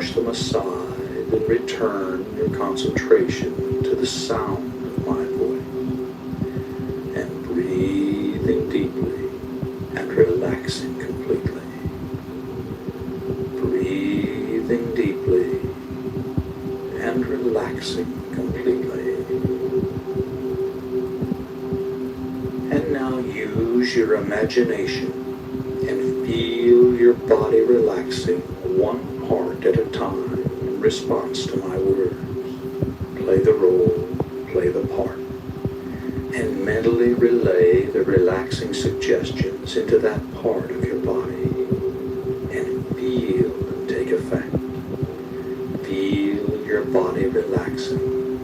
brush them aside and return your concentration to the sound of my voice, and breathing deeply and relaxing completely. Breathing deeply and relaxing completely. And now use your imagination and feel your body relaxing one part at a time in response to my words. Play the role, play the part, and mentally relay the relaxing suggestions into that part of your body, and feel them take effect. Feel your body relaxing,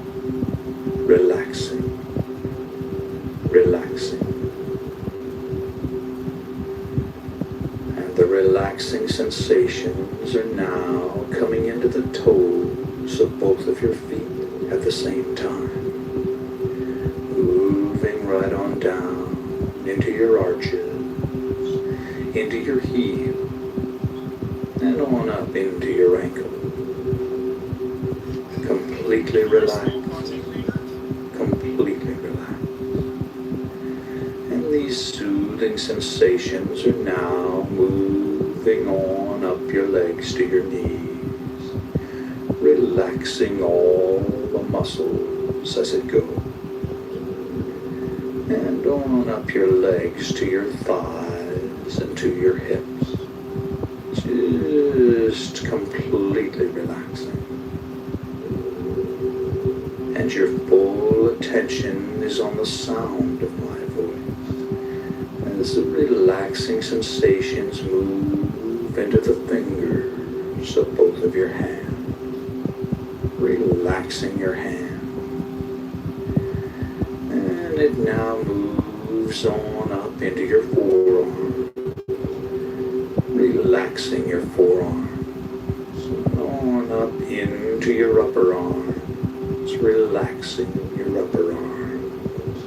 relaxing, relaxing. And the relaxing sensations are now coming into the toes of both of your feet at the same time, moving right on down into your arches, into your heels, and on up into your ankles. Completely relaxed, completely relaxed. And these soothing sensations are now moving on up your legs to your knees, relaxing all the muscles as it goes, and on up your legs to your thighs and to your hips, just completely relaxing. And your full attention is on the sound of my voice, as the relaxing sensations move into the fingers of both of your hands, relaxing your hand. And it now moves on up into your forearm, relaxing your forearms, and on up into your upper arm, relaxing your upper arms,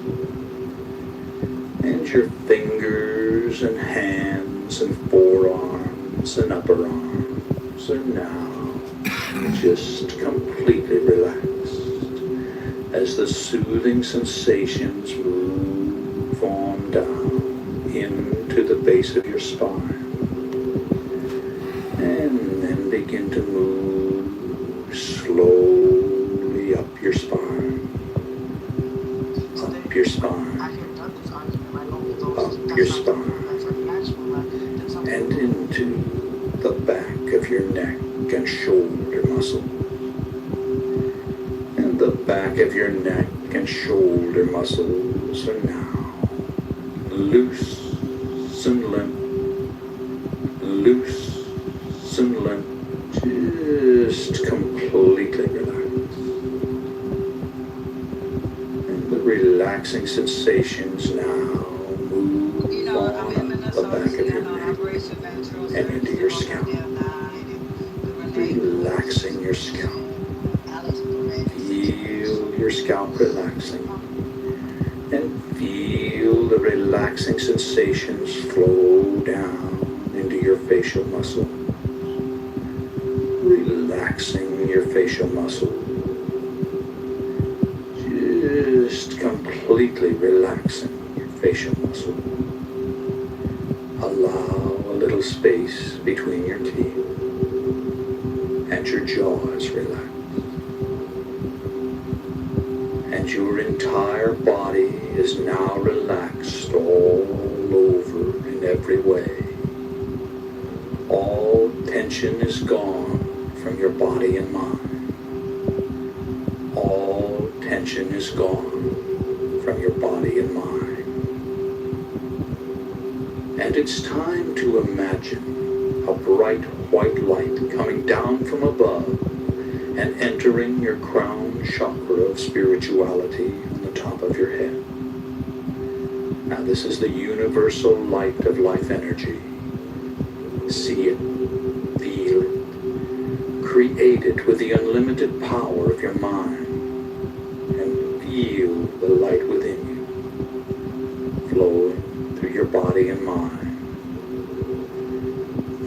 and your fingers and hands and forearms and upper arms are now just completely relaxed as the soothing sensations move on down into the base of your spine, and then begin to move slowly up your spine, up your spine, up your spine, and into the back of your neck and shoulder muscle. And the back of your neck and shoulder muscles are now loose and limp, loose and limp, just completely relaxed. Relaxing sensations now move on up the back of your neck and into your scalp, relaxing your scalp. Feel your scalp relaxing, and feel the relaxing sensations flow down into your facial muscle, relaxing your facial muscle. Just completely relaxing your facial muscle. Allow a little space between your teeth, and your jaw is relaxed. And your entire body is now relaxed all over in every way. All tension is gone from your body and mind. All tension is gone from your body and mind. And it's time to imagine a bright white light coming down from above and entering your crown chakra of spirituality on the top of your head. Now this is the universal light of life energy. See it, feel it, create it with the unlimited power of your mind, and feel the light within you, flowing through your body and mind,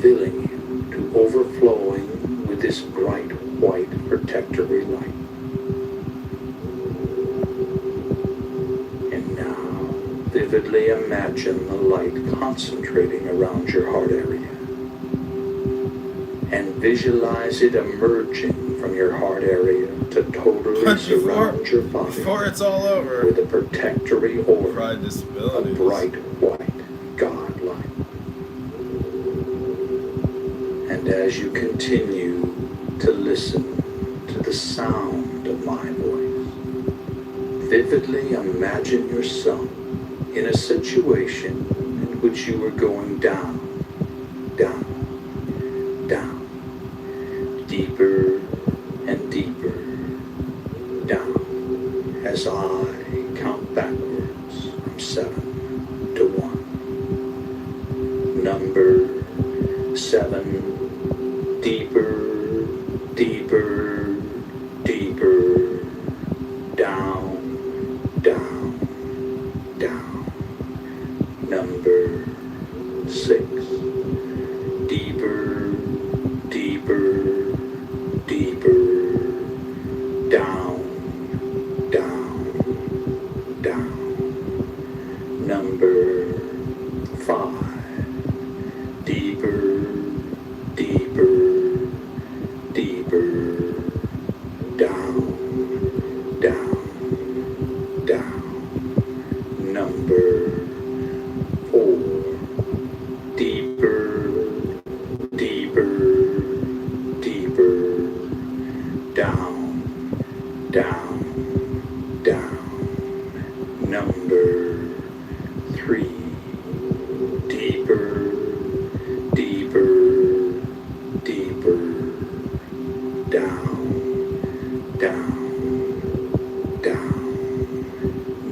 filling you to overflowing with this bright white protectory light. And now, vividly imagine the light concentrating around your heart area. And visualize it emerging from your heart area to totally surround your body. Before it's all over. With a protectory aura of disabilities. bright white God light. And as you continue to listen to the sound of my voice, vividly imagine yourself in a situation in which you are going down, down, down, deeper and deeper down as I count backwards from 7 to 1. Number 7, deeper, deeper, deeper, down, down, down. Number 6, deeper, deeper, deeper, down, down, down. Number 5, deeper, deeper, deeper, down, down, down. Number 4, deeper, deeper, deeper, down, down, down. Number 3, deeper, deeper, deeper, down, down, down.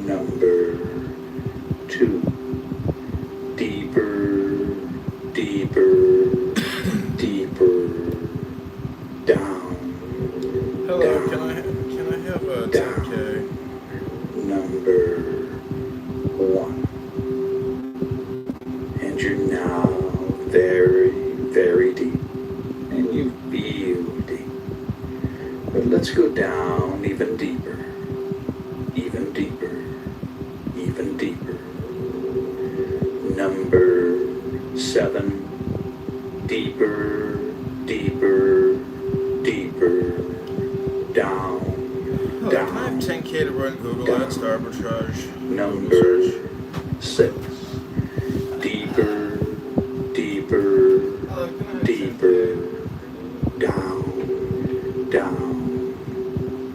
Number 2, deeper, deeper, deeper, down. Hello, down, can I have a 10K? Number 1. And you're now very, very deep. And you feel deep. But let's go down even deeper. Even deeper. Even deeper. Number 7. Deeper, deeper, deeper. Down, Hello, down. can I have 10K to run Google down. Ads to arbitrage? Number 6. Deeper, deeper, deeper, down, down,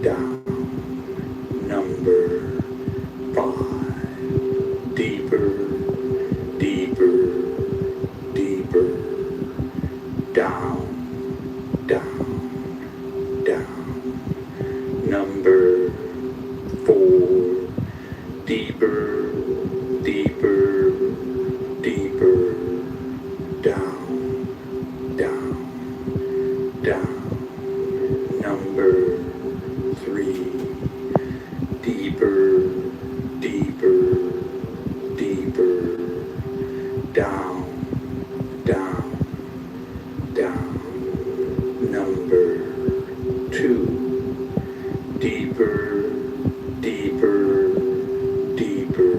down. Number 5. Deeper, deeper, deeper, down, down, down. Number 4. Deeper, deeper, deeper, down, down, down. Number 3. Deeper, deeper, deeper, down, down, down. Number 2. Deeper, deeper, deeper,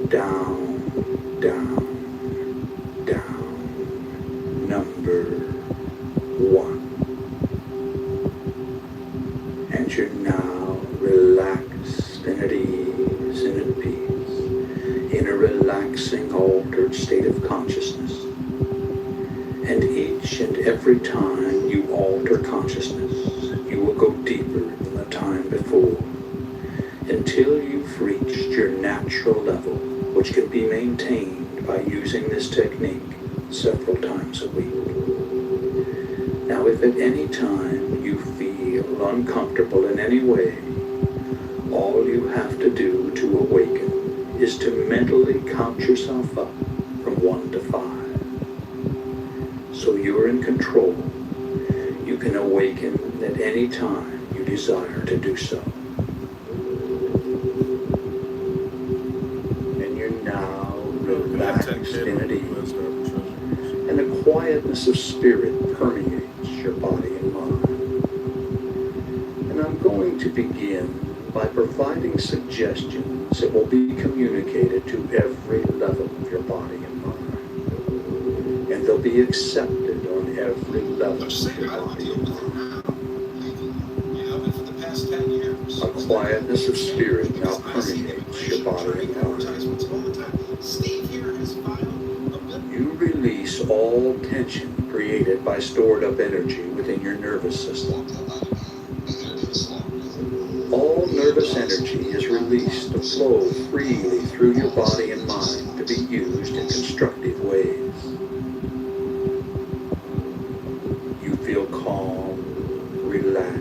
down, down, down. Number 1. And you're now relaxed and at ease and at peace in a relaxing, altered state of consciousness. And each and every time you alter consciousness, you will go deeper than the time before, until you've reached your natural level, which can be maintained by using this technique several times a week. Now, if at any time you feel uncomfortable in any way, all you have to do to awaken is to mentally count yourself up from 1 to 5. So you're in control. You can awaken at any time you desire to do so. And you're now relaxed and at ease. And the quietness of spirit permeates your body and mind. And I'm going to begin by providing suggestions that will be communicated to every level of your body and mind. And they'll be accepted on every level of your body and mind. A quietness of spirit now permeates your body and mind. You release all tension created by stored up energy within your nervous system. All nervous energy is released to flow freely through your body and mind to be used in constructive ways. You feel calm, relaxed,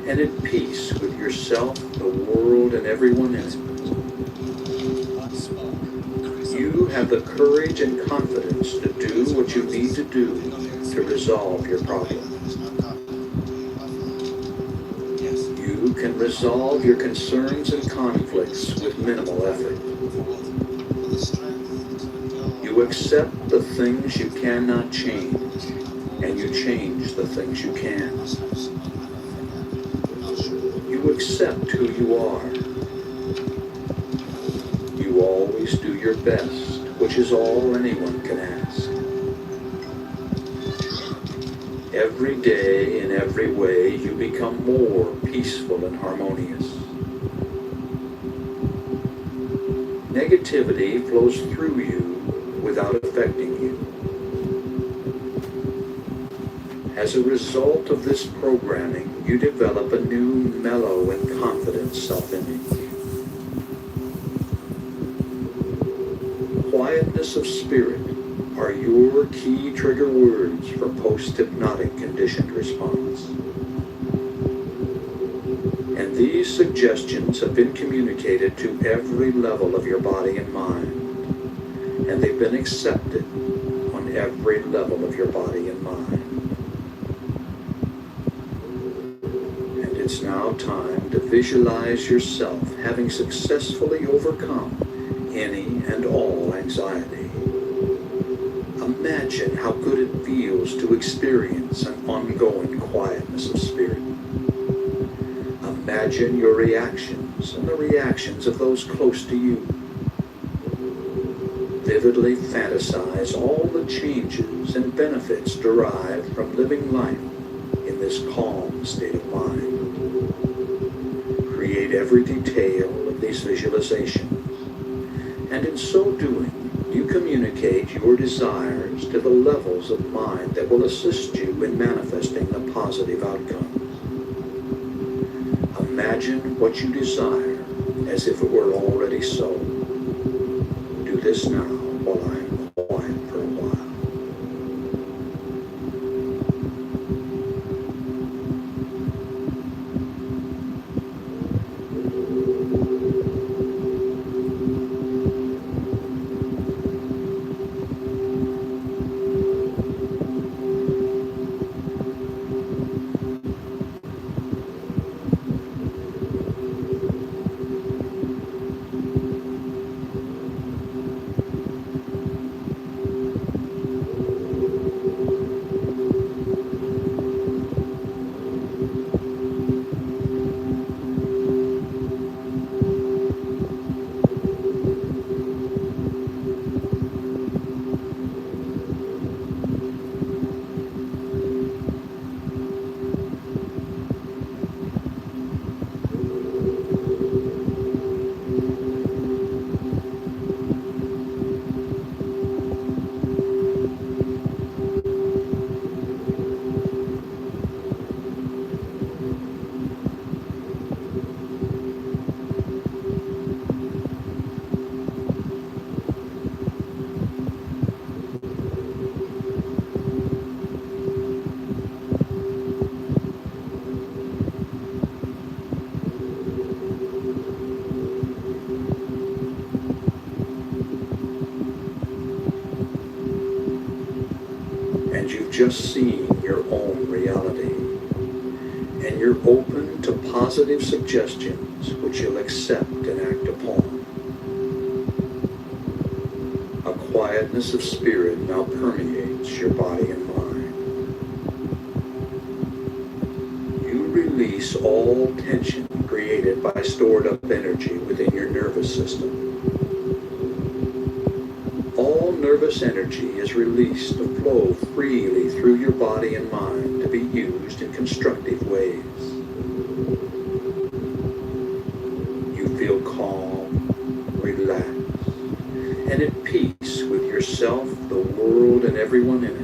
and at peace with yourself, the world, and everyone in it. You have the courage and confidence to do what you need to do to resolve your problem. You can resolve your concerns and conflicts with minimal effort. You accept the things you cannot change, and you change the things you can. You accept who you are. You always do your best, which is all anyone can ask. Every day, in every way, you become more peaceful and harmonious. Negativity flows through you without affecting you. As a result of this programming, you develop a new, mellow, and confident self-image. Quietness of spirit are your key trigger words for post-hypnotic conditioned response. And these suggestions have been communicated to every level of your body and mind, and they've been accepted on every level of your body and mind. And it's now time to visualize yourself having successfully overcome any and all anxiety. Imagine how good it feels to experience an ongoing quietness of spirit. Imagine your reactions and the reactions of those close to you. Vividly fantasize all the changes and benefits derived from living life in this calm state of mind. Create every detail of these visualizations, and in so doing, you communicate your desires to the levels of mind that will assist you in manifesting the positive outcomes. Imagine what you desire as if it were already so. Do this now while I am quiet for a while. And you've just seen your own reality. And you're open to positive suggestions which you'll accept and act upon. A quietness of spirit now permeates your body and mind. release all tension created by stored up energy within your nervous system. All nervous energy is released to flow freely through your body and mind to be used in constructive ways. You feel calm, relaxed, and at peace with yourself, the world, and everyone in it.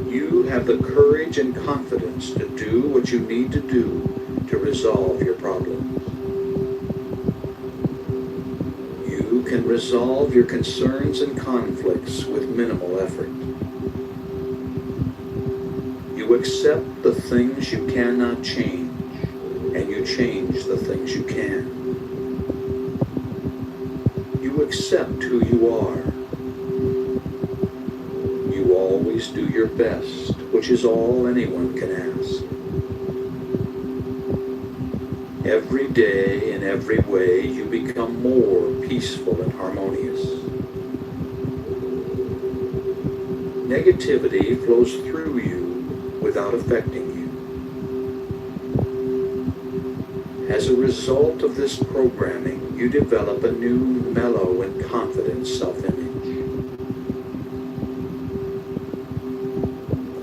You have the courage and confidence to do what you need to do to resolve your problems. You can resolve your concerns and conflicts with minimal effort. You accept the things you cannot change, and you change the things you can. You accept who you are. You always do your best, which is all anyone can ask. Every day, in every way, you become more peaceful and harmonious. Negativity flows through you without affecting you. As a result of this programming, you develop a new, mellow, and confident self-image.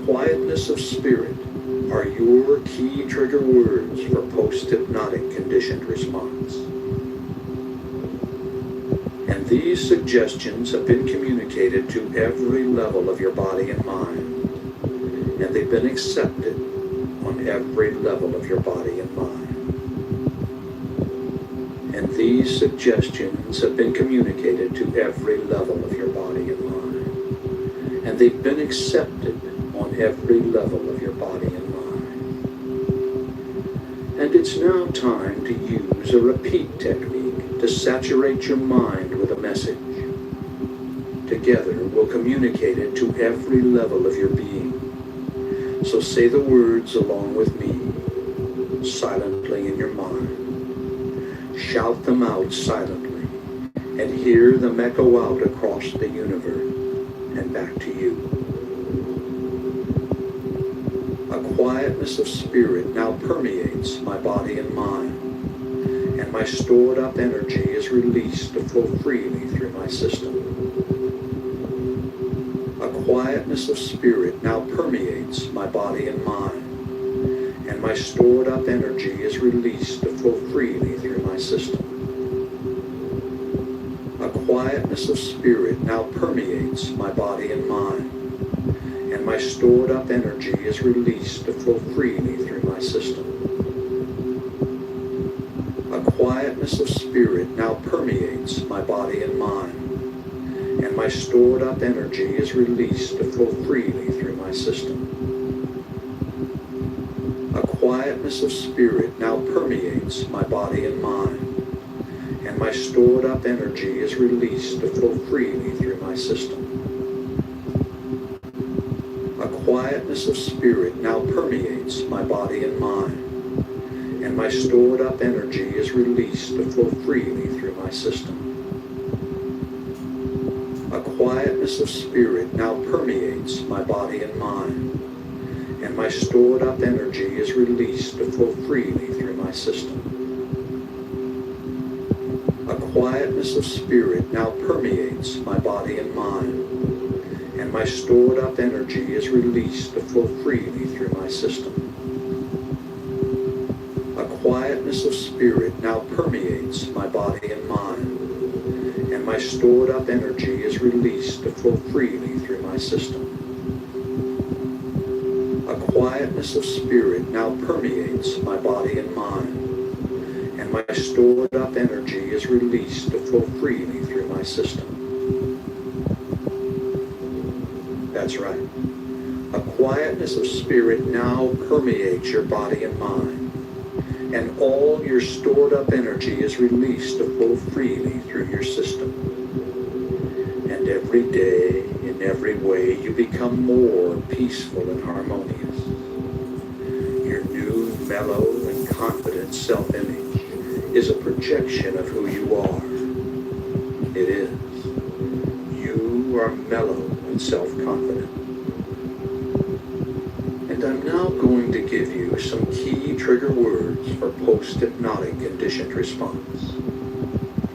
Quietness of spirit are your key trigger words for post-hypnotic conditioned response. And these suggestions have been communicated to every level of your body and mind, and they've been accepted on every level of your body and mind. And these suggestions have been communicated to every level of your body and mind, and they've been accepted on every level of your body and mind. And it's now time to use a repeat technique to saturate your mind with a message. Together, we'll communicate it to every level of your being. So say the words along with me, silently in your mind. Shout them out silently, and hear them echo out across the universe and back to you. A quietness of spirit now permeates my body and mind, and my stored up energy is released to flow freely through my system. A quietness of spirit now permeates my body and mind, and my stored up energy is released to flow freely through my system. A quietness of spirit now permeates my body and mind, and my stored up energy is released to flow freely through my system. A quietness of spirit now permeates my body and mind, and my stored up energy is released to flow freely through my system. A quietness of spirit now permeates my body and mind, and my stored up energy is released to flow freely through my system. A quietness of spirit now permeates my body and mind, and my stored up energy is released to flow freely through my system. A quietness of spirit now permeates my body and mind, and my stored up energy is released to flow freely through my system. A quietness of spirit now permeates my body and mind, and my stored up energy is released to flow freely through my system. A quietness of spirit now permeates my body and mind, and my stored up energy is released to flow freely through my system. A quietness of spirit now permeates my body and mind, and my stored up energy is released to flow freely through my system. That's right. A quietness of spirit now permeates your body and mind, and all your stored up energy is released to flow freely through your system. And every day, in every way, you become more peaceful and harmonious. Your new, mellow, and confident self-image is a projection of who you are. It is. You are mellow and self-confident. And And I'm now going to give you some key trigger words for post-hypnotic conditioned response.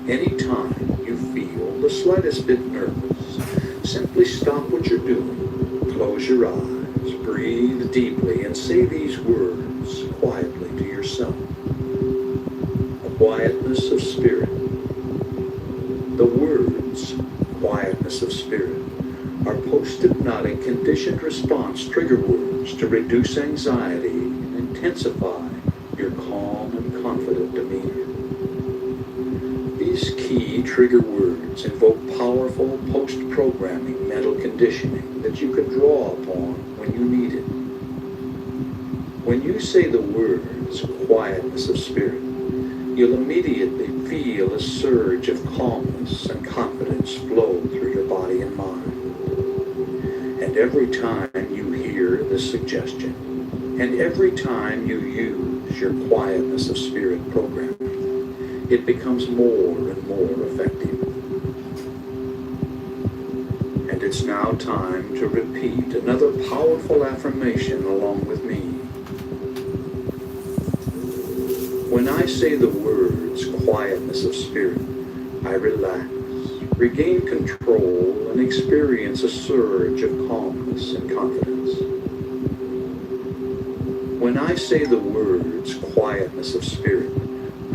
Anytime you feel the slightest bit nervous, simply stop what you're doing, close your eyes, breathe deeply, and say these words quietly to yourself. Quietness of spirit. The words quietness of spirit are post-hypnotic conditioned response trigger words to reduce anxiety and intensify your calm and confident demeanor. These key trigger words invoke powerful post-programming mental conditioning that you can draw upon when you need it. When you say the words quietness of spirit, you'll immediately feel a surge of calmness and confidence flow through your body and mind. And every time you hear this suggestion, and every time you use your quietness of spirit programming, it becomes more and more effective. And it's now time to repeat another powerful affirmation along with me. When I say the words quietness of spirit, I relax, regain control, and experience a surge of calmness and confidence. When I say the words quietness of spirit,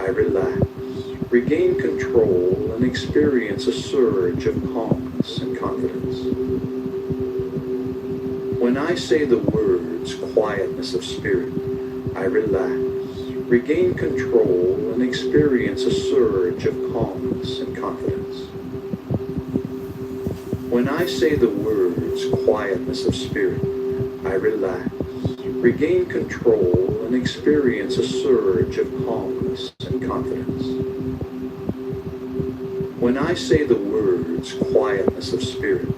I relax, regain control, and experience a surge of calmness and confidence. When I say the words quietness of spirit, I relax, regain control, and experience a surge of calmness and confidence. When I say the words quietness of spirit, I relax, regain control, and experience a surge of calmness and confidence. When I say the words quietness of spirit,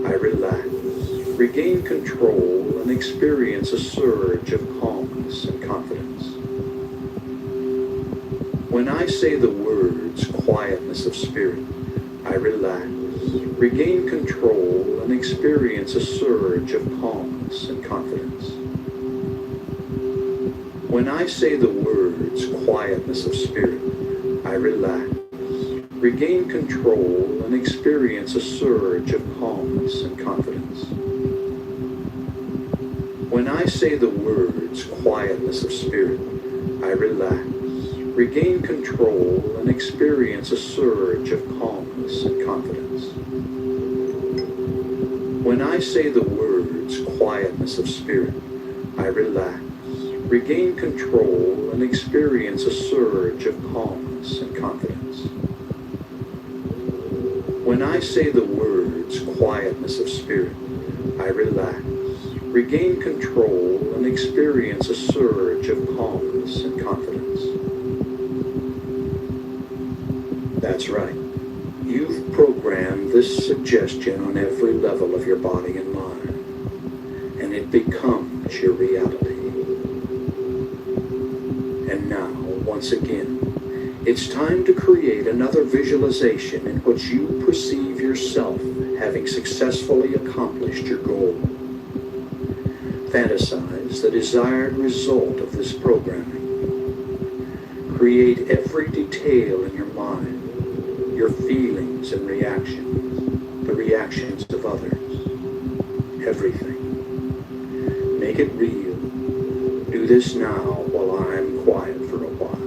I relax, regain control, and experience a surge of calmness and confidence. When I say the words quietness of spirit, I relax, regain control, and experience a surge of calmness and confidence. When I say the words quietness of spirit, I relax, regain control, and experience a surge of calmness and confidence. When I say the words quietness of spirit, I relax, regain control, and experience a surge of calmness and confidence. When I say the words quietness of spirit, I relax, regain control, and experience a surge of calmness and confidence. When I say the words quietness of spirit, I relax, regain control, and experience a surge of calmness and confidence. That's right. You've programmed this suggestion on every level of your body and mind, and it becomes your reality. And now, once again, it's time to create another visualization in which you perceive yourself having successfully accomplished your goal. Fantasize the desired result of this programming. Create every detail in your mind, your feelings and reactions, the reactions of others, everything. Make it real. Do this now while I'm quiet for a while.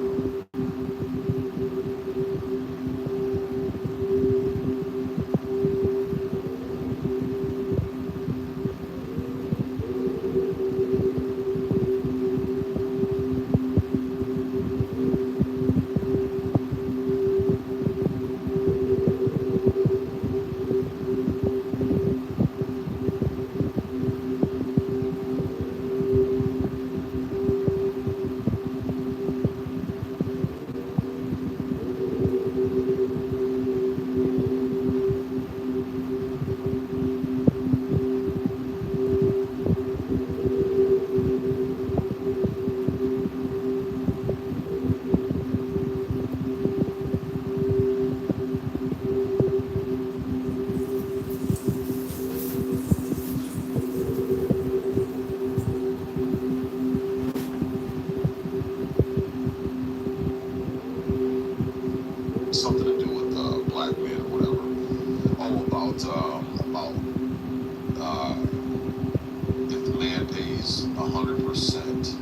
100%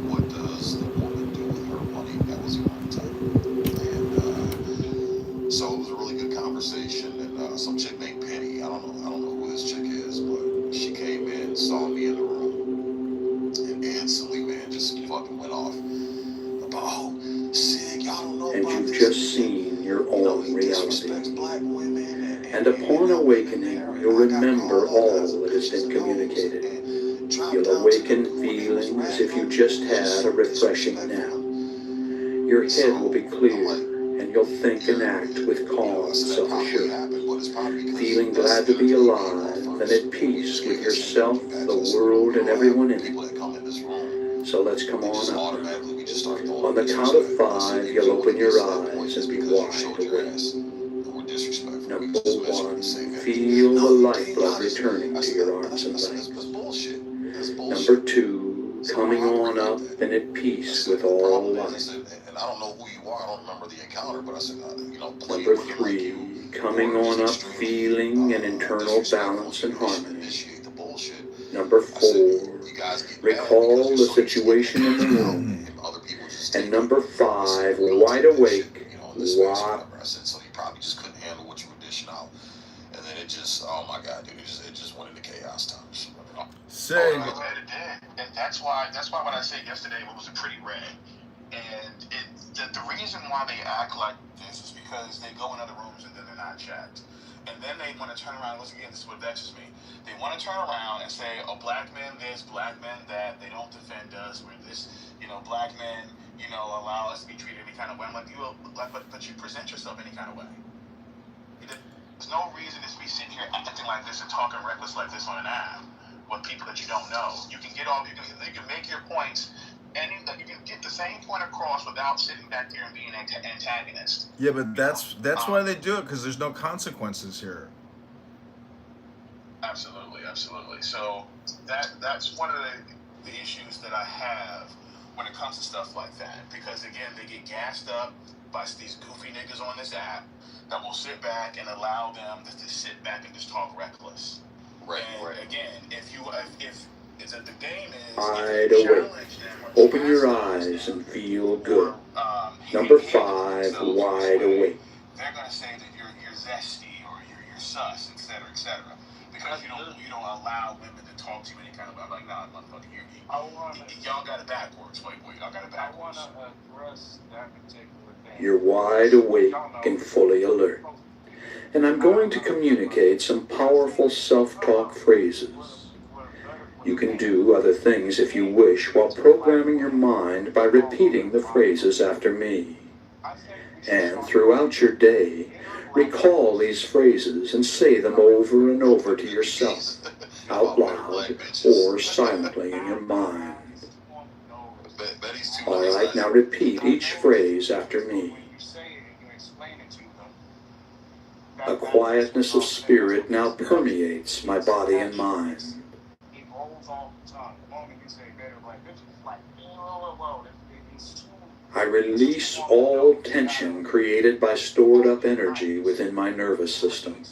what does the woman do with her money. That was the only time. And so it was a really good conversation. And some chick named Penny, I don't know who this chick is, but she came in, saw me in the room, and instantly, man, just fucking went off about, oh, Sig, y'all don't know And about you've this. just seen your own He reality. disrespects black women. And upon awakening, you'll remember all that has been communicated. You'll awaken feeling as if you just had a refreshing nap. Your head will be clear, and you'll think and act with calm self-assurance, feeling glad to be alive and at peace with yourself, the world, and everyone in it. So let's come on up now. On the count of 5, you'll open your eyes and be wide awake. Number 1, feel the lifeblood returning to your arms and legs. Number 2, coming on up and at peace with all life. And I don't know who you are, I don't remember the encounter, but I said, Number 3, coming on up, feeling an internal balance and harmony. Number 4, recall the situation in the room. And number 5, wide awake, wide. I said, so you probably just couldn't handle what you were dishing out. And then it just, oh my God, dude, it just went into chaos times. Sig. It did. And that's why when I said yesterday it was a pretty red. And the reason why they act like this is because they go in other rooms and then they're not checked. And then they want to turn around, once again, this is what vexes me. They want to turn around and say, oh, black men this, black men that, they don't defend us, we're this, black men, allow us to be treated any kind of way. I'm like, but you present yourself any kind of way. There's no reason to be sitting here acting like this and talking reckless like this on an app with people that you don't know. You can you can make your points, and you can get the same point across without sitting back here and being an antagonist. Yeah, but that's why they do it, because there's no consequences here. Absolutely. So that's one of the issues that I have when it comes to stuff like that, because again, they get gassed up by these goofy niggas on this app that will sit back and allow them to sit back and just talk reckless. Right. Again, if the game is wide awake, open your eyes and feel good. Number 5, wide awake. They're gonna say that you're zesty or you're sus, etc., because you don't allow women to talk to you any kind of way. I'm like, nah, motherfucker, y'all got it backwards. Wait, y'all got it backwards. I want to address that particular thing. You're wide awake and fully alert. And I'm going to communicate some powerful self-talk phrases. You can do other things if you wish while programming your mind by repeating the phrases after me. And throughout your day, recall these phrases and say them over and over to yourself, out loud or silently in your mind. All right, now repeat each phrase after me. A quietness of spirit now permeates my body and mind. I release all tension created by stored up energy within my nervous system.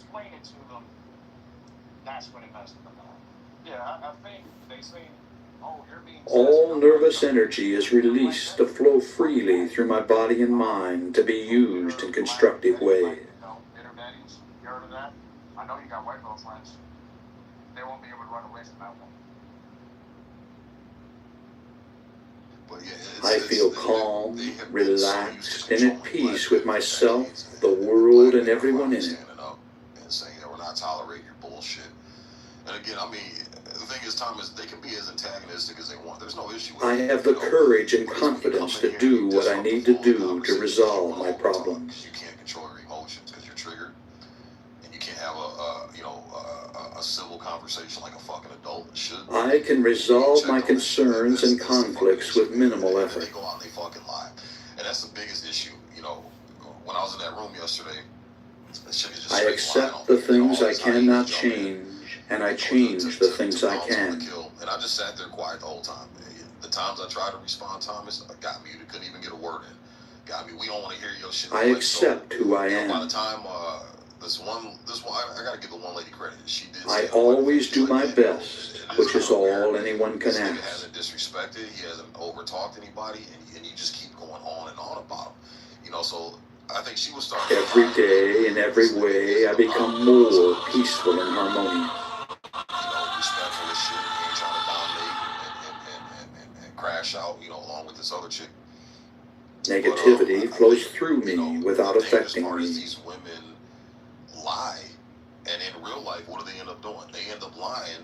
All nervous energy is released to flow freely through my body and mind to be used in constructive ways. I know you got white girl friends. They won't be able to run away from that one. But I feel calm, relaxed, and at peace with myself, the world, and everyone in it. Standing up and saying that we're not tolerating your bullshit. And again, I mean, the thing is, Thomas, they can be as antagonistic as they want. There's no issue with I have the courage and confidence to do what I need to do to resolve my problems. You can't control your emotions because you're triggered, and you can't have a civil conversation like a fucking adult should. I can resolve my concerns and conflicts with minimal effort. They go out and they fucking lie, and that's the biggest issue. When I was in that room yesterday, I accept the things I cannot change, and I change the things I can. And I just sat there quiet the whole time. The times I tried to respond, Thomas, got muted, couldn't even get a word in. Got me. We don't want to hear your shit. I accept who I am. By the time this one, I gotta give the one lady credit. She did. I say, always do my like, best, it which is kinda all weird. anyone can This nigga ask. hasn't disrespected. He hasn't overtalked anybody, and you just keep going on and on about him. You know, so I think she was starting. Every day, in every way, I become more peaceful and harmonious. You know, respectful as shit. He ain't trying to dominate and crash out. You know, along with this other chick. Negativity flows through me you know, without the dangerous affecting part is me. these women lie, and in real life, what do they end up doing? They end up lying.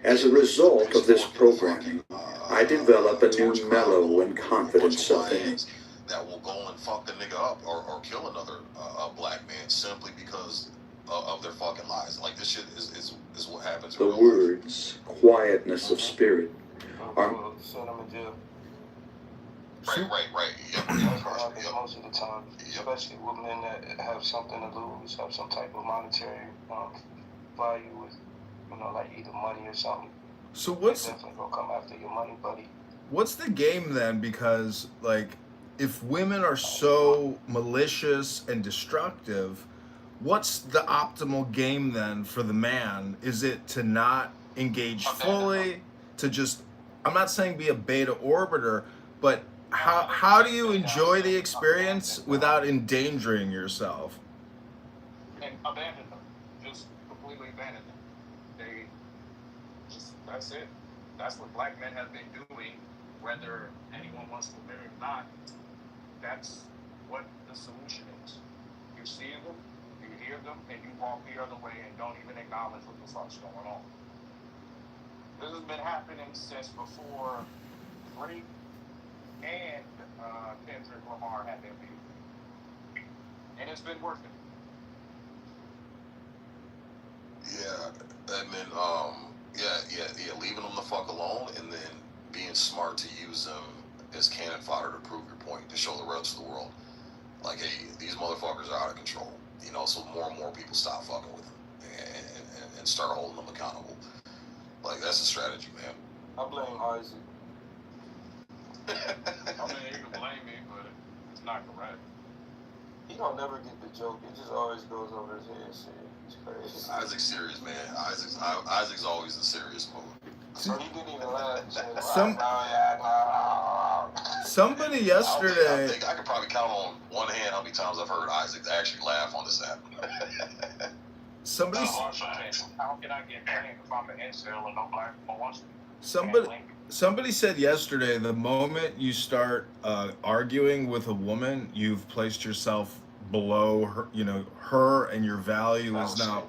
As a result of this programming, I develop a new mellow and confident self-image. That will go and fuck the nigga up or kill another black man simply because of their fucking lies. Like, this shit is what happens in The real life. words, quietness of spirit, are Send them in jail. Right. Yep. That's what happens most of the time, especially with men that have something to lose, have some type of monetary value with, you know, like either money or something. So They're definitely gonna come after your money, buddy. what's the game then? Because, like, if women are so malicious and destructive, what's the optimal game then for the man? Is it to not engage fully, to just, I'm not saying be a beta orbiter, but how do you enjoy the experience without endangering yourself? And abandon them. Just completely abandon them. They just, that's it. That's what black men have been doing, whether anyone wants to admit it or not. That's what the solution is. You see them, you hear them, and you walk the other way and don't even acknowledge what the fuck's going on. This has been happening since before Drake and Kendrick Lamar had their beef. And it's been working. Yeah, and then leaving them the fuck alone, and then being smart to use them as cannon fodder to prove your point, to show the rest of the world, like, hey, these motherfuckers are out of control. You know, so more and more people stop fucking with them and start holding them accountable. Like, that's a strategy, man. I blame Isaac. I mean, you can blame me, but it's not correct. He don't never get the joke. It just always goes over his head. Shit, it's crazy. Isaac's serious, man. Isaac's always in serious mode. So he didn't even laugh. Somebody yesterday. I think I could probably count on one hand how many times I've heard Isaac actually laugh on this app. Somebody. How can I get paid if I'm an incel and no black people wants Somebody. Somebody said yesterday, the moment you start arguing with a woman, you've placed yourself below her, you know, her, and your value is now.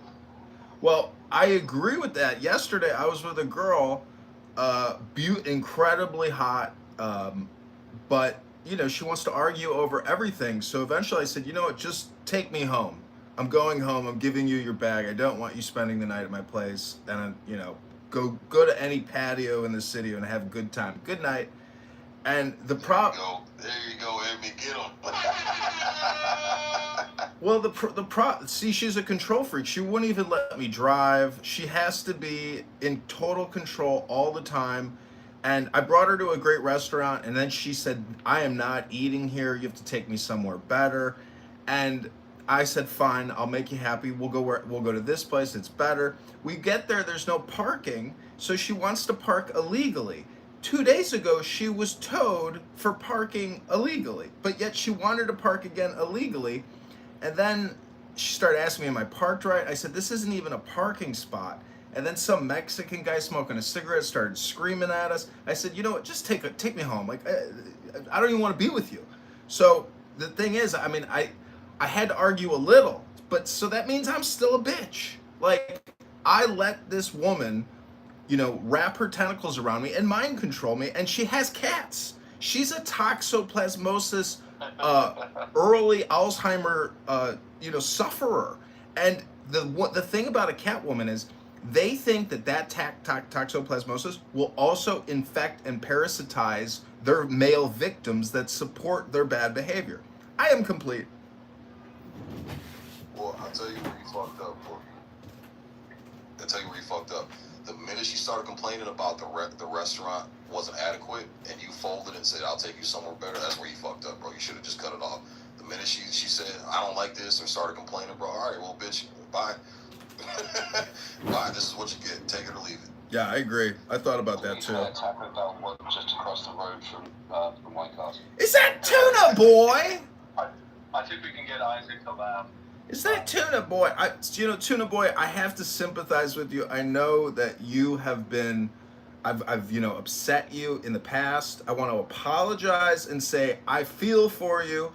Well, I agree with that. Yesterday, I was with a girl, incredibly hot, but, you know, she wants to argue over everything. So eventually I said, you know what, just take me home. I'm going home. I'm giving you your bag. I don't want you spending the night at my place. And, you know, go to any patio in the city and have a good time. Good night. And the problem. There you go, Amy, get him. Well, see, she's a control freak. She wouldn't even let me drive. She has to be in total control all the time. And I brought her to a great restaurant, and then she said, I am not eating here. You have to take me somewhere better. And I said, fine, I'll make you happy. We'll go to this place. It's better. We get there. There's no parking. So she wants to park illegally. 2 days ago, she was towed for parking illegally, but yet she wanted to park again illegally. And then she started asking me, am I parked right? I said, this isn't even a parking spot. And then some Mexican guy smoking a cigarette started screaming at us. I said, you know what, just take me home. Like, I don't even want to be with you. So the thing is, I mean, I had to argue a little, but so that means I'm still a bitch. Like, I let this woman, you know, wrap her tentacles around me and mind control me, and she has cats. She's a toxoplasmosis, early Alzheimer, sufferer. And the thing about a cat woman is they think that toxoplasmosis will also infect and parasitize their male victims that support their bad behavior. I am complete. Well, I'll tell you where you fucked up, Corky. I'll tell you where you fucked up. The minute she started complaining about the restaurant wasn't adequate, and you folded and said, I'll take you somewhere better, that's where you fucked up, bro. You should have just cut it off. The The minute she said, I don't like this, or started complaining, bro, all right, well, bitch, bye. Bye, this is what you get. Take it or leave it. Yeah, I agree. I thought about that too. Taco Bell was just across the road from White Castle. Is that Tuna Boy? I think we can get Isaac to laugh. Is that Tuna Boy? Tuna Boy, I have to sympathize with you. I know that you have been, I've upset you in the past. I want to apologize and say, I feel for you.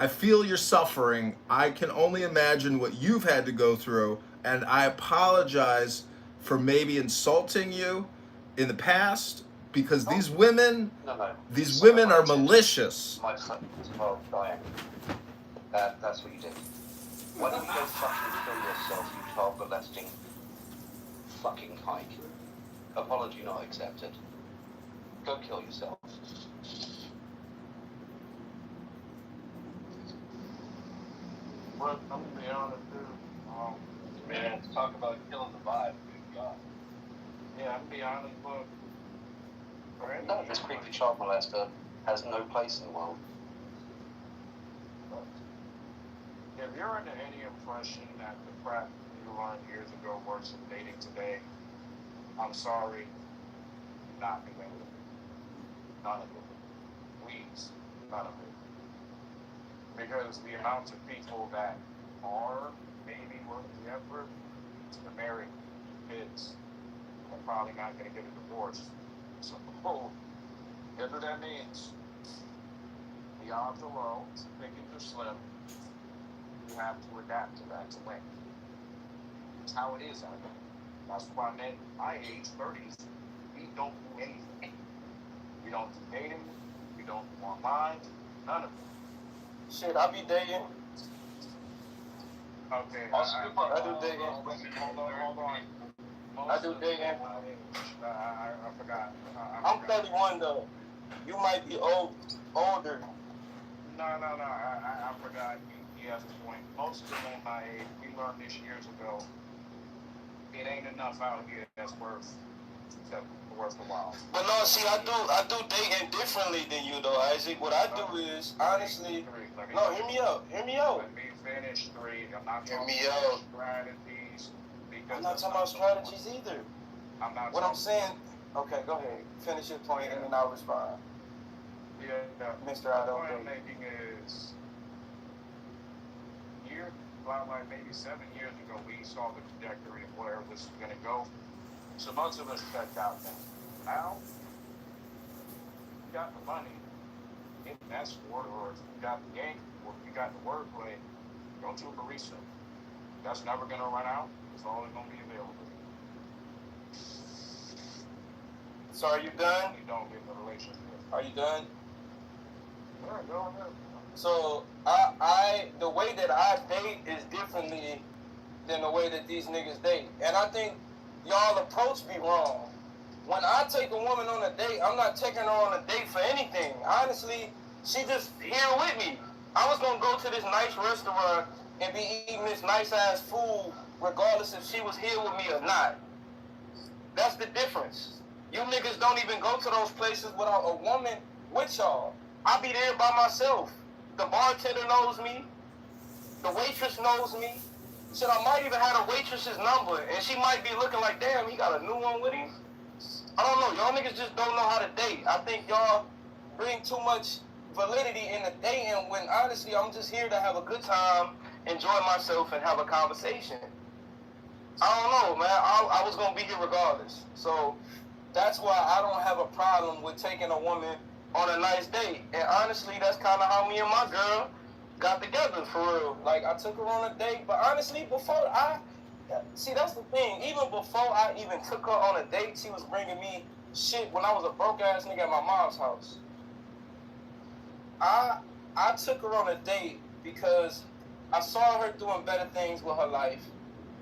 I feel your suffering. I can only imagine what you've had to go through. And I apologize for maybe insulting you in the past, because these women are malicious. My son is well dying. That's what you did. Why don't you go fucking kill yourself, you child molesting fucking hike? Apology not accepted. Go kill yourself. Well, I'm gonna be honest, dude. Man, talk about killing the vibe, good God. Yeah, I'm gonna be honest, but No, this creepy child molester has no place in the world. if you're under any impression that the crap you learned years ago works in dating today, I'm sorry, not the way. None of it. Please, none of it. Because the amount of people that are maybe worth the effort to marry kids are probably not going to get a divorce. So, whatever that means, the odds are low, pickings are slim. You have to adapt to that to win. It's how it is out there. That's why men my age, 30s, we don't do anything. We don't do dating, we don't do online, none of it. Shit, I be dating. Okay, I do dating. Hold on. I do dating. I forgot. I'm 31 though. You might be older. No. I forgot. He has a point. Most of them on my age, we learned this years ago. It ain't enough out here that's worth the while. But no, see, I do dating differently than you though, Isaac. What I do is honestly. No, hear me out. Let me finish 3. I'm not Hear talking me about out. strategies. I'm not talking about strategies either. I'm not. What I'm saying. Okay, go ahead. Finish your point and then I'll respond. Yeah. Mr. I The don't point I'm think. making is, like maybe 7 years ago, we saw the trajectory of where this was going to go. So most of us checked out then. Now, you got the money in that sport, or if you got the game, or if you got the wordplay, go to a barista. That's never going to run out. It's always going to be available. So are you done? You don't get in a relationship. Are you done? All right, go ahead. So the way that I date is differently than the way that these niggas date. And I think y'all approach me wrong. When I take a woman on a date, I'm not taking her on a date for anything. Honestly, she just here with me. I was gonna go to this nice restaurant and be eating this nice ass food regardless if she was here with me or not. That's the difference. You niggas don't even go to those places without a woman with y'all. I be there by myself. The bartender knows me. The waitress knows me. Shit, I might even have a waitress's number, and she might be looking like, damn, he got a new one with him. I don't know. Y'all niggas just don't know how to date. I think y'all bring too much validity in the dating when, honestly, I'm just here to have a good time, enjoy myself, and have a conversation. I don't know, man. I was going to be here regardless. So that's why I don't have a problem with taking a woman on a nice date. And honestly, that's kind of how me and my girl got together, for real. Like, I took her on a date, but honestly, see, that's the thing. Even before I even took her on a date, she was bringing me shit when I was a broke-ass nigga at my mom's house. I took her on a date because I saw her doing better things with her life.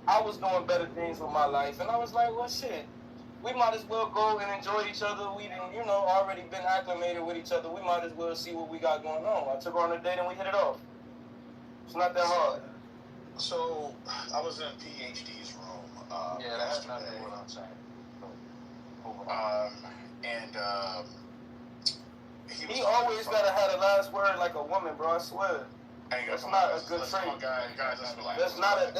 I was doing better things with my life, and I was like, well, shit. We might as well go and enjoy each other. We didn't, already been acclimated with each other. We might as well see what we got going on. I took her on a date and we hit it off. It's not that hard. So, I was in PhD's room That's yesterday. not what I'm saying. And he He always gotta have the last word like a woman, bro. I swear. That's not a good trait. Guys, let's relax. That's not a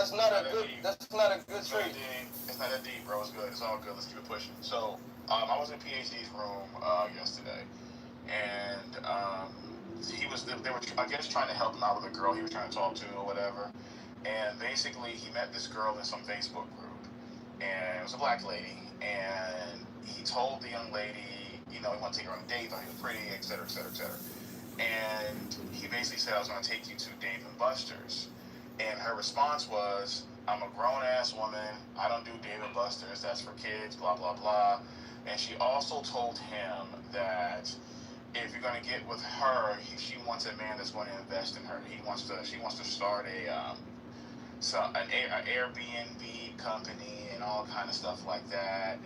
good trait. It's not that deep, bro. It's good. It's all good. Let's keep it pushing. So, I was in PhD's room yesterday, and they were, I guess, trying to help him out with a girl he was trying to talk to or whatever. And basically, he met this girl in some Facebook group, and it was a black lady, and he told the young lady, you know, he wanted to take her on a date, thought he was pretty, et cetera, et cetera, et cetera. And he basically said, I was going to take you to Dave & Buster's. And her response was, I'm a grown-ass woman. I don't do Dave & Buster's. That's for kids, blah, blah, blah. And she also told him that if you're going to get with her, she wants a man that's going to invest in her. She wants to start an Airbnb company and all kind of stuff like that.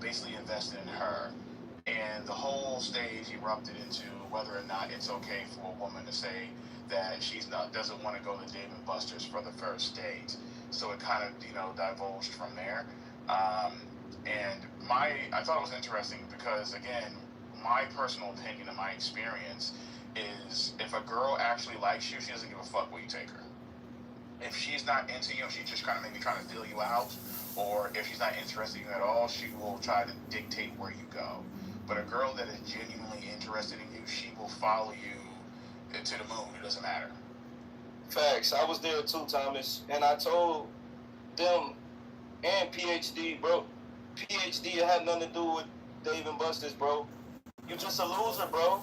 Basically investing in her. And the whole stage erupted into whether or not it's okay for a woman to say that doesn't want to go to Dave & Buster's for the first date. So it kind of, divulged from there. And I thought it was interesting because, again, my personal opinion and my experience is if a girl actually likes you, she doesn't give a fuck where you take her. If she's not into you, she's just kind of maybe trying to feel you out, or if she's not interested in you at all, she will try to dictate where you go. But a girl that is genuinely interested in you, she will follow you to the moon. It doesn't matter. Facts. I was there too, Thomas, and I told them and PhD, bro. PhD had nothing to do with Dave & Buster's, bro. You just a loser, bro.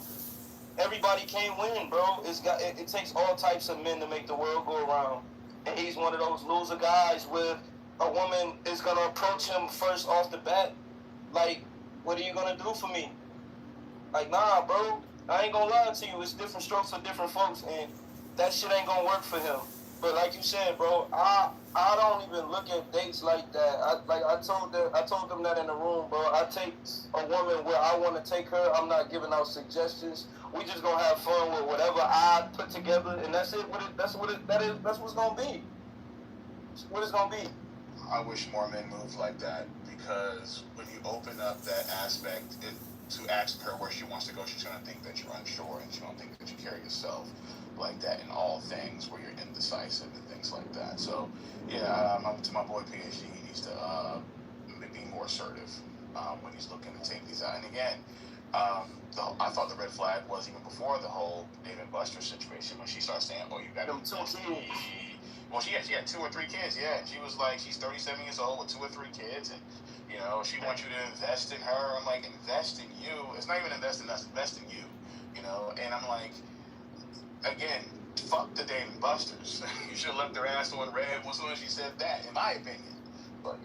Everybody can't win, bro. It takes all types of men to make the world go around, and he's one of those loser guys where a woman is gonna approach him first off the bat, like, what are you gonna do for me? Like, nah, bro. I ain't gonna lie to you. It's different strokes for different folks, and that shit ain't gonna work for him. But like you said, bro, I don't even look at dates like that. I told them that in the room, bro. I take a woman where I want to take her. I'm not giving out suggestions. We just gonna have fun with whatever I put together, and that's it. That's what's gonna be. That's what it's gonna be. I wish more men moved like that, because when you open up that aspect to ask her where she wants to go, she's going to think that you're unsure, and she's going to think that you carry yourself like that in all things where you're indecisive and things like that. So, yeah, to my boy PhD, he needs to be more assertive when he's looking to take these out. And again, I thought the red flag was even before the whole Dave & Buster's situation, when she started saying, oh, you got to... Well, she had 2 or 3 kids, yeah. And she was like, she's 37 years old with 2 or 3 kids, and, she wants you to invest in her. I'm like, invest in you? It's not even invest in us, invest in you, And I'm like, again, fuck the Dave & Buster's. You should have left their ass on red as soon as she said that, in my opinion. But,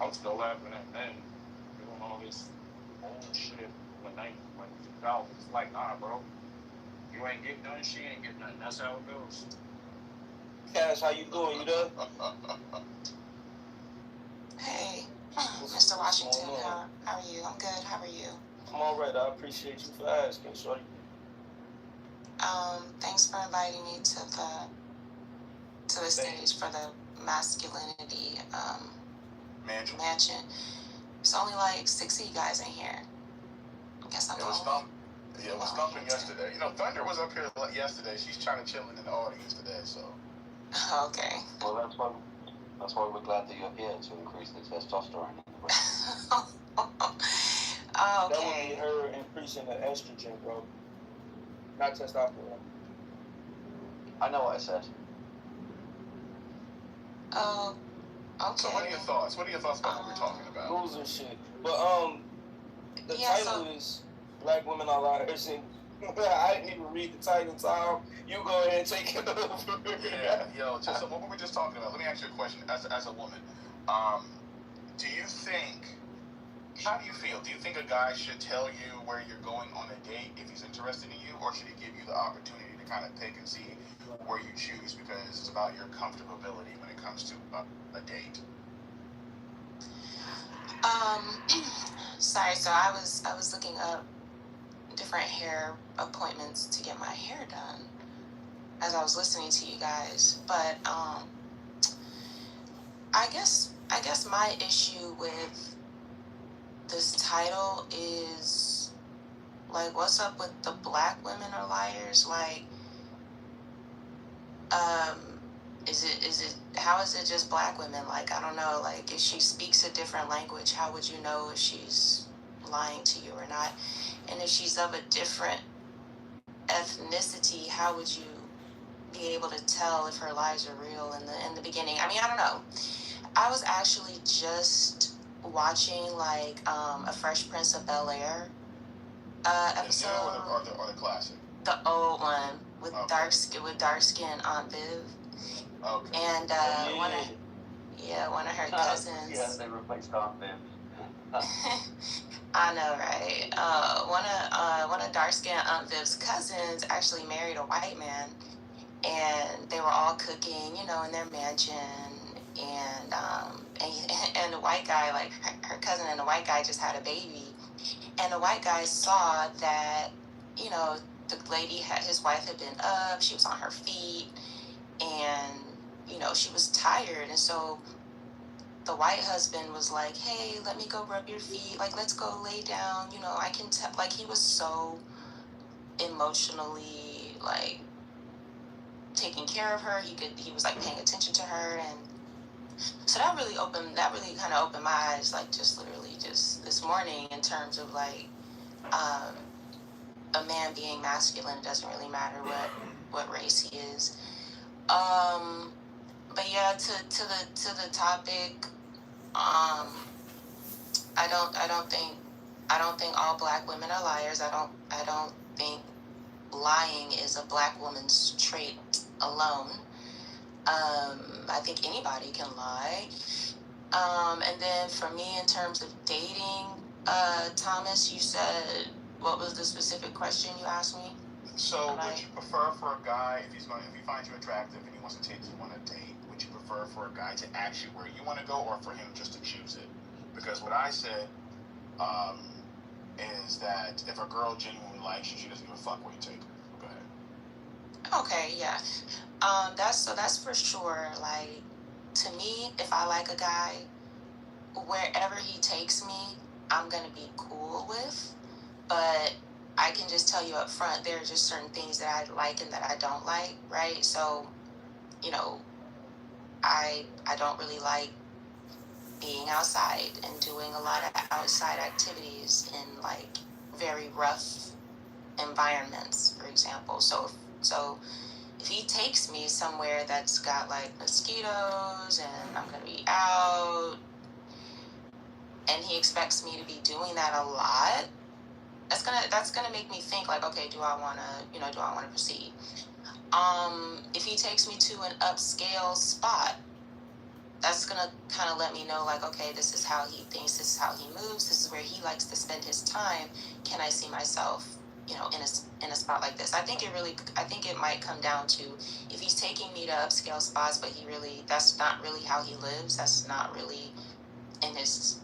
I'm still laughing at men doing all this old shit when 2000. It's like, nah, bro. You ain't getting nothing, she ain't getting nothing. That's how it goes. Cash, how you doing? You there? Hey, Mr. Washington, how are you? I'm good. How are you? I'm all right. I appreciate you for asking, shorty. Thanks for inviting me to the stage for the masculinity mansion. There's only like 6 of you guys in here. I guess I'm Yeah, it was thumping yesterday. Thunder was up here yesterday. She's trying to chill in the audience today, so. Okay. Well, that's why we're glad that you're here, to increase the testosterone in the brain. Okay. That would be her increasing the estrogen, bro. Not testosterone. I know what I said. Oh, okay. So what are your thoughts? What are your thoughts about what we're talking about? Loser shit. But, the title is Black Women Are Liars, and I didn't even read the title, Tom. You go ahead and take it over. Yeah, what were we just talking about? Let me ask you a question as a woman. Do you think, how do you feel? Do you think a guy should tell you where you're going on a date if he's interested in you, or should he give you the opportunity to kind of pick and see where you choose, because it's about your comfortability when it comes to a date? Sorry, so I was looking up different hair appointments to get my hair done as I was listening to you guys, but I guess my issue with this title is Like, what's up with the black women are liars? Like, how is it just black women? Like, I don't know, like, if she speaks a different language, how would you know if she's lying to you or not? And if she's of a different ethnicity, how would you be able to tell if her lies are real in the beginning? I mean, I don't know. I was actually just watching like a Fresh Prince of Bel-Air episode. Or the classic? The old one with dark skin Aunt Viv. Okay. And one of her cousins. Yeah, they replaced Aunt Viv. I know, right? One of dark skinned Aunt Viv's cousins actually married a white man, and they were all cooking, you know, in their mansion, and the white guy, like her cousin and the white guy just had a baby, and the white guy saw that, you know, the lady his wife had been up, she was on her feet, and, you know, she was tired, and so the white husband was like, hey, let me go rub your feet, like, let's go lay down, you know, I can tell, like, he was so emotionally, like, taking care of her, he was like paying attention to her, and so that really kind of opened my eyes, like, just literally just this morning, in terms of like a man being masculine. It doesn't really matter what race he is. But yeah, to the topic, I don't think all black women are liars. I don't think lying is a black woman's trait alone. I think anybody can lie. And then for me, in terms of dating, Thomas, you said, what was the specific question you asked me? So would you prefer for a guy, if he finds you attractive and he wants to take you on a date, would you prefer for a guy to ask you where you want to go, or for him just to choose it? Because what I said is that if a girl genuinely likes you, she doesn't give a fuck where you take her. Go ahead. Okay, yeah. That's for sure. Like, to me, if I like a guy, wherever he takes me, I'm gonna be cool with. But I can just tell you up front, there are just certain things that I like and that I don't like, right? So, you know, I don't really like being outside and doing a lot of outside activities in like very rough environments, for example. So if he takes me somewhere that's got like mosquitoes and I'm gonna be out, and he expects me to be doing that a lot, that's gonna make me think like, okay, do I wanna proceed? If he takes me to an upscale spot, that's gonna kind of let me know like, okay, this is how he thinks, this is how he moves, this is where he likes to spend his time. Can I see myself, you know, in a spot like this? I think it might come down to, if he's taking me to upscale spots, but that's not really how he lives, that's not really in his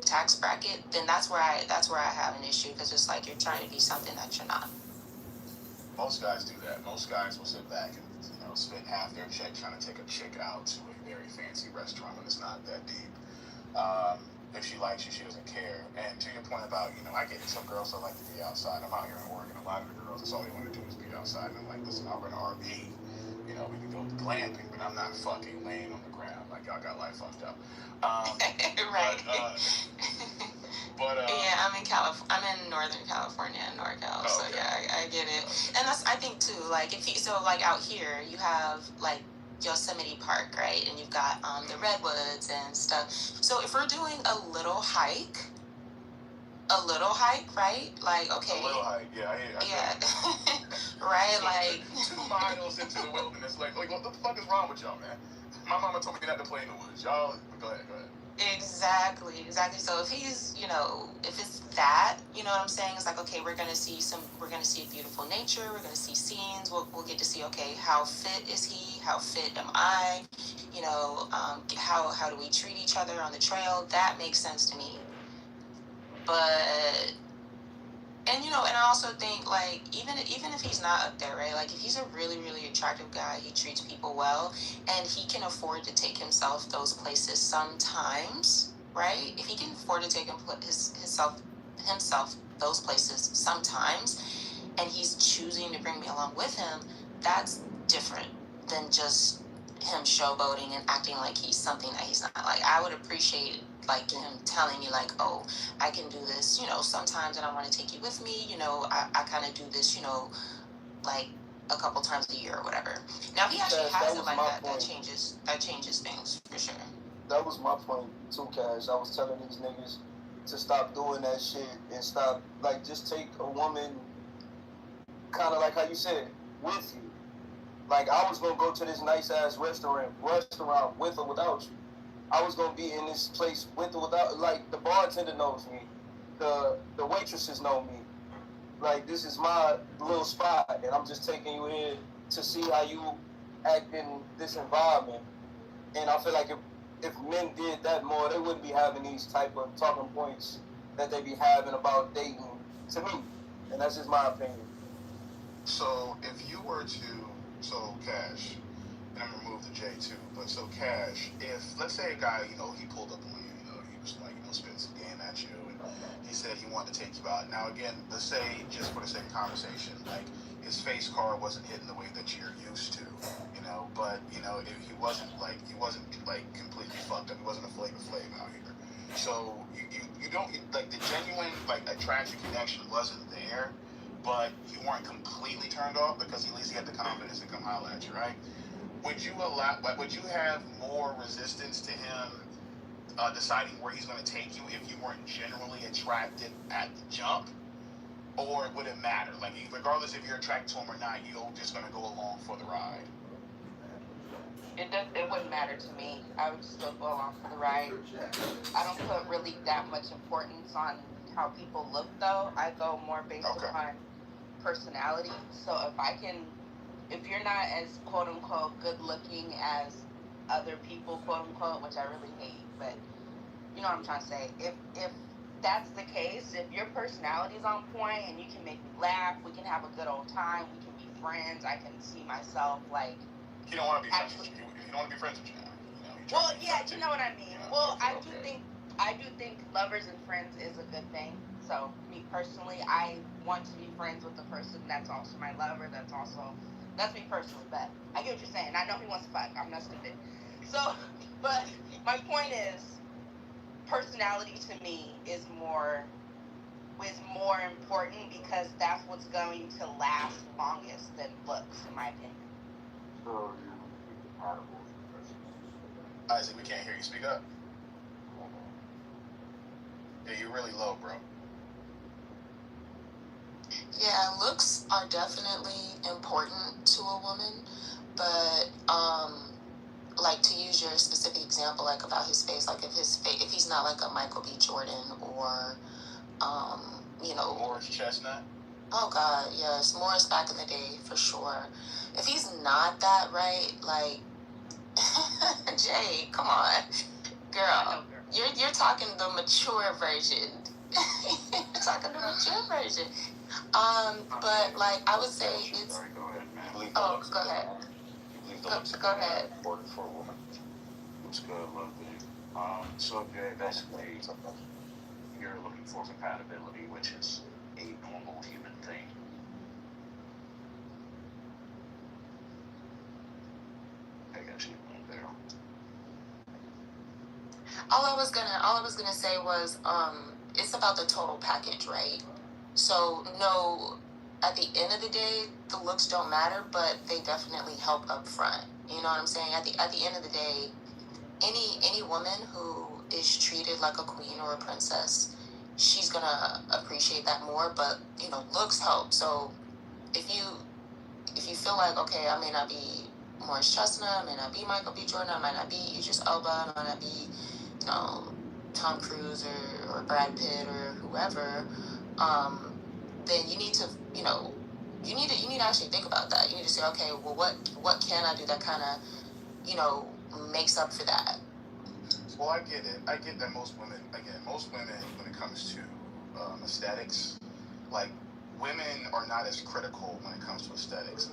tax bracket, then that's where I have an issue, because it's like you're trying to be something that you're not. Most guys do that. Most guys will sit back and, you know, spend half their check trying to take a chick out to a very fancy restaurant when it's not that deep. If she likes you, she doesn't care. And to your point about, you know, I get it. Some girls don't like to be outside. I'm out here in Oregon. A lot of the girls, that's all they want to do is be outside. And I'm like, listen, I'll rent an RV. You know, we can go glamping, but I'm not fucking laying on the ground. Like, y'all got life fucked up. Right. But yeah, I'm in Northern California, NorCal. So okay. Yeah, I get it. And that's, I think too, like, like out here, you have like Yosemite Park, right? And you've got the redwoods and stuff. So if we're doing a little hike, right? Like, okay. A little hike, yeah. Yeah. Right, so like 2 miles into the wilderness, like what the fuck is wrong with y'all, man? My mama told me not to play in the woods. Y'all, go ahead. Exactly. So if he's, you know, if it's that, you know what I'm saying? It's like, okay, we're gonna see beautiful nature, we're gonna see scenes, we'll get to see, okay, how fit is he? How fit am I? You know, how do we treat each other on the trail? That makes sense to me. But, and you know, and I also think, like, even if he's not up there, right? Like, if he's a really, really attractive guy, he treats people well, and he can afford to take himself those places sometimes, right? If he can afford to take himself himself those places sometimes, and he's choosing to bring me along with him, that's different than just him showboating and acting like he's something that he's not. Like, I would appreciate like him telling me like, oh, I can do this, sometimes, and I want to take you with me, I kind of do this, like a couple times a year or whatever. Now, if he actually has it like that, that changes things for sure. That was my point too, Cash. I was telling these niggas to stop doing that shit and stop, like, just take a woman, kind of like how you said, with you. Like, I was gonna go to this nice ass restaurant with or without you. I was gonna be in this place with or without. Like, the bartender knows me, the waitresses know me. Like, this is my little spot, and I'm just taking you in to see how you act in this environment. And I feel like if men did that more, they wouldn't be having these type of talking points that they be having about dating, to me. And that's just my opinion. So if you were to, Cash, and I'm gonna remove the J too, but so Cash, if let's say a guy, he pulled up on you, he was like, spitting some game at you, and he said he wanted to take you out. Now again, let's say, just for the sake of conversation, like his face card wasn't hitting the way that you're used to, but if he wasn't like completely fucked up, he wasn't a Flavor Flav out here. So you don't like the genuine like attraction connection wasn't there, but you weren't completely turned off because at least he had the confidence to come holler at you, right? Would you have more resistance to him deciding where he's going to take you if you weren't generally attracted at the jump? Or would it matter? Like, regardless if you're attracted to him or not, you're just going to go along for the ride? It wouldn't matter to me. I would still go along for the ride. I don't put really that much importance on how people look, though. I go more based upon personality. So if you're not as quote unquote good looking as other people, quote unquote, which I really hate, but you know what I'm trying to say. If that's the case, if your personality is on point and you can make me laugh, we can have a good old time, we can be friends, I can see myself like. You don't want to be friends with you. You don't want to be friends with you. Well, yeah, you know what I mean. Well, I do think lovers and friends is a good thing. So me personally, I want to be friends with the person that's also my lover. That's me personally. But I get what you're saying. I know he wants to fuck. I'm not stupid. So, but my point is, personality to me is more important because that's what's going to last longest than looks, in my opinion. So you're compatible with the person. Isaac, we can't hear you. Speak up. Yeah, you're really low, bro. Yeah, looks are definitely important to a woman, but like, to use your specific example, like about his face, like if he's not like a Michael B. Jordan or Morris Chestnut. Oh God, yes, Morris back in the day for sure. If he's not that, right, like Jay, come on, girl, you're talking the mature version. You're talking the mature version. But like I would say it's. Sorry, go ahead, man. Oh, go ahead. Go ahead. Important for a woman. Looks good, lovely. So basically, you're looking for compatibility, which is a normal human thing. I got you there. All I was gonna say was, it's about the total package, right? So no, at the end of the day, the looks don't matter, but they definitely help up front. You know what I'm saying? At the end of the day, any woman who is treated like a queen or a princess, she's gonna appreciate that more. But looks help. So if you feel like, okay, I may not be Morris Chestnut, I may not be Michael B. Jordan, I might not be Idris Elba, I might not be Tom Cruise or Brad Pitt or whoever, then you need to you need to actually think about that. You need to say, okay, well, what can I do that kind of makes up for that? Well, I get it. I get that most women, when it comes to aesthetics, like, women are not as critical when it comes to aesthetics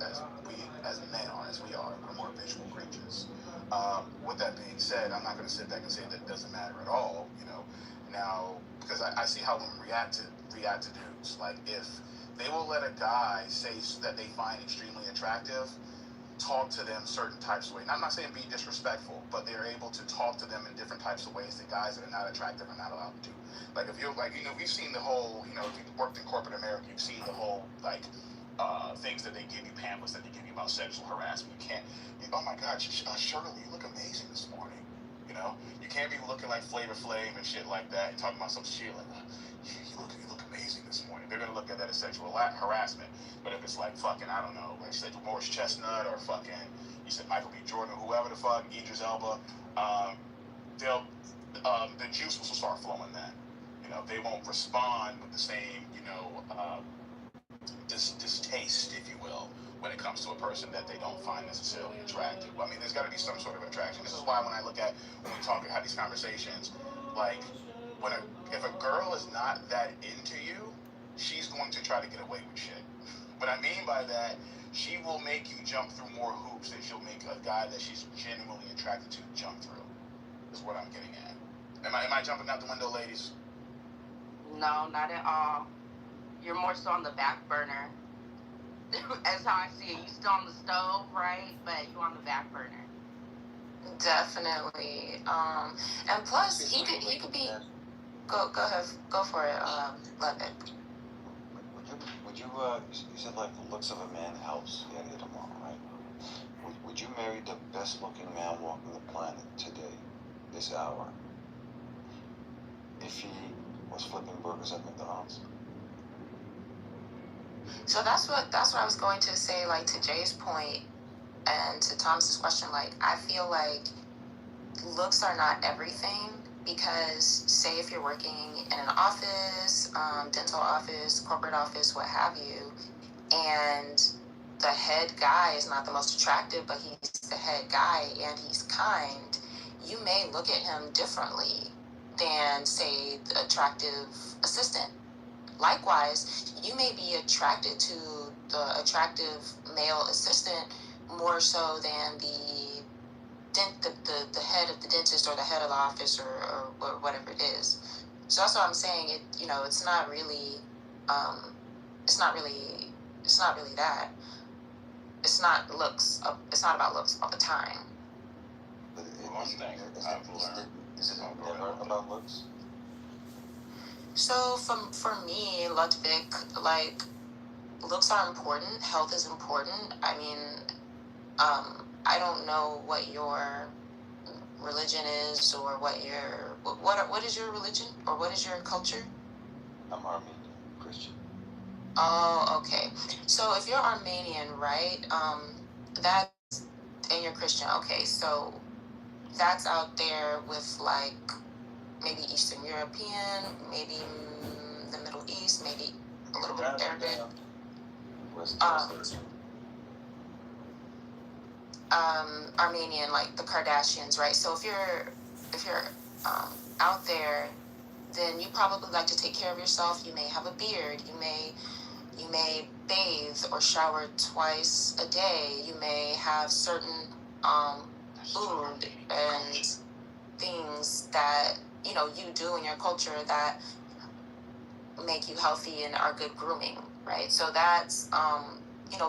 as men are, as we are. We're more visual creatures. With that being said, I'm not going to sit back and say that it doesn't matter at all, you know. Now, because I see how women react to dudes. Like, if they will let a guy say that they find extremely attractive, talk to them certain types of ways. And I'm not saying be disrespectful, but they're able to talk to them in different types of ways that guys that are not attractive are not allowed to do. Like, if you're, like, you know, we've seen the whole, you know, if you've worked in corporate America, you've seen the whole, like, things that they give you, pamphlets that they give you about sexual harassment. You can't, oh my God, Shirley, you look amazing this morning. You know, you can't be looking like Flavor Flav and shit like that, and talking about some shit like, you look amazing this morning. They're gonna look at that as sexual harassment. But if it's like fucking, I don't know, like say Morris Chestnut or fucking, you said Michael B. Jordan or whoever the fuck, Idris Elba, the juice will start flowing then. You know, they won't respond with the same, you know, distaste, if you will, when it comes to a person that they don't find necessarily attractive. I mean, there's got to be some sort of attraction. This is why when I look at, when we talk and have these conversations, like, if a girl is not that into you, she's going to try to get away with shit. What I mean by that, she will make you jump through more hoops than she'll make a guy that she's genuinely attracted to jump through, is what I'm getting at. Am I jumping out the window, ladies? No, not at all. You're more so on the back burner. That's how I see it. You still on the stove, right? But you on the back burner. Definitely. And plus, he could be. Go ahead. Go for it. Love it. Would you said like the looks of a man helps getting it tomorrow, right? Would you marry the best looking man walking the planet today, this hour, if he was flipping burgers at McDonald's? So that's what I was going to say, like, to Jay's point and to Thomas's question. Like, I feel like looks are not everything, because say if you're working in an office, dental office, corporate office, what have you, and the head guy is not the most attractive, but he's the head guy and he's kind, you may look at him differently than, say, the attractive assistant. Likewise, you may be attracted to the attractive male assistant more so than the head of the dentist or the head of the office or whatever it is. So that's what I'm saying. It's not really that. It's not looks. It's not about looks all the time. But One thing I've learned. Is it never about looks? So for me, Ludwig, like, looks are important. Health is important. I mean, I don't know what your religion is, or what is your religion, or what is your culture? I'm Armenian, Christian. Oh, okay. So if you're Armenian, right? And you're Christian. Okay, so that's out there with, like, maybe Eastern European, maybe the Middle East, maybe a little bit of Arabic. Armenian, like the Kardashians, right? So if you're out there, then you probably like to take care of yourself. You may have a beard. You may bathe or shower twice a day. You may have certain food and things that you do in your culture that make you healthy and are good grooming, right? So that's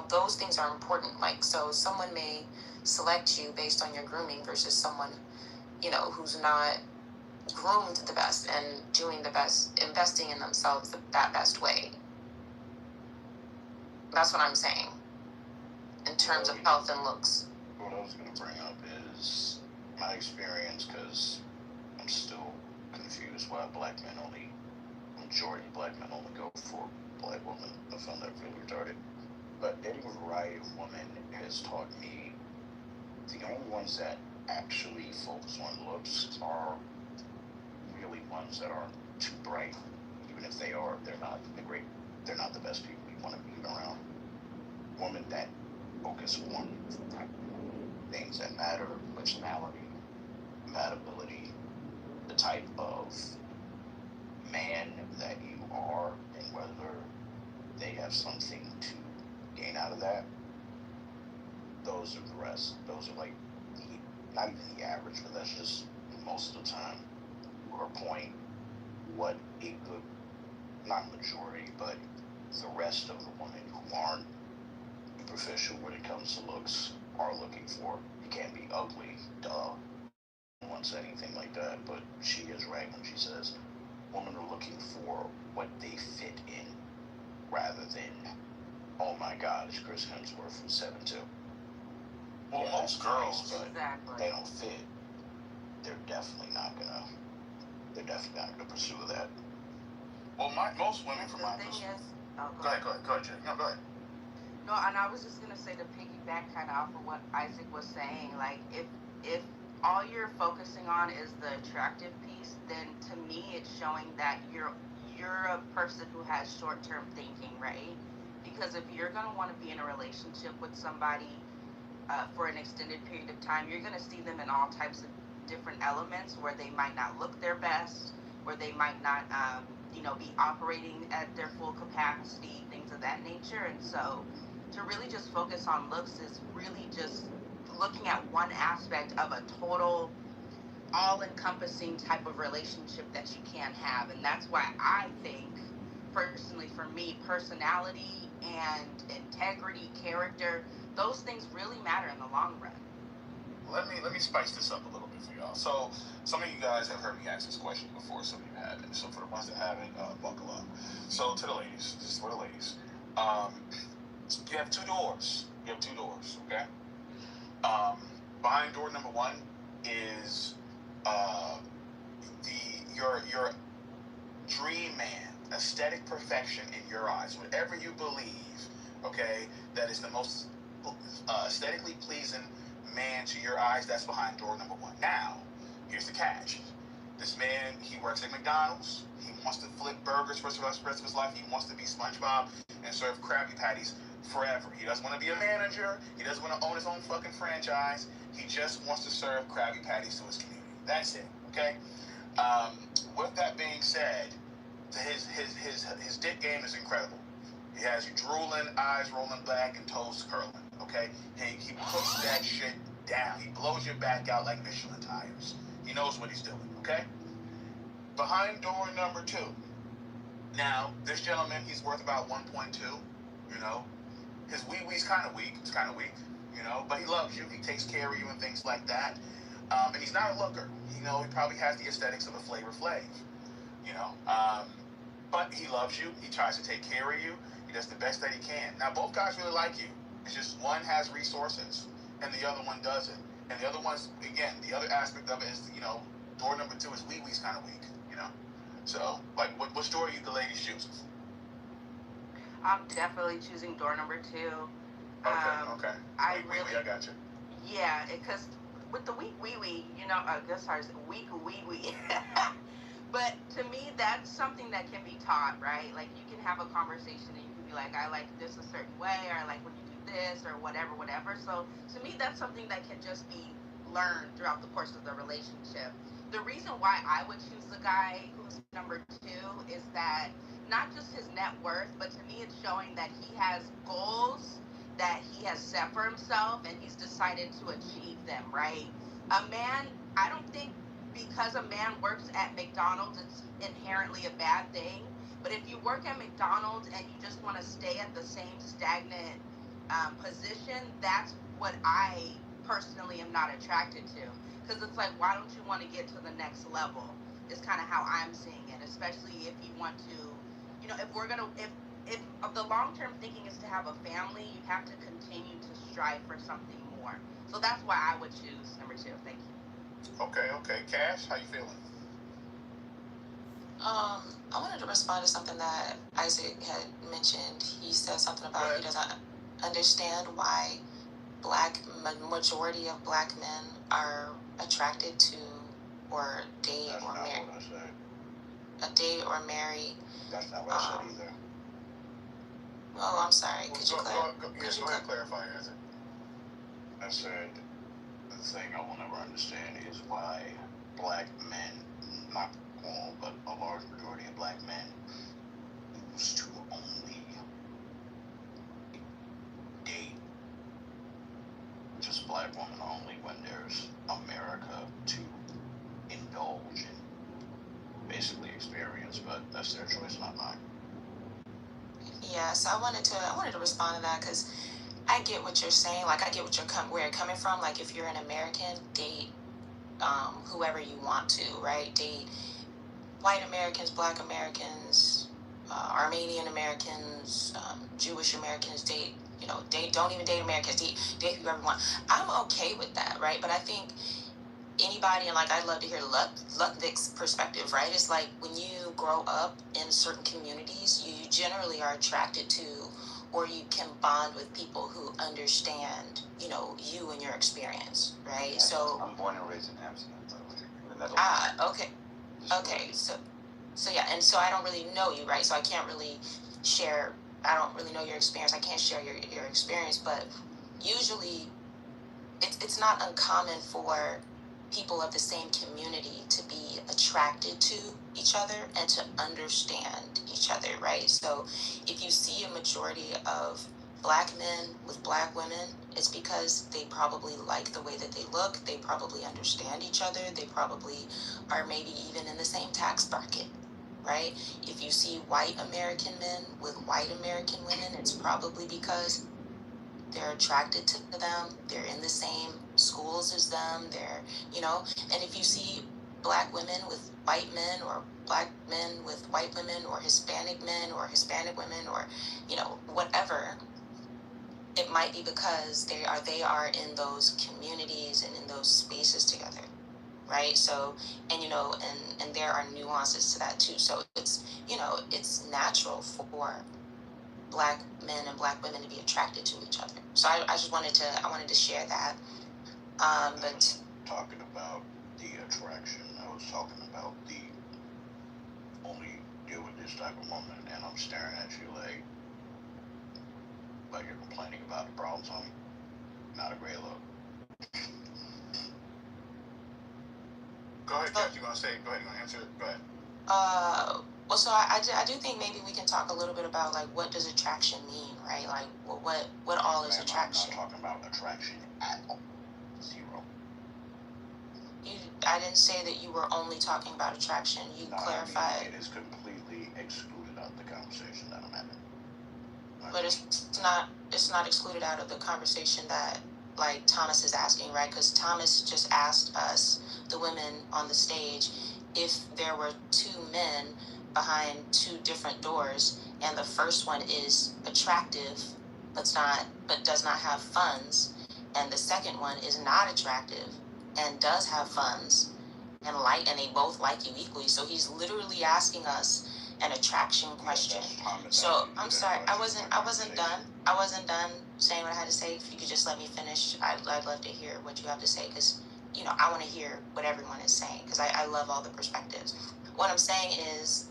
those things are important. Like, so someone may select you based on your grooming versus someone who's not groomed the best and doing the best, investing in themselves that best way. That's what I'm saying in terms of health and looks. What I was going to bring up is my experience, because I'm still confused why majority of black men only go for black women. I found that really retarded. But dating a variety of women has taught me the only ones that actually focus on looks are really ones that aren't too bright. Even if they are, they're not the best people you want to be around. Women that focus on things that matter: personality, compatibility, the type of man that you are, and whether they have something to gain out of that. Those are the rest. Those are like the not even the average, but that's just most of the time, or point what a good, not majority, but the rest of the women who aren't superficial when it comes to looks are looking for. You can't be ugly, duh. No one said anything like that, but she is right when she says women are looking for what they fit in rather than, oh my God, it's Chris Hemsworth from 7'2". Well, Yeah, most girls, but Exactly. they don't fit. They're definitely not gonna pursue that. well, most women from my The thing perspective. is, Go ahead, Jay. No, go ahead. No, and I was just gonna say, to piggyback kind of off of what Isaac was saying, like if all you're focusing on is the attractive piece, then to me it's showing that you're a person who has short-term thinking, right? Because if you're gonna want to be in a relationship with somebody for an extended period of time, you're gonna see them in all types of different elements where they might not look their best, where they might not be operating at their full capacity, things of that nature. And so to really just focus on looks is really just looking at one aspect of a total all-encompassing type of relationship that you can have. And that's why I think, personally, for me, personality and integrity, character, those things really matter in the long run. Let me spice this up a little bit for y'all. So some of you guys have heard me ask this question before, some of you haven't. So for the ones that haven't, buckle up. So to the ladies, this is for the ladies. You have two doors. Okay? Behind door number one is your dream man, aesthetic perfection in your eyes, whatever you believe, okay, that is the most aesthetically pleasing man to your eyes, that's behind door number one. Now, here's the catch. This man, he works at McDonald's. He wants to flip burgers for the rest of his life. He wants to be SpongeBob and serve Krabby Patties forever. He doesn't want to be a manager. He doesn't want to own his own fucking franchise. He just wants to serve Krabby Patties to his community. That's it, okay? With that being said, his dick game is incredible. He has you drooling, eyes rolling back, and toes curling, okay? He puts that shit down. He blows your back out like Michelin tires. He knows what he's doing, okay? Behind door number two. Now, this gentleman, he's worth about 1.2, you know? His wee-wee's kind of weak. It's kind of weak, you know? But he loves you. He takes care of you and things like that. And he's not a looker. You know, he probably has the aesthetics of a Flavor Flav, you know? But he loves you. He tries to take care of you. He does the best that he can. Now, both guys really like you. It's just one has resources and the other one doesn't. And the other one's, again, the other aspect of it is, you know, door number two is wee-wee's kind of weak, you know? So, like, which door are you the ladies choosing? I'm definitely choosing door number two. Okay. I got you. Yeah, because with the weak wee-wee, you know, weak wee-wee. But to me, that's something that can be taught, right? Like, you can have a conversation and you can be like, I like this a certain way, or I like when you do this, or whatever. So to me, that's something that can just be learned throughout the course of the relationship. The reason why I would choose the guy who's number two is that not just his net worth, but to me, it's showing that he has goals that he has set for himself and he's decided to achieve them, right? A man, I don't think because a man works at McDonald's, it's inherently a bad thing. But if you work at McDonald's and you just want to stay at the same stagnant position, that's what I personally am not attracted to. Because it's like, why don't you want to get to the next level? Is kind of how I'm seeing it. Especially if you want to, you know, if the long-term thinking is to have a family, you have to continue to strive for something more. So that's why I would choose number two. Thank you. Okay. Cash, how you feeling? I wanted to respond to something that Isaac had mentioned. He said something about he doesn't understand why majority of black men are attracted to or date That's or not marry. what I said. A date or marry. That's not what I said either. Oh, I'm sorry. Could you go ahead and clarify, Isaac. I said the thing I will never understand is why black men, not all, but a large majority of black men, choose to only date just black women only when there's a That's their choice, not mine. Yeah, so I wanted to respond to that because I get what you're saying. Like, I get where you're coming from. Like, if you're an American, date whoever you want to, right? Date white Americans, black Americans, Armenian Americans, Jewish Americans. Don't even date Americans. Date whoever you want. I'm okay with that, right? But I think anybody, and like I'd love to hear Ludwig's perspective, right? It's like when you grow up in certain communities, you generally are attracted to, or you can bond with people who understand, you and your experience, right? Yeah, so I'm born and raised in Amsterdam. Okay. Okay, so yeah, and so I don't really know you, right? So I can't really share. I don't really know your experience. I can't share your experience, but usually, it's not uncommon for people of the same community to be attracted to each other and to understand each other, right? So if you see a majority of black men with black women, it's because they probably like the way that they look, they probably understand each other, they probably are maybe even in the same tax bracket, right? If you see white American men with white American women, it's probably because they're attracted to them, they're in the same schools as them, and if you see black women with white men, or black men with white women, or Hispanic men or Hispanic women, or whatever, it might be because they are in those communities and in those spaces together, right? So, and and there are nuances to that too. So it's natural for black men and black women to be attracted to each other. So I wanted to share that. But Talking about the attraction, I was talking about the only deal with this type of woman, and I'm staring at you like you're complaining about the problems, homie. Not a great look. Go ahead, Kat. You gonna say? Go ahead. You gonna answer it? Go ahead. Well, so I do think maybe we can talk a little bit about like what does attraction mean, right? Like what all is attraction? I'm not talking about attraction at all. Zero. I didn't say that you were only talking about attraction. You clarified. I mean, it is completely excluded out of the conversation that I'm having. But it's not excluded out of the conversation that like Thomas is asking, right? Because Thomas just asked us, the women on the stage, if there were two men behind two different doors, and the first one is attractive but does not have funds, and the second one is not attractive and does have funds and they both like you equally. So he's literally asking us an attraction question. So I'm sorry, I wasn't done. I wasn't done saying what I had to say. If you could just let me finish, I'd love to hear what you have to say, because I want to hear what everyone is saying, because I love all the perspectives. What I'm saying is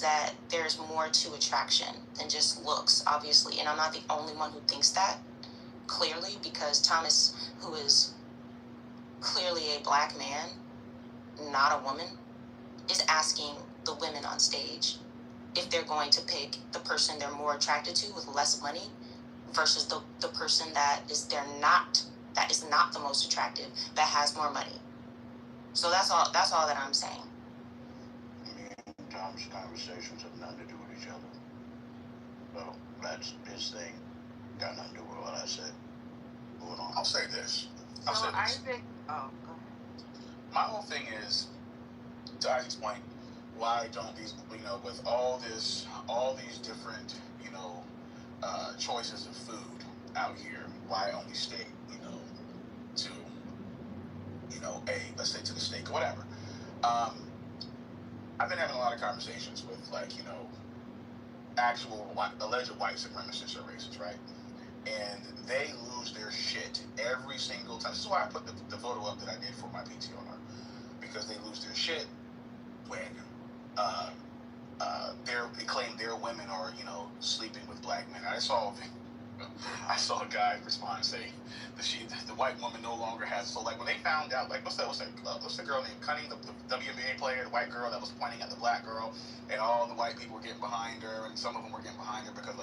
that there's more to attraction than just looks, obviously, and I'm not the only one who thinks that, clearly, because Thomas, who is clearly a black man, not a woman, is asking the women on stage if they're going to pick the person they're more attracted to with less money versus the person that is not the most attractive, that has more money. So that's all that I'm saying. Me and Tom's conversations have nothing to do with each other. So that's his thing. Got nothing to do with what I said. Moving on. I'll say this. I think. Oh, go ahead. My whole thing is to explain why don't these, with all these different, choices of food out here, why only steak, to, let's say to the steak or whatever. I've been having a lot of conversations with actual alleged white supremacists or racists, right? And they lose their shit every single time. This is why I put the photo up that I did for my PTR, because they lose their shit when they claim their women are sleeping with black men. I saw a guy respond and say the white woman no longer has. So like when they found out, like what's the girl named Cunning, the WNBA player, the white girl that was pointing at the black girl, and all the white people were getting behind her, and some of them were getting behind her because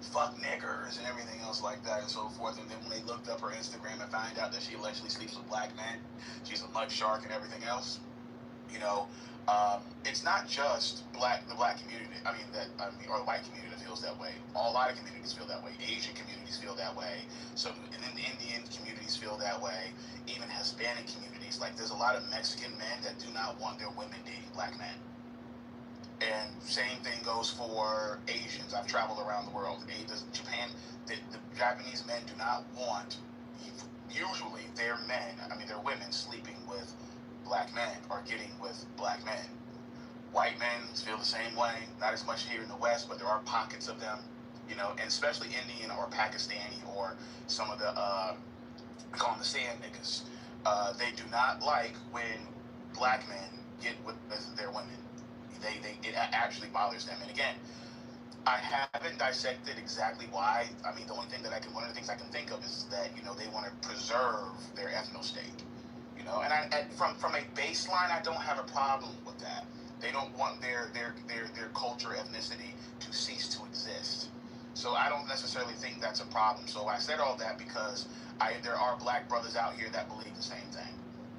fuck niggers and everything else like that and so forth. And then when they looked up her Instagram and found out that she allegedly sleeps with black men, she's a mud shark and everything else. It's not just the black community. Or the white community that feels that way. A lot of communities feel that way. Asian communities feel that way. So, and then the Indian communities feel that way. Even Hispanic communities. Like, there's a lot of Mexican men that do not want their women dating black men. And same thing goes for Asians. I've traveled around the world. Japan, the Japanese men do not want, usually, their women sleeping with black men or getting with black men. White men feel the same way. Not as much here in the West, but there are pockets of them, and especially Indian or Pakistani or some of the, we call them the sand niggas. They do not like when black men get with their women. It actually bothers them. And again, I haven't dissected exactly why. One of the things I can think of is that, they want to preserve their ethno state, and from a baseline, I don't have a problem with that. They don't want their culture, ethnicity to cease to exist. So I don't necessarily think that's a problem. So I said all that because there are black brothers out here that believe the same thing.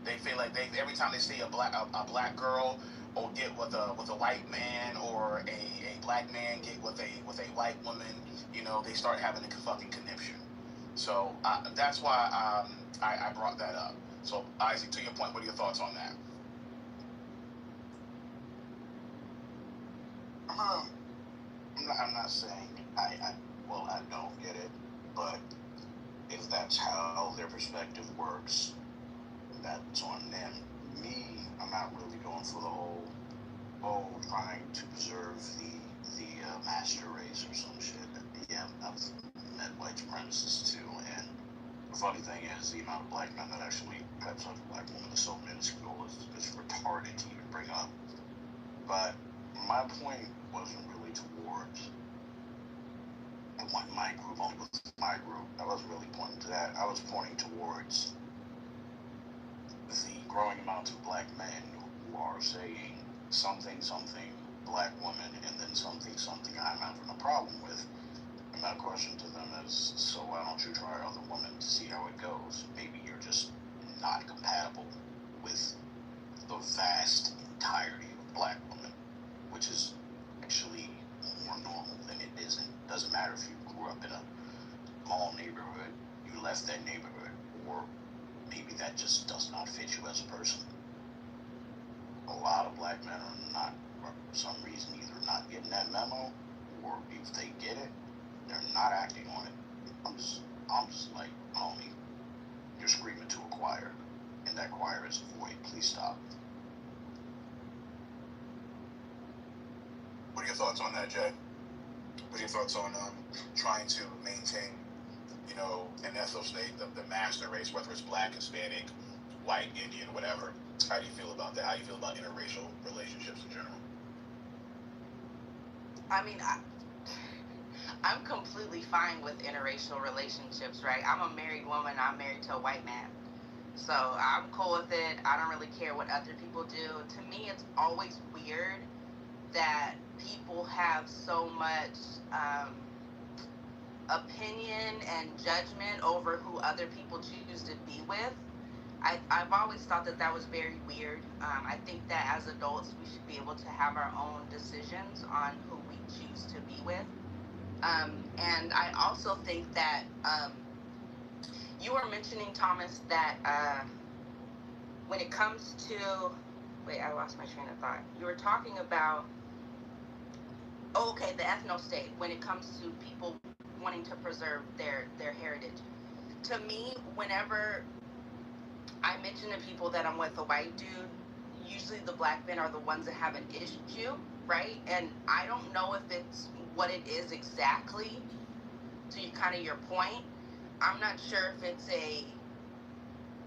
They feel like every time they see a black girl or get with a white man, or a black man get with a white woman, they start having a fucking conniption. So that's why I brought that up. So Isaac, to your point, what are your thoughts on that? I'm not saying I don't get it, but if that's how their perspective works, that's on them. Me, I'm not really going for the whole trying to preserve the master race or some shit. Yeah, I've met white supremacists too, and the funny thing is the amount of black men that actually have such a black woman is so minuscule, it's retarded to even bring up. But my point wasn't really towards my group, only with my group. I wasn't really pointing to that. I was pointing towards the growing amount of black men who are saying something black woman, and then something I'm having a problem with. And my question to them is, so why don't you try other women to see how it goes? Maybe you're just not compatible with the vast entirety of black women, which is actually more normal than it isn't. Doesn't matter if you grew up in a mall neighborhood, you left that neighborhood, or maybe that just does not fit you as a person. A lot of black men are not, for some reason, either not getting that memo, or if they get it, they're not acting on it. I'm just like, homie, you're screaming to a choir, and that choir is a void. Please stop. What are your thoughts on that, Jay? What are your thoughts on trying to maintain, an ethno state, the master race, whether it's black, Hispanic, white, Indian, whatever? How do you feel about that? How do you feel about interracial relationships in general? I'm completely fine with interracial relationships, right? I'm a married woman. I'm married to a white man. So I'm cool with it. I don't really care what other people do. To me, it's always weird that people have so much opinion and judgment over who other people choose to be with. I've always thought that was very weird. I think that as adults, we should be able to have our own decisions on who we choose to be with. And I also think that you were mentioning, Thomas, that when it comes to, wait, I lost my train of thought. You were talking about, the ethno state, when it comes to people wanting to preserve their heritage. To me, whenever I mention to people that I'm with a white dude, usually the black men are the ones that have an issue, right? And I don't know if it's what it is exactly, to kind of your point. I'm not sure if it's a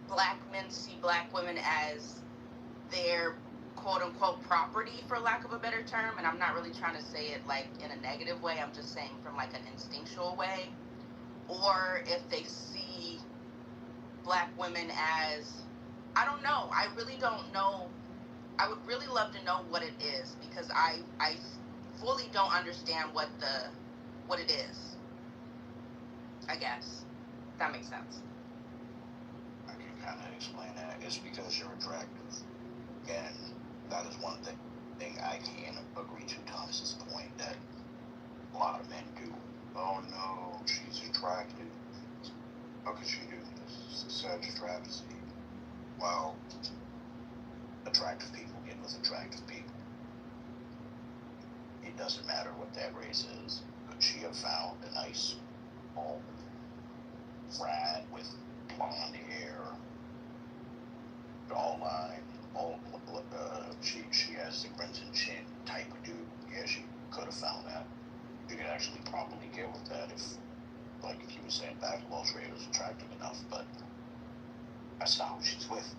black men see black women as their quote-unquote property, for lack of a better term, and I'm not really trying to say it like in a negative way. I'm just saying from like an instinctual way. Or if they see black women as, I don't know. I really don't know. I would really love to know what it is, because I fully don't understand what it is, I guess. If that makes sense. I can kind of explain that. It's because you're attractive. And one thing I can agree to Thomas's point that a lot of men do. Oh no, she's attractive. How could she do this? It's such a travesty. Well, attractive people get with attractive people. It doesn't matter what that race is. Could she have found a nice old frat with blonde hair, jawline, she has the crimson chin type of dude? Yeah, she could have found that. She could actually probably get with that if, like if you were saying basketball trade was attractive enough, but that's not who she's with.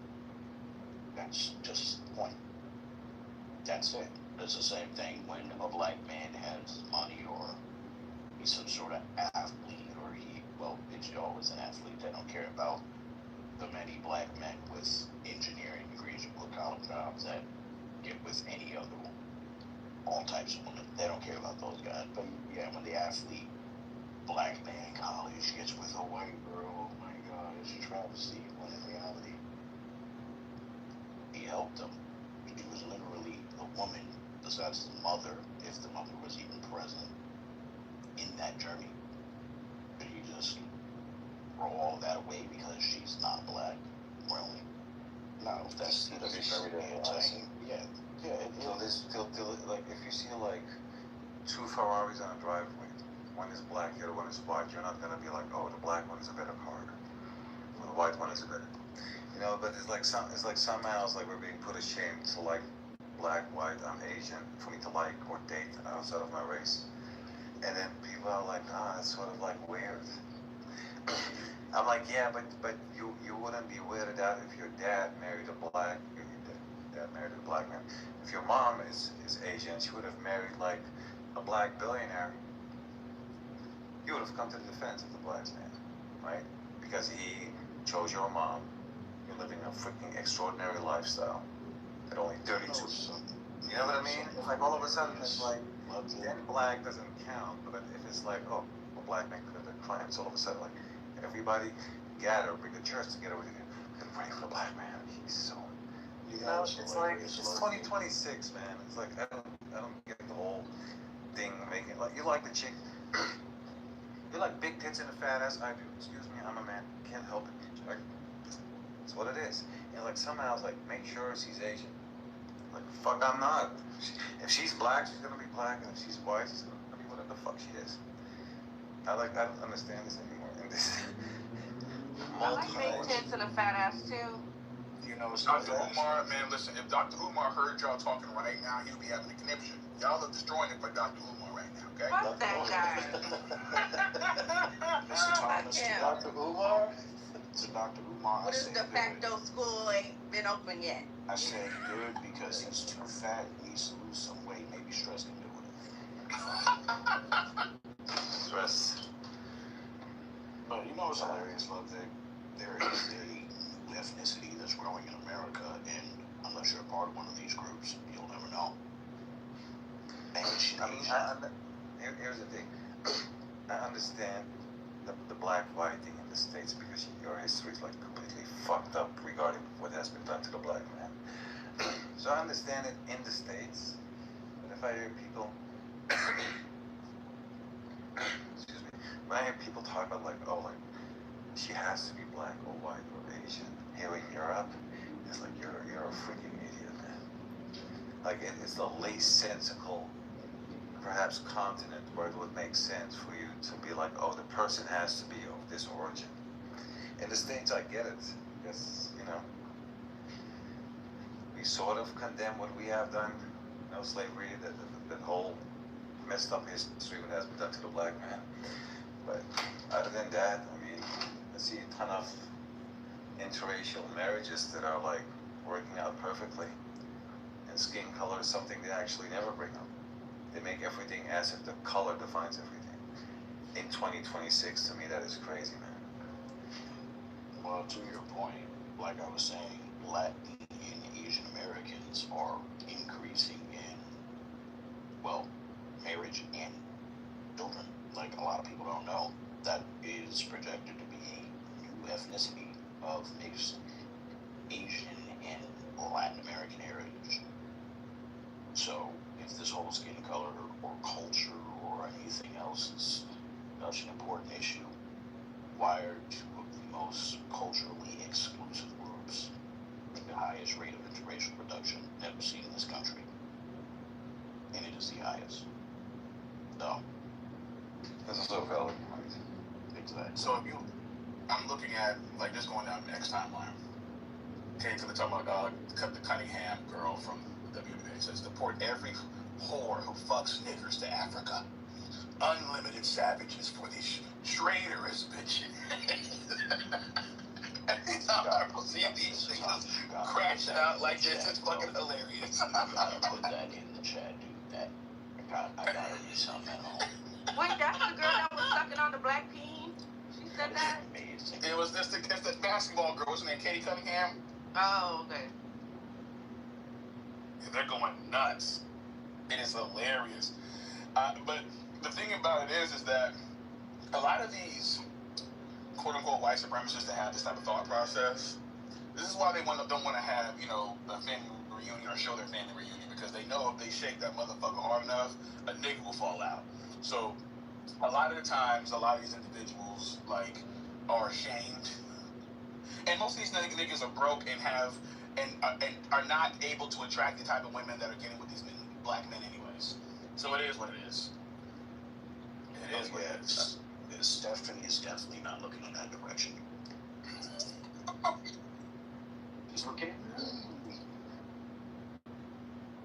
That's just the point. That's it. It's the same thing when a black man has money or he's some sort of athlete or it's always an athlete. They don't care about the many black men with engineering degrees or blue-collar jobs that get with any other all types of women. They don't care about those guys. But yeah, when the athlete, black man in college gets with a white girl, oh my God, it's a travesty. When in reality, he helped them. He was literally the woman, besides the mother, if the mother was even present in that journey. But you just throw all that away because she's not black. Really? No, that's anti. Yeah. Like if you see like two Ferraris on a driveway, one is black, the other one is white, you're not gonna be like, oh, the black one is a better car, or the white one is a better. You know, but it's like somehow it's like we're being put ashamed to like black, white, I'm Asian, for me to like or date outside of my race. And then people are like, it's sort of like weird. I'm like, yeah, but you wouldn't be weirded out if your dad married a black, married a black man. If your mom is Asian, she would have married like a black billionaire. You would have come to the defense of the black man, right? Because he chose your mom. You're living a freaking extraordinary lifestyle at only 32. You know what I mean? It's like all of a sudden it's like, then black doesn't count. But if it's like, oh, a black man could have done crimes, all of a sudden like everybody gather, bring the church together, we're gonna pray for the black man. He's so. You know, it's like it's 2026, man. It's like I don't get the whole thing making like you like the chick, you like big tits and a fat ass. I do. Excuse me, I'm a man. Can't help it. Like, it's what it is. And like somehow it's like make sure she's Asian. Like fuck, I'm not. If she's black, she's gonna be black, and if she's white, she's gonna be whatever the fuck she is. I don't understand this anymore. And this. I like big tits and a fat ass too. You know, Dr. Umar, man, listen, if Dr. Umar heard y'all talking right now, he'd be having a conniption. Y'all are destroying it for Dr. Umar right now, okay? Fuck that guy. Mr. Thomas, to Dr. Umar? To Dr. Umar, what is de facto school ain't been open yet? I said good because he's too fat and needs to lose some weight. Maybe stress can do it. Stress. But you know what's hilarious, Love, that there is a new ethnicity that's growing in America, and unless you're a part of one of these groups, you'll never know. I mean, here's the thing. I understand the black-white thing in the States because your history is like completely fucked up regarding what has been done to the black man. So I understand it in the States, but if I hear people, excuse me, when I hear people talk about like, oh, like she has to be black or white or Asian here in Europe, it's like you're a freaking idiot, man. Like it's the least sensical, perhaps continent where it would make sense for you to be like, oh, the person has to be of this origin. In the States, I get it, because, you know, we sort of condemn what we have done, you know, slavery, that whole messed up history that has been done to the black man. But other than that, I mean, I see a ton of interracial marriages that are like working out perfectly. And skin color is something they actually never bring up. They make everything as if the color defines everything. In 2026, to me, that is crazy, man. Well, to your point, like I was saying, Latin and Asian Americans are increasing in, well, marriage and children. Like a lot of people don't know, that is projected to be a new ethnicity of mixed Asian and Latin American heritage. racial production that we see in this country. And it is the highest. So, That's also valid. exactly. So I'm looking at, like, just going down the next timeline. Okay, so they're talking about the Cunningham girl from the WNBA. It says, deport every whore who fucks niggers to Africa. Unlimited savages for these traitorous bitches. Every time I see these things crashing out like this, it's fucking hilarious. I'm gonna put that in the chat, dude. I gotta read something at home. Wait, that's the girl that was sucking on the black peen? She said that? Amazing. It was it's the basketball girl, wasn't it? Katie Cunningham? Oh, okay. Yeah, they're going nuts. It is hilarious. But the thing about it is that a lot of these quote-unquote white supremacists that have this type of thought process, this is why they don't want to have, a family reunion or show their family reunion, because they know if they shake that motherfucker hard enough, a nigga will fall out. So a lot of the times, a lot of these individuals, are ashamed. And most of these niggas are broke and are not able to attract the type of women that are getting with these black men anyways. So it is what it is. It is what it is. Stephanie is definitely not looking in that direction. Just looking.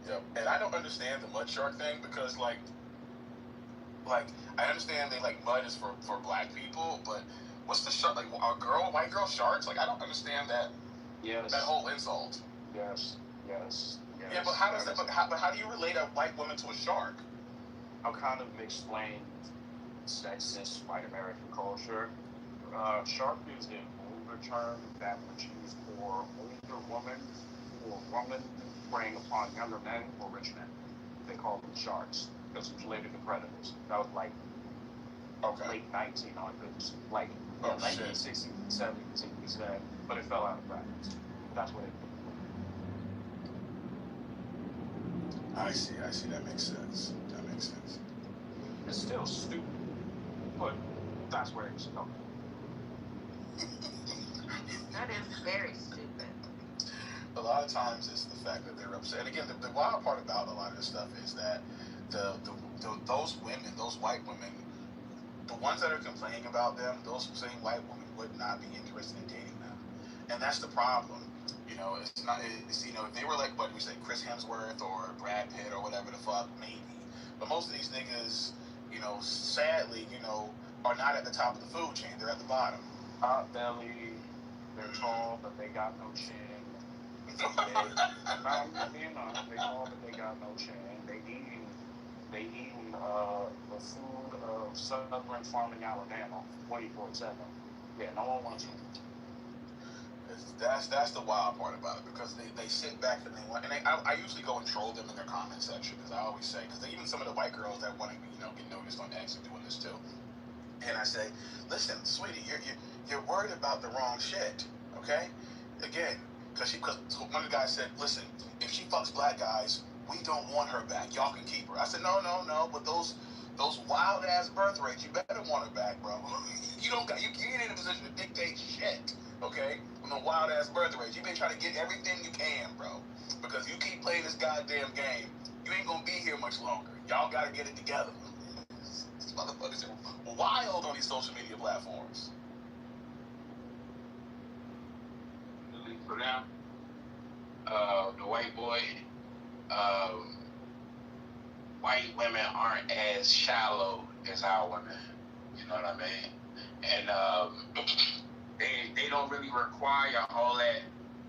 Yep. And I don't understand the mud shark thing because, like I understand they like mud is for black people, but what's the shark? Like, white girl sharks? Like, I don't understand that. Yes. That whole insult. Yes. Yeah, but how does that? But how do you relate a white woman to a shark? I'll kind of explain sexist white American culture. Shark is an older term that was used for older women or women preying upon younger men or rich men. They called them sharks because it was related to predators. That was like late 1900s, like 1960s and 70s, he said, but it fell out of practice. That's what it was. I see. That makes sense. It's still stupid, but that's where it's going. That is very stupid. A lot of times it's the fact that they're upset. And again, the wild part about a lot of this stuff is that those women, those white women, the ones that are complaining about them, those same white women would not be interested in dating them. And that's the problem. It's not, if they were like, what do we say, Chris Hemsworth or Brad Pitt or whatever the fuck, maybe. But most of these niggas, sadly, are not at the top of the food chain. They're at the bottom. Pot belly, they're tall, but they got no chin. They tall, but they got no chin. They eating the food of Southern farming Alabama 24/7. Yeah, no one wants them. That's the wild part about it, because they sit back and I usually go and troll them in their comment section, because I always say, because even some of the white girls that want to get noticed on X are doing this too, and I say, listen, sweetie, you're worried about the wrong shit, okay? Again, because one of the guys said, listen, if she fucks black guys, we don't want her back. Y'all can keep her. I said, no, but those wild ass birth rates, you better want her back, bro. You ain't in a position to dictate shit. Okay? With no wild ass birth rates. You've been trying to get everything you can, bro. Because you keep playing this goddamn game, you ain't gonna be here much longer. Y'all gotta get it together. These motherfuckers are wild on these social media platforms. For them, the white boy, white women aren't as shallow as our women. You know what I mean? And they don't really require all that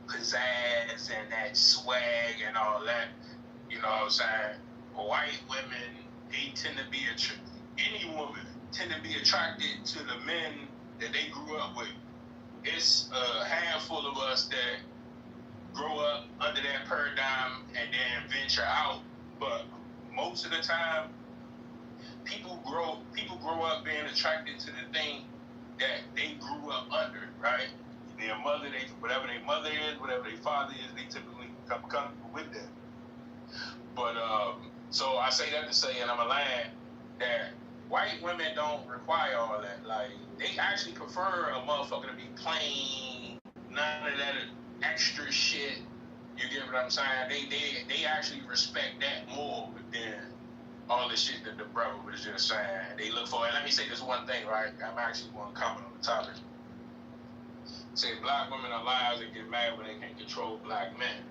pizzazz and that swag and all that. You know what I'm saying? White women, they tend to be any woman tend to be attracted to the men that they grew up with. It's a handful of us that grow up under that paradigm and then venture out. But most of the time, people grow up being attracted to the thing that they grew up under, right? Their mother, whatever their mother is, whatever their father is, they typically come comfortable with that. But so I say that to say, and I'm a land, that white women don't require all that. Like, they actually prefer a motherfucker to be plain, none of that extra shit. You get what I'm saying? They actually respect that more than all the shit that the brother was just saying. They look for it. Let me say this one thing, right? I'm actually going to comment on the topic. Say black women are liars and get mad when they can't control black men.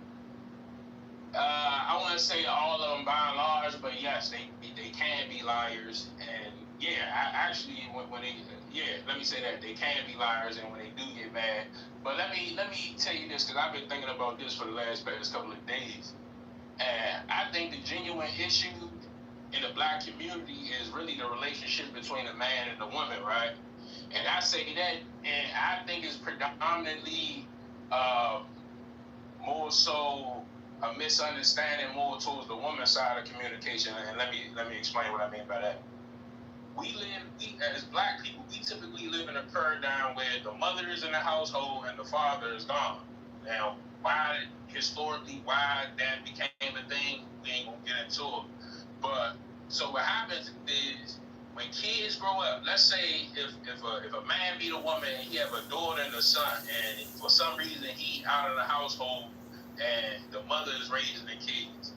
I want to say all of them by and large, but yes, they can be liars, and yeah, actually when they let me say that they can be liars, and when they do get mad. But let me tell you this, because I've been thinking about this for the past couple of days, and I think the genuine issue in the black community is really the relationship between the man and the woman, right? And I say that, and I think it's predominantly more so a misunderstanding more towards the woman's side of communication. And let me explain what I mean by that. We as black people, we typically live in a paradigm where the mother is in the household and the father is gone. Now, historically why that became a thing, we ain't gonna get into it. But so what happens is when kids grow up, let's say if a man meet a woman and he have a daughter and a son, and for some reason he out of the household and the mother is raising the kids,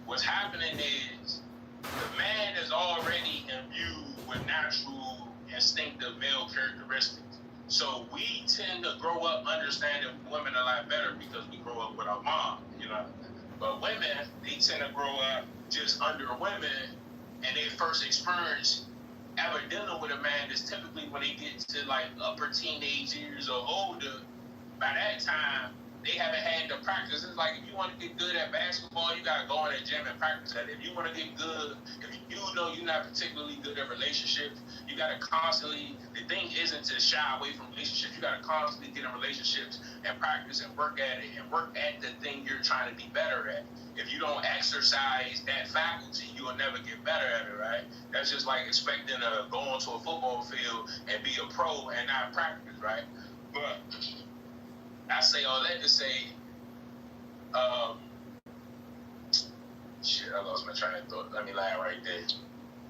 what's happening is the man is already imbued with natural instinctive male characteristics. So we tend to grow up understanding women a lot better because we grow up with our mom, you know. But women, they tend to grow up just under women, and their first experience ever dealing with a man is typically when they get to like upper teenage years or older. By that time, they haven't had the practice. It's like if you want to get good at basketball, you gotta go in the gym and practice that. If you want to get good, if you know you're not particularly good at relationships, you gotta constantly. The thing isn't to shy away from relationships. You gotta constantly get in relationships and practice and work at it and work at the thing you're trying to be better at. If you don't exercise that faculty, you'll never get better at it, right? That's just like expecting to go onto a football field and be a pro and not practice, right? But I say all that to say, shit, I lost my train of thought. Let me lie right there.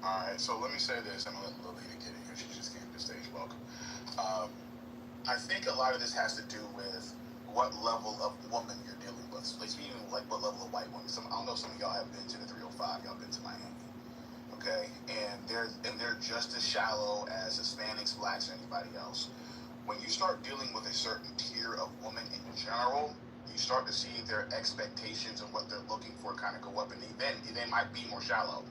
All right, so let me say this. I'm gonna let Lily get in here. She just came to the stage. Welcome. I think a lot of this has to do with what level of woman you're dealing with. Like, speaking like what level of white woman. I don't know if some of y'all have been to the 305. Y'all been to Miami, okay? And they're just as shallow as Hispanics, blacks, or anybody else. When you start dealing with a certain tier of women in general, you start to see their expectations and what they're looking for kind of go up, and they might be more shallow.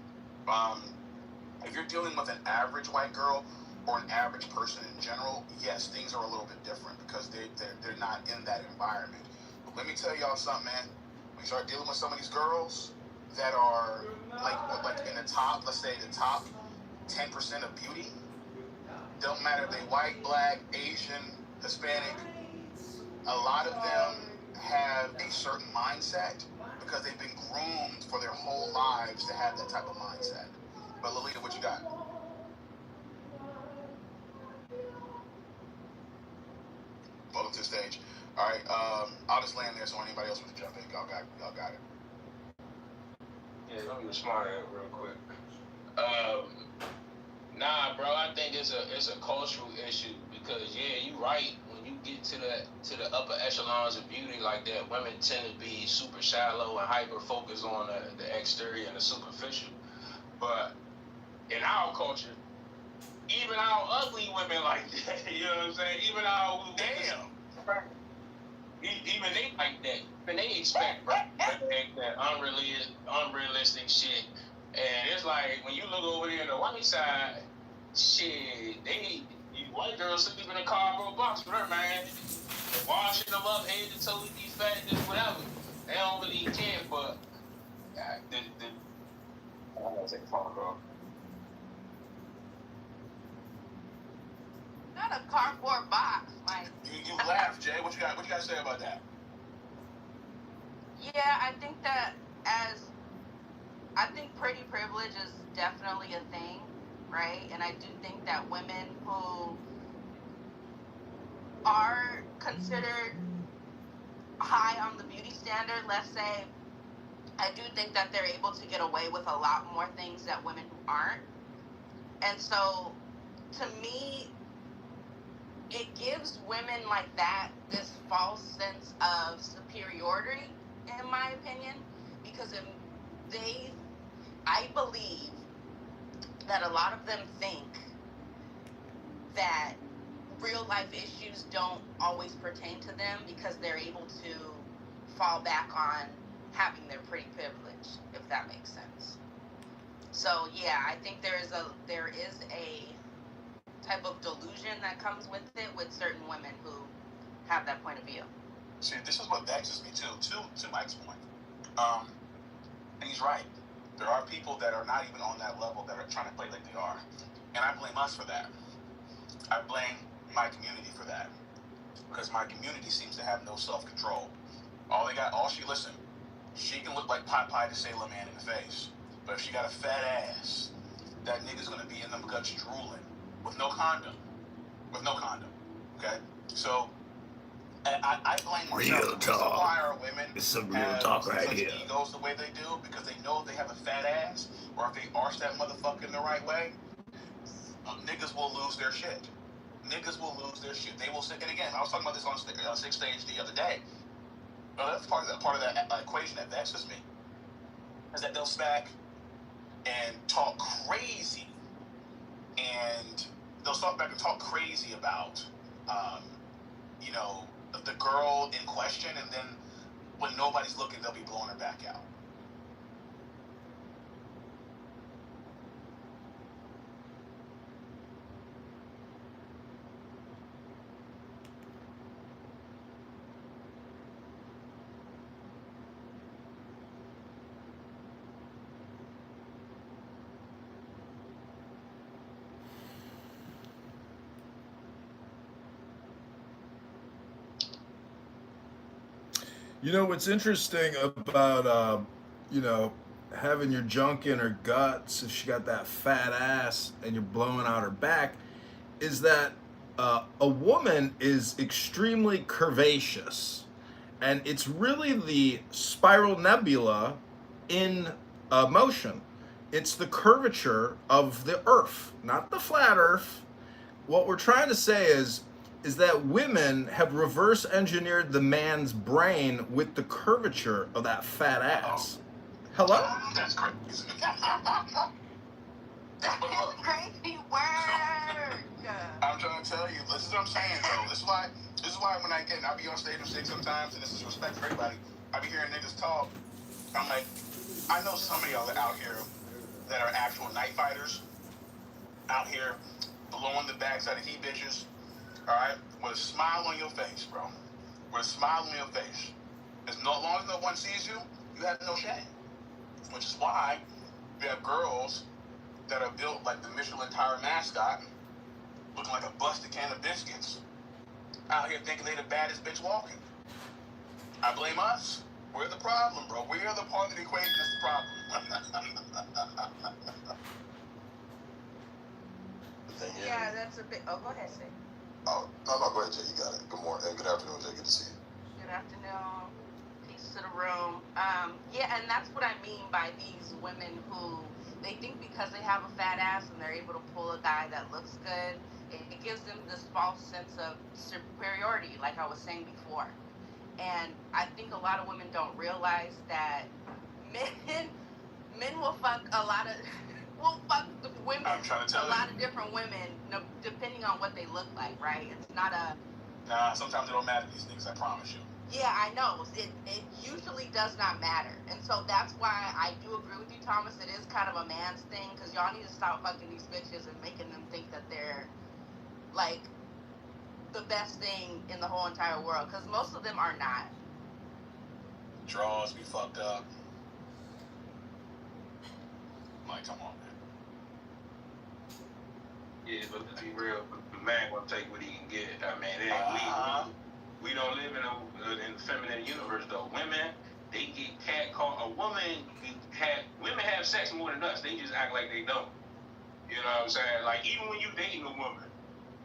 If you're dealing with an average white girl or an average person in general, yes, things are a little bit different because they're not in that environment. But let me tell y'all something, man. When you start dealing with some of these girls that are like in the top, let's say the top 10% of beauty, don't matter if they white, black, Asian, Hispanic, a lot of them have a certain mindset because they've been groomed for their whole lives to have that type of mindset. But Lolita, what you got? Welcome to the stage. All right, I'll just land there so anybody else wants to jump in. Y'all got it. Yeah, let me respond to that real quick. Nah, bro, I think it's a cultural issue because you're right. When you get to the upper echelons of beauty like that, women tend to be super shallow and hyper focused on the exterior and the superficial. But in our culture, even our ugly women like that, you know what I'm saying? Even our even they like that. And they expect that unrealistic shit. And it's like when you look over there on the white side, shit, white girls sleep in a cardboard box with her, man. Washing them up, head to toe, these fat, just whatever. They don't really care, but I'm gonna take a phone call. Not a cardboard box, like. You laugh, Jay. What you got to say about that? Yeah, I think pretty privilege is definitely a thing, right? And I do think that women who are considered high on the beauty standard, let's say, I do think that they're able to get away with a lot more things that women who aren't. And so, to me, it gives women like that this false sense of superiority in my opinion, because I believe that a lot of them think that real life issues don't always pertain to them because they're able to fall back on having their pretty privilege, if that makes sense. So yeah, I think there is a type of delusion that comes with it with certain women who have that point of view. See, this is what vexes me too. To Mike's point, and he's right. There are people that are not even on that level that are trying to play like they are, and I blame us for that. I blame my community for that, because my community seems to have no self-control. She can look like Popeye the Sailor Man in the face, but if she got a fat ass, that nigga's gonna be in them guts drooling with no condom. Okay? So, I blame myself. Real The reason talk. why our women It's some real have talk right such here. egos the way they do, because they know if they have a fat ass, or if they arch that motherfucker in the right way, niggas will lose their shit. They will sit, and again, I was talking about this on Six Stage the other day. Well, that's part of that equation that vexes me, is that they'll smack and talk crazy, and they'll start back and talk crazy about, the girl in question, and then when nobody's looking, they'll be blowing her back out. You know what's interesting about having your junk in her guts if she got that fat ass and you're blowing out her back is that a woman is extremely curvaceous, and it's really the spiral nebula in motion. It's the curvature of the Earth, not the flat Earth. What we're trying to say is that women have reverse engineered the man's brain with the curvature of that fat ass. Hello? That's crazy. That is crazy work. I'm trying to tell you, this is what I'm saying, though. This is why when I be on stage and say sometimes, and this is respect for everybody, I be hearing niggas talk. I'm like, I know some of y'all are out here that are actual night fighters, out here blowing the backs out of he bitches, all right, with a smile on your face, bro. With a smile on your face. As long as no one sees you, you have no shame. Which is why we have girls that are built like the Michelin tire mascot, looking like a busted can of biscuits, out here thinking they the baddest bitch walking. I blame us. We're the problem, bro. We are the part of the equation that's the problem. Yeah, that's a bit. Oh, go ahead, Sig. Oh, no, go ahead, Jay. You got it. Good morning. Good afternoon, Jay. Good to see you. Good afternoon. Peace to the room. Yeah, and that's what I mean by these women who they think because they have a fat ass and they're able to pull a guy that looks good, it gives them this false sense of superiority, like I was saying before. And I think a lot of women don't realize that men will fuck a lot of will fuck women, a lot of different women, depending on what they look like, right? It's not a... Nah, sometimes it don't matter these niggas, I promise you. Yeah, I know. It usually does not matter. And so that's why I do agree with you, Thomas. It is kind of a man's thing, because y'all need to stop fucking these bitches and making them think that they're, like, the best thing in the whole entire world, because most of them are not. Draws be fucked up. Like, come on, man. Yeah, but to be real, the man gonna take what he can get. I mean, we don't live in a feminine universe though. Women, they get catcalled. Women have sex more than us. They just act like they don't. You know what I'm saying? Like, even when you dating a woman,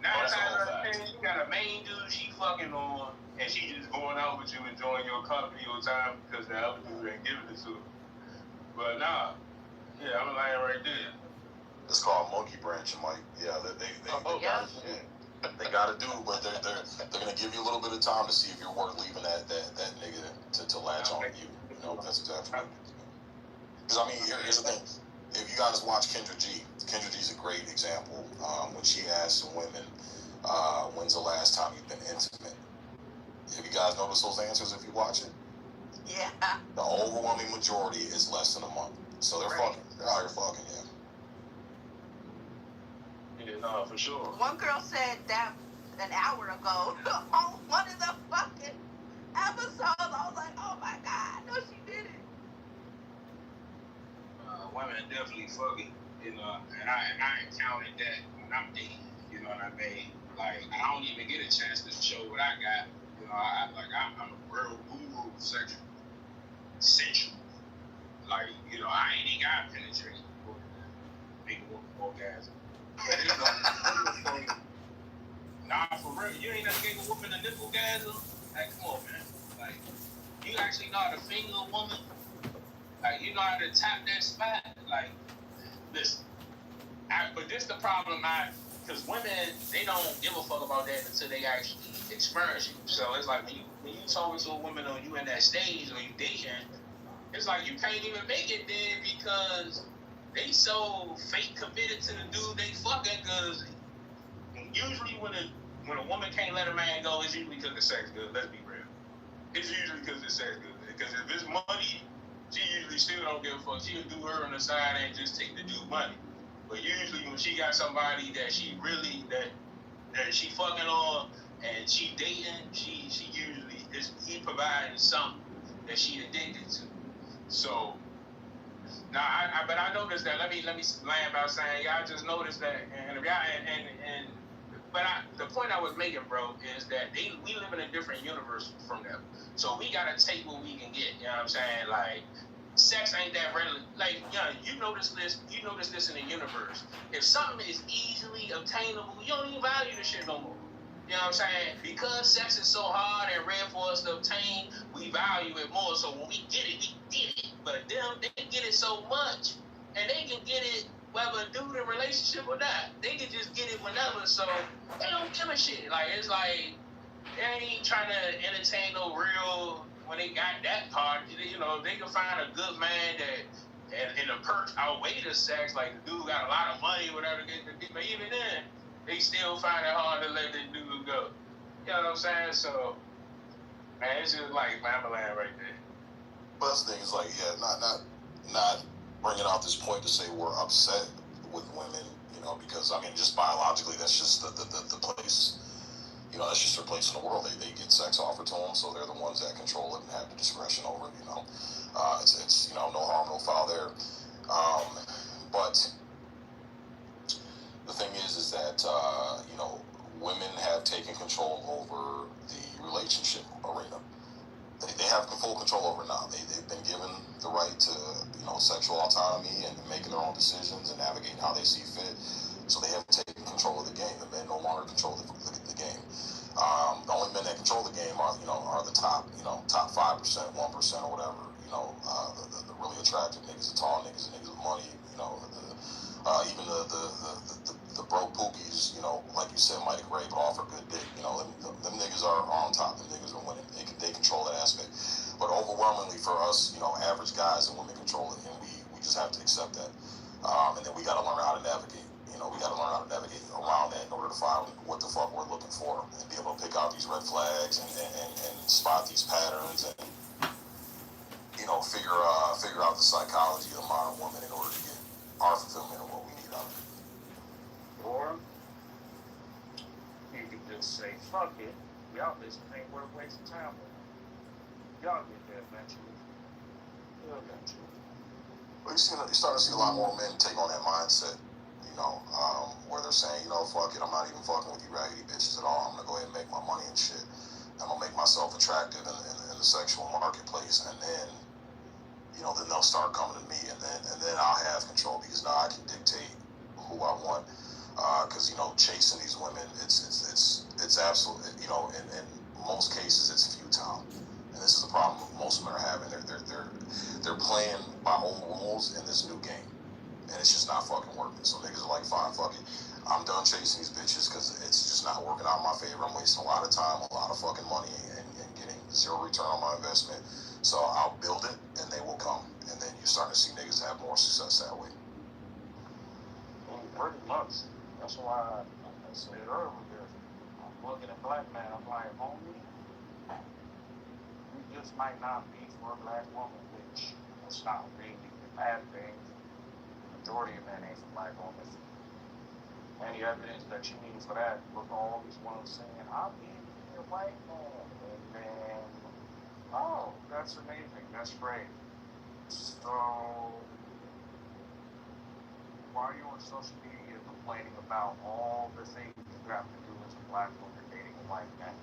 9 times out of 10, you got a main dude she fucking on, and she just going out with you, enjoying your company or time because the other dude ain't giving it to her. But nah, yeah, I'm lying right there. It's called monkey branch, Mike. Yeah, they got it. Yeah. They gotta do, but they're gonna give you a little bit of time to see if you're worth leaving that nigga to latch on you. You know, that's exactly what. Because I mean, here's the thing. If you guys watch Kendra G's a great example. When she asked some women, when's the last time you've been intimate? Have you guys noticed those answers if you watch it? Yeah. The overwhelming majority is less than a month. So they're fucking. They're out here fucking, yeah. Yeah, no, for sure. One girl said that an hour ago on one of the fucking episodes. I was like, oh my God, no, she didn't. Women definitely fucking, you know, and I encountered that when I'm dating, you know what I mean? Like, I don't even get a chance to show what I got. You know, I'm a real guru sexual, sensual. Like, you know, I ain't even got penetrate before make a woman orgasm. But, you know, nah, for real, you ain't never gave a woman a nipple orgasm? Like, come on, man. Like, you actually know how to finger a woman? Like, you know how to tap that spot? Like, listen. But this the problem, because women, they don't give a fuck about that until they actually experience you. So it's like when you talking to a woman or you in that stage or you dating, it's like you can't even make it there because they so fake committed to the dude they fucking. Because usually when a woman can't let a man go, it's usually because the sex good. Let's be real. It's usually because the sex good. Because if it's money, she usually still don't give a fuck. She'll do her on the side and just take the dude money. But usually when she got somebody that she really that she fucking on and she dating, she usually he providing something that she addicted to. So now but I noticed that. Let me land by saying y'all just noticed that the point I was making, bro, is that we live in a different universe from them. So we gotta take what we can get. You know what I'm saying? Like, sex ain't that relevant. Like, you notice this in the universe. If something is easily obtainable, you don't even value the shit no more. You know what I'm saying? Because sex is so hard and rare for us to obtain, we value it more. So when we get it, we get it. But them, they get it so much, and they can get it whether due to relationship or not. They can just get it whenever, so they don't give a shit. Like, it's like, they ain't trying to entertain no real, when they got that part, you know, they can find a good man that, and the perks outweigh the sex, like the dude got a lot of money, whatever, but even then, they still find it hard to let the dude go. You know what I'm saying? So, man, it's just like Mamaland right there. But the thing is, like, yeah, not bringing out this point to say we're upset with women, you know, because I mean, just biologically, that's just the place. You know, that's just their place in the world. They get sex offered to them, so they're the ones that control it and have the discretion over it. You know, it's you know, no harm, no foul there. But the thing is that you know, women have taken control over the relationship arena. They have full control over it now. They've been given the right to, you know, sexual autonomy and making their own decisions and navigating how they see fit. So they have taken control of the game. The men no longer control the game. The only men that control the game are the top 5%, 1% or whatever. You know, the really attractive niggas, the tall niggas, the niggas with money. You know, even the broke pookies. You know, like you said, might rape offer good dick. You know, them niggas are on top. Them niggas are winning. They control that aspect. But overwhelmingly for us, you know, average guys and women control it, and we just have to accept that. And then we got to learn how to navigate. You know, we got to learn how to navigate around that in order to find what the fuck we're looking for and be able to pick out these red flags and spot these patterns and, you know, figure out the psychology of the modern woman in order to get our fulfillment of what we need out of it. Or you can just say, fuck it, y'all this ain't worth wasting time with. Y'all get there eventually. You'll eventually. Well, you're starting to see a lot more men take on that mindset. You know, where they're saying, you know, fuck it, I'm not even fucking with you raggedy bitches at all. I'm gonna go ahead and make my money and shit. I'm gonna make myself attractive in the sexual marketplace, and then, you know, then they'll start coming to me, and then I'll have control because now I can dictate who I want. Because you know, chasing these women, it's absolutely, you know, in most cases it's futile, and this is the problem most men are having. They're playing by old rules in this new game. And it's just not fucking working. So niggas are like, fine, fuck it. I'm done chasing these bitches because it's just not working out in my favor. I'm wasting a lot of time, a lot of fucking money, and getting zero return on my investment. So I'll build it, and they will come. And then you start to see niggas have more success that way. Pretty much. That's why I said earlier, I'm looking at black man, I'm like, homie, you just might not be for a black woman, which it's not really a bad thing. The majority of men ain't for black women. Any evidence that you need for that, look at all these ones saying, I'll be a white man. And then, oh, that's amazing, that's great. So, why are you on social media complaining about all the things you have to do as a black woman dating a white man?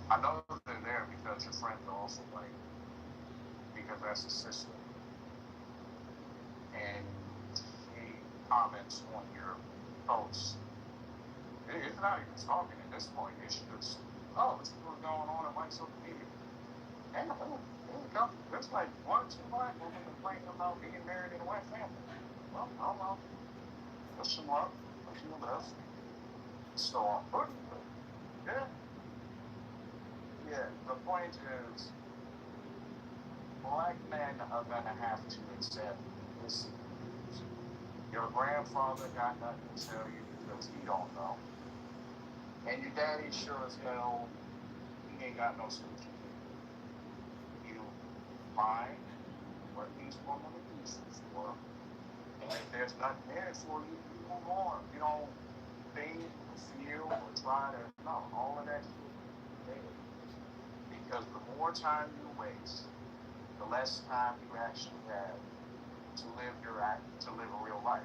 I know they're there because your friends are also white, because that's a sister. And she comments on your posts. It's not even talking at this point. It's just, oh, this is what's going on in white social media. And there's like 1 or 2 black women complaining about being married in a white family. Well, I don't know. Wish them luck. Wish them the best. So I'm pretty good. Yeah. Yeah, the point is, black men are gonna have to accept this. Your grandfather got nothing to tell you because he don't know. And your daddy sure as hell, he ain't got no solution. You find what these women are useful for. And if there's nothing there for you, you move on. You don't think, feel, or try to, no, all of that shit is because the more time you waste, the less time you actually have to live a real life.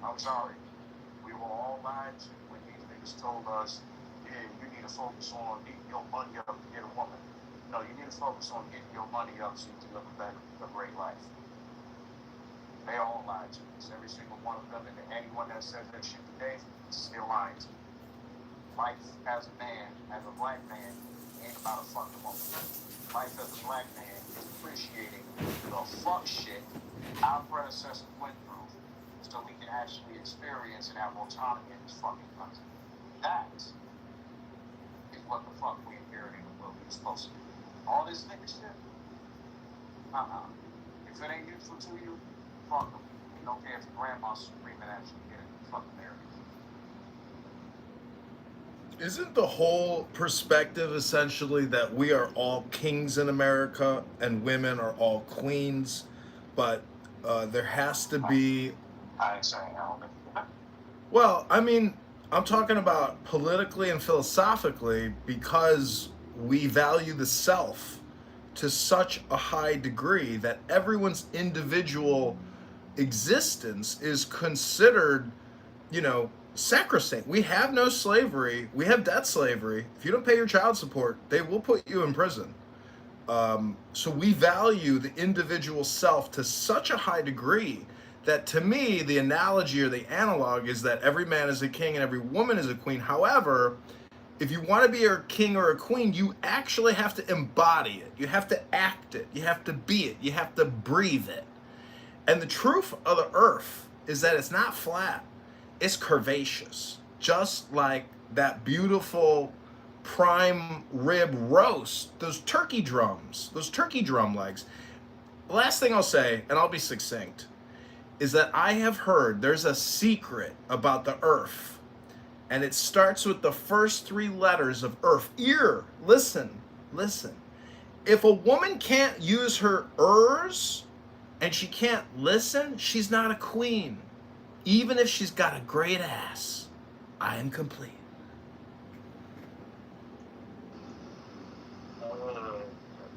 I'm sorry. We were all lied to when these niggas told us, yeah, you need to focus on getting your money up to get a woman. No, you need to focus on getting your money up so you can live a great life. They all lied to us, every single one of them, and anyone that says that shit today is still lying to you. Life as a man, as a black man, ain't about a fucking woman. Life as a black man is appreciating the fuck shit our predecessors went through so we can actually experience and have autonomy in this fucking country. That is what the fuck we inherited and what we were supposed to do. All this nigga shit, if it ain't useful to you, fuck them. You don't care if your grandma's screaming at you, get it fucking married. Isn't the whole perspective essentially that we are all kings in America and women are all queens, but there has to be... I ain't saying I don't think that. Well, I mean, I'm talking about politically and philosophically because we value the self to such a high degree that everyone's individual existence is considered, sacrosanct. We have no slavery. We have debt slavery. If you don't pay your child support, they will put you in prison. So we value the individual self to such a high degree that, to me, the analogy or the analog is that every man is a king and every woman is a queen. However, if you want to be a king or a queen, you actually have to embody it. You have to act it. You have to be it. You have to breathe it. And the truth of the earth is that it's not flat. It's curvaceous. Just like that beautiful prime rib roast, those turkey drum legs. The last thing I'll say, and I'll be succinct, is that I have heard there's a secret about the earth. And it starts with the first 3 letters of earth. Ear, listen. If a woman can't use her ears and she can't listen, she's not a queen. Even if she's got a great ass, I am complete.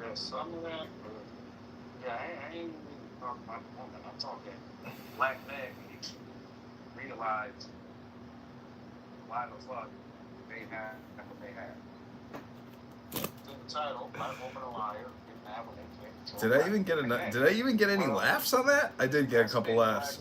There's some of that, but I ain't even talking about the woman. I'm talking black men need to realize why the fuck they have what they have. To the title, Black Woman a Liar, didn't have what they can't. Did I even get any laughs on that? I did get a couple laughs.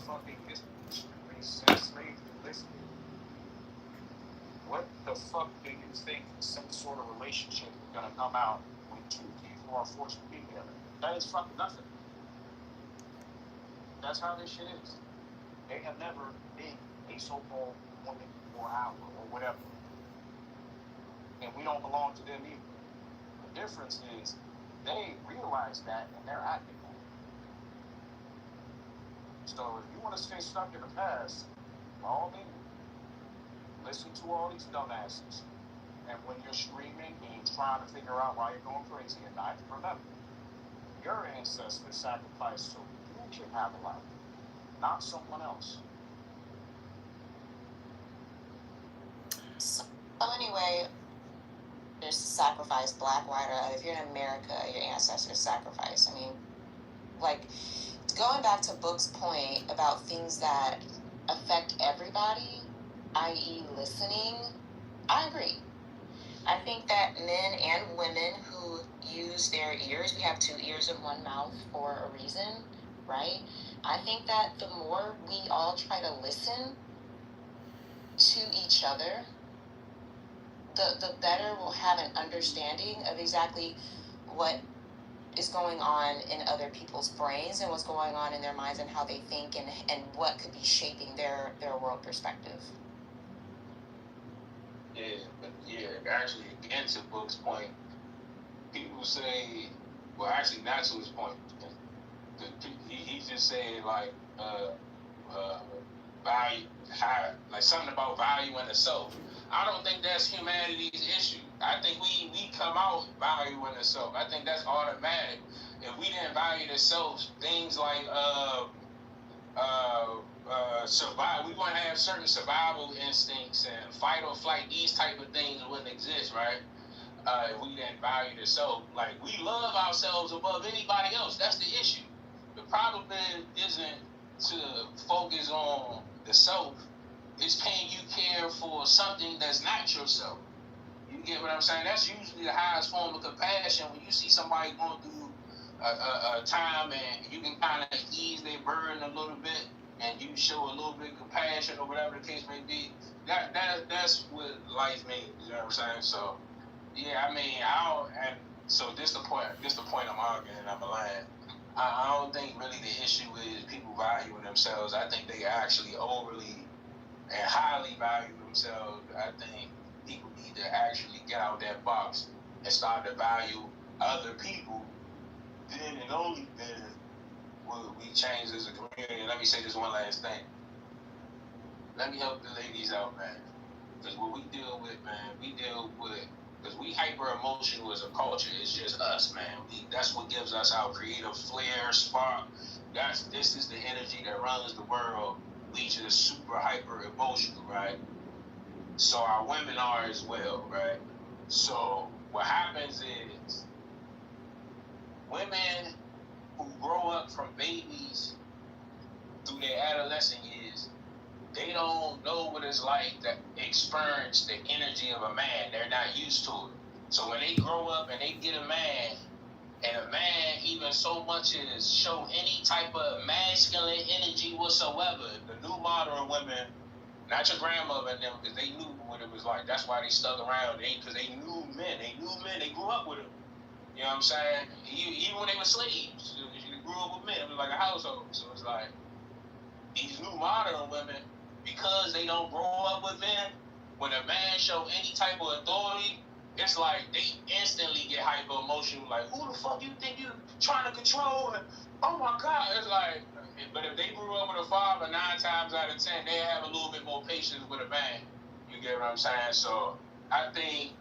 What the fuck do you think some sort of relationship is gonna come out when 2 people are forced to be together? That is fucking nothing. That's how this shit is. They have never been a so-called 24 hours or whatever. And we don't belong to them either. The difference is they realize that and they're acting on it. So if you want to stay stuck in the past, by all means, listen to all these dumbasses. And when you're screaming and trying to figure out why you're going crazy at night, remember, your ancestors sacrificed so you can have a life, not someone else. So anyway, there's sacrifice, black, white, or other. If you're in America, your ancestors sacrificed. I mean, like, going back to Book's point about things that affect everybody, i.e. listening, I agree. I think that men and women who use their ears, we have 2 ears and 1 mouth for a reason, right? I think that the more we all try to listen to each other, the better we'll have an understanding of exactly what is going on in other people's brains and what's going on in their minds and how they think and what could be shaping their world perspective. Yeah, but actually, again, to Book's point, people say, well, actually, not to his point. He just said, like, value, like something about value in the self. I don't think that's humanity's issue. I think we come out valuing the self. I think that's automatic. If we didn't value the self, things like survive, we want to have certain survival instincts and fight or flight. These type of things wouldn't exist, right? If we didn't value the self, like we love ourselves above anybody else. That's the issue. The problem isn't to focus on the self. It's can you care for something that's not yourself? You get what I'm saying? That's usually the highest form of compassion. When you see somebody going through a time and you can kind of ease their burden a little bit, and you show a little bit of compassion or whatever the case may be, that's what life means. You know what I'm saying? So, yeah, I mean, so this the point I'm arguing, and I'm lying. I don't think really the issue is people valuing themselves. I think they actually overly and highly value themselves. I think people need to actually get out that box and start to value other people. Then and only then will we change as a community. And let me say this one last thing. Let me help the ladies out, man. Because what we deal with, because we hyper emotional as a culture. It's just us, man. That's what gives us our creative flair, spark. This is the energy that runs the world. We just super hyper emotional, right? So our women are as well, right? So what happens is women who grow up from babies through their adolescent years, they don't know what it's like to experience the energy of a man. They're not used to it. So when they grow up and they get a man, and a man even so much as show any type of masculine energy whatsoever, the new modern women, not your grandmother and them, because they knew what it was like. That's why they stuck around. Because they knew men. They grew up with them. You know what I'm saying? Even when they were slaves, they grew up with men. It was like a household. So it's like these new modern women, because they don't grow up with men, when a man show any type of authority, it's like they instantly get hyper emotional. Like, who the fuck you think you trying to control? And, oh my God, it's like. But if they grew up with a father, 9 times out of 10, they have a little bit more patience with a man. You get what I'm saying? So I think,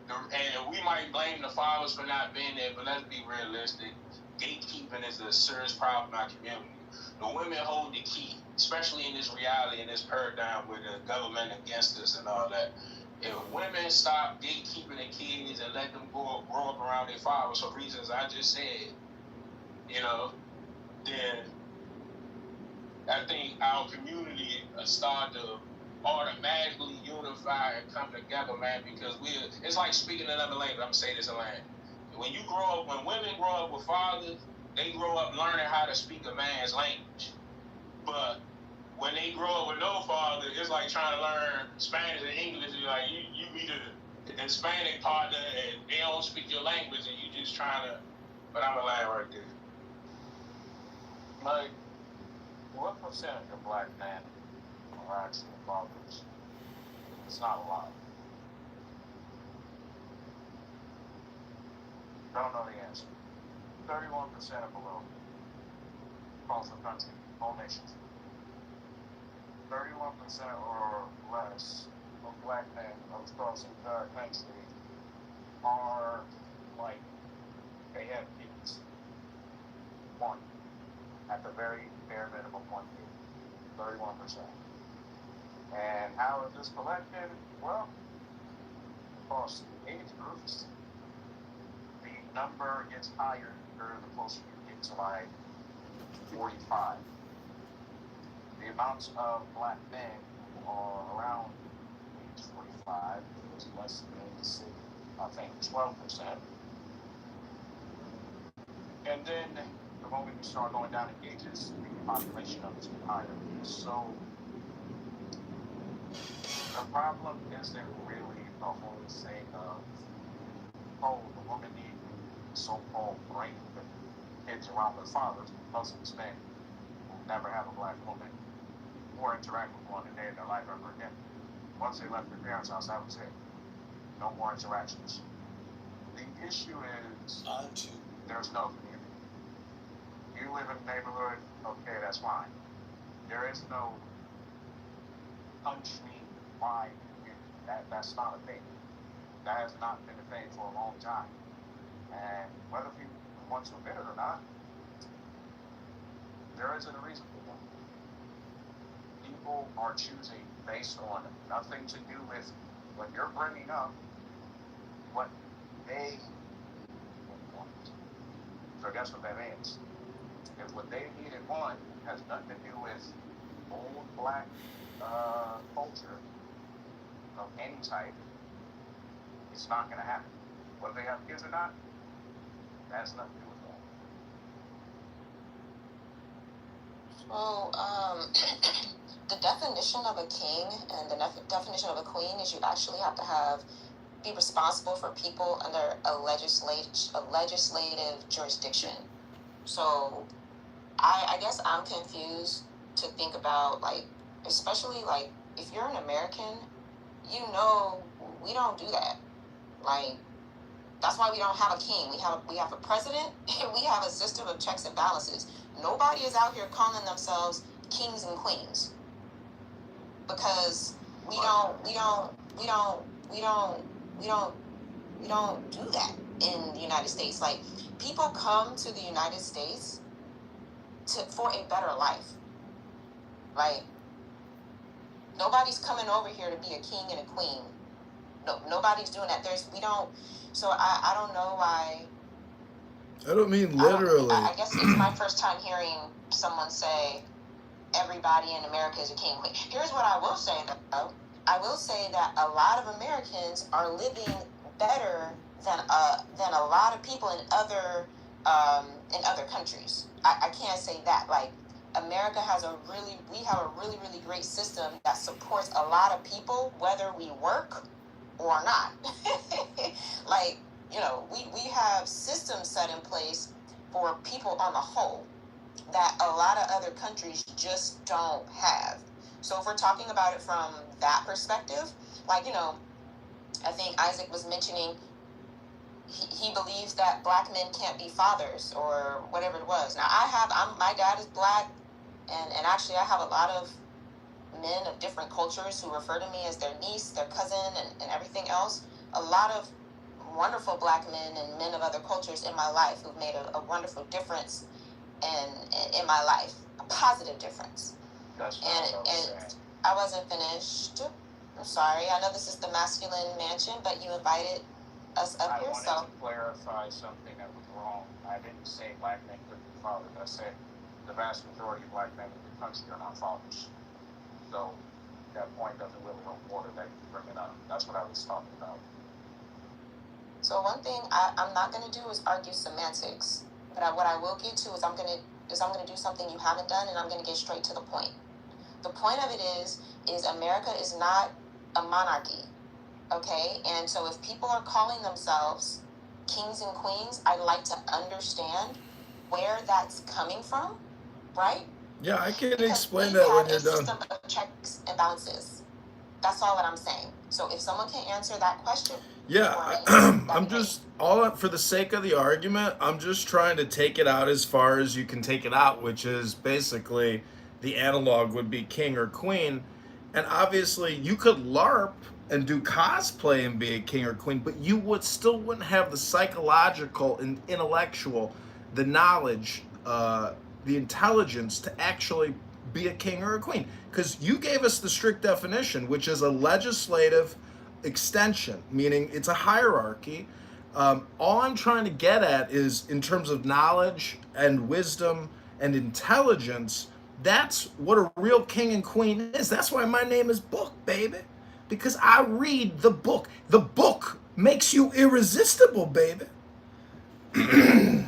and we might blame the fathers for not being there, but let's be realistic. Gatekeeping is a serious problem in our community. The women hold the key, especially in this reality, in this paradigm with the government against us and all that. If women stop gatekeeping the kids and let them grow up around their fathers for reasons I just said, then I think our community start to automatically unify and come together, man, because it's like speaking another language. I'm going to say this in language. When women grow up with fathers, they grow up learning how to speak a man's language. But when they grow up with no father, it's like trying to learn Spanish and English. You're like, you meet a Hispanic partner and they don't speak your language and you just trying to, but I'm a lie right there. Like, what percentage of black men are actual fathers? It's not a lot. Don't know the answer. 31% or below across the country, all nations. 31% or less of black men across the entire country are like, they have kids. One. At the very bare minimum, 1 kid. 31%. And how is this collected? Well, across age groups, the number gets higher the closer you get to like 45. The amounts of black men who are around age 45 is less than, I think, 12%. And then the moment you start going down in ages, the population numbers get higher. So the problem isn't really the whole thing of, oh, the woman needs so-called brain kids around their fathers. Most men will never have a black woman or interact with one a day in their life ever again. Once they left their parents' house, that was it. No more interactions. The issue is there's no community. You live in a neighborhood, okay, that's fine. There is no country-wide community. That's not a thing. That has not been a thing for a long time. And whether people want to admit it or not, there isn't a reason for that. People are choosing based on nothing to do with when you're bringing up what they want. So guess what that means? If what they need and want has nothing to do with old black culture of any type, it's not going to happen. Whether they have kids or not, that has nothing to do with that. So, the definition of a king and the definition of a queen is you actually have to be responsible for people under a legislative jurisdiction. So, I guess I'm confused to think about, like, especially, like, if you're an American, you know we don't do that. Like, that's why we don't have a king. We have a president, and we have a system of checks and balances. Nobody is out here calling themselves kings and queens because we don't do that in the United States. Like, people come to the United States for a better life. Like, nobody's coming over here to be a king and a queen. No, nobody's doing that. So I don't know why. I don't mean literally. I guess it's my first time hearing someone say everybody in America is a king and queen. Here's what I will say, though. I will say that a lot of Americans are living better than a lot of people in other countries. I can't say that. Like, America we have a really, really great system that supports a lot of people, whether we work or not. Like, you know, we have systems set in place for people on the whole that a lot of other countries just don't have. So if we're talking about it from that perspective, like, you know, I think Isaac was mentioning he believes that black men can't be fathers or whatever it was. Now my dad is black, and actually I have a lot of men of different cultures who refer to me as their niece, their cousin, and everything else. A lot of wonderful black men and men of other cultures in my life who've made a wonderful difference in my life, a positive difference. That's and I wasn't finished. I'm sorry. I know this is the masculine mansion, but you invited us up here, so. I wanted to clarify something that was wrong. I didn't say black men couldn't be fathers. I said the vast majority of black men in the country are not fathers. So that point doesn't really hold water that you bring it up. That's what I was talking about. So one thing I'm not going to do is argue semantics, but what I will get to is I'm going to do something you haven't done, and I'm going to get straight to the point. The point of it is America is not a monarchy, okay? And so if people are calling themselves kings and queens, I'd like to understand where that's coming from, right? Yeah, I can Because explain we that when have you're a done. system of checks and balances. That's all that I'm saying. So if someone can answer that question, yeah, I'm just for the sake of the argument, I'm just trying to take it out as far as you can take it out, which is basically the analog would be king or queen. And obviously you could LARP and do cosplay and be a king or queen, but you wouldn't have the psychological and intellectual, the knowledge, the intelligence to actually be a king or a queen. Because you gave us the strict definition, which is a legislative extension, meaning it's a hierarchy. All I'm trying to get at is, in terms of knowledge and wisdom and intelligence, that's what a real king and queen is. That's why my name is Book, baby. Because I read the book. The book makes you irresistible, baby. Yeah,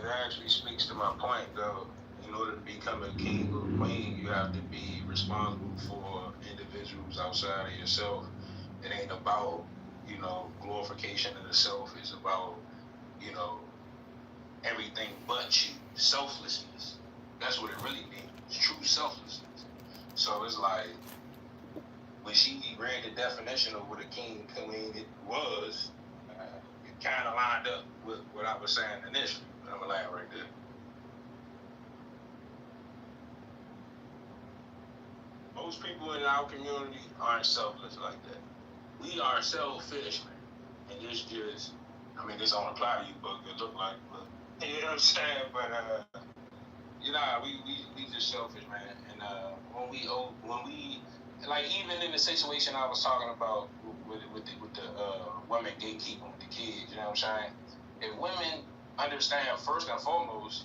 that actually speaks to my point, though. In order to become a king or queen, you have to be responsible for individuals outside of yourself. It ain't about, glorification of the self. It's about, everything but you. Selflessness. That's what it really means. True selflessness. So it's like, when she read the definition of what a king and queen it was, it kind of lined up with what I was saying initially. I'm gonna land right there. Most people in our community aren't selfless like that. We are selfish, man. And this just, this don't apply to you, but it look like, but, you know what I'm saying? But, we just selfish, man. And when we, like, even in the situation I was talking about with the women gatekeeping with the kids, you know what I'm saying? If women understand first and foremost,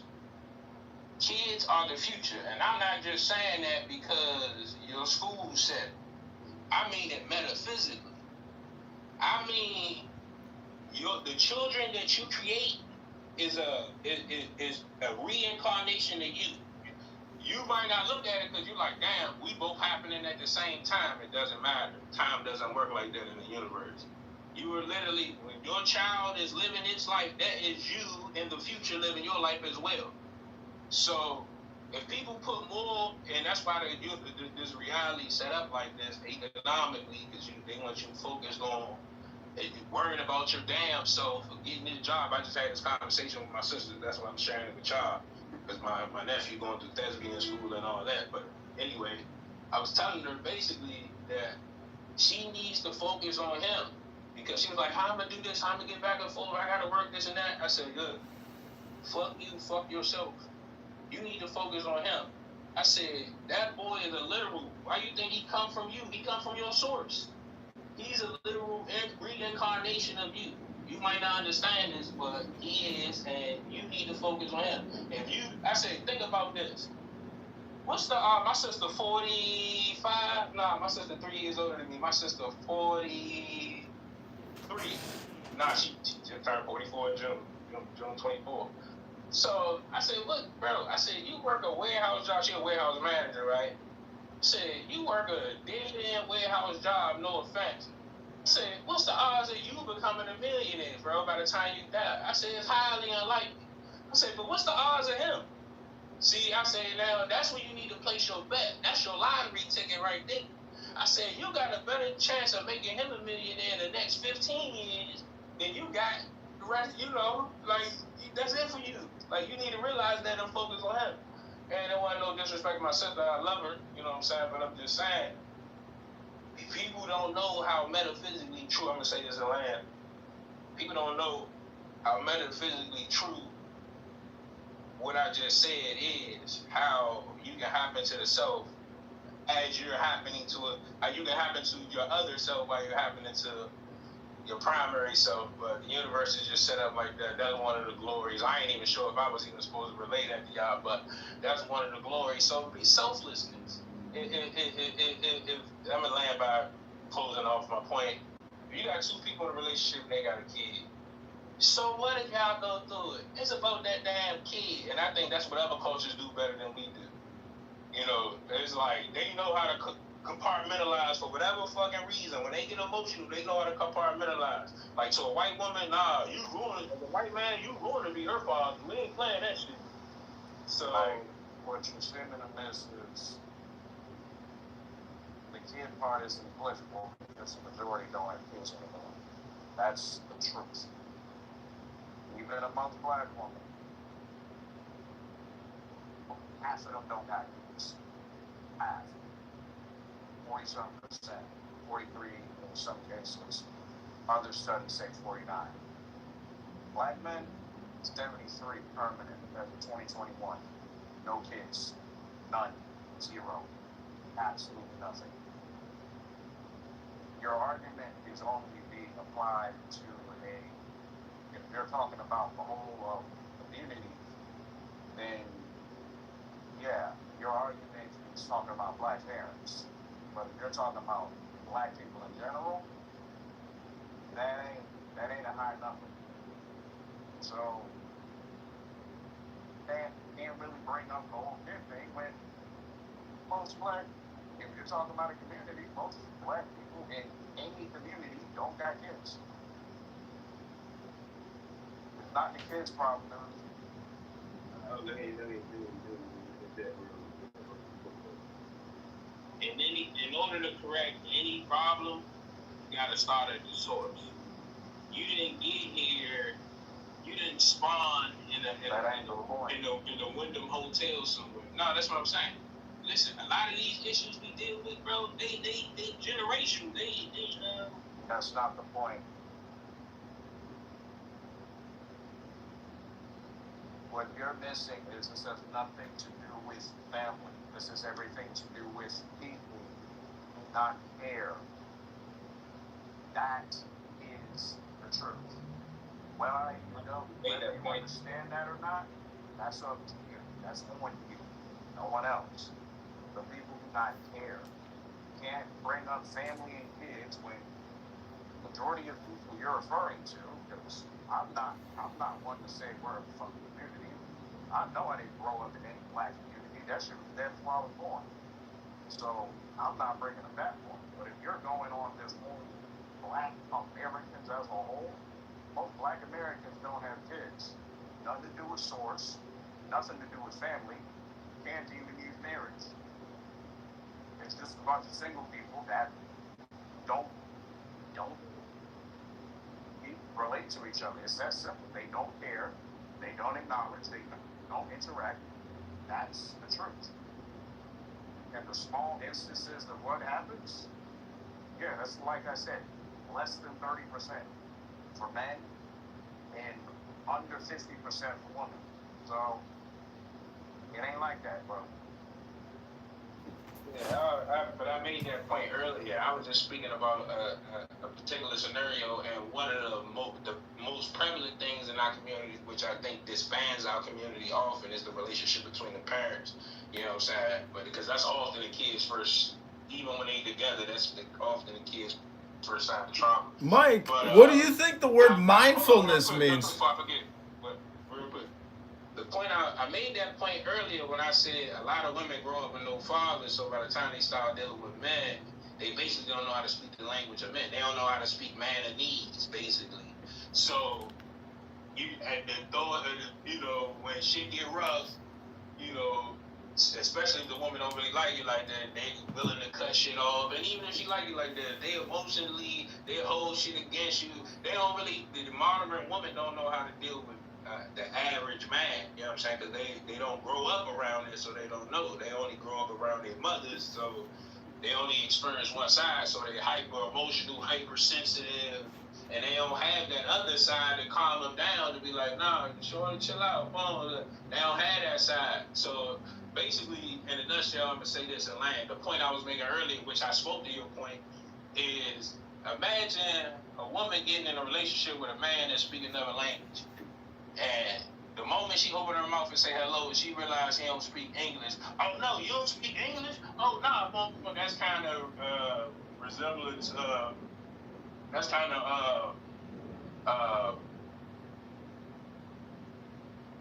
kids are the future, and I'm not just saying that because your school said it. I mean it metaphysically. I mean, the children that you create is a reincarnation of you. You might not look at it because you're like, damn, we both happening at the same time. It doesn't matter. Time doesn't work like that in the universe. You are literally, when your child is living its life, that is you in the future living your life as well. So if people put more, and that's why this reality set up like this economically, because they want you focused on worrying about your damn self or getting this job. I just had this conversation with my sister. That's why I'm sharing it with y'all. Because my nephew going through thespian school and all that. But anyway, I was telling her basically that she needs to focus on him. Because she was like, how am I going to do this? How am I going to get back and forth? I got to work this and that. I said, good. Fuck you, fuck yourself. You need to focus on him. I said, that boy is a literal. Why you think he come from you? He come from your source. He's a literal reincarnation of you. You might not understand this, but he is, and you need to focus on him. I say, think about this. What's my sister 45? Nah, my sister 3 years older than me. My sister 43. Nah, she just turned 44 in June 24. So I said, look, bro, I said, you work a warehouse job. She a warehouse manager, right? I said, you work a dead-end warehouse job, no offense. I said, what's the odds of you becoming a millionaire, bro, by the time you die? I said, it's highly unlikely. I said, but what's the odds of him? See, I said, now, that's when you need to place your bet. That's your lottery ticket right there. I said, you got a better chance of making him a millionaire in the next 15 years than you got the rest, like, that's it for you. Like, you need to realize that and focus on him. And there wasn't no disrespect to my sister. I love her, you know what I'm saying? But I'm just saying, people don't know how metaphysically true, I'm going to say this in land, people don't know how metaphysically true what I just said is, how you can happen to the self as you're happening to how you can happen to your other self while you're happening to your primary self, but the universe is just set up like that. That's one of the glories. I ain't even sure if I was even supposed to relate that to y'all, but that's one of the glories. So be selflessness. If I'm gonna land by closing off my point. If you got two people in a relationship and they got a kid, so what if y'all go through it? It's about that damn kid, and I think that's what other cultures do better than we do. It's like they know how to compartmentalize for whatever fucking reason. When they get emotional, they know how to compartmentalize. Like, to a white woman, nah, you ruined. As a white man, you ruined to be her father. We ain't playing that shit. So, like, what you're sending a message, the kid part is negligible because the majority don't have kids anymore. That's the truth. Even amongst black women, half of them don't got kids. Half. 40-something%. 43 in some cases. Other studies say 49. Black men, 73 permanent as of 2021. No kids. None. Zero. Absolutely nothing. Your argument is only being applied to if you're talking about the whole community, then yeah, your argument is talking about black parents. But if you're talking about black people in general, that ain't a high number. So can't really bring up the whole kid thing when most black, if you're talking about a community, most black people in any community don't got kids. It's not the kids' problem. Let me get that real. In order to correct any problem, you gotta start at the source. You didn't get here. You didn't spawn in a Wyndham hotel somewhere. No, that's what I'm saying. Listen, a lot of these issues we deal with, bro, they generational. That's not the point. What you're missing is this has nothing to do with family. This has everything to do with people who do not care. That is the truth. Whether you understand that or not, that's up to you. That's on you. No one else. The people do not care. You can't bring up family and kids when the majority of people you're referring to, because I'm not one to say we're a fucking community. I know I didn't grow up in any black community. That shit was dead before I was born. So I'm not bringing up that point. But if you're going on this whole black Americans as a whole, most black Americans don't have kids. Nothing to do with source, nothing to do with family, can't even use marriage. It's just a bunch of single people that don't relate to each other. It's that simple. They don't care, they don't acknowledge, they don't interact. That's the truth. And the small instances of what happens, yeah, that's like I said, less than 30% for men and under 50% for women. So it ain't like that, bro. Yeah, but I made that point earlier. I was just speaking about a particular scenario, and one of the most prevalent things in our community, which I think disbands our community often, is the relationship between the parents. You know what I'm saying? But because that's often the kids first, even when they together, that's often the kids first sign of trauma. Mike, what do you think the word mindfulness means? Before I forget, but real quick. The point I made that point earlier when I said a lot of women grow up with no father, so by the time they start dealing with men, they basically don't know how to speak the language of men. They don't know how to speak mannerese, basically. So when shit get rough, especially if the woman don't really like you like that, they willing to cut shit off. And even if she like you like that, they emotionally, they hold shit against you. They don't really, the modern woman don't know how to deal with the average man, you know what I'm saying? Because they don't grow up around it, so they don't know. They only grow up around their mothers, so they only experience one side, so they hyper emotional, hypersensitive, and they don't have that other side to calm them down to be like, nah, you sure, chill out. They don't have that side. So basically, in a nutshell, I'm gonna say this and land. The point I was making earlier, which I spoke to your point, is imagine a woman getting in a relationship with a man that speaks another language. And the moment she opened her mouth and say hello, she realized he don't speak English. Oh no, you don't speak English? Oh no, well, that's kind of resemblance. That's kind of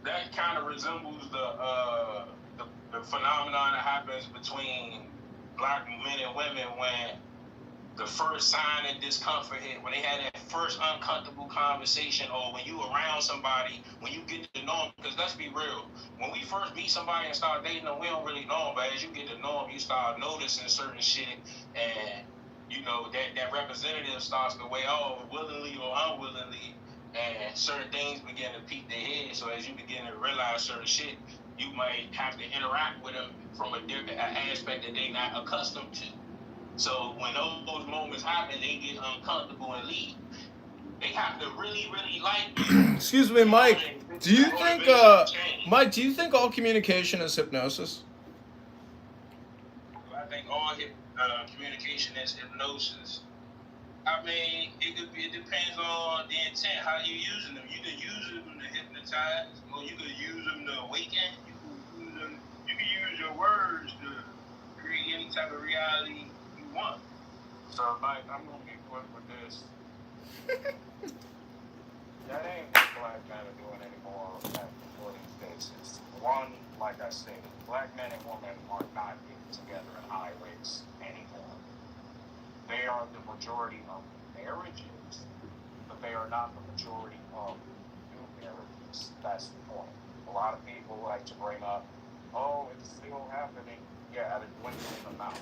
that kind of resembles the phenomenon that happens between black men and women when the first sign of discomfort hit, when they had that first uncomfortable conversation, or when you around somebody, when you get to know them, because let's be real, when we first meet somebody and start dating them, we don't really know them, but as you get to know them, you start noticing certain shit, and you know, that representative starts to weigh off willingly or unwillingly, and certain things begin to peek their head, so as you begin to realize certain shit, you might have to interact with them from a different aspect that they're not accustomed to. So when those moments happen, they get uncomfortable and leave. They have to really, really like you. Excuse me, Mike. Do you think, Mike? Do you think all communication is hypnosis? I think all communication is hypnosis. I mean, it depends on the intent, how you using them. You can use them to hypnotize, or you can use them to awaken. You can use your words to create any type of reality you want. So, Mike, I'm gonna get quick with this. That ain't what black men are doing anymore for these cases. One, like I said, black men and women are not getting together in high rates anymore. They are the majority of marriages, but they are not the majority of new marriages. That's the point. A lot of people like to bring up, oh, it's still happening. Yeah, at a dwindling amount.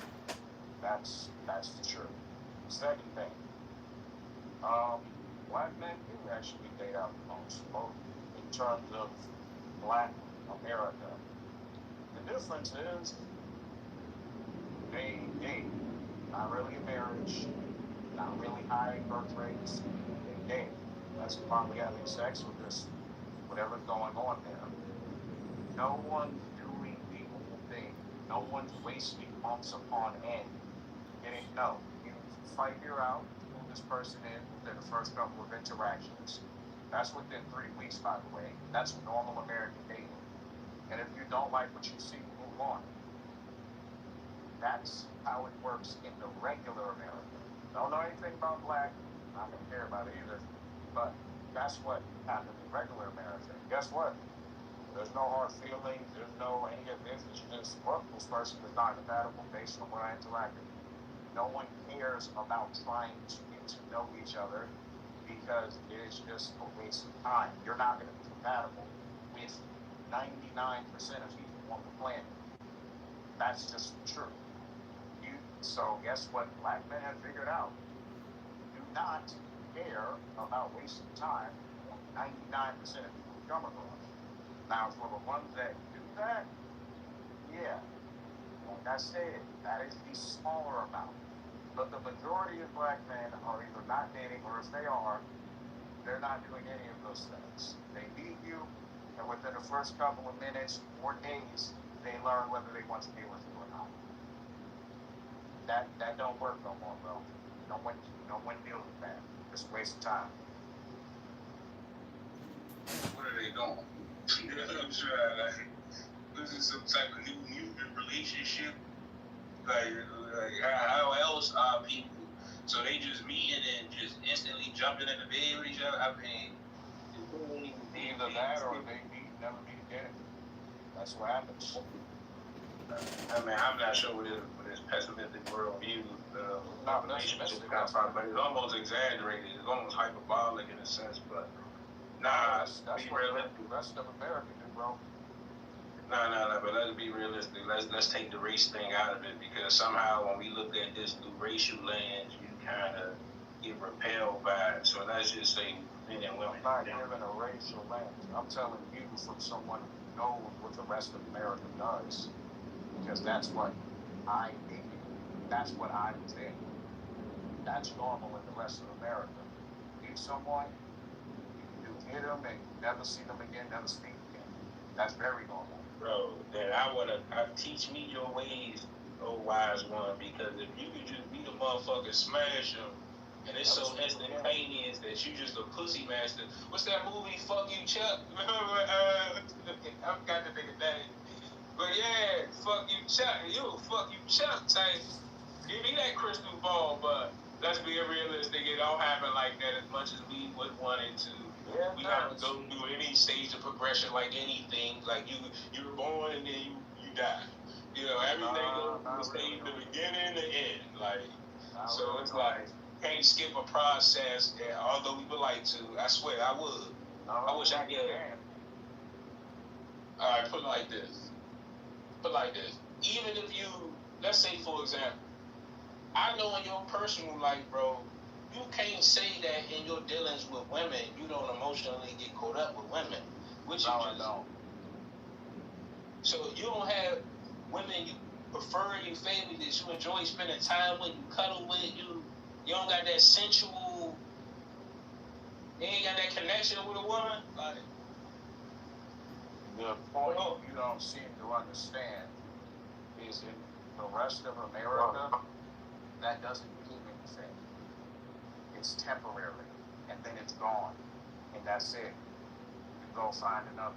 That's the truth. Second thing, black men do actually date out the most, both in terms of black America. The difference is they date, not really a marriage, not really high birth rates. They date. That's probably having sex with just whatever's going on there. No one's doing the whole thing. No one's wasting months upon end. No, you figure out who this person is within the first couple of interactions. That's within 3 weeks, by the way. That's normal American dating. And if you don't like what you see, move on. That's how it works in the regular America. Don't know anything about black. I don't care about it either. But that's what happens in regular America. And guess what? There's no hard feelings. There's no any of this. It's just, well, this person is not compatible based on what I interacted. No one cares about trying to get to know each other because it is just a waste of time. You're not going to be compatible with 99% of people on the planet. That's just true. So guess what black men have figured out? Do not care about wasting time on 99% of people who come across. Now, for the ones that do that, yeah, like I said, that is the smaller amount. But the majority of black men are either not dating, or if they are, they're not doing any of those things. They meet you, and within the first couple of minutes or days, they learn whether they want to be with you or not. That don't work no more, bro. No one deals with that. It's a waste of time. What are they doing? I'm sure, like, this is some type of new relationship. Like how else are people? So they just meeting and just instantly jumping in the bed with each other. I mean, either that or they never meet again. That's what happens. I mean, I'm not sure what his pessimistic worldview relationship comes from, but it's almost exaggerated. It's almost hyperbolic in a sense, but nah, that's what the rest of America do, bro. No, but let's be realistic. Let's take the race thing out of it, because somehow when we look at this through racial lens, you kind of get repelled by it. So let's just say men and women. I'm not giving a racial lens. I'm telling you from someone who knows what the rest of America does, because that's what I did. That's what I was in. That's normal in the rest of America. Meet someone, you hit them and never see them again, never speak again. That's very normal. Bro, then I teach me your ways, oh wise one, because if you could just beat a motherfucker, smash him, and it's so instantaneous that you just a pussy master. What's that movie, Fuck You Chuck? I forgot the nigga name. But yeah, Fuck You Chuck, Fuck You Chuck type. Give me that crystal ball, but let's be realistic, it don't happen like that as much as we would want it to. Yeah, we have to go through any stage of progression like anything. Like you were born and then you die. You know, everything goes from the stage, the beginning and the end. Like, So it's like, can't skip a process, and although we would like to, I swear I would. I wish I could. Alright, put it like this. Even if you, let's say for example, I know in your personal life, bro, you can't say that in your dealings with women, you don't emotionally get caught up with women. Which no, you just don't. So you don't have women you prefer, you favor, that you enjoy spending time with, you cuddle with, you don't got that sensual, you ain't got that connection with a woman? Like, the point you don't seem to understand is in the rest of America, that doesn't mean anything. It's temporary, and then it's gone, and that's it. You go find another.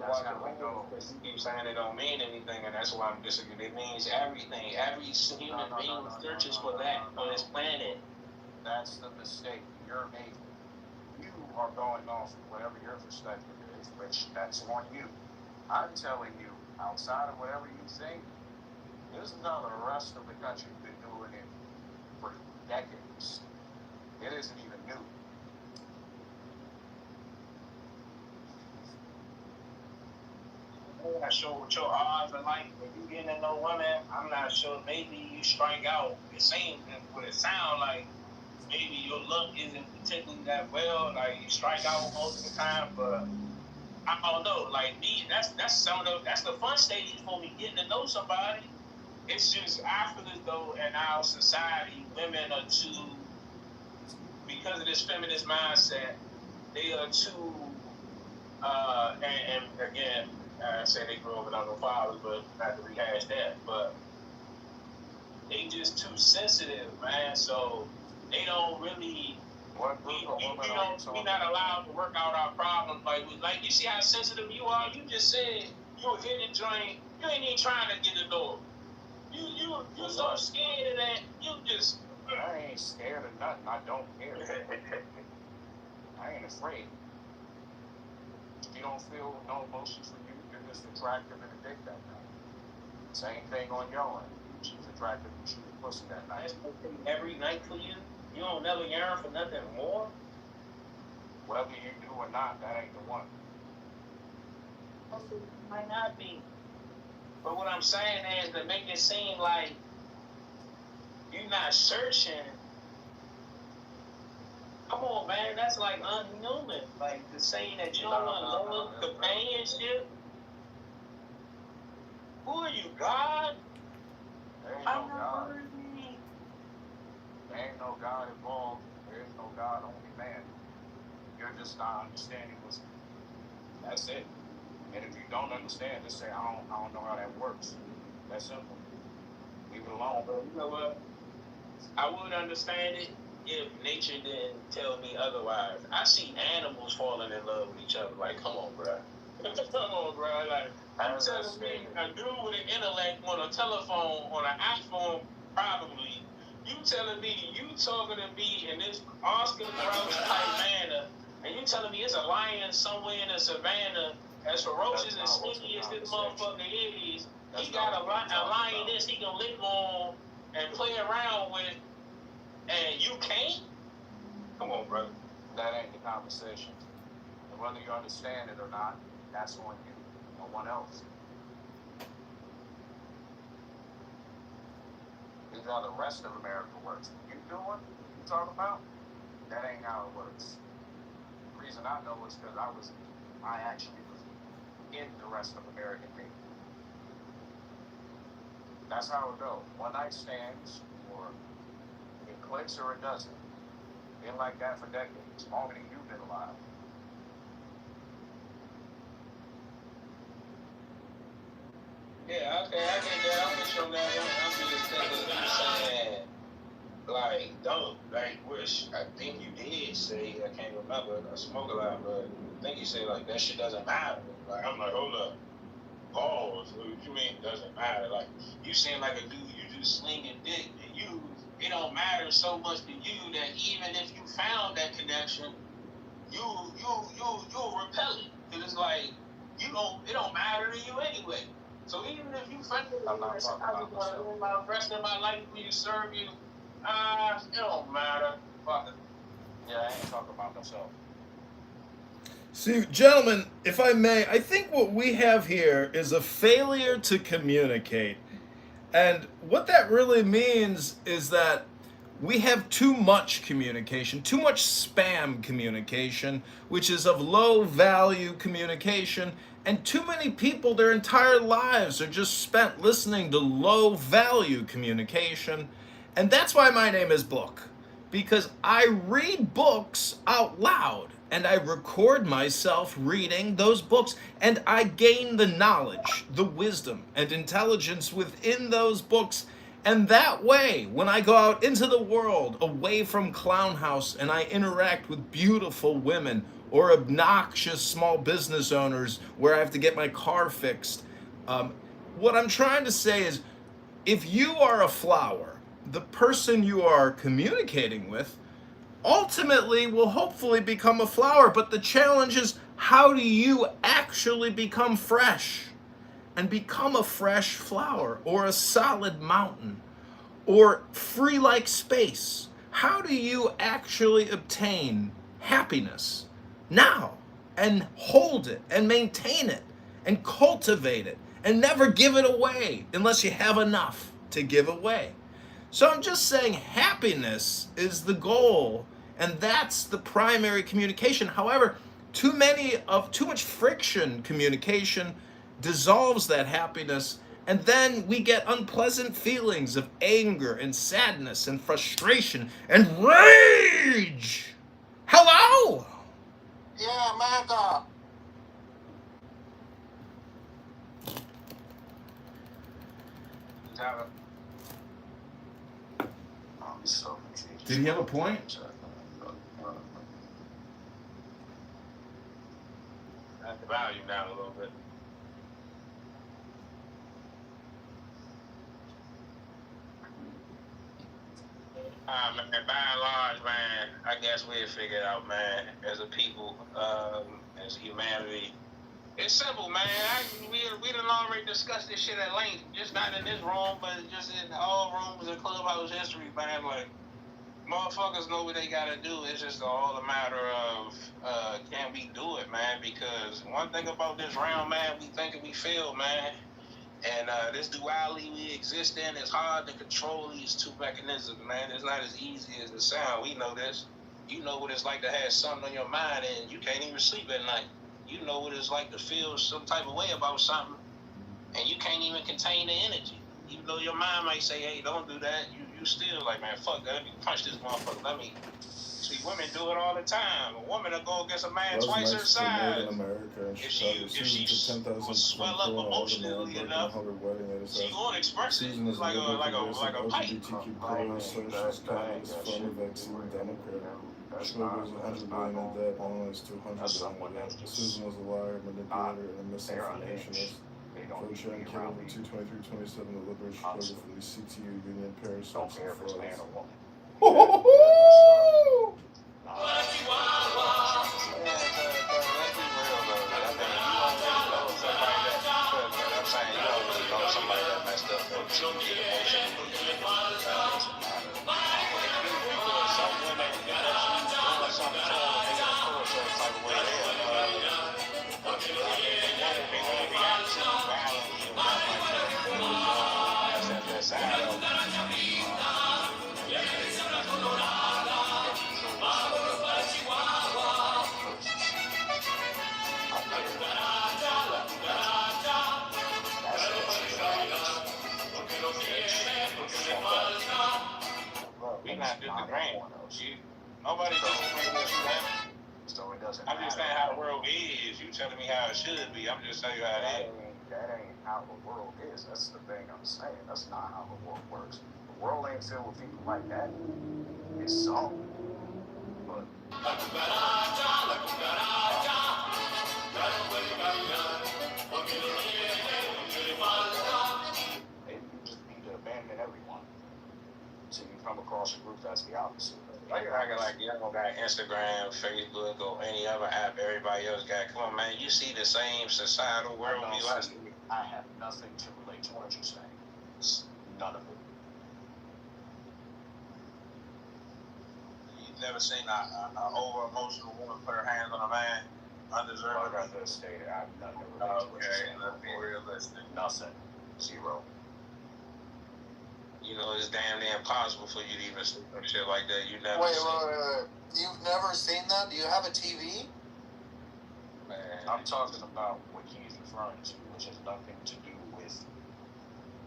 That's how it goes. Because you keep saying it don't mean anything, and that's why I'm disagreeing. It means everything. Every human being searches for that on this planet. That's the mistake you're making. You are going off of whatever your perspective is, which that's on you. I'm telling you, outside of whatever you think, this is how the rest of the country's been doing it for decades. It isn't even new. I'm not sure what your odds are like when you getting to know women. I'm not sure. Maybe you strike out. It seems what it sounds like. Maybe your luck isn't particularly that well. Like you strike out most of the time, but I don't know. Like me, that's the fun stage for me, getting to know somebody. It's just I feel as though in our society, women are too, because of this feminist mindset, they are too. And again, I say they grew up without no fathers, but not to rehash that. But they just too sensitive, man. So they don't really. We not allowed to work out our problems. Like you see how sensitive you are. You just said you were hitting the joint. You ain't even trying to get the door. You so scared of that. You just. I ain't scared of nothing. I don't care. I ain't afraid. You don't feel no emotions for you. You're just attractive and a dick that night. Same thing on your end. She's attractive and she's a pussy that night. Every night for you? You don't never yearn for nothing more? Whether you do or not, that ain't the one. Might not be. But what I'm saying is to make it seem like you're not searching. Come on, man, that's like unhuman. Like to say that you don't want love, companionship. Who are you, God? There ain't no God. There ain't no God involved. There is no God, only man. You're just not understanding what's. That's it. And if you don't understand, just say I don't know how that works. That's simple. Leave it alone. But you know what? I would understand it if nature didn't tell me otherwise. I see animals falling in love with each other. Like, come on, bro. Come on, bro. Like, I'm telling me, a dude with an intellect on a telephone, on an iPhone, probably. You telling me, you talking to me in this Oscar the Grouch type manner, and you telling me it's a lion somewhere in the savannah as ferocious and sneaky as this motherfucker is. He got a lioness he can lick on and play around with, and you can't? Come on, brother. That ain't the conversation. And whether you understand it or not, that's on you, no one else. This is how the rest of America works. You doing? You talking about? That ain't how it works. The reason I know is because I actually was in the rest of American people. That's how it goes. One night stands, or it clicks or it doesn't. Been like that for decades, longer than you've been alive. Yeah, okay, I get that. I'm just from that one. I'm just thinking you saying, like, don't, like, which I think you did say, I can't remember, I smoke a lot, but I think you said, like, that shit doesn't matter. Like, I'm like, hold up. Pause. What you mean it doesn't matter? Like, you seem like a dude, you just slinging dick, and it don't matter so much to you that even if you found that connection, you'll repel it. Cause it's like, it don't matter to you anyway. So even if you friendly, I'm not talking about myself. My rest of my life for you, serve you, it don't matter. Fuck it. Yeah, I ain't talking about myself. See, gentlemen, if I may, I think what we have here is a failure to communicate. And what that really means is that we have too much communication, too much spam communication, which is of low value communication. And too many people, their entire lives are just spent listening to low value communication. And that's why my name is Book, because I read books out loud and I record myself reading those books, and I gain the knowledge, the wisdom, and intelligence within those books. And that way, when I go out into the world, away from Clown House, and I interact with beautiful women or obnoxious small business owners where I have to get my car fixed, what I'm trying to say is, if you are a flower, the person you are communicating with ultimately will hopefully become a flower. But the challenge is, how do you actually become fresh and become a fresh flower or a solid mountain or free like space? How do you actually obtain happiness now and hold it and maintain it and cultivate it and never give it away unless you have enough to give away? So I'm just saying happiness is the goal, and that's the primary communication. However, too much friction communication dissolves that happiness, and then we get unpleasant feelings of anger and sadness and frustration and rage. Hello? Yeah, man, So confused. Did he have a point? That's the value down a little bit. Man, by and large, man, I guess we'll figure it out, man, as a people, as humanity. It's simple, man. We done already discussed this shit at length, just not in this room, but just in all rooms in Clubhouse history, man. Like, motherfuckers know what they gotta do. It's just all a matter of, can we do it, man? Because one thing about this realm, man, we think and we feel, man. And this duality we exist in, is hard to control these two mechanisms, man. It's not as easy as it sounds. We know this. You know what it's like to have something on your mind and you can't even sleep at night. You know what it's like to feel some type of way about something and you can't even contain the energy. Even though your mind might say, hey, don't do that, you still like, man, fuck that. Let me punch this motherfucker. Let me. See, women do it all the time. A woman will go against a man twice her size. If she will swell up emotionally enough, she won't express it like a pipe. Schlegel was 100 billion in debt, analyzed to 100 billion in debt. Susan was a liar, manipulator, and a misinformationist. Furniture and Kitover 22327, the liberation struggle from the CTU Union Paris and frauds. We not disagreeing. Nobody disagrees with you, man. So it doesn't I'm just saying how the world is. You telling me how it should be. I'm just telling you how it is. That ain't how the world is. That's the thing I'm saying. That's not how the world works. The world ain't filled with people like that. It's some. But maybe you just need to abandon everyone. So you come across a group that's the opposite. Like you're acting like you don't got Instagram, Facebook, or any other app everybody else got. Come on, man. You see the same societal world we like. I have nothing to relate to what you're saying. None of it. You've never seen a over emotional woman put her hands on a man undeserved? Like I just stated, I have nothing to relate to what you're saying. Let's be realistic. Nothing. Zero. You know, it's damn near impossible for you to even see some shit like that. You never Wait. You've never seen that? Do you have a TV? Man. I'm talking about what he's referring to, which has nothing to do with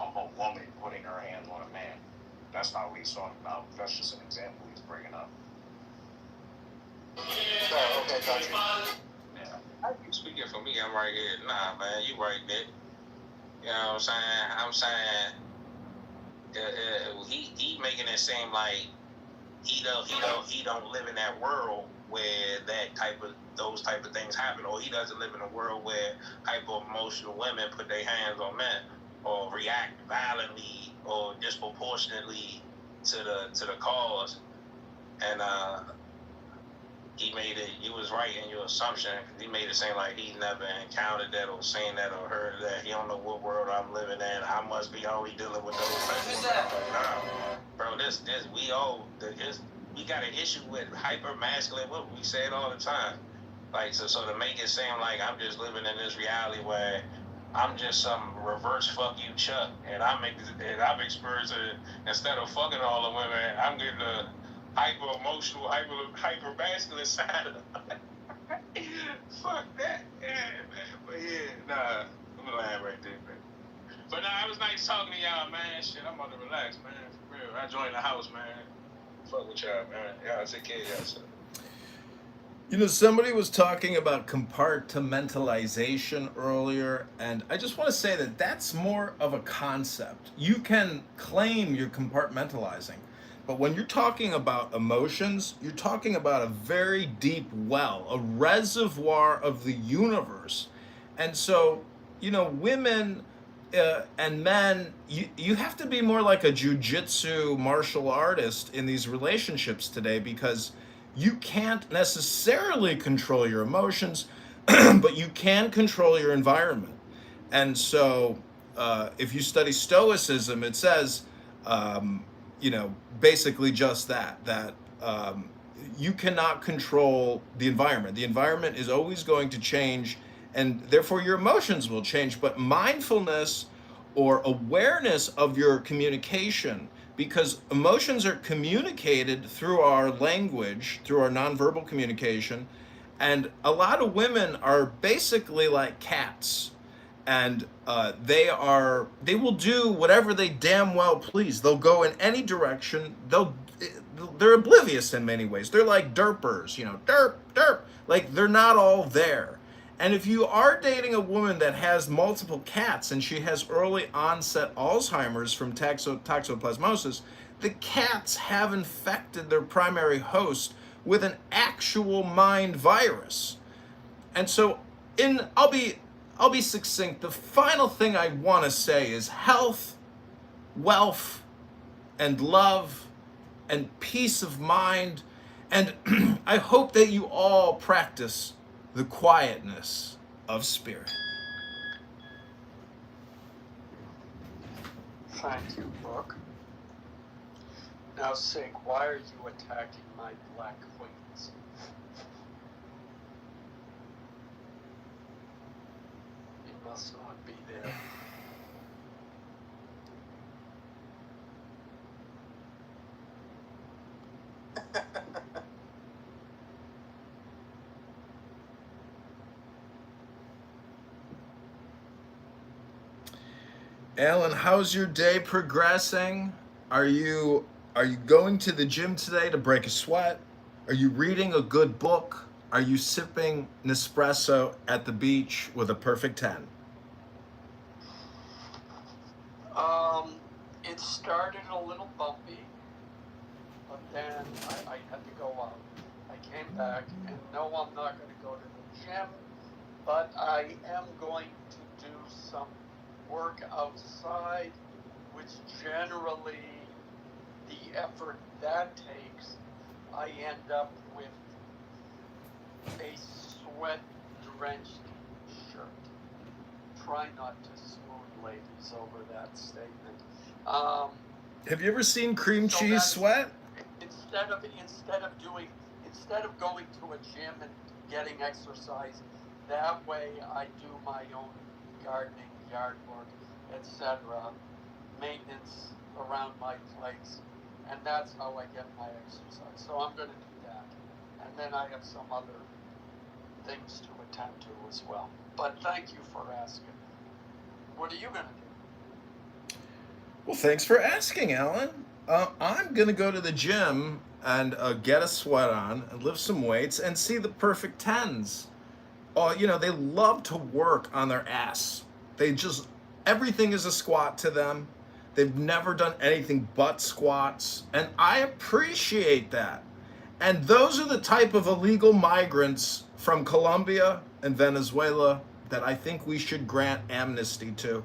a woman putting her hands on a man. That's not what he's talking about. That's just an example he's bringing up. Okay, gotcha. Yeah. I keep speaking for me. I'm right here. Nah, man, you right, Nick. You know what I'm saying? He making it seem like he don't live in that world where those type of things happen, or he doesn't live in a world where hyper emotional women put their hands on men or react violently or disproportionately to the cause. And you was right in your assumption. He made it seem like he never encountered that or seen that or heard that. He don't know what world I'm living in. I must be only dealing with those types of nah, bro, we got an issue with hyper masculine women. We say it all the time. Like so to make it seem like I'm just living in this reality where I'm just some reverse fuck you Chuck, and I'm experiencing, instead of fucking all the women, I'm getting the hyper emotional, hyper masculine side of it. Fuck that, yeah, man. But yeah, nah, I'm gonna lie right there, man. But nah, it was nice talking to y'all, man. Shit, I'm about to relax, man. For real, I joined the house, man. Fuck with y'all, man. Y'all take care of yourself. You know, somebody was talking about compartmentalization earlier, and I just want to say that that's more of a concept. You can claim you're compartmentalizing, but when you're talking about emotions, you're talking about a very deep well, a reservoir of the universe. And so, you know, women and men, you have to be more like a jujitsu martial artist in these relationships today, because you can't necessarily control your emotions, but you can control your environment. And so if you study Stoicism, it says, you know, basically just that you cannot control the environment. The environment is always going to change, and therefore your emotions will change. But mindfulness or awareness of your communication, because emotions are communicated through our language, through our nonverbal communication, and a lot of women are basically like cats, and they will do whatever they damn well please. They'll go in any direction. They're oblivious in many ways. They're like derpers, you know, derp, like they're not all there. And if you are dating a woman that has multiple cats and she has early onset Alzheimer's from toxoplasmosis, the cats have infected their primary host with an actual mind virus. And so I'll be succinct. The final thing I want to say is health, wealth, and love, and peace of mind. And I hope that you all practice the quietness of spirit. Thank you, Brooke. Now, Sig, why are you attacking my black queens? You must not be there. Alan, how's your day progressing? Are you going to the gym today to break a sweat? Are you reading a good book? Are you sipping Nespresso at the beach with a perfect 10? It started a little bumpy, but then I had to go out. I came back, and no, I'm not going to go to the gym, but I am going to do some work outside, which generally, the effort that takes, I end up with a sweat-drenched shirt. try not to swoon ladies over that statement. Have you ever seen Cream So Cheese that's- Sweat? Instead of going to a gym and getting exercise, that way I do my own gardening, yard work, etc., maintenance around my place, and that's how I get my exercise. So I'm going to do that, and then I have some other things to attend to as well. But thank you for asking. What are you going to do? Well, thanks for asking, Alan. I'm going to go to the gym and get a sweat on and lift some weights and see the perfect tens. Oh, you know, they love to work on their ass. Everything is a squat to them. They've never done anything but squats, and I appreciate that. And those are the type of illegal migrants from Colombia and Venezuela that I think we should grant amnesty to,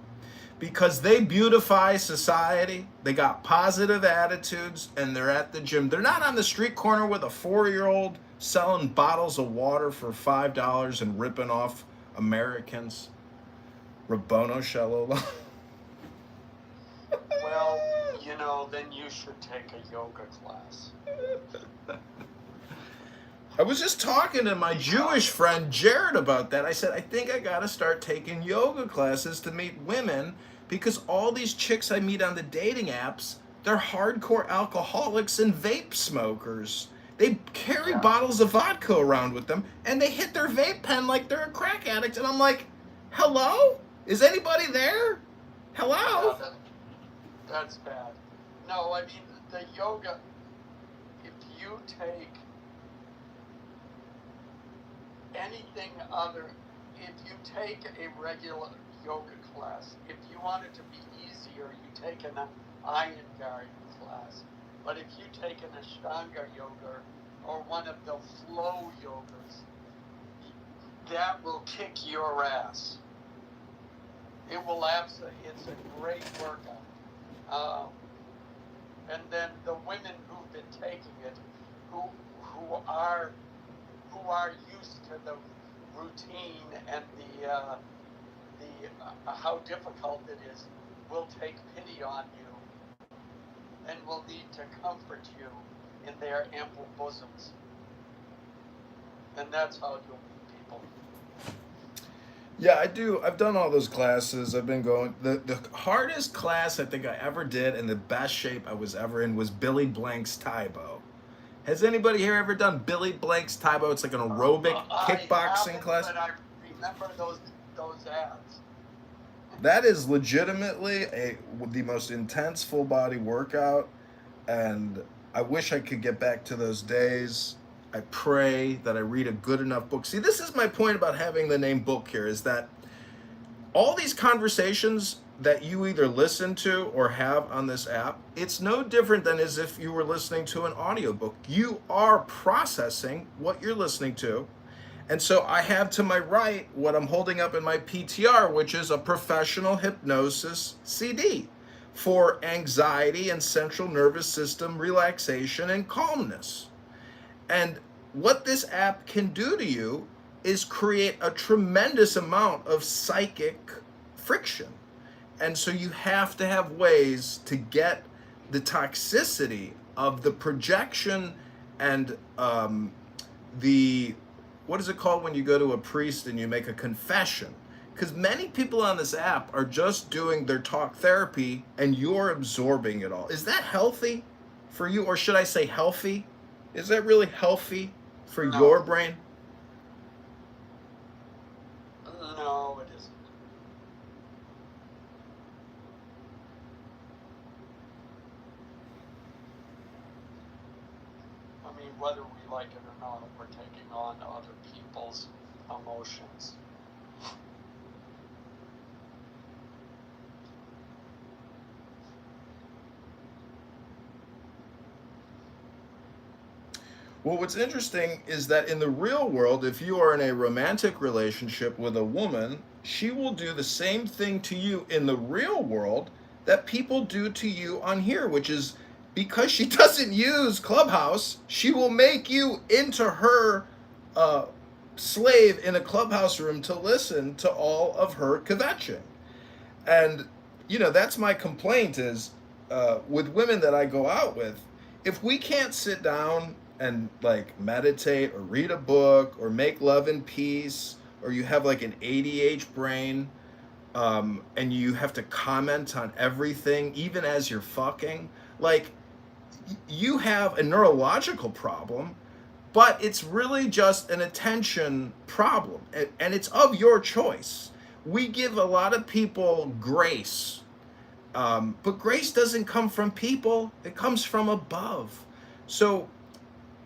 because they beautify society. They got positive attitudes, and they're at the gym. They're not on the street corner with a 4-year-old selling bottles of water for $5 and ripping off Americans. Rabono Shalom. Well, you know, then you should take a yoga class. I was just talking to my Jewish friend Jared about that. I said, I think I gotta start taking yoga classes to meet women, because all these chicks I meet on the dating apps, they're hardcore alcoholics and vape smokers. They carry bottles of vodka around with them, and they hit their vape pen like they're a crack addict. And I'm like, hello? Is anybody there? Hello? Yeah, that's bad. No, I mean, the yoga, if you take anything other, if you take a regular yoga class, if you want it to be easier, you take an Iyengar class. But if you take an Ashtanga yoga or one of the flow yogas, that will kick your ass. It will absolutely, it's a great workout. And then the women who've been taking it, who are used to the routine and the how difficult it is, will take pity on you and will need to comfort you in their ample bosoms. And that's how you'll meet people. Yeah, I do. I've done all those classes. I've been going. The hardest class I think I ever did and the best shape I was ever in was Billy Blank's Taibo. Has anybody here ever done Billy Blank's Taibo? It's like an aerobic kickboxing class. But I remember those ads. That is legitimately the most intense full body workout, and I wish I could get back to those days. I pray that I read a good enough book. See, this is my point about having the name book here, is that all these conversations that you either listen to or have on this app, it's no different than as if you were listening to an audiobook. You are processing what you're listening to. And so I have to my right what I'm holding up in my PTR, which is a professional hypnosis CD for anxiety and central nervous system relaxation and calmness. And what this app can do to you is create a tremendous amount of psychic friction. And so you have to have ways to get the toxicity of the projection and what is it called when you go to a priest and you make a confession? Because many people on this app are just doing their talk therapy and you're absorbing it all. Is that healthy for you? Or should I say healthy? Is that really healthy for your brain? No, it isn't. I mean, whether we like it or not, we're taking on other people's emotions. Well, what's interesting is that in the real world, if you are in a romantic relationship with a woman, she will do the same thing to you in the real world that people do to you on here, which is because she doesn't use Clubhouse, she will make you into her slave in a clubhouse room to listen to all of her kvetching. And, you know, that's my complaint is with women that I go out with, if we can't sit down and like meditate or read a book or make love in peace, or you have like an ADH brain, and you have to comment on everything, even as you're fucking, like you have a neurological problem, but it's really just an attention problem, and it's of your choice. We give a lot of people grace, but grace doesn't come from people, it comes from above. So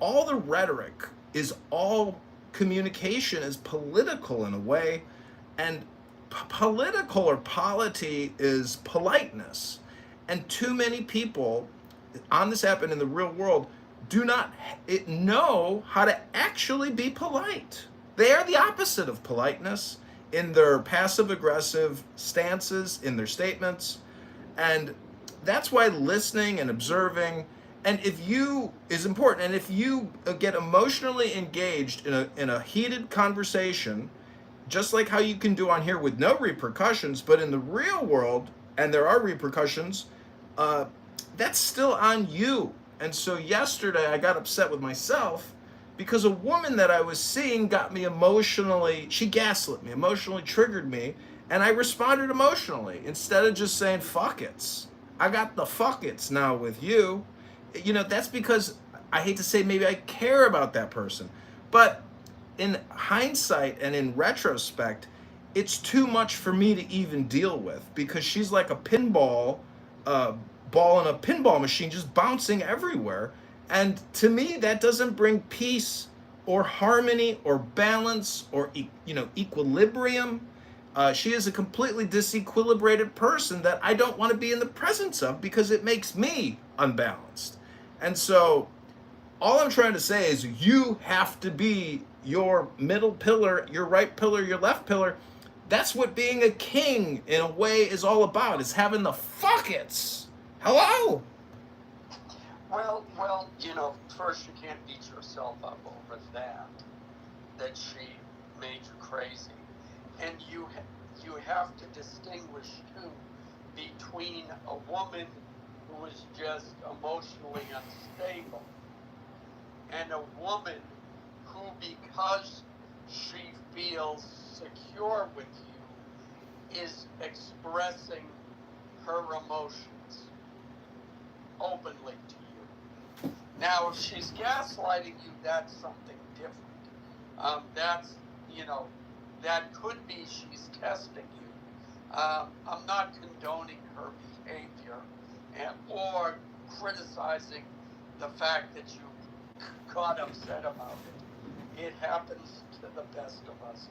all the rhetoric is all communication is political in a way, and political or polity is politeness. And too many people on this app and in the real world do not know how to actually be polite. They are the opposite of politeness in their passive aggressive stances, in their statements. And that's why listening and observing is important. And if you get emotionally engaged in a heated conversation, just like how you can do on here with no repercussions, but in the real world, and there are repercussions, that's still on you. And so yesterday I got upset with myself because a woman that I was seeing got me emotionally, she gaslit me, emotionally triggered me, and I responded emotionally instead of just saying fuck it's. I got the fuck it's now with you. You know, that's because I hate to say maybe I care about that person, but in hindsight and in retrospect, it's too much for me to even deal with because she's like a pinball ball in a pinball machine just bouncing everywhere. And to me, that doesn't bring peace or harmony or balance or equilibrium. She is a completely disequilibrated person that I don't want to be in the presence of because it makes me unbalanced. And so all I'm trying to say is you have to be your middle pillar, your right pillar, your left pillar. That's what being a king in a way is all about, is having the fuck-its. Hello? Well, you know, first you can't beat yourself up over that she made you crazy. And you have to distinguish, too, between a woman who is just emotionally unstable and a woman who, because she feels secure with you, is expressing her emotions openly to you. Now, if she's gaslighting you, that's something different. That's, you know, that could be she's testing you. I'm not condoning her behavior or criticizing the fact that you got upset about it. It happens to the best of us.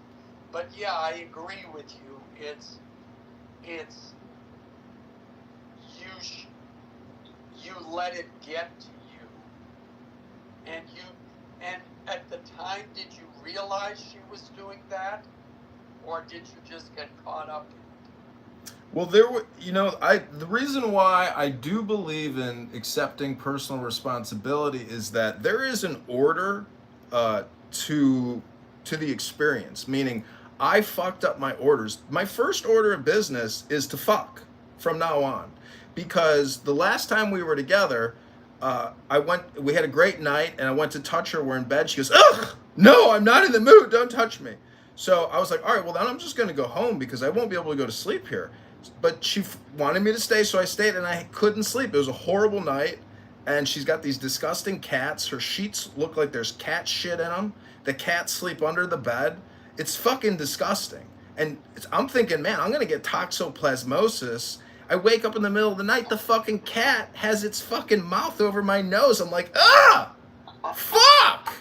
But yeah, I agree with you. It's you let it get to you, and at the time, did you realize she was doing that, or did you just get caught up in it? Well, the reason why I do believe in accepting personal responsibility is that there is an order to the experience, meaning I fucked up my orders. My first order of business is to fuck from now on, because the last time we were together, we had a great night, and I went to touch her. We're in bed. She goes, ugh, no, I'm not in the mood. Don't touch me. So I was like, all right, well, then I'm just going to go home because I won't be able to go to sleep here. But she wanted me to stay, so I stayed, and I couldn't sleep. It was a horrible night, and she's got these disgusting cats. Her sheets look like there's cat shit in them. The cats sleep under the bed. It's fucking disgusting. And I'm thinking, man, I'm going to get toxoplasmosis. I wake up in the middle of the night, the fucking cat has its fucking mouth over my nose. I'm like, ah, fuck.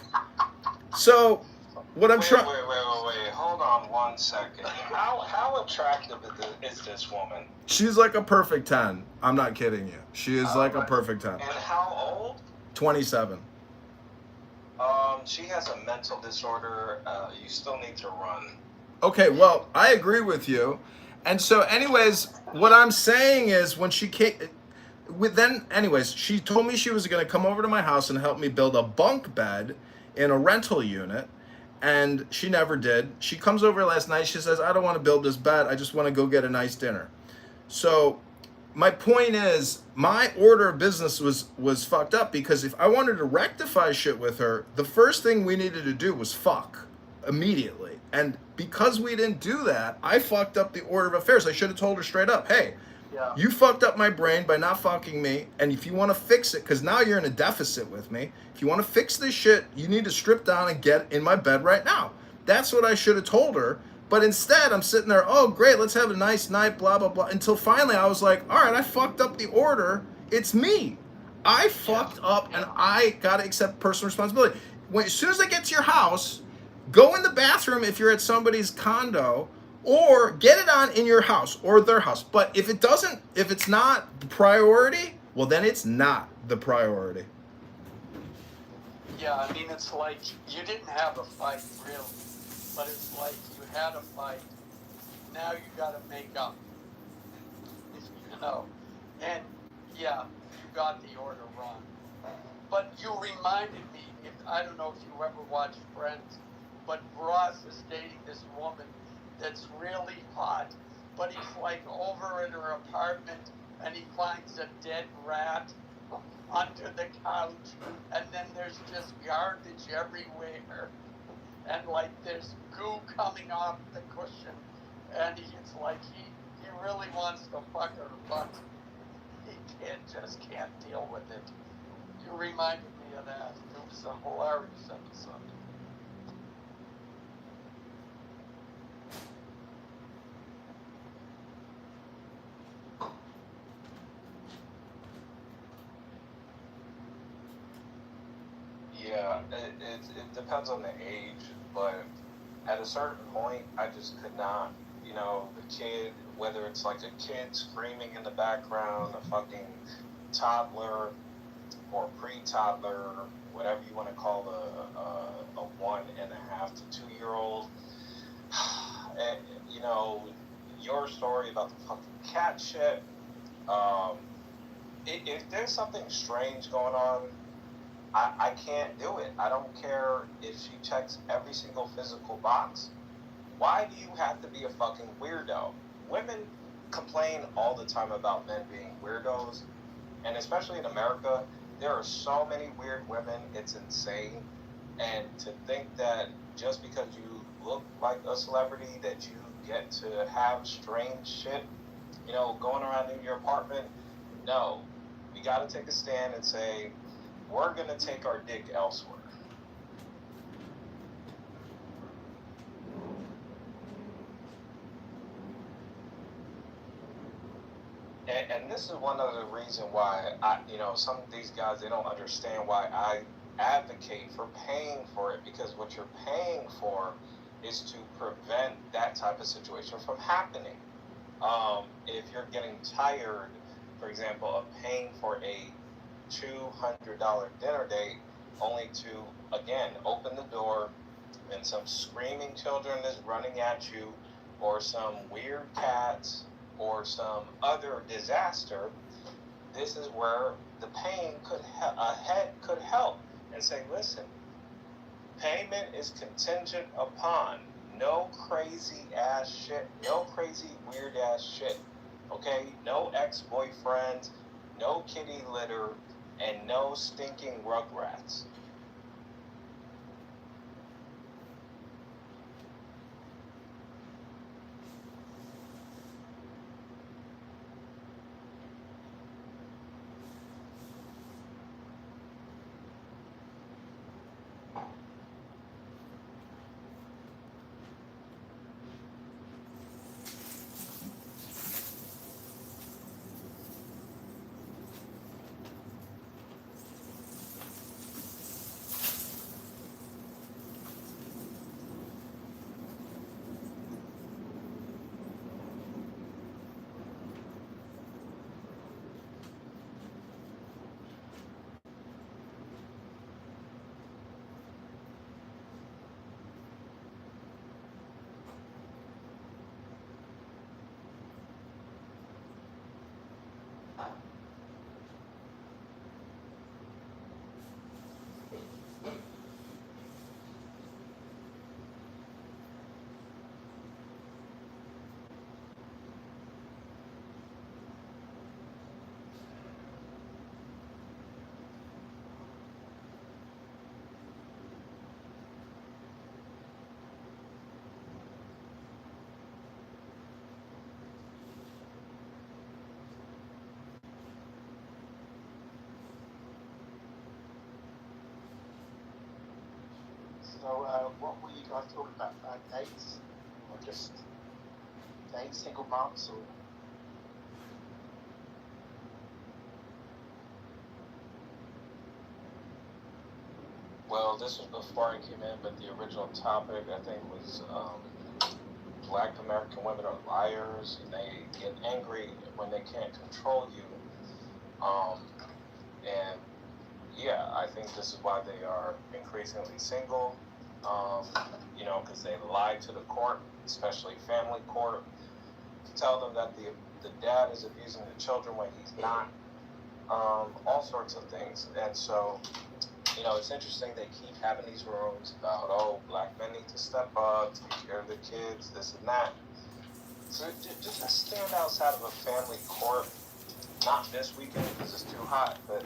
So what I'm trying... Wait, hold on 1 second. How attractive is this woman? She's like a perfect 10. I'm not kidding you. She is like a perfect 10. And how old? 27. She has a mental disorder. You still need to run. Okay, well, I agree with you. And so anyways, what I'm saying is when she came, she told me she was going to come over to my house and help me build a bunk bed in a rental unit. and she never did. She comes over last night. She says, I don't want to build this bed. I just want to go get a nice dinner. So my point is, my order of business was fucked up, because if I wanted to rectify shit with her, the first thing we needed to do was fuck immediately. And because we didn't do that, I fucked up the order of affairs. I should have told her straight up, hey, Yeah. you fucked up my brain by not fucking me, and if you want to fix it, because now you're in a deficit with me, if you want to fix this shit, you need to strip down and get in my bed right now. That's what I should have told her. But instead, I'm sitting there, oh, great, let's have a nice night, blah, blah, blah. Until finally I was like, all right, I fucked up the order. It's me. I fucked up, and I got to accept personal responsibility. As soon as I get to your house, go in the bathroom if you're at somebody's condo, or get it on in your house or their house. But if it's not the priority, well, then it's not the priority. Yeah, I mean, it's like you didn't have a fight, really, but it's like you had a fight. Now you got to make up, you know. And yeah, you got the order wrong. But you reminded me, I don't know if you ever watched Friends, but Ross is dating this woman that's really hot, but he's like over in her apartment and he finds a dead rat under the couch, and then there's just garbage everywhere, and like there's goo coming off the cushion, and it's like he really wants to fuck her, but he can't deal with it. You reminded me of that. It was a hilarious episode. Yeah, it depends on the age, but at a certain point, I just could not, the kid, whether it's like a kid screaming in the background, a fucking toddler, or pre-toddler, whatever you want to call a 1.5 to 2 year old. And, your story about the fucking cat shit, if there's something strange going on, I can't do it. I don't care if she checks every single physical box. Why do you have to be a fucking weirdo? Women complain all the time about men being weirdos, and especially in America, there are so many weird women, it's insane. And to think that just because you look like a celebrity that you get to have strange shit, going around in your apartment, no. We gotta take a stand and say, we're gonna take our dick elsewhere. And this is one of the reasons why some of these guys, they don't understand why I advocate for paying for it, because what you're paying for is to prevent that type of situation from happening. If you're getting tired, for example, of paying for a $200 dinner date only to, again, open the door and some screaming children is running at you, or some weird cats, or some other disaster, this is where the paying head could help and say, listen, payment is contingent upon no crazy ass shit, no crazy weird ass shit, okay? No ex-boyfriends, no kitty litter, and no stinking rugrats. So, what were you guys talking about? Dates? Or just dates, single moms? Or... Well, this was before I came in, but the original topic, I think, was Black American women are liars, and they get angry when they can't control you. And yeah, I think this is why they are increasingly single, you know, because they lie to the court, especially family court, to tell them that the dad is abusing the children when he's not, all sorts of things. And so, you know, it's interesting they keep having these rooms about, oh, black men need to step up, take care of the kids, this and that. So just stand outside of a family court, not this weekend because it's too hot, but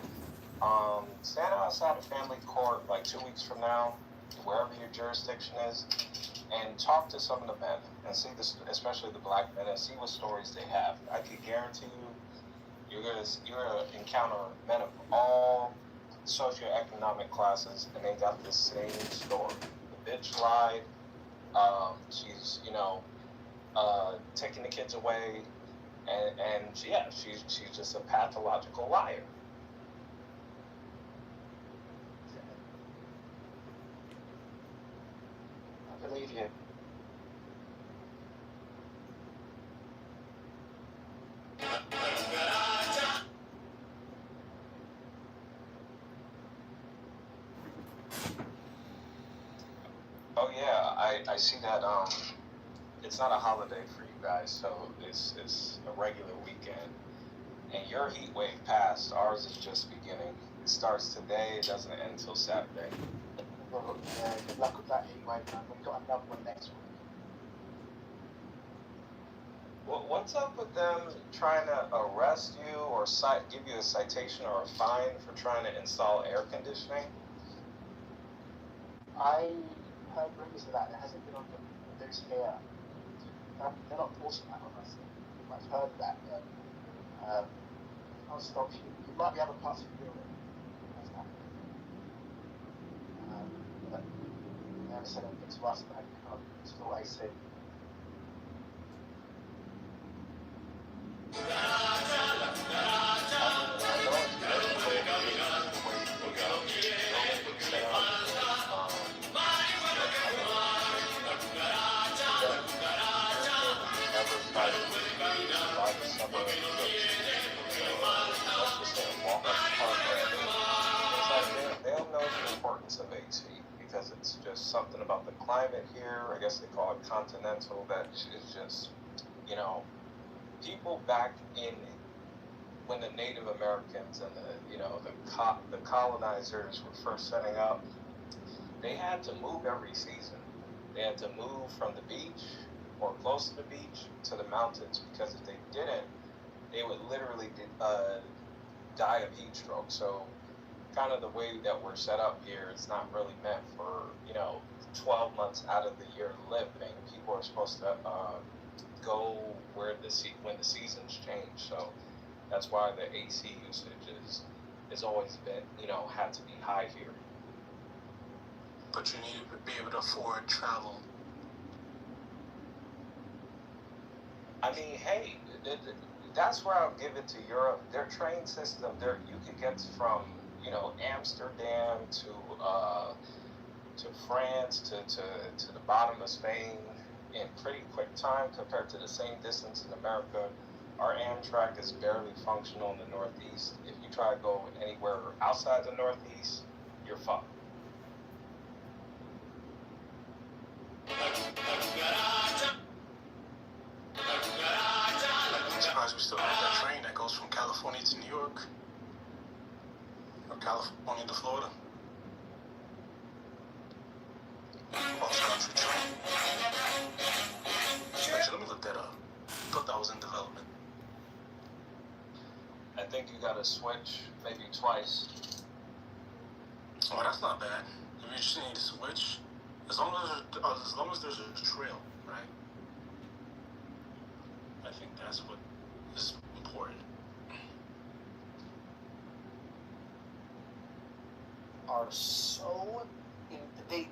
stand outside of family court like 2 weeks from now, wherever your jurisdiction is, and talk to some of the men and see this, especially the black men, and see what stories they have. I can guarantee you're gonna encounter men of all socioeconomic classes, and they got the same story. The bitch lied. She's, you know, taking the kids away, and yeah, she's just a pathological liar. I believe you. Oh yeah, I see that. It's not a holiday for you guys, so it's a regular weekend. And your heat wave passed. Ours is just beginning. It starts today. It doesn't end until Saturday. Well, good luck with that heat wave, man. We've got another one next week. Well, what's up with them trying to arrest you or give you a citation or a fine for trying to install air conditioning? I heard rumors of that. It hasn't been on the news here. They're not forcing that on us. I've heard of that, but I'll stop you. You might be able to pass it Europe. That's happening. But they haven't said anything to us about it. You can't install AC. They'll know the importance of AC because it's just something about the climate here. I guess they call it continental. That is just, you know, people back in when the Native Americans and the colonizers were first setting up, they had to move every season. They had to move from the beach or close to the beach to the mountains, because if they didn't, they would literally die of heat stroke. So kind of the way that we're set up here, it's not really meant for, 12 months out of the year living. People are supposed to go when the seasons change. So that's why the AC usage is always been, had to be high here. But you need to be able to afford travel. I mean, hey, that's where I'll give it to Europe. Their train system, you could get from, Amsterdam to France to the bottom of Spain in pretty quick time compared to the same distance in America. Our Amtrak is barely functional in the Northeast. If you try to go anywhere outside the Northeast, you're fucked. I'm surprised we still have that train that goes from California to New York. Or California to Florida. Cross-country train. Actually, let me look that up. I thought that was in development. I think you gotta switch maybe twice. Oh, that's not bad. If you just need to switch, as long as there's a trail, right? I think that's what is important. Are so they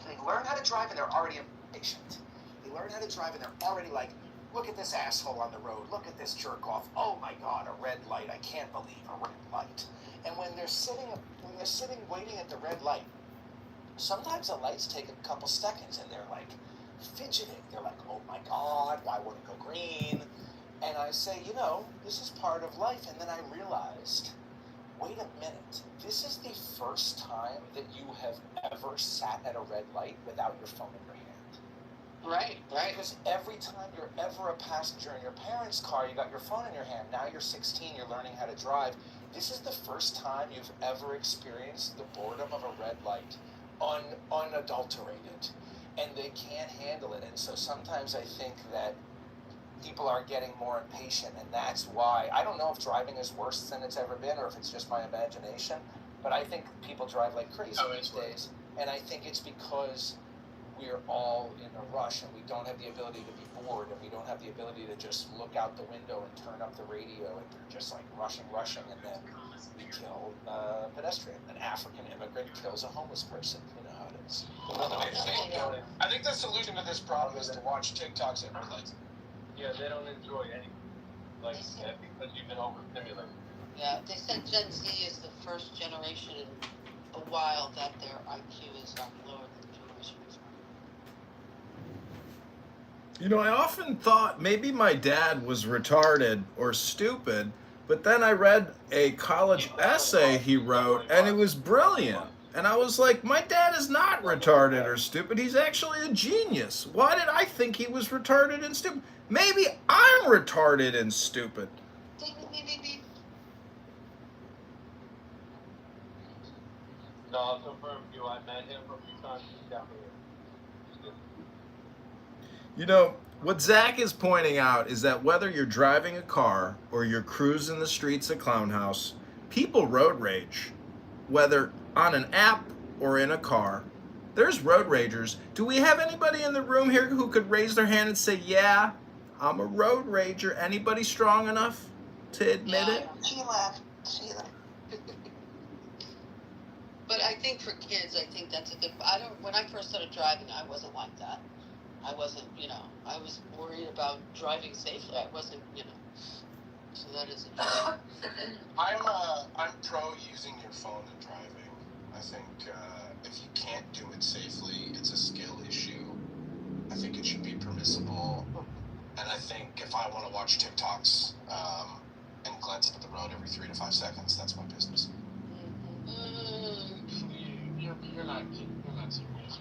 They learn how to drive and they're already impatient. They learn how to drive and they're already like, look at this asshole on the road. Look at this jerk off. Oh my God, a red light. I can't believe a red light. And when they're sitting waiting at the red light, sometimes the lights take a couple seconds and they're like fidgeting. They're like, oh my God, why won't it go green? And I say, you know, this is part of life. And then I realized, wait a minute, this is the first time that you have ever sat at a red light without your phone in your hand. Right. Because every time you're ever a passenger in your parents' car, you got your phone in your hand. Now you're 16, you're learning how to drive. This is the first time you've ever experienced the boredom of a red light, unadulterated. And they can't handle it. And so sometimes I think that people are getting more impatient, and that's why. I don't know if driving is worse than it's ever been or if it's just my imagination, but I think people drive like crazy these days. And I think it's because we're all in a rush and we don't have the ability to be bored and we don't have the ability to just look out the window and turn up the radio, and we're just like rushing, and then we kill a pedestrian. An African immigrant kills a homeless person. You know how it is. I think the solution to this problem is to watch TikToks at red lights. Yeah, they don't enjoy anything like that because you've been overstimulated. Yeah, they said Gen Z is the first generation in a while that their IQ is lower than generation before. You know, I often thought maybe my dad was retarded or stupid, but then I read a college essay he wrote, and it was brilliant. And I was like, my dad is not retarded or stupid. He's actually a genius. Why did I think he was retarded and stupid? Maybe I'm retarded and stupid. No, so for you, I met him a few times. He's down here. You know, what Zach is pointing out is that whether you're driving a car or you're cruising the streets of Clown House, people road rage. Whether on an app or in a car, there's road ragers. Do we have anybody in the room here who could raise their hand and say, yeah, I'm a road rager? Anybody strong enough to admit it? She left. But I think for kids, I think that's a good. When I first started driving, I wasn't like that. I wasn't, I was worried about driving safely. I wasn't, So that is interesting. I'm pro using your phone and driving. I think if you can't do it safely, it's a skill issue. I think it should be permissible. And I think if I want to watch TikToks and glance at the road every 3 to 5 seconds, that's my business. You're not kidding. You're not serious.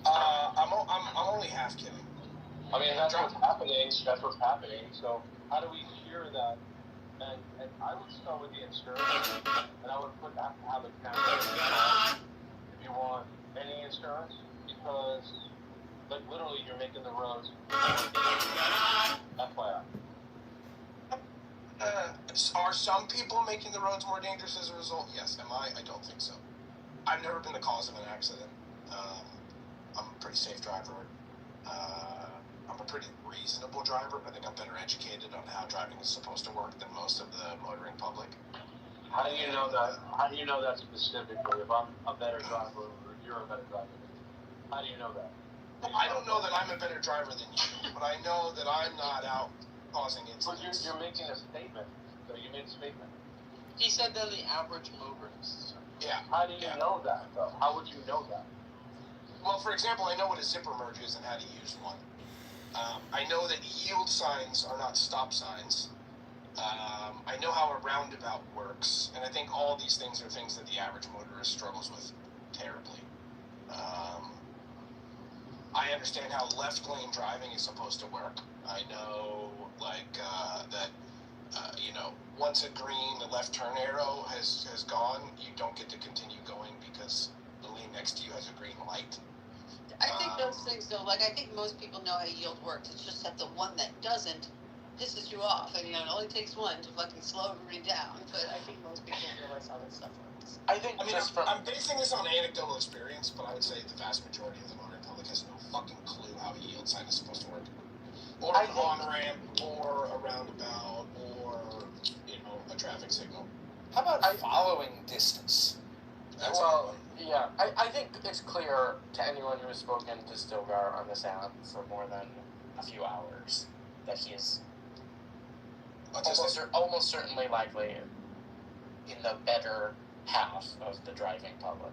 I'm only half kidding. I mean, that's what's happening. That's what's happening. So how do we cure that? And I would start with the insurance, and I would have a camera if you want any insurance, because like literally you're making the roads. FYI. Are some people making the roads more dangerous as a result? Yes. Am I? I don't think so. I've never been the cause of an accident. I'm a pretty safe driver. I'm a pretty reasonable driver. I think I'm better educated on how driving is supposed to work than most of the motoring public. How do you know that? How do you know that specifically? If I'm a better driver or you're a better driver than me, how do you know that? Well, I don't know that I'm a better driver than you, but I know that I'm not out causing incidents. But you're making a statement. So you made a statement. He said that the average motorist. Yeah. How do you know that, though? How would you know that? Well, for example, I know what a zipper merge is and how to use one. I know that yield signs are not stop signs. I know how a roundabout works, and I think all these things are things that the average motorist struggles with terribly. I understand how left lane driving is supposed to work. I know, that, once a green, the left turn arrow has gone, you don't get to continue going because the lane next to you has a green light. I think those things, though, I think most people know how yield works. It's just that the one that doesn't pisses you off. And, it only takes one to fucking slow everybody down. But I think most people realize how that stuff works. I'm basing this on anecdotal experience, but I would say the vast majority of the motoring public has no fucking clue how a yield sign is supposed to work. Or an on-ramp, or a roundabout, or, a traffic signal. How about following distance? That's Yeah, I think it's clear to anyone who has spoken to Stilgar on this app for more than a few hours that he is almost certainly likely in the better half of the driving public.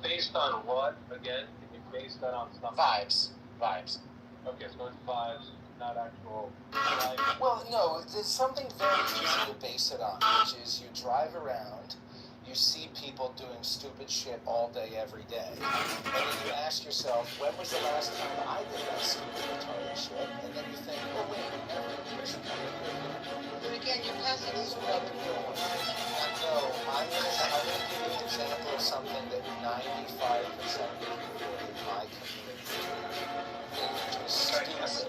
Based on what, again? Based on something? Vibes. Okay, so it's vibes, not actual driving. Well, no, there's something very easy to base it on, which is you drive around, you see people doing stupid shit all day, every day, and then you ask yourself, when was the last time I did that stupid, retarded shit? And then you think, oh wait, But again, you're passing this with other people. no, I'm going to give you an example of something that 95% of the people in my community do.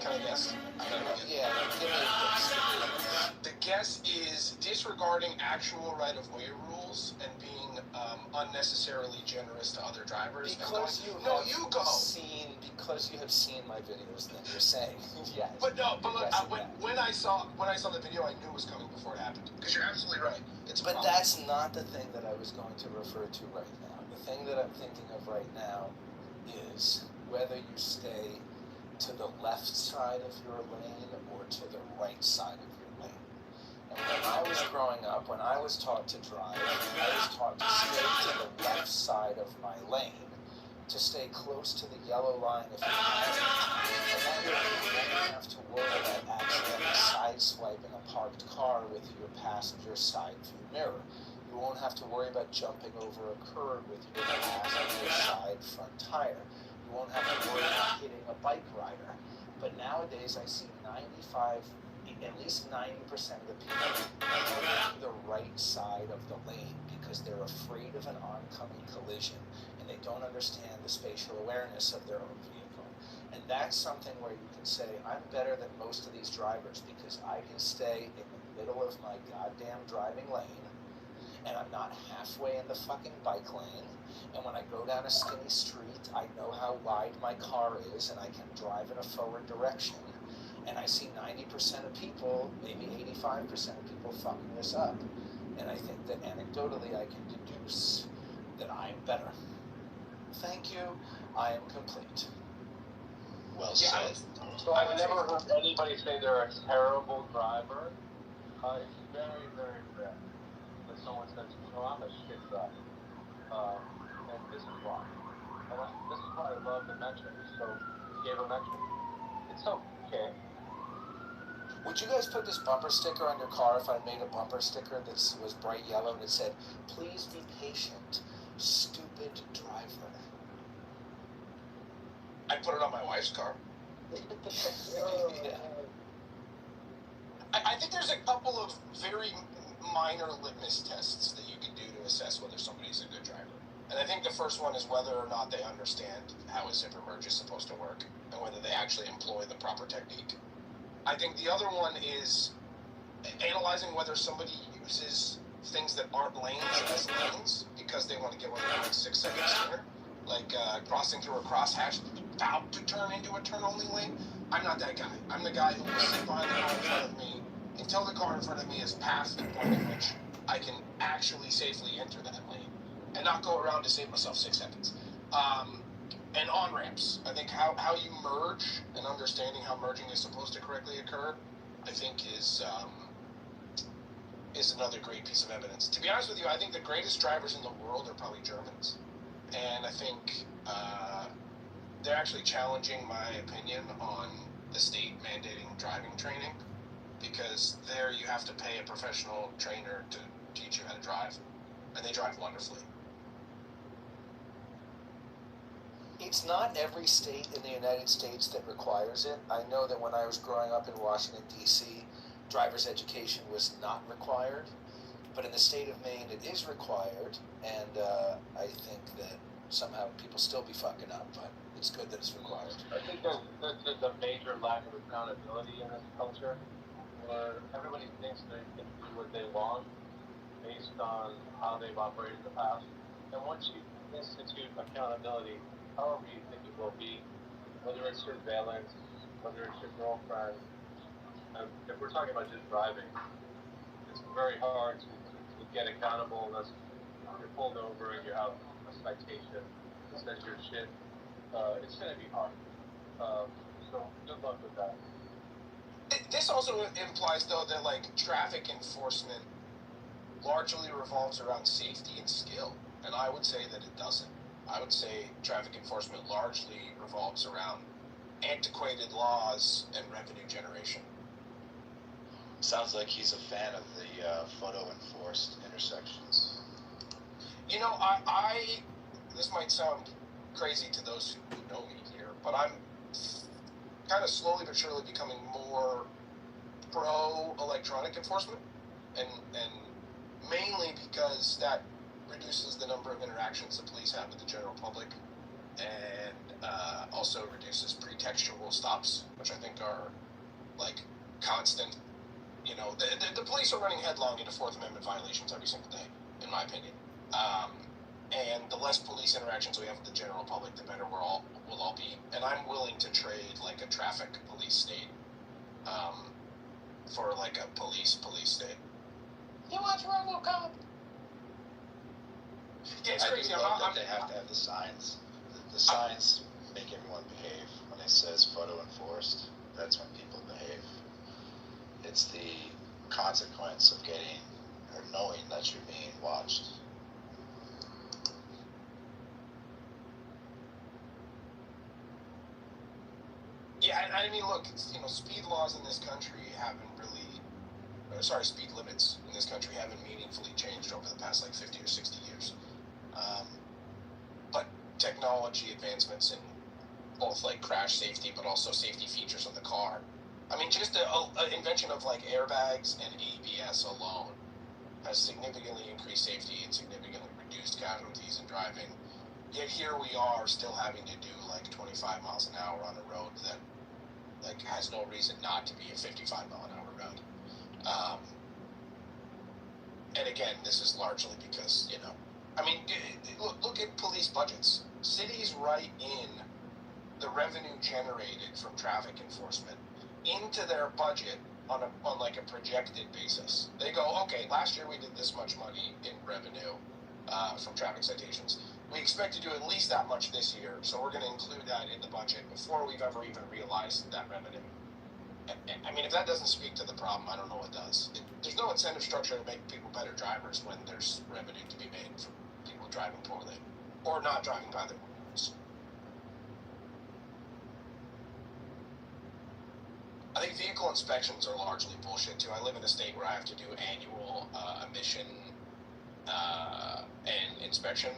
Can I guess? Yeah, give me a guess. The guess is disregarding actual right-of-way rules and being unnecessarily generous to other drivers. Because you have seen my videos, then you're saying yes. But look, when I saw the video, I knew it was coming before it happened. Because you're absolutely right. But that's not the thing that I was going to refer to right now. The thing that I'm thinking of right now is whether you stay to the left side of your lane or to the right side of your lane. And when I was growing up, when I was taught to drive, I was taught to stay to the left side of my lane, to stay close to the yellow line if you have it. And that way you won't have to worry about accidentally sideswiping a parked car with your passenger side view mirror. You won't have to worry about jumping over a curb with your passenger side front tire. You won't have to worry about hitting a bike rider. But nowadays I see at least 90% of the people go to the right side of the lane because they're afraid of an oncoming collision and they don't understand the spatial awareness of their own vehicle. And that's something where you can say, I'm better than most of these drivers because I can stay in the middle of my goddamn driving lane and I'm not halfway in the fucking bike lane. And when I go down a skinny street, I know how wide my car is and I can drive in a forward direction. And I see 90% of people, maybe 85% of people fucking this up. And I think that anecdotally I can deduce that I'm better. Thank you. I am complete. Well said. So I've never heard anybody say they're a terrible driver. It's very, very rare that someone says, I'm a shit driver. And this is why. And this is why I love the metric. So we gave a metric. It's okay. Would you guys put this bumper sticker on your car if I made a bumper sticker that was bright yellow and it said, please be patient, stupid driver? I put it on my wife's car. Yeah. I think there's a couple of very minor litmus tests that you can do to assess whether somebody's a good driver. And I think the first one is whether or not they understand how a zipper merge is supposed to work and whether they actually employ the proper technique. I think the other one is analyzing whether somebody uses things that aren't lanes as lanes because they want to get where they're going 6 seconds sooner. Like crossing through a crosshatch about to turn into a turn-only lane. I'm not that guy. I'm the guy who will sit behind the car in front of me until the car in front of me is past the point at which I can actually safely enter that lane and not go around to save myself 6 seconds. And on-ramps. I think how you merge and understanding how merging is supposed to correctly occur, I think is another great piece of evidence. To be honest with you, I think the greatest drivers in the world are probably Germans. And I think they're actually challenging my opinion on the state mandating driving training, because there you have to pay a professional trainer to teach you how to drive, and they drive wonderfully. It's not every state in the United States that requires it. I know that when I was growing up in Washington, D.C., driver's education was not required, but in the state of Maine it is required, and I think that somehow people still be fucking up, but it's good that it's required. I think there's a major lack of accountability in this culture, where everybody thinks they can do what they want based on how they've operated in the past. And once you institute accountability, however you think it will be, whether it's surveillance, whether it's your girlfriend, if we're talking about just driving, it's very hard to get accountable unless you're pulled over and you have a citation that says your shit, it's going to be hard. So good luck with that. This also implies, though, that like traffic enforcement largely revolves around safety and skill, and I would say that it doesn't. I would say traffic enforcement largely revolves around antiquated laws and revenue generation. Sounds like he's a fan of the photo-enforced intersections. You know, this might sound crazy to those who know me here, but I'm kind of slowly but surely becoming more pro-electronic enforcement, and mainly because that reduces the number of interactions the police have with the general public, and also reduces pretextual stops, which I think are like constant. You know, the police are running headlong into Fourth Amendment violations every single day, in my opinion. And the less police interactions we have with the general public, the better we'll all be. And I'm willing to trade like a traffic police state for like a police state. You watch RoboCop? Yeah, it's crazy. I love that they have to have the signs. The signs make everyone behave. When it says photo enforced, that's when people behave. It's the consequence of getting or knowing that you're being watched. Yeah, and I mean, look, you know, speed laws in this country speed limits in this country haven't meaningfully changed over the past like 50 or 60 years. But technology advancements in both like crash safety, but also safety features of the car. I mean, just an invention of like airbags and ABS alone has significantly increased safety and significantly reduced casualties in driving. Yet here we are still having to do like 25 miles an hour on a road that like has no reason not to be a 55 mile an hour road. And again, this is largely because, you know, I mean, look at police budgets. Cities write in the revenue generated from traffic enforcement into their budget on like a projected basis. They go, okay, last year we did this much money in revenue from traffic citations. We expect to do at least that much this year, so we're going to include that in the budget before we've ever even realized that revenue. I mean, if that doesn't speak to the problem, I don't know what does. There's no incentive structure to make people better drivers when there's revenue to be made from people driving poorly or not driving by their rules. I think vehicle inspections are largely bullshit too. I live in a state where I have to do annual emission and inspection.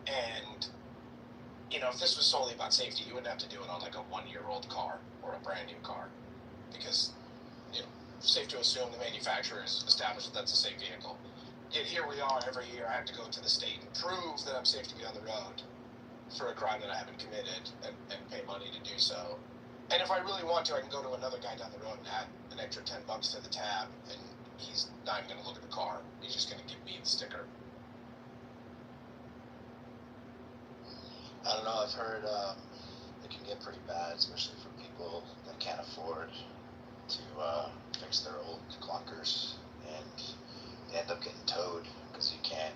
And, you know, if this was solely about safety, you wouldn't have to do it on like a 1-year-old car or a brand new car. Because, you know, safe to assume the manufacturer has established that that's a safe vehicle. Yet here we are, every year I have to go to the state and prove that I'm safe to be on the road for a crime that I haven't committed and pay money to do so. And if I really want to, I can go to another guy down the road and add an extra $10 to the tab, and he's not even going to look at the car. He's just going to give me the sticker. I don't know, I've heard it can get pretty bad, especially for people that can't afford to fix their old clunkers, and they end up getting towed because you can't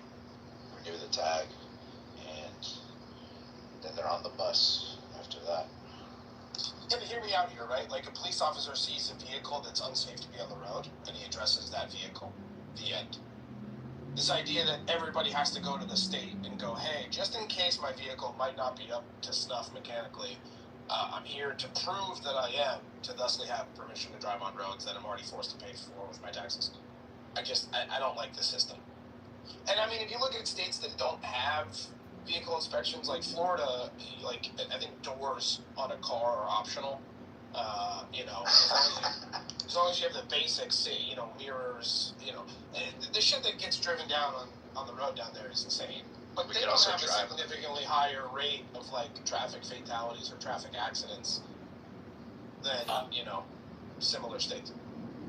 renew the tag, and then they're on the bus after that. Yeah, but hear me out here, right? Like a police officer sees a vehicle that's unsafe to be on the road, and he addresses that vehicle. The end. This idea that everybody has to go to the state and go, hey, just in case my vehicle might not be up to snuff mechanically, I'm here to prove that I am, to thusly have permission to drive on roads that I'm already forced to pay for with my taxes. I don't like the system. And I mean, if you look at states that don't have vehicle inspections, like Florida, like I think doors on a car are optional. You know, as long as you have the basics, you know, mirrors, you know, the shit that gets driven down on the road down there is insane. But they don't have a significantly higher rate of like traffic fatalities or traffic accidents than you know, similar states.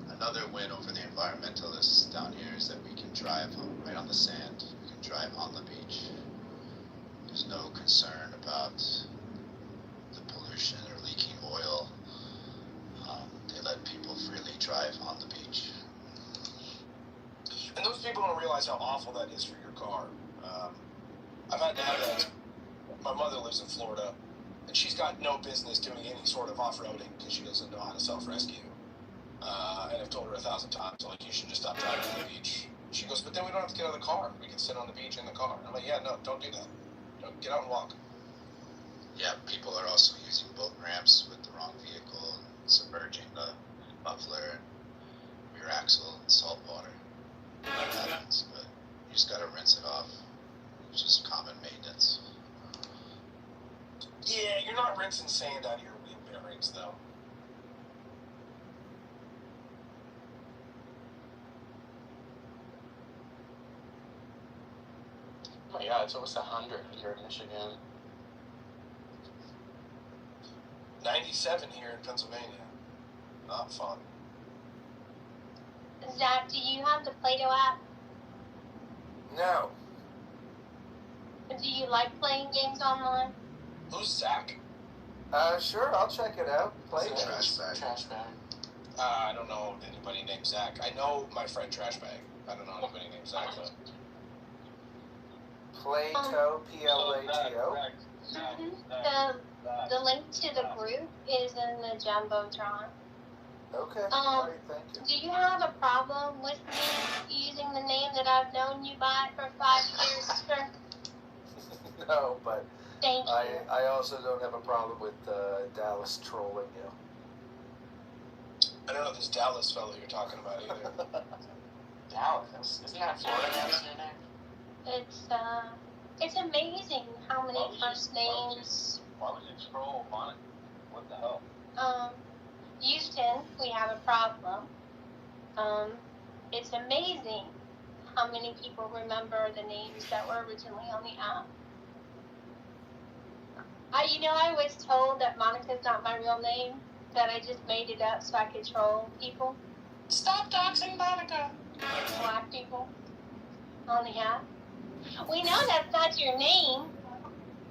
Another win over the environmentalists down here is that we can drive right on the sand. We can drive on the beach. There's no concern about the pollution or leaking oil. They let people freely drive on the beach. And those people don't don't realize how awful that is for your car. I've had to have that. My mother lives in Florida, and she's got no business doing any sort of off-roading because she doesn't know how to self-rescue. And I've told her 1,000 times, like, you should just stop driving to the beach. She goes, but then we don't have to get out of the car. We can sit on the beach in the car. I'm like, yeah, no, don't do that. Don't, get out and walk. Yeah, people are also using boat ramps with the wrong vehicle and submerging the muffler and rear axle in salt water. That happens, but you just gotta rinse it off. It's just common maintenance. Yeah, you're not rinsing sand out of your wheel bearings, though. Oh yeah, it's almost 100 here in Michigan. 97 here in Pennsylvania. Not fun. Zach, do you have the Play-Doh app? No. Do you like playing games online? Who's Zach? Sure, I'll check it out. Play It's a it. Trash bag. I don't know anybody named Zach. I know my friend Trashbag. I don't know anybody named Zach, though. Play-Doh, P-L-A-T-O. The link to the group is in the Jumbotron. Okay, alright, thank you. Do you have a problem with me using the name that I've known you by for 5 years, sir? No, but Thank you. I also don't have a problem with Dallas trolling you. I don't know this Dallas fellow you're talking about either. Dallas? Isn't that Florida man's name? It's amazing how many first names. Why would you scroll on it? What the hell? Houston, we have a problem. It's amazing how many people remember the names that were originally on the app. I was told that Monica's not my real name, that I just made it up so I could troll people. Stop doxing Monica. Black people on the app. We know that's not your name.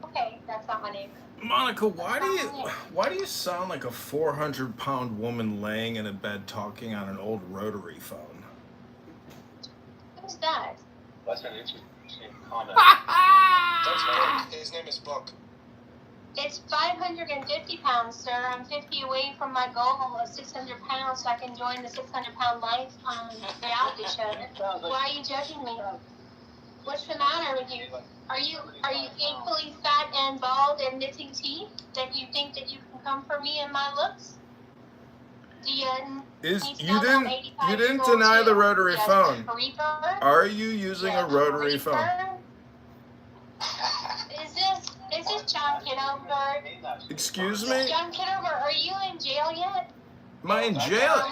Okay, that's not my name. Monica, why do you sound like a 400-pound woman laying in a bed talking on an old rotary phone? Who's that? That's an interesting comment. That's Book. His name is Book. It's 550 pounds, sir. I'm 50 away from my goal of 600 pounds so I can join the 600-pound life reality show. Why are you judging me? What's the matter with you? Are you equally fat and bald and missing teeth that you think that you can come for me and my looks? Do you You didn't deny the rotary phone. Are you using a rotary phone? Is this John Kitover? Excuse me? John Kitover, are you in jail yet? Am I in jail?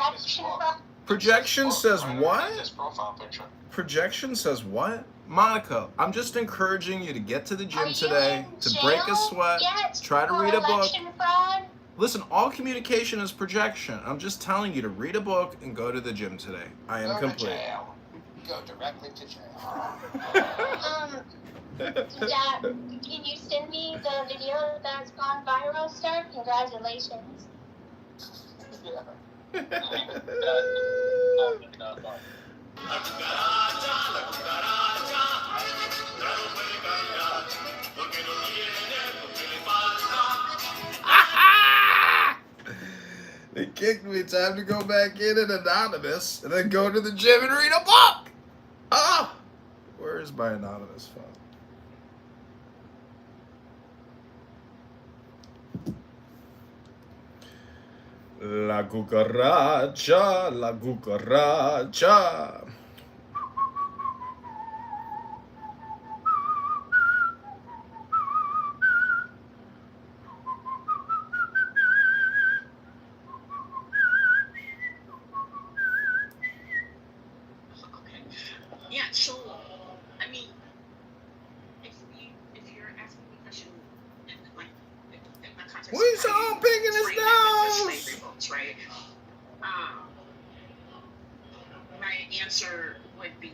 Projection says what? His profile picture. Projection says what? Monica, I'm just encouraging you to get to the gym today, to break a sweat, try to read a book. Listen, all communication is projection. I'm just telling you to read a book and go to the gym today. I am complete. Go directly to jail. Dad, can you send me the video that's gone viral, sir? Congratulations. They kicked me. Time to go back in and anonymous and then go to the gym and read a book. Ah! Where is my anonymous phone? La cucaracha, la cucaracha. Yeah, so, I mean, if you're asking me a question, like, in my context, What is all big in his nose? slavery votes, right? My answer would be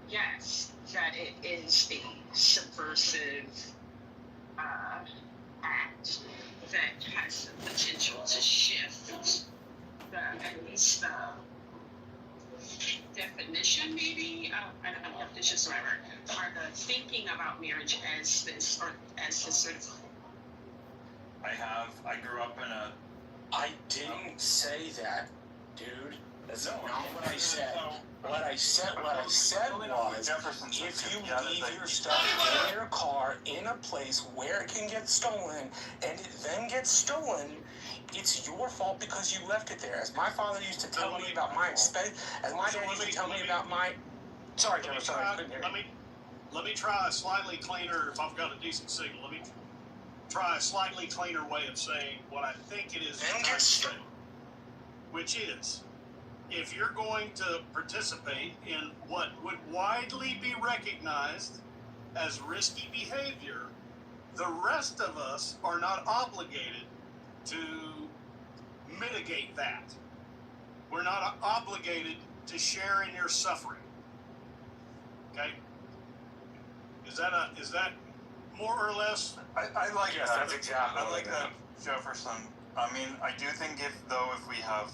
yes, that it is a subversive act that has the potential to shift at least the definition definition, maybe, I don't know, definitions, whatever, are the thinking about marriage as this, or as this sort of. I grew up in a. I didn't say that, dude. That's not what I said. What I said was, if you leave your stuff in your car in a place where it can get stolen, and it then gets stolen, it's your fault because you left it there. As my father used to tell me about my expense, as my dad used to tell me about my. Sorry, Kevin. Sorry, I couldn't hear you. Let me try a slightly cleaner. If I've got a decent signal, let me try a slightly cleaner way of saying what I think it is, which is, if you're going to participate in what would widely be recognized as risky behavior, the rest of us are not obligated to mitigate that. We're not obligated to share in your suffering. Okay? Is that more or less? I like yes, that. That's exactly. I like that, Jefferson. I mean, I do think if we have,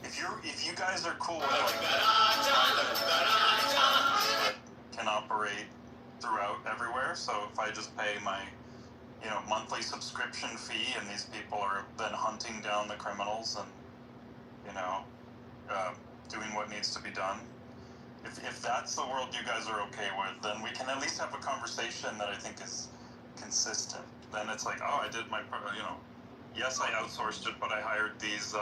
if you guys are cool with like can operate throughout everywhere. So if I just pay my, monthly subscription fee, and these people are then hunting down the criminals and, doing what needs to be done. If that's the world you guys are okay with, then we can at least have a conversation that I think is consistent. Then it's like, oh, I did my, yes, I outsourced it, but I hired these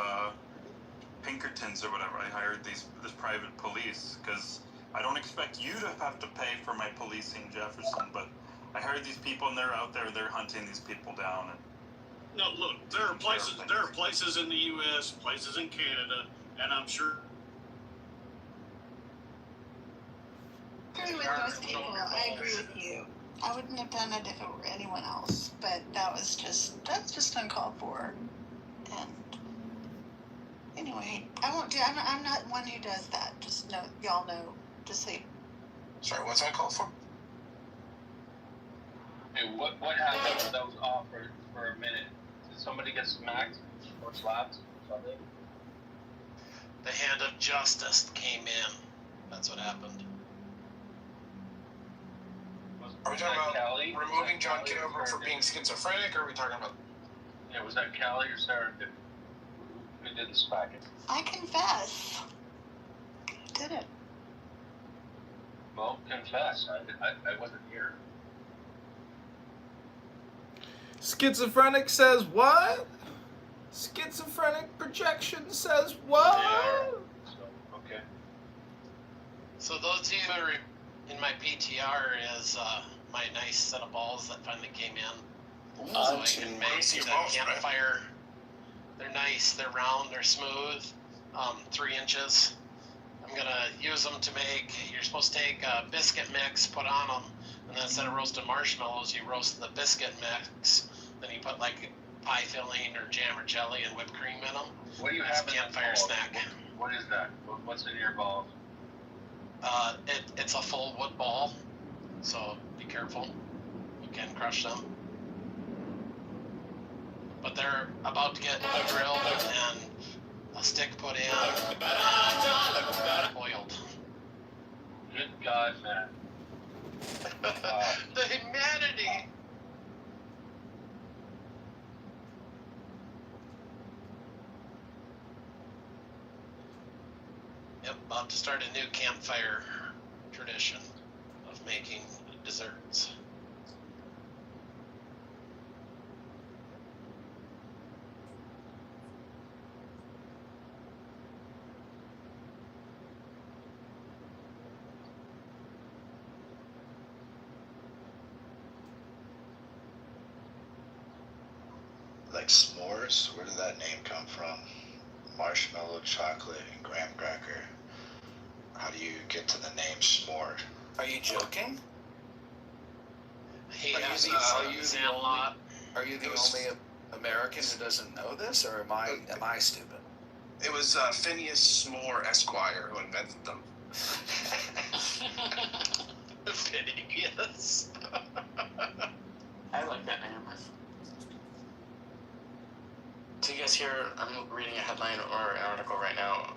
Pinkertons or whatever. I hired this private police because I don't expect you to have to pay for my policing, Jefferson, but I hired these people and they're out there, they're hunting these people down. And no, look, there are places in the U.S., places in Canada, and I'm sure. I agree with most people. I agree with you. I wouldn't have done it if it were anyone else, but that's just uncalled for. And anyway, I won't do. I'm not one who does that. Just know, y'all know. Just say. Sorry, what's uncalled for? Hey, what happened that was offered for a minute? Did somebody get smacked or slapped or something? The hand of justice came in. That's what happened. Are we talking about Callie? removing John Kitover for being schizophrenic, or are we talking about? Yeah, was that Callie or Sarah who did the smacking? I confess. I did it. Well, confess. I wasn't here. Schizophrenic says what? Schizophrenic projection says what? So, okay. So those of you who are in my PTR is my nice set of balls that finally came in. So I can make that campfire. They're nice, they're round, they're smooth, 3 inches. I'm gonna use them to make, you're supposed to take a biscuit mix, put on them, and then instead of roasting marshmallows, you roast the biscuit mix. Then you put like pie filling or jam or jelly and whipped cream in them. What do you That's have in campfire snack? What is that? What's in your balls? It's a full wood ball, so be careful. You can crush them. But they're about to get grilled and a stick put in and boiled. Good God, man. The humanity. Yep, about to start a new campfire tradition of making desserts. Like s'mores? Where did that name come from? Marshmallow, chocolate, and graham cracker. How do you get to the name s'more? Are you joking? He Are has you the only American who doesn't know this, or am I stupid? It was Phineas S'more Esquire who invented them. Phineas. I like that name. So you guys hear, I'm reading a headline or an article right now.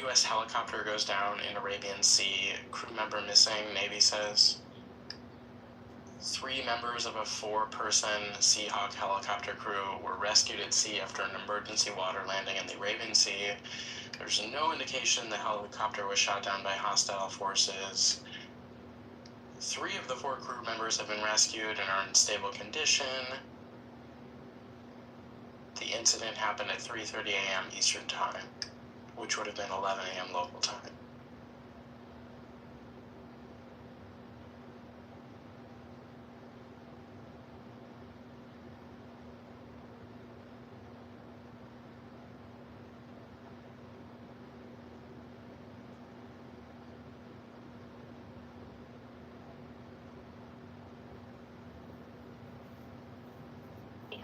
U.S. helicopter goes down in Arabian Sea. Crew member missing, Navy says. 3 members of a 4-person Seahawk helicopter crew were rescued at sea after an emergency water landing in the Arabian Sea. There's no indication the helicopter was shot down by hostile forces. 3 of the 4 crew members have been rescued and are in stable condition. The incident happened at 3:30 a.m. Eastern Time, which would have been 11 a.m. local time.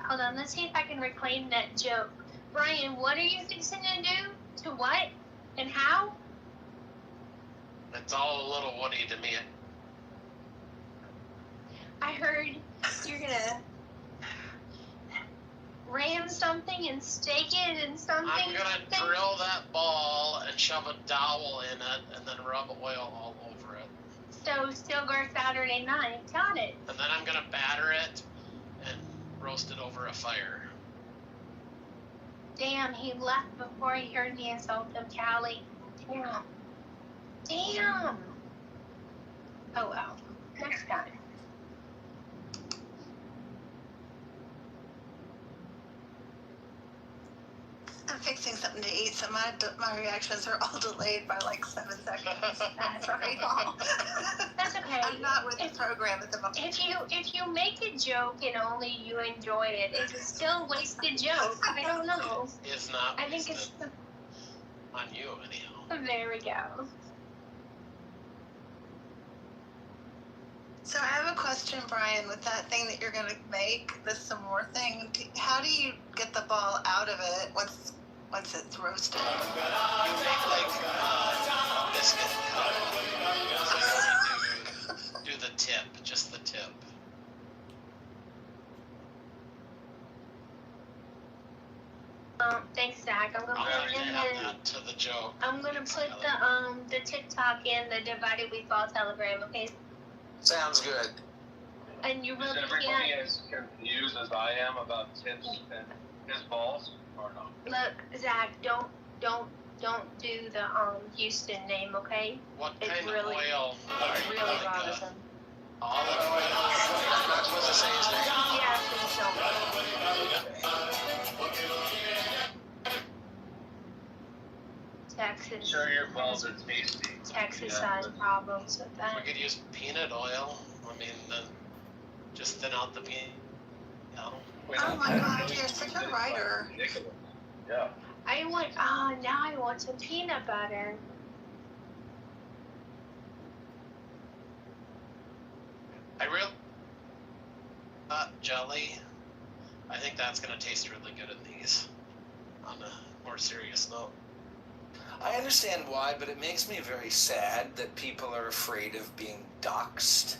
Hold on, let's see if I can reclaim that joke. Brian, what are you fixing to do? To what? And how? It's all a little woody to me. I heard you're gonna ram something and stake it and something. I'm gonna drill that ball and shove a dowel in it and then rub oil all over it. So, Stilgar Saturday night. Got it. And then I'm gonna batter it and roast it over a fire. Damn, he left before he heard the insult of Callie. Damn. Damn. Oh well. Next time. I'm fixing something to eat, so my reactions are all delayed by like 7 seconds. That's very long. That's okay. I'm not with the program at the moment. If you make a joke and only you enjoy it, is it still a wasted joke? I don't know. It's not I think wasted. it's On you, anyhow. there we go. So I have a question, Brian, with that thing that you're going to make, this some more thing. How do you get the ball out of it once it's roasted? You make like biscuit cup. So you do the tip, just the tip. Thanks, Zach. I'm gonna I'll put in add that to the joke. I'm gonna put the TikTok in the Divided We Fall Telegram, okay? Sounds good. And you Is really everybody can't as confused as I am about tips and his balls, or not? look, Zach. Don't do the Houston name, okay? What It's kind really, of oil? it's really bothersome. Olive oil. I'm not supposed to say his name. Yeah, please don't. Texas. Sure, your balls are tasty. Texas Yeah, has problems with that. We could use peanut oil. I mean, just thin out the peanut. No. Oh my God, you're such a writer. Yeah. Now I want some peanut butter. I really jelly. I think that's gonna taste really good in these. On a more serious note. I understand why, but it makes me very sad that people are afraid of being doxxed.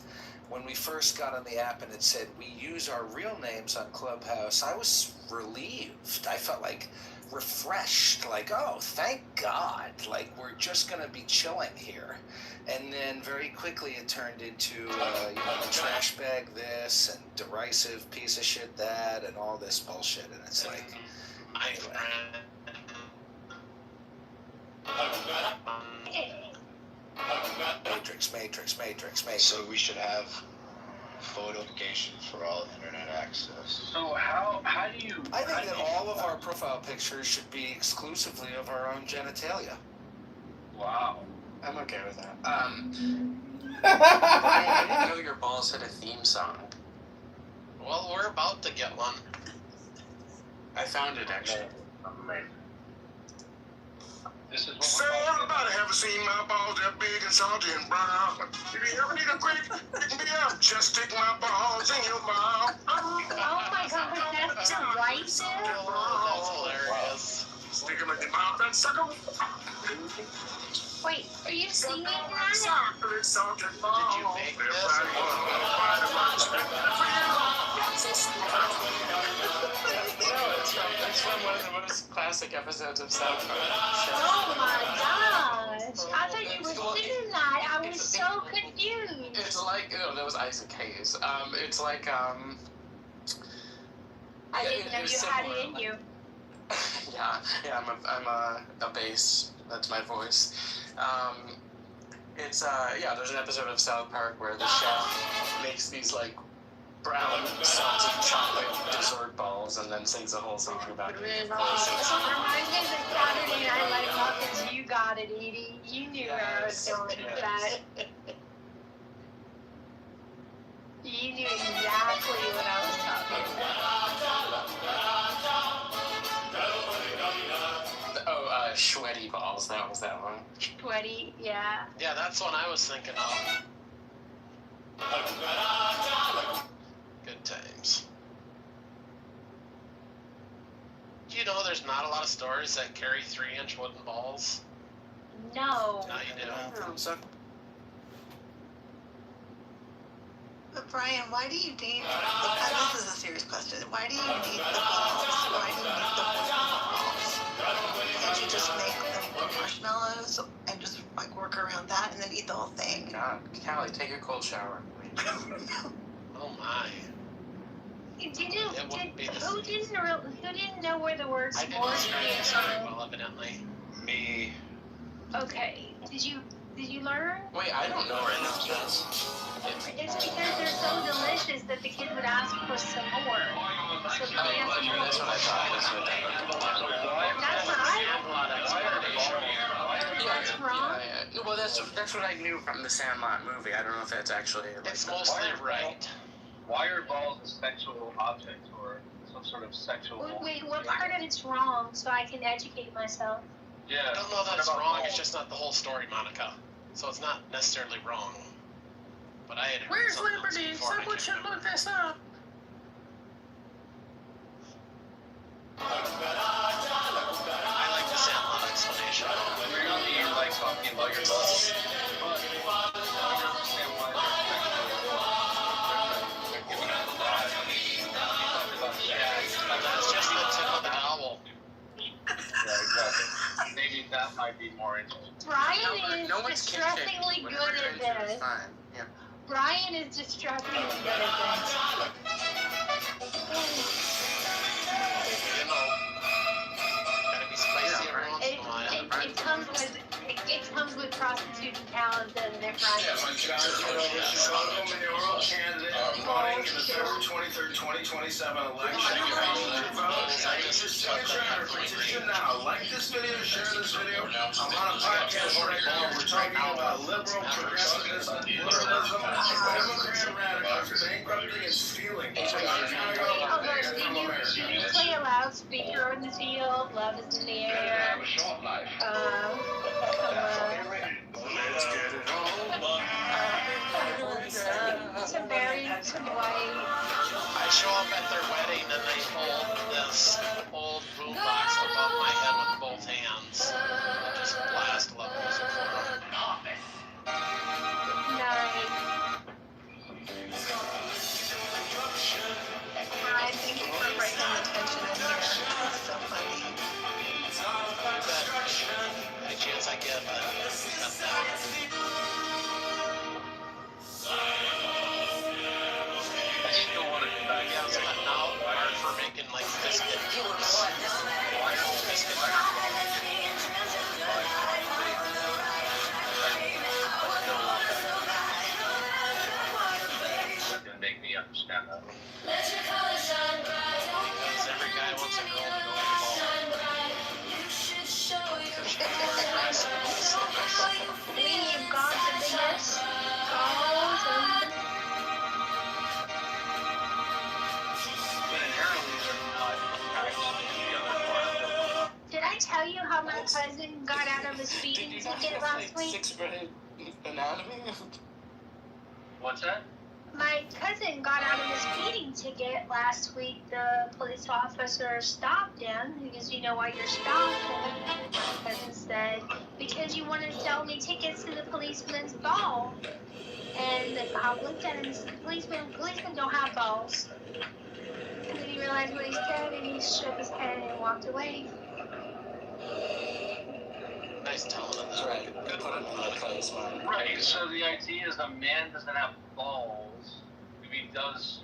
When we first got on the app and it said we use our real names on Clubhouse, I was relieved. I felt like refreshed, like, oh, thank God, like we're just gonna be chilling here. And then very quickly it turned into, trash bag this and derisive piece of shit that and all this bullshit. And it's like, Matrix. So we should have photo notification for all internet access. So how do you? I think that all of our profile pictures should be exclusively of our own genitalia. Wow. I'm okay with that. I didn't know your balls had a theme song. Well, we're about to get one. I found it actually. This is So everybody have seen my balls, they're big and salty and brown. If you ever need a quick pick me up, just stick my balls in your mouth. Oh my God, that's derisive. That's hilarious. Stick them in your mouth and suck them. Wait, are you singing that? Did you make this? No, it's from one of the most classic episodes of South Park. Oh my God. like, that was Isaac Hayes. It's like, I didn't know you had it in you. yeah, I'm a bass. That's my voice. It's there's an episode of South Park where the chef makes these like brown salted chocolate dessert balls and then sings a whole song about it. Reminds me of the Saturday Night Live muffins. You got it, Edie. You knew where I was going with that. You knew exactly what I was talking about. Oh, sweaty balls. That was that one. Sweaty, yeah. Yeah, that's one I was thinking of. Good times. Do you know there's not a lot of stories that carry 3-inch wooden balls? No. Now you do. But Brian, why do you need, this is a serious question, why do you need the balls? Why do you need the wooden balls? Can't you just make them with marshmallows and just like work around that and then eat the whole thing? God, Callie, take a cold shower. Oh my. Who didn't know where the word I didn't s'mores describe came this very from? well, evidently. Me. Okay. Did you learn? Wait, I don't know where it comes from. It's because they're so delicious that the kids would ask for some more. So the answer That's what I thought. That's wrong. Yeah. Well, that's what I knew from the Sandlot movie. I don't know if that's actually. Like, It's mostly right. Why are balls a sexual object or some sort of sexual? Wait, what part of it's wrong so I can educate myself? Yeah. I don't know that's wrong, it's just not the whole story, Monica. So it's not necessarily wrong. But I had heard Where's something else Liberty? before and I Someone can't should remember. look this up. I like the Sandlot explanation. Really like talking about your balls. That's just the tip of the owl. Yeah, exactly. Maybe that might be more interesting. Brian is no one's distressingly good at this. Fine. Yeah. Brian is distressingly good at this. You know, gotta be spicy every once in a while. It comes with prostitute talent, doesn't it, Brian? Yeah, my Chicago mayoral candidate running in the February 23rd, 2027 election. Petition now. Like this video, share this video. I'm on a podcast right now. We're talking about liberal progressivism, liberalism, Democrat radicals, bankrupting and stealing. Did you play a loudspeaker in the field? Love is in the air. Some white. I show up at their wedding and they hold this old boombox above my head with both hands. And just blast love music for them. Brian, thank you for breaking the tension in here. It's so funny. Any chance I get, I still want to come back out there. now hard for making like biscuit cubes. That didn't make me understand that. Because every guy wants a girl to go to the ball. We've got the biggest balls and did I tell you how my cousin got out of a speeding ticket last week? 6th grade anatomy? What's that? My cousin got out of a speeding ticket last week. The police officer stopped him because you know why you're stopped. And my cousin said, because you want to sell me tickets to the policeman's ball. And the cop looked at him and said, policemen don't have balls. And then he realized what he said and he shook his head and walked away. Nice nice tone in that. Right. Put it in my place, man. Right. So the idea is a man doesn't have balls if he does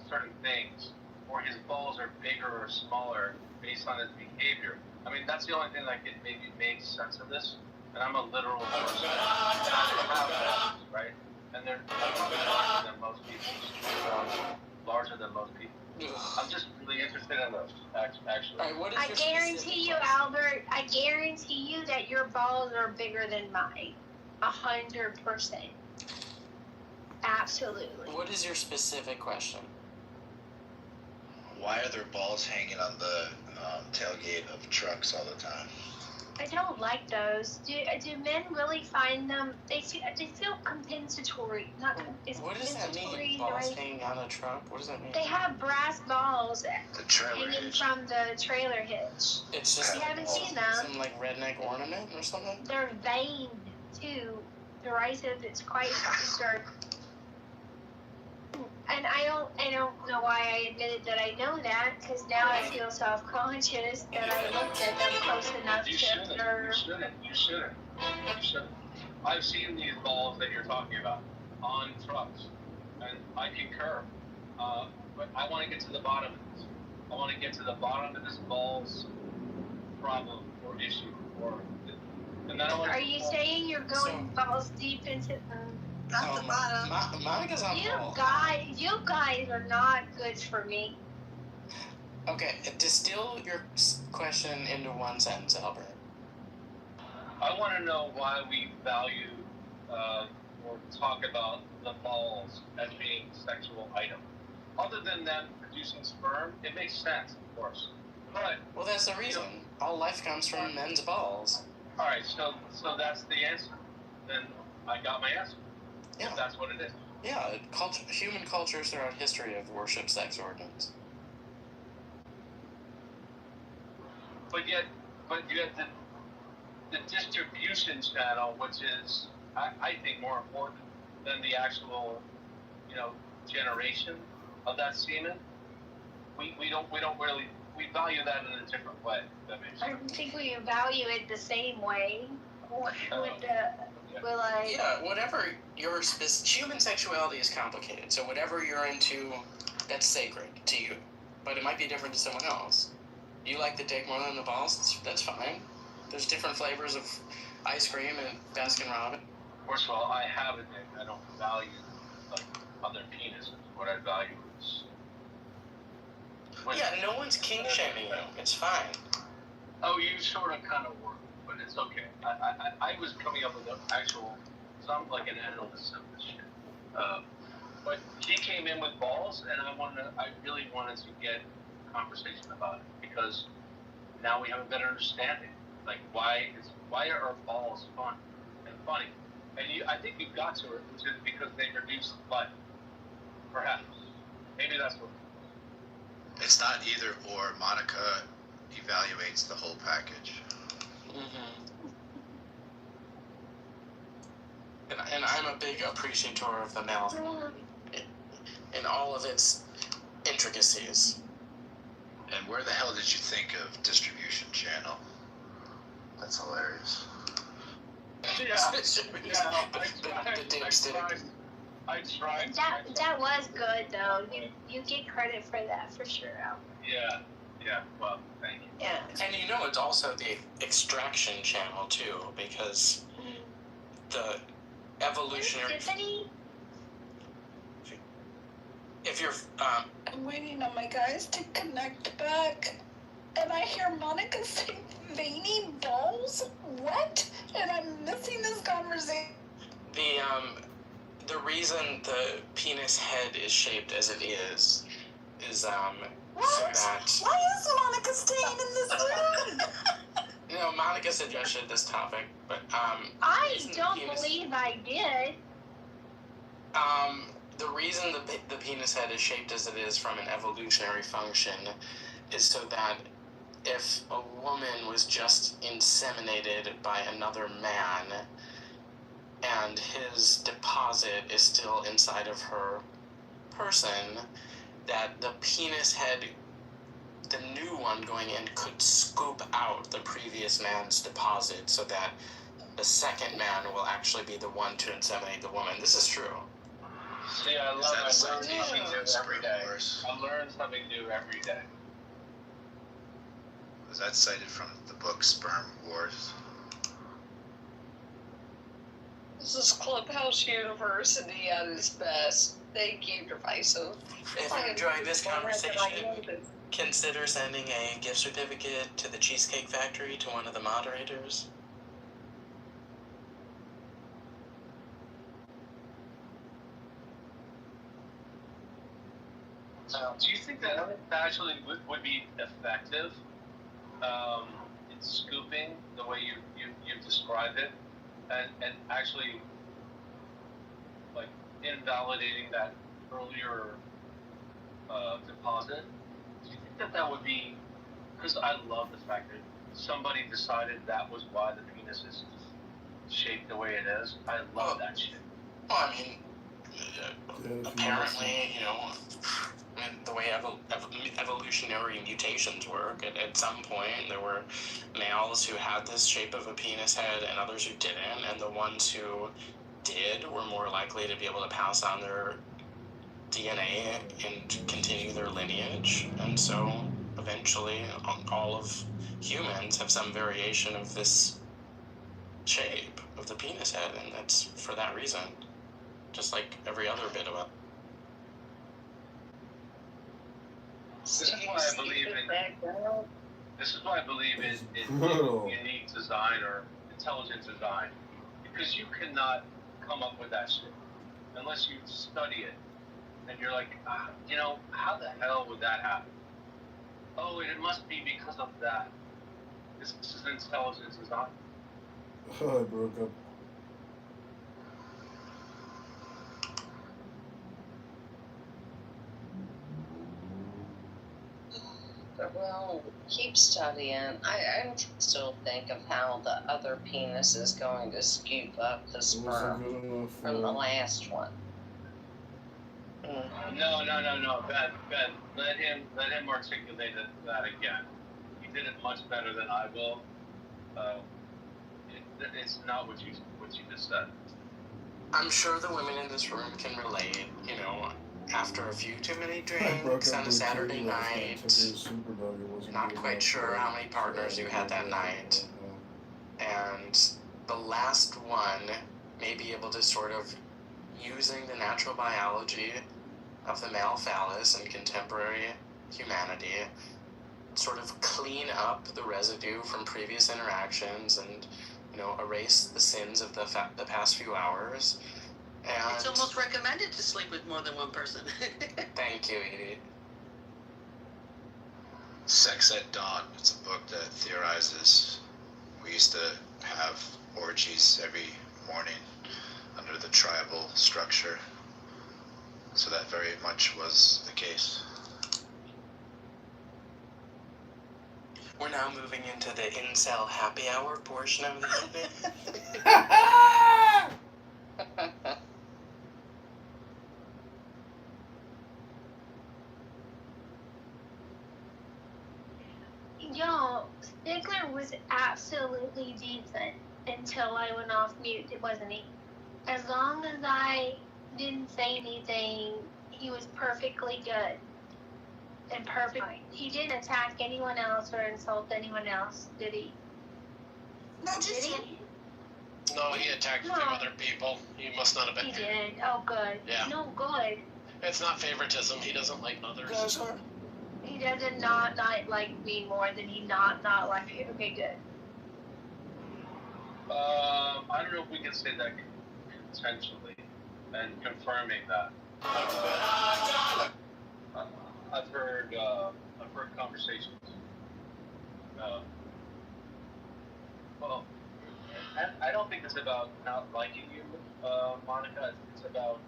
certain things, or his balls are bigger or smaller based on his behavior. I mean, that's the only thing that could maybe make sense of this. And I'm a literal person. I have balls, right? And they're probably larger than most people's. Larger than most people. I'm just really interested in those, actually. All right, what is I your guarantee specific you, question? Albert, I guarantee you that your balls are bigger than mine. 100%. Absolutely. What is your specific question? Why are there balls hanging on the tailgate of trucks all the time? I don't like those. Do men really find them? They feel compensatory. Not What does that mean? compensatory. Balls Right? hanging on a truck? What does that mean? They have brass balls The trailer hanging hitch. from the trailer hitch. It's just You haven't seen them. some like redneck ornament or something? They're veined too. The right says it's quite dark. And I don't know why I admitted that I know that, because now I feel self-conscious that I looked at them close enough You to shouldn't. observe. You shouldn't. I've seen these balls that you're talking about on trucks, and I concur. But I want to get to the bottom of this. I want to get to the bottom of this balls problem or issue, and then I want. Are you saying you're going balls deep into the... Not the bottom. Monica's on You ball. guys are not good for me. Okay, distill your question into one sentence, Albert. I want to know why we value or talk about the balls as being sexual item. Other than them producing sperm, it makes sense, of course. But Well, that's the reason. All life comes from men's balls. all right, so that's the answer. Then I got my answer. Yeah. If that's what it is. Yeah, human cultures throughout history have worshipped sex organs. But yet the distribution channel, which is I think more important than the actual, generation of that semen. We don't really value that in a different way. If that makes I sense. don't think we value it the same way. Yeah, whatever your human sexuality is complicated. So whatever you're into, that's sacred to you. But it might be different to someone else. You like the dick more than the balls? That's fine. There's different flavors of ice cream and Baskin Robbins. First of all, I have a dick. I don't value like other penises. What I value is. Yeah, no one's kink shaming you. It's fine. Oh, you sort of kind of were, but it's okay. I was coming up with an actual, some like an analyst of this shit. But he came in with balls, and I really wanted to get a conversation about it because now we have a better understanding. Like why are our balls fun and funny? And I think you got to it, which is because they reduce life. Perhaps. Maybe that's what. It's not either or. Monica evaluates the whole package. Mm-hmm. And I'm a big appreciator of the mouth in all of its intricacies. And where the hell did you think of distribution channel? That's hilarious. I tried. That was good though. You get credit for that for sure, Al. Yeah. Well, thank you. Yeah. And it's also the extraction channel too, because the evolutionary. Tiffany? If you're I'm waiting on my guys to connect back, and I hear Monica say veiny balls? What? And I'm missing this conversation. The reason the penis head is shaped as it is so that. Why is Monica staying in this room? Monica suggested this topic, but I don't believe I did. the reason the penis head is shaped as it is from an evolutionary function is so that if a woman was just inseminated by another man and his deposit is still inside of her person, that the penis head the new one going in could scoop out the previous man's deposit so that the second man will actually be the one to inseminate the woman. This is true. See, I learn something new every day. I learn something new every day. Was that cited from the book Sperm Wars? This is Clubhouse University at its best. Thank you, Divisive. If you enjoyed this conversation, consider sending a gift certificate to the Cheesecake Factory to one of the moderators. Do you think that actually would be effective in scooping the way you described it, and actually like invalidating that earlier deposit? Do you think that would be? Because I love the fact that somebody decided that was why the penis is shaped the way it is. I love that shit. Well, I mean, apparently, the way evolutionary mutations work, at some point there were males who had this shape of a penis head and others who didn't, and the ones who did were more likely to be able to pass on their DNA and continue their lineage, and so eventually all of humans have some variation of this shape of the penis head, and that's for that reason, just like every other bit of it. This is why I believe in unique design or intelligent design, because you cannot come up with that shit unless you study it, and you're like, how the hell would that happen? Oh, it must be because of that. This is intelligent design. Oh, I broke up. Well, keep studying. I still think of how the other penis is going to scoop up the sperm from the last one. No, Ben, let him articulate that again. He did it much better than I will. It's not what you just said. I'm sure the women in this room can relate, after a few too many drinks on a Saturday night, not quite sure how many partners you had that night, and the last one may be able to sort of, using the natural biology of the male phallus and contemporary humanity, sort of clean up the residue from previous interactions and, erase the sins of the past few hours. And it's almost recommended to sleep with more than one person. Thank you, Edie. Sex at Dawn. It's a book that theorizes we used to have orgies every morning under the tribal structure. So that very much was the case. We're now moving into the incel happy hour portion of the evening. Yo, Stigler was absolutely decent until I went off mute, wasn't he? As long as I didn't say anything, he was perfectly good. And perfect. He didn't attack anyone else or insult anyone else, did he? No, just him. No, he attacked a few other people. He must not have been. He did. Oh, good. Yeah. No, good. It's not favoritism. He doesn't like others. He doesn't not like me more than he not like me. Okay, good. I don't know if we can say that potentially and confirming that. I've heard conversations. Well, I don't think it's about not liking you, Monica. It's about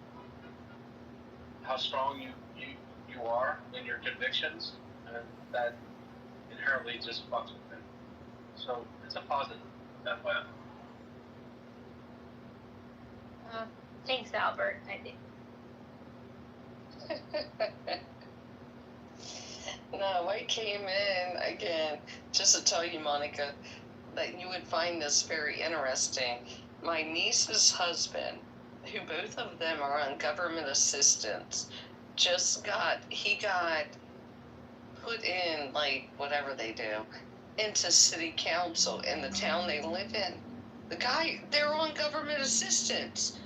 how strong you are in your convictions, and that inherently just fucks with me. So it's a positive, FYI. Thanks, Albert. I think. No, I came in again just to tell you, Monica, that you would find this very interesting. My niece's husband, who both of them are on government assistance, he got put in, like, whatever they do, into city council in the town they live in. They're on government assistance.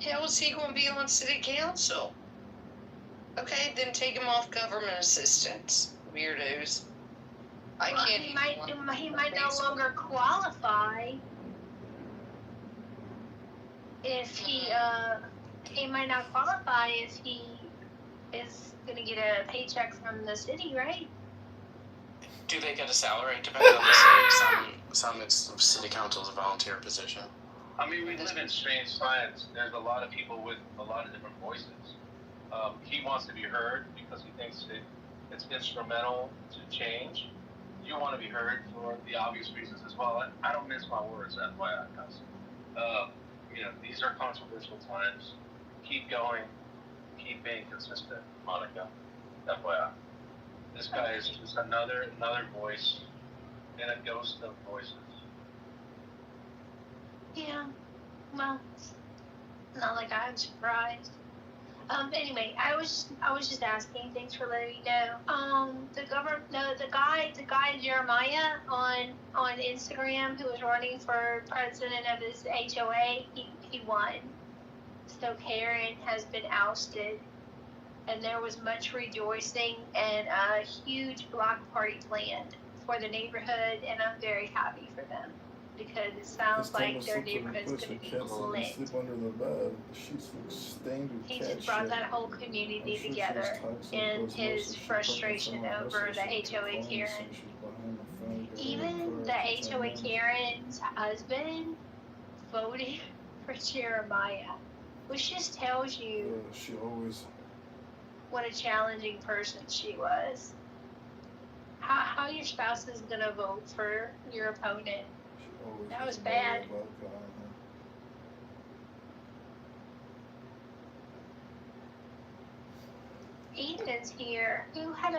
How is he going to be on city council? Okay, then take him off government assistance, weirdos. He might no longer qualify if he might not qualify if he is gonna get a paycheck from the city, right? Do they get a salary? Depends on the city. Some it's city council's a volunteer position. I mean, we live in strange times. There's a lot of people with a lot of different voices. He wants to be heard because he thinks it's instrumental to change. You want to be heard for the obvious reasons as well. I don't mince my words, FYI, guys. These are controversial times. Keep going. Keep being consistent, Monica. FYI. This guy is just another voice in a ghost of voices. Yeah. Well, not like I'm surprised. Anyway, I was just asking. Thanks for letting me know. The guy Jeremiah on Instagram who was running for president of his HOA, he won. So Karen has been ousted, and there was much rejoicing and a huge block party planned for the neighborhood, and I'm very happy for them. Because it sounds like their neighborhood's going to be lit. Sleep under the bed. The sheets look stained with He cat just brought shit. that whole community together in his frustration over the HOA Karen. Even the HOA Karen's husband voted for Jeremiah, which just tells you She always. what a challenging person she was. How your spouse is going to vote for your opponent. That was bad. Ethan's here. Who had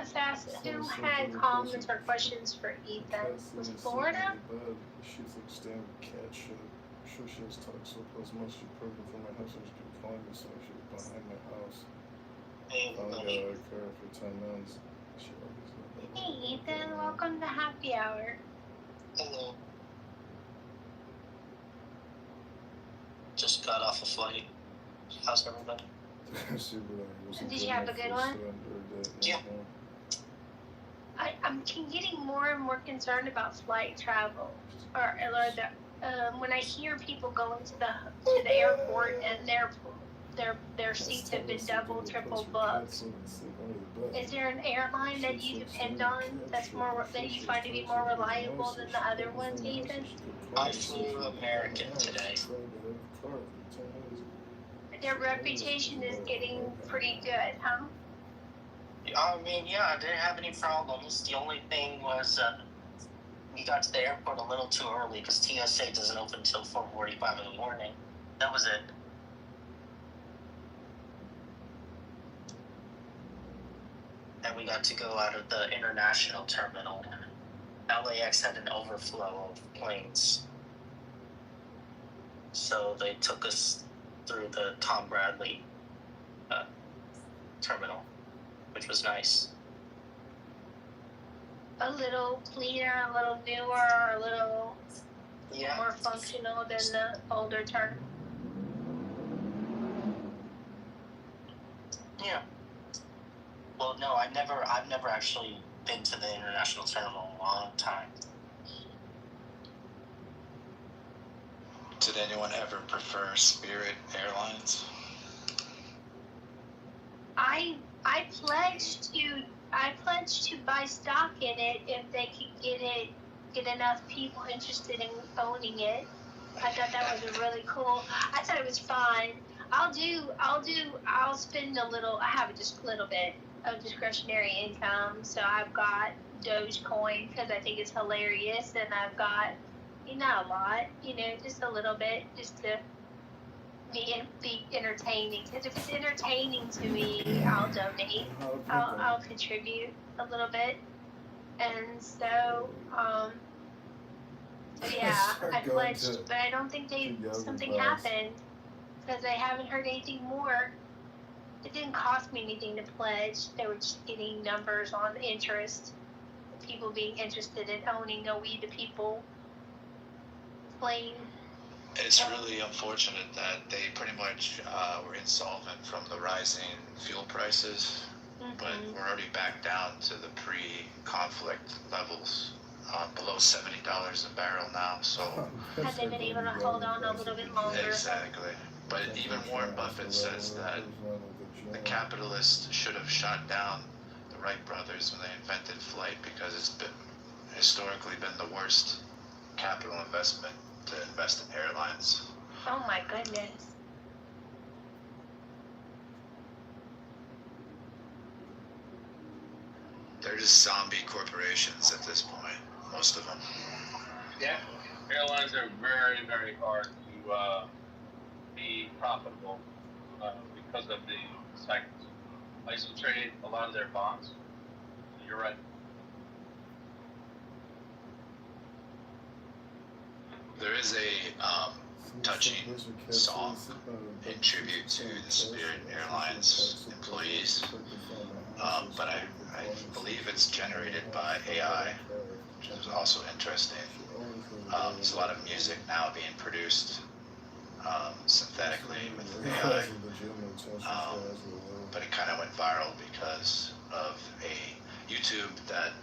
comments or questions for Ethan? Was Florida? She's like stained with cat shit. I'm sure she has toxoplasmosis. She's pregnant for my husband. She kept calling me so she was behind my house. I got out of car for 10 minutes. Hey Ethan, welcome to Happy Hour. Hello. Just got off a flight. How's everybody? Did you have a good one? Yeah. I'm getting more and more concerned about flight travel, or when I hear people going to the airport and their seats have been double, triple booked. Is there an airline that you depend on that you find to be more reliable than the other ones, Ethan? I flew American today. Their reputation is getting pretty good, huh? I mean, yeah, I didn't have any problems. The only thing was we got to the airport a little too early because TSA doesn't open until 4:45 in the morning. That was it. And we got to go out of the international terminal. LAX had an overflow of planes. So they took us through the Tom Bradley terminal, which was nice. A little cleaner, a little newer, a little more functional than the older terminal. Yeah. Well, no, I've never actually been to the international terminal in a long time. Did anyone ever prefer Spirit Airlines? I pledged to buy stock in it if they could get enough people interested in owning it. I thought that was really cool. I thought it was fun. I'll spend a little. I have just a little bit of discretionary income, so I've got Dogecoin because I think it's hilarious, and I've got not a lot, just a little bit, just to be entertaining. Because if it's entertaining to me, I'll donate. I'll contribute a little bit. And so, yeah, I pledged, but I don't think something happened because I haven't heard anything more. It didn't cost me anything to pledge. They were just getting numbers on interest. People being interested in owning a We the People plane. It's really unfortunate that they pretty much were insolvent from the rising fuel prices, but we're already back down to the pre-conflict levels, below $70 a barrel now. So Had they been able to hold on a little bit longer? Exactly. But even Warren Buffett says that the capitalists should have shot down the Wright brothers when they invented flight because it's historically been the worst capital investment to invest in airlines. Oh my goodness. They're just zombie corporations at this point, most of them. Yeah, airlines are very, very hard to be profitable because of the cycles. I used to trade a lot of their bonds. You're right. There is a touching song in tribute to the Spirit Airlines employees, but I believe it's generated by AI, which is also interesting. There's a lot of music now being produced synthetically with AI, but it kind of went viral because of a YouTube that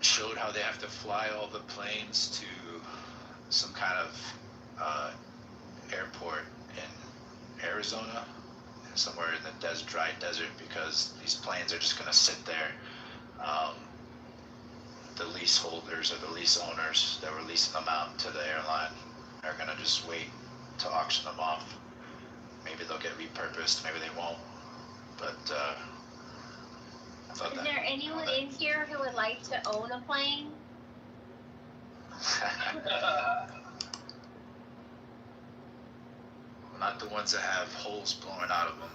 showed how they have to fly all the planes to some kind of airport in Arizona, somewhere in the dry desert, because these planes are just going to sit there. The leaseholders or the lease owners that were leasing them out to the airline are going to just wait to auction them off. Maybe they'll get repurposed, maybe they won't. But I thought Is there anyone in here who would like to own a plane? Not the ones that have holes blowing out of them.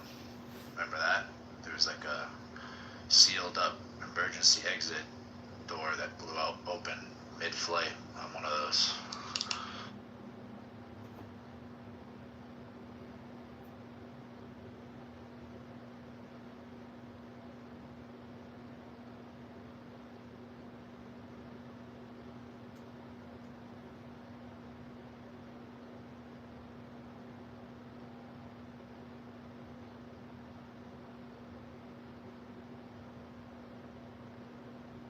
Remember that? There's like a sealed up emergency exit door that blew out open mid-flight on one of those.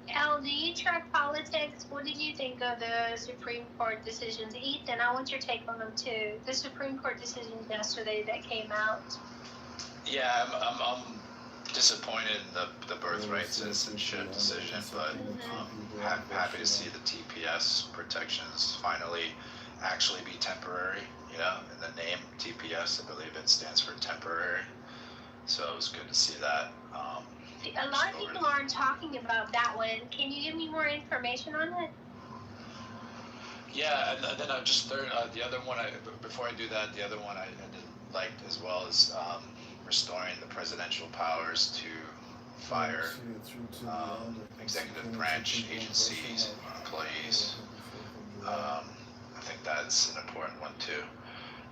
Al, do you track politics? What did you think of the Supreme Court decisions? Ethan, I want your take on them too. The Supreme Court decisions yesterday that came out. Yeah, I'm disappointed in the birthright citizenship decision, but happy to see the TPS protections finally actually be temporary. You know, in the name TPS, I believe it stands for temporary. So it was good to see that. A lot of people aren't talking about that one. Can you give me more information on it? Yeah, and then the other one, before I do that, the other one I liked as well is restoring the presidential powers to fire executive branch agencies and employees. I think that's an important one too.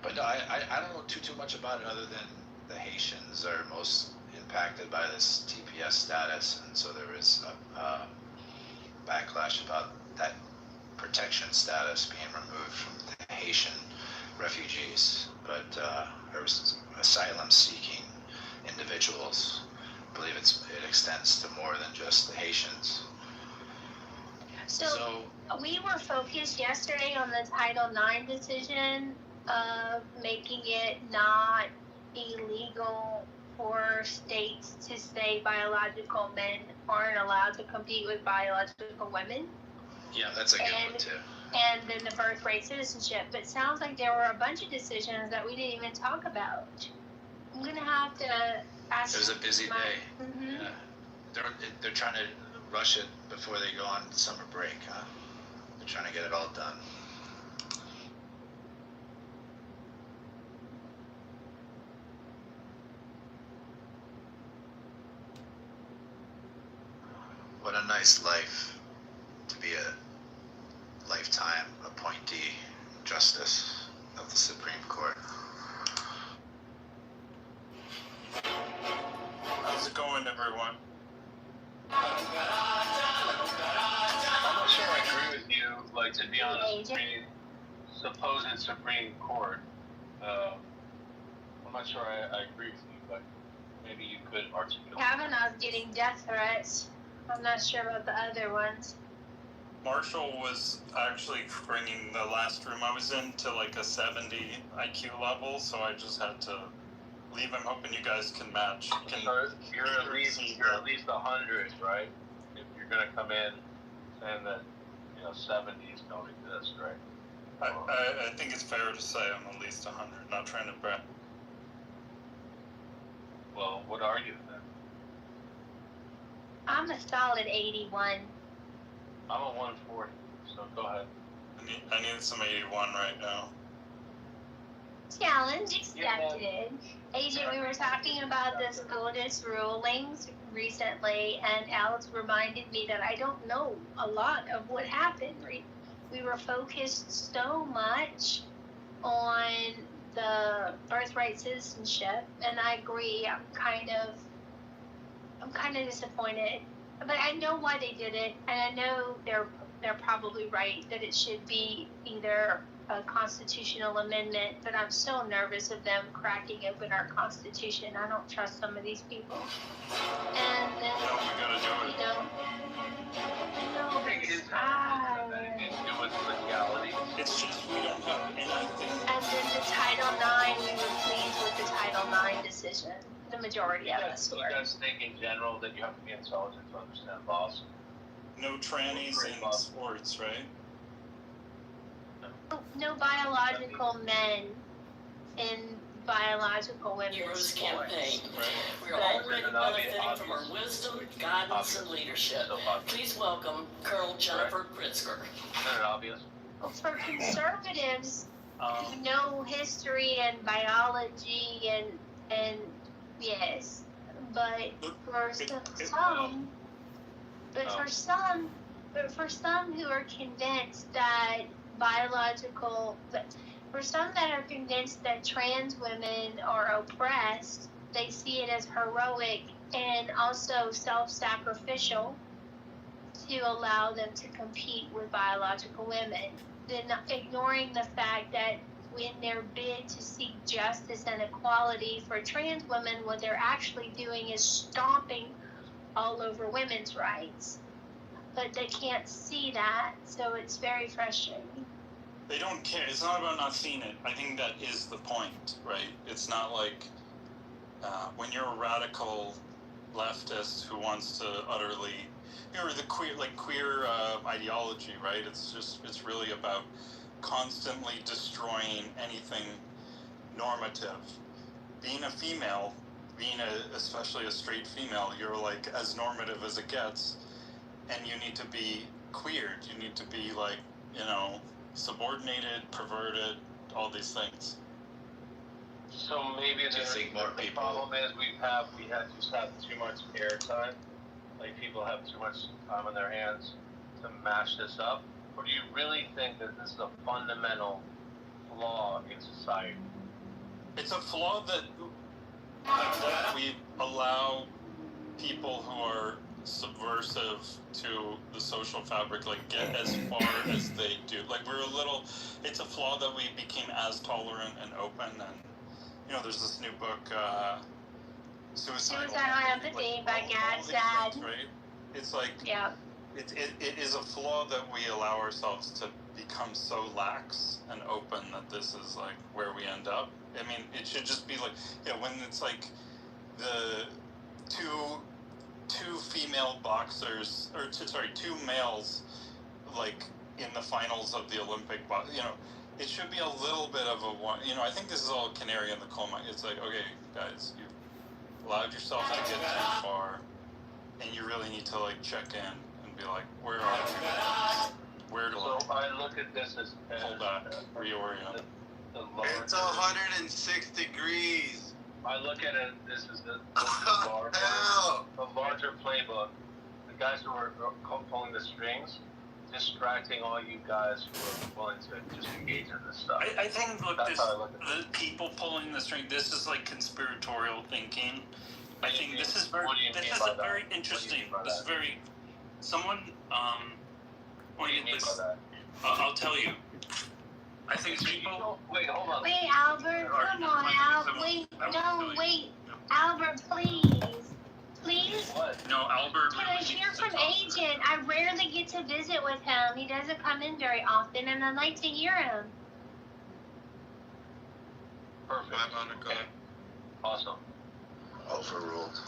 But no, I don't know too much about it other than the Haitians are most impacted by this TPS status, and so there is a backlash about that protection status being removed from the Haitian refugees, but there was asylum-seeking individuals. I believe it extends to more than just the Haitians. So we were focused yesterday on the Title IX decision of making it not illegal for states to say biological men aren't allowed to compete with biological women. Yeah, that's a good one too. And then the birthright citizenship. But it sounds like there were a bunch of decisions that we didn't even talk about. I'm gonna have to ask. It was a busy day. Yeah. They're trying to rush it before they go on summer break, huh? They're trying to get it all done. what a nice life to be a lifetime appointee justice of the Supreme Court. How's it going, everyone? I'm not sure I agree with you, like, to be on a supposed Supreme Court. I'm not sure I agree with you, but maybe you could articulate. Kavanaugh's getting death threats. I'm not sure about the other ones. Marshall was actually bringing the last room I was in to like a 70 IQ level, so I just had to leave. I'm hoping you guys can match. You're at least 100, right? If you're gonna come in saying that 70s don't exist, right? I think it's fair to say I'm at least 100. Not trying to brag. Well, what are you then? I'm a solid 81. I'm a 140, so go ahead. I need some 81 right now. Challenge accepted. Agent, we were talking about the SCOTUS rulings recently, and Alex reminded me that I don't know a lot of what happened. We were focused so much on the birthright citizenship, and I agree. I'm kind of disappointed, but I know why they did it, and I know they're probably right that it should be either a constitutional amendment, but I'm so nervous of them cracking open our constitution. I don't trust some of these people. And then, we gotta do it. It's just we don't have anything. And then the Title IX, we were pleased with the Title IX decision. The majority of us were. You guys think in general that you have to be intelligent to understand laws? No trannies in sports, right? No biological men in biological women's Heroes sports. campaign. We are already benefiting from our wisdom, guidance, and leadership. Please welcome Colonel Jennifer Pritzker. Isn't it obvious? Well, for conservatives who know history and biology and yes, but for some who are convinced that for some that are convinced that trans women are oppressed, they see it as heroic and also self-sacrificial to allow them to compete with biological women, then ignoring the fact that in their bid to seek justice and equality for trans women, what they're actually doing is stomping all over women's rights. But they can't see that, so it's very frustrating. They don't care. It's not about not seeing it. I think that is the point, right? It's not like when you're a radical leftist who wants to utterly, the queer ideology, right? It's really about constantly destroying anything normative. Being a female, especially a straight female, you're like as normative as it gets, and you need to be queered. You need to be subordinated, perverted, all these things. So maybe the problem is we just have too much airtime. Like people have too much time on their hands to mash this up. Or do you really think that this is a fundamental flaw in society? It's a flaw that we allow people who are subversive to the social fabric get as far as they do. It's a flaw that we became as tolerant and open, and there's this new book, Suicidal Empathy by Gadsad. Right? It's it is a flaw that we allow ourselves to become so lax and open that this is where we end up. I mean, it should just be when it's the two female boxers, two males, in the finals of the Olympic, it should be a little bit of a one. I think this is all canary in the coal mine. It's okay, guys, you've allowed yourself to get too far, and you really need to check in and be where are we? Where do I look at this as hold back, reorient? It's 106 degrees. I look at it. This is the larger playbook. guys who were pulling the strings, distracting all you guys who are willing to just engage in this stuff. I think, look, That's this, how I look at the people pulling the string, this is like conspiratorial thinking. I think this is very, What do you this mean is by a very that? interesting, What do you mean by this is that? very, someone, What do you mean by that? I'll tell you. I think people, Wait, hold on. Wait, Albert, come on, Albert. Wait, no, wait. Albert, please. Please? no, Albert Can I really hear needs to from talk. Agent? I rarely get to visit with him. He doesn't come in very often, and I'd like to hear him. Perfect. Bye, Monica. Okay. Awesome. Overruled.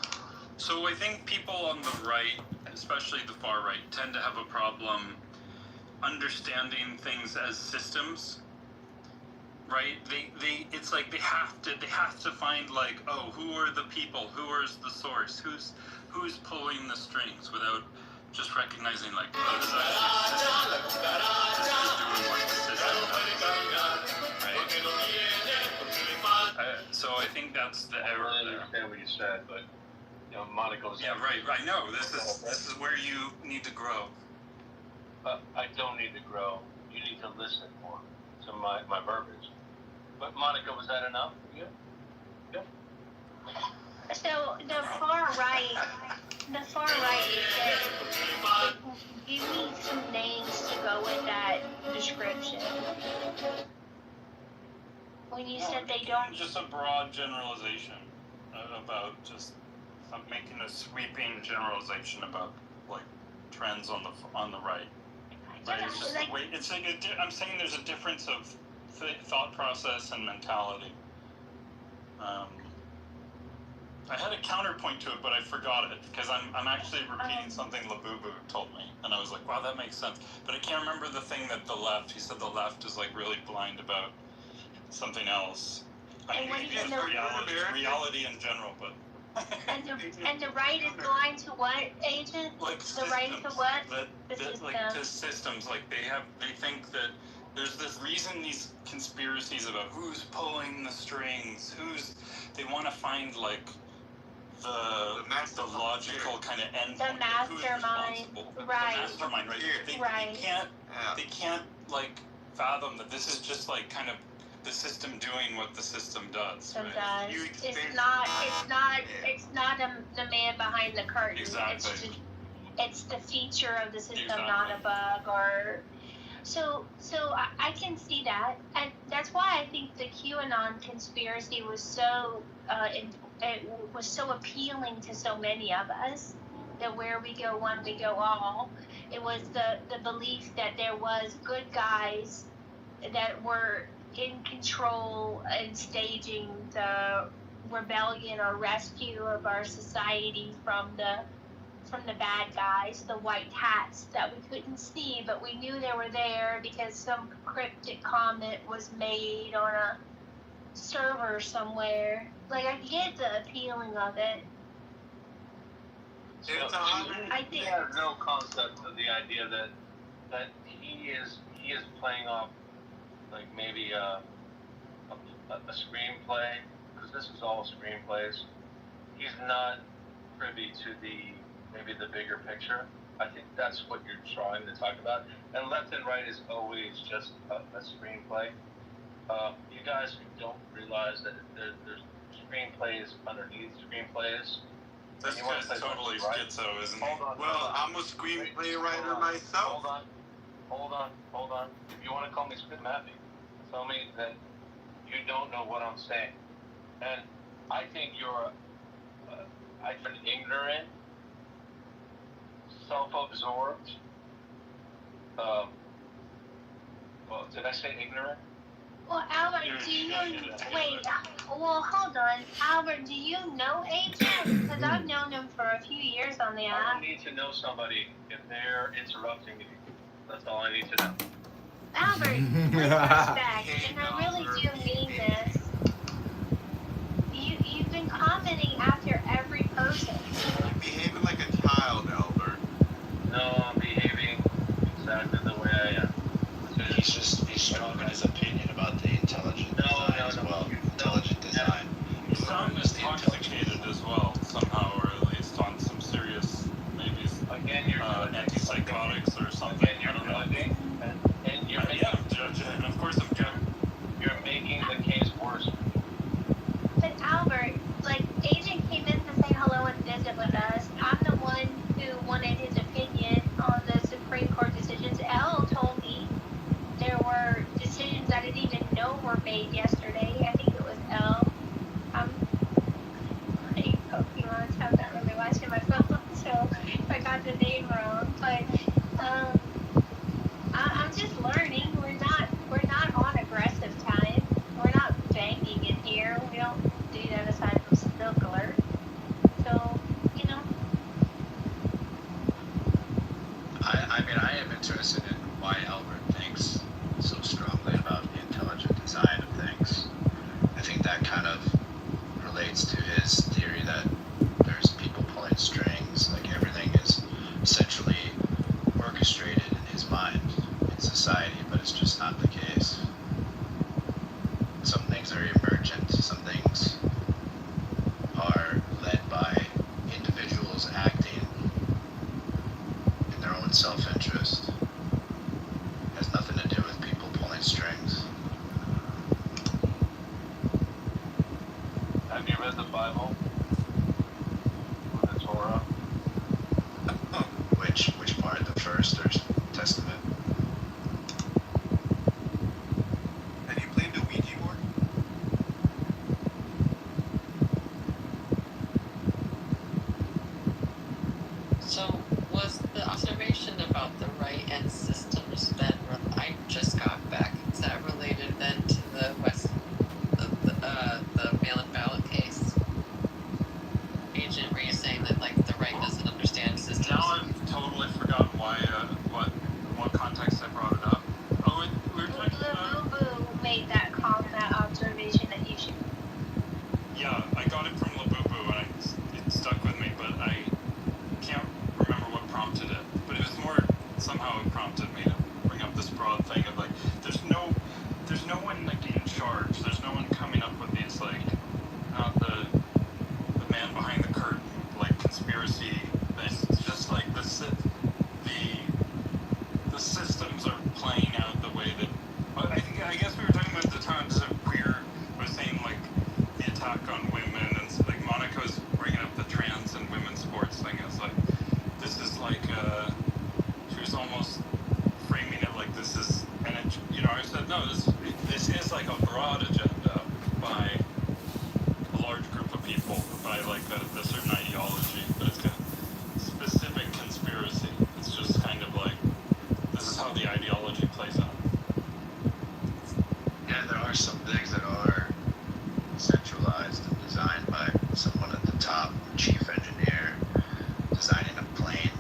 So I think people on the right, especially the far right, tend to have a problem understanding things as systems. Right? It's like they have to find like, oh, who are the people? Who is the source? Who's pulling the strings without just recognizing like, oh, this is doing what the system does. Right? So I think that's the error I there. understand what you said, but Monica was. Yeah, right. I know. This is where you need to grow. I don't need to grow. You need to listen more to my verbiage. But Monica, was that enough? Yeah. So the far right said, give me some names to go with that description. When you said they don't. Just a broad generalization about just making a sweeping generalization about like trends on the right. Right? It's just Like, it's like I'm saying there's a difference of thought process and mentality. I had a counterpoint to it, but I forgot it because I'm actually repeating something Labubu told me, and I was like, wow, that makes sense. But I can't remember the thing that the left. He said the left is like really blind about something else. I mean, maybe it's reality in general, but. and the right is blind to what, Agent? Like the right to what? The system. Like to systems, like they think that there's this reason these conspiracies about who's pulling the strings, they want to find like the logical kind of end point. The mastermind, right? The mastermind, right? They can't like fathom that this is just like kind of the system doing what the system does. Right? It's not the man behind the curtain. Exactly. It's the feature of the system, not a bug or. So I can see that, and that's why I think the QAnon conspiracy was so it was so appealing to so many of us. That where we go one, we go all. It was the belief that there was good guys that were in control and staging the rebellion or rescue of our society from the bad guys, the white hats that we couldn't see, but we knew they were there because some cryptic comment was made on a server somewhere. Like, I get the appealing of it. I think he has no concept of the idea that he is playing off like maybe a screenplay, because this is all screenplays. He's not privy to maybe the bigger picture. I think that's what you're trying to talk about. And left and right is always just a screenplay. You guys don't realize that there's screenplays underneath screenplays. This guy's totally schizo, isn't he? Well, I'm a screenplay writer myself. Hold on. If you want to call me Spit Mappy, tell me that you don't know what I'm saying. And I think you're an ignorant, self-absorbed. Well, did I say ignorant? Well, Albert, do you wait? Well, hold on, Albert. Do you know Agent? Because I've known him for a few years on the I app. don't need to know somebody if they're interrupting me. That's all I need to know. Albert, with respect, and I really do mean this. You've been commenting after every person. You're behaving like a child, Albert. No, I'm behaving exactly the way I am. He's strong in his opinion about the intelligent design as well. Intelligent design. He's intoxicated as well, somehow, or at least on some serious, maybe. Again, were made yesterday. I think it was L. I'm playing Pokemon, so I'm not really watching my phone, so if I got the name wrong. But I'm just learning. We're not on aggressive time. We're not banging in here. We don't do that aside from Silk Alert. So, you know. I mean, I am interested in why Albert thinks so strongly about the intelligent design of things. I think that kind of relates to his theory that there's people pulling strings, like everything is centrally orchestrated in his mind in society, but it's just not the case. Some things are emergent, some things are led by individuals acting in their own self-interest. It has nothing to do with people pulling strings. Have you read the Bible? Or the Torah? Which part? The First or Testament? Have you played the Ouija board? So, was the observation about the right and systems then? I just got back. Is that related then to the the mail-in ballot case? Agent, were you saying that like the right doesn't understand systems? Now I've totally forgotten why, what context I brought it up. Oh, we were talking about... Labubu made that observation that you should. Yeah, I got it from Labubu and it stuck with me, but I can't remember what prompted it. But it was more, somehow it prompted me to bring up this broad thing of like, there's no one like in charge. There's no one coming up with these like, not the man behind the curtain, like conspiracy. It's just like the systems are playing out the way that. But I guess we were talking about the times of queer. I was saying like the attack on women and like Monica was bringing up the trans and women's sports thing. It's like this is like she was almost framing it like this is, and it, you know, I said no, this is like a broad agenda by a large group of people, by like a certain ideology, but it's a specific conspiracy. It's just kind of like this is how the ideology plays out. Yeah, there are some things that are centralized and designed by someone at the top, chief engineer, designing a plane.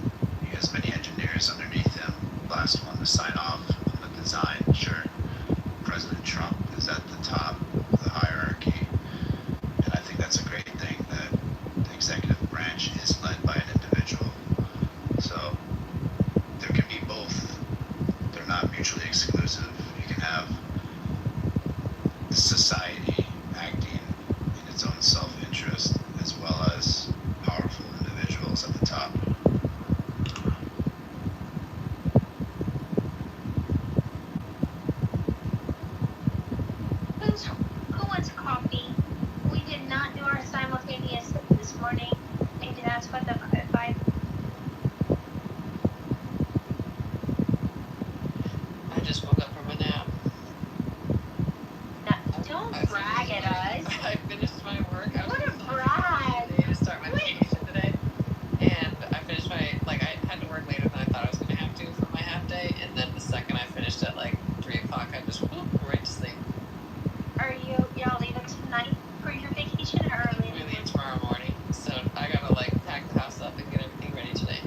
He has many engineers underneath him. Last one to sign off on the design, sure. President Trump is at the top of the hierarchy. And I think that's a great thing that the executive branch is led by an individual. So there can be both. They're not mutually exclusive. You can have society acting in its own self-interest as well as powerful individuals at the top. Who wants coffee? We did not do our simultaneous this morning. Maybe that's what the vibe. I just woke up from a nap. Don't brag at us. I finished my work. What a brag! To start my vacation today, and I finished I had to work later than I thought I was going to have to for my half day, and then the second I finished at like 3 o'clock, I just went right to sleep. Are y'all leaving tonight for your vacation or early? We leave tomorrow morning, so I gotta like pack the house up and get everything ready today.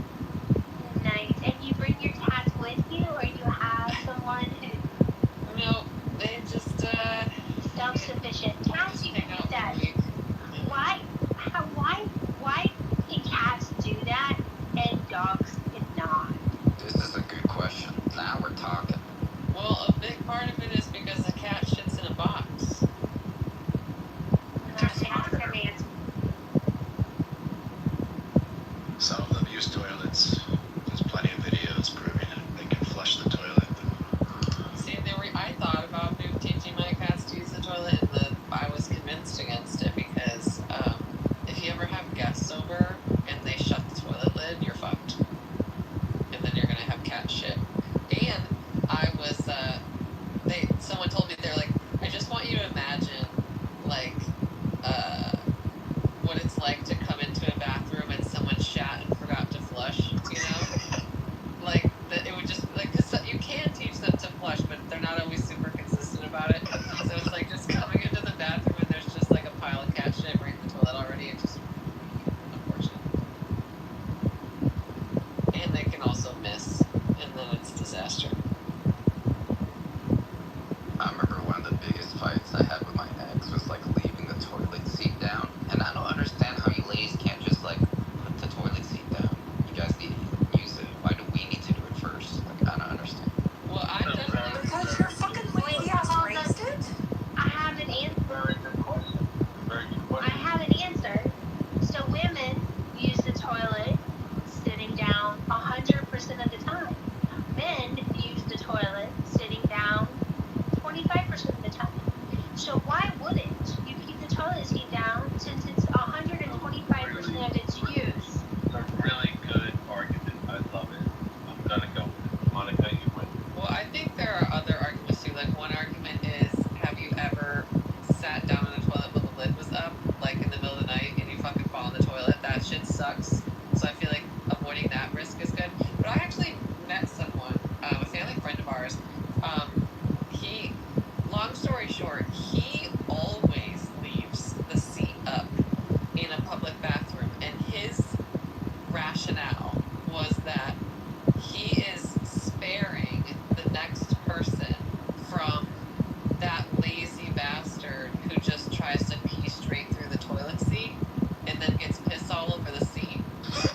Nice. And you bring your cats with you, or you have someone who? No, they just Self-sufficient. Cats, you can do that. Why can cats do that and dogs cannot? This is a good question. Now we're talking. Well, a big part of it is because the cat shits in a box. Some of them use toilets. There's plenty of videos proving it. They can flush the toilet. See, I thought about teaching my cats to use the toilet, and I So why wouldn't you keep the toilet seat down since it's 125% of its use? It's a really good argument. I love it. I'm gonna go with it. Monica, you win. Well, I think there are other arguments too. Like one argument is, have you ever sat down in a toilet when the lid was up, like in the middle of the night, and you fucking fall in the toilet? That shit sucks. So I feel like avoiding that risk is good. But I actually met someone, a family friend of ours. He, long story short, he always leaves the seat up in a public bathroom, and his rationale was that he is sparing the next person from that lazy bastard who just tries to pee straight through the toilet seat and then gets piss all over the seat.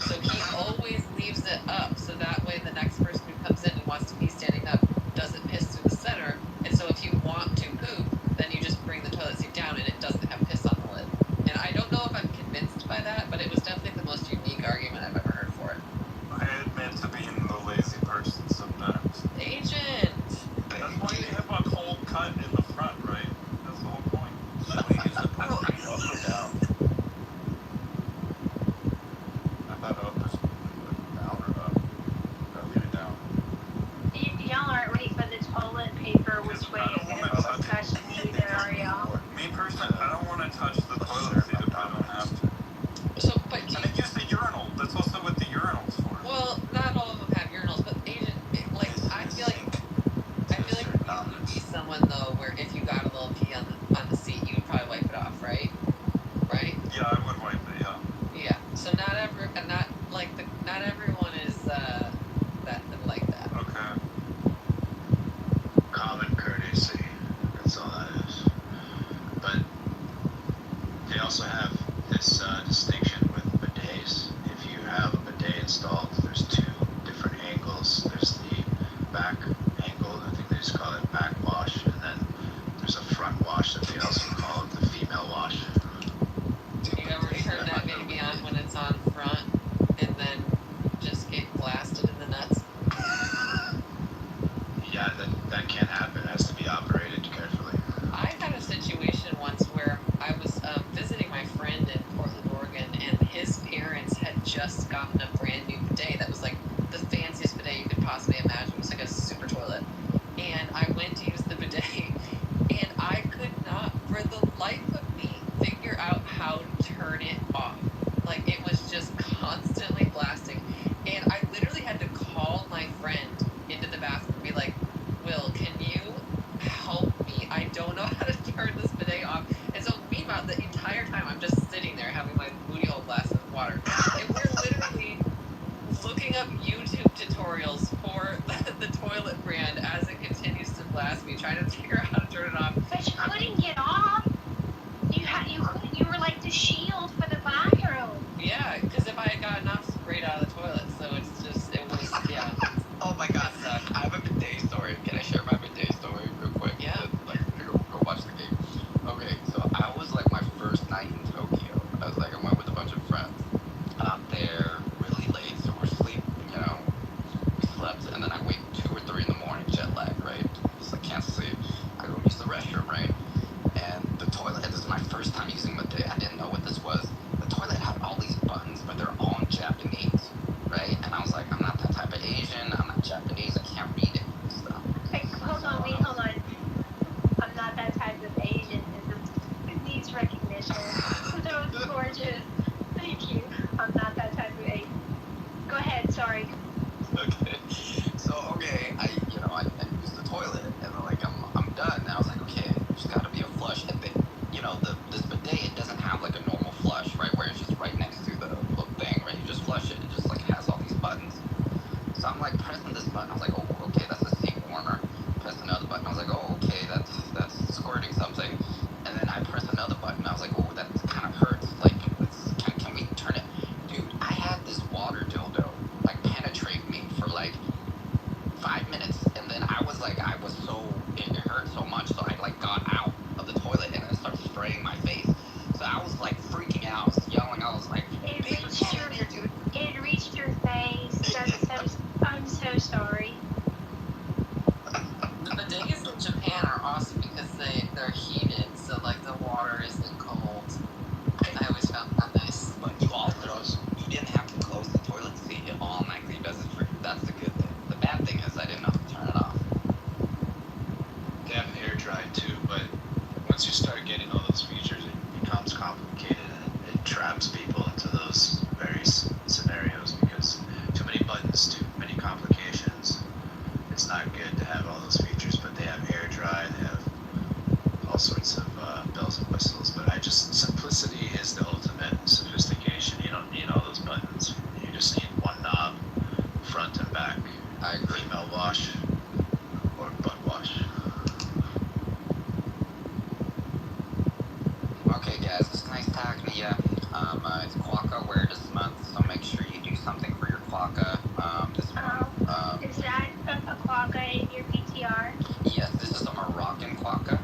So he always leaves it up so that way the next person who comes in and wants to pee standing up doesn't piss through the center. And so if you want to poop, then you just bring the toilet seat down and it doesn't have piss on the lid. And I don't know if I'm convinced by that, but it was definitely the most unique argument I've ever heard for it. I admit to being the lazy person sometimes. Agent! That's why you have a cold cut in the front, right? That's the whole point. That way you supposed to be up or down. I thought up was down or up. Or leave it down. Y'all aren't ready for the toilet paper which way you're going to discussion either, are y'all? Me personally, I don't want to touch the toilet seat if I don't have to. So, but And I use the urinal. That's also what the urinal's for. well, not all of them have urinals, but agent, like, I feel like you would be someone though where if you got a little pee on the seat, you would probably wipe it off, right? Right? Yeah, I would wipe it. Yeah. Yeah. So not everyone is that like that. Okay. Common courtesy. That's all that is. But they also have this distinction with bidets. If you have a bidet installed, there's two different angles. There's the back angle, I think they just call it back wash, and then there's a front wash that they also call it the female wash. You ever turn that baby on when it's on front and then just get blasted in the nuts? Yeah, that can't happen. It has to be operated carefully. I had a situation once where I was visiting my friend in Portland, Oregon, and his parents had just gotten a brand new bidet that was like the fanciest bidet you could possibly imagine. It was like a super toilet. And I went to use the bidet, and I could not, for the life of me, figure out how to turn it off. Like, it was just constantly blasting. And I literally had to call my friend into the bathroom and be like, Will, can you help me? I don't know how to turn this bidet off. And so meanwhile, the entire time I'm just sitting there having my booty hole glass of water. And we're literally start getting all those features, it becomes complicated and it traps people into those various scenarios because too many buttons, too many complications. It's not good to have all those features, but they have air dry, they have all sorts of bells and whistles. But simplicity is the ultimate sophistication. You don't need all those buttons. You just need one knob, front and back. I agree. Female wash or butt wash. Okay, guys, it's nice talking to you. It's Quokka Wear this month, so make sure you do something for your Quokka this month. Is that a quokka in your PTR? Yes, this is a Moroccan Quokka.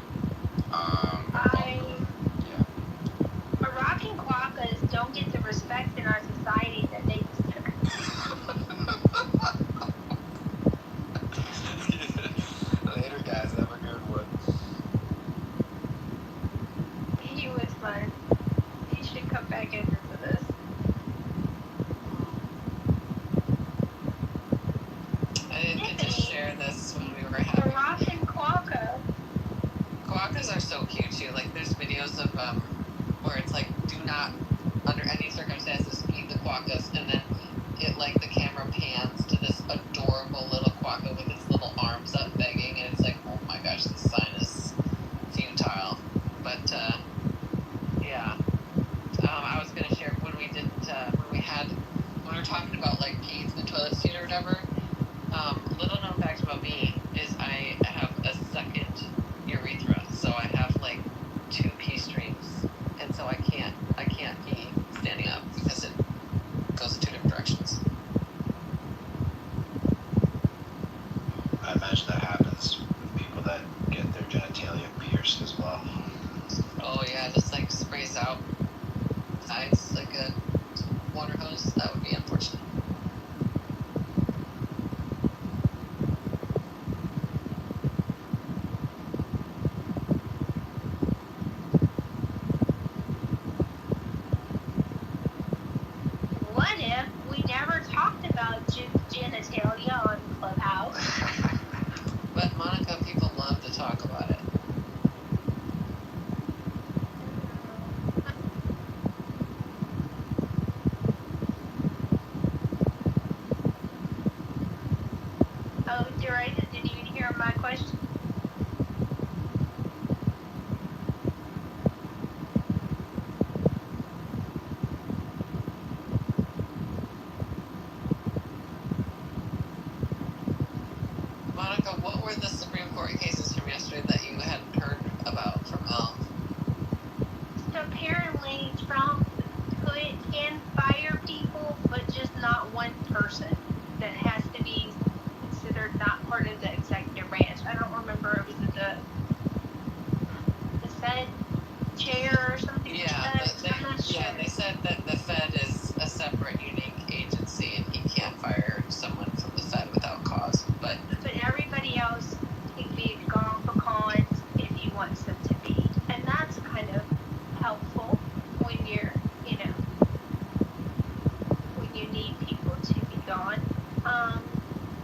Yeah. Moroccan quokkas don't get the respect in our society that they deserve. Later, guys. Have a good one. He was fun. He should come back into this. I didn't get to share this when we were having. Moroccan quokka. Quokkas are so cute too. Like there's videos of where it's like do not under any circumstances feed the quokkas, and then it like the camera pans to this adorable little quokka with its little arms up begging, and it's like, oh my gosh, this sign is futile. But yeah, I was gonna share when we did when we were talking about like peas in the toilet seat or whatever. Little known fact about me is I have a second urethra, so I have like 2 pee streams, and so I can't pee standing up because it goes in 2 different directions. I imagine that happens with people that get their genitalia pierced as well. Oh yeah, just like sprays out sides like a water hose. That would be unfortunate. What if we never talked about genitalia on Clubhouse? But Monica, people love to talk about it. Oh, Dorita didn't even hear my question. Monica, what were the Supreme Court cases from yesterday that you hadn't heard about from Elle? So apparently Trump can fire people, but just not one person that has to be considered not part of the executive branch. I don't remember, was it the Fed chair or something Yeah, like that? I'm not sure. they said that the Fed is a separate, unique agency, and he can't fire someone from the Fed without cause. But everybody else can be gone for cause if he wants them to be. And that's kind of helpful when you're, when you need people to be gone.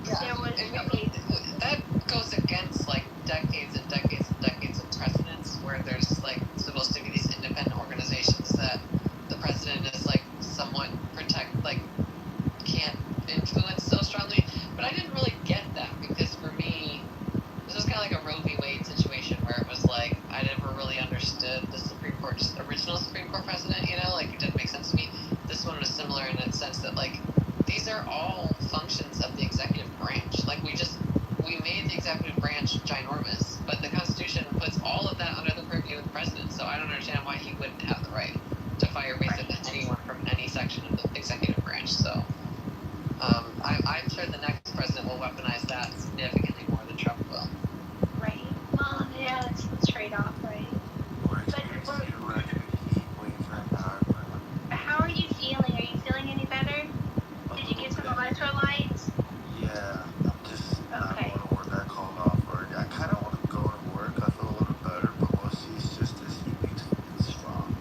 There was, that goes against like decades and decades and decades of precedents where there's like supposed to be these independent organizations that the president is like somewhat can't influence so strongly. But I didn't really get that because for me, this was kind of like a Roe v. Wade situation where it was like I never really understood the Supreme Court's original Supreme Court precedent. Like it didn't make sense to me. This one was similar in the sense that like these are all functions of the executive branch. Like we made the executive branch ginormous, but the Constitution puts all of that under the purview of the president. So I don't understand why he wouldn't have the right to fire basically anyone from any section of the executive branch. So I'm sure the next president will weaponize that significantly more than Trump will. right. Well, yeah, it's the trade-off, right? How are you feeling? Are you feeling any better? Did you get some electrolytes? Yeah, I'm just not going to work. I called off work. I kind of want to go to work. I feel a little better, but we'll see. It's just this heat makes me strong.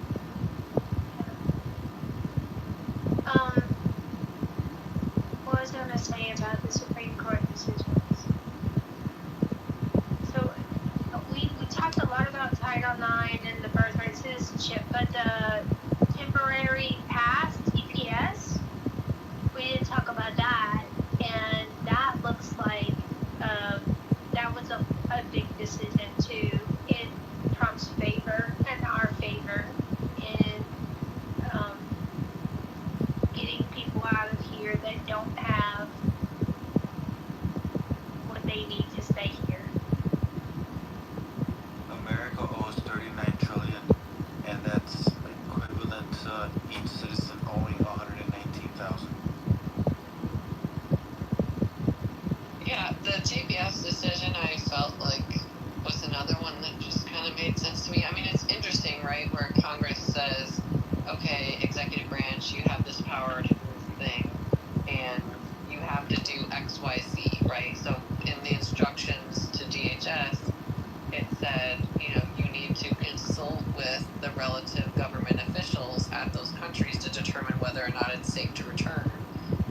consult with the relative government officials at those countries to determine whether or not it's safe to return.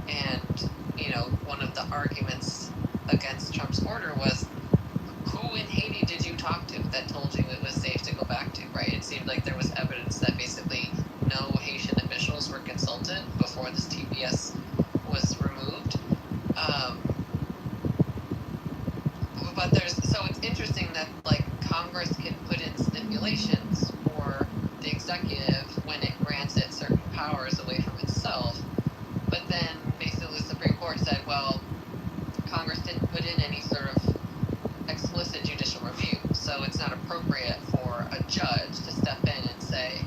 And, you know, one of the arguments against Trump's order was, who in Haiti did you talk to that told you it was safe to go back to, right? It seemed like there was evidence that basically no Haitian officials were consulted before this TPS was removed. But so it's interesting that, like, Congress can put in stipulations for the executive when it grants it certain powers away from itself. But then basically the Supreme Court said, well, Congress didn't put in any sort of explicit judicial review, so it's not appropriate for a judge to step in and say,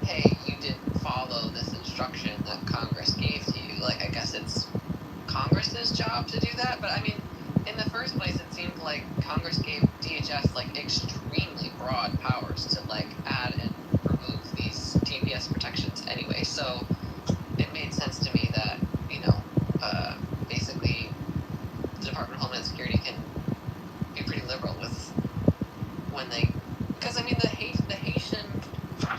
hey, you didn't follow this instruction that Congress gave to you. Like, I guess it's Congress's job to do that, but I mean, in the first place, it seemed like Congress gave DHS, like, extremely broad powers to, like, add and remove these TPS protections anyway, so it made sense to me that, you know, basically the Department of Homeland Security can be pretty liberal with when they, because I mean the Haitian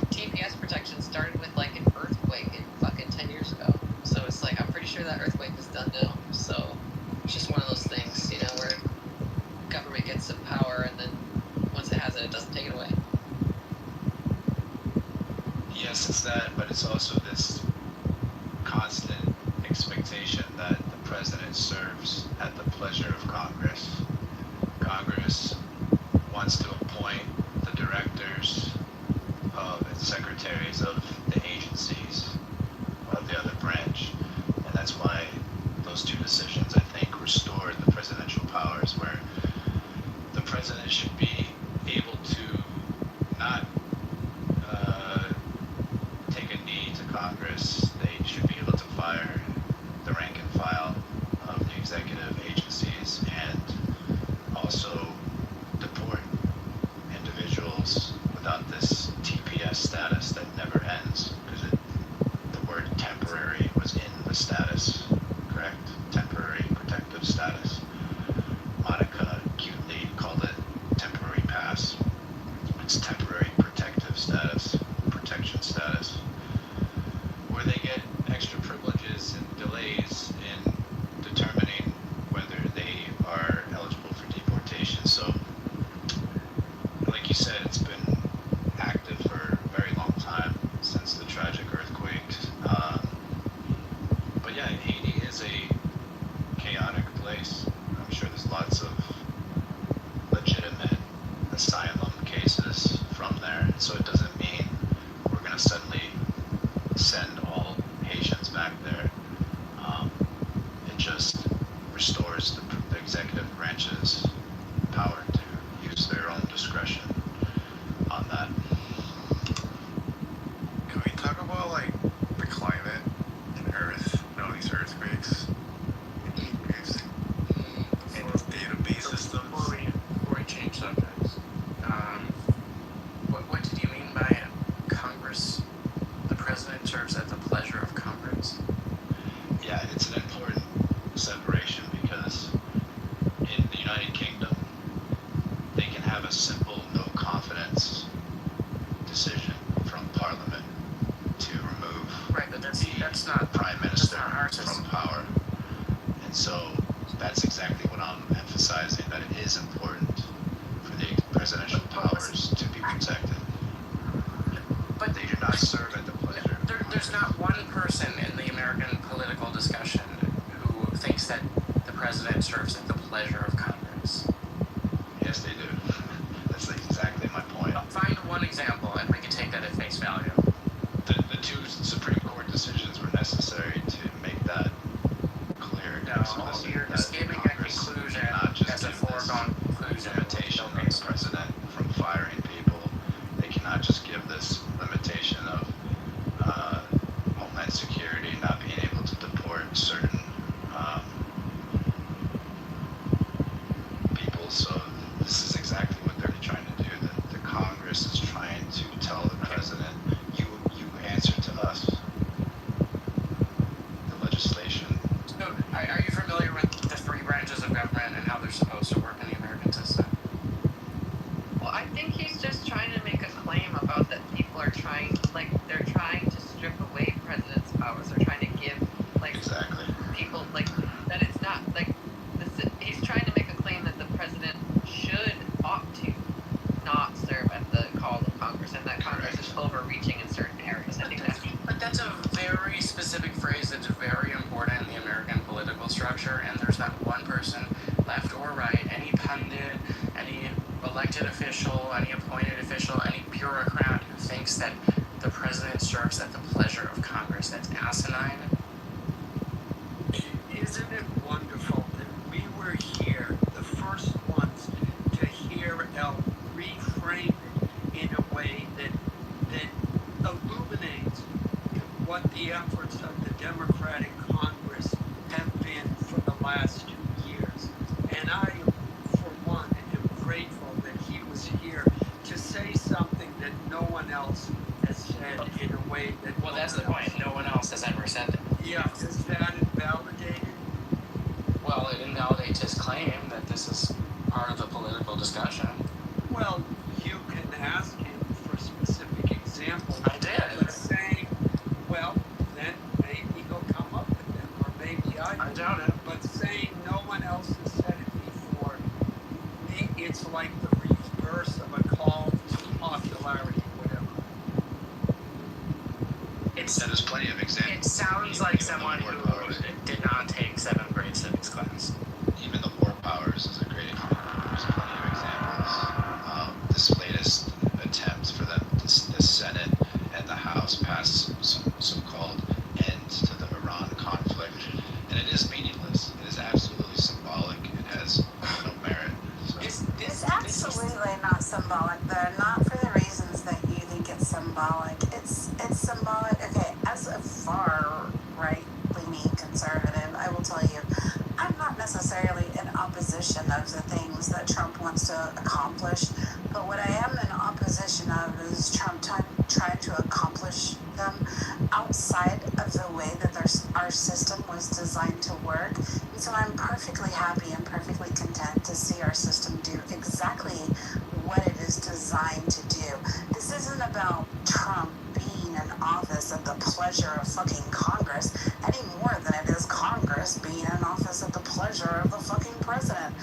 TPS protection started with like an earthquake in fucking 10 years ago, so it's like I'm pretty sure that earthquake is done now. So it's just one of those things, you know, where government gets some power and then once it has it, it doesn't take it away. Yes, it's that, but it's also this constant expectation that the president serves at the pleasure of Congress. Congress wants to appoint the directors and secretaries of the agencies of the other branch, and that's why those two decisions, I think, restore the presidential powers, where the president should be able to not take a knee to Congress. They should be able to fire the rank and file of the executive agencies and also deport individuals without this TPS status that never ends, because the word temporary was in the status, correct? Temporary protective status. Monica cutely called it temporary pass. It's temporary protective status, protection status, where they get extra privileges and delays in determining whether they are eligible for deportation. So, like you said, it's been active for a very long time, since the tragic earthquakes. But yeah, Haiti is a chaotic place. I'm sure there's lots of legitimate asylum cases from there, so it doesn't mean we're going to suddenly send all Haitians back there. It just restores the executive branch's power to use their own discretion on that. Can we talk about like the climate and Earth, you know, these earthquakes and heat waves and database systems? Before we change subjects, what did you mean by Congress? The president serves at the pleasure of Congress? Yeah, it's an important separation because in the United Kingdom, they can have a simple no confidence decision from Parliament to remove right, but that's not Prime Minister our from power. And so that's exactly what I'm emphasizing, that it is important for the presidential powers to be protected. But they do not serve at the pleasure. There's not one person in the American political discussion who thinks that the president serves at the pleasure of Congress. Yes, they do. That's exactly my point. Find one example, and we can take that at face value. The two Supreme Court decisions were necessary to make that clear. No, you're escaping a conclusion as a foregone conclusion. Limitation of the president from firing people. They cannot just give this limitation of Homeland Security not being able to deport certain people. So this is exactly what they're trying to do. The Congress is trying to tell said the president serves at the pleasure of Congress. That's asinine. Isn't it wonderful that we were here, the first ones, to hear El reframe it in a way that illuminates what the efforts of the Democratic Congress have been for the last 2 years. And I, for one, am grateful that he was here to say something that no one else has said in a way that... Well, that's the point. No one else has ever said that. Yeah, is that invalidated? Well, it invalidates his claim that this is part of the political discussion. Well, you can ask him for specific examples. I did. But saying, well, then maybe he'll come up with them, or maybe I doubt it. But saying no one else has said it before, it's like the reverse of a call to popularity, whatever. There's plenty of examples. It sounds like someone who did not take 7th grade civics class. Even the war powers is a great example. There's plenty of examples. This latest attempt for them, the Senate and the House passed some so-called end to the Iran conflict, and it is meaningless. It is absolutely symbolic. It has no merit. So. It's absolutely not symbolic, though. Not for the reasons that you think it's symbolic. It's symbolic. Okay, as a far right-leaning conservative, I will tell you, I'm not necessarily in opposition of the things that Trump wants to accomplish, but what I am in opposition of is Trump trying to accomplish them outside of the way that our system was designed to work. And so I'm perfectly happy and perfectly content to see our system do exactly what it is designed to do. This isn't about Trump being in office at the pleasure of fucking Congress any more than it is Congress being in office at the pleasure of the fucking president.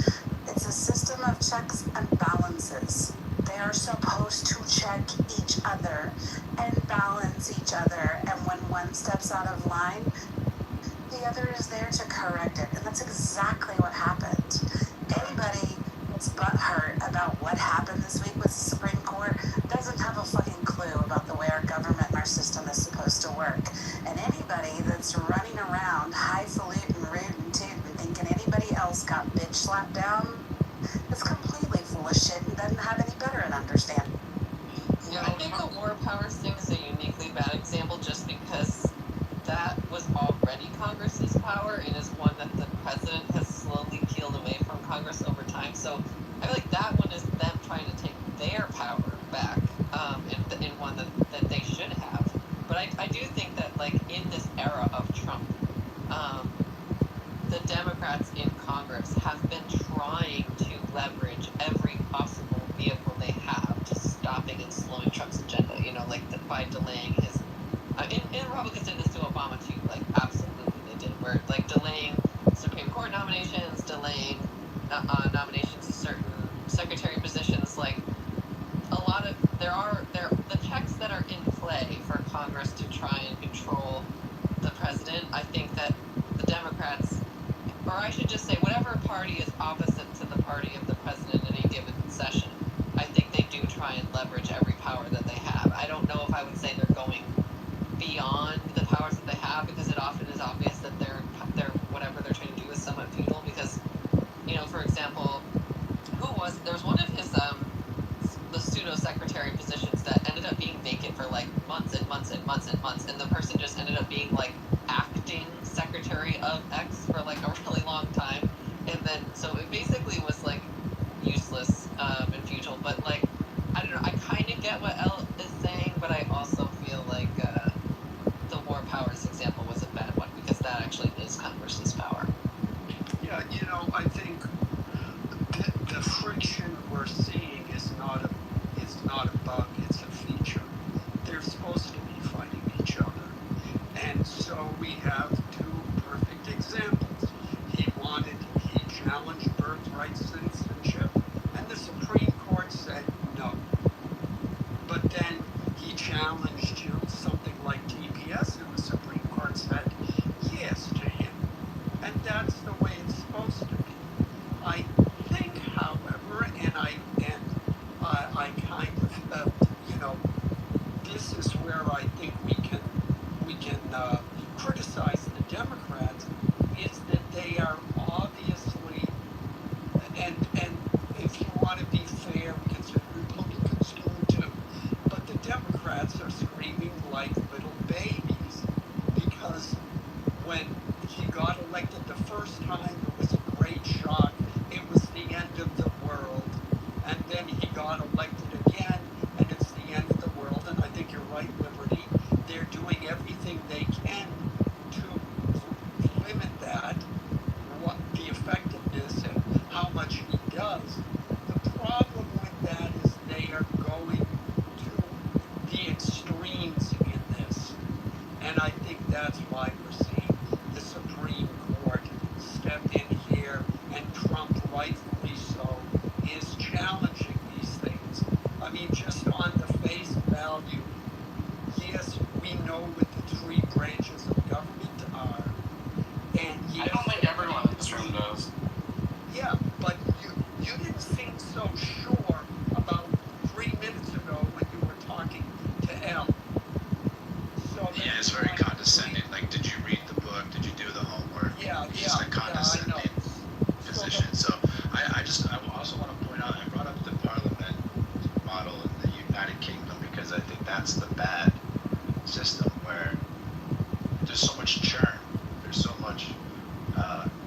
It's a system of checks and balances. They are supposed to check each other and balance each other, and when one steps out of line, the other is there to correct it, and that's exactly what happened. Anybody that's butthurt about what happened this week with the Supreme Court doesn't have a fucking clue about the way our government and our system is supposed to work. And anybody that's running around highfalutin, rude and tootin', thinking anybody else got bitch slapped down, is completely full of shit and doesn't have any better an understanding. Yeah, I think the war powers thing is a uniquely bad example just because that was already Congress's power and is one that the president has slowly peeled away from Congress over time. So I feel like that one is them trying to take their power back in one that they should have. But I do think that, like, in this era of Trump, the Democrats in Congress have been trying to leverage every possible vehicle they have to stopping and slowing Trump's agenda. You know, like by delaying his. And Republicans did this to Obama too. Like, absolutely they did. Where like delaying Supreme Court nominations, delaying nominations to certain secretary positions. Like a lot of the checks that are in play for Congress to try and control the president. I think that the Democrats, or I should just say, whatever party is opposite to the party of the president in a given session, I think they do try and leverage every power that they have. I don't know if I would say they're going beyond the powers that they have, because it often is obvious that they're whatever they're trying to do is somewhat futile. Because, you know, for example, there was one of his the pseudo secretary positions that ended up being vacant for like months and months and months and months, and the person just ended up being like acting secretary of X for like a really long time, and then so it basically was like useless and futile. But like, I don't know, I kind of get what Elle is saying, but I also feel like the war powers example was a bad one, because that actually is Congress's power. Yeah, you know, I think the friction we're seeing is not a bug, it's a feature. They're supposed to be fighting each other. And so we have two perfect examples. He challenged birthright citizenship, and the Supreme Court said no. But then he challenged something like TPS, and the Supreme Court said yes to him. And that's the way it's supposed to be. I think, however, and I kind of, you know, this is is where I think we can criticize the Democrats, is that they are obviously, and if you want to be fair, we can say Republicans do it too, but the Democrats are screaming like little babies, because when he got elected the first time, it was a great shock. It was the end of the world. And then he got elected again, and it's the end of the world. And I think you're right, Liberty. They're doing everything they can to limit that, what the effectiveness and how much he does. The problem with that is they are going to the extremes in this. And I think that's why we're seeing the Supreme Court step in here, and Trump, rightfully so, is challenging these things. I mean, just on the face value, yes, we know what the three branches of government are, and yes, I don't think everyone in this room does. yeah, but you didn't seem so sure about 3 minutes ago when you were talking to Elle. So Yeah, it's very condescending. Like, did you read the book? Did you do the homework? Yeah, It's just a condescending position. So I also want to point out, I brought up the Parliament model in the United Kingdom because I think that's the bad system where there's so much churn, there's so much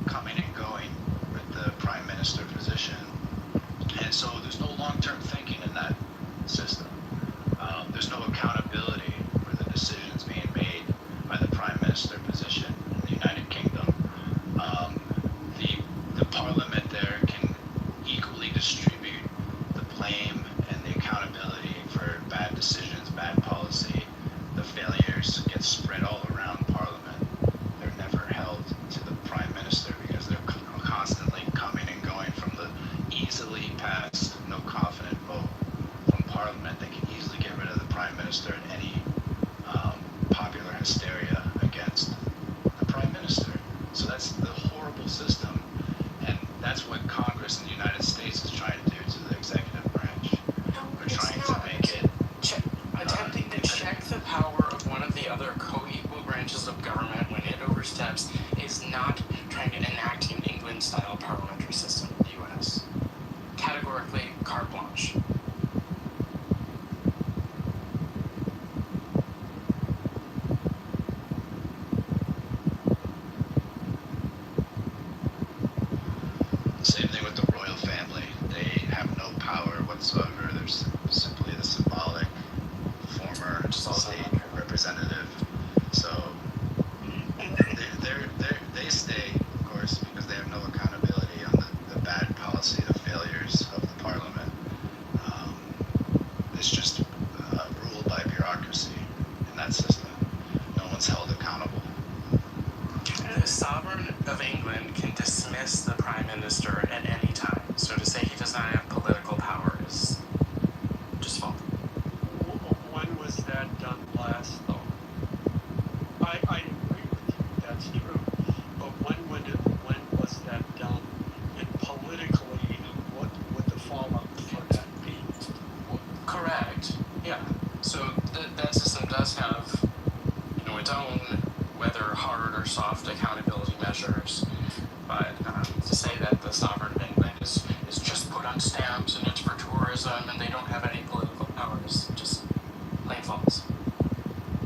coming and going with the Prime Minister position, and so there's no long-term thinking in that system. There's no accountability for the decisions being made by the Prime Minister position in the United Kingdom. The Parliament there can equally distribute the blame and the accountability for bad decisions, bad policy. The failures get spread all around Parliament. They're never held to the Prime Minister because they're constantly coming and going from the easily passed no confident vote from Parliament. They can easily get rid of the Prime Minister in any popular hysteria against the Prime Minister. So that's the horrible system, and that's what Congress in the United States is trying to do to the executive branch. We're trying to make it attempting to check the power of one of the other co-equal branches of government when it oversteps is not trying to enact an England-style parliamentary system in the U.S. Categorically, carte blanche. Same thing with the royal family. They have no power whatsoever. They're simply the symbolic former state representative. So they stay, of course, because they have no accountability on the bad policy, the failures of the Parliament. It's just ruled by bureaucracy in that system. No one's held accountable. The sovereign of England can dismiss the Prime Minister at any time. So to say he does not have political power is just false. When was that done last, though? I agree with you, that's true. But when was that done? And politically, what would the fallout for that be? Correct. Yeah. So that system does have, its own, whether hard or soft accountability measures. But to say that the sovereign of England is just put on stamps and it's for tourism and they don't have any political power is just plain false.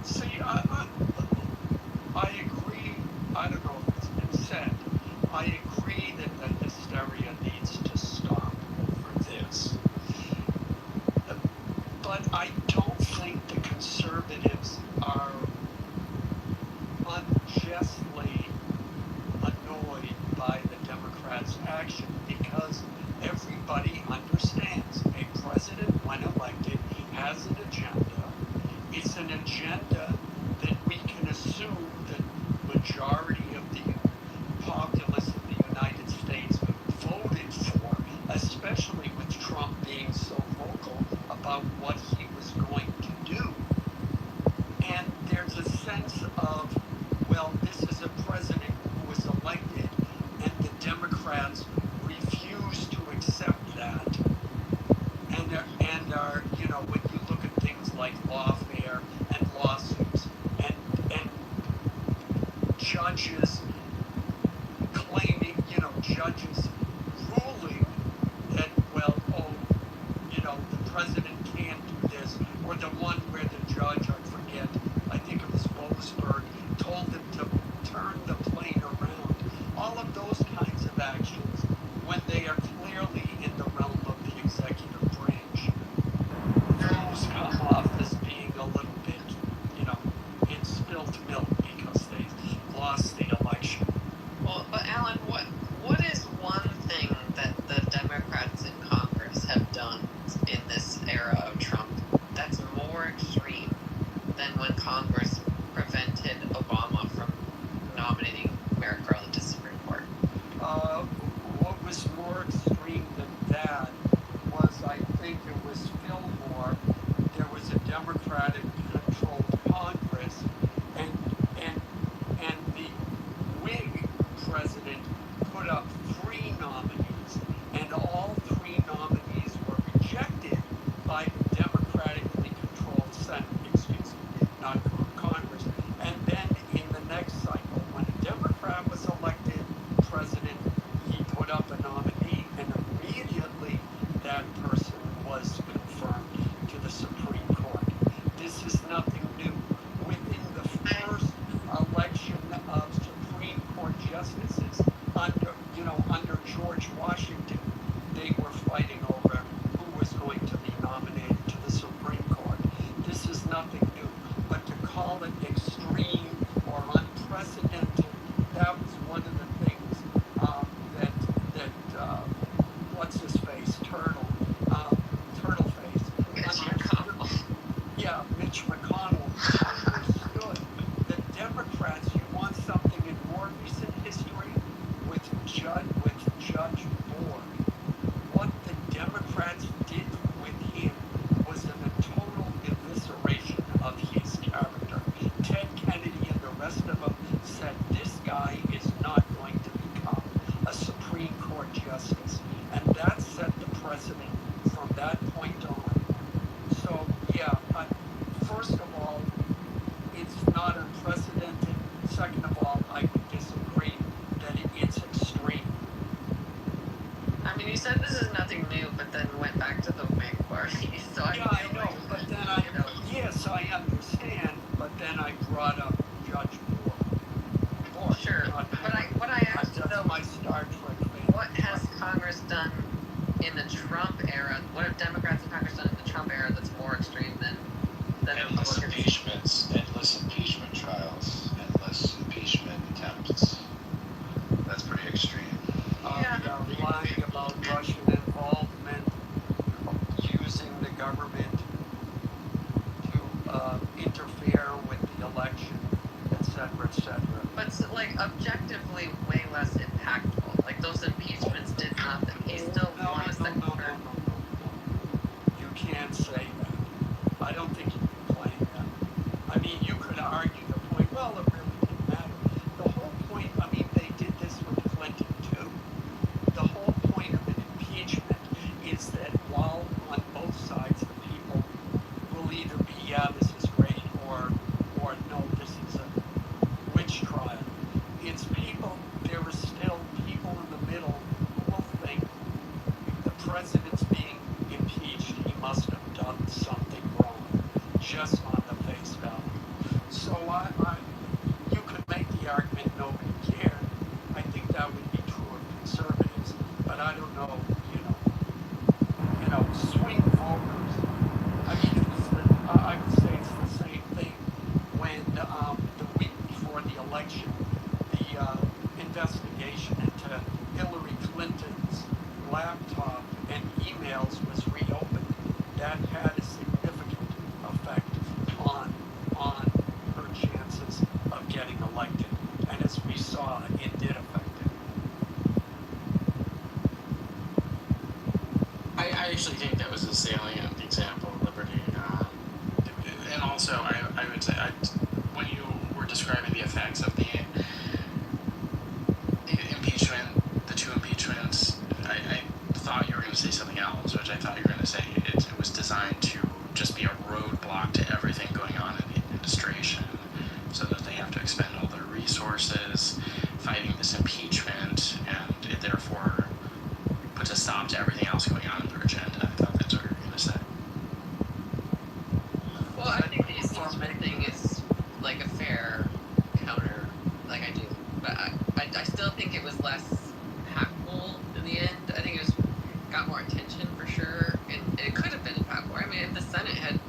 See, I agree. I don't know if it's been said. I agree that the hysteria needs to stop over this. But I don't think the conservatives are unjustly annoyed by the Democrats' action, because everybody understands a president, when elected, has an agenda. It's an agenda that we can assume the majority of the populace of the United States voted for, especially with Trump being so vocal about what he was going to do. And there's a sense of, well, this is a president who was elected, and the Democrats refuse to accept that. And are, when you look at things like lawfare judges claiming, judges ruling that, well, the president can't do this, or the one where the judge, I think it was Boasberg, told him to turn the plane around. All of those kinds of actions, when they are clearly in the realm of the executive branch, those come off as being a little bit, in spilt milk because they lost the election. Well, but Alan, what is one thing that the Democrats in Congress have done in this era of Trump that's more extreme than when Congress prevented Obama from nominating Merrick Garland to the Supreme Court? What was more extreme than that was, I think it was Fillmore. There was a Democratic-controlled Congress, and the Whig president put up 3 nominees, and all 3 nominees were rejected by the democratically controlled Senate, not Congress. And then in the next cycle, when a Democrat was elected president, he put up a nominee, and immediately that person was confirmed to the Supreme Court. This is nothing new. Within the first election of Supreme Court justices under George Washington, they were fighting over who was going to be nominated to the Supreme Court. This is nothing new. But to call it extreme or unprecedented, that was one of the things that what's his face, Turtle Face. Mitch McConnell. Yeah, Mitch McConnell understood. The Democrats, you want something in more recent history with Judge Borg. What the Democrats did with him was a total evisceration of his character. Ted Kennedy and the rest of them said this guy is not going to become a Supreme Court justice. And that set the precedent from that point on. So, yeah, first of all, it's not unprecedented. Second of all, I would disagree that it's extreme. I mean, you said this is nothing new, but then went back to the Whig Party. So I know, but then yes, I understand, but then I brought up Judge Borg. Sure, what I asked though, my Star Trek fan. What has Congress done in the Trump era? What have Democrats in Congress done in the Trump era that's more extreme than endless impeachments, endless impeachment trials, endless impeachment attempts? That's pretty extreme. Lying about Russian involvement, using the government to interfere with the election, etc., etc. But objectively way less impactful. Like those impeachments did nothing. He still won a second term. You can't say that. I don't think you can claim that. I mean, you could argue the point, well, it really didn't matter. The whole point, they did this with Clinton too. The whole point of an impeachment is that while on both sides the people will either be, yeah, this is great, or no, this is a witch trial. It's people, there are still people in the middle who will think if the president's being impeached, he must have done something wrong, just on the face value. So you could make the argument nobody cared. I think that would be true of conservatives, but I don't know, swing voters. I mean, I would say it's the same thing when the week before the election, the investigation into Hillary Clinton's laptop and emails was reopened. That had a significant effect on her chances of getting elected. And as we saw, it did affect it. I actually think that was a salient example of Liberty. And also, I would say, when you were describing the effects of the impeachment, the 2 impeachments, I thought you were going to say something else, which I thought you were going to say it was designed to just be a roadblock to everything going on in the administration, so that they have to expend all their resources sources fighting this impeachment, and it therefore puts a stop to everything else going on in their agenda. I thought that's what you were going to say. Well, I think the impeachment thing is like a fair counter, like I do, but I still think it was less impactful in the end. I think it was got more attention for sure, and it could have been impactful. I mean, if the Senate had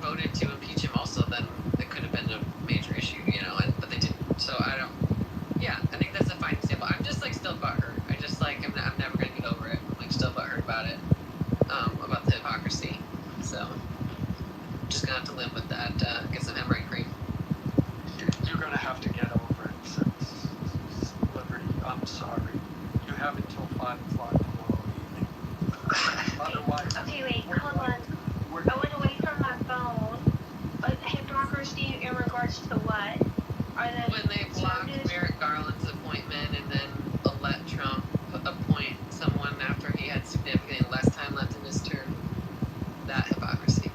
voted to impeach him also, then it could have been a major issue, you know, but they didn't. So I think that's a fine example. I'm just like still butthurt. I just like, I'm never going to get over it. I'm like still butthurt about it, about the hypocrisy. So just going to have to live with that, get some hemorrhoid cream. You're going to have to get over it, since Liberty, I'm sorry. You have until 5 o'clock tomorrow evening. Otherwise... Okay, wait, hold on. I went away from my phone. Hypocrisy in regards to what? When they blocked Merrick Garland's appointment and then let Trump appoint someone after he had significantly less time left in his term, that hypocrisy.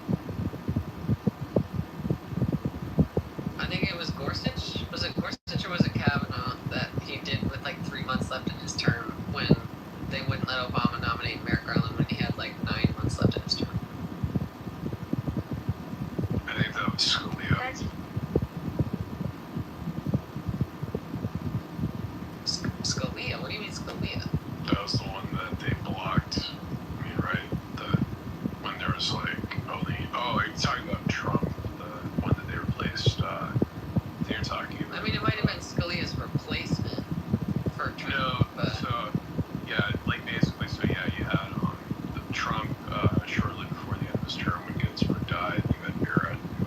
I think it was Gorsuch. Was it Gorsuch or was it Kavanaugh that he did with like 3 months left in his term when they wouldn't let Obama nominate Merrick Garland when he had like 9 months left in his term? I think that was Scalia. Scalia? What do you mean Scalia? That was the one that they blocked. I mean, right? When there was like are you talking about Trump, the one that they replaced? I think you're talking about. I mean, it might have been Scalia's replacement for Trump. No, but... so yeah, like basically, so yeah, you had the Trump shortly before the end of his term when Ginsburg died. You had Barrett, who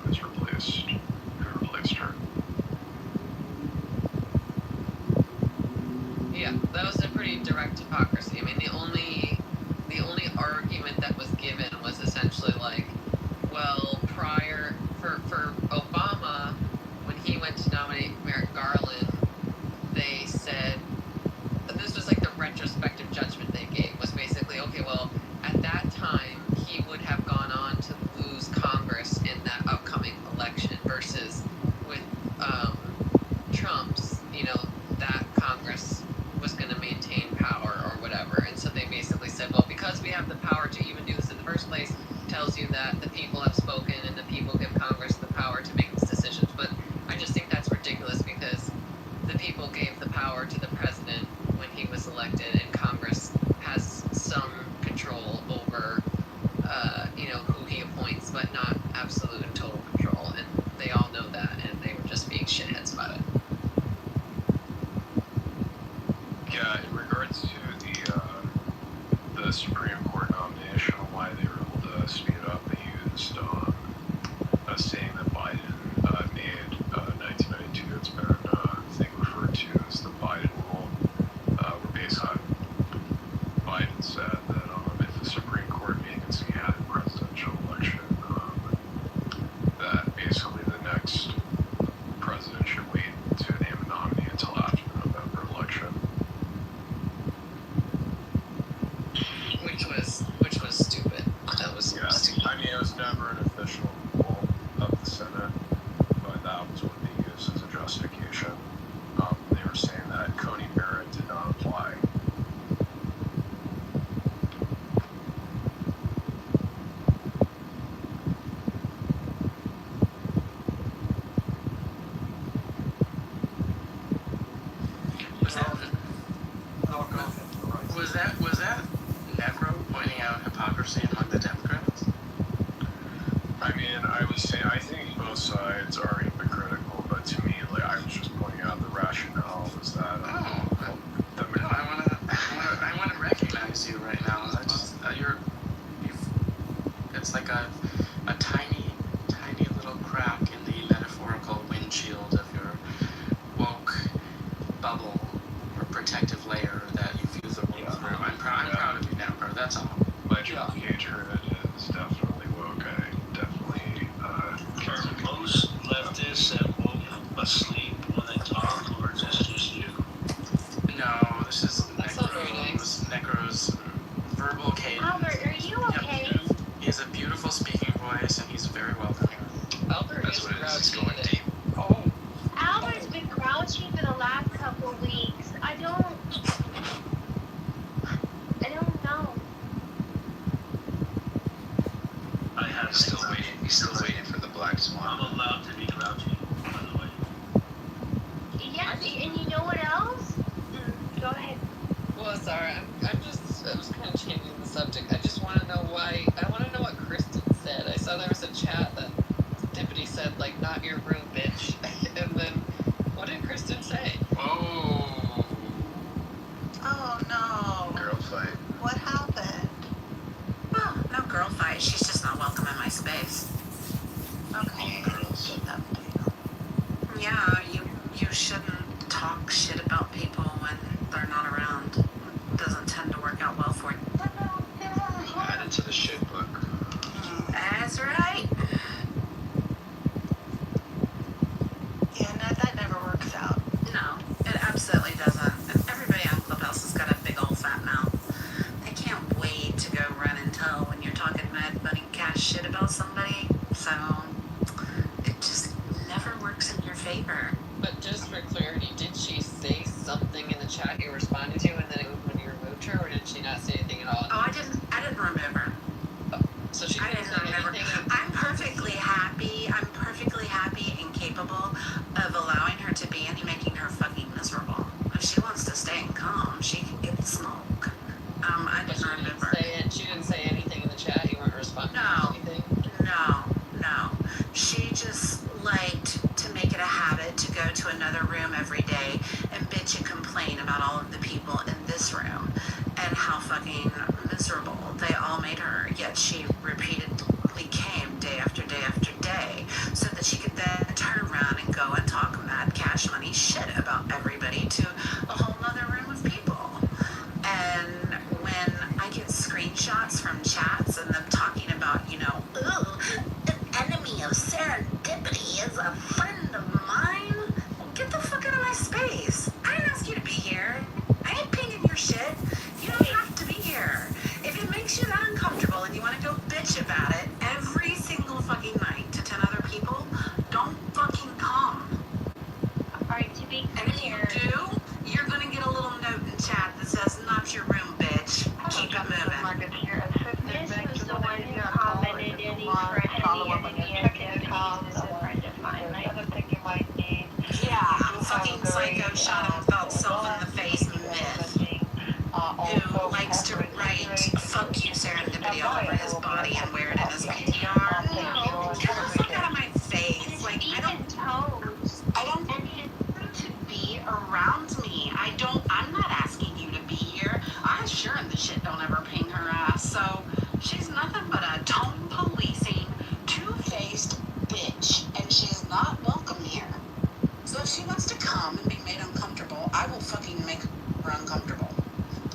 replaced her. Yeah, that was a pretty direct hypocrisy. I mean, the only argument that was given was essentially like, well, prior for Obama, when he went to nominate Merrick Garland, they said this was like the retrospective judgment they gave was basically, okay, well, at that time he would have gone on to lose Congress in that upcoming election versus with Trump's, you know, that Congress was going to maintain power or whatever. And so they basically said, well, because we have the power to even do this in the first place, tells you that the people have spoken and the people give Congress the power to make these decisions. But I just think that's ridiculous because the people gave the power to the president when he was elected, and Congress has some control over, you know, who he appoints, but not absolute and total control. And they all know that, and they were just being shitheads about it. Yeah, in regards to the Supreme Court nomination, why they were able to speed it up, they used a saying that Biden made 1992. It's been referred to as the Biden rule, where basically Biden said that if the Supreme Court vacancy had a presidential election, that basically the next president should wait to name a nominee until after the November election. Which was stupid. That was stupid. I mean, it was never an official rule of the Senate, but that was what they used as a justification. They were saying that Coney Barrett did not apply. Was that Negro pointing out hypocrisy among the Democrats? I mean, I think both sides are hypocritical, but to me, like, I was just pointing out the rationale was that. I want to recognize you right now. It's like a tiny little crack in the metaphorical windshield of your woke bubble or protective layer that you fuse the world through. I'm proud of you now, bro. That's all. My hatred is definitely woke. I definitely. Most leftists I'm allowed to be grouchy, by the way. Yeah, and you know what else? Go ahead. Well, sorry, I was kind of changing the subject. I just want to know why. I want to know what Kristen said. I saw there was a chat that Deputy said, like, not your room, bitch. And then, what did Kristen say? Oh. Oh no. Girl fight. What happened? Well, no girl fight. She's just not welcome in my space. Okay. Girls. Yeah, you shouldn't talk shit about people when they're not around. It doesn't tend to work out well for you. Add it to the shit book. That's right. Yeah, no, that never works out. No, it absolutely doesn't. And everybody on Clubhouse has got a big old fat mouth. They can't wait to go run and tell when you're talking mad money cash shit about somebody. So it just never works in your favor. But just for clarity, did she say something in the chat you responded to, and then it was when you removed her, or did she not say anything at all? Oh, I didn't remove her. So she I didn't didn't say remember. anything. I'm perfectly happy and capable of allowing her to be and making her fucking miserable. If she wants to stay and calm, she can get the smoke. I But didn't remember. she didn't say anything in the chat. You weren't responding No. to anything. No. She just liked to make it a habit to go to another room every day and bitch and complain about all of the people in this room and how fucking miserable they all made her. Yet she repeatedly came day after day after day so that she could then turn around and go and talk mad cash money shit about everybody to a whole other room of people. And when I get screenshots from chats and them talking about, ooh, the enemy of serendipity is a friend of mine, well, get the fuck out of my space. I didn't ask you to be here. I ain't pinging your shit. You don't have to be here. If it makes you that uncomfortable and you want to go bitch about it every single fucking night to 10 other people, don't fucking come. Alright, to be And if you clear, do, you're gonna get a little note in chat that says, not your room, bitch. Keep it moving. this was the one who commented in the friend, the enemy of deputies is a friend of mine. Like, Yeah, fucking psycho shot himself in the face myth who likes to write fuck you serendipity all over his body and wear it in his PTR. No, get the fuck out of my face. Like, I don't need to be around me. I'm not asking you to be here. I'm sure the shit don't ever ping her ass. So she's nothing but a tone policing, two-faced bitch, and she's not welcome here. So if she wants to come and be made uncomfortable, I will fucking make her uncomfortable.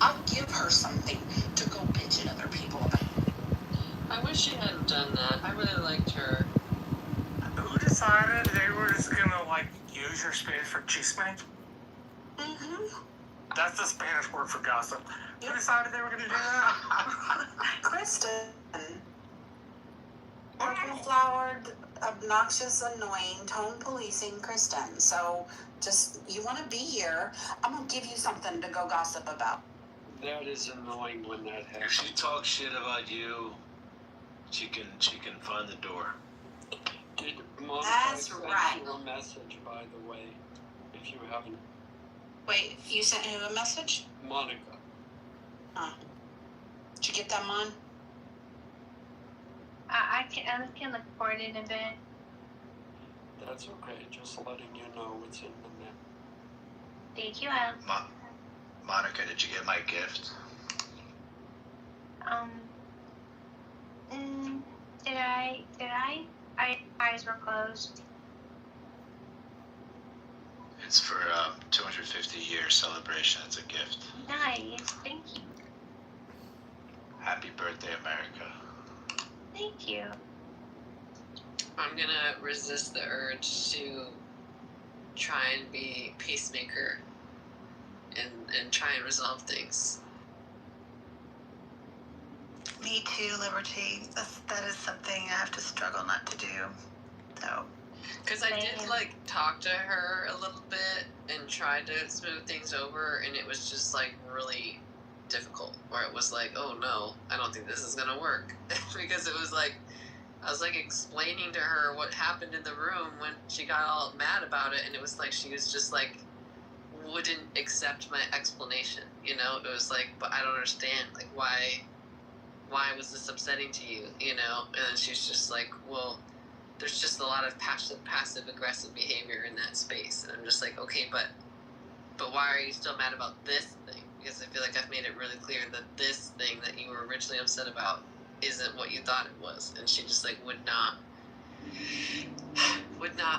I'll give her something to go bitch at other people about. I wish she hadn't done that. I really liked her. Who decided they were just gonna, use your space for chisme? Mm-hmm. That's the Spanish word for gossip. Who decided they were gonna do that? Kristen. Purple-flowered, obnoxious, annoying, tone policing Kristen. So just, you want to be here, I'm going to give you something to go gossip about. That is annoying when that If happens. she talks shit about you, she can find the door. Did Monica That's send right. you a message, by the way? If you haven't. Wait, you sent who a message? Monica. Huh. Did you get that, Mon? I can look for it in a bit. That's okay, just letting you know what's in the mail. Thank you, Alex. Monica, did you get my gift? Did I? Eyes were closed. It's for 250 year celebration. It's a gift. Nice, thank you. Happy birthday, America. Thank you. I'm gonna resist the urge to try and be peacemaker and try and resolve things. Me too, Liberty. That is something I have to struggle not to do. So. Because I did talk to her a little bit and tried to smooth things over, and it was just really difficult. Where it was oh no, I don't think this is gonna work, because it was I was like explaining to her what happened in the room when she got all mad about it, and it was like she was just like wouldn't accept my explanation. You know, it was like, but I don't understand. Like, why was this upsetting to you? You know, and then she's just like, well, there's just a lot of passive aggressive behavior in that space, and I'm just like, okay, but why are you still mad about this thing? Because I feel like I've made it really clear that this thing that you were originally upset about isn't what you thought it was. And she just like would not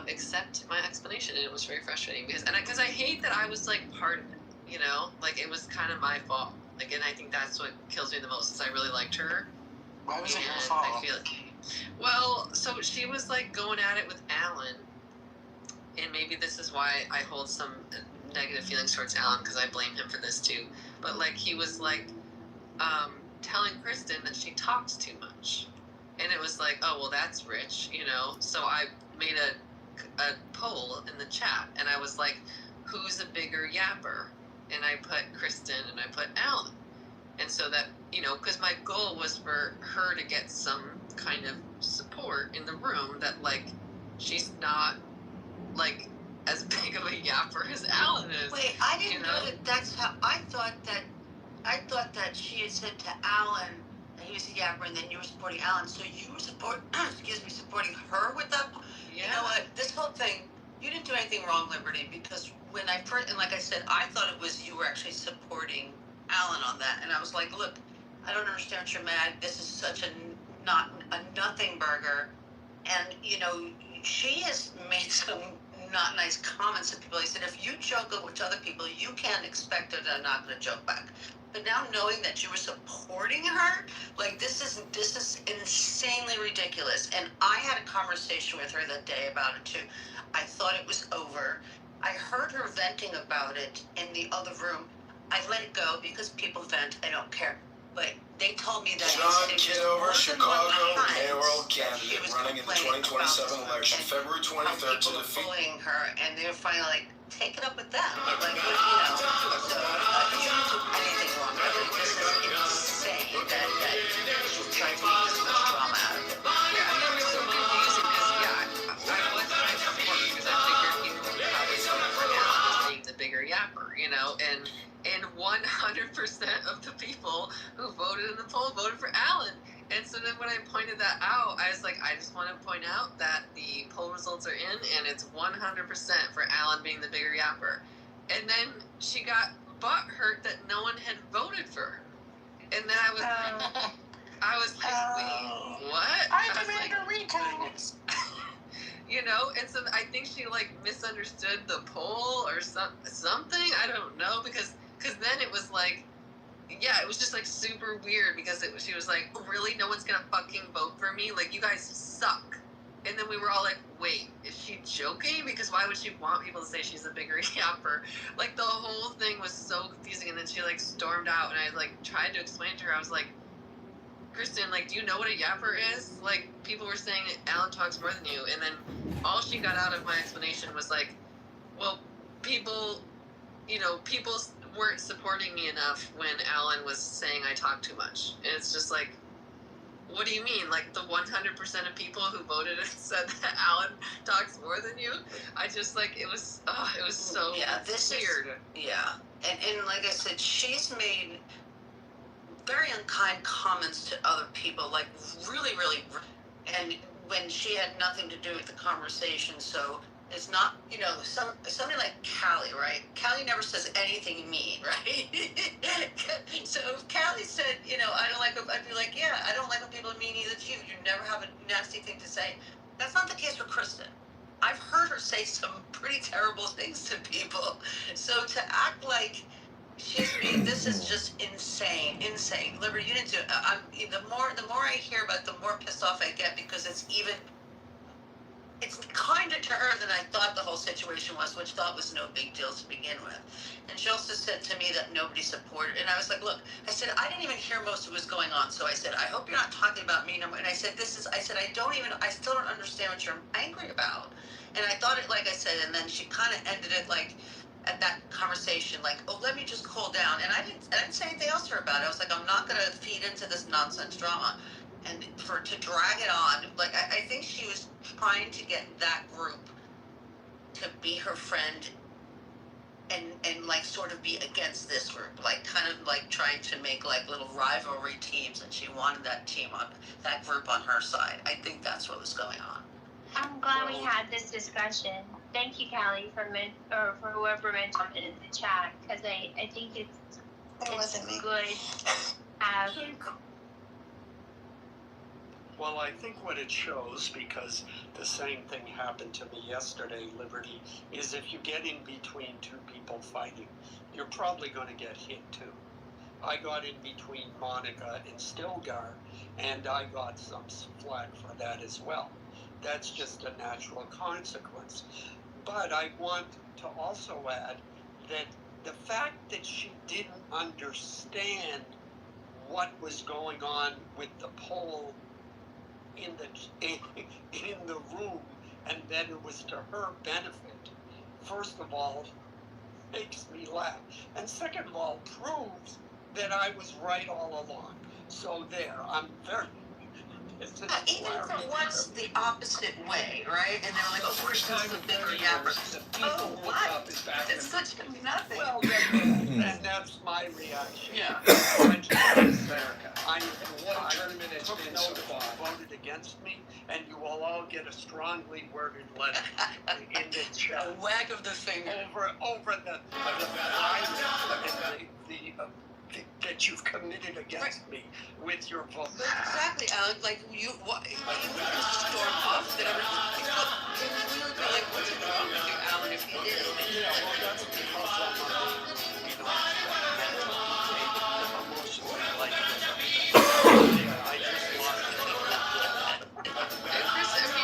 accept my explanation, and it was very frustrating because I hate that I was like part of it, you know, like it was kind of my fault. Like, and I think that's what kills me the most is I really liked her. Why was it your And fault? I feel like, well, so she was like going at it with Alan, and maybe this is why I hold some negative feelings towards Alan, because I blame him for this too. But like he was like telling Kristen that she talks too much, and it was like, oh well, that's rich, you know. So I made a poll in the chat, and I was like, who's a bigger yapper? And I put Kristen and I put Alan, and so that, you know, because my goal was for her to get some kind of support in the room, that like she's not like as big of a yapper as Alan is. Wait, I didn't know that that's how. I thought that she had said to Alan that he was a yapper, and then you were supporting Alan. So you were supporting her with that. Yeah. You know what? This whole thing, you didn't do anything wrong, Liberty, because when I first, and like I said, I thought it was you were actually supporting Alan on that, and I was like, look, I don't understand what you're mad. This is such a nothing burger, and you know, she has made some not nice comments to people. I said, if you joke with other people, you can't expect that they're not going to joke back. But now knowing that you were supporting her, like this is insanely ridiculous. And I had a conversation with her that day about it too. I thought it was over. I heard her venting about it in the other room. I let it go because people vent. I don't care. But they told me that John Kitover, Chicago mayoral candidate running in the 2027 election, February 23rd to defeat. Bullying her, and they were finally like, take it up with them. Like, you know, so you didn't do anything wrong. I mean, this is insane that she's trying to make this much drama out of it. Yeah, I know it's so confusing because I was trying to support because I figured people would probably vote for Alan as being the bigger yapper, you know, and 100% of the people who voted in the poll voted for Alan. And so then when I pointed that out, I was like, I just want to point out that the poll results are in, and it's 100% for Alan being the bigger yapper. And then she got butthurt that no one had voted for her. And then I was like, wait, what? I demand a recount. You know, and so I think she like misunderstood the poll or something. I don't know, because then it was like, yeah, it was just like super weird because she was like, oh, really, no one's gonna fucking vote for me? Like, you guys suck. And then we were all like, wait, is she joking? Because why would she want people to say she's a bigger yapper? Like, the whole thing was so confusing. And then she like stormed out, and I like tried to explain to her. I was like, Kristen, like, do you know what a yapper is? Like, people were saying Alan talks more than you, and then all she got out of my explanation was like, well, people weren't supporting me enough when Alan was saying I talk too much. And it's just like, what do you mean? Like, the 100% of people who voted and said that Alan talks more than you? I just, like, it was so weird. And like I said, she's made very unkind comments to other people, like really, really, and when she had nothing to do with the conversation. So it's not, you know, somebody like Callie, right? Callie never says anything mean, right? So if Callie said, you know, I don't like, I'd be like, yeah, I don't like when people are mean either to you. You never have a nasty thing to say. That's not the case with Kristen. I've heard her say some pretty terrible things to people. So to act like this is just insane. Liberty, you didn't do it. The more I hear about it, the more pissed off I get, because it's kinder to her than I thought the whole situation was, which thought was no big deal to begin with. And she also said to me that nobody supported, and I was like, look, I said, I didn't even hear most of what was going on, so I said, I hope you're not talking about me. And I said, I still don't understand what you're angry about. And I thought it, like I said, and then she kind of ended it like, at that conversation, like, oh, let me just cool down. And I didn't say anything else to her about it. I was like, I'm not going to feed into this nonsense drama. and to drag it on, like I think she was trying to get that group to be her friend and like sort of be against this group, like kind of like trying to make like little rivalry teams, and she wanted that group on her side. I think that's what was going on. I'm glad we had this discussion. Thank you, Callie, for whoever mentioned it in the chat, because I think it's good to have. Well, I think what it shows, because the same thing happened to me yesterday, Liberty, is if you get in between two people fighting, you're probably going to get hit too. I got in between Monica and Stilgar, and I got some flack for that as well. That's just a natural consequence. But I want to also add that the fact that she didn't understand what was going on with the poll in the room, and that it was to her benefit, first of all, makes me laugh, and second of all, proves that I was right all along. So there, I'm very. Even if it was the opposite way, right? And they're like, "Oh, Kristen's the bigger yapper." Oh, what? It's such a nothing. Well, and that's my reaction. Yeah. I voted against me, and you will all get a strongly worded letter in the chat. A wag of the finger over the that you've committed against me with your vote. Exactly, Alan. Like you can storm off that everything. We would be like, "What's wrong with you, Alan?" If you did. Yeah, well, that's because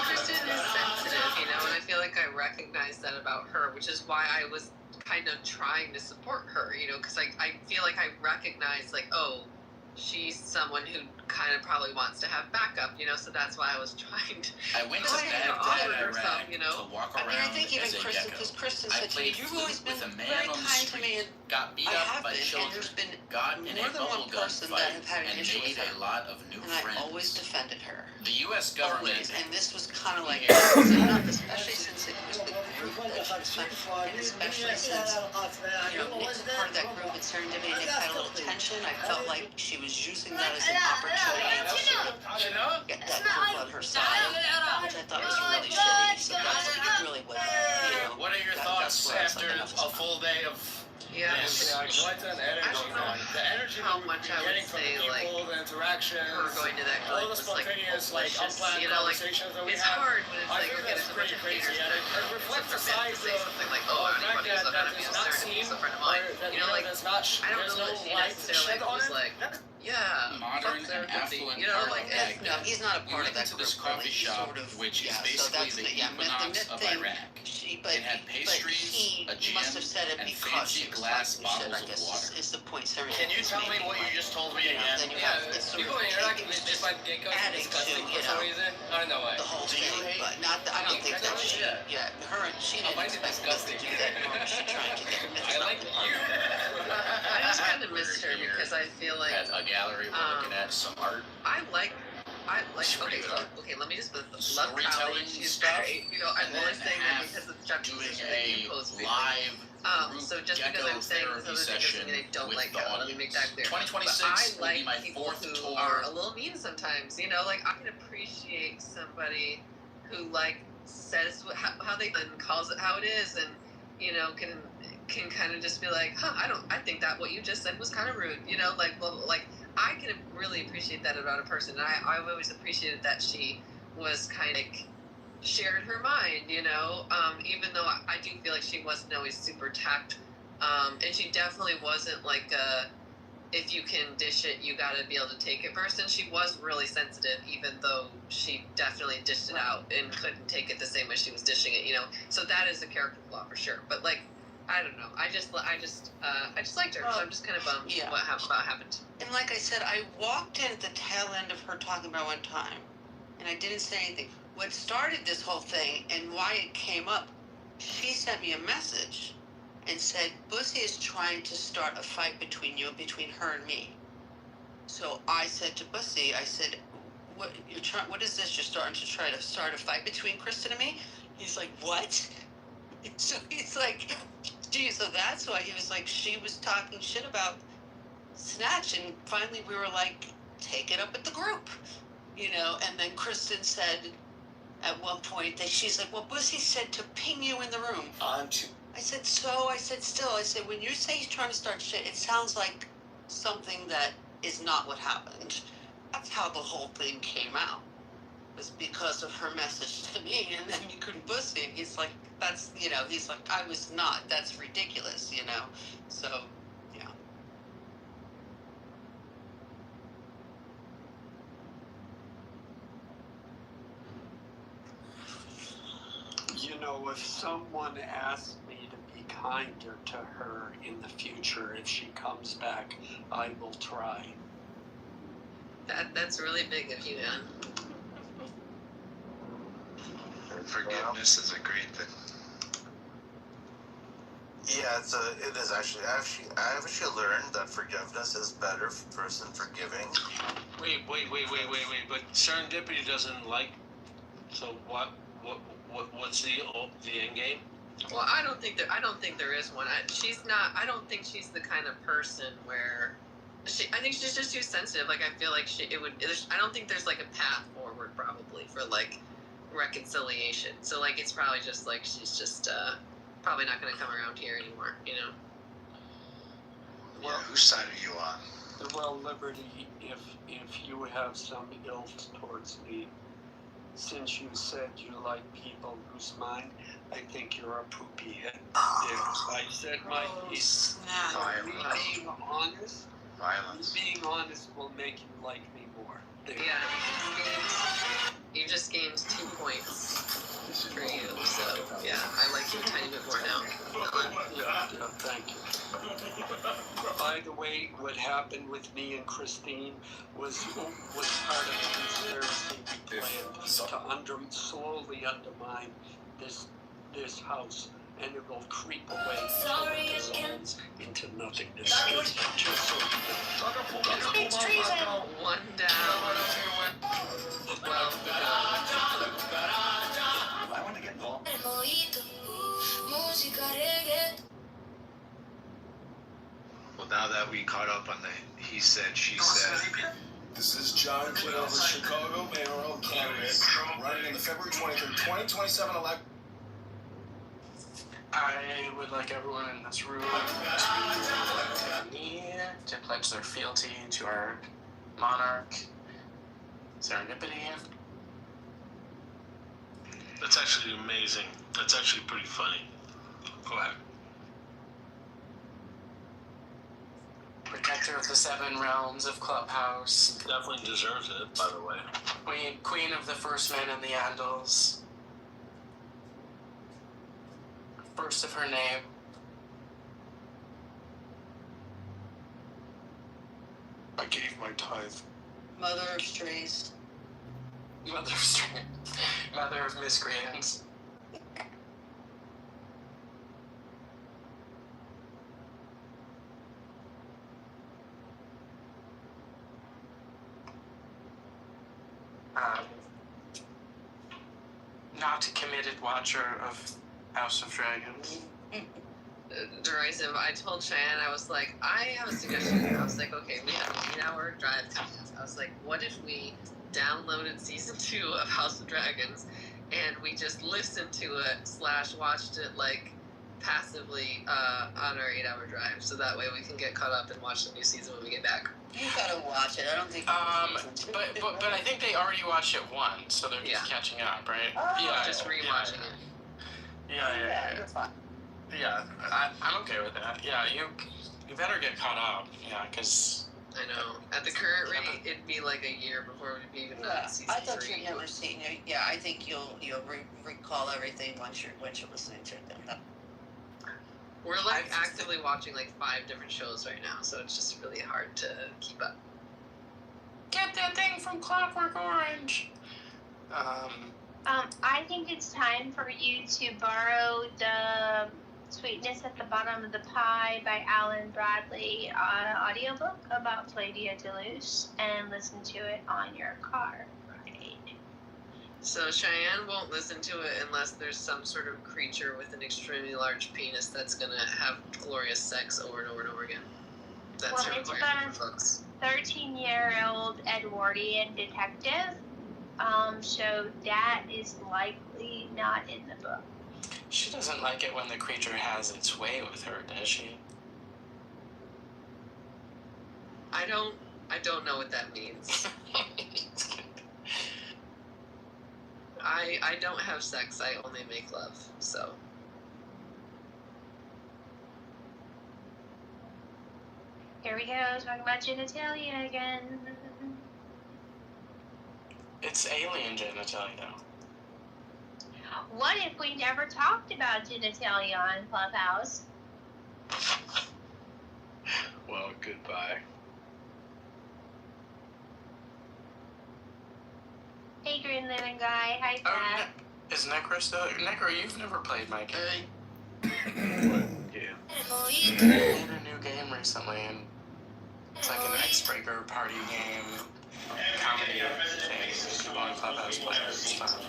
Kristen is sensitive, you know, and I feel like I recognize that about her, which is why I was kind of trying to support her, you know, because I feel like I recognize, like, oh, she's someone who kind of probably wants to have backup, you know, so that's why I was trying to. I went to Baghdad, Iraq, you know? to walk around I think even as a Kristen, gecko. because Kristen I said to me, played "You've always been with a man very on the kind to me," street, and got beat I up have by been, and children, there's been got in more a than one bubble gun person fight, that have had an and issue made with her. a lot of new And I friends. always defended her. The U.S. government, Always. And this was kind of like, Yeah. especially since it was the group that she was with, and especially since, you know, Nick's part of that group with Serendipity, Nick had a little tension. I felt like she was using that as an opportunity to get that group on her side, which I thought was really shitty. So that's really what, you know. What are your thoughts after a full day of this? What an energy, man. The energy how that much we're I would getting from say, the like, people, the interactions, her going to that all group the was, like, spontaneous, malicious, unplanned you know, like, conversations that we it's have. hard when it's I like, think okay, that's there's a bunch pretty of crazy, haters, and it reflects the size say of something like, oh, anybody who's not gonna be a not Serendipity seen, is a friend of mine. or that, You know, like, there's not, I don't there's know no that she light necessarily shed on was it. like, yeah, Modern fuck and Serendipity, affluent you know, part like, of Baghdad. No, he's not a We part went of that into this group. coffee He's shop, sort of, which is so basically that's the the Equinox of thing. Iraq. But It had pastries, he a gym, must have said it and because fancy she was glass talking shit, bottles I guess, of water. is the point. Serendipity Can you tell me what you just told me again? Then you have this sort People of in Iraq, they find geckos adding to, disgusting you for some know, reason. I don't know why. the whole thing, but not. I don't think that she. Yeah, her and she didn't expect us to do that, nor was she trying to get myths about the party. I just kind of missed her because I feel like At a gallery, we're looking at some art. I like, okay, let me just love Callie, Storytelling she's stuff, great. You know, I'm and only then saying that have because it's juxtaposition that you a post live so just because I'm saying this other thing doesn't mean I don't like her. Let me make that clear. 2026 but I will be like my people fourth who tour. are a little mean sometimes. You know, like I can appreciate somebody who like says how they and calls it how it is, and you know can kind of just be like, I think that what you just said was kind of rude. You know, like I can really appreciate that about a person. And I've always appreciated that she was kind of shared her mind, you know, even though I do feel like she wasn't always super tact, and she definitely wasn't like if you can dish it, you gotta be able to take it person. She was really sensitive, even though she definitely dished it out and couldn't take it the same way she was dishing it, you know. So that is a character flaw for sure. But like, I don't know. I just liked her. So I'm just kind of bummed what happened. And like I said, I walked in at the tail end of her talking about one time, and I didn't say anything. What started this whole thing and why it came up, she sent me a message and said, Bussy is trying to start a fight between her and me. So I said to Bussy, I said, what you're trying? What is this? You're starting to try to start a fight between Kristen and me?" He's like, "What?" So he's like, "Gee," so that's why he was like, she was talking shit about Snatch, and finally we were like, take it up with the group, you know. And then Kristen said at one point that she's like, "Well, Bussy said to ping you in the room." On to. I said, when you say he's trying to start shit, it sounds like something that is not what happened. That's how the whole thing came out. It was because of her message to me, and then you couldn't Bussy. And he's like, that's, you know, he's like, "I was not. That's ridiculous," you know. So, yeah. You know, if someone asked me to be kinder to her in the future, if she comes back, I will try. That's really big of you, man. Forgiveness is a great thing. Yeah, it is actually. I actually learned that forgiveness is better than forgiving. Wait. But serendipity doesn't like. So what's the end game? Well, I don't think there is one. I don't think she's the kind of person where I think she's just too sensitive. Like, I feel like I don't think there's like a path forward probably for like reconciliation. So like, it's probably just like she's just probably not going to come around here anymore, you know. Well, whose side are you on? Well, Liberty, if you have some ill towards me, since you said you like people whose mind, I think you're a poopy head. If I said my piece, being honest will make you like me more. There. Yeah, you just gained 2 points for you, so yeah, I like you a tiny bit more now. Yeah, thank you. By the way, what happened with me and Christine was part of a conspiracy we planned to slowly undermine this house, and it will creep away until it dissolves into nothingness. Just so It's treason. One down. Well, I want to get involved. Well, now that we caught up on the he said, she said. This is John Kitover, Chicago mayoral candidate, running in the February 23rd, 2027 election. I would like everyone in this room to pledge their fealty to our monarch, Serendipity. That's actually amazing. That's actually pretty funny. Go ahead. Protector of the 7 realms of Clubhouse. Definitely deserves it, by the way. Queen of the First Men and the Andals. First of her name. I gave my tithe. Mother of strays. Mother of strays. Mother of miscreants. Not a committed watcher of House of Dragons. Derisive. I told Cheyenne, I was like, I have a suggestion. I was like, okay, we have an 8-hour drive coming up. I was like, what if we downloaded season 2 of House of Dragons and we just listened to it / watched it like passively on our 8-hour drive, so that way we can get caught up and watch the new season when we get back. You gotta watch it. I don't think. But I think they already watched it once, so they're just catching up, right? Oh. Just rewatching it. Yeah. That's fine. Yeah, I'm okay with that. Yeah, you better get caught up. Yeah, because I know. At the current rate, it'd be like a year before we'd be even done season 3. I thought you'd never seen it. Yeah, I think you'll recall everything once you're listening to it. We're like actively watching like 5 different shows right now, so it's just really hard to keep up. Get that thing from Clockwork Orange. I think it's time for you to borrow the Sweetness at the Bottom of the Pie by Alan Bradley on an audiobook about Flavia Deluxe and listen to it on your car. So Cheyenne won't listen to it unless there's some sort of creature with an extremely large penis that's gonna have glorious sex over and over and over again. That's Well, her it's requirement for books. 13-year-old Edwardian detective. So that is likely not in the book. She doesn't like it when the creature has its way with her, does she? I don't know what that means. I don't have sex, I only make love, so. Here we go, talking about genitalia again. It's alien genitalia, though. What if we never talked about genitalia on Clubhouse? Well, goodbye. Hey, Green Living Guy, hi, Pat. Is Necro still? Necro, you've never played my game. Yeah. They made a new game recently, and it's like an icebreaker party game, comedy thing. People on Clubhouse play it. It's fun.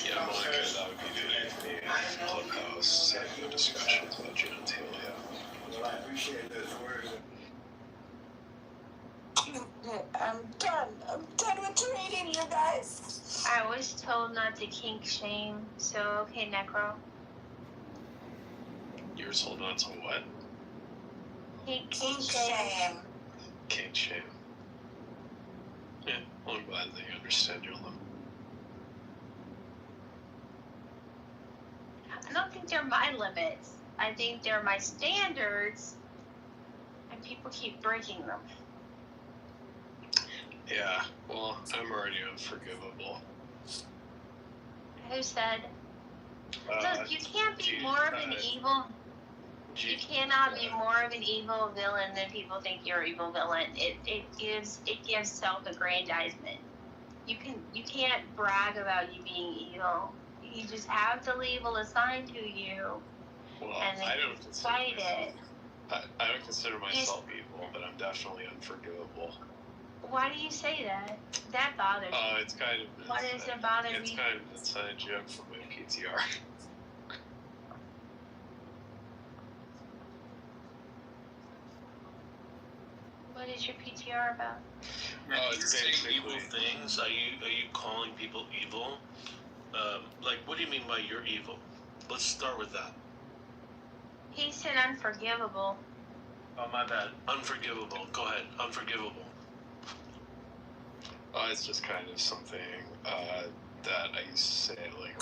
Yeah, Monica, that would be good for me. Clubhouse, having a discussion about genitalia. Well, I appreciate those words. I'm done with trading, you guys. I was told not to kink shame, so okay, Necro. You were told not to what? Kink shame. Kink shame. Yeah, well, I'm glad that you understand your limit. I don't think they're my limits. I think they're my standards, and people keep breaking them. Yeah, well, I'm already unforgivable. Who said? Look, you can't be more of an evil. You cannot be more of an evil villain than people think you're an evil villain. It gives self-aggrandizement. You can't brag about you being evil. You just have the label assigned to you, Well, and then I you don't fight it. I don't consider myself evil, but I'm definitely unforgivable. Why do you say that? That bothers me. It's kind of. Why does it bother It's me? kind of an inside joke from my PTR. What is your PTR about? Oh, it's saying evil things. Are you calling people evil? Like, what do you mean by you're evil? Let's start with that. He said unforgivable. Oh, my bad. Unforgivable. Go ahead. Unforgivable. It's just kind of something that I used to say, like,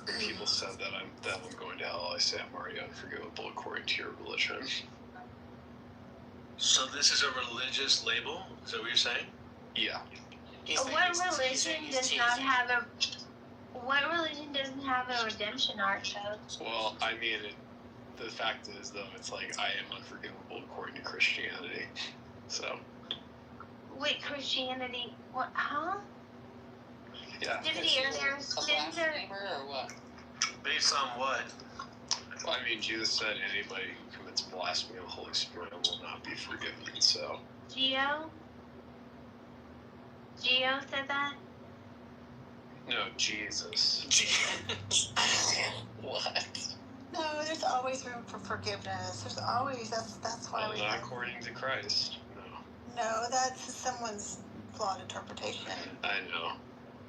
when people said that I'm going to hell, I say I'm already unforgivable according to your religion. So this is a religious label? Is that what you're saying? Yeah. What religion does not have a? What religion doesn't have a redemption arc, though? Well, I mean, the fact is, though, it's like I am unforgivable according to Christianity. So. Wait, Christianity? What? Huh? Yeah. Or what? Based on what? Well, I mean, Jesus said anybody who commits blasphemy of the Holy Spirit will not be forgiven, so. Geo said that? No, Jesus. What? No, there's always room for forgiveness. There's always, that's why Well, we not have. according to Christ, no. No, that's someone's flawed interpretation. I know.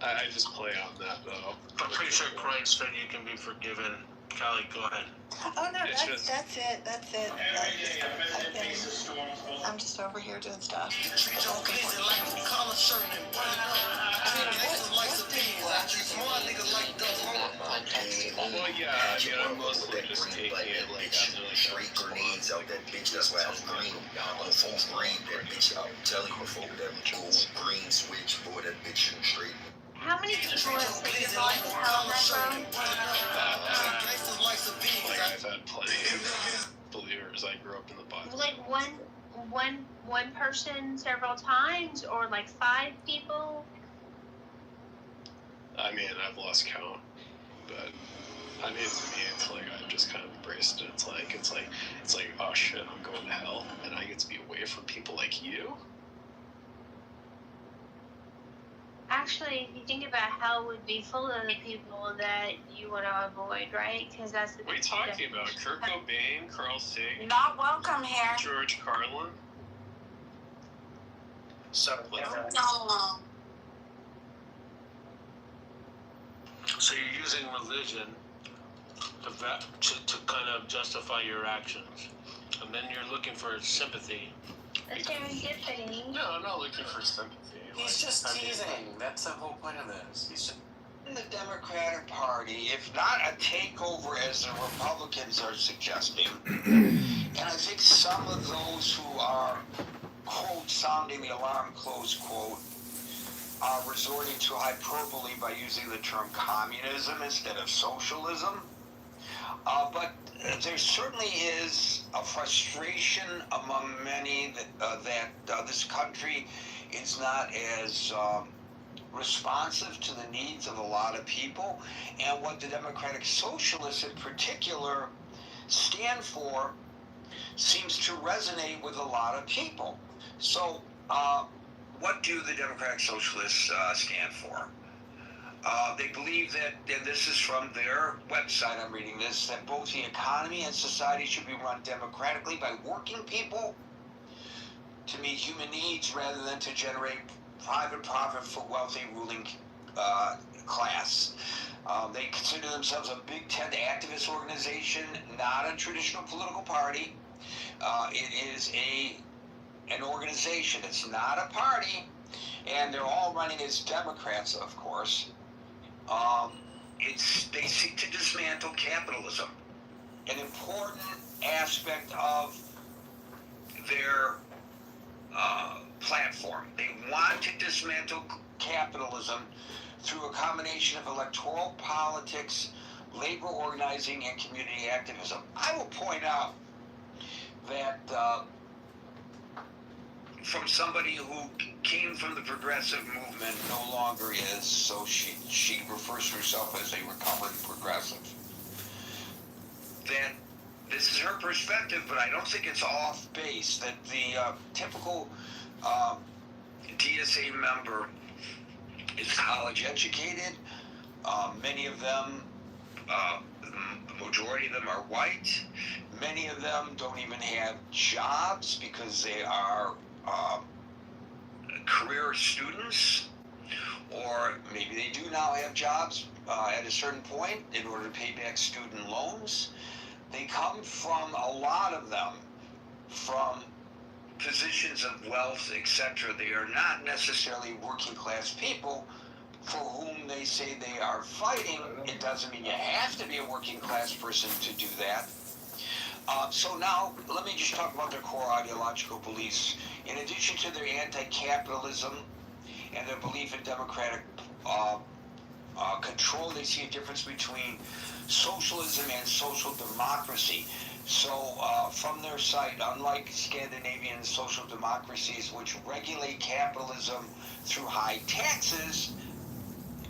I just play on that, though. I'm pretty sure Christ said you can be forgiven. Callie, go ahead. Oh no, It's that's it. I'm just over here doing stuff. Well, yeah, I mean, I'm mostly just taking it like as like straight grenades out that bitch. That's why I was green. On full green, that bitch. I'm telling you, before that gold green switch, boy, that bitch shooting straight. How many people have taken on to hell, Necro? like I've had plenty of believers. I grew up in the Bible. Like one person several times, or like 5 people? I mean, I've lost count, but I mean, to me, it's like I've just kind of embraced it. It's like, oh shit, I'm going to hell, and I get to be away from people like you. I especially if you think about how it would be full of the people that you want to avoid, right? Because that's the What are you talking about? Kurt Cobain, Carl Sagan, Not welcome here. George Carlin? No. So you're using religion to kind of justify your actions, and then you're looking for sympathy. Serendipity. No, I'm not looking for sympathy. He's just teasing. That's the whole point of this. He's just. In the Democratic Party, if not a takeover as the Republicans are suggesting, and I think some of those who are, quote, sounding the alarm, close quote, are resorting to hyperbole by using the term communism instead of socialism. But there certainly is a frustration among many that this country is not as responsive to the needs of a lot of people, and what the Democratic Socialists in particular stand for seems to resonate with a lot of people. So, what do the Democratic Socialists stand for? They believe that, and this is from their website, I'm reading this, that both the economy and society should be run democratically by working people to meet human needs rather than to generate private profit for wealthy ruling class. They consider themselves a Big Tent activist organization, not a traditional political party. It is an organization. It's not a party, and they're all running as Democrats, of course. They seek to dismantle capitalism, an important aspect of their platform. They want to dismantle capitalism through a combination of electoral politics, labor organizing, and community activism. I will point out that from somebody who came from the progressive movement, no longer is, so she refers to herself as a recovered progressive, that this is her perspective, but I don't think it's off base, that the typical DSA member is college educated. Many of them, the majority of them are white. Many of them don't even have jobs because they are career students, or maybe they do now have jobs at a certain point in order to pay back student loans. They come from, a lot of them, from positions of wealth, etc. They are not necessarily working class people for whom they say they are fighting. It doesn't mean you have to be a working class person to do that. So now, let me just talk about their core ideological beliefs. In addition to their anti-capitalism and their belief in democratic control, they see a difference between socialism and social democracy. So, from their site, unlike Scandinavian social democracies, which regulate capitalism through high taxes,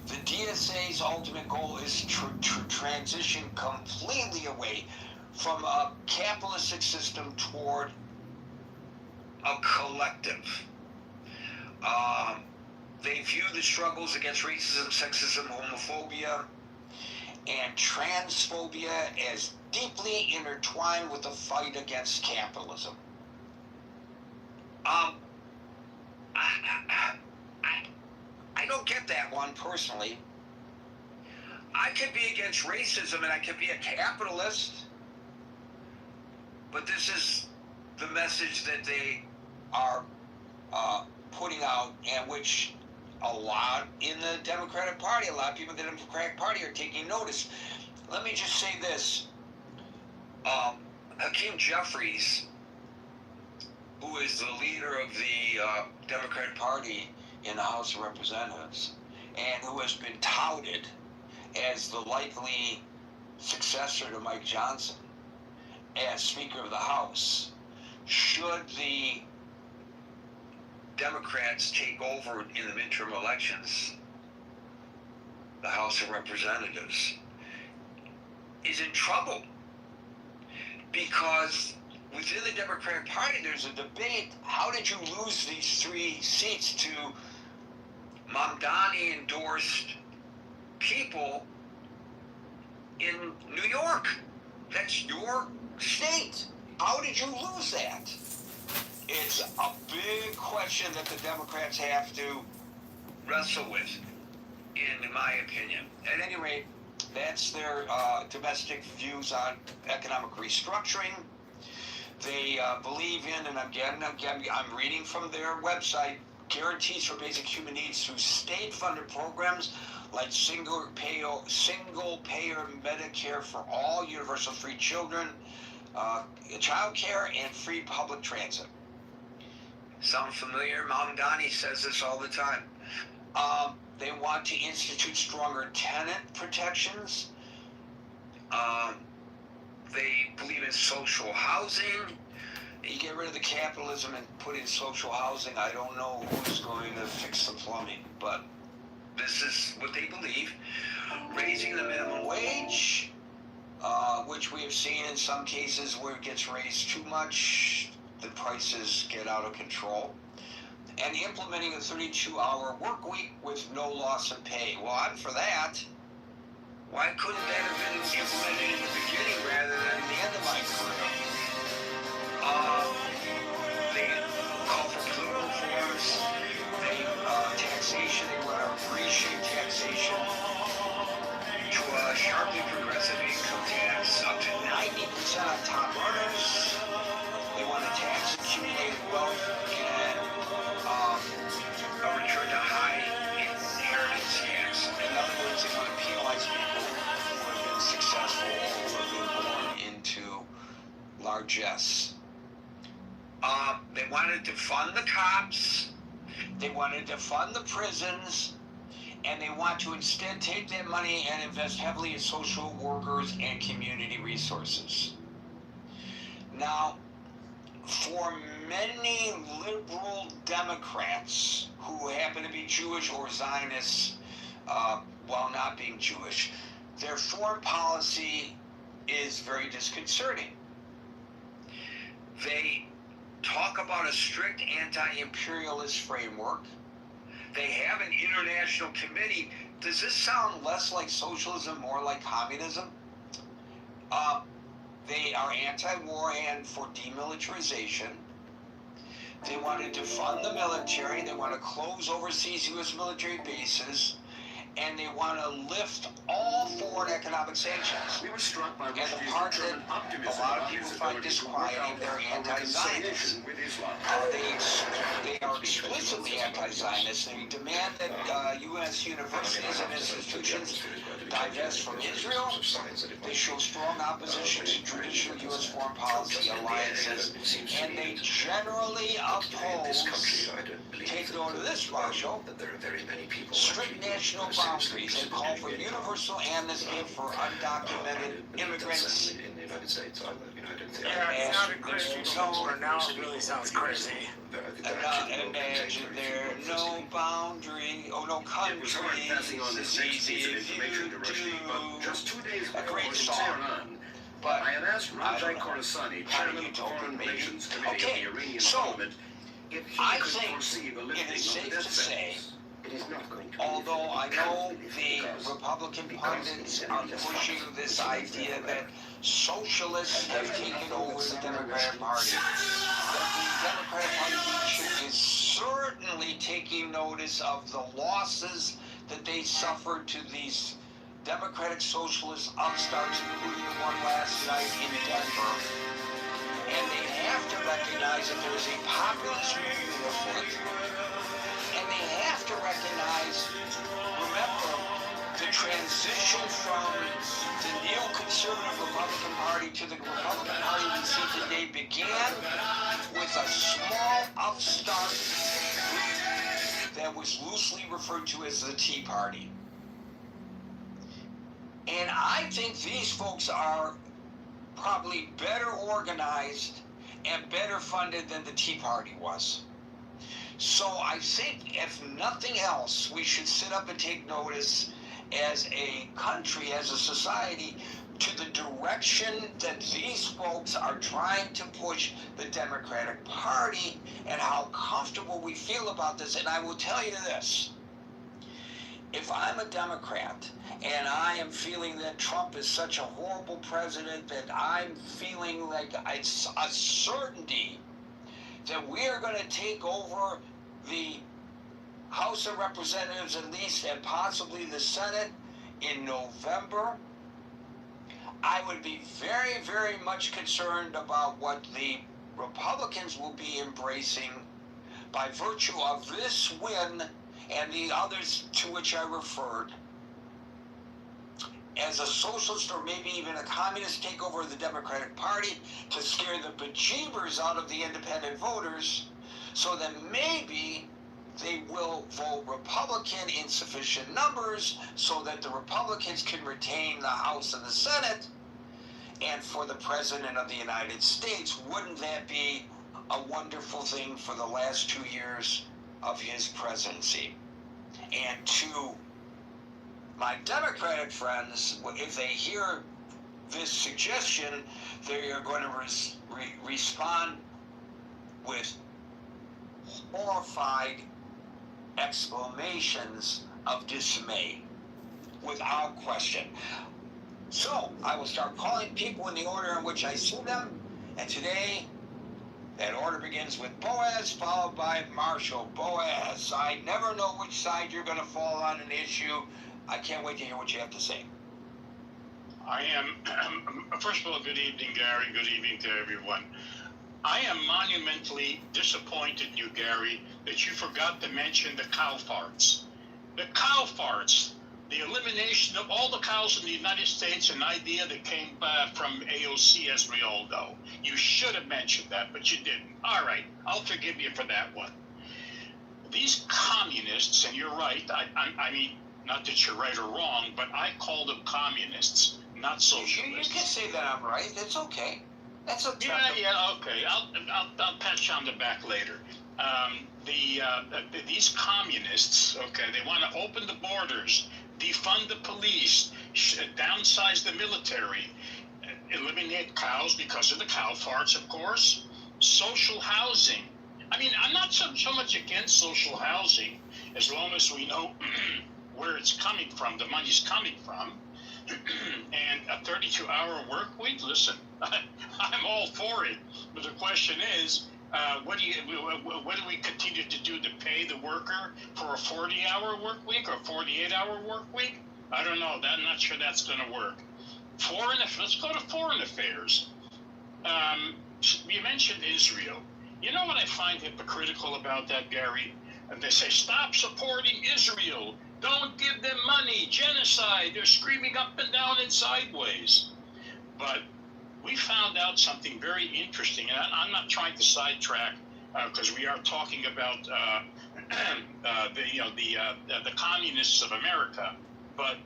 the DSA's ultimate goal is to transition completely away from a capitalistic system toward a collective. They view the struggles against racism, sexism, homophobia, and transphobia as deeply intertwined with the fight against capitalism. I don't get that one personally. I could be against racism and I could be a capitalist, but this is the message that they are putting out, and which a lot in the Democratic Party, a lot of people in the Democratic Party are taking notice. Let me just say this. Hakeem Jeffries, who is the leader of the Democratic Party in the House of Representatives, and who has been touted as the likely successor to Mike Johnson as Speaker of the House, should the Democrats take over in the midterm elections, the House of Representatives, is in trouble, because within the Democratic Party there's a debate. How did you lose these 3 seats to Mamdani endorsed people in New York. That's your state. How did you lose that? It's a big question that the Democrats have to wrestle with, in my opinion. At any rate, that's their domestic views on economic restructuring. They believe in, and I'm reading from their website, guarantees for basic human needs through state-funded programs like single-payer Medicare for all, universal free children, child care, and free public transit. Sound familiar? Mamdani says this all the time. They want to institute stronger tenant protections. They believe in social housing. You get rid of the capitalism and put in social housing, I don't know who's going to fix the plumbing, but this is what they believe. Raising the minimum wage, which we have seen in some cases where it gets raised too much, the prices get out of control. And implementing a 32-hour work week with no loss of pay. Well, I'm for that. Why couldn't that have been implemented in the beginning rather than the end of my career? They call for political reforms. They taxation. They want to reshape taxation to a sharply progressive income tax up to 90% on top earners. They want to tax accumulated wealth and a return to high inheritance tax. In other words, they want to penalize people who have been successful or who have been born into largesse. They wanted to fund the cops, they wanted to fund the prisons, and they want to instead take that money and invest heavily in social workers and community resources. Now, for many liberal Democrats who happen to be Jewish or Zionists while not being Jewish, their foreign policy is very disconcerting. They talk about a strict anti-imperialist framework. They have an international committee. Does this sound less like socialism, more like communism? They are anti-war and for demilitarization. They wanted to fund the military. They want to close overseas U.S. military bases. And they want to lift all foreign economic sanctions. We were struck by the part that a lot of people find disquieting, they're anti-Zionist. They are explicitly anti-Zionist. They demand that U.S. universities and institutions divest from Israel. They show strong opposition to traditional U.S. foreign policy alliances. And they generally oppose, take note of this, Marshall, strict national boundaries and call for universal amnesty for undocumented immigrants. Yeah, it sounded crazy before, now it really sounds crazy. Imagine there are no boundary, no countries, it's easy if you do. A great song. But I don't know. How do you open nations? Okay, so I think it is safe to say, although I know the Republican pundits are pushing this idea that socialists have taken over the Democratic Party, that the Democratic Party leadership is certainly taking notice of the losses that they suffered to these Democratic Socialist upstarts, including the one last night in Denver. And they have to recognize that there is a populist movement afoot. And they have to recognize, remember, the transition from the neoconservative Republican Party to the Republican Party we see today began with a small upstart group that was loosely referred to as the Tea Party. And I think these folks are probably better organized and better funded than the Tea Party was. So I think, if nothing else, we should sit up and take notice as a country, as a society, to the direction that these folks are trying to push the Democratic Party and how comfortable we feel about this. And I will tell you this, if I'm a Democrat and I am feeling that Trump is such a horrible president, that I'm feeling like it's a certainty that we are going to take over the House of Representatives at least, and possibly the Senate in November, I would be very, very much concerned about what the Republicans will be embracing by virtue of this win and the others to which I referred. As a socialist or maybe even a communist takeover of the Democratic Party to scare the bejeebers out of the independent voters, so that maybe they will vote Republican in sufficient numbers so that the Republicans can retain the House and the Senate. And for the President of the United States, wouldn't that be a wonderful thing for the last 2 years of his presidency? And to my Democratic friends, if they hear this suggestion, they are going to respond with horrified exclamations of dismay, without question. So, I will start calling people in the order in which I see them, and today, that order begins with Boaz, followed by Marshall. Boaz, I never know which side you're going to fall on an issue. I can't wait to hear what you have to say. I am, first of all, good evening, Gary. Good evening to everyone. I am monumentally disappointed in you, Gary, that you forgot to mention the cow farts. The cow farts, the elimination of all the cows in the United States, an idea that came from AOC, as we all know. You should have mentioned that, but you didn't. All right, I'll forgive you for that one. These communists, and you're right, I mean, not that you're right or wrong, but I call them communists, not socialists. You can say that I'm right. It's okay. That's okay. Yeah, okay. I'll pat you on the back later. These communists, okay, they want to open the borders, defund the police, downsize the military, eliminate cows because of the cow farts, of course. Social housing. I mean, I'm not so much against social housing as long as we know where it's coming from, the money's coming from. And a 32-hour work week, listen, I'm all for it. But the question is, what do we continue to do to pay the worker for a 40-hour work week or 48-hour work week? I don't know. I'm not sure that's going to work. Let's go to foreign affairs. You mentioned Israel. You know what I find hypocritical about that, Gary? And they say, stop supporting Israel. Don't give them money. Genocide. They're screaming up and down and sideways. But we found out something very interesting, and I'm not trying to sidetrack because we are talking about the communists of America. But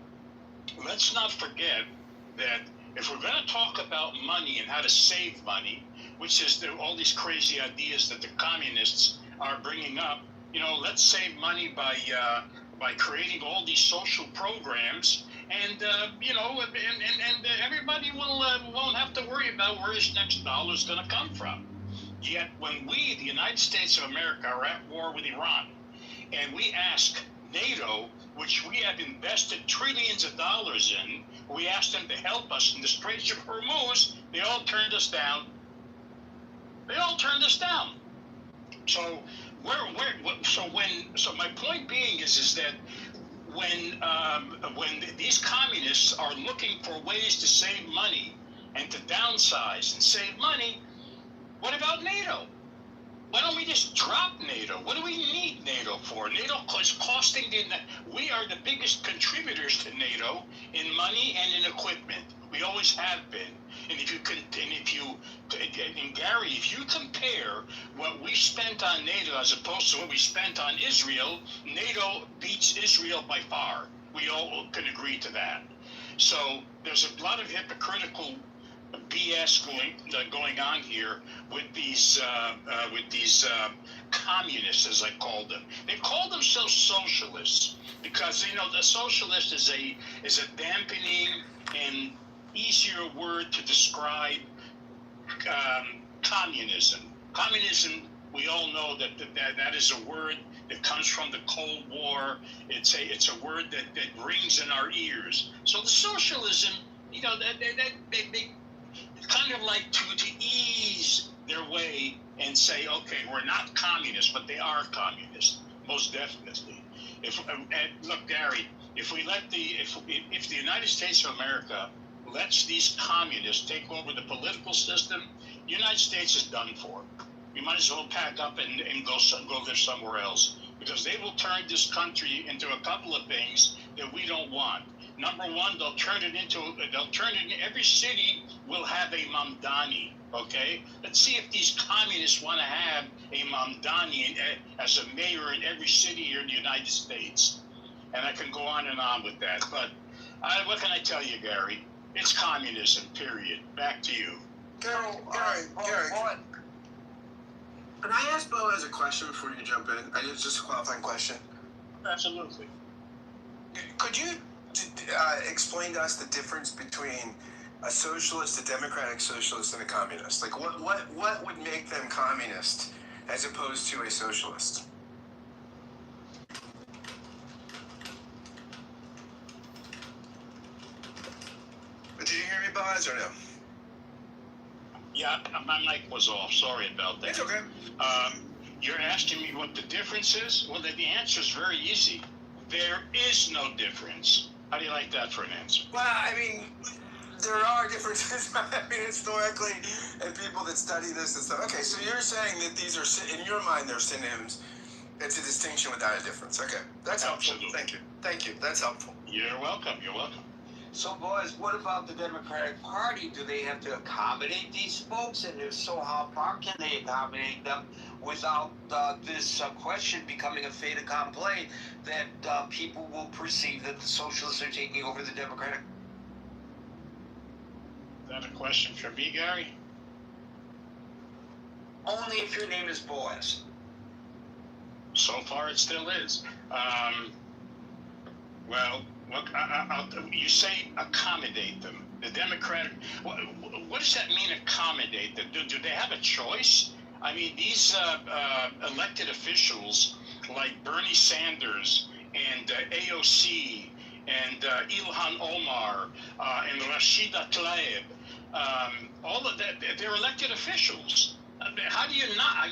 let's not forget that if we're going to talk about money and how to save money, which is all these crazy ideas that the communists are bringing up, let's save money by creating all these social programs, and everybody won't have to worry about where his next dollar is going to come from. Yet when we, the United States of America, are at war with Iran, and we ask NATO, which we have invested trillions of dollars in, we asked them to help us in the Straits of Hormuz, they all turned us down. So So my point being is that when these communists are looking for ways to save money and to downsize and save money, what about NATO? Why don't we just drop NATO? What do we need NATO for? NATO is costing we are the biggest contributors to NATO in money and in equipment. We always have been. And Gary, if you compare what we spent on NATO as opposed to what we spent on Israel, NATO beats Israel by far. We all can agree to that. So there's a lot of hypocritical BS going on here with these communists, as I call them. They call themselves socialists because the socialist is a dampening and easier word to describe communism. Communism We all know that is a word that comes from the Cold War. It's a word that rings in our ears. So the socialism, you know, they kind of like to ease their way and say, okay, we're not communists, but they are communists, most definitely. Look, Gary, if the United States of America lets these communists take over the political system, the United States is done for. We might as well pack up and go live somewhere else, because they will turn this country into a couple of things that we don't want. Number one, they'll turn it into every city will have a Mamdani. Okay, let's see if these communists want to have a Mamdani as a mayor in every city here in the United States. And I can go on and on with that. But what can I tell you, Gary? It's communism, period. Back to you. Gary, can I ask Boaz a question before you jump in? Just a qualifying question. Absolutely. Could you explain to us the difference between a socialist, a democratic socialist, and a communist? Like, what would make them communist as opposed to a socialist? Did you hear me, Boaz, or no? Yeah, my mic was off. Sorry about that. It's okay. You're asking me what the difference is? Well, the answer is very easy. There is no difference. How do you like that for an answer? Well, I mean, there are differences. I mean, historically, and people that study this and stuff. Okay, so you're saying that these are, in your mind, they're synonyms. It's a distinction without a difference. Okay, that's helpful. Absolutely. Thank you. That's helpful. You're welcome. You're welcome. So, boys, what about the Democratic Party? Do they have to accommodate these folks? And if so, how far can they accommodate them without this question becoming a fait accompli that people will perceive that the socialists are taking over the Democratic? Is that a question for me, Gary? Only if your name is Boaz. So far, it still is. Well, look, you say accommodate them. The Democratic, what does that mean, accommodate them? Do they have a choice? I mean, these elected officials like Bernie Sanders and AOC and Ilhan Omar and Rashida Tlaib, all of that, they're elected officials. How do you not?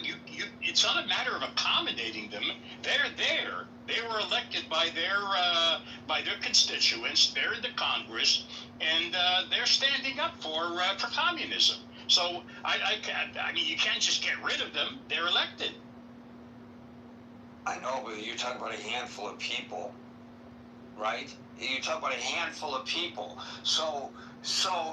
It's not a matter of accommodating them. They're there. They were elected by their constituents. They're in the Congress, and they're standing up for communism. So I mean, you can't just get rid of them. They're elected. I know, but you're talking about a handful of people, right? You talk about a handful of people. So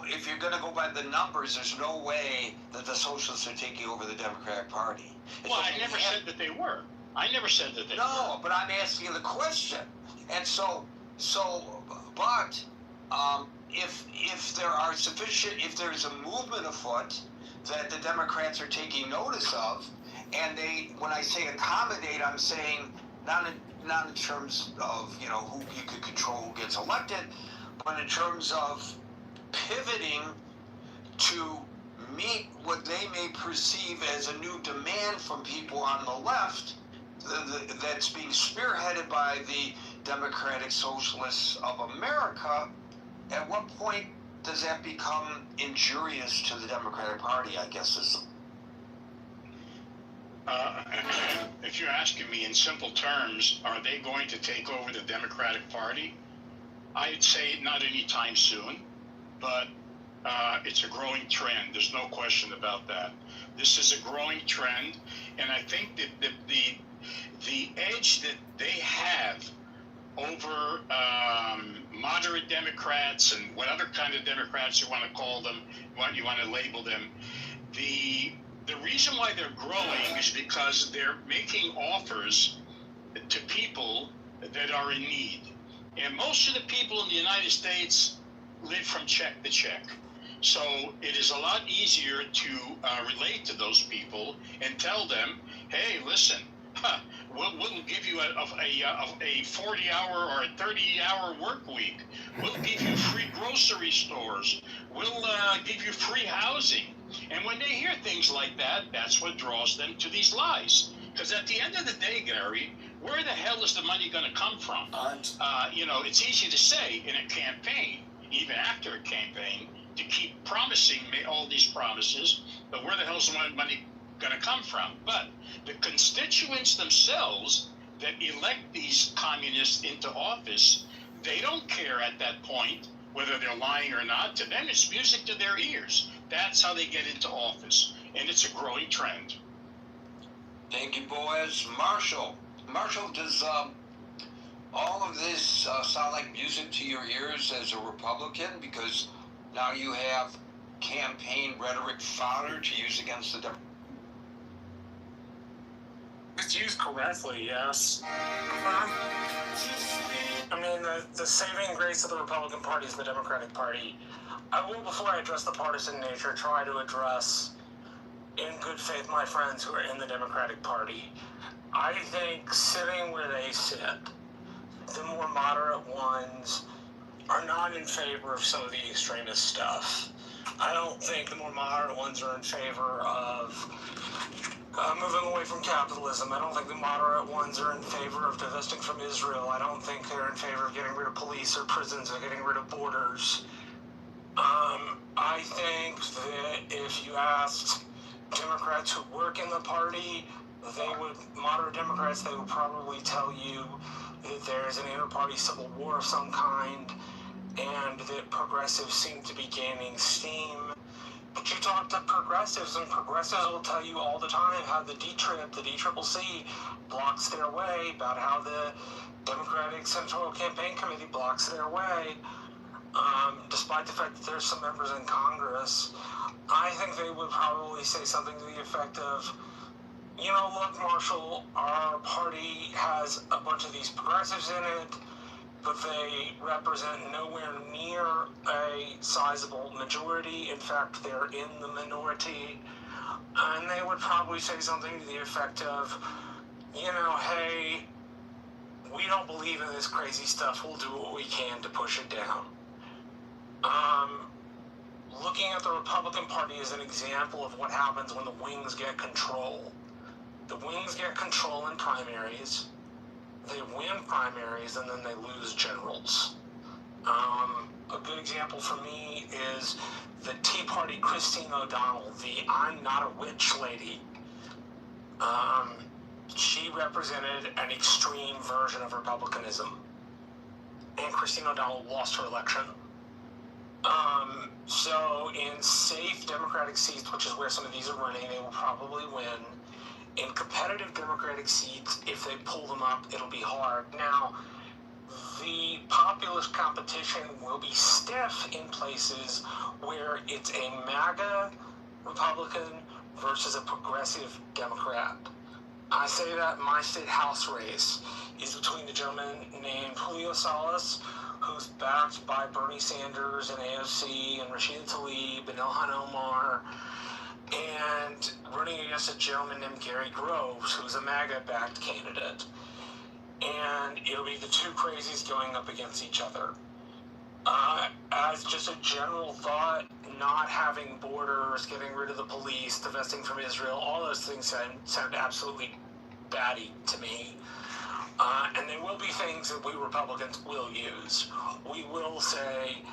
if you're going to go by the numbers, there's no way that the socialists are taking over the Democratic Party. Well, I never said that they were. I never said that they were. No, but I'm asking you the question. And but if there are sufficient, if there's a movement afoot that the Democrats are taking notice of, and when I say accommodate, I'm saying not in terms of, you know, who you could control who gets elected, but in terms of pivoting to meet what they may perceive as a new demand from people on the left that's being spearheaded by the Democratic Socialists of America. At what point does that become injurious to the Democratic Party, I guess is if you're asking me in simple terms, are they going to take over the Democratic Party? I'd say not anytime soon, but it's a growing trend. There's no question about that. This is a growing trend, and I think that the edge that they have over moderate Democrats and what other kind of Democrats you want to call them, what you want to label them, the reason why they're growing is because they're making offers to people that are in need. And most of the people in the United States live from check to check. So it is a lot easier to relate to those people and tell them, hey, listen, we'll give you a 40-hour or a 30-hour work week. We'll give you free grocery stores. We'll give you free housing. And when they hear things like that, that's what draws them to these lies. Because at the end of the day, Gary, where the hell is the money going to come from? It's easy to say in a campaign, even after a campaign, to keep promising all these promises, but where the hell is the money going to come from? But the constituents themselves that elect these communists into office, they don't care at that point whether they're lying or not. To them, it's music to their ears. That's how they get into office, and it's a growing trend. Thank you, Boaz. Marshall, does all of this sound like music to your ears as a Republican? Because now you have campaign rhetoric fodder to use against the Democrats. It's used correctly, yes. I mean, the saving grace of the Republican Party is the Democratic Party. I will, before I address the partisan nature, try to address, in good faith, my friends who are in the Democratic Party. I think sitting where they sit, the more moderate ones are not in favor of some of the extremist stuff. I don't think the more moderate ones are in favor of moving away from capitalism. I don't think the moderate ones are in favor of divesting from Israel. I don't think they're in favor of getting rid of police or prisons or getting rid of borders. I think that if you asked Democrats who work in the party, moderate Democrats, they would probably tell you that there's an inter-party civil war of some kind and that progressives seem to be gaining steam. But you talk to progressives, and progressives will tell you all the time how the DCCC, blocks their way, about how the Democratic Senatorial Campaign Committee blocks their way. Despite the fact that there's some members in Congress, I think they would probably say something to the effect of, look, Marshall, our party has a bunch of these progressives in it, but they represent nowhere near a sizable majority. In fact, they're in the minority. And they would probably say something to the effect of, hey, we don't believe in this crazy stuff. We'll do what we can to push it down. Looking at the Republican Party as an example of what happens when the wings get control. The wings get control in primaries. They win primaries, and then they lose generals. A good example for me is the Tea Party Christine O'Donnell, the I'm not a witch lady. She represented an extreme version of republicanism. And Christine O'Donnell lost her election. So in safe Democratic seats, which is where some of these are running, they will probably win. In competitive Democratic seats, if they pull them up, it'll be hard. Now, the populist competition will be stiff in places where it's a MAGA Republican versus a progressive Democrat. I say that my state House race is between the gentleman named Julio Salas, who's backed by Bernie Sanders and AOC and Rashida Tlaib and Ilhan Omar, and running against a gentleman named Gary Groves, who's a MAGA-backed candidate. And it'll be the two crazies going up against each other. As just a general thought, not having borders, getting rid of the police, divesting from Israel, all those things sound absolutely batty to me. And there will be things that we Republicans will use. We will say,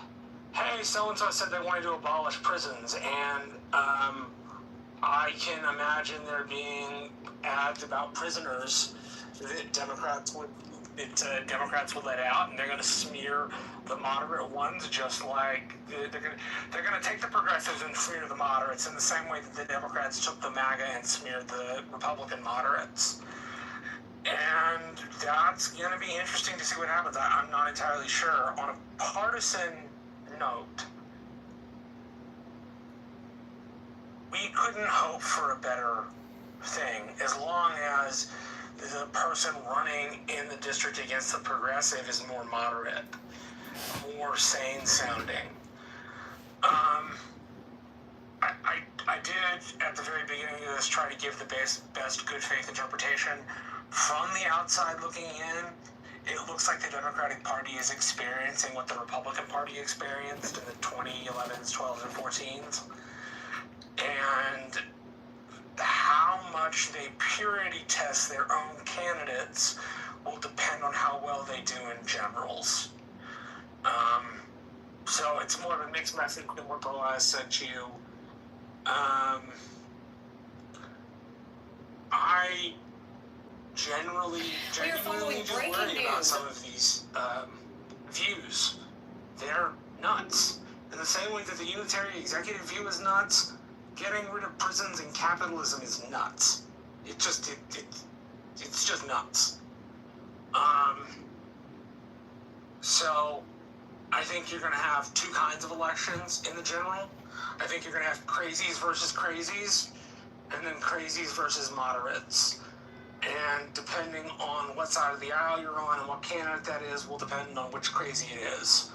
hey, so-and-so said they wanted to abolish prisons, and I can imagine there being ads about prisoners that Democrats would let out, and they're going to smear the moderate ones, just like they're going to take the progressives and smear the moderates in the same way that the Democrats took the MAGA and smeared the Republican moderates. And that's going to be interesting to see what happens. I'm not entirely sure. On a partisan note, we couldn't hope for a better thing as long as the person running in the district against the progressive is more moderate, more sane sounding. I did, at the very beginning of this, try to give the best good faith interpretation. From the outside looking in, it looks like the Democratic Party is experiencing what the Republican Party experienced in the 2011s, 12s, and 14s. And how much they purity test their own candidates will depend on how well they do in generals. So it's more of a mixed message than what Boaz sent you. I genuinely do worry about some of these views. They're nuts. In the same way that the unitary executive view is nuts, getting rid of prisons and capitalism is nuts. It's just nuts. So I think you're going to have two kinds of elections in the general. I think you're going to have crazies versus crazies, and then crazies versus moderates. And depending on what side of the aisle you're on and what candidate that is will depend on which crazy it is,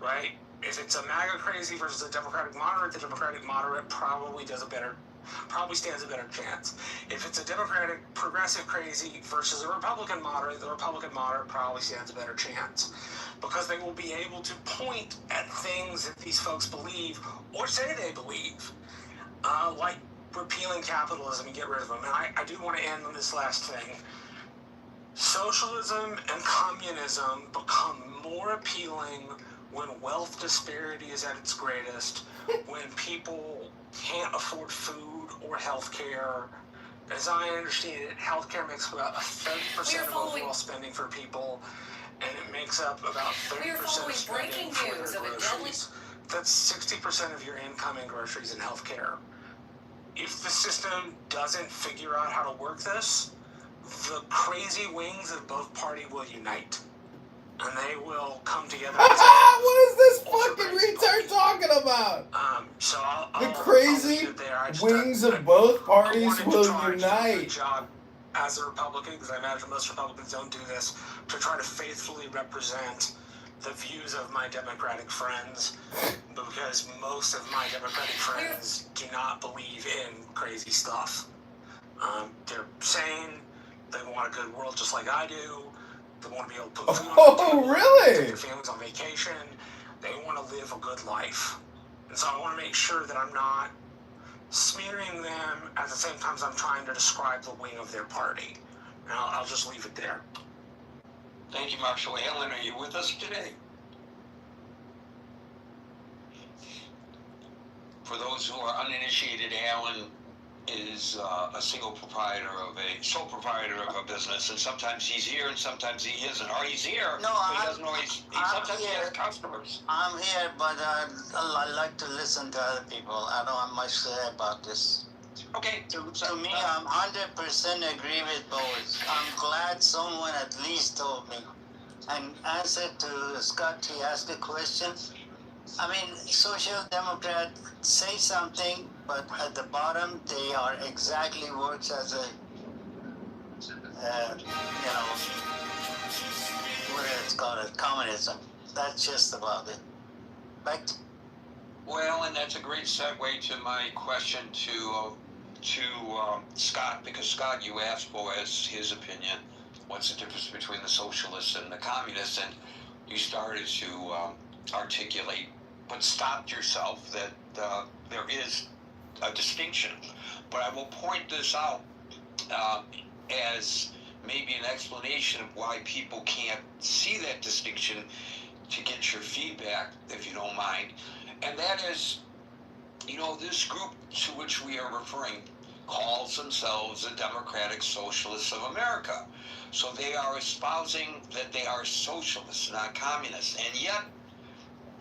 right? If it's a MAGA crazy versus a Democratic moderate, the Democratic moderate probably stands a better chance. If it's a Democratic progressive crazy versus a Republican moderate, the Republican moderate probably stands a better chance, because they will be able to point at things that these folks believe or say they believe, like repealing capitalism and get rid of them. And I do want to end on this last thing. Socialism and communism become more appealing when wealth disparity is at its greatest, when people can't afford food or health care. As I understand it, healthcare makes up about 30% of overall spending for people, and it makes up about 30% of spending for their groceries. That's 60% of your income in groceries and healthcare. If the system doesn't figure out how to work this, the crazy wings of both parties will unite. And they will come together. What is this fucking retard talking about? So the crazy wings of both parties will unite. Job as a Republican, because I imagine most Republicans don't do this, to try to faithfully represent the views of my Democratic friends, because most of my Democratic friends do not believe in crazy stuff. They're sane. They want a good world just like I do. They want to be able to put food on the table, really? take their families on vacation. They want to live a good life. And so I want to make sure that I'm not smearing them at the same time as I'm trying to describe the wing of their party. And I'll just leave it there. Thank you, Marshall. Alan, are you with us today? For those who are uninitiated, Alan is a sole proprietor of a business, and sometimes he's here and sometimes he isn't. Or he's here, no, but he doesn't always. Sometimes he has customers. I'm here, but I like to listen to other people. I don't have much to say about this. Okay. To me, I'm 100% agree with both. I'm glad someone at least told me. And answer to Scott, he asked a question. I mean, Social Democrats say something, but at the bottom, they are exactly works as a, what it's called, communism. That's just about it. Back to Well, and that's a great segue to my question to Scott, because Scott, you asked Boaz his opinion. What's the difference between the socialists and the communists? And you started to articulate, but stopped yourself, that there is a distinction. But I will point this out as maybe an explanation of why people can't see that distinction, to get your feedback, if you don't mind. And that is, this group to which we are referring calls themselves the Democratic Socialists of America. So they are espousing that they are socialists, not communists. And yet,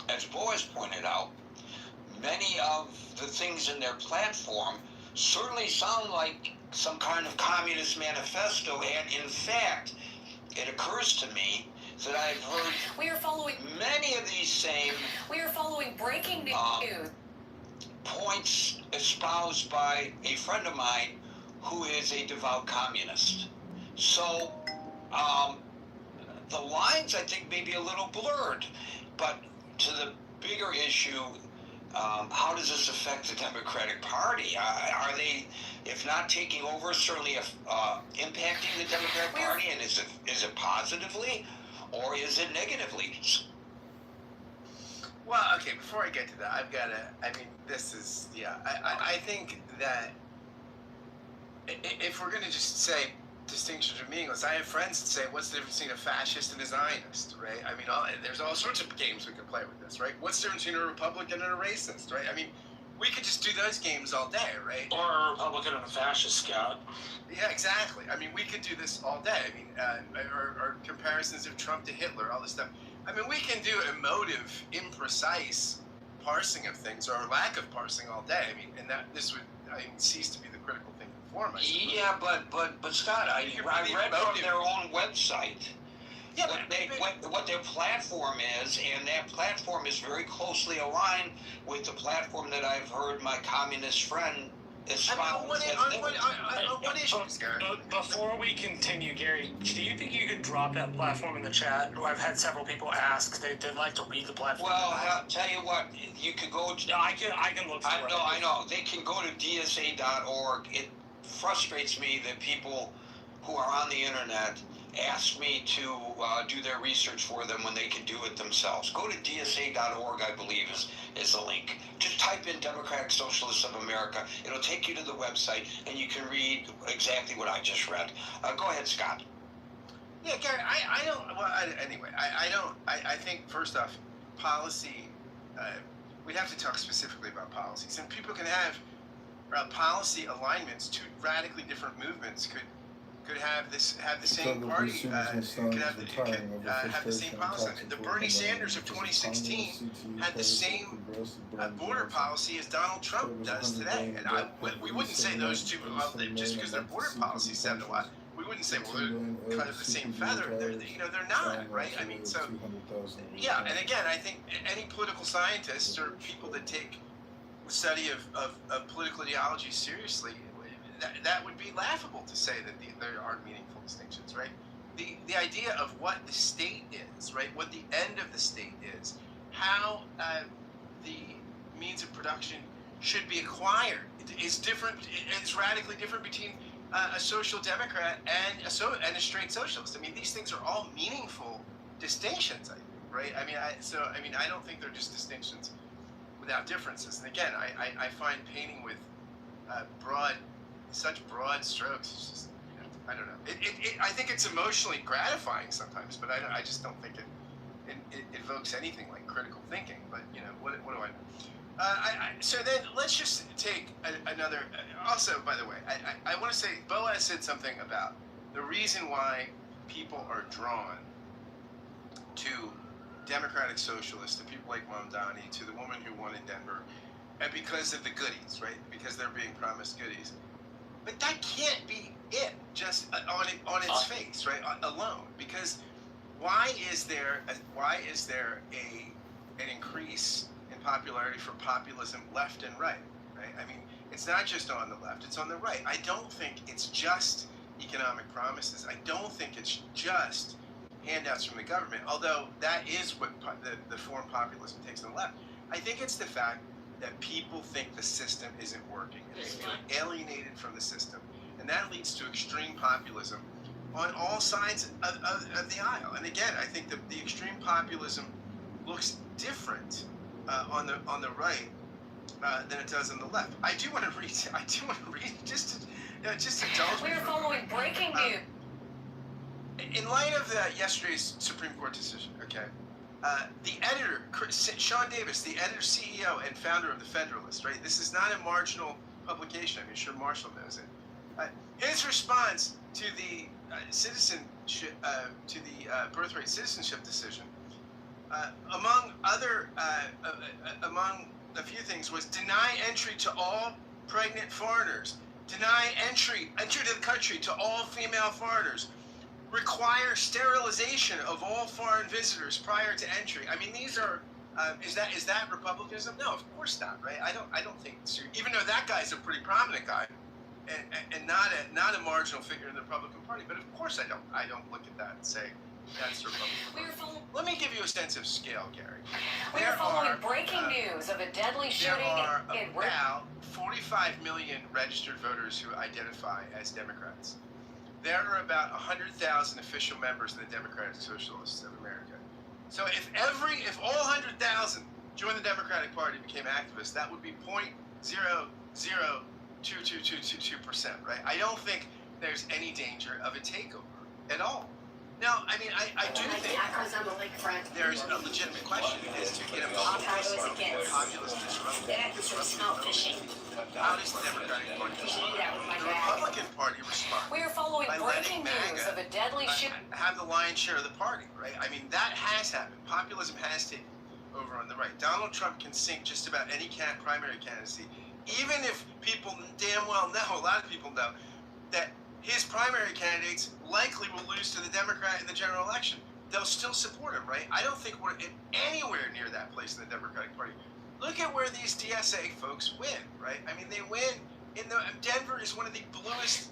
as Boaz pointed out, many of the things in their platform certainly sound like some kind of communist manifesto. And in fact, it occurs to me that I've heard many of these same breaking news points espoused by a friend of mine who is a devout communist. So the lines, I think, may be a little blurred, but to the bigger issue, how does this affect the Democratic Party? Are they, if not taking over, certainly impacting the Democratic Party? And is it positively, or is it negatively? Well, okay, before I get to that, I've got to, I mean, this is, yeah, I think that if we're going to just say distinctions are meaningless, I have friends that say, what's the difference between a fascist and a Zionist, right? I mean, there's all sorts of games we can play with this, right? What's the difference between a Republican and a racist, right? I mean, we could just do those games all day, right? Or a Republican and a fascist, Scott. Yeah, exactly. I mean, we could do this all day. I mean, or comparisons of Trump to Hitler, all this stuff. I mean, we can do emotive, imprecise parsing of things, or lack of parsing all day. I mean, and that this would, I mean, cease to be the critical thing to form. I suppose. Yeah, but Scott, I read from their own website. Yeah, what their platform is, and that platform is very closely aligned with the platform that I've heard my communist friend espouse. What issues, Gary? Before we continue, Gary, do you think you could drop that platform in the chat? I've had several people ask. They'd like to read the platform. Well, I'll tell you what, you could go to... No, I can look for it. I know. They can go to dsa.org. It frustrates me that people who are on the internet ask me to do their research for them when they can do it themselves. Go to dsa.org, I believe, is the link. Just type in Democratic Socialists of America. It'll take you to the website, and you can read exactly what I just read. Go ahead, Scott. Yeah, Gary, I don't, well, anyway, I think, first off, policy, we'd have to talk specifically about policies. And people can have policy alignments. Two radically different movements could have the same party, could have the same policy. The Bernie Sanders of 2016 had the same border policy as Donald Trump does today. And we wouldn't say those two, just because their border policies sound a lot, we wouldn't say, well, they're kind of the same feather. They're not, right? I mean, so, yeah, and again, I think any political scientists or people that take the study of political ideology seriously, that would be laughable to say that there aren't meaningful distinctions, right? The idea of what the state is, right? What the end of the state is, how the means of production should be acquired is different. It's radically different between a social democrat and a straight socialist. I mean, these things are all meaningful distinctions, I think, right? I mean, I don't think they're just distinctions without differences. And again, I find painting with such broad strokes, it's just, I don't know. I think it's emotionally gratifying sometimes, but I just don't think it evokes anything like critical thinking. But what do I know? So then let's just take another. Also, by the way, I want to say Boaz said something about the reason why people are drawn to democratic socialists, to people like Mamdani, to the woman who won in Denver, and because of the goodies, right? Because they're being promised goodies. But that can't be it, just on its face, right? Alone, because why is there an increase in popularity for populism left and right? Right? I mean, it's not just on the left; it's on the right. I don't think it's just economic promises. I don't think it's just handouts from the government, although that is what the form populism takes on the left. I think it's the fact that people think the system isn't working and they feel alienated from the system, and that leads to extreme populism on all sides of the aisle. And again, I think the extreme populism looks different on the right than it does on the left. I do want to read just to indulge me. We are following breaking news. In light of yesterday's Supreme Court decision, okay. The editor, Sean Davis, the editor, CEO, and founder of The Federalist, right? This is not a marginal publication. I'm sure Marshall knows it. His response to the birthright citizenship decision, among a few things, was deny entry to all pregnant foreigners, deny entry to the country to all female foreigners, require sterilization of all foreign visitors prior to entry. I mean, these are is that republicanism? No, of course not, right? I don't think so. Even though that guy's a pretty prominent guy, and not a marginal figure in the Republican Party. But of course, I don't look at that and say that's Republican. Let me give you a sense of scale, Gary. We are following breaking news of a deadly shooting in about 45 million registered voters who identify as Democrats. There are about 100,000 official members of the Democratic Socialists of America. So if all 100,000 joined the Democratic Party, became activists, that would be 0.0022222%, right? I don't think there's any danger of a takeover at all. Now, I mean, I do think there's a legitimate question is to get a populist disruption. How does the Democratic Party respond? The Republican Party responds. We are following breaking news of a deadly shooting. Have the lion's share of the party, right? I mean, that has happened. Populism has taken over on the right. Donald Trump can sink just about any primary candidacy, even if people damn well know, a lot of people know, that his primary candidates likely will lose to the Democrat in the general election. They'll still support him, right? I don't think we're anywhere near that place in the Democratic Party. Look at where these DSA folks win, right? I mean, they win in the Denver is one of the bluest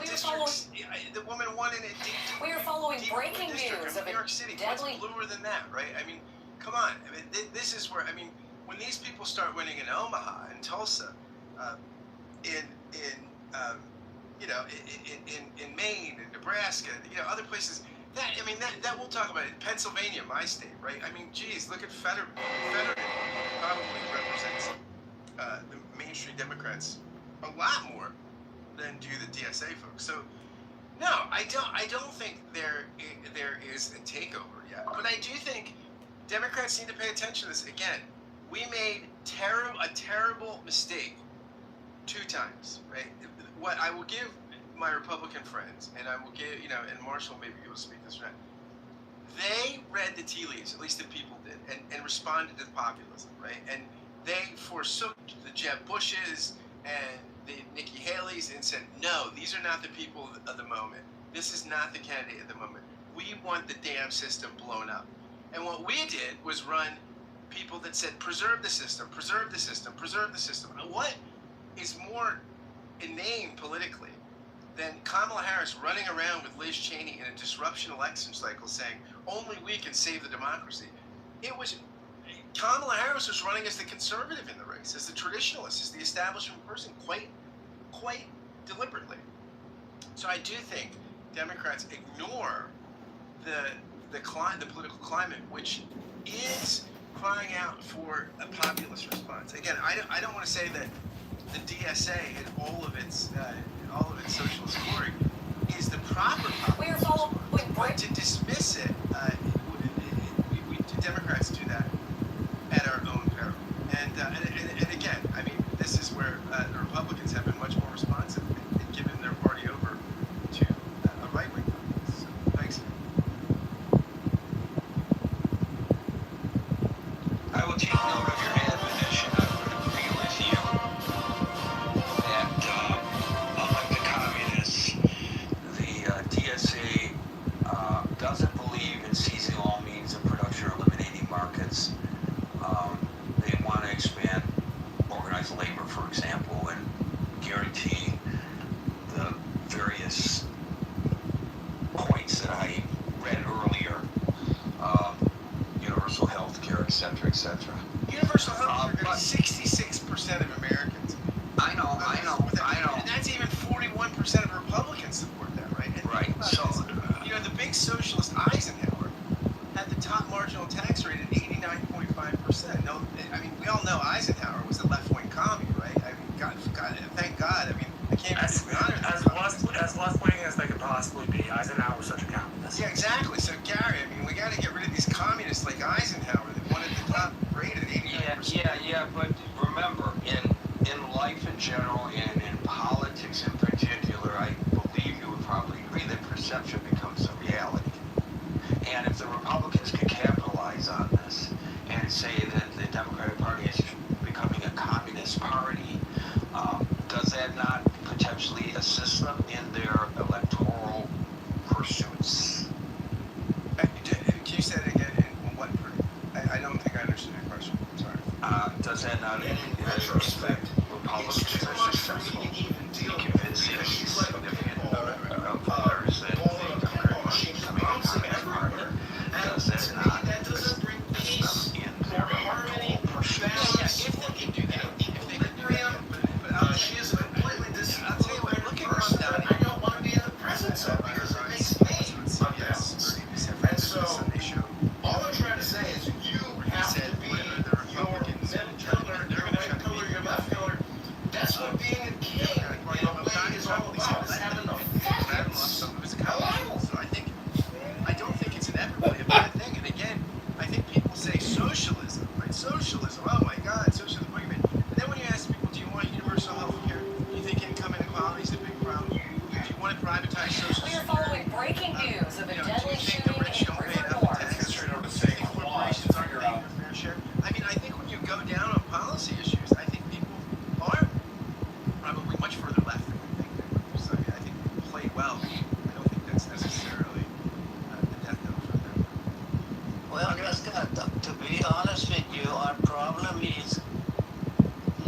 districts. The woman won in it. We are following breaking news of New York City. What's bluer than that, right? I mean, come on. I mean, this is where, I mean, when these people start winning in Omaha and Tulsa, in Maine and Nebraska, other places. That we'll talk about it. In Pennsylvania, my state, right? I mean, geez, look at Fetterman. Fetterman probably represents the mainstream Democrats a lot more than do the DSA folks. So, no, I don't think there is a takeover yet. But I do think Democrats need to pay attention to this. Again, we made a terrible mistake 2 times, right? What I will give my Republican friends, and I will give, and Marshall, maybe you will speak this right. They read the tea leaves, at least the people did, and responded to populism, right? And they forsook the Jeb Bushes and the Nikki Haley's and said, no, these are not the people of the moment. This is not the candidate of the moment. We want the damn system blown up. And what we did was run people that said, preserve the system, preserve the system, preserve the system. What is more inane politically than Kamala Harris running around with Liz Cheney in a disruption election cycle saying, only we can save the democracy? Kamala Harris was running as the conservative in the race, as the traditionalist, as the establishment person, quite deliberately. So I do think Democrats ignore the political climate, which is crying out for a populist response. Again, I don't want to say that the DSA and all of its socialist glory is the proper populist response, but to dismiss it, we Democrats do that at our own peril. And again, I mean, this is where the Republicans have been much more responsive in giving their party over to a right-wing populist. So, thanks. I will take note of your admonition. I would agree with you that, unlike the communists, the DSA doesn't believe in seizing all means of production or eliminating markets. They want to expand organized labor, for example, and guarantee the various points that I read earlier, universal health care, etc., etc. Universal health care, 66% of Americans. I know. And that's even 41% of Republicans support that, right? And right. So, the big socialist Eisenhower had the top marginal tax rate at 89.5%. No, I mean, we all know Eisenhower was a left-wing commie, right? I mean, God, thank God. I mean, I can't as left-wing as they could possibly be. Eisenhower was such a communist. Yeah, exactly. So, Gary, I mean, we got to get rid of these communists like Eisenhower that wanted the top rate at 89%. Yeah, but remember, in life in general and in politics in particular, I believe you would probably agree that perception becomes a reality. And if the Republicans can capitalize on this and say that the Democratic Party is becoming a communist party, does that not potentially assist them in their electoral pursuits? Can you say that again? In what? I don't think I understood your question. Sorry. Does that not, in retrospect, Republicans are successful in convincing significant voters that the Democratic Party is becoming a communist party? Does that not assist them in their electoral pursuits? If they can do that. But she is completely I'll tell you what, look at Ron Downey. I don't want to be in the presence of because it makes me Yes. And so, all I'm trying to say is you have to be, you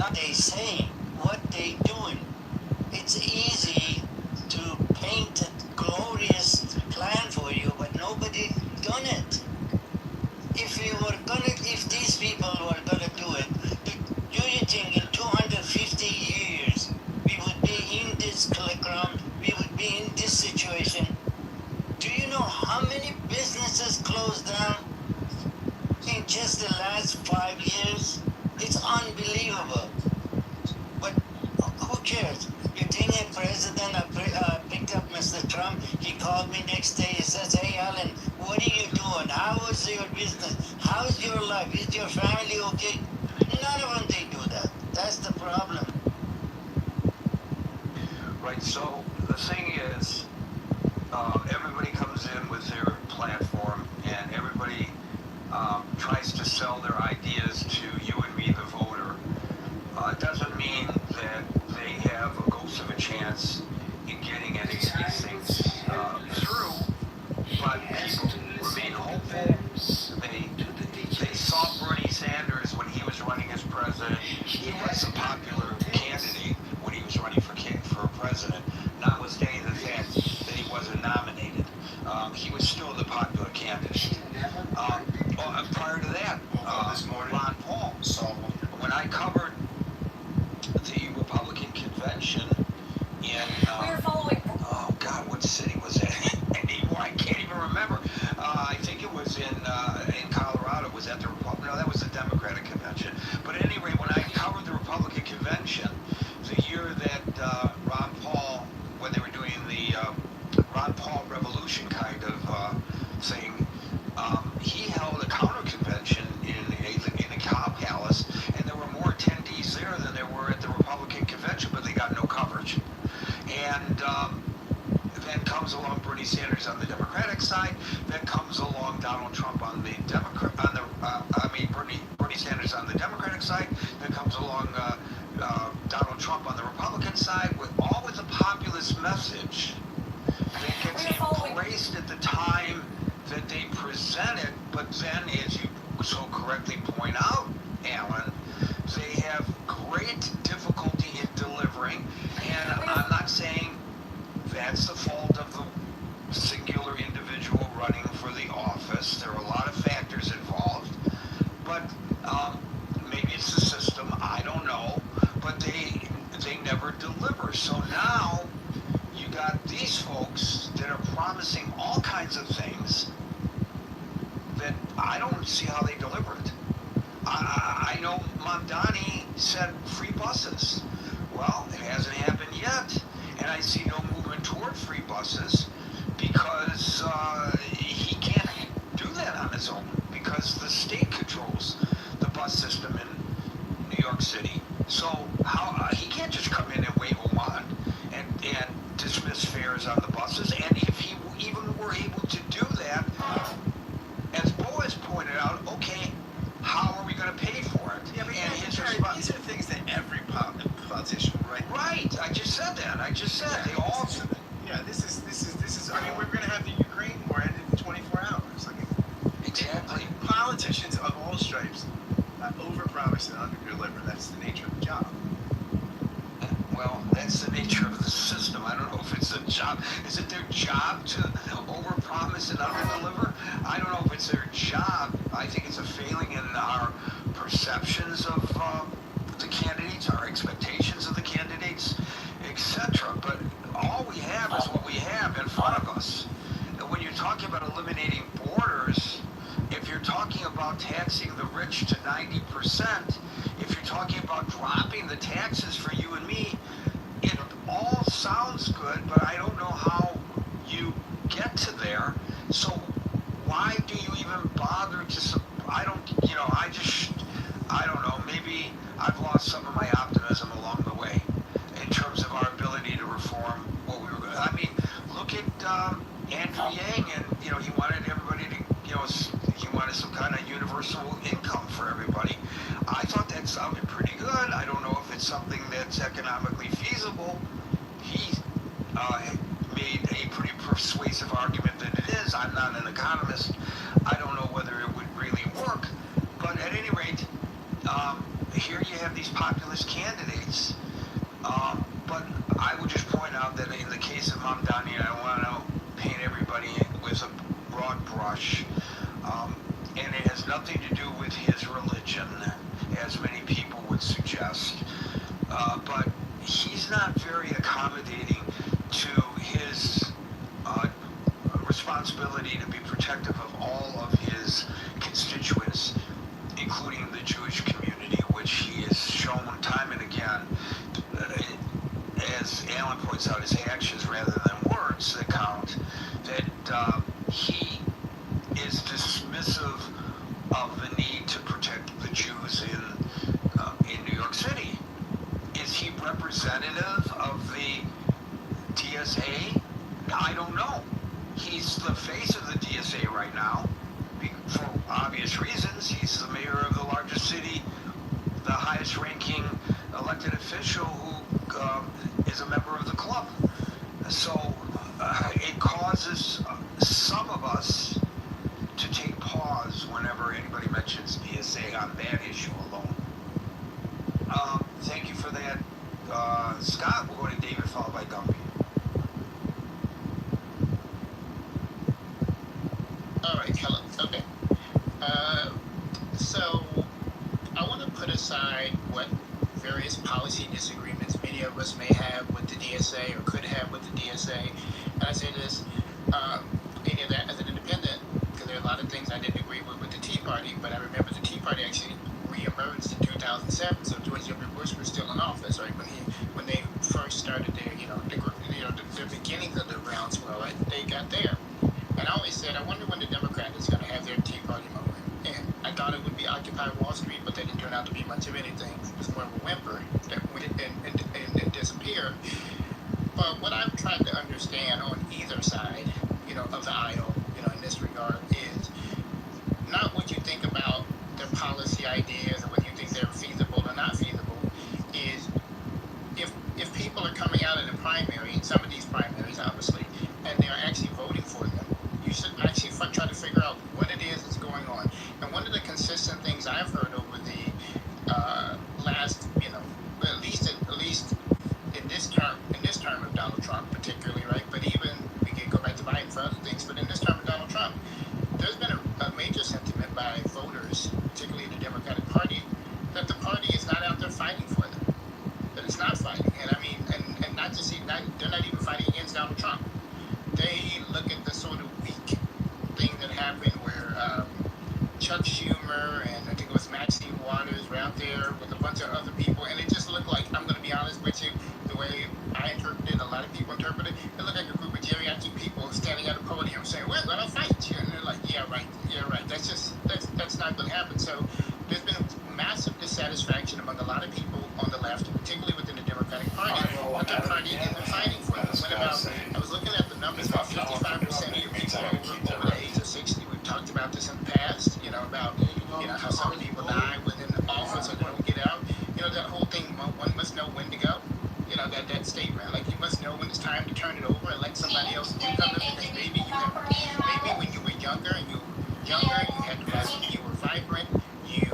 what they saying, what they doing. It's easy to paint a glorious plan for you, but nobody done it. If these people were gonna do it, do you think in 250 years we would be in this ground, we would be in this situation? Do you know how many businesses closed down in just the last 5 years? It's unbelievable. But who cares? You think a president picked up Mr. Trump? He called me next day. He says, "Hey, Alan, what are you doing? How is your business? How's your life? Is your family okay?" None of them, they do that. That's the problem. Right, so the thing is, everybody comes in with their platform, and everybody tries to sell their ideas to you and me, the voter. It doesn't mean that they have a ghost of a chance in getting any of these things through, but people remain hopeful. They saw Bernie Sanders when he was running as president. He was a popular candidate when he was running for president, notwithstanding the fact that he wasn't nominated. He was still the popular candidate. Prior to that, Ron Paul. So when I covered the Republican convention in oh God, what city was that anymore? I can't even remember. I think it was in Colorado. It was at the no, that was the Democratic convention. But at any rate, when I covered the Republican convention, the year that Ron Paul, when they were doing the Ron Paul Revolution kind of thing, he held a counter convention in the Cow Palace, and there were more attendees there than there were at the Republican convention, but they got no coverage. And then comes along Bernie Sanders on the Democratic side. Then comes along Donald Trump on the Bernie Sanders on the Democratic side. Then comes along Donald Trump on the Republican side, with a populist message that gets embraced at the time that they present it. But then, as you so correctly point out, Alan, they have great difficulty in delivering. And I'm not saying that's the fault of the singular individual running for the office. There are a lot of factors involved, but maybe it's the system. I don't know, but they never deliver. So now you got these folks that are promising all kinds of things that I don't see how they deliver it. I know Mamdani said free buses. Well, it hasn't happened yet, and I see no movement toward free buses because he can't do that on his own, because the state controls the bus system in New York City. So how he can't just come in and wave a wand and dismiss fares on the buses. And if he even were able to do that, as Boaz pointed out, okay, how are we going to pay for it? Yeah, but and these are things that every politician, right? Right. I just said that. I just said they all. Yeah, this is. I mean, we're going to have the Ukraine war ended in 24 hours. Like, exactly. Politicians of all stripes overpromise and underdeliver. That's the nature of the job. Well, that's the nature of the system. I don't know if it's a job. Is it their job to overpromise and underdeliver? I don't know if it's their job. I think it's a failing in our perceptions of the candidates, our expectations of the candidates, etc. But all we have is what we have in front of us. And when you're talking about eliminating borders, if you're talking about taxing the rich to 90%, if you're talking about dropping the taxes for you and me, it all sounds good, but I don't know how you get to there. So why do you even bother to, I don't know, maybe I've lost some of my optimism along the way in terms of our ability to reform what we were going to. I mean, look at Andrew Yang, and, he wanted everybody to, he wanted some kind of universal income for everybody. I thought that sounded pretty good. I don't know if it's something that's economically feasible. He made a pretty persuasive argument that it is. I'm not an economist. I don't know whether it would really work. But at any rate, here you have these populist candidates. But I would just point out that in the case of Mamdani, I want to paint everybody with a broad brush, and it has nothing to do with his religion, as many people would suggest. But he's not very accommodating to his responsibility to be protective of all of his constituents, including the Jewish community, which he has shown time and again, as Alan points out, his actions rather than words that count, that he is dismissive of the need to protect the Jews in New York City. Is he representative of the DSA? I don't know. He's the face of the DSA right now, for obvious reasons. He's the mayor of the largest city, the highest-ranking elected official who is a member of the club. So it causes some of us to take pause whenever anybody mentions DSA on that issue alone. Thank you for that, Scott. We'll go to David, followed by Dumpy. Alright, hello. Okay. So, I want to put aside what various policy disagreements many of us may have with the DSA or could have with the DSA. And I say this, any of that as an independent, because there are a lot of things I didn't agree with the Tea Party, but I remember the Tea Party actually re-emerged in 2007, so George W. Bush was still in office, right? When they first started their, the beginnings of the groundswell, right? They got there. And I always said, I wonder when the Democrats is going to have their Tea Party moment. And I thought it would be Occupy Wall Street, but that didn't turn out to be much of anything. It was more of a whimper that went and disappeared. But what I've tried to understand on either side, of the aisle, in this regard, is not what you think about their policy ideas or whether you think they're feasible or not feasible, is if people are coming out in a primary, in some of these primaries, obviously, and they're actually voting for them, you should actually try to figure out what it is that's going on. And one of the consistent things I've heard over the last, at least in this term of Donald Trump, particularly, right? But even we can go back to Biden for other things. But in this term of Donald Trump, there's been a major sentiment by voters, particularly the Democratic Party, that the party is not out there fighting for them. That it's not fighting, and I mean, and not just they're not even fighting against Donald Trump. They look at the sort of weak thing that happened where Chuck Schumer and I think it was Maxine Waters were out there with a bunch of other people, and it just looked like, I'm going to be honest with you, the way I interpreted it, a lot of people interpreted it, it looked like a group of geriatric people standing at a podium saying, we're going to fight you, and they're like, yeah, right, that's not going to happen. So there's been a massive dissatisfaction among a lot of people on the left, particularly within the Democratic Party, what their party isn't fighting for them. I was looking at the numbers, about 55% of your people over the age of 60. We've talked about this in the past, about how some people die within the office or they don't get out. That whole thing, one must know when to go. That statement, like you must know when it's time to turn it over and let somebody else do something, because maybe when you were younger and you had you were vibrant, you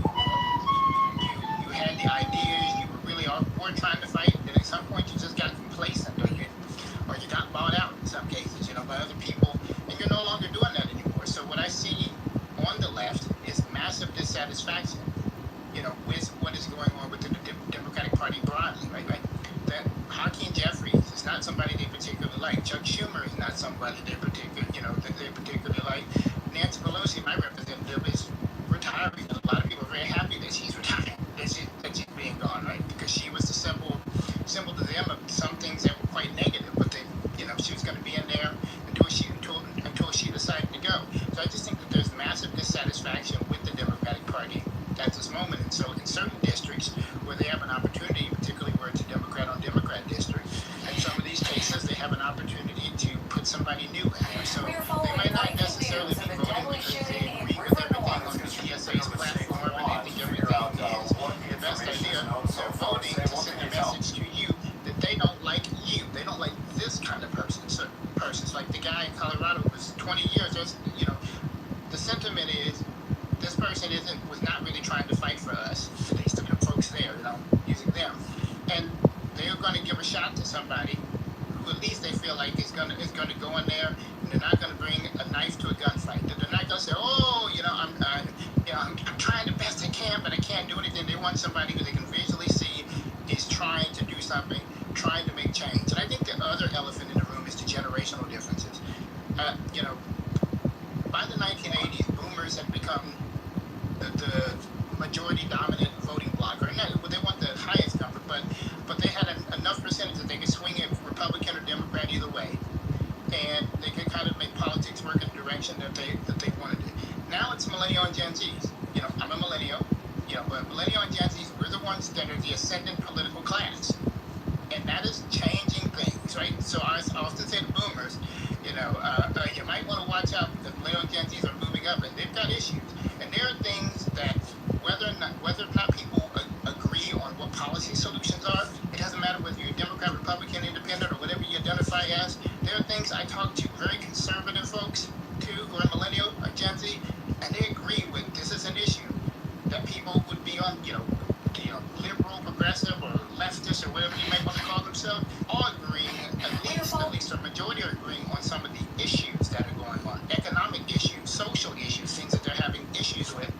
had the ideas, you were really were trying to fight, and at some point you just got complacent or you got bought out in some cases, by other people, and you're no longer doing that anymore. So what I see on the left is massive dissatisfaction, with what is going on within the Democratic Party broadly, right? That Hakeem Jeffries is not somebody they particularly like. Chuck Schumer is not somebody they particularly like. Nancy Pelosi, my representative, is retiring. A lot of people are very happy that she's retiring, that she's being gone, right? Because she was the symbol to them of some things that were quite negative, but she was going to be in there until she decided to go. So I just think that there's massive dissatisfaction with the Democratic Party at this moment. And so in certain districts where they have an opportunity, particularly where it's a Democrat on Democrat district, in some of these cases they have an opportunity to put somebody new in there. So they might not necessarily be voting because they agree with everything on the DSA's platform and they think everything is the best idea. They're voting to send a message to you that they don't like you. They don't like this kind of person, certain persons. and they're going to give a shot to somebody who at least they feel like is going to go in there, and they're not going to bring a knife to a gunfight. They're not going to say, oh, I'm trying the best I can, but I can't do anything. They want somebody who they can visually see is trying to do something, trying to make change. And I think the other elephant in the room is the generational differences. By the 1980s, boomers had become the majority dominant voting bloc, or not, they want the highest number, but they had enough percentage that they could swing it Republican or Democrat either way, and they could kind of make politics work in the direction that they wanted it. Now it's millennial and Gen Zs. I'm a millennial, but millennial and Gen Zs, we're the ones that are the ascendant political class, and that is changing things, right? So I often say to boomers, you might want to watch out because millennial and Gen Zs are moving up, and they've got issues. And there are things that, whether or not people agree on what policy solutions are, it doesn't matter whether you're Democrat, Republican, Independent, or whatever you identify as. There are things I talk to very conservative folks too, who are millennial or Gen Z, and they agree with this is an issue that people would be on, liberal, progressive, or leftist, or whatever you may want to call themselves, all agreeing, at least a majority are agreeing on some of the issues that are going on, economic issues, social issues, things that they're having issues with,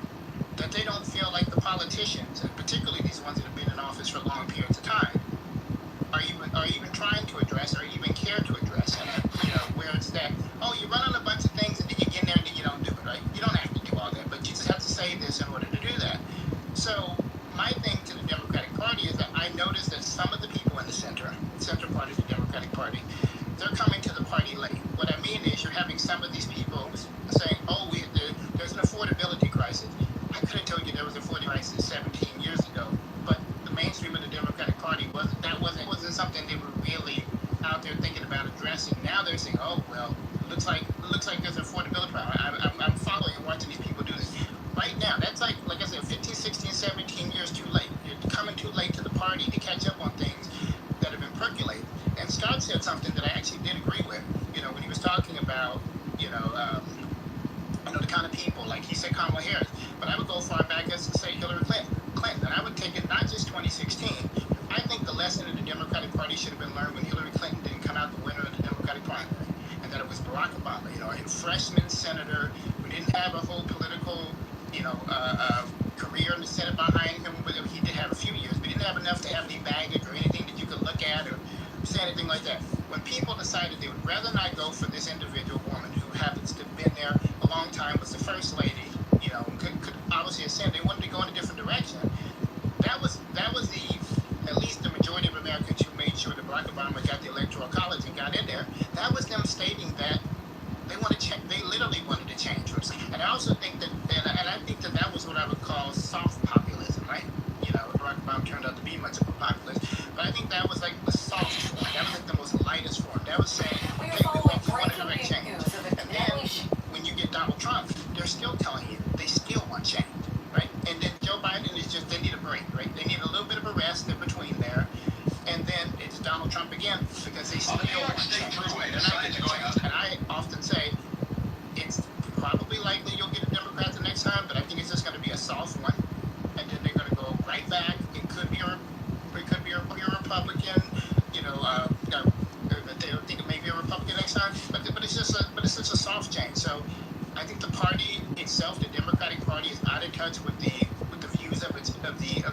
that they don't feel like the politicians, and particularly these ones that have been in office for long periods of time, are even trying to address, or even care to address. And where it's that, oh, you run on a bunch of things and then you get in there and then you don't do it, right? You don't have to do all that, but you just have to say this in order to do that. So my thing to the Democratic Party is that I noticed that some of the people in the center part of the Democratic Party, they're coming to the party late. What I mean is you're having some of these people saying, oh, there's an affordability crisis. I could have told you there was an affordability crisis 17 years ago, but the mainstream of the Democratic Party wasn't something they were really out there thinking about addressing. Now they're saying, oh, well, looks like there's an affordability problem. I'm following and watching these people do this. Right now, that's like I said, 15, 16, 17 years too late. You're coming too late to the party to catch up on things that have been percolating. And Scott said something that I actually did agree with, when he was talking about, the kind of people, like he said Kamala Harris, but I would go far back as to say Hillary Clinton. And I would take it not just 2016. I think the lesson of the Democratic Party should have been learned when Hillary Clinton didn't come out the winner of the Democratic primary, and that it was Barack Obama, a freshman senator who didn't have a whole political, career in the Senate behind him. He did have a few years, but he didn't have enough to have any baggage or anything that you could look at or say anything like that. When people decided they would rather not go for this individual woman who happens to have been there a long time, was the first lady, could obviously ascend, they wanted to go in a different direction. That was at least the majority of Americans who made sure that Barack Obama got the Electoral College and got in there. That was them stating that they want to change. They literally wanted to change. And I also think that was what I would call soft populism, right? Barack Obama turned out to be much of a populist, but I think that was like the soft form. That was like the most lightest form. That was saying, we want to direct change. And then when you get Donald Trump, they're still telling you they still want change, right? And then Joe Biden is just, they need a break, right? They need a little bit of a rest in between there. And then it's Donald Trump again, because they still want change. And I often say, it's probably likely you'll get a Democrat the next time, but I think it's just going to be a soft one. And then they're going to go right back. It could be a Republican, they'll think it may be a Republican next time, but it's just a soft change. So I think the party itself, the Democratic Party, is out of touch with the views of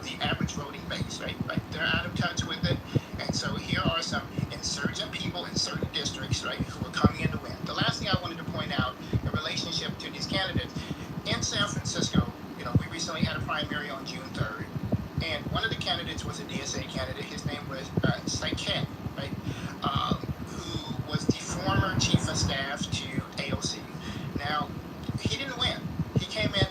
the average voting base, right? They're out of touch with it, and so here are some insurgent people in certain districts, right, who are coming in to win. The last thing I wanted to point out in relationship to these candidates in San Francisco, we recently had a primary on June 3rd, and one of the candidates was a DSA candidate. His name was Saiket, right, who was the former chief of staff to AOC. Now, he didn't win. He came in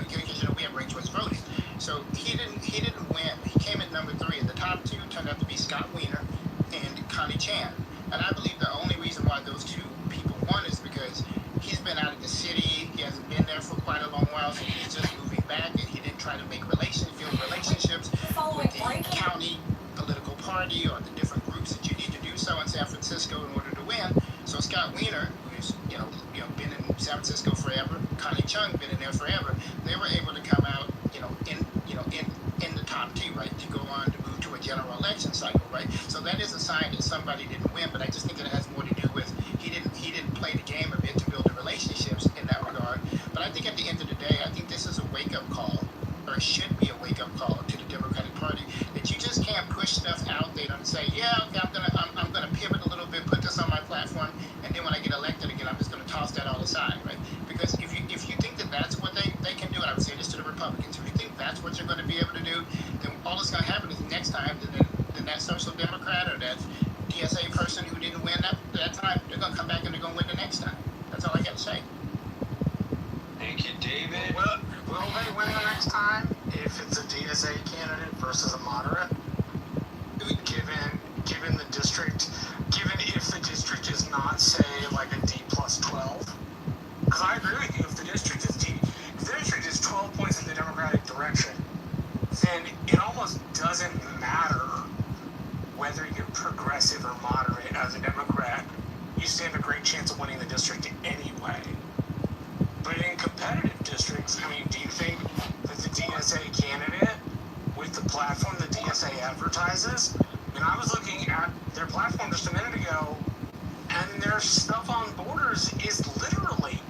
because we have ranked choice voting, so he didn't win. He came in number 3, and the top 2 turned out to be Scott Wiener and Connie Chan. And I believe the only reason why those 2 people won is because he's been out of the city. He hasn't been there for quite a long while, so he's just moving back, and he didn't try to make relationships with the county political party or the different groups that you need to do so in San Francisco in order to win. So Scott Wiener, who's been in San Francisco forever, Connie Chung been in there forever, they were able to come out in the top 2, right, to go on to move to a general election. election cycle, right? So that is a sign that somebody didn't win, but I just think that it has more to do with he didn't play the game a bit to build the relationships in that regard. But I think at the end of the day, I think this is a wake-up call, or should be a wake-up call to the Democratic Party, that you just can't push stuff out there and say, yeah, okay, I'm gonna pivot a little bit, put this on my platform, and then when I get elected again, I'm just gonna toss that all aside, right? Because if you think that that's what they can do, and I would say this to the Republicans, if you think that's what you're going to be able to do, then all that's going to happen is next time, then that social democrat or that DSA person who didn't win that time, they're going to come back and they're going to win the next time. That's all I got to say. Thank you, David. Will they win the next time if it's a DSA candidate versus a moderate? Given the district, given if the district is not, say, like a D plus 12? Because I agree with you, if the district is 12 points in the Democratic direction, then it almost doesn't matter whether you're progressive or moderate as a Democrat. You stand a great chance of winning the district anyway. But in competitive districts, I mean, do you think that the DSA candidate, with the platform the DSA advertises, and I was looking at their platform just a minute ago, and their stuff on borders is literally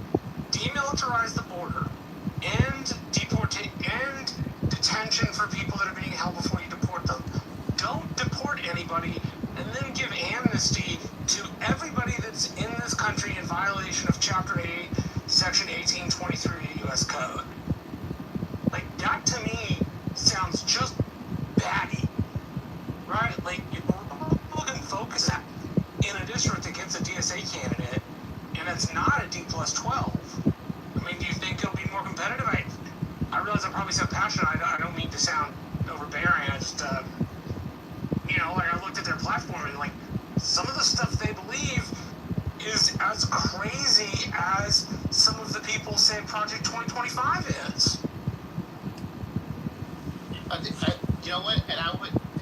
demilitarize the border and and detention for people that are being held before you deport them. Don't deport anybody and then give amnesty to everybody that's in this country in violation of Chapter 8, Section 1823 of the U.S. Code. Like, that to me sounds just batty, right? Like, if we're looking focus at in a district against a DSA candidate, and it's not a D plus 12. I mean, do you think it'll be more competitive? I realize I probably sound passionate. I don't mean to sound overbearing. I just, like I looked at their platform and like some of the stuff they believe is as crazy as some of the people say Project 2025 is. You know what?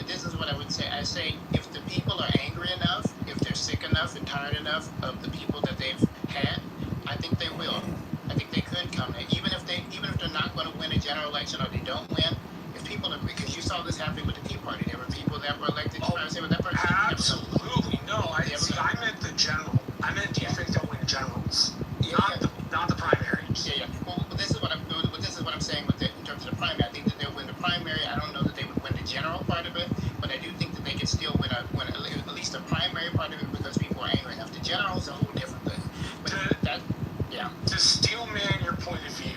This is what I would say. I say if the people are angry enough, if they're sick enough and tired enough of the people that they've had, I think they will. I think they could come in, even if they're not going to win a general election or they don't win. If people agree, because you saw this happening with the Tea Party, there were people that were elected. Absolutely no. I meant the general. I meant, do you think they'll win generals, not the primaries? Yeah. Well, this is what I'm saying with in terms of the primary. I think that they'll win the primary. I don't know that they would win the general part of it, but I do think that they could still win at least the primary part of it because people are angry enough. The general is a whole different thing. But to steel man your point of view,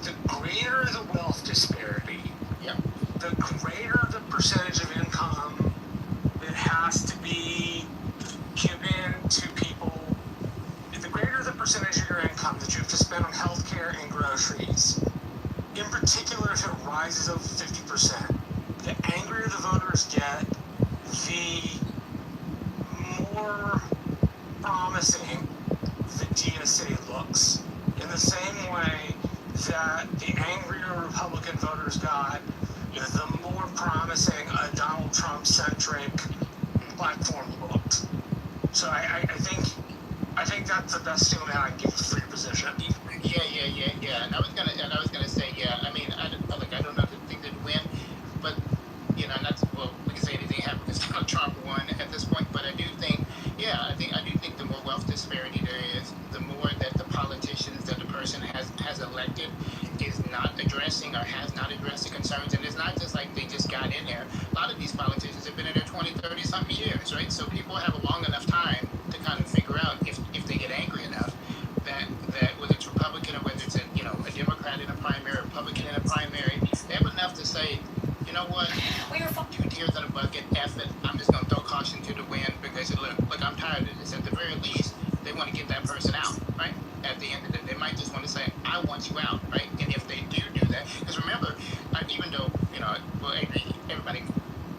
the greater the wealth disparity, the greater the percentage of income that has to be given to people, the greater the percentage of your income that you have to spend on healthcare and groceries, in particular if it rises over 50%, the angrier the voters get, the more promising the DSA looks. In the same way that the angrier Republican voters got, the more promising a Donald Trump-centric platform looked. So I think that's the best statement I can give for your position. Yeah. And I was gonna say, I mean, I don't know if they think they'd win, but we can say anything happened because Donald Trump won at this point. But I do think the more wealth disparity there is, the more that the politicians that the person has elected is not addressing or has not addressed the concerns. And it's not just like they just got in there. A lot of these politicians have been in there 20, 30 something years, right? So people have a long enough time to kind of figure out if they get angry enough that whether it's Republican or whether it's a Democrat in a primary, Republican in a primary, they have enough to say, you know what, 2 tears in a bucket, F it, I'm just going to throw caution to the wind because look, I'm tired of this. At the very least, they want to get that person out, right? At the end of it, they might just want to say, I want you out, right? And if they do that, because remember, even though, everybody,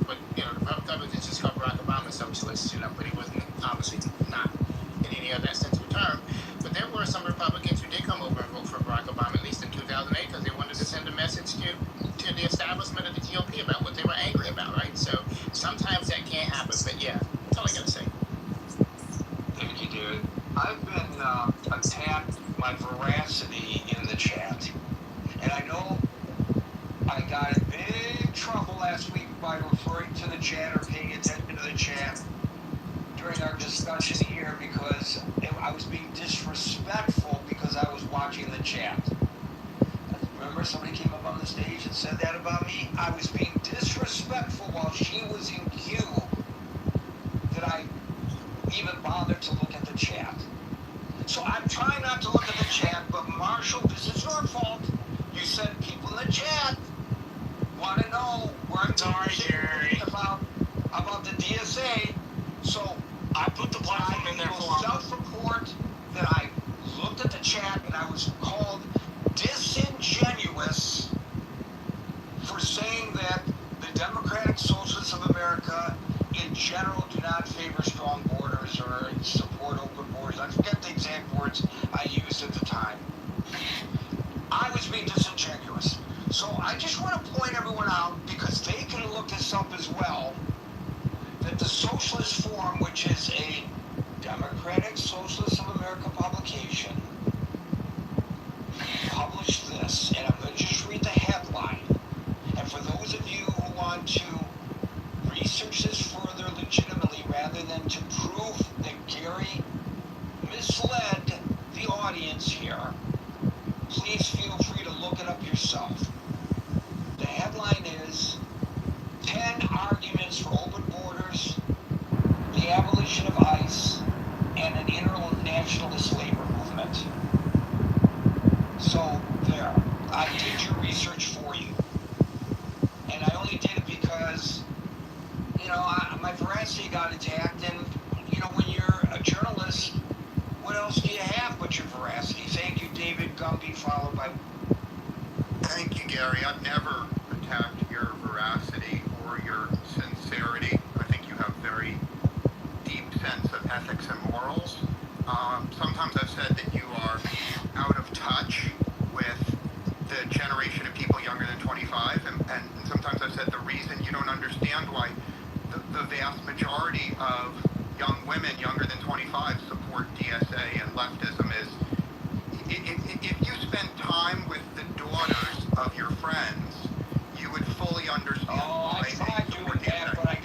but, the Republicans just called Barack Obama socialist, but he wasn't, obviously not in any other sense of the term. But there were some Republicans who did come over and vote for Barack Obama, at least in 2008, because they wanted to send a message to the establishment of the GOP about what they were angry about, right? So sometimes that can't happen, but that's all I gotta say. Thank you, dude. I've been attacked my veracity in the chat, and I know I got it last week by referring to the chat or paying attention to the chat during our discussion here because I was being disrespectful because I was watching the chat. Remember, somebody came up on the stage and said that about me? I was being disrespectful while she was in queue that I even bothered to look at the chat. So I'm trying not to look at the chat, but Marshall, this is your fault. You said people in the chat want to know where I'm talking about the DSA. So I put the platform in there for self-report that I looked at the chat and I was called disingenuous for saying that the Democratic Socialists of America in general do not favor strong borders or support open borders. I forget the exact words I used at the time. I was being disingenuous. So I just want to point everyone out, because they can look this up as well, that the Socialist Forum, which is a Democratic Socialists of America publication, published this, and I'm going to just read the headline. And for those of you who want to research this further legitimately rather than to prove that Gary misled the audience here, please feel free to look it up yourself. The headline is 10 Arguments for Open Borders, the Abolition of ICE, and an Internationalist Labor Movement. So there, I did your research for you. And I only did it because, you know, my veracity got attacked, and, you know, when you're a journalist, what else do you have but your veracity? Thank you, David Gumby, followed by... Thank you, Gary. I've never attacked your veracity or your sincerity. I think you have very deep sense of ethics and morals. Sometimes I've said that you are out of touch with the generation of people younger than 25, and sometimes I've said the reason you don't understand why the vast majority of young women younger than 25 support DSA and leftism is if you spend time with the daughters of your friends, you would fully understand why I tried doing that, but I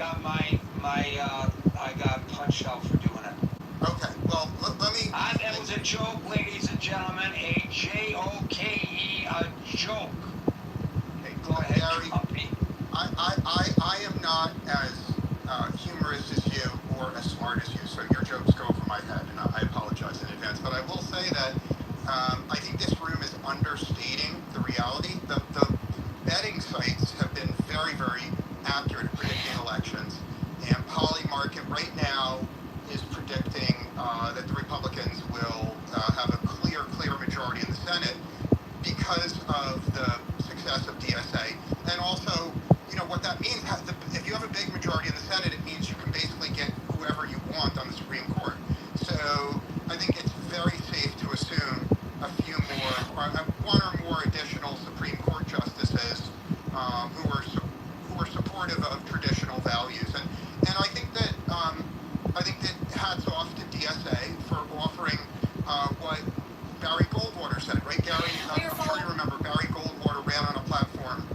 got punched out for doing it. Okay, well, let me... That was a joke, ladies and gentlemen, a J-O-K-E, a joke. Okay, go ahead, Gary. I am not as humorous as you or as smart as you, so your jokes go over my head, and I apologize in advance. But I will say that I think this room is understating the reality. The betting sites have been very, very accurate at predicting elections, and Polymarket right now is predicting that the Republicans will have a clear majority in the Senate because of the success of DSA. And also, you know, what that means, if you have a big majority in the Senate, it means you can basically get whoever you want on the Supreme Court. So I think it's very safe to assume a few more, or one or more additional Supreme Court justices who are supportive of traditional values. And I think that hats off to DSA for offering what Barry Goldwater said, right, Gary? I'm sure you remember Barry Goldwater ran on a platform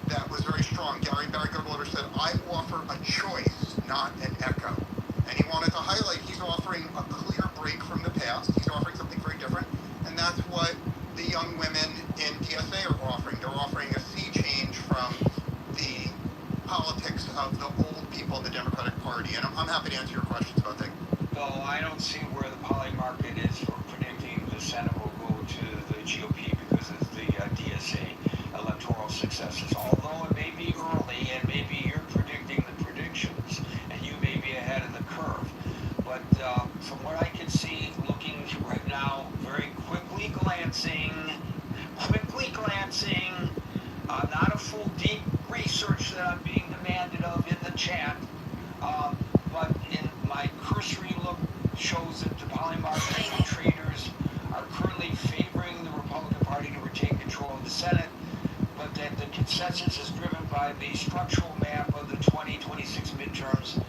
that was very strong. Barry Goldwater said, I offer a choice, not an echo. And he wanted to highlight he's offering a clear break from the past. He's offering something very different. And that's what the young women in DSA are offering. They're offering a sea change from the politics of the old people in the Democratic Party. And I'm happy to answer your questions about that. No, I don't see where the Polymarket is for predicting the Senate will go to the GOP because of the DSA electoral successes. Although it may be early and maybe you're predicting the predictions and you may be ahead of the curve. But from what I can see, looking right now, very quickly glancing, not a full deep research that I'm being demanded of in the chat, but in my cursory look shows that the Polymarket traders are currently favoring the Republican Party to retain control of the Senate, but that the consensus is driven by the structural map of the 2026 midterms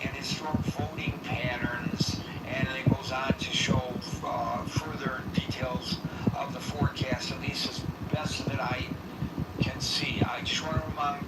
and historic voting patterns, and it goes on to show further details of the forecast, at least as best that I can see. I just want to remind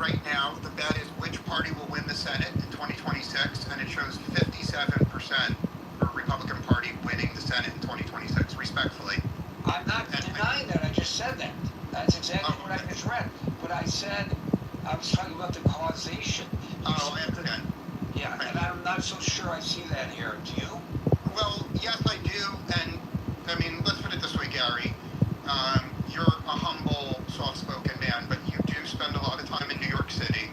right now, the bet is which party will win the Senate in 2026, and it shows 57% for Republican Party winning the Senate in 2026, respectfully. I'm not denying that. I just said that. That's exactly what I just read. But I said, I was talking about the causation. Oh, I understand. Yeah, and I'm not so sure I see that here. Do you? Well, yes, I do. And, I mean, let's put it this way, Gary. You're a humble, soft-spoken man, but you do spend a lot of time in New York City.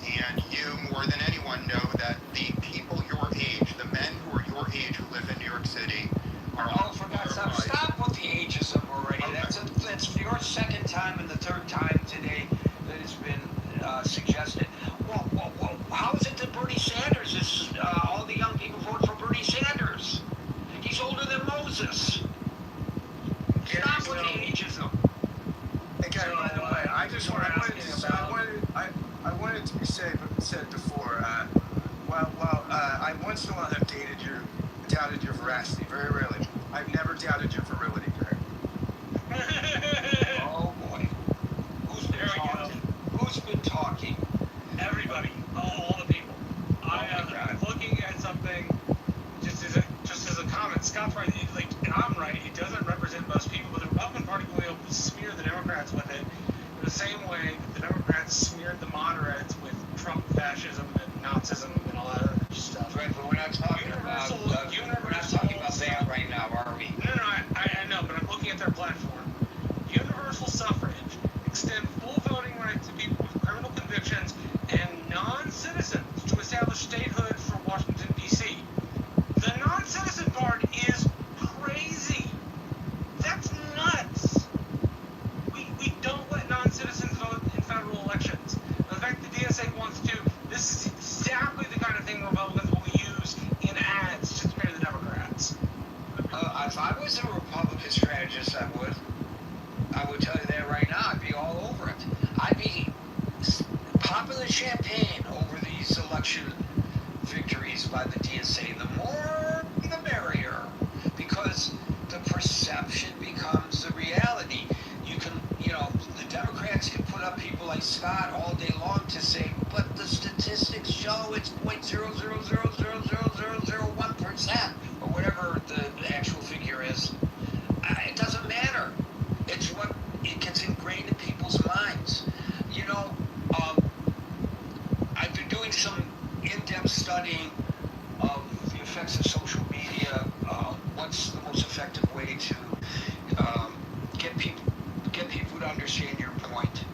And you, more than anyone, know that the people your age, the men who are your age who live in New York City, are all for God's sake, stop with the ageism already. Okay. That's your second time and the third time today that has been suggested. Well, how is it that Bernie Sanders is, all the young people vote for Bernie Sanders? He's older than Moses. Stop with the ageism. Okay, by the way, I just want to I wanted to be said before. While I once in a while have doubted your veracity, very rarely. I've never doubted your virility, Greg. Oh boy, who's been talking? Who's been talking? Everybody, all the people. I'm looking at something just as a comment. Scott's right, and I'm right. It doesn't represent most people, but the Republican Party will be able to smear the Democrats with it in the same way that the Democrats smeared the moderates with Trump fascism and Nazism and all that other stuff. Right, but we're not talking about that right now, are we? No, I know, but I'm looking at their platform. Universal suffrage, extend full voting rights to people with criminal convictions and non-citizens to establish statehood for Washington, D.C. The non-citizen part is crazy. That's nuts. We don't let non-citizens vote in federal elections. The fact the DSA wants to, this is exactly the kind of thing Republicans will use in ads to smear the Democrats. If I was a Republican strategist, I would tell you that right now. I'd be all over it. I'd be popping the champagne over these election victories by the DSA. The more, the merrier, because the perception becomes the reality. The Democrats can put up people like Scott all day long to say, but the statistics show it's 0.0000001%, or whatever the actual figure is. It doesn't matter. It's what it gets ingrained in people's minds. I've been doing some in-depth studying of the effects of social media. What's the most effective way to get people to understand your point?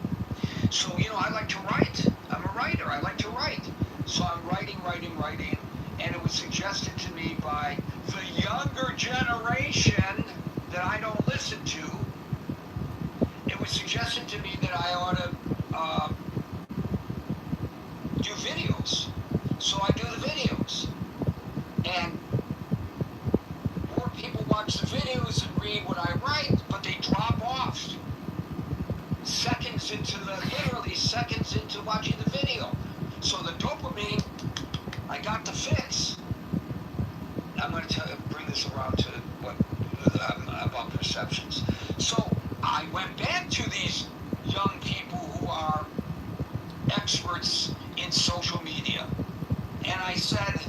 So I like to write. I'm a writer. I like to write. So I'm writing, and it was suggested to me by the younger generation that I don't listen to. It was suggested to me that I ought to do videos. So I do the videos. And more people watch the videos and read what I write, but they drop off literally seconds into watching the video. So the dopamine, I got the fix. I'm going to bring this around to what about perceptions. So I went back to these young people who are experts in social media, and I said,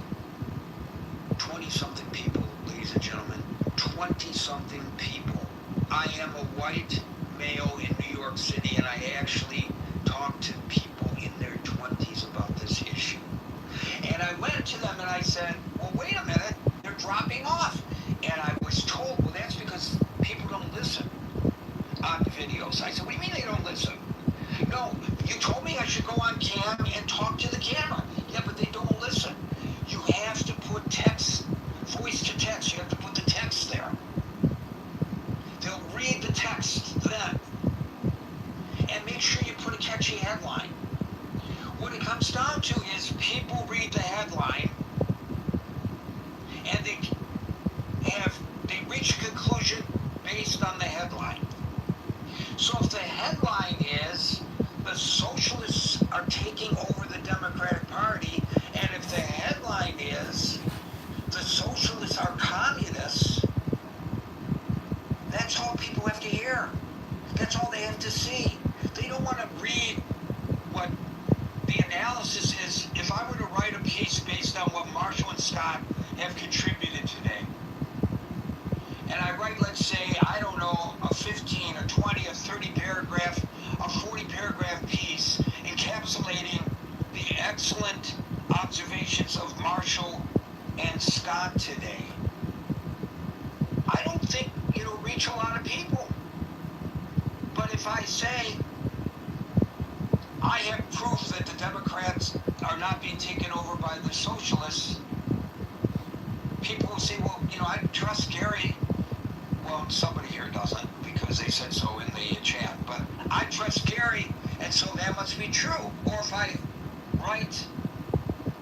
20-something people, ladies and gentlemen, 20-something people. I am a white male in New York City, and I actually talk to people in their 20s about this issue. And I went to them and I said, well, wait a minute, they're dropping off. And I was told, well, that's because people don't listen on videos. I said, what do you mean they don't listen? No, you told me I should go on cam and talk to the camera. Yeah, but they don't listen. You have to put text, voice to text. You have to put the text there. They'll read the text then. And make sure you put a catchy headline. What it comes down to is people read the headline and they reach a conclusion based on the headline. So if the headline is the socialists are taking over the Democratic Party, and if the headline is the socialists are communists, that's all people have to hear. That's all they have to see. They don't want to read what analysis is, if I were to write a piece based on what Marshall and Scott have contributed today, and I write, let's say, I don't know, a 15 or 20 or 30 paragraph, a 40 paragraph piece encapsulating the excellent observations of Marshall and Scott today, I don't think it'll reach a lot of people. But if I say, I have proof that the Democrats are not being taken over by the socialists, people will say, well, I trust Gary. Well, somebody here doesn't, because they said so in the chat, but I trust Gary, and so that must be true. Or if I write,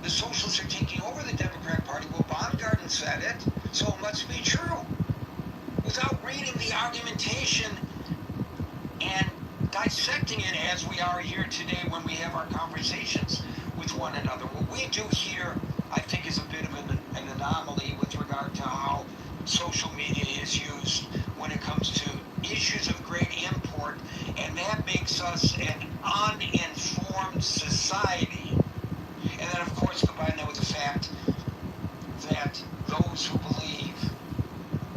the socialists are taking over the Democratic Party, well, Baumgarten said it, so it must be true. Without reading the argumentation and dissecting it as we are here today when we have our conversations with one another. What we do here, I think, is a bit of an anomaly with regard to how social media is used when it comes to issues of great import, and that makes us an uninformed society. And then, of course, combine that with the fact that those who believe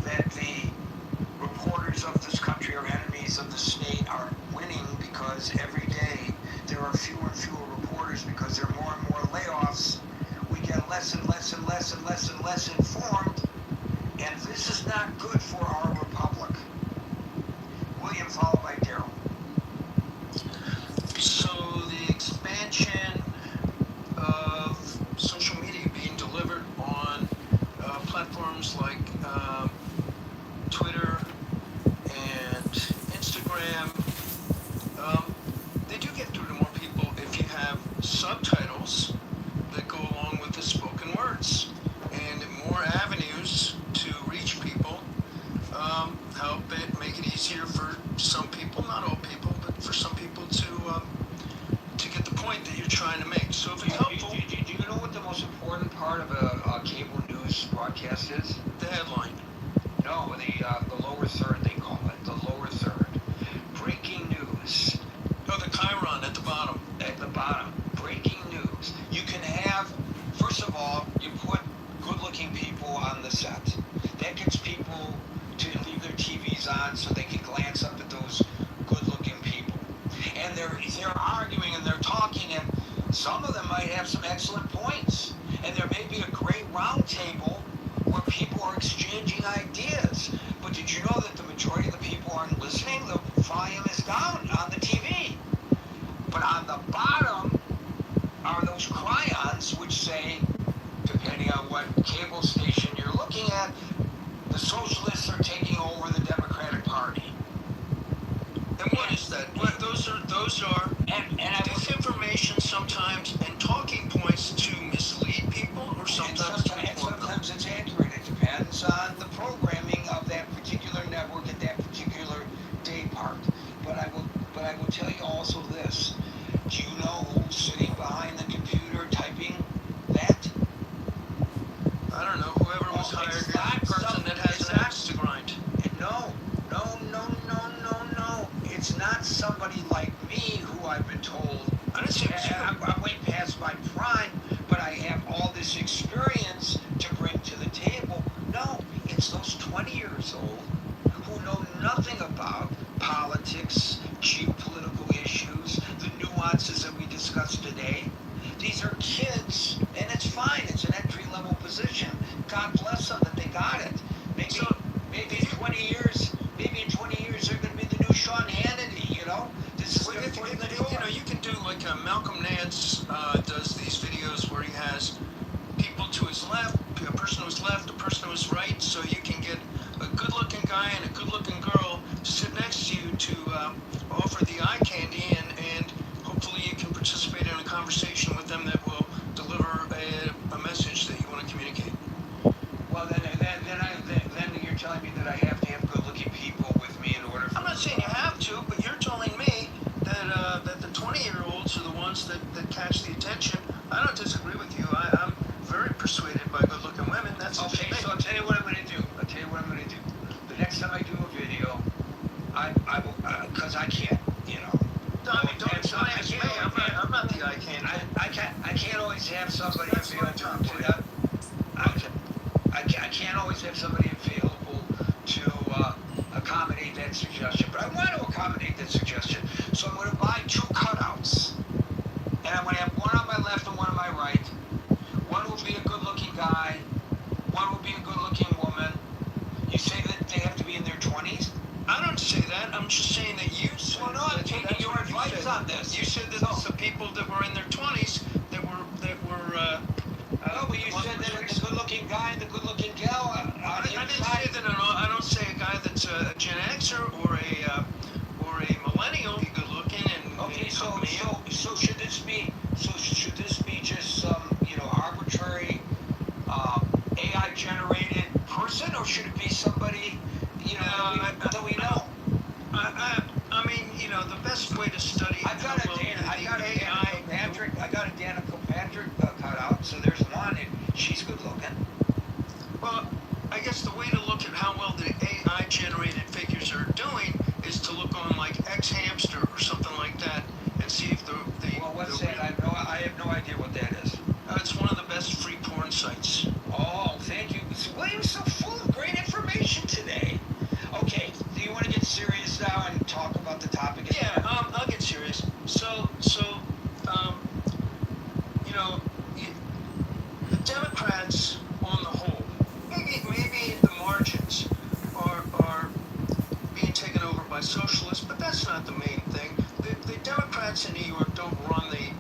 that the reporters of this country are enemies of the state are winning, because every day there are fewer and fewer reporters, because there are more and more layoffs. We get less and less and less and less and less informed, and this is not good for our republic. William, followed by Daryl. So the expansion of social media being delivered on platforms like Twitter and Instagram, they do get through to more people if you have subtitles that go along with the spoken words, and more avenues to reach people. Help it make it easier for some people, not all people, but for some people to get the point that you're trying to make. So if it's helpful. Do you know what the most important part of a cable news broadcast is? The headline. No, the lower third, they call it. The lower third. Breaking news. Oh, the chyron at the bottom. At the bottom. Breaking news. You can have, first of all, you put good-looking people on the set. That gets people to leave their TVs on so they can glance up at those good-looking people. And they're arguing and they're talking, and some of them might have some excellent points. And there may be a great round table where people are exchanging ideas. But did you know that the majority of the people aren't listening? The volume is down on the TV. But on the bottom are those chyons which say, depending on what cable station you're looking at, the socialists are taking over the Democratic Party. And what is that? What those are disinformation sometimes, and talking points to mislead people, or sometimes it's accurate. It depends on the programming of that particular network at that particular day part. But I will tell you also this. Do you know who's sitting behind the computer typing that? I don't know. Whoever was hired, that person that has an axe to grind. No. It's not somebody like me who I've been told. I'm way past my prime, but I have all this experience to bring to the table. No, it's those 20 years old who know nothing about politics, geopolitical issues, the nuances that we discussed today. These are kids, and it's fine. It's an entry-level position. God bless them that they got it. Maybe in 20 years, they're going to be the new Sean Hannity. This is you can do like Malcolm Nance does these videos where he has people to his left, a person to his left, a person to his right, so you can get a good-looking guy and a good-looking girl to sit next to you to offer the eye candy, and hopefully you can participate in a conversation with them that will deliver a message that you want to communicate. Well, then you're telling me that I have to have good-looking people with me in order for... I'm not saying you have to, but you're telling me that the 20-year-olds are the ones that catch the attention. I don't disagree with you. I'm very persuaded by good-looking women. That's okay. So I'll tell you what I'm going to do. The next time I do a video, I will, because I can't, Don't ask me. I'm not the eye candy. I can't always have somebody available to. I can't always have somebody available to accommodate that suggestion, but I want to accommodate that suggestion. So I'm going to buy 2 cutouts, and I'm going to have one on my left and one on my right. One will be a good-looking guy. One will be a good-looking woman. You say that they have to be in their 20s? I don't say that. I'm just saying that you said. Well, no, I'm taking your advice on this. You said that some people that were in their 20s that were. No, but you said that the good-looking guy and the good-looking gal. I didn't say that at all. I don't say a guy that's a Gen Xer or a millennial be good-looking and. Okay, so should this be just some arbitrary AI-generated person, or should it be somebody that we know? I mean, the best way to study. I got a Danica Patrick cutout, so there's one, and she's good looking. Well, I guess the way to look at how well the AI-generated figures are doing is to look on like X Hamster or something like that and see if the well, what's that? I have no idea what that is. It's one of the best free porn sites. Oh, thank you. William's so full of great information today. Okay, do you want to get serious now and talk about the topic? Yeah, I'll get serious. So, the Democrats on the whole, maybe the margins are being taken over by socialists, but that's not the main thing. The Democrats in New York don't run the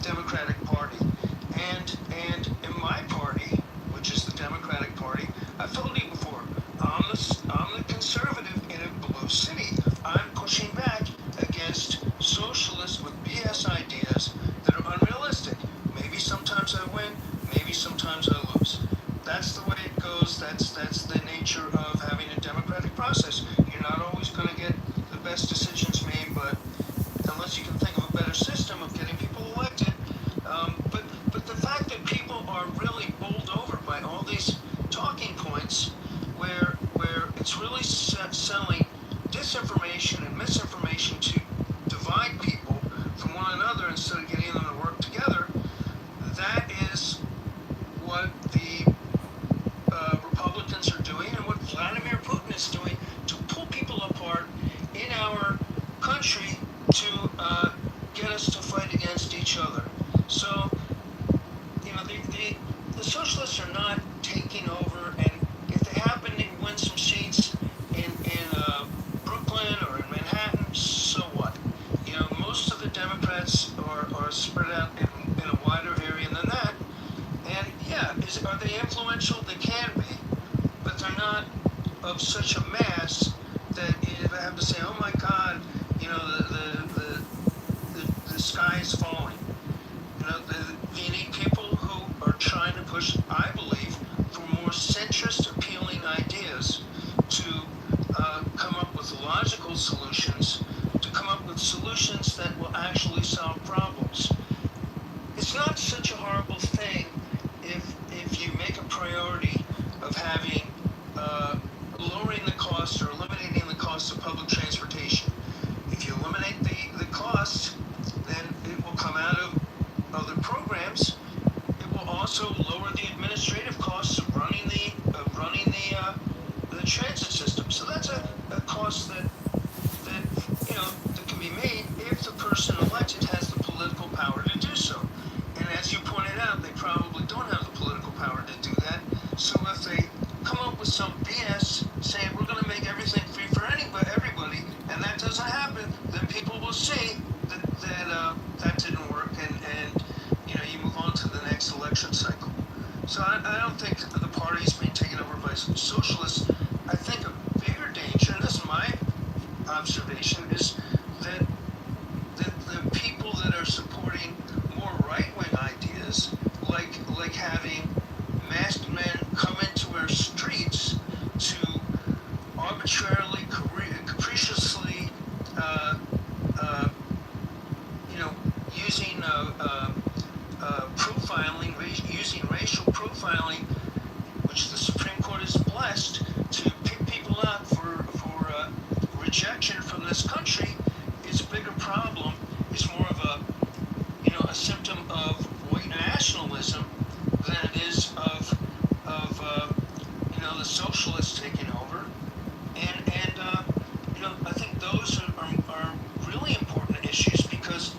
Democratic Party, and in my party, which is the Democratic Party, I've told you before, I'm the conservative in a blue city. I'm pushing back against socialists with BS ideas that are unrealistic. Maybe sometimes I win, maybe sometimes I lose. That's the way it goes. That's the nature of having a democratic process. You're not always going to get the best decisions made, but unless you can think of a better system of getting people elected. But the fact that people are really bowled over by all these talking points where it's really selling disinformation and misinformation to divide people from one another instead of getting them to work together, that is what the Republicans are doing and what Vladimir Putin is doing to pull people apart in our country to get us to fight against each other. So, the socialists are not taking over, and if they happen to win some seats in Brooklyn or in Manhattan, so what? Most of the Democrats are spread out in a wider area than that. And yeah, are they influential? They can be, but they're not of such a mass that if I have to say, oh my God, the sky is falling. You need people who are trying to push, I believe, for more centrist appealing ideas to come up with logical solutions, to come up with solutions that will actually solve problems. It's not such a horrible thing if you make a priority of having lowering the cost or eliminating the cost of public transportation. If you eliminate the cost, then it will come out of other programs. It will also lower the administrative costs of running the transit system. So that's a cost that can be made if the person elected has the political power to do so. And as you pointed out, they probably don't have the political power to do that. So if they come up with some BS saying we're going to make everything free for everybody, and that doesn't happen, then people will see that didn't work, and you move on to the next election cycle. So I don't think the party is being taken over by socialists. I think a bigger danger, and this is my observation, is that the people that are supporting more right-wing ideas, like having masked men come into our streets to arbitrarily, capriciously, using profiling, using racial profiling, which the Supreme Court has blessed, to pick people out for rejection from this country. is a bigger problem. It's more of a symptom of white nationalism than it is of the socialists taking over. And I think those are really important issues because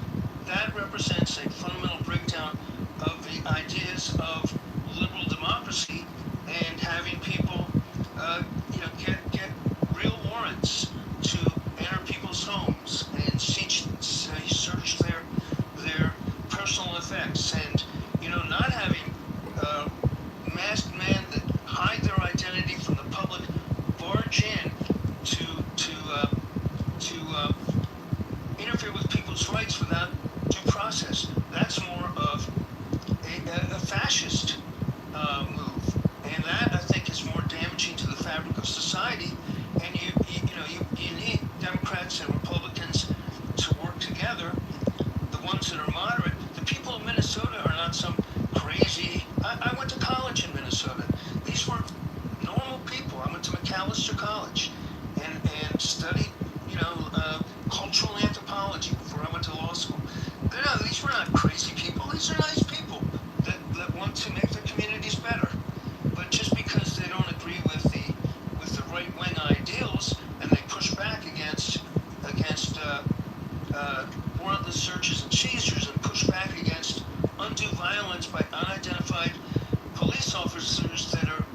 that represents a fundamental breakdown of the ideas of liberal democracy and having people get real warrants to enter people's homes and search their personal effects, and not having masked men that hide their identity from the public barge in to interfere with people's rights without due process. That's more of a fascist move, and that I think is more damaging to the fabric of society. And you need Democrats and Republicans to work together. The ones that are moderate. The people of Minnesota are not some crazy. I went to college in Minnesota. These were normal people. I went to McAllister College and studied cultural anthropology before I went to law school. These were not crazy people. These are nice people that want to make their communities better. But just because they don't agree with the right-wing ideals and they push back against warrantless searches and seizures and push back against undue violence by unidentified police officers that are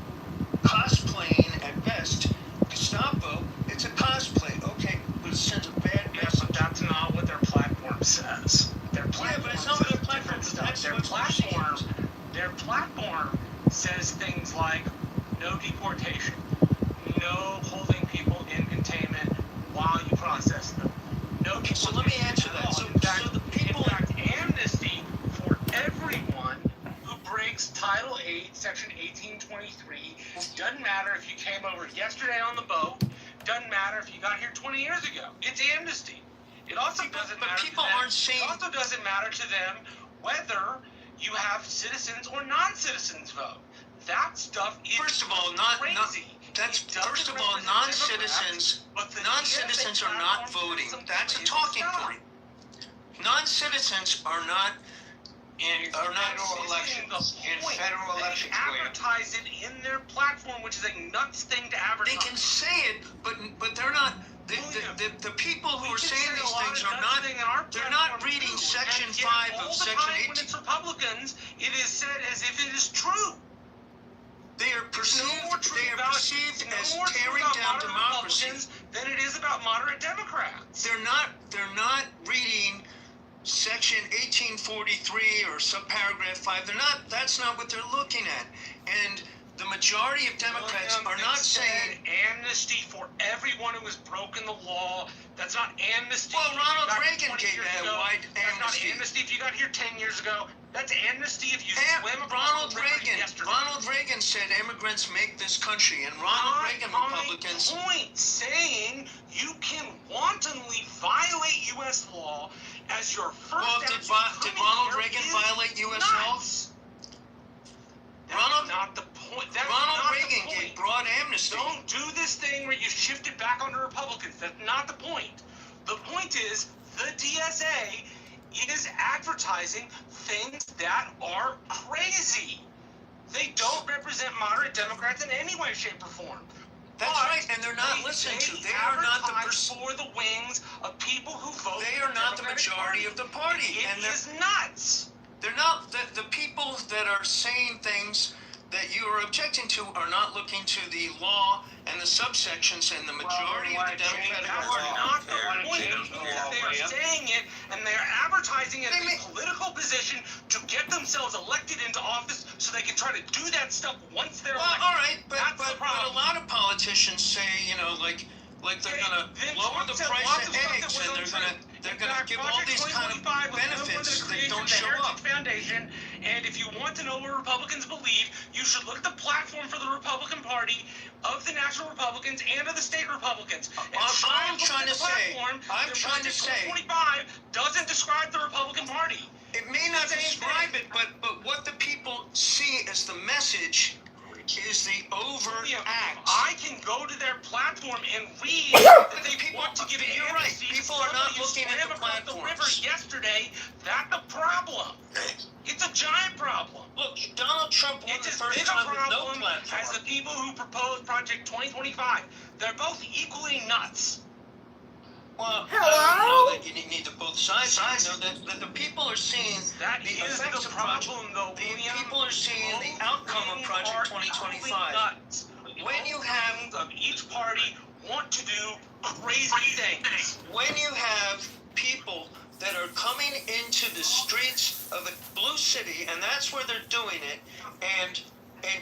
cosplaying at best. Gestapo, it's a cosplay. Okay, but it sends a bad message. But that's not what their platform says. Their platform but it's not what their platform says. Their platform says things like no deportation, no holding people in containment while you process them. No deportation. So let me answer that. So the people, in fact, amnesty for everyone who breaks Title 8, Section 1823. Doesn't matter if you came over yesterday on the boat. Doesn't matter if you got here 20 years ago. It's amnesty. It also doesn't matter to them. It also doesn't matter to them whether you have citizens or non-citizens vote. That stuff is first of all, crazy. Non-citizens are not voting. That's a talking point. Non-citizens are not federal elections. They advertise it in their platform, which is a nuts thing to advertise. They can say it, but they're not. The people who are saying these things are not. They're not reading Section 5 of Section 18. When it's Republicans, it is said as if it is true. They are perceived as tearing down democracy. Than it is about moderate Democrats. They're not reading Section 1843 or subparagraph 5. That's not what they're looking at. And the majority of Democrats are not saying amnesty for everyone who has broken the law. That's not amnesty. Well, Ronald Reagan gave that wide amnesty. That's not amnesty if you got here 10 years ago. That's amnesty if you swim Ronald Reagan said immigrants make this country, and Ronald Reagan Republicans. Point saying you can wantonly violate U.S. law as your first. Well, did Ronald Reagan violate U.S. law? That's not the point. Ronald Reagan gave broad amnesty. Don't do this thing where you shift it back onto Republicans. That's not the point. The point is the DSA is advertising things that are crazy. They don't represent moderate Democrats in any way, shape, or form. That's right, and they're not listening to. They are not for the wings of people who vote. They are not the majority of the party, and it is nuts. They're not the people that are saying things that you are objecting to are not looking to the law and the subsections and the majority of the Democratic Party. Not the point. They are saying it and they are advertising it as a political position to get themselves elected into office so they can try to do that stuff once they're elected. All right, but a lot of politicians say, like they're gonna lower the price of eggs and they're gonna give all these kind of benefits that don't show up. Foundation, and if you want to know what Republicans believe, you should look at the platform for the Republican Party, of the National Republicans and of the state Republicans. I'm trying to say, 25 doesn't describe the Republican Party. It may not describe it, but what the people see as the message is the overt act. I can go to their platform and read that they want to give it. You're right. People are not looking at That's the problem. It's a giant problem. Look, Donald Trump won the first time with no platform. As the people who proposed Project 2025, they're both equally nuts. Well, I don't know that you need to both sides. I know that the people are seeing That the is effects the of Project. problem, though, The William. people are seeing the outcome of Project 2025. When you have of each party want to do crazy things. When you have people that are coming into the streets of a blue city, and that's where they're doing it, and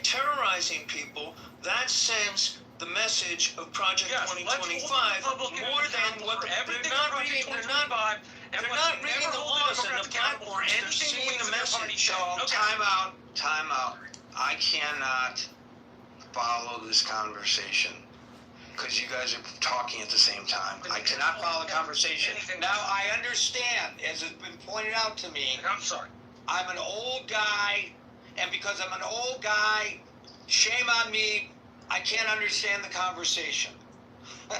terrorizing people, that sends the message of Project 2025 more than what they're not reading. They're not reading the laws and the platforms. They're seeing the message. Time out. I cannot follow this conversation because you guys are talking at the same time. I cannot follow the conversation. Now, I understand, as has been pointed out to me, I'm sorry. I'm an old guy, and because I'm an old guy, shame on me, I can't understand the conversation. I'm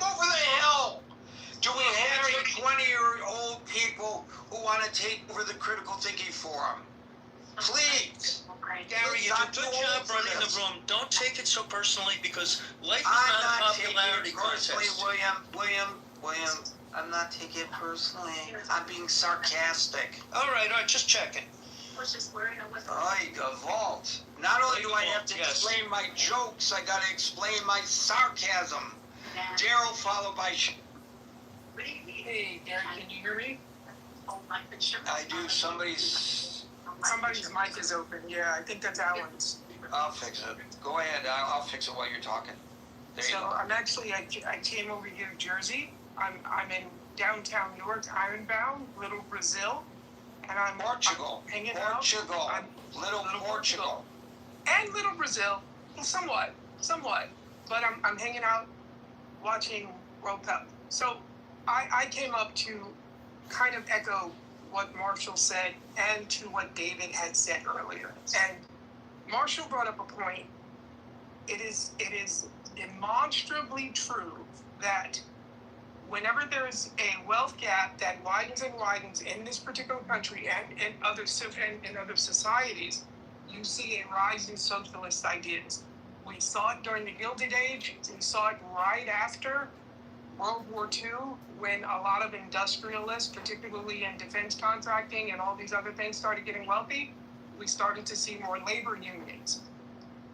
over the hill. Do we have 20-year-old people who want to take over the critical thinking forum? Please. Gary, you do a good job running the room. Don't take it so personally because life is not a popularity contest. William, I'm not taking it personally. I'm being sarcastic. All right, just checking. Vault. Not only do I have to explain my jokes, I gotta explain my sarcasm. Daryl followed by... Hey, Gary, can you hear me? I do. Somebody's mic is open. Yeah, I think that's Alan's. I'll fix it. Go ahead. I'll fix it while you're talking. There you go. I'm actually, I came over here to Jersey. I'm in downtown Newark, Ironbound, Little Brazil. And I'm hanging out. Little Portugal. And Little Brazil. Somewhat. But I'm hanging out watching World Cup. So I came up to kind of echo what Marshall said and to what David had said earlier. And Marshall brought up a point. It is demonstrably true that whenever there is a wealth gap that widens and widens in this particular country and in other societies, you see a rise in socialist ideas. We saw it during the Gilded Age. We saw it right after World War II, when a lot of industrialists, particularly in defense contracting and all these other things, started getting wealthy. We started to see more labor unions.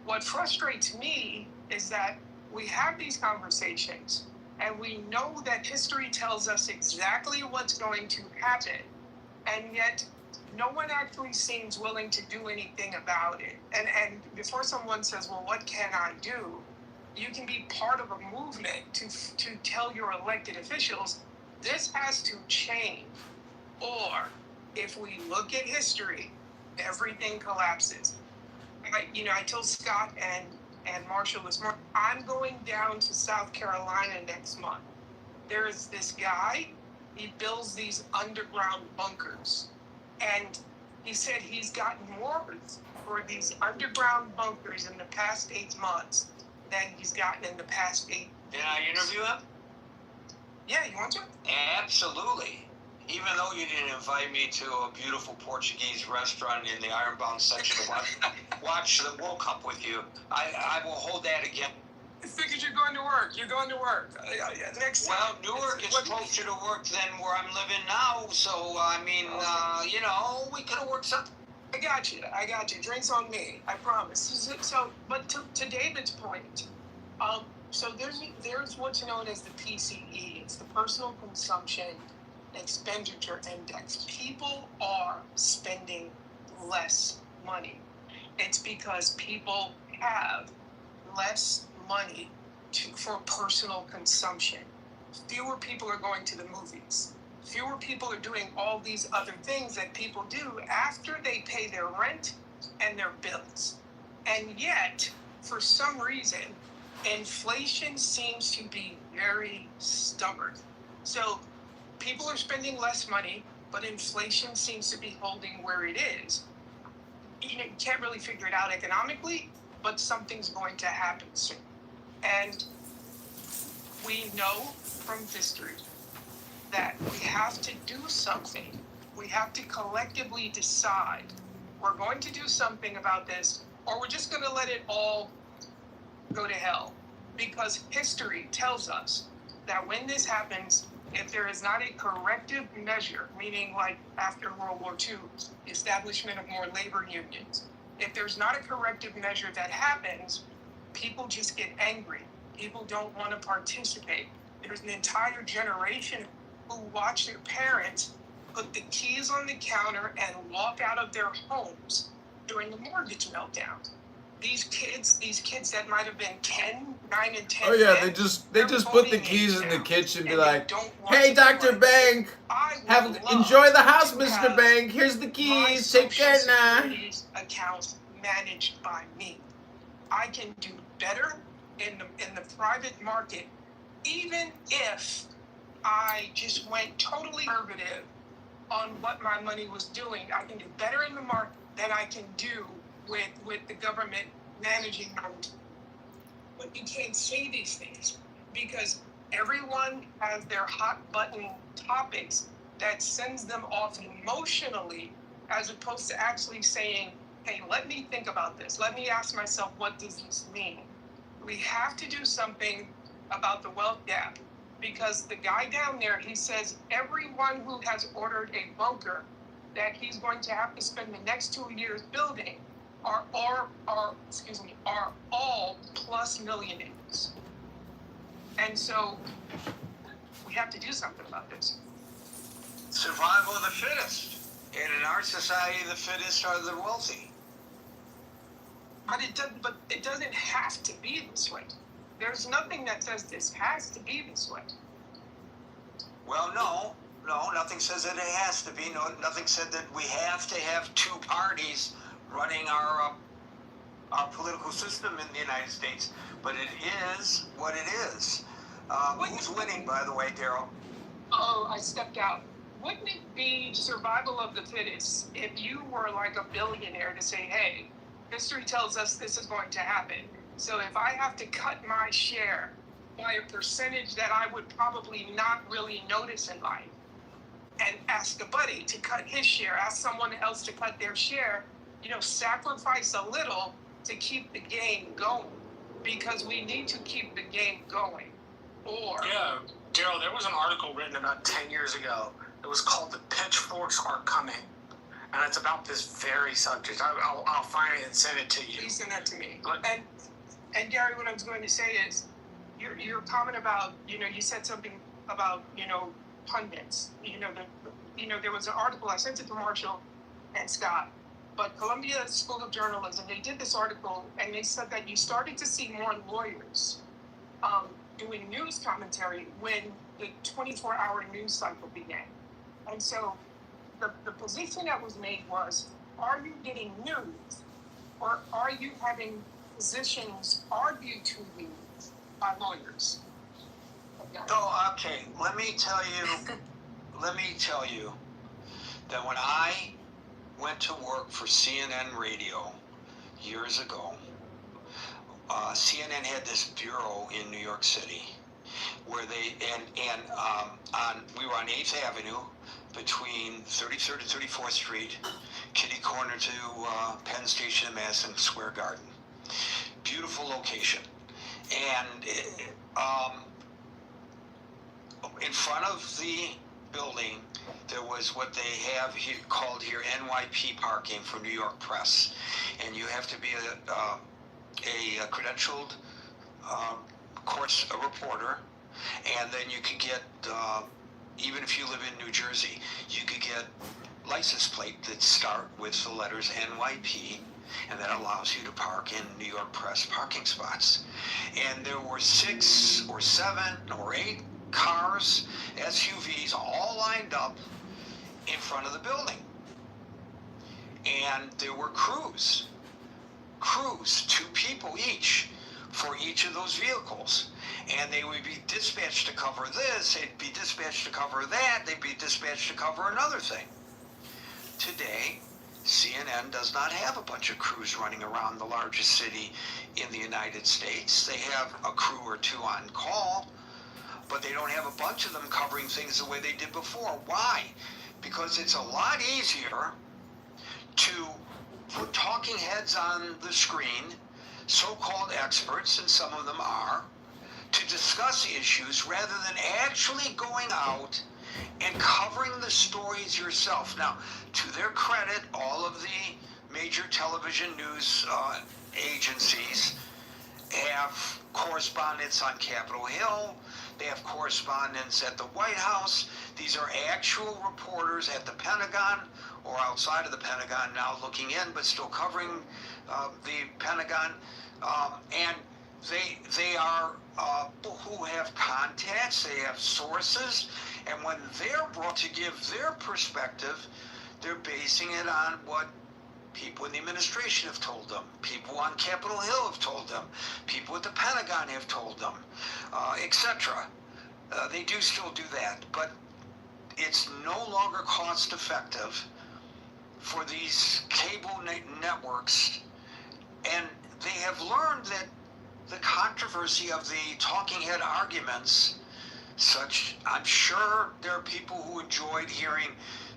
What frustrates me is that we have these conversations and we know that history tells us exactly what's going to happen, and yet no one actually seems willing to do anything about it. And before someone says, well, what can I do? You can be part of a movement to tell your elected officials, this has to change. Or if we look at history, everything collapses. I told Scott and Marshall this morning, I'm going down to South Carolina next month. There is this guy, he builds these underground bunkers. And he said he's gotten more for these underground bunkers in the past 8 months than he's gotten in the past 8 years. Did I interview him? Yeah, you want to? Absolutely. Even though you didn't invite me to a beautiful Portuguese restaurant in the Ironbound section to watch the World Cup with you, I will hold that again. I figured you're going to work. Newark is closer to work than where I'm living now, so, we could have worked something. I got you. Drinks on me. I promise. So, but to David's point, so there's what's known as the PCE. It's the Personal Consumption Expenditure Index. People are spending less money. It's because people have less money for personal consumption. Fewer people are going to the movies. Fewer people are doing all these other things that people do after they pay their rent and their bills. And yet, for some reason, inflation seems to be very stubborn. So people are spending less money, but inflation seems to be holding where it is. You can't really figure it out economically, but something's going to happen soon. And we know from history that we have to do something. We have to collectively decide we're going to do something about this, or we're just going to let it all go to hell. Because history tells us that when this happens, if there is not a corrective measure, meaning like after World War II, the establishment of more labor unions, if there's not a corrective measure that happens, people just get angry. People don't want to participate. There's an entire generation who watch their parents put the keys on the counter and walk out of their homes during the mortgage meltdown. These kids that might have been 10, 9 and 10. Oh yeah, they just put the keys in the kitchen and be like, "Hey, Dr. Bank, enjoy the house, Mr. Bank. Here's the keys. Take care now." Accounts managed by me. I can do better in the private market, even if I just went totally conservative on what my money was doing. I can do better in the market than I can do with the government managing my. But you can't say these things because everyone has their hot button topics that sends them off emotionally, as opposed to actually saying, hey, let me think about this. Let me ask myself, what does this mean? We have to do something about the wealth gap, because the guy down there, he says everyone who has ordered a bunker that he's going to have to spend the next 2 years building are all plus millionaires. And so we have to do something about this. Survival of the fittest. And in our society, the fittest are the wealthy. But it doesn't have to be this way. There's nothing that says this has to be this way. Well, no, nothing says that it has to be. No, nothing said that we have to have two parties running our political system in the United States. But it is what it is. Who's winning, by the way, Daryl? Oh, I stepped out. Wouldn't it be survival of the fittest if you were like a billionaire to say, hey, history tells us this is going to happen. So if I have to cut my share by a percentage that I would probably not really notice in life, and ask a buddy to cut his share, ask someone else to cut their share, sacrifice a little to keep the game going, because we need to keep the game going. Or yeah, Daryl, there was an article written about 10 years ago. It was called "The Pitchforks Are Coming," and it's about this very subject. I'll find it and send it to you. Please send that to me. And Gary, what I was going to say is, your comment about, you said something about, pundits. There was an article, I sent it to Marshall and Scott, but Columbia School of Journalism, they did this article, and they said that you started to see more lawyers doing news commentary when the 24-hour news cycle began. And so the position that was made was, are you getting news, or are you having positions argued to you by lawyers? Oh, okay. Let me tell you that when I went to work for CNN Radio years ago, CNN had this bureau in New York City where they we were on 8th Avenue between 33rd and 34th Street, kitty corner to Penn Station and Madison Square Garden. Beautiful location. And in front of the building, there was what they have here, called here NYP parking for New York Press. And you have to be a credentialed a reporter, and then you could get, even if you live in New Jersey, you could get license plate that start with the letters NYP, and that allows you to park in New York Press parking spots. And there were 6 or 7 or 8 cars, SUVs, all lined up in front of the building. And there were crews, 2 people each, for each of those vehicles. And they would be dispatched to cover this, they'd be dispatched to cover that, they'd be dispatched to cover another thing. Today, CNN does not have a bunch of crews running around the largest city in the United States. They have a crew or 2 on call, but they don't have a bunch of them covering things the way they did before. Why? Because it's a lot easier to put talking heads on the screen, so-called experts, and some of them are, to discuss issues rather than actually going out and covering the stories yourself. Now, to their credit, all of the major television news agencies have correspondents on Capitol Hill. They have correspondents at the White House. These are actual reporters at the Pentagon or outside of the Pentagon now looking in, but still covering the Pentagon. And they are who have contacts, they have sources, and when they're brought to give their perspective, they're basing it on what people in the administration have told them, people on Capitol Hill have told them, people at the Pentagon have told them, etc. They do still do that, but it's no longer cost effective for these cable networks, and they have learned that the controversy of the talking head arguments, I'm sure there are people who enjoyed hearing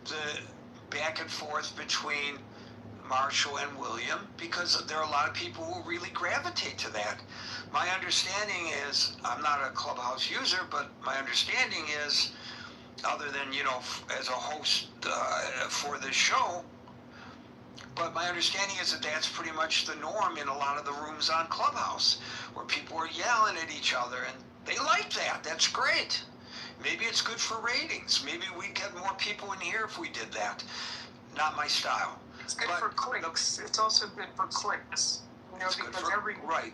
the back and forth between Marshall and William, because there are a lot of people who really gravitate to that. My understanding is, I'm not a Clubhouse user, but my understanding is, other than, as a host for this show, but my understanding is that that's pretty much the norm in a lot of the rooms on Clubhouse, where people are yelling at each other, and they like that. That's great. Maybe it's good for ratings. Maybe we'd get more people in here if we did that. Not my style. It's good for clicks. It's also good for clicks. Because every click.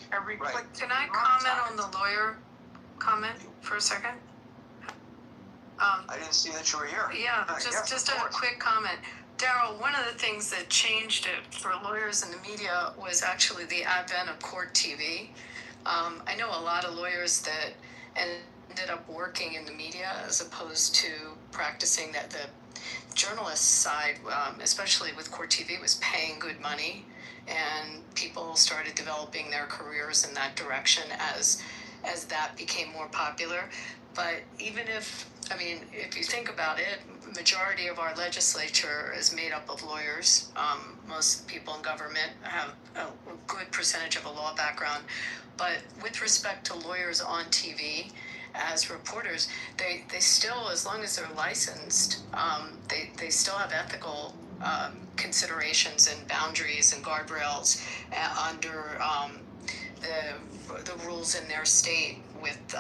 Can I comment on the lawyer comment for a second? I didn't see that you were here. Yeah, just a quick comment. Daryl, one of the things that changed it for lawyers in the media was actually the advent of court TV. I know a lot of lawyers that ended up working in the media as opposed to practicing that. The journalist side, especially with court TV, was paying good money, and people started developing their careers in that direction as that became more popular. But even if you think about it, majority of our legislature is made up of lawyers. Most people in government have a good percentage of a law background. But with respect to lawyers on TV, as reporters, they still, as long as they're licensed, they still have ethical considerations and boundaries and guardrails under the rules in their state with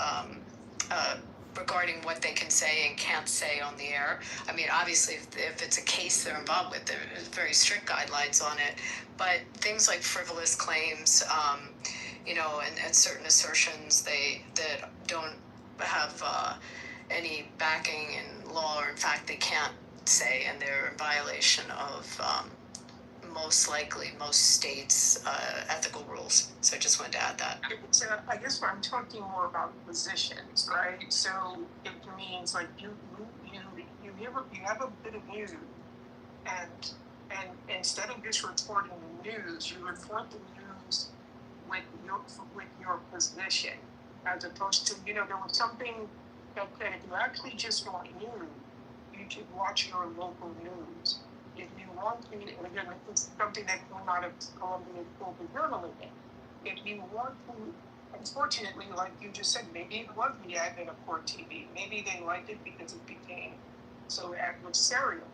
regarding what they can say and can't say on the air. I mean, obviously, if it's a case they're involved with, there's very strict guidelines on it. But things like frivolous claims, and certain assertions that don't have any backing in law, or in fact they can't say, and they're in violation of most states' ethical rules. So I just wanted to add that. I guess I'm talking more about positions, right? So it means like you have a bit of news, and instead of just reporting the news, you report the news with your position, as opposed to, there was something that said if you actually just want news, you should watch your local news. If you want to, and again, this is something that came out of Columbia School of Journalism. If you want to, unfortunately, like you just said, maybe it was the advent of court TV. Maybe they liked it because it became so adversarial.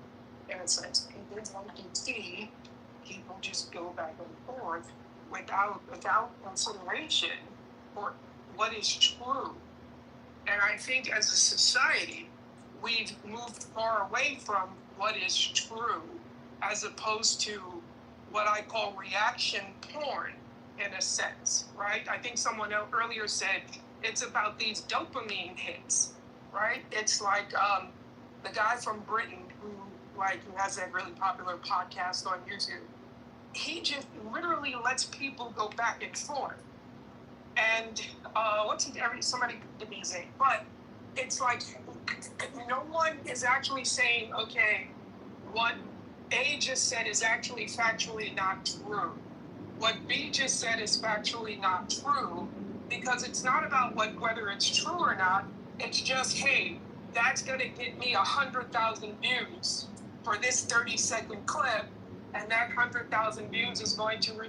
In a sense, they didn't want to see people just go back and forth without consideration for what is true. And I think as a society, we've moved far away from what is true, as opposed to what I call reaction porn, in a sense, right? I think someone earlier said it's about these dopamine hits, right? It's like the guy from Britain who has that really popular podcast on YouTube. He just literally lets people go back and forth. And somebody could be saying, but it's like no one is actually saying, okay, what A just said is actually factually not true. What B just said is factually not true, because it's not about whether it's true or not. It's just, hey, that's going to get me 100,000 views for this 30-second clip, and that 100,000 views is going to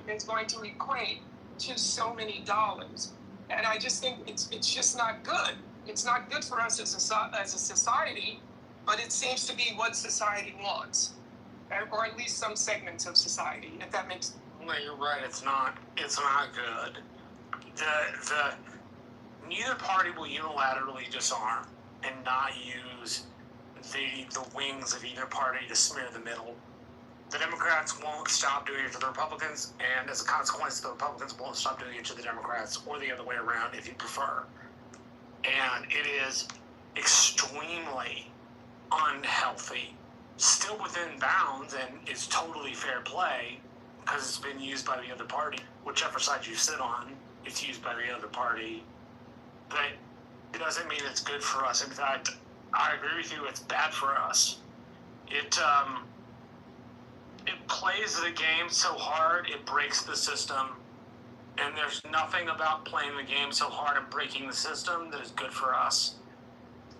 equate to so many dollars. And I just think it's just not good. It's not good for us as a society, but it seems to be what society wants, or at least some segments of society. If that makes. Well, you're right. It's not good. Neither party will unilaterally disarm and not use the wings of either party to smear the middle. The Democrats won't stop doing it to the Republicans, and as a consequence, the Republicans won't stop doing it to the Democrats, or the other way around, if you prefer. And it is extremely unhealthy, still within bounds, and is totally fair play, because it's been used by the other party. Whichever side you sit on, it's used by the other party. But it doesn't mean it's good for us. In fact, I agree with you, it's bad for us. It plays the game so hard, it breaks the system. And there's nothing about playing the game so hard and breaking the system that is good for us.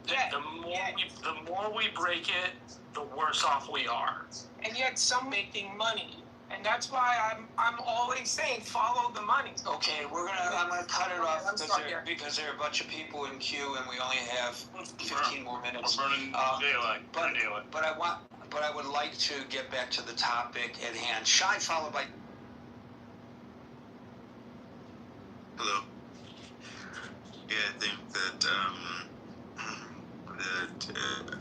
The more we break it, the worse off we are. And yet some making money. And that's why I'm always saying follow the money. Okay, I'm gonna cut it off because there are a bunch of people in queue and we only have 15 more minutes. We're burning daylight. But I would like to get back to the topic at hand. Shai, followed by. Hello. Yeah, I think that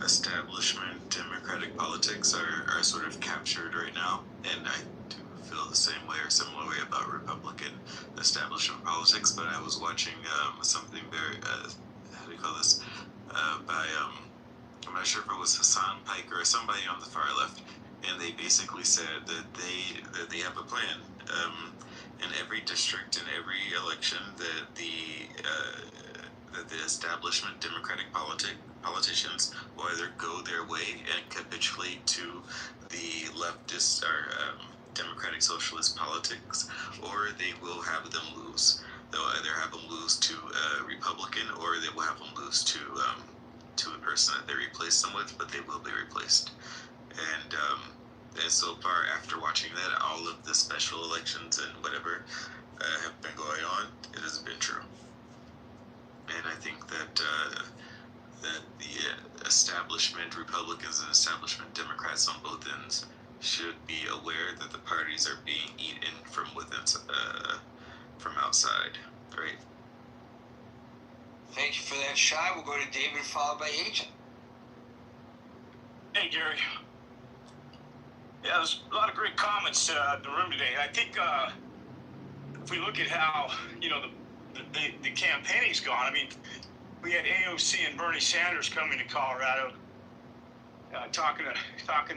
establishment democratic politics are sort of captured right now, and I do feel the same way or similar way about Republican establishment politics. But I was watching something very how do you call this by I'm not sure if it was Hassan Piker or somebody on the far left, and they basically said that they have a plan. In every district, in every election, that the establishment Democratic politicians will either go their way and capitulate to the leftist or Democratic Socialist politics, or they will have them lose. They'll either have them lose to a Republican, or they will have them lose to a person that they replace them with, but they will be replaced. And so far, after watching that, all of the special elections and whatever have been going on, it has been true. And I think that the establishment Republicans and establishment Democrats on both ends should be aware that the parties are being eaten from within, from outside, right? Thank you for that, Shai. We'll go to David, followed by Agent. Hey, Gary. Yeah, there's a lot of great comments in the room today. I think if we look at how, the campaigning's gone, I mean, we had AOC and Bernie Sanders coming to Colorado, talking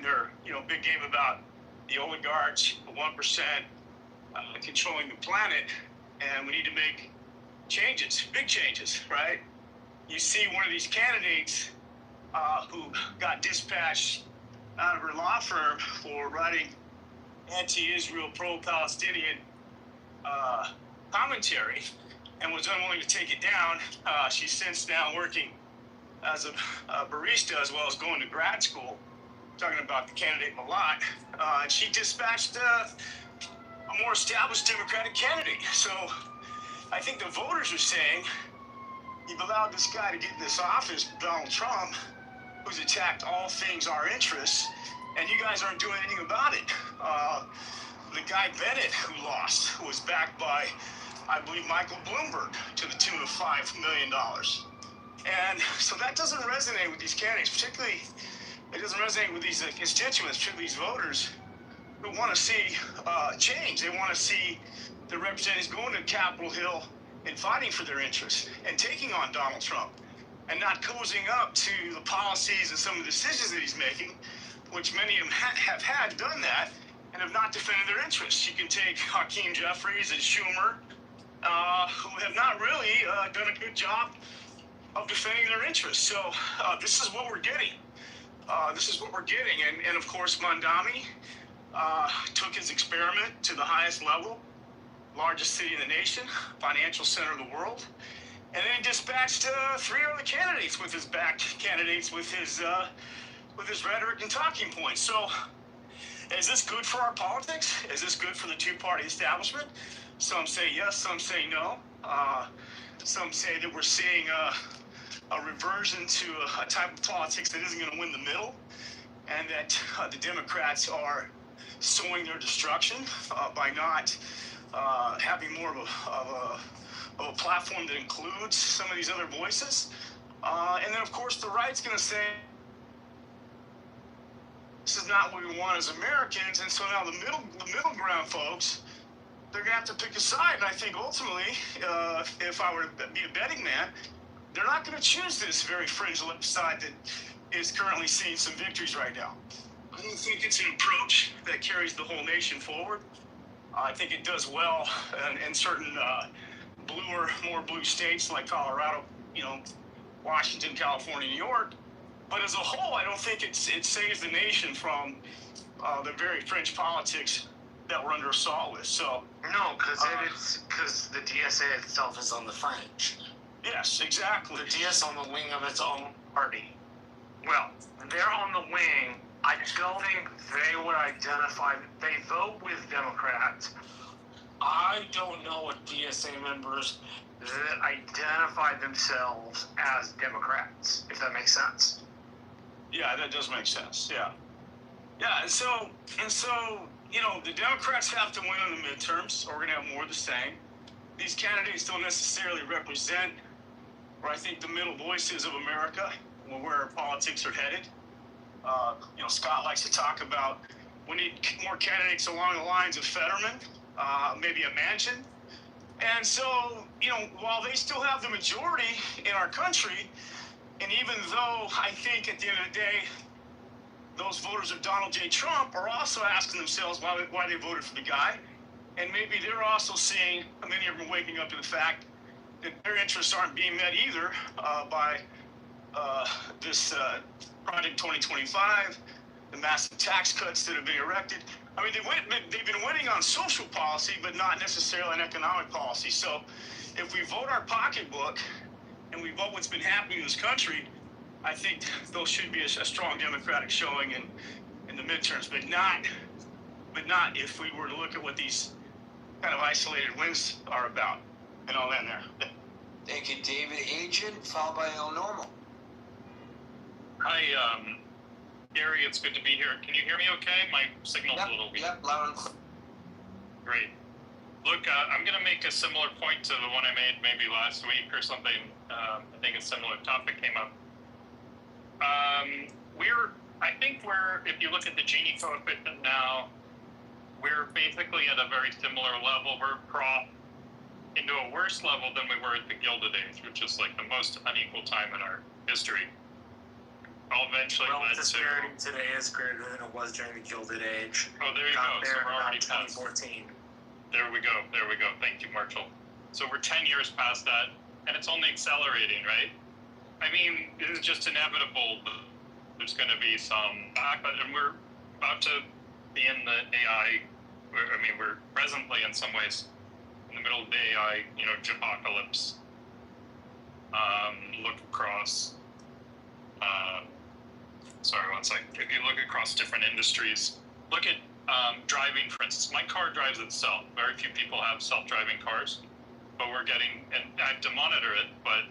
their, big game about the oligarchs, the 1%, controlling the planet, and we need to make changes, big changes, right? You see one of these candidates who got dispatched out of her law firm for writing anti-Israel, pro-Palestinian commentary, and was unwilling to take it down. She's since now working as a barista as well as going to grad school, talking about the candidate Malat. And she dispatched a more established Democratic candidate. So I think the voters are saying, you've allowed this guy to get in this office, Donald Trump, who's attacked all things our interests, and you guys aren't doing anything about it. The guy Bennett, who lost, who was backed by, I believe, Michael Bloomberg to the tune of $5 million. And so that doesn't resonate with these candidates, particularly, it doesn't resonate with these constituents, particularly these voters who want to see change. They want to see the representatives going to Capitol Hill and fighting for their interests and taking on Donald Trump and not cozying up to the policies and some of the decisions that he's making, which many of them have had done that and have not defended their interests. You can take Hakeem Jeffries and Schumer, who have not really done a good job of defending their interests. So this is what we're getting. And of course, Mondami took his experiment to the highest level, largest city in the nation, financial center of the world, and then dispatched 3 other candidates with his backed candidates with his rhetoric and talking points. So, is this good for our politics? Is this good for the two-party establishment? Some say yes, some say no. Some say that we're seeing a reversion to a type of politics that isn't going to win the middle, and that the Democrats are sowing their destruction by not having more of a platform that includes some of these other voices. And then, of course, the right's going to say, this is not what we want as Americans, and so now the middle ground folks, they're going to have to pick a side. And I think ultimately, if I were to be a betting man, they're not going to choose this very fringe left side that is currently seeing some victories right now. I don't think it's an approach that carries the whole nation forward. I think it does well in certain more blue states like Colorado, Washington, California, New York. But as a whole, I don't think it saves the nation from the very fringe politics that we're under assault with. So No, because the DSA itself is on the fringe. Yes, exactly. The DS on the wing of its own party. Well, they're on the wing. I don't think they would identify. They vote with Democrats. I don't know what DSA members that identify themselves as Democrats, if that makes sense. Yeah, that does make sense. Yeah, and so the Democrats have to win on the midterms, or we're gonna have more of the same. These candidates don't necessarily represent, or I think, the middle voices of America, where politics are headed. Scott likes to talk about we need more candidates along the lines of Fetterman, maybe a Manchin. And so, while they still have the majority in our country, and even though I think at the end of the day, those voters of Donald J. Trump are also asking themselves why they voted for the guy. And maybe they're also seeing, many of them are waking up to the fact that their interests aren't being met either by this Project 2025, the massive tax cuts that have been erected. I mean, they've been winning on social policy, but not necessarily on economic policy. So if we vote our pocketbook and we vote what's been happening in this country, I think those should be a strong Democratic showing in the midterms, but not if we were to look at what these kind of isolated wins are about. And I'll end there. Thank you, David. Agent, followed by El Normal. Hi, Gary, it's good to be here. Can you hear me okay? My signal's a little weak. Yep, loud and clear. Great. Look, I'm going to make a similar point to the one I made maybe last week or something. I think a similar topic came up. I think if you look at the Gini coefficient now, we're basically at a very similar level. We're crossed into a worse level than we were at the Gilded Age, which is like the most unequal time in our history. All eventually led to... disparity today is greater than it was during the Gilded Age. Oh, there you go. So we're already past 2014. There we go. Thank you, Marshall. So we're 10 years past that, and it's only accelerating, right? I mean, it is just inevitable that there's going to be some backlash, and we're about to be in the AI. We're presently in some ways in the middle of the AI, apocalypse. Look across. Sorry, one second. If you look across different industries, look at driving, for instance. My car drives itself. Very few people have self-driving cars, but we're getting, and I have to monitor it, but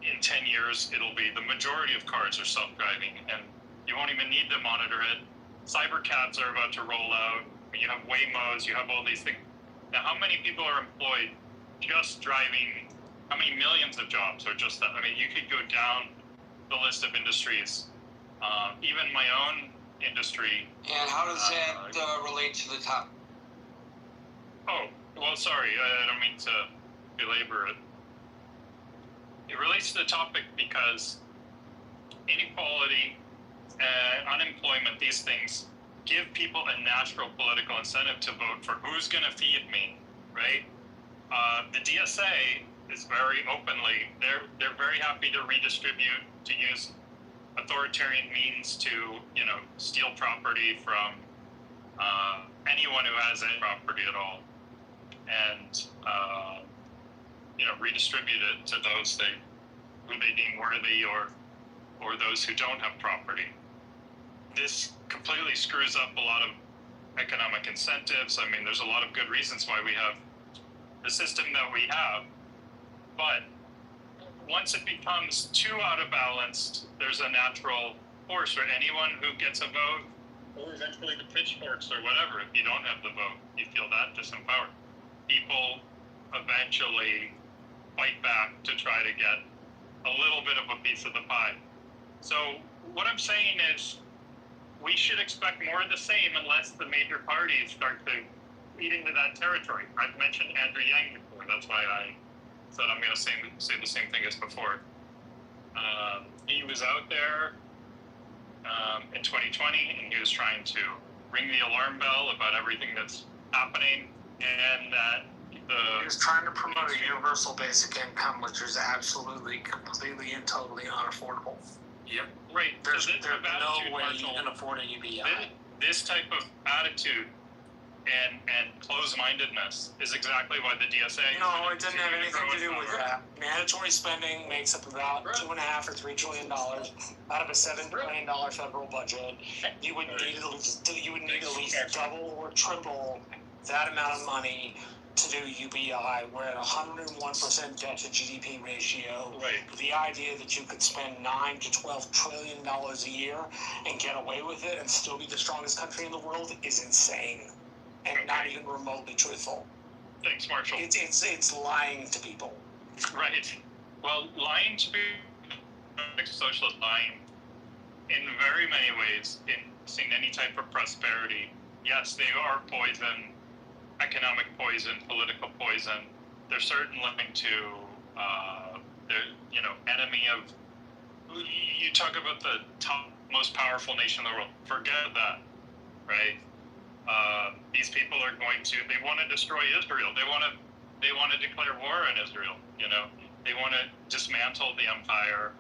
in 10 years, it'll be the majority of cars are self-driving, and you won't even need to monitor it. Cybercabs are about to roll out. You have Waymos, you have all these things. Now, how many people are employed just driving? How many millions of jobs are just that? I mean, you could go down the list of industries. Even my own industry. And how does that relate to the top? Oh, well, sorry. I don't mean to belabor it. It relates to the topic because inequality, unemployment, these things give people a natural political incentive to vote for who's going to feed me, right? The DSA is very openly, they're very happy to redistribute, to use authoritarian means to, steal property from anyone who has any property at all. And, redistribute it to those who they deem worthy or those who don't have property. This completely screws up a lot of economic incentives. I mean, there's a lot of good reasons why we have the system that we have, but once it becomes too out of balance, there's a natural force where anyone who gets a vote, or eventually the pitchforks or whatever, if you don't have the vote, you feel that disempowered. People eventually fight back to try to get a little bit of a piece of the pie. So what I'm saying is we should expect more of the same unless the major parties start to feed into that territory. I've mentioned Andrew Yang before. That's why I said I'm going to say the same thing as before. He was out there in 2020, and he was trying to ring the alarm bell about everything that's happening, and that he was trying to promote a universal basic income, which is absolutely, completely, and totally unaffordable. Yep. Right. There's no way you can afford a UBI. This type of attitude and closed-mindedness is exactly why the DSA. No, it didn't have anything to do with that. Mandatory spending makes up about $2.5 or $3 trillion out of a $7 billion federal budget. You would need at least double or triple that amount of money to do UBI. We're at 101% debt to GDP ratio. Right. The idea that you could spend $9 to $12 trillion a year and get away with it and still be the strongest country in the world is insane. And not even remotely truthful. Thanks, Marshall. It's lying to people. Right. Well, lying to people, socialist lying, in very many ways, in seeing any type of prosperity. Yes, they are poison, economic poison, political poison. They're certainly linked to, enemy of. You talk about the top, most powerful nation in the world. Forget that, right? These people are going to. They want to destroy Israel. They want to declare war on Israel. They want to dismantle the empire.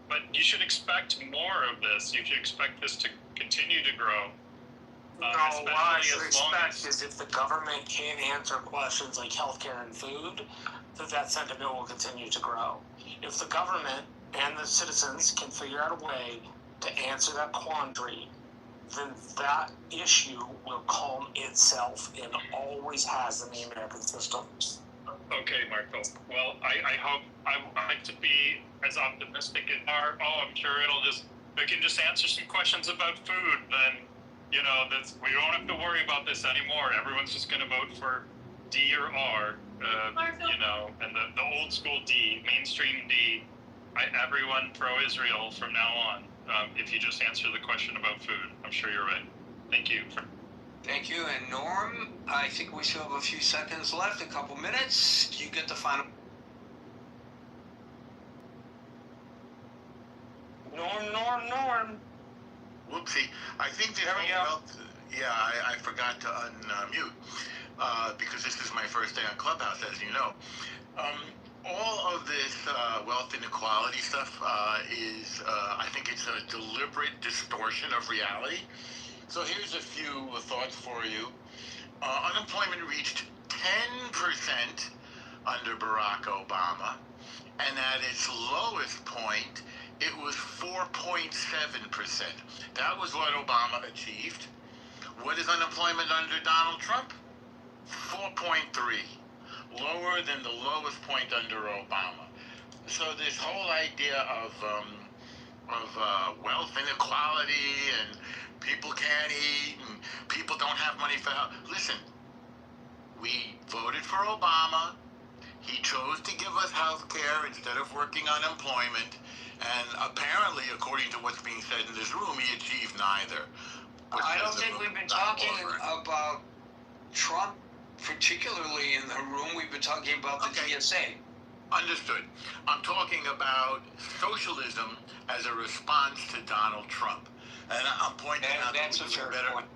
But you should expect more of this. You should expect this to continue to grow. No, what I should expect is if the government can't answer questions like healthcare and food, that sentiment will continue to grow. If the government and the citizens can figure out a way to answer that quandary, then that issue will calm itself and always has in the American system. Okay, Marco. Well, I hope I like to be as optimistic as are. Oh, I'm sure we can just answer some questions about food. Then, we don't have to worry about this anymore. Everyone's just going to vote for D or R. And the old school D, mainstream D. Everyone pro-Israel from now on. If you just answer the question about food, I'm sure you're right. Thank you. Thank you. And Norm, I think we still have a few seconds left, a couple minutes. You get the final. Norm. Whoopsie. I think that I forgot to unmute because this is my first day on Clubhouse, as you know. All of this wealth inequality stuff is, I think it's a deliberate distortion of reality. So here's a few thoughts for you. Unemployment reached 10% under Barack Obama, and at its lowest point, it was 4.7%. That was what Obama achieved. What is unemployment under Donald Trump? 4.3. Lower than the lowest point under Obama. So this whole idea of wealth inequality and people can't eat and people don't have money for health. Listen, we voted for Obama. He chose to give us health care instead of working unemployment. And apparently, according to what's being said in this room, he achieved neither. I don't think we've been talking about Trump particularly in the room. We've been talking about the DSA. Understood. I'm talking about socialism as a response to Donald Trump. And I'm pointing out that's a fair point.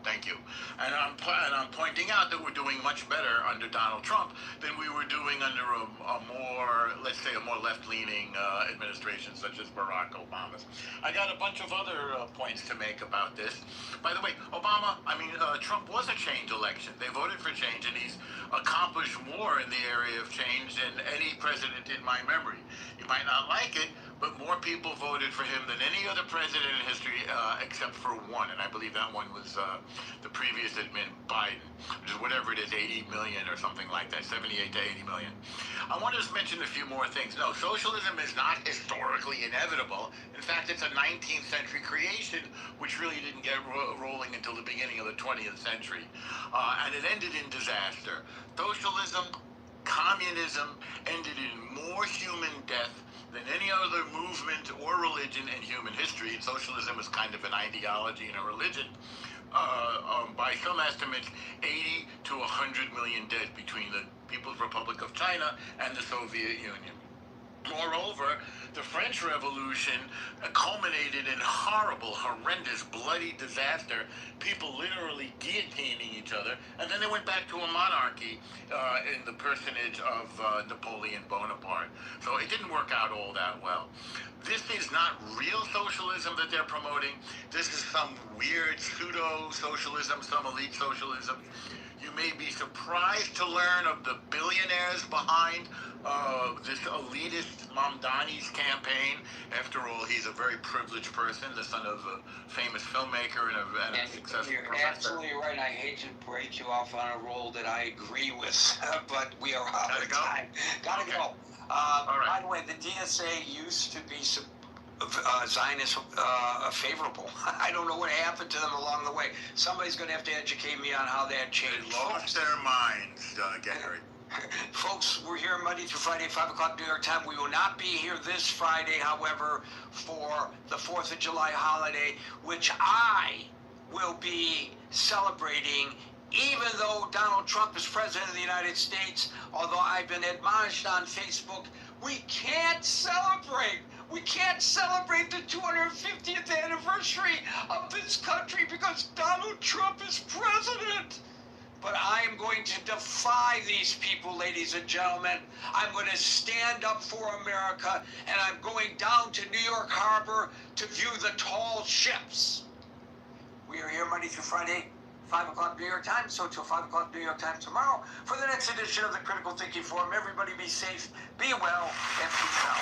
Thank you. And I'm pointing out that we're doing much better under Donald Trump than we were doing under a more, let's say, a more left-leaning administration such as Barack Obama's. I got a bunch of other points to make about this. By the way, Trump was a change election. They voted for change, and he's accomplished more in the area of change than any president in my memory. You might not like it, but more people voted for him than any other president in history, except for one, and I believe that one was the previous admin, Biden, which is whatever it is, 80 million or something like that, 78 to 80 million. I want to just mention a few more things. No, socialism is not historically inevitable. In fact, it's a 19th century creation, which really didn't get rolling until the beginning of the 20th century, and it ended in disaster. Socialism, communism ended in more human death than any other movement or religion in human history. And socialism is kind of an ideology and a religion. By some estimates, 80 to 100 million dead between the People's Republic of China and the Soviet Union. Moreover, the French Revolution culminated in horrible, horrendous, bloody disaster, people literally guillotining each other, and then they went back to a monarchy in the personage of Napoleon Bonaparte. So it didn't work out all that well. This is not real socialism that they're promoting. This is some weird pseudo-socialism, some elite socialism. You may be surprised to learn of the billionaires behind this elitist Mamdani's campaign. After all, he's a very privileged person, the son of a famous filmmaker and a successful You're professor. absolutely right. I hate to break you off on a role that I agree with, but we are out of time. Gotta go. By the way, the DSA used to be Zionist favorable. I don't know what happened to them along the way. Somebody's going to have to educate me on how that changed. They lost their minds, Gary. Folks, we're here Monday through Friday, 5 o'clock New York time. We will not be here this Friday, however, for the 4th of July holiday, which I will be celebrating even though Donald Trump is president of the United States. Although I've been admonished on Facebook, we can't celebrate. We can't celebrate the 250th anniversary of this country because Donald Trump is president. But I am going to defy these people, ladies and gentlemen. I'm going to stand up for America, and I'm going down to New York Harbor to view the tall ships. We are here Monday through Friday, 5 o'clock New York time, so till 5 o'clock New York time tomorrow for the next edition of the Critical Thinking Forum. Everybody be safe, be well, and peace out.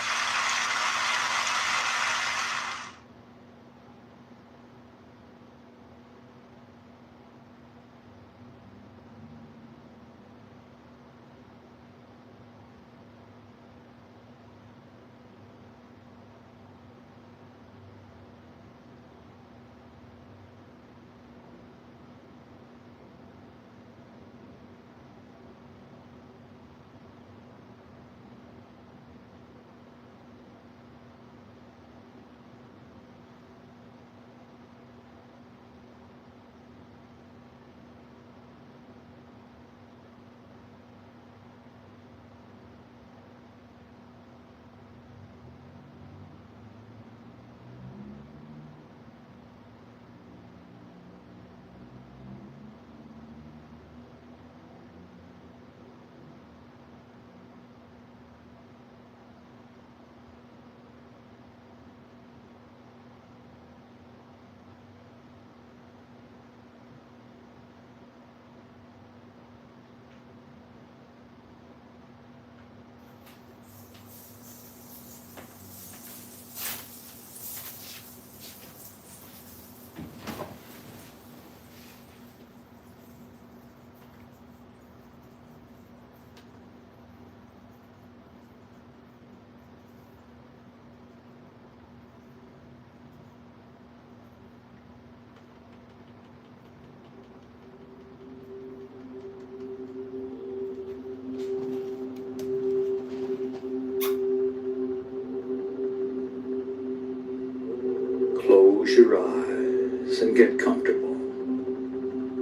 Close your eyes and get comfortable.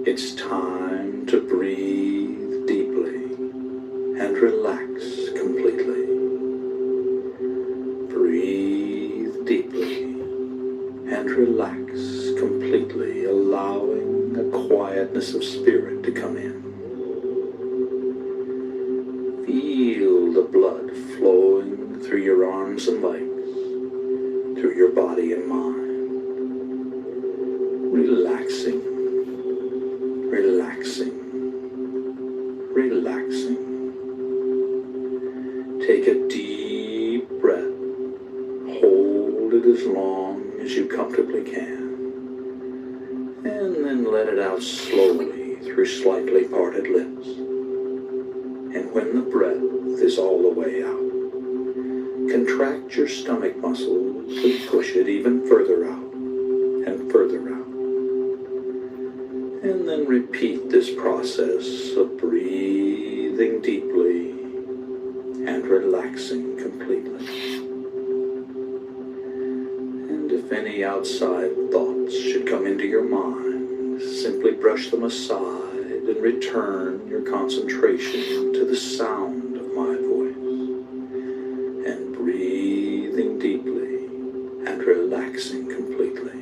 It's time to breathe deeply and relax completely. Breathe deeply and relax completely, allowing a quiet quietness of spirit to come in. Feel the blood flowing through your arms and legs, through your body and mind, relaxing, relaxing, relaxing. Take a deep breath, hold it as long as you comfortably can, and then let it out slowly through slightly parted lips. And when the breath is all the way out, contract your stomach muscles and push it even further out and further out. And then repeat this process of breathing deeply and relaxing completely. And if any outside thoughts should come into your mind, simply brush them aside and return your concentration to the sound of my voice, and breathing deeply and relaxing completely.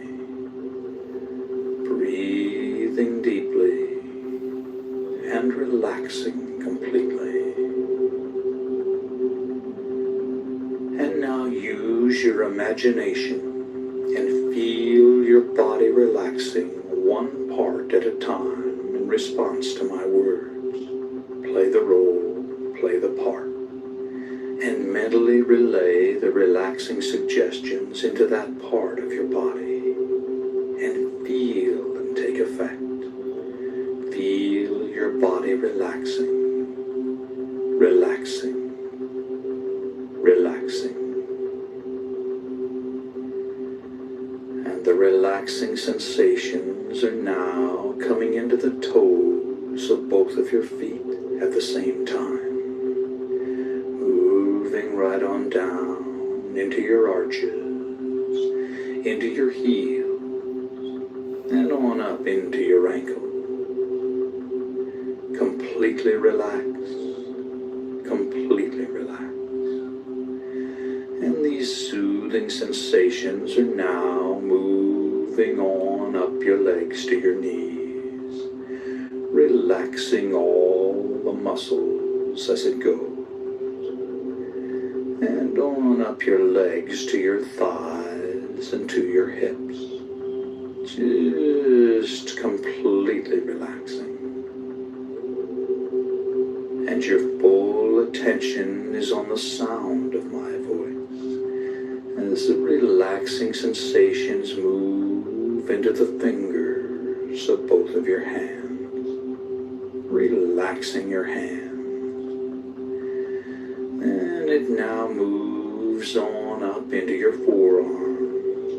Breathing deeply and relaxing completely. And now use your imagination and feel your body relaxing one part at a time in response to my words. Play the role, play the part, and mentally relay the relaxing suggestions into that part of your body, and feel them take effect. Feel your body relaxing, relaxing, relaxing. And the relaxing sensations are now coming into the toes of both of your feet at the same time, moving right on down into your arches, into your heels, and on up into your ankles. Completely relaxed, completely relaxed. And these soothing sensations are now moving on up your legs to your knees, relaxing all the muscles as it goes, and on up your legs to your thighs and to your hips, just completely relaxing. And your full attention is on the sound of my voice, as the relaxing sensations move into the fingers of both of your hands, relaxing your hands. And it now moves on up into your forearms,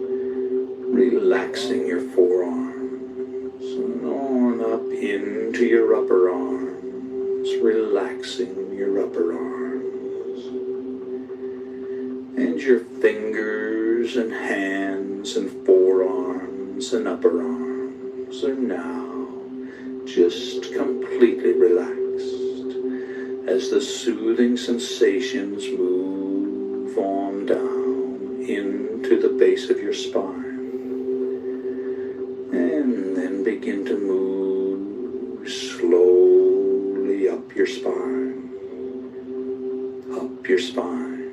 relaxing your forearms, and on up into your upper arms, relaxing your upper arms. And your fingers and hands and forearms and upper arms are now just completely relaxed as the soothing sensations move on down into the base of your spine, and then begin to move slowly up your spine, up your spine,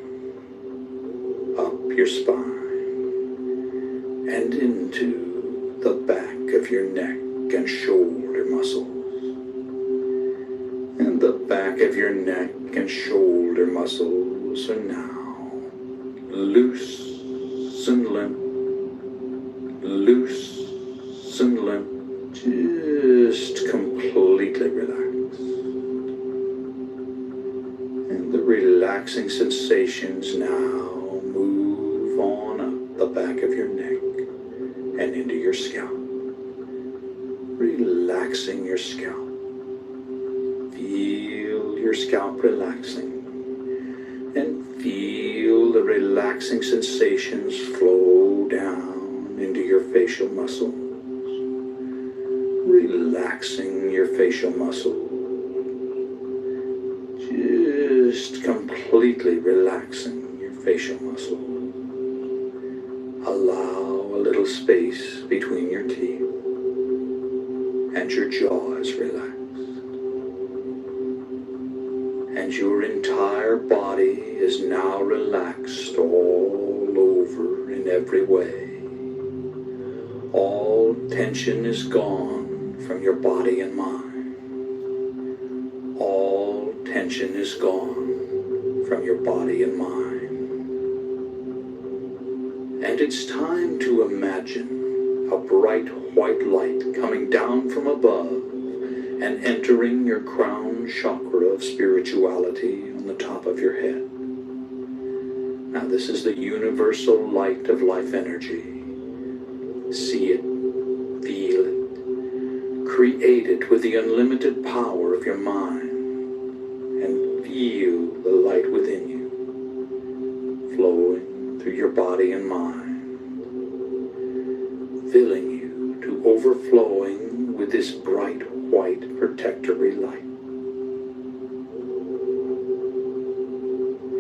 up your spine, and into the back of your neck and shoulder muscles. And the back of your neck and shoulder muscles are now loose and limp, loose and limp, just completely relaxed. And the relaxing sensations now move on up the back of your neck and into your scalp, relaxing your scalp. Feel your scalp relaxing, and feel the relaxing sensations flow down into your facial muscles, relaxing your facial muscles, just completely relaxing your facial muscles. Allow a little space between your teeth, and your jaw is relaxed. And your entire body is now relaxed all over in every way. All tension is gone from your body and mind. All tension is gone from your body and mind. And it's time to imagine a bright white light coming down from above and entering your crown chakra of spirituality on the top of your head. Now this is the universal light of life energy. See it, feel it, create it with the unlimited power of your mind, and feel the light within you, flowing through your body and mind, filling you to overflowing with this bright white protectory light.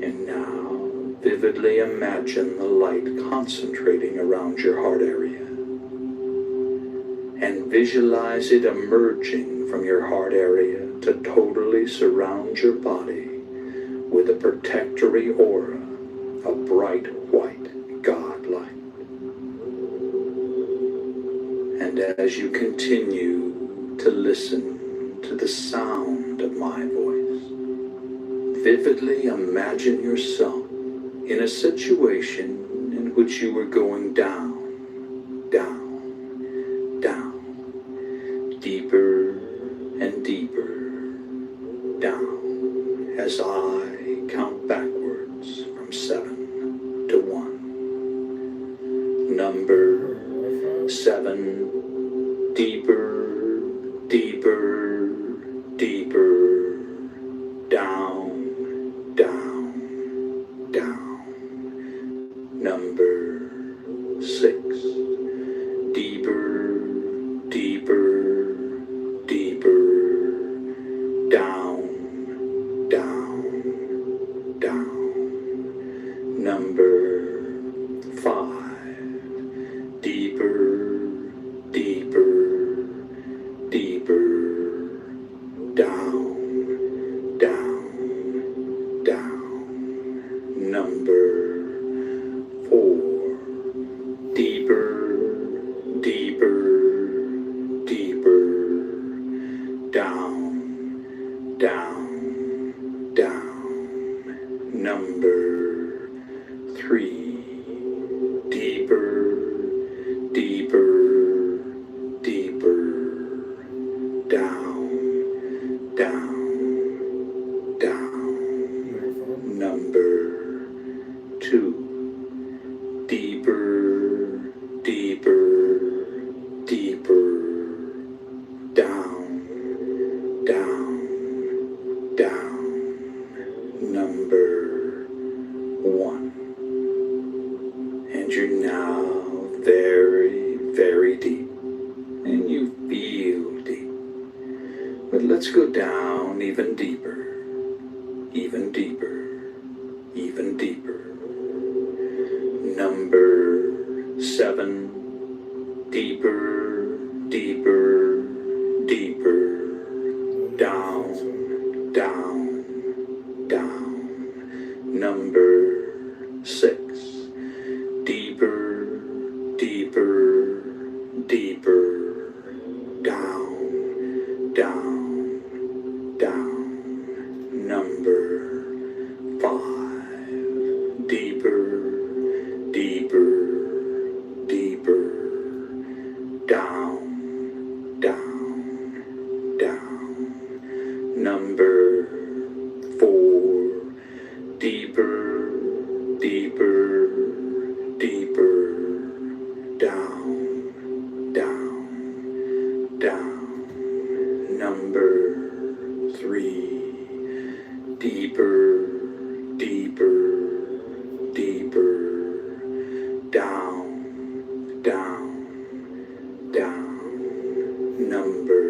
And now, vividly imagine the light concentrating around your heart area. And visualize it emerging from your heart area to totally surround your body with a protectory aura of bright white God light. And as you continue to listen to the sound of my voice, vividly imagine yourself in a situation in which you were going down, down, deeper and deeper down as I count backwards from 7 to 1. Number 7, deeper, deeper, deeper, down, down, down. Number 6, deeper, deeper, down, down, down. Number 5, deeper, deeper, deeper, down, down, down. Number 4, deeper, deeper, deeper, down, down, down. Number 3, deeper, deeper, deeper, down, down, down. Number 2, deeper, deeper, deeper, down, down, down. Number 1. And you're now very, very deep, and you feel deep. But let's go down even deeper, even deeper, even deeper. Number 7, deeper, deeper, deeper, down, down, down. Number 6, deeper, deeper, deeper, down, down, down. Number 5, deeper, deeper, deeper, down, down, down. Number 4, deeper, deeper, deeper, down, down, down. Number 3, deeper, deeper, deeper, down, down, down. Number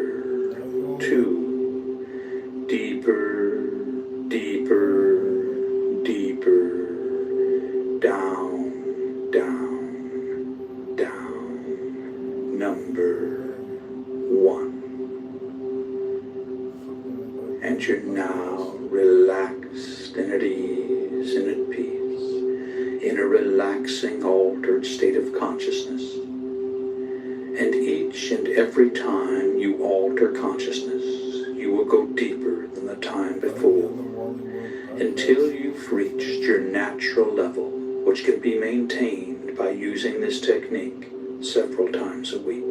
2, deeper, deeper, deeper, down, down, down. Number 1. ease and at peace, in a relaxing, altered state of consciousness. And each and every time you alter consciousness, you will go deeper than the time before, until you've reached your natural level, which can be maintained by using this technique several times a week.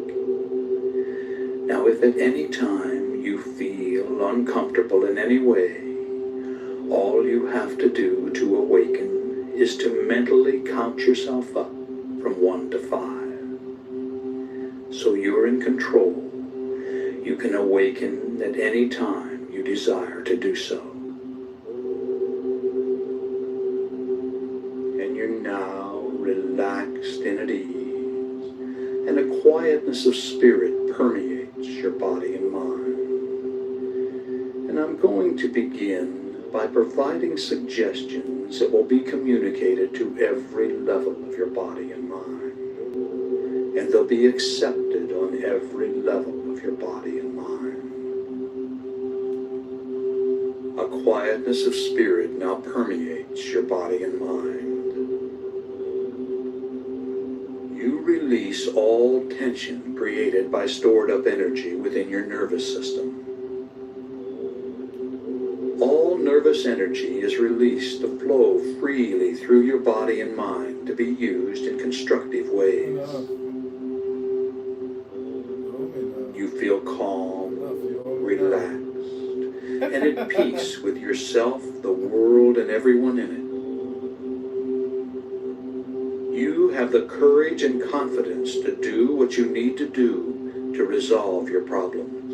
Now, if at any time you feel uncomfortable in any way, all you have to do to awaken is to mentally count yourself up from 1 to 5. So you're in control. You can awaken at any time you desire to do so. And you're now relaxed and at ease, and a quietness of spirit permeates your body and mind. And I'm going to begin by providing suggestions that will be communicated to every level of your body and mind. And they'll be accepted on every level of your body and mind. A quietness of spirit now permeates your body and mind. You release all tension created by stored up energy within your nervous system. All nervous energy is released to flow freely through your body and mind to be used in constructive ways. You feel calm, relaxed, and at peace with yourself, the world, and everyone in it. You have the courage and confidence to do what you need to do to resolve your problems.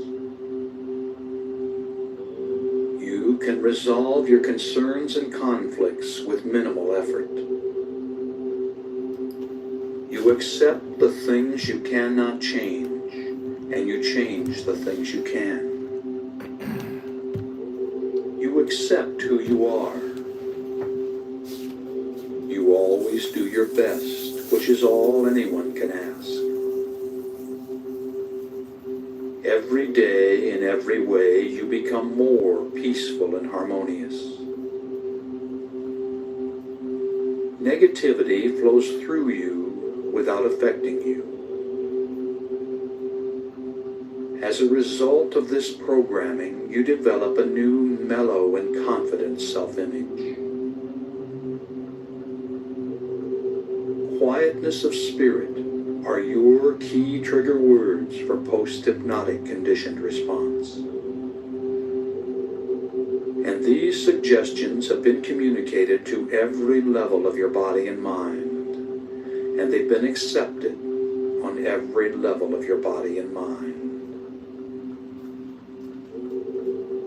You can resolve your concerns and conflicts with minimal effort. You accept the things you cannot change, and you change the things you can. You accept who you are. You always do your best, which is all anyone can ask. Every day, in every way, you become more peaceful and harmonious. Negativity flows through you without affecting you. As a result of this programming, you develop a new mellow and confident self-image. Quietness of spirit are your key trigger words for post-hypnotic conditioned response. And these suggestions have been communicated to every level of your body and mind, and they've been accepted on every level of your body and mind.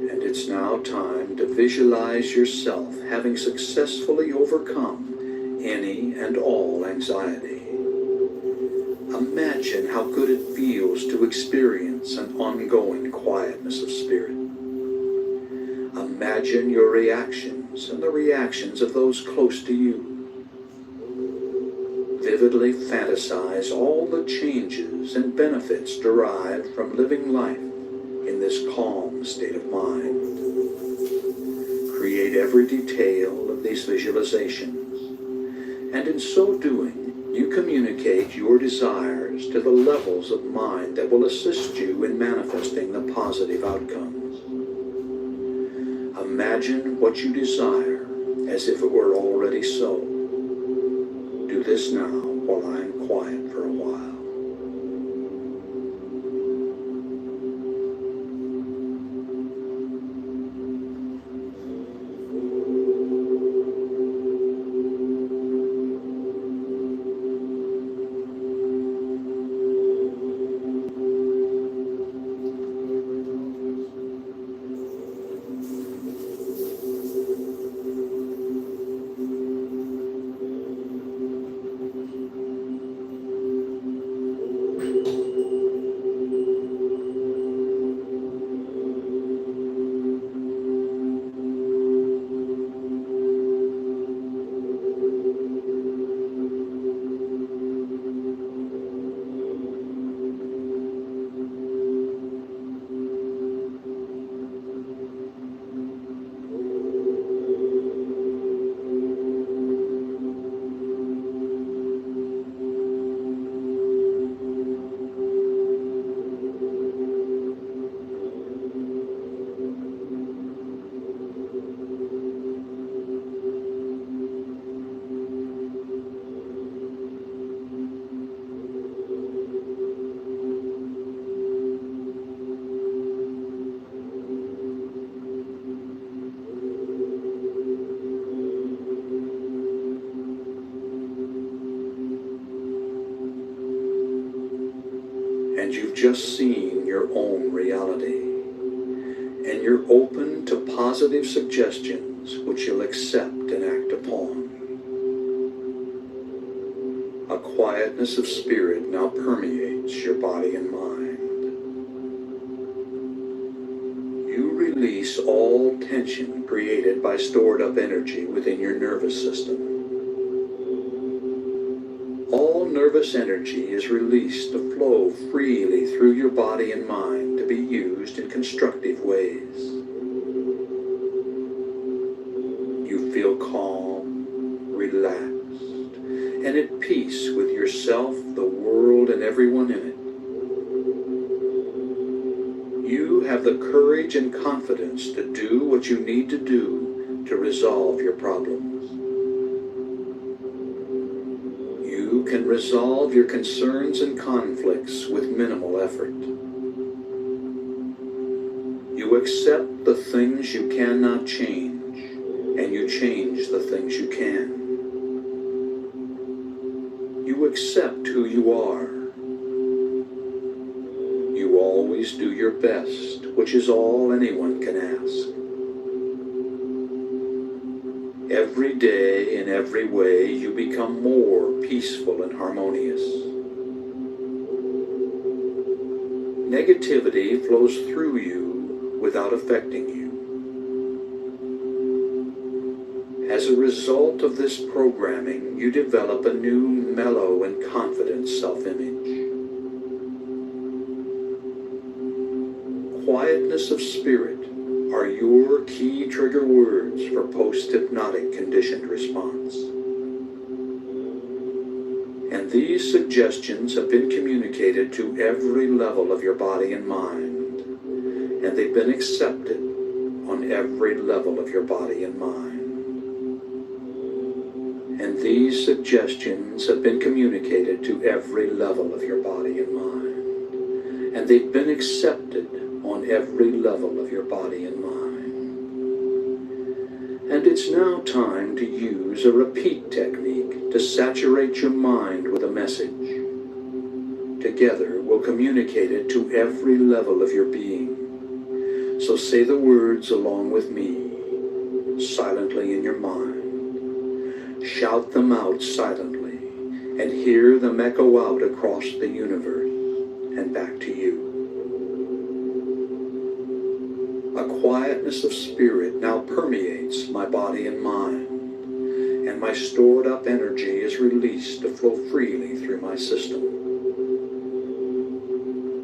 And it's now time to visualize yourself having successfully overcome any and all anxiety. Imagine how good it feels to experience an ongoing quietness of spirit. Imagine your reactions and the reactions of those close to you. Vividly fantasize all the changes and benefits derived from living life in this calm state of mind. Create every detail of these visualizations, and in so doing, you communicate your desires to the levels of mind that will assist you in manifesting the positive outcomes. Imagine what you desire as if it were already so. Do this now while I am quiet for a while. and you've just seen your own reality. And you're open to positive suggestions which you'll accept and act upon. A quietness of spirit now permeates your body and mind. You release all tension created by stored up energy within your nervous system. All nervous energy is released to flow freely through your body and mind to be used in constructive ways. You feel calm, relaxed, and at peace with yourself, the world, and everyone in it. You have the courage and confidence to do what you need to do to resolve your problems. You can resolve your concerns and conflicts with minimal effort. You accept the things you cannot change, and you change the things you can. You accept who you are. You always do your best, which is all anyone can ask. Every day, in every way, you become more peaceful and harmonious. Negativity flows through you without affecting you. As a result of this programming, you develop a new, mellow, and confident self-image. Quietness of spirit are your key trigger words for post-hypnotic conditioned response. And these suggestions have been communicated to every level of your body and mind, and they've been accepted on every level of your body and mind. And these suggestions have been communicated to every level of your body and mind, and they've been accepted on every level of your body and mind. And it's now time to use a repeat technique to saturate your mind with a message. Together, we'll communicate it to every level of your being. So say the words along with me, silently in your mind. Shout them out silently, and hear them echo out across the universe and back to you. A quietness of spirit now permeates my body and mind, and my stored up energy is released to flow freely through my system.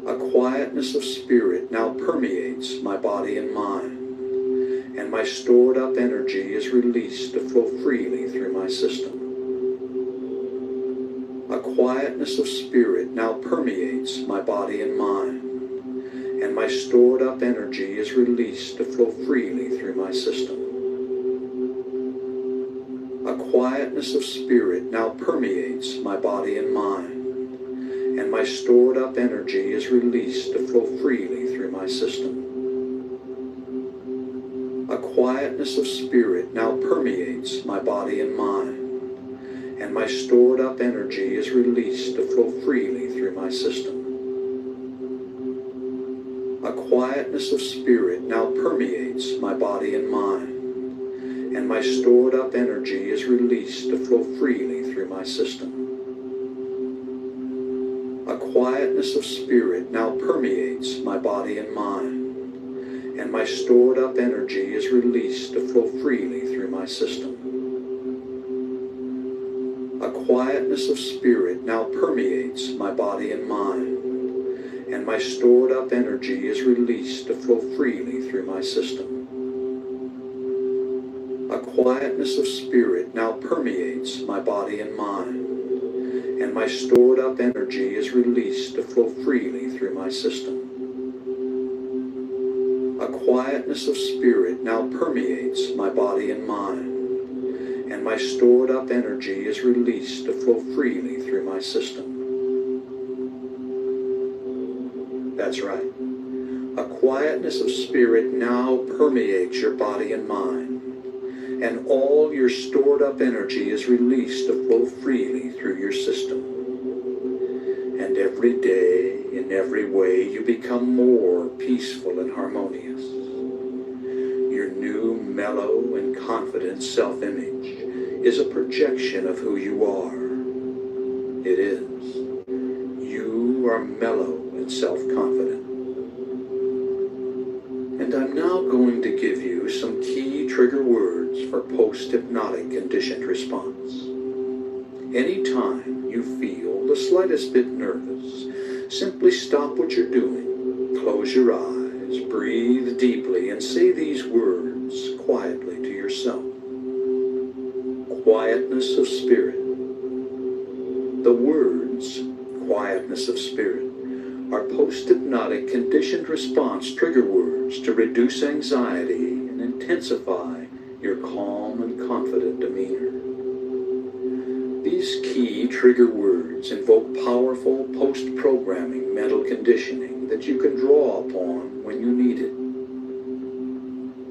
A quietness of spirit now permeates my body and mind, and my stored up energy is released to flow freely through my system. A quietness of spirit now permeates my body and mind, and my stored up energy is released to flow freely through my system. A quietness of spirit now permeates my body and mind, and my stored up energy is released to flow freely through my system. A quietness of spirit now permeates my body and mind, and my stored up energy is released to flow freely through my system. A quietness of spirit now permeates my body and mind, and my stored up energy is released to flow freely through my system. A quietness of spirit now permeates my body and mind, and my stored up energy is released to flow freely through my system. A quietness of spirit now permeates my body and mind, and my stored up energy is released to flow freely through my system. A quietness of spirit now permeates my body and mind, and my stored up energy is released to flow freely through my system. A quietness of spirit now permeates my body and mind, and my stored up energy is released to flow freely through my system. That's right. A quietness of spirit now permeates your body and mind, and all your stored up energy is released to flow freely through your system. And every day, In every way, you become more peaceful and harmonious. Your new, mellow, and confident self-image is a projection of who you are. It is. You are mellow and self-confident. And I'm now going to give you some key trigger words for post-hypnotic conditioned response. Anytime you feel the slightest bit nervous, simply stop what you're doing, close your eyes, breathe deeply, and say these words quietly to yourself. Quietness of spirit. The words, quietness of spirit, are post-hypnotic conditioned response trigger words to reduce anxiety and intensify your calm and confident demeanor. These key trigger words invoke powerful post-programming mental conditioning that you can draw upon when you need it.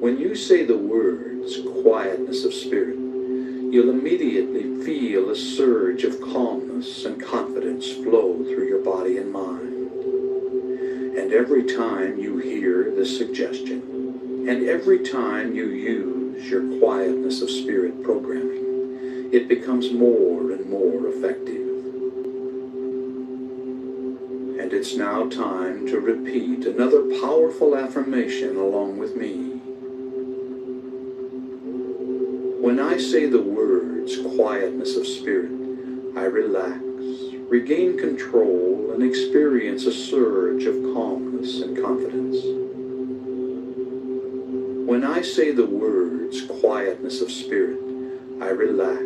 When you say the words, quietness of spirit, you'll immediately feel a surge of calmness and confidence flow through your body and mind. And every time you hear this suggestion, and every time you use your quietness of spirit programming, it becomes more and more effective. And it's now time to repeat another powerful affirmation along with me. When I say the words, quietness of spirit, I relax, regain control, and experience a surge of calmness and confidence. When I say the words, quietness of spirit, I relax,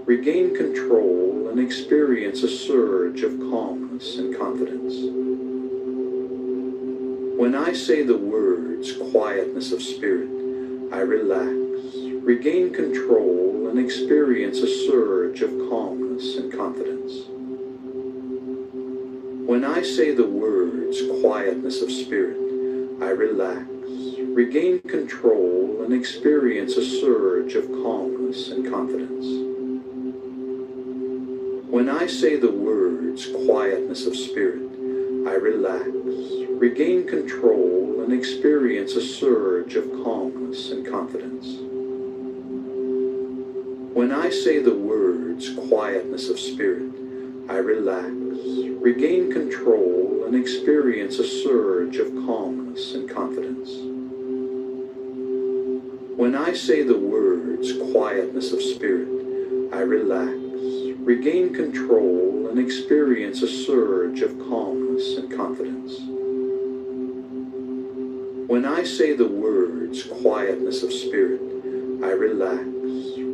regain control, and experience a surge of calmness and confidence. When I say the words, quietness of spirit, I relax, regain control, and experience a surge of calmness and confidence. When I say the words, quietness of spirit, I relax, regain control, and experience a surge of calmness and confidence. When I say the words, quietness of spirit, I relax, regain control, and experience a surge of calmness and confidence. When I say the words, quietness of spirit, I relax, regain control, and experience a surge of calmness and confidence. When I say the words, quietness of spirit, I relax, regain control, and experience a surge of calmness and confidence. When I say the words, quietness of spirit, I relax,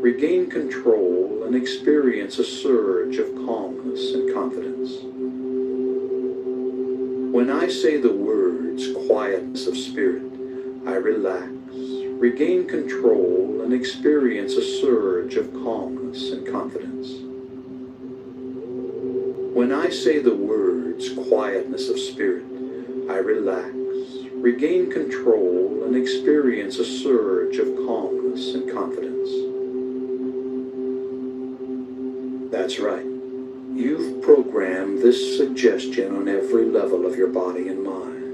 regain control, and experience a surge of calmness and confidence. When I say the words, quietness of spirit, I relax, regain control, and experience a surge of calmness and confidence. When I say the words, quietness of spirit, I relax, regain control, and experience a surge of calmness and confidence. That's right. You've programmed this suggestion on every level of your body and mind,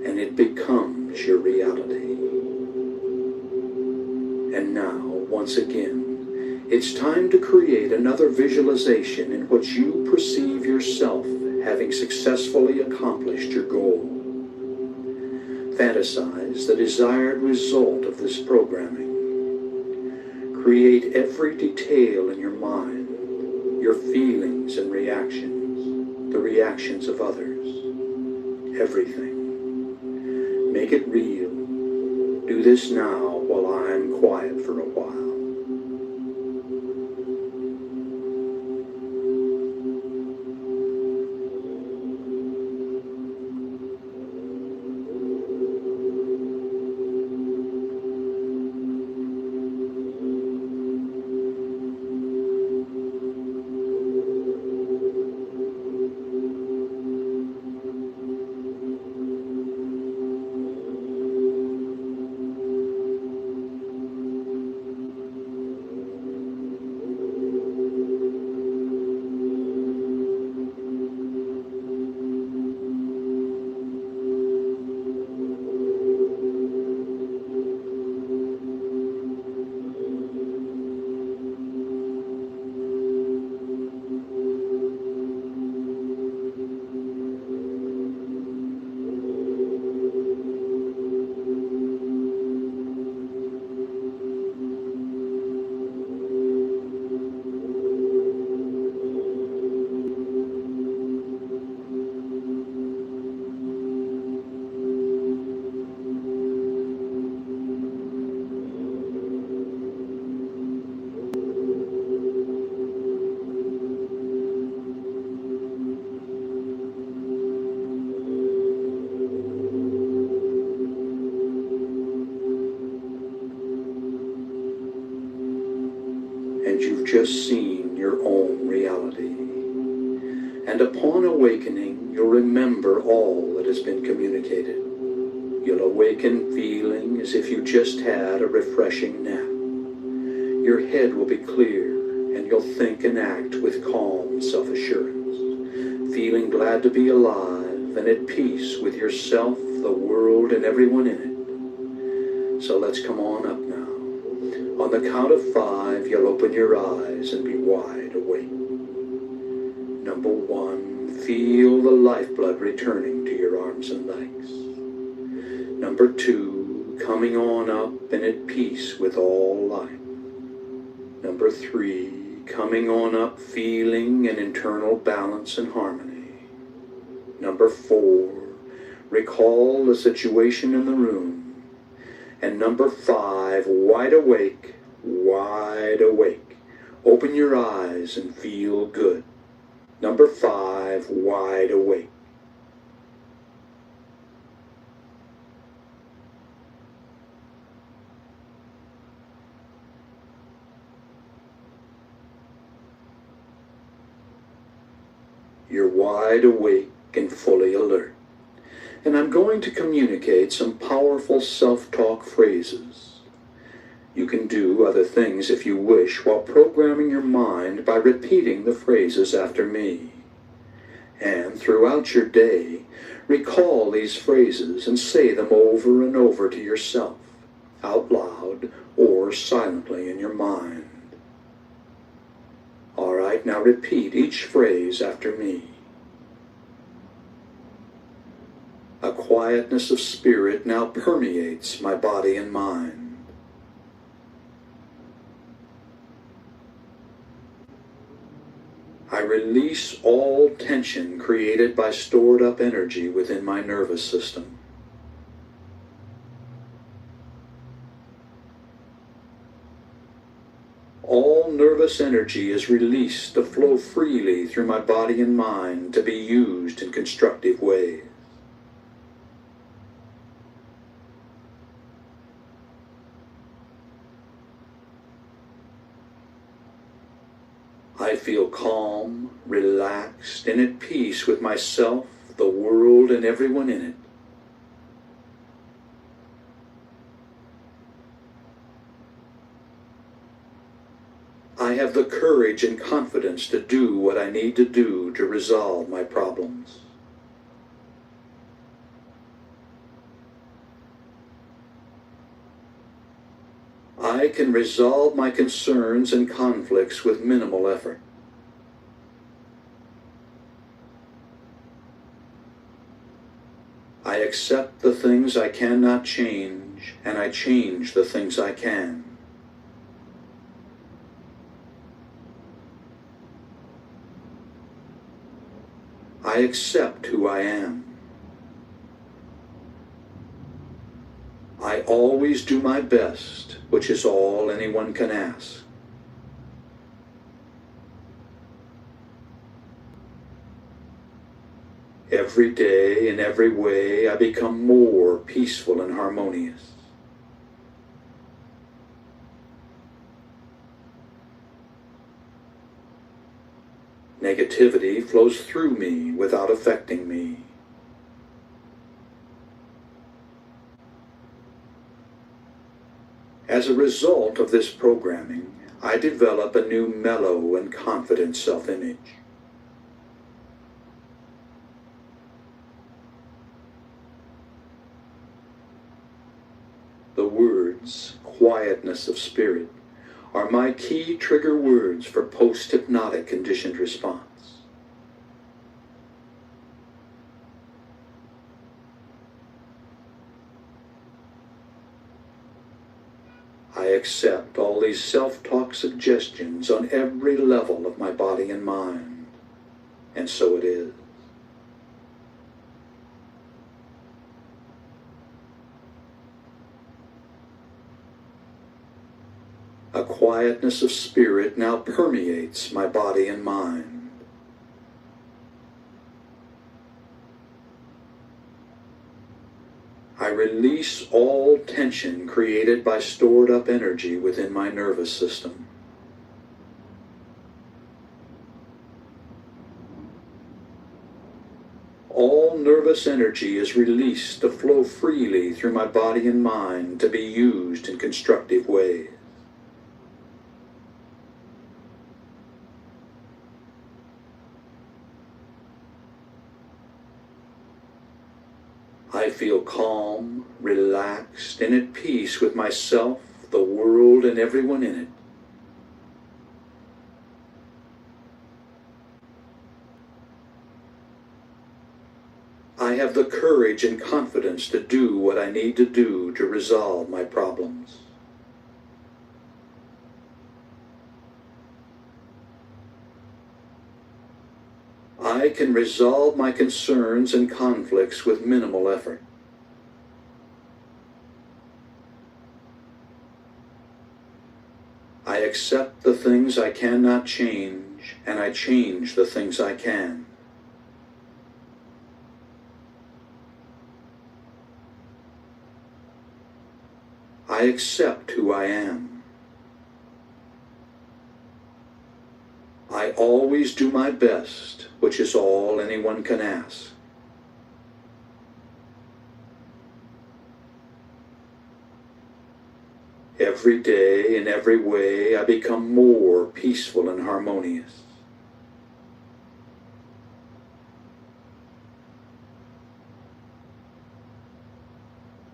and it becomes your reality. And now, once again, it's time to create another visualization in which you perceive yourself having successfully accomplished your goal. Fantasize the desired result of this programming. Create every detail in your mind, your feelings and reactions, the reactions of others, everything. Make it real. Do this now while I'm quiet for a while. and you've just seen your own reality. And upon awakening, you'll remember all that has been communicated. You'll awaken feeling as if you just had a refreshing nap. Your head will be clear, and you'll think and act with calm self-assurance, feeling glad to be alive and at peace with yourself, the world, and everyone in it. So let's come on up now. On the count of 5, you'll open your eyes and be wide awake. Number 1, feel the lifeblood returning to your arms and legs. Number 2, coming on up and at peace with all life. Number 3, coming on up feeling an internal balance and harmony. Number 4, recall the situation in the room. And number 5, wide awake, wide awake. Open your eyes and feel good. Number 5, wide awake. You're wide awake and fully alert. And I'm going to communicate some powerful self-talk phrases. You can do other things if you wish while programming your mind by repeating the phrases after me. And throughout your day, recall these phrases and say them over and over to yourself, out loud or silently in your mind. All right, now repeat each phrase after me. A quietness of spirit now permeates my body and mind. I release all tension created by stored up energy within my nervous system. All nervous energy is released to flow freely through my body and mind to be used in constructive ways. I feel calm, relaxed, and at peace with myself, the world, and everyone in it. I have the courage and confidence to do what I need to do to resolve my problems. I can resolve my concerns and conflicts with minimal effort. I accept the things I cannot change, and I change the things I can. I accept who I am. I always do my best, which is all anyone can ask. Every day, in every way, I become more peaceful and harmonious. Negativity flows through me without affecting me. As a result of this programming, I develop a new mellow and confident self-image. The words, quietness of spirit, are my key trigger words for post-hypnotic conditioned response. I accept all these self-talk suggestions on every level of my body and mind, and so it is. A quietness of spirit now permeates my body and mind. I release all tension created by stored up energy within my nervous system. All nervous energy is released to flow freely through my body and mind to be used in constructive ways. I feel calm, relaxed, and at peace with myself, the world, and everyone in it. I have the courage and confidence to do what I need to do to resolve my problems. I can resolve my concerns and conflicts with minimal effort. I accept the things I cannot change, and I change the things I can. I accept who I am. I always do my best, which is all anyone can ask. Every day, in every way, I become more peaceful and harmonious.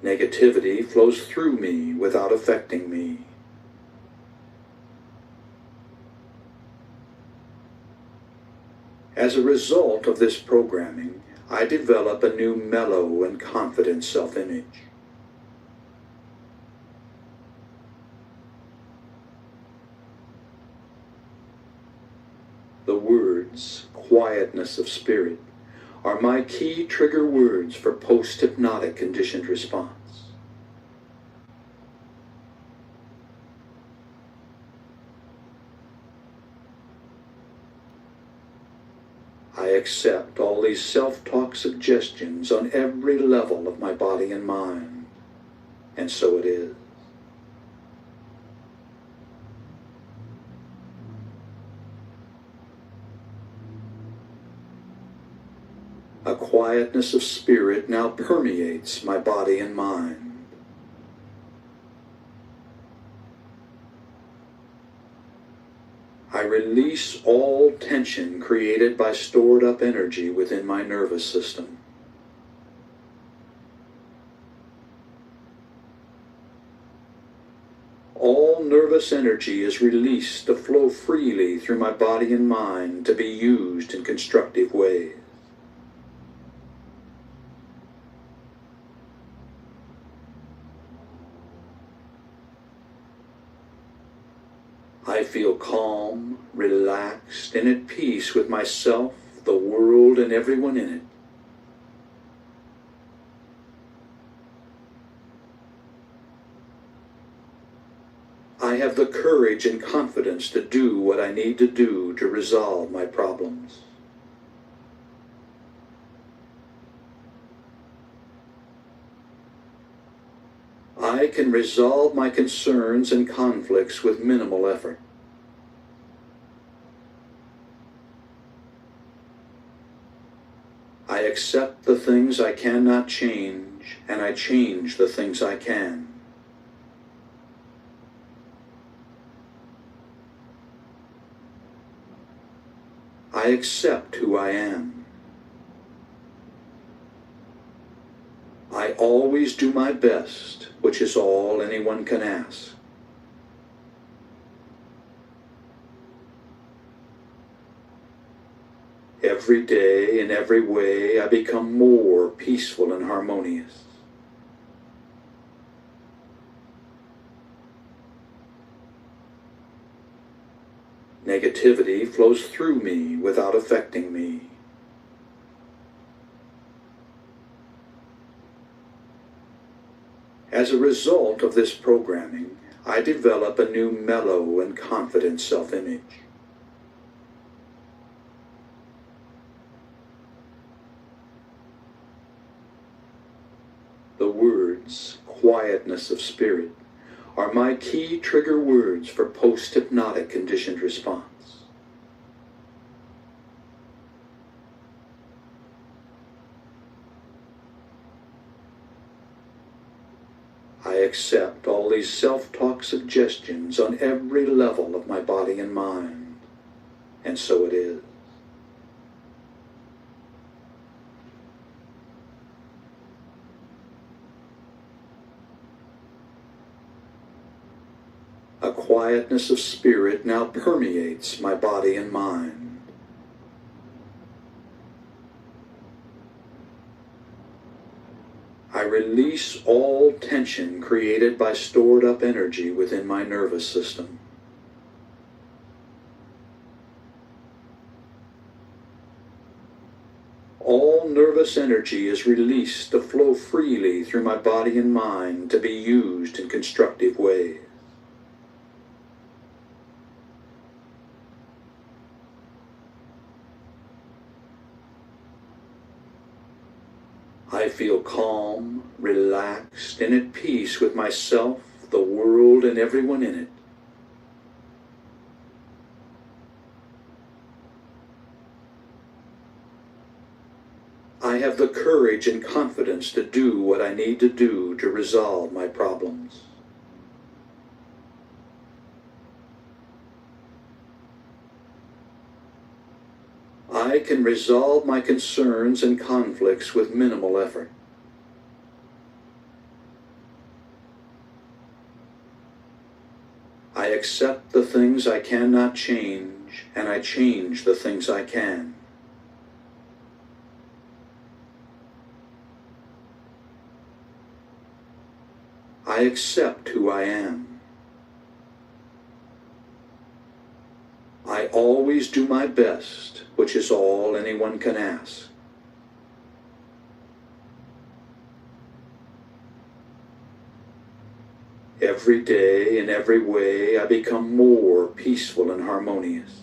Negativity flows through me without affecting me. As a result of this programming, I develop a new mellow and confident self-image. The words, quietness of spirit, are my key trigger words for post-hypnotic conditioned response. I accept all these self-talk suggestions on every level of my body and mind, and so it is. A quietness of spirit now permeates my body and mind. I release all tension created by stored up energy within my nervous system. All nervous energy is released to flow freely through my body and mind to be used in constructive ways. I feel calm, relaxed, and at peace with myself, the world, and everyone in it. I have the courage and confidence to do what I need to do to resolve my problems. I can resolve my concerns and conflicts with minimal effort. I accept the things I cannot change, and I change the things I can. I accept who I am. I always do my best, which is all anyone can ask. Every day, in every way, I become more peaceful and harmonious. Negativity flows through me without affecting me. As a result of this programming, I develop a new mellow and confident self-image. The words, quietness of spirit, are my key trigger words for post-hypnotic conditioned response. accept all these self-talk suggestions on every level of my body and mind, and so it is. A quietness of spirit now permeates my body and mind. I release all tension created by stored up energy within my nervous system. All nervous energy is released to flow freely through my body and mind to be used in constructive ways. I feel calm, relaxed, and at peace with myself, the world, and everyone in it. I have the courage and confidence to do what I need to do to resolve my problems. I can resolve my concerns and conflicts with minimal effort. I accept the things I cannot change, and I change the things I can. I accept who I am. I always do my best, which is all anyone can ask. Every day, in every way, I become more peaceful and harmonious.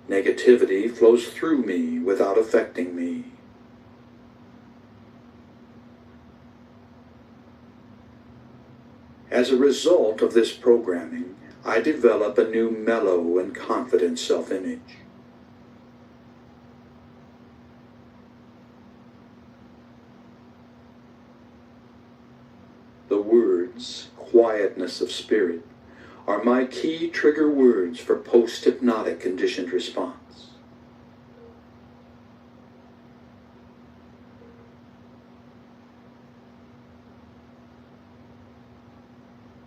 Negativity flows through me without affecting me. As a result of this programming, I develop a new mellow and confident self-image. The words, quietness of spirit, are my key trigger words for post-hypnotic conditioned response.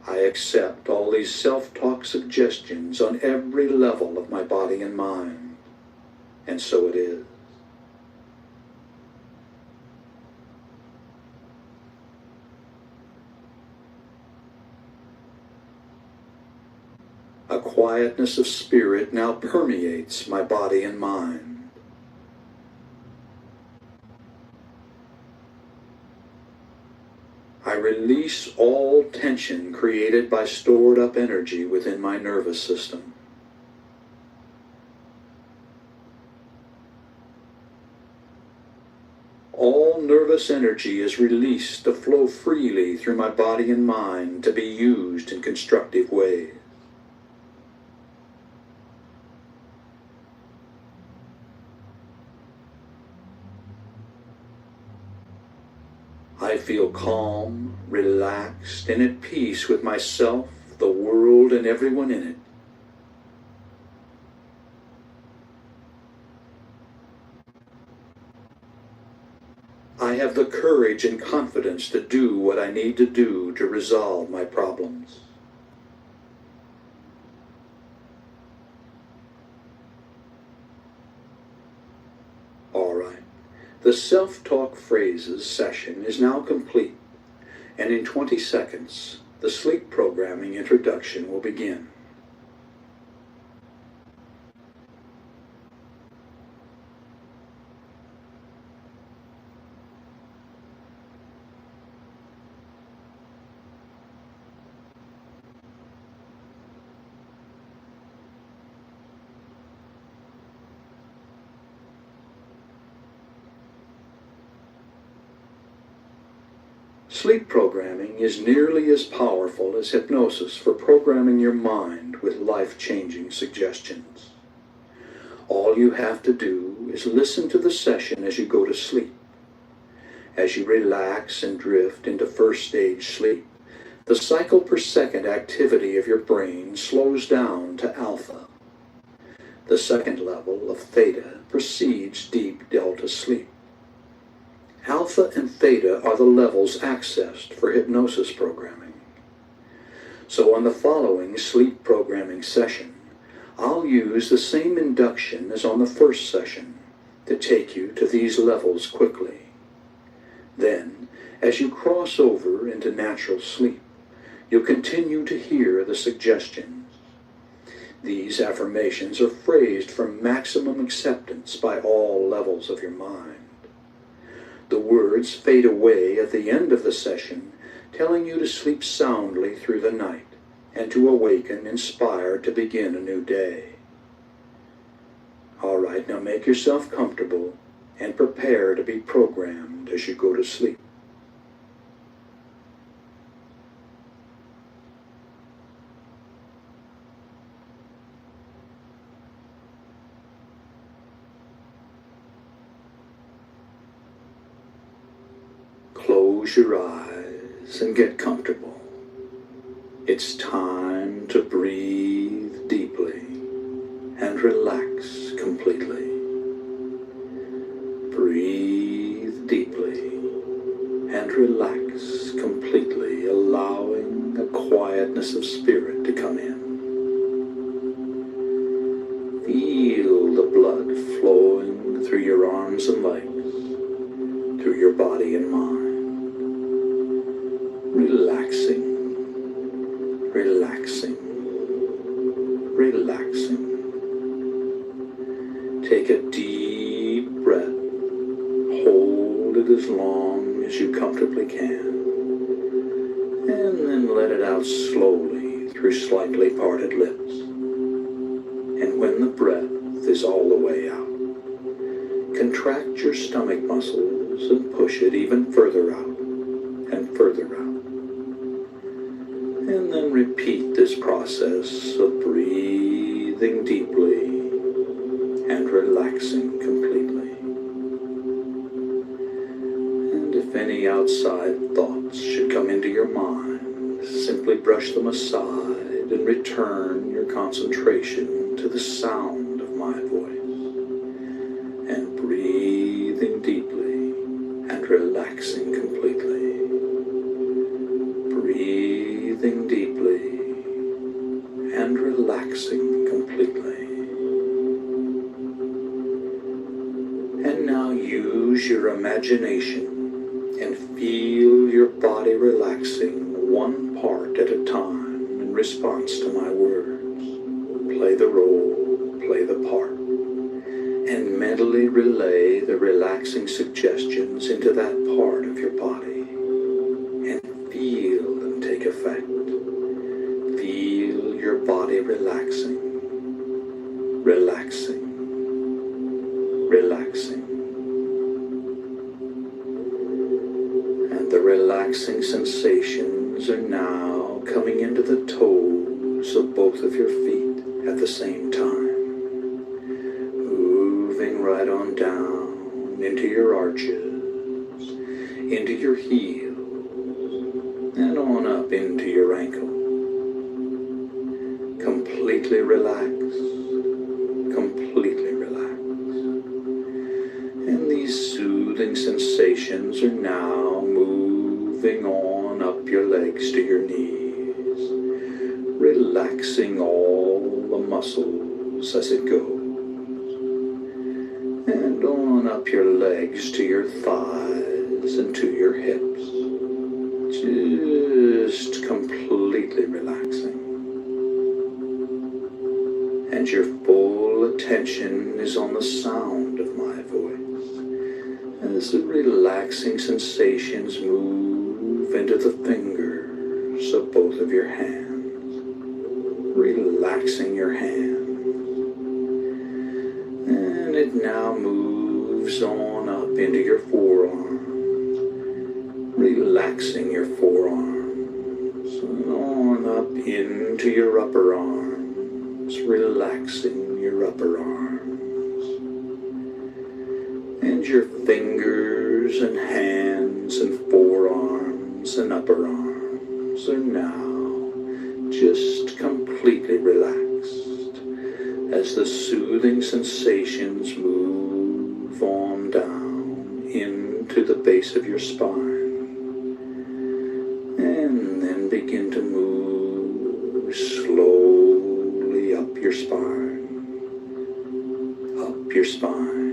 I accept all these self-talk suggestions on every level of my body and mind, and so it is. A quietness of spirit now permeates my body and mind. I release all tension created by stored up energy within my nervous system. All nervous energy is released to flow freely through my body and mind to be used in constructive ways. I feel calm, relaxed, and at peace with myself, the world, and everyone in it. I have the courage and confidence to do what I need to do to resolve my problems. All right. The self-talk phrases session is now complete, and in 20 seconds, the sleep programming introduction will begin. Sleep programming is nearly as powerful as hypnosis for programming your mind with life-changing suggestions. All you have to do is listen to the session as you go to sleep. As you relax and drift into first stage sleep, the cycle per second activity of your brain slows down to alpha. The second level of theta precedes deep delta sleep. Alpha and theta are the levels accessed for hypnosis programming. So on the following sleep programming session, I'll use the same induction as on the first session to take you to these levels quickly. Then, as you cross over into natural sleep, you'll continue to hear the suggestions. These affirmations are phrased for maximum acceptance by all levels of your mind. The words fade away at the end of the session, telling you to sleep soundly through the night and to awaken inspired to begin a new day. All right, now make yourself comfortable and prepare to be programmed as you go to sleep. Close your eyes and get comfortable. It's time to breathe deeply and relax completely. Breathe deeply and relax completely, allowing a quietness of spirit to come in. Feel the blood flowing through your arms and legs, through your body and mind. Relaxing, relaxing, relaxing. Take a deep breath. Hold it as long as you comfortably can. And then let it out slowly through slightly parted lips. And when the breath is all the way out, contract your stomach muscles and push it even further out and further out. And then repeat this process of breathing deeply and relaxing completely. And if any outside thoughts should come into your mind, simply brush them aside and return your concentration to the sound of my voice. And breathing deeply and relaxing completely. Breathing deeply and relaxing completely. And now use your imagination and feel your body relaxing one part at a time in response to my words. Play the role, play the part, and mentally relay the relaxing suggestions into that part of your body. And feel them take effect. Feel your body relaxing, relaxing, relaxing. And the relaxing sensations are now coming into the toes of both of your feet at the same time. Moving right on down into your arches, into your heels, and on up into your ankle. Completely relaxed, completely relaxed. And these soothing sensations are now moving on up your legs to your knees, relaxing all the muscles as it goes. And on up your legs to your thighs and to your hips, just completely relaxing. And your full attention is on the sound of my voice as the relaxing sensations move into the fingers of both of your hands, relaxing your hands. And it now moves on up into your forearms, relaxing your forearms, and on up into your upper arms, relaxing your upper arms. And your fingers and hands and forearms and upper arms are now just completely relaxed as the soothing sensations move on down into the base of your spine, and then begin to move slowly up your spine, up your spine,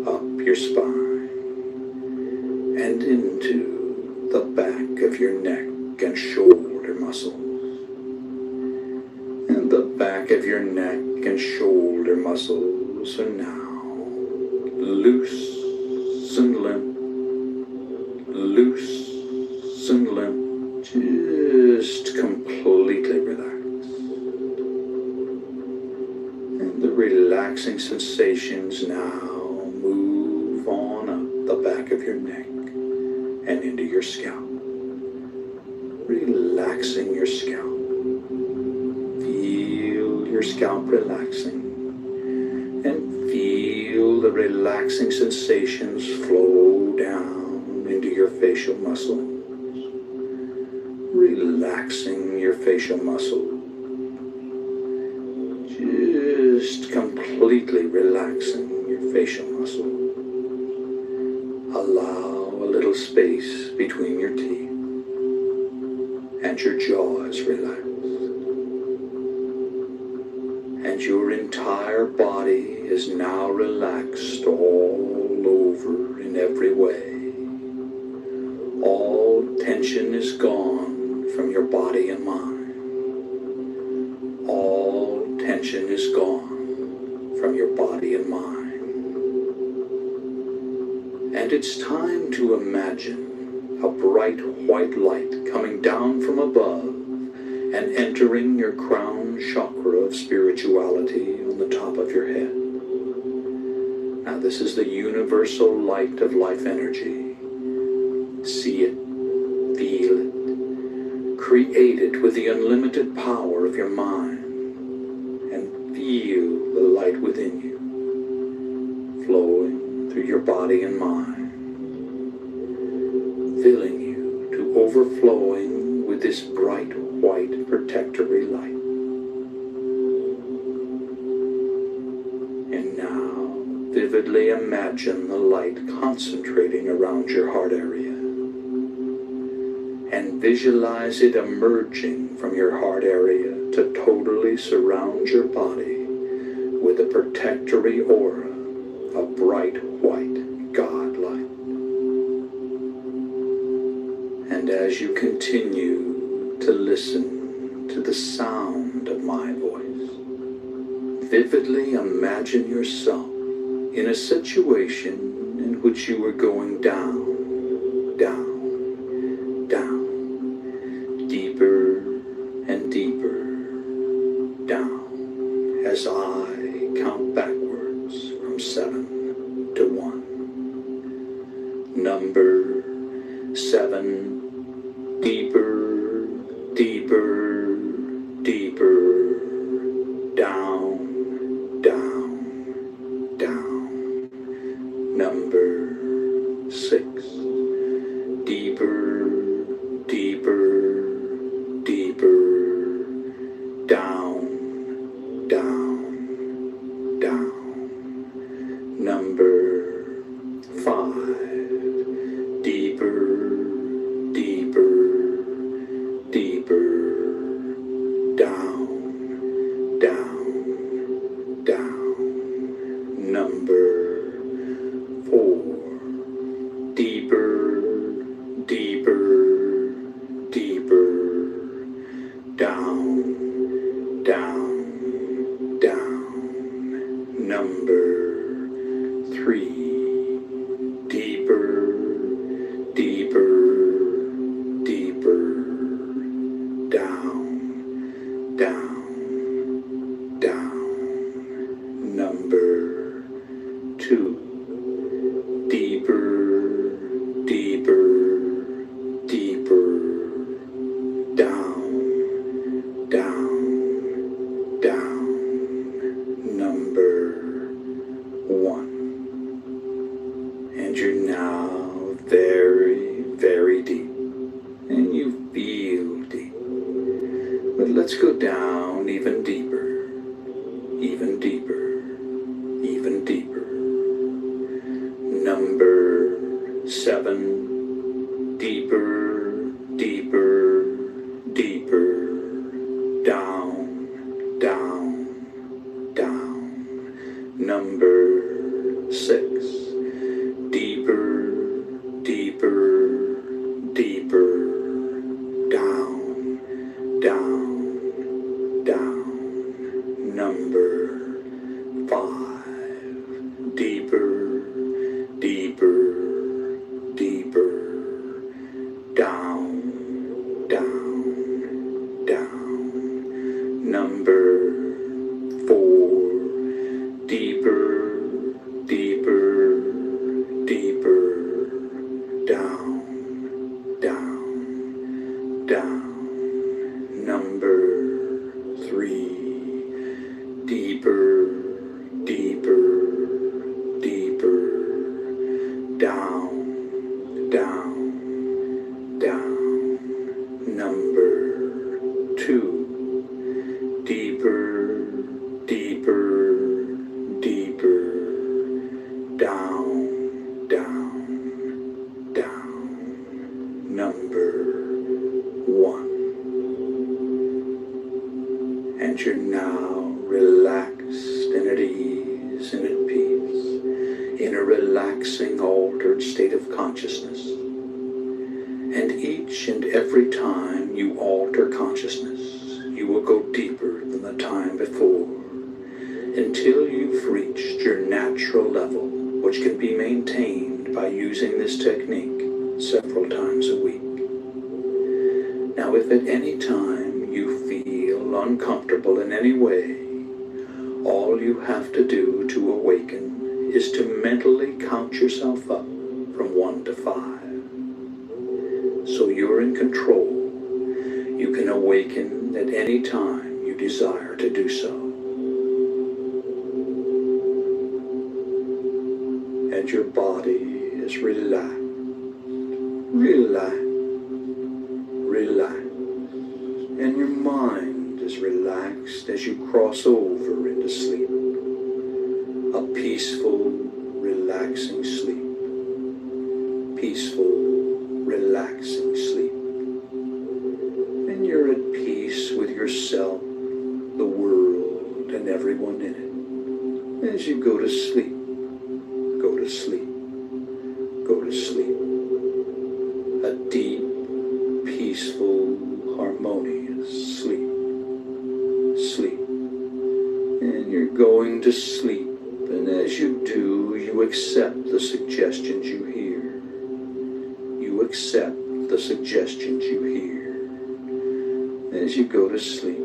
up your spine, and into the back of your neck and shoulder muscles. And the back of your neck and shoulder muscles are now loose and limp, loose and limp, just completely relaxed. And the relaxing sensations now move on up the back of your neck and into your scalp, relaxing your scalp. Feel your scalp relaxing, and feel the relaxing sensations flow down into your facial muscles, relaxing your facial muscles, just completely relaxing your facial muscles. Allow a little space between your teeth, and your jaw is relaxed. And your entire body is now relaxed all over in every way. All tension is gone from your body and mind. All tension is gone from your body and mind. And it's time to imagine a bright white light coming down from above and entering your crown chakra of spirituality on the top of your head. Now this is the universal light of life energy. See it, feel it, create it with the unlimited power of your mind, and feel the light within you, flowing through your body and mind, filling you to overflowing with this bright white protectory light. And now, vividly imagine the light concentrating around your heart area, and visualize it emerging from your heart area to totally surround your body with a protectory aura of bright white God light. And as you continue to listen to the sound of my voice, vividly imagine yourself in a situation in which you are going down, down, down, deeper and deeper down as I count backwards from 7 to 1. Number 7, deeper, deeper, deeper, down, down, down. Number 6, deeper, deeper, deeper, down, down, down. Number 5, deeper, deeper, deeper, down, down, down. Number 4, deeper, deeper, Let's go down even deeper, even deeper, even deeper. Number 7, deeper, deeper, deeper, down, down, down. Number 6, deeper, deeper, deeper, down, down, down. Number 5, deeper, deeper, deeper, down, down, down. Number 4, deeper, deeper, deeper, down, down, down. Number 3, deeper, deeper, deeper, down, down, down. Number 2, deeper, deeper, deeper, down, down, down. Number 1. And you're now relaxed and at ease and at peace in a relaxing, altered state of consciousness. And each and every time you alter consciousness, you will go deeper than the time before, until you've reached your natural level, which can be maintained by using this technique several times a week. Now, if at any time you feel uncomfortable in any way, all you have to do to awaken is to mentally count yourself up from 1 to 5. So you're in control. You can awaken at any time you desire to do so. And your body is relaxed, relaxed, relaxed. And your mind is relaxed as you cross over into sleep. A peaceful, relaxing sleep. Peaceful, relaxing sleep. And you're at peace with yourself, the world, and everyone in it. As you go to sleep, go to sleep, go to sleep. A deep, peaceful, harmonious sleep. Sleep. And you're going to sleep. And as you do, you accept the suggestions you hear. You accept the suggestions you hear. As you go to sleep,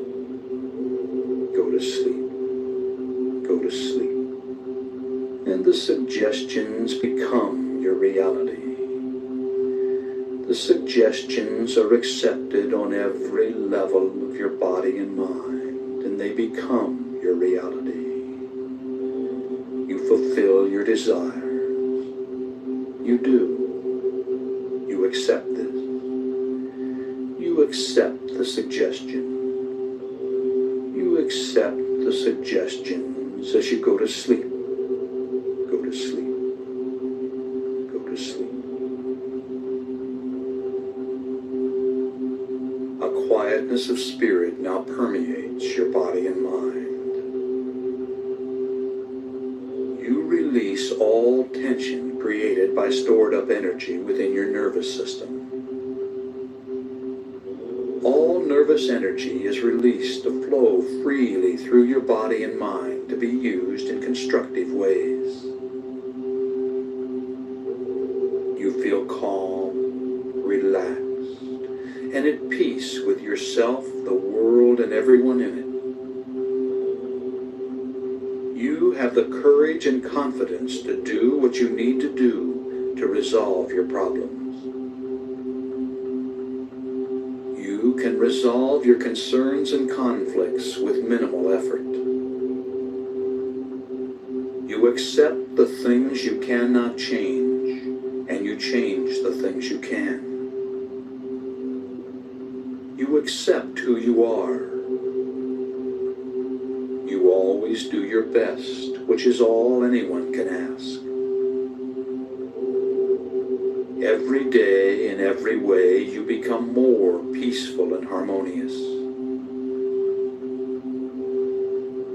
go to sleep, go to sleep. And the suggestions become your reality. The suggestions are accepted on every level of your body and mind, and they become your reality. You fulfill your desires. You do. You accept this. You accept the suggestion. You accept the suggestions as you go to sleep. Go to sleep. Go to sleep. A quietness of spirit now permeates your body and mind. You release all tension created by stored up energy within your nervous system. All nervous energy is released to flow freely through your body and mind to be used in constructive ways. You feel calm, relaxed, and at peace with yourself, the world, and everyone in it. You have the courage and confidence to do what you need to do to resolve your problems. You can resolve your concerns and conflicts with minimal effort. You accept the things you cannot change, and you change the things you can. You accept who you are, always do your best, which is all anyone can ask. Every day, in every way, you become more peaceful and harmonious.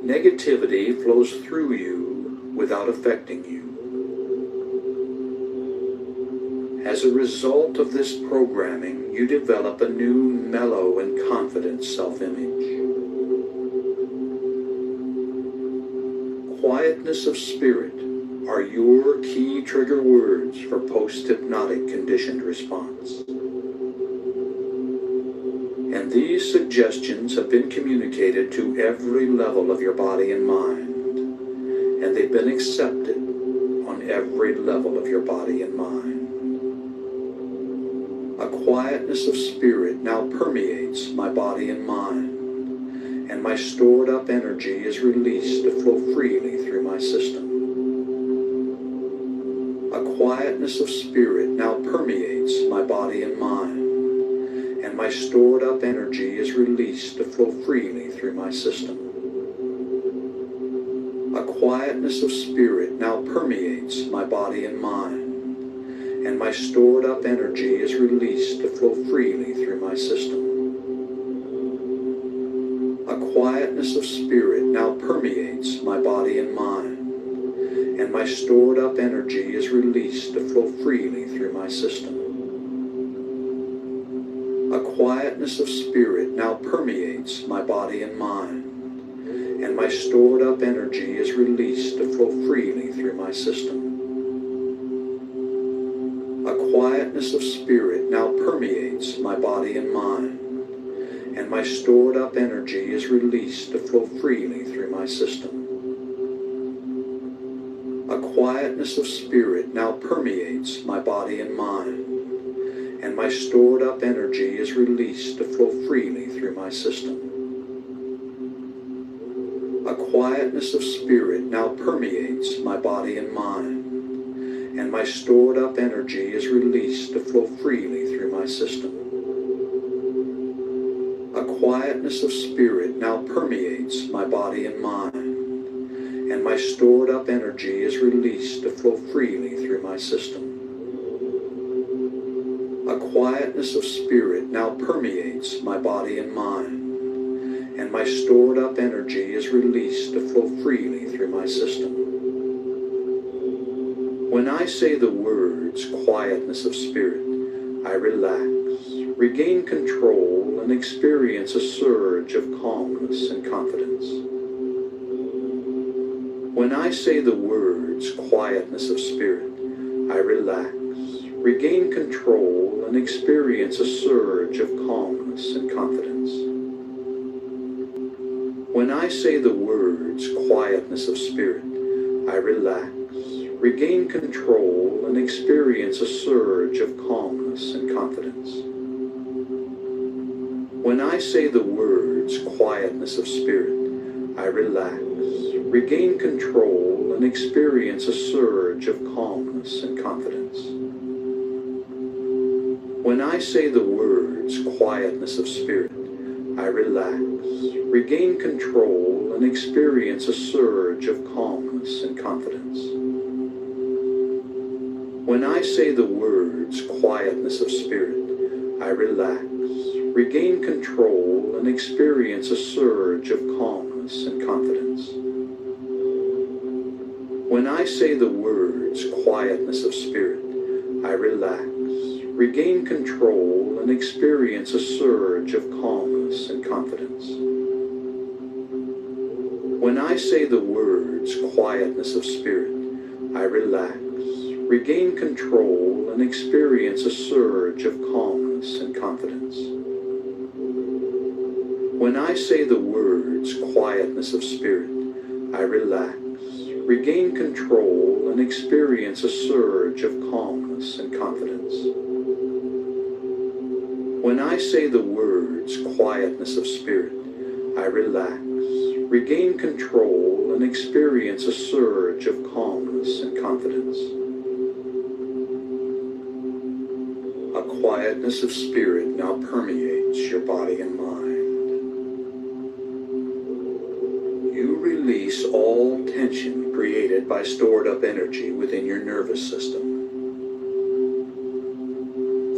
Negativity flows through you without affecting you. As a result of this programming, you develop a new, mellow, and confident self-image. Quietness of spirit are your key trigger words for post-hypnotic conditioned response. And these suggestions have been communicated to every level of your body and mind, and they've been accepted on every level of your body and mind. A quietness of spirit now permeates my body and mind, and my stored up energy is released to flow freely through my system. A quietness of spirit now permeates my body and mind, and my stored up energy is released to flow freely through my system. A quietness of spirit now permeates my body and mind, and my stored up energy is released to flow freely through my system. A quietness of spirit now permeates my body and mind, and my stored up energy is released to flow freely through my system. A quietness of spirit now permeates my body and mind, and my stored up energy is released to flow freely through my system. A quietness of spirit now permeates my body and mind, and my stored up energy is released to flow freely through my system. A quietness of spirit now permeates my body and mind, and my stored up energy is released to flow freely through my system. A quietness of spirit now permeates my body and mind, and my stored up energy is released to flow freely through my system. A quietness of spirit now permeates my body and mind, and my stored up energy is released to flow freely through my system. A quietness of spirit now permeates my body and mind, and my stored up energy is released to flow freely through my system. When I say the words quietness of spirit, I relax, regain control, and experience a surge of calmness and confidence. When I say the words quietness of spirit, I relax, regain control, and experience a surge of calmness and confidence. When I say the words quietness of spirit, I relax, regain control, and experience a surge of calmness and confidence. When I say the words quietness of spirit, I relax, regain control, and experience a surge of calmness and confidence. When I say the words quietness of spirit, I relax, regain control, and experience a surge of calmness and confidence. When I say the words quietness of spirit, I relax, regain control, and experience a surge of calmness and confidence. When I say the words quietness of spirit, I relax, regain control, and experience a surge of calmness and confidence. When I say the words quietness of spirit, I relax, regain control, and experience a surge of calmness and confidence. When I say the words quietness of spirit, I relax, regain control, and experience a surge of calmness and confidence. When I say the words quietness of spirit, I relax, regain control, and experience a surge of calmness and confidence. A quietness of spirit now permeates your body and mind. You release release all tension created by stored up energy within your nervous system.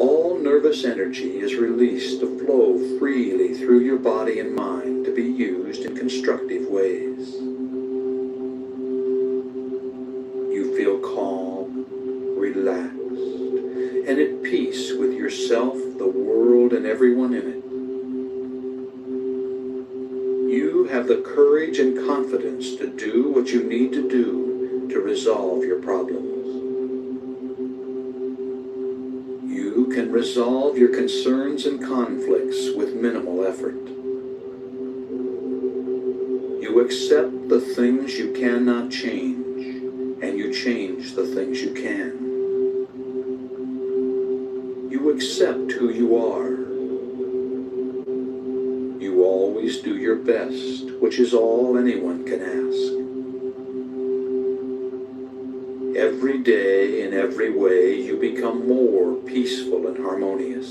All nervous energy is released to flow freely through your body and mind to be used in constructive ways. You feel calm, relaxed, and at peace with yourself, the world, and everyone in it. You have the courage and confidence to do what you need to do to resolve your problems. You can resolve your concerns and conflicts with minimal effort. You accept the things you cannot change, and you change the things you can. You accept who you are. You always do your best, which is all anyone can ask. Every day, in every way, you become more peaceful and harmonious.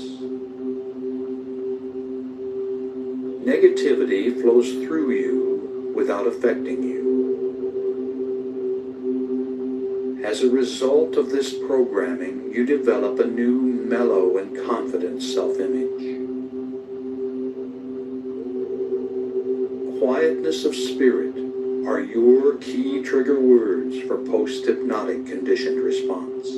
Negativity flows through you without affecting you. As a result of this programming, you develop a new, mellow, and confident self-image. Quietness of spirit are your key trigger words for post-hypnotic conditioned response.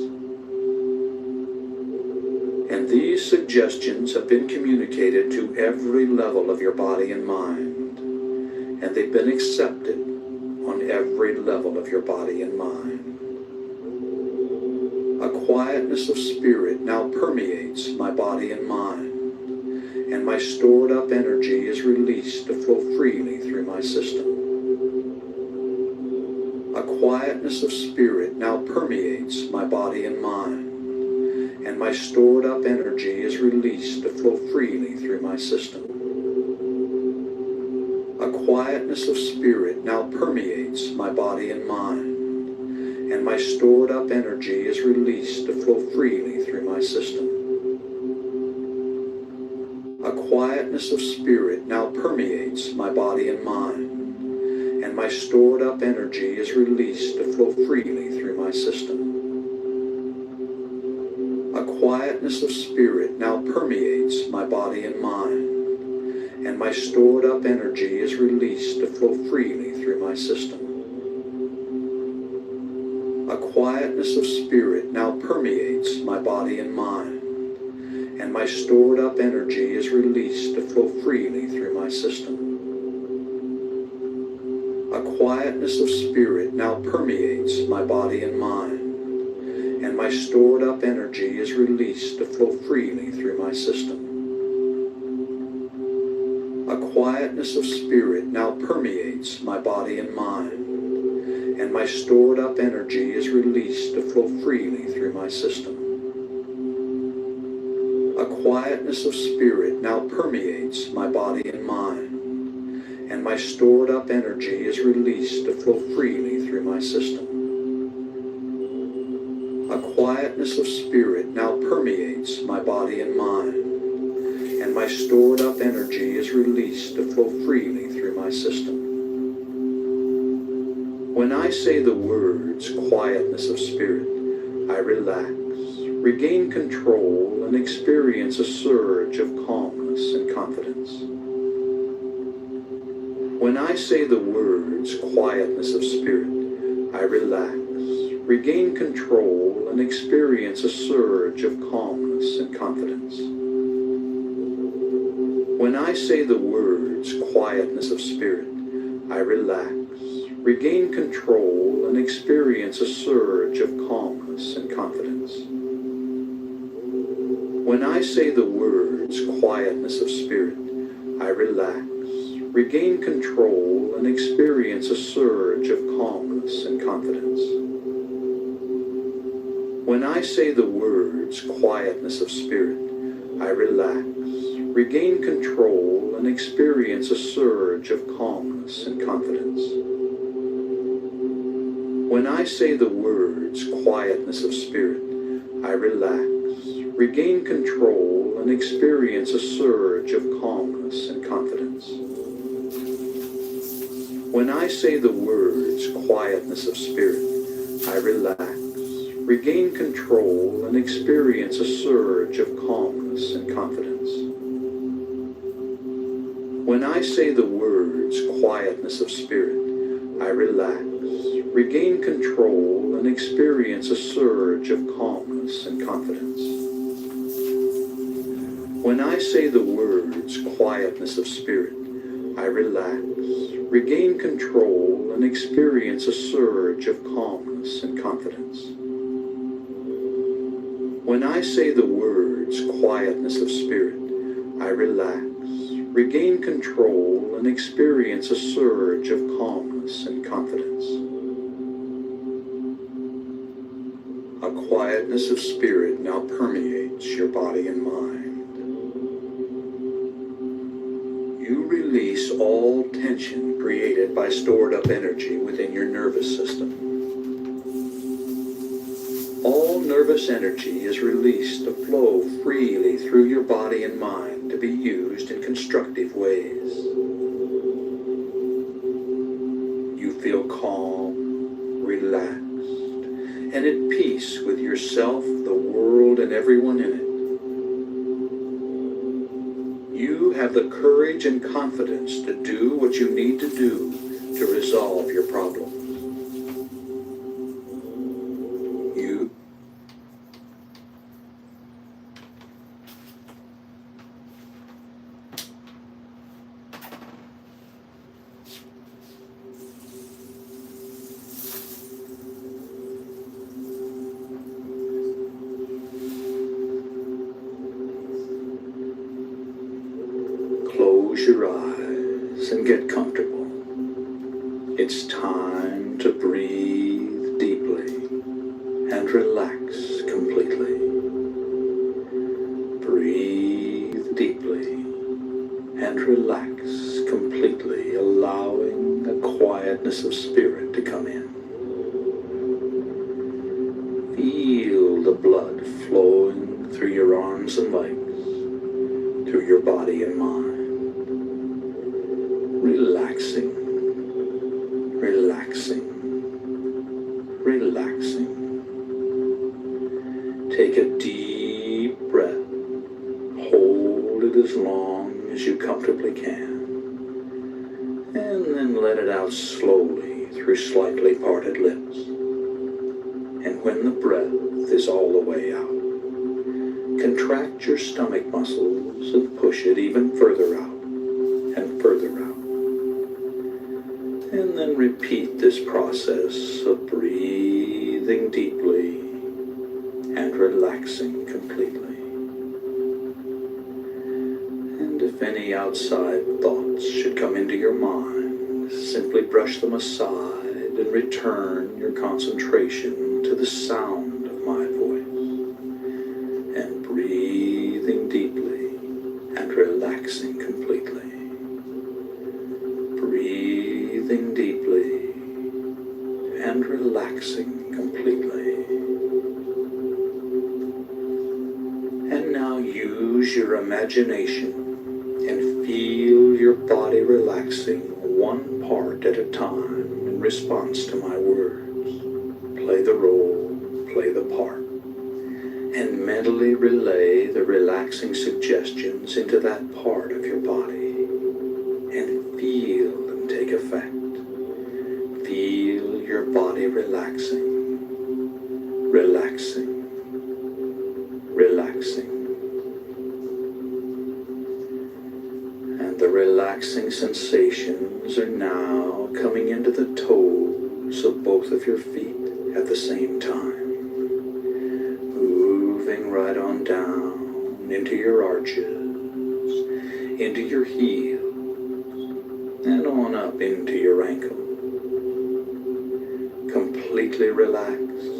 And these suggestions have been communicated to every level of your body and mind, and they've been accepted on every level of your body and mind. A quietness of spirit now permeates my body and mind, and my stored up energy is released to flow freely through my system. A quietness of spirit now permeates my body and mind, and my stored up energy is released to flow freely through my system. A quietness of spirit now permeates my body and mind, and my stored up energy is released to flow freely through my system. A quietness of spirit now permeates my body and mind, and my stored up energy is released to flow freely through my system. A quietness of spirit now permeates my body and mind, and my stored up energy is released to flow freely through my system. A quietness of spirit now permeates my body and mind, and my stored up energy is released to flow freely through my system. A quietness of spirit now permeates my body and mind, and my stored up energy is released to flow freely through my system. A quietness of spirit now permeates my body and mind, and my stored up energy is released to flow freely through my system. A quietness of spirit now permeates my body and mind, and my stored up energy is released to flow freely through my system. A quietness of spirit now permeates my body and mind, and my stored up energy is released to flow freely through my system. When I say the words quietness of spirit, I relax, regain control, and experience a surge of calmness and confidence. When I say the words quietness of spirit, I relax, regain control, and experience a surge of calmness and confidence. When I say the words quietness of spirit, I relax, regain control, and experience a surge of calmness and confidence. When I say the words quietness of spirit, I relax, regain control, and experience a surge of calmness and confidence. When I say the words quietness of spirit, I relax, regain control, and experience a surge of calmness and confidence. When I say the words quietness of spirit, I relax, regain control, and experience a surge of calmness and confidence. When I say the words quietness of spirit, I relax, regain control, and experience a surge of calmness and confidence. When I say the words quietness of spirit, I relax, regain control, and experience a surge of calmness and confidence. When I say the words quietness of spirit, I relax, regain control, and experience a surge of calmness and confidence. When I say the words quietness of spirit, I relax, regain control, and experience a surge of calmness and confidence. A quietness of spirit now permeates your body and mind. You release all tension created by stored up energy within your nervous system. All nervous energy is released to flow freely through your body and mind to be used in constructive ways. You feel calm, relaxed, and at peace with yourself, the world, and everyone in it. You have the courage and confidence to do what you need to do to resolve your problems. You close your eyes and get comfortable. It's time to breathe deeply and relax completely. Breathe deeply and relax completely, allowing a quietness of spirit to come in. Feel the blood flowing through your arms and legs, through your body and mind. Relaxing, relaxing, relaxing. Take a deep breath. Hold it as long as you comfortably can. And then let it out slowly through slightly parted lips. And when the breath is all the way out, contract your stomach muscles and push it even further out and further out. And then repeat this process of breathing deeply and relaxing completely. And if any outside thoughts should come into your mind, simply brush them aside and return your concentration to the sound of my voice. And breathing deeply and relaxing completely. Breathing deeply and relaxing completely. And now use your imagination and feel your body relaxing one part at a time in response to my words. Play the role, play the part, and mentally relay the relaxing suggestions into that part of your body and feel them take effect. Feel your body relaxing, relaxing, relaxing. And the relaxing sensations are now coming into the toes of both of your feet at the same time. Moving right on down into your arches, into your heels, and on up into your ankles. Completely relaxed,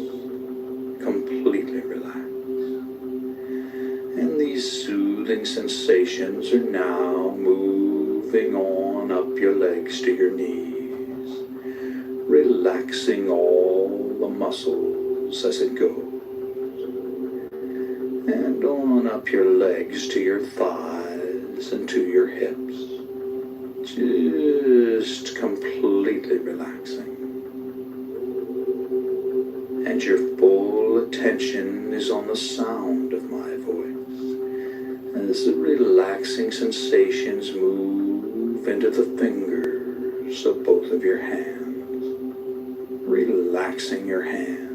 completely relaxed. And these soothing sensations are now moving on up your legs to your knees, relaxing all the muscles as it goes. And on up your legs to your thighs and to your hips. Just completely Relaxing sensations move into the fingers of both of your hands, relaxing your hands.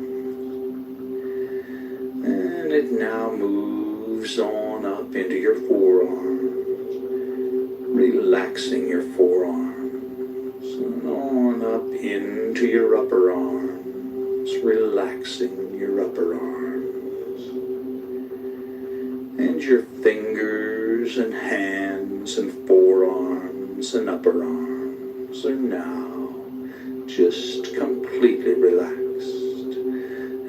And it now moves on up into your forearms, relaxing your forearms, and on up into your upper arms, relaxing your upper arms. And your fingers and hands and forearms and upper arms are now just completely relaxed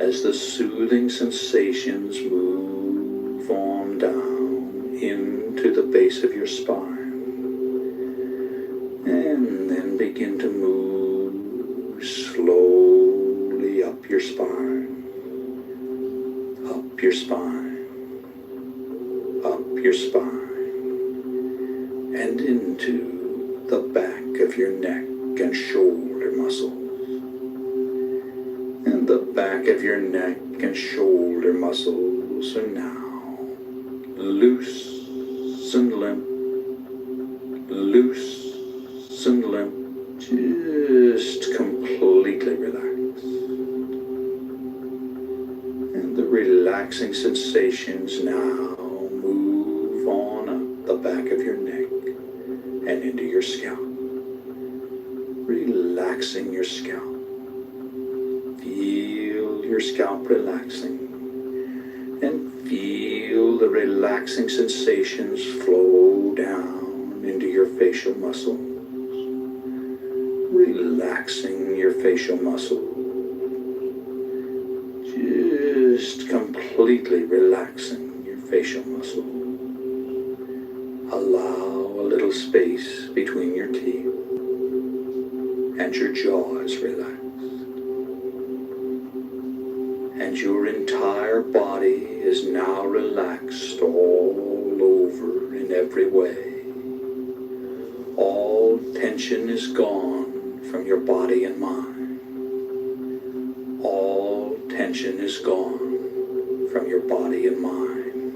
as the soothing sensations move on down into the base of your spine and then begin to move slowly up your spine, up your spine, up your spine, and into the back of your neck and shoulder muscles. And the back of your neck and shoulder muscles are now loose and limp, loose and limp, just completely relaxed. And the relaxing sensations now move on up the back of your neck and into your scalp, relaxing your scalp. Feel your scalp relaxing and feel the relaxing sensations flow down into your facial muscles, relaxing your facial muscles, just completely relaxing your facial muscles. Allow a little space between your teeth and your jaw is relaxed. And your entire body is now relaxed all over in every way. All tension is gone from your body and mind. All tension is gone from your body and mind.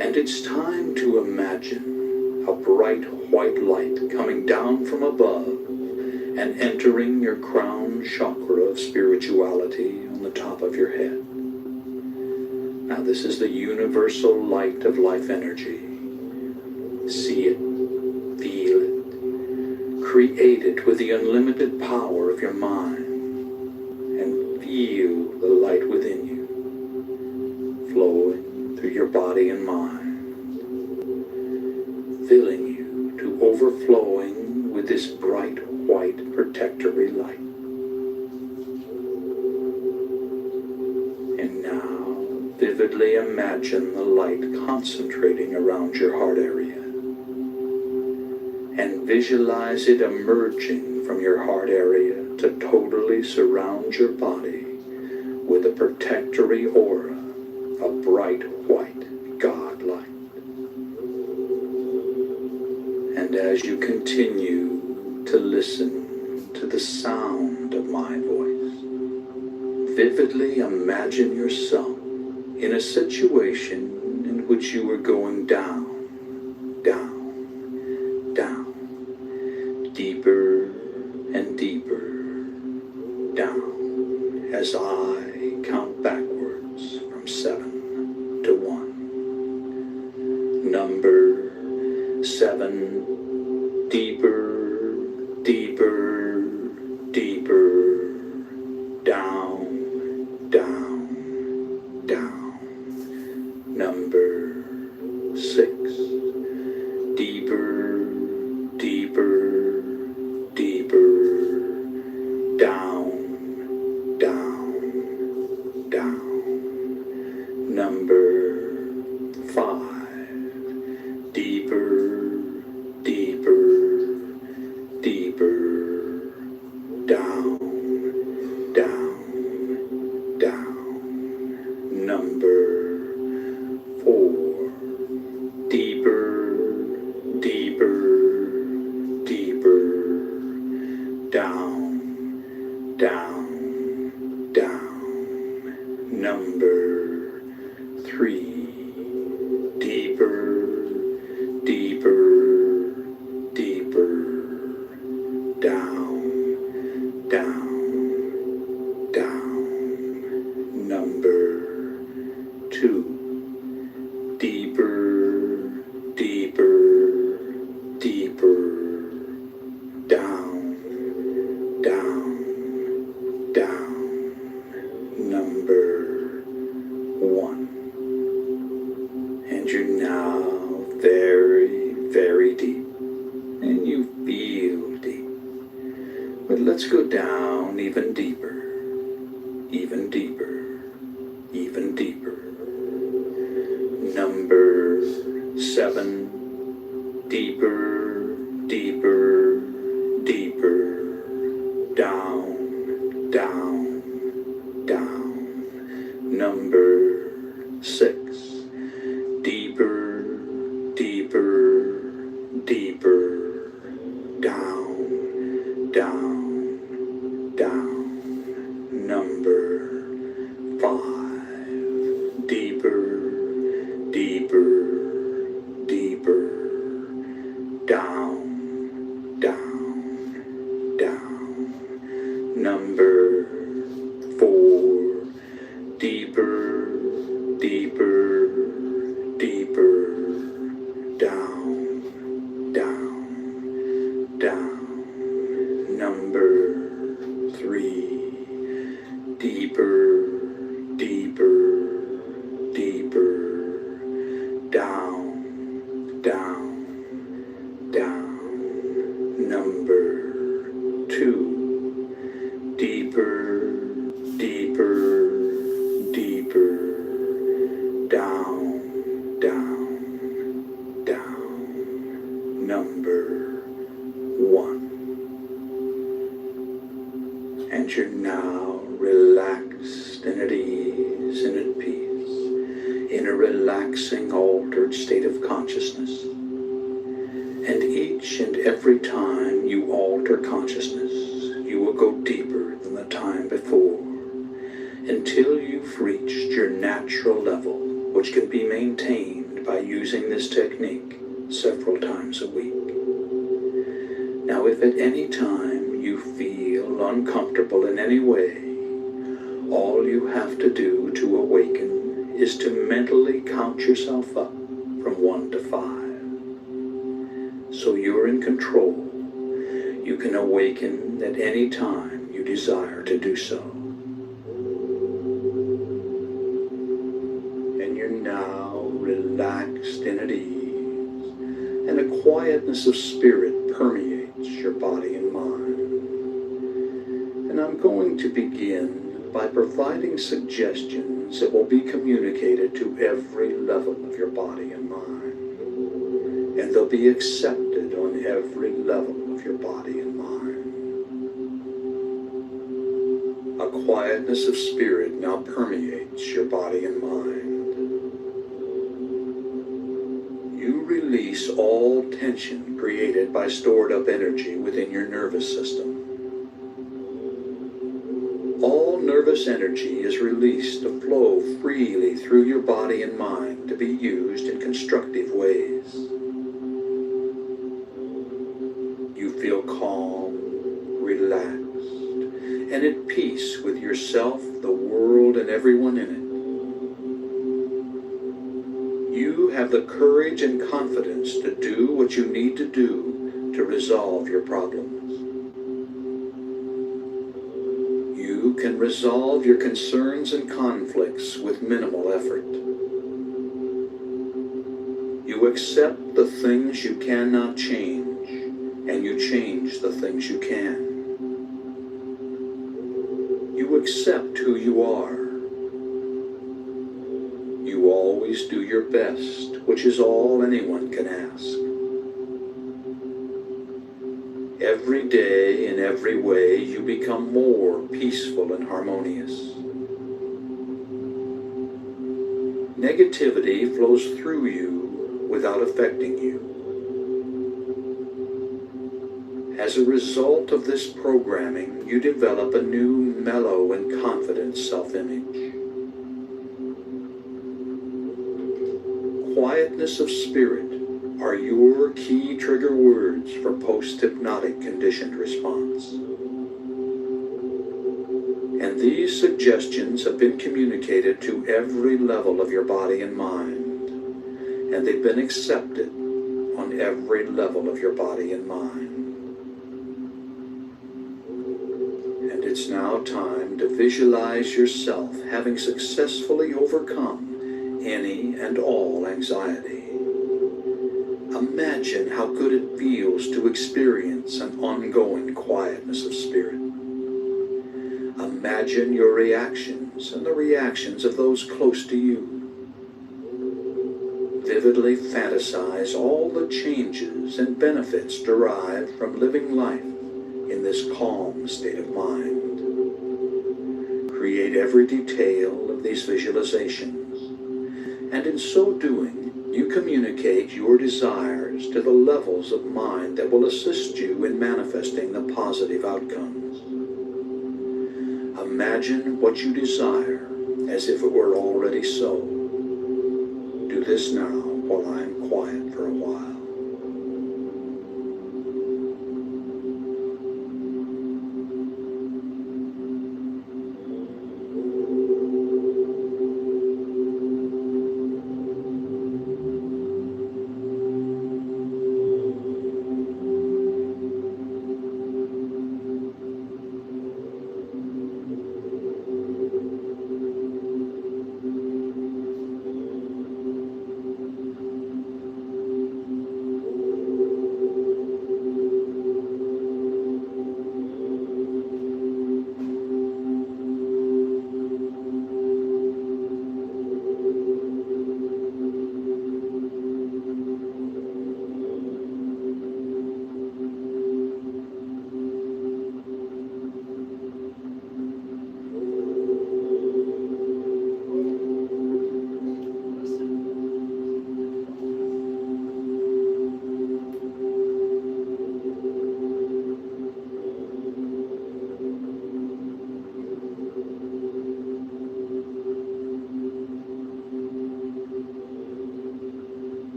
And it's time to imagine a bright white light coming down from above and entering your crown chakra of spirituality on the top of your head. Now this is the universal light of life energy. See it, feel it, create it with the unlimited power of your mind, and feel the light within you, flowing through your body and mind, filling you to overflowing with this bright white protectory light. And now vividly imagine the light concentrating around your heart area, and visualize it emerging from your heart area to totally surround your body with a protectory aura of bright white God light. And as you continue to listen to the sound of my voice, vividly imagine yourself in a situation in which you are going down, down, down, deeper and deeper down as I count backwards from 7 to 1. Number 7, deeper, deeper, deeper, down, down, down. Number 6, deeper, deeper, deeper, down, down, down. Number 5, deeper, deeper, And you're now very, very deep. And you feel deep. But let's go down even deeper. Even deeper. Even deeper. Number 7. Deeper, deeper, deeper. Down, down, down. Number 6. Deeper, deeper, deeper. Down, down, down. Number 5. Deeper, deeper, deeper. Down, down, down. Number 4. Deeper, deeper, deeper. Down, down, down. Number 3. Deeper, deeper, deeper. Down, down, down. Number 2. Deeper, deeper, deeper. Down, down, down. Number 1. And you're now relaxed and at ease and at peace in a relaxing, altered state of consciousness. And each and every time you alter consciousness, you will go deeper than the time before, until you've reached your natural level, which can be maintained by using this technique several times a week. Now, if at any time you feel uncomfortable in any way, all you have to do to awaken is to mentally count yourself up from 1 to 5. So you're in control. You can awaken at any time you desire to do so. And you're now relaxed and at ease, and a quietness of spirit permeates your body and mind. And I'm going to begin by providing suggestions that will be communicated to every level of your body and mind. And they'll be accepted on every level of your body and mind. A quietness of spirit now permeates your body and mind. You release all tension created by stored up energy within your nervous system. All nervous energy is released to flow freely through your body and mind to be used in constructive ways. You feel calm, relaxed, and at peace with yourself, the world, and everyone in it. You have the courage and confidence to do what you need to do to resolve your problems. You can resolve your concerns and conflicts with minimal effort. You accept the things you cannot change, and you change the things you can. You accept who you are. You always do your best, which is all anyone can ask. Every day, in every way, you become more peaceful and harmonious. Negativity flows through you without affecting you. As a result of this programming, you develop a new mellow and confident self-image. Quietness of spirit are your key trigger words for post-hypnotic conditioned response. And these suggestions have been communicated to every level of your body and mind, and they've been accepted on every level of your body and mind. And it's now time to visualize yourself having successfully overcome any and all anxiety. Imagine how good it feels to experience an ongoing quietness of spirit. Imagine your reactions and the reactions of those close to you. Vividly fantasize all the changes and benefits derived from living life in this calm state of mind. Create every detail of these visualizations, and in so doing, you communicate your desires to the levels of mind that will assist you in manifesting the positive outcomes. Imagine what you desire as if it were already so. Do this now while I am quiet for a while.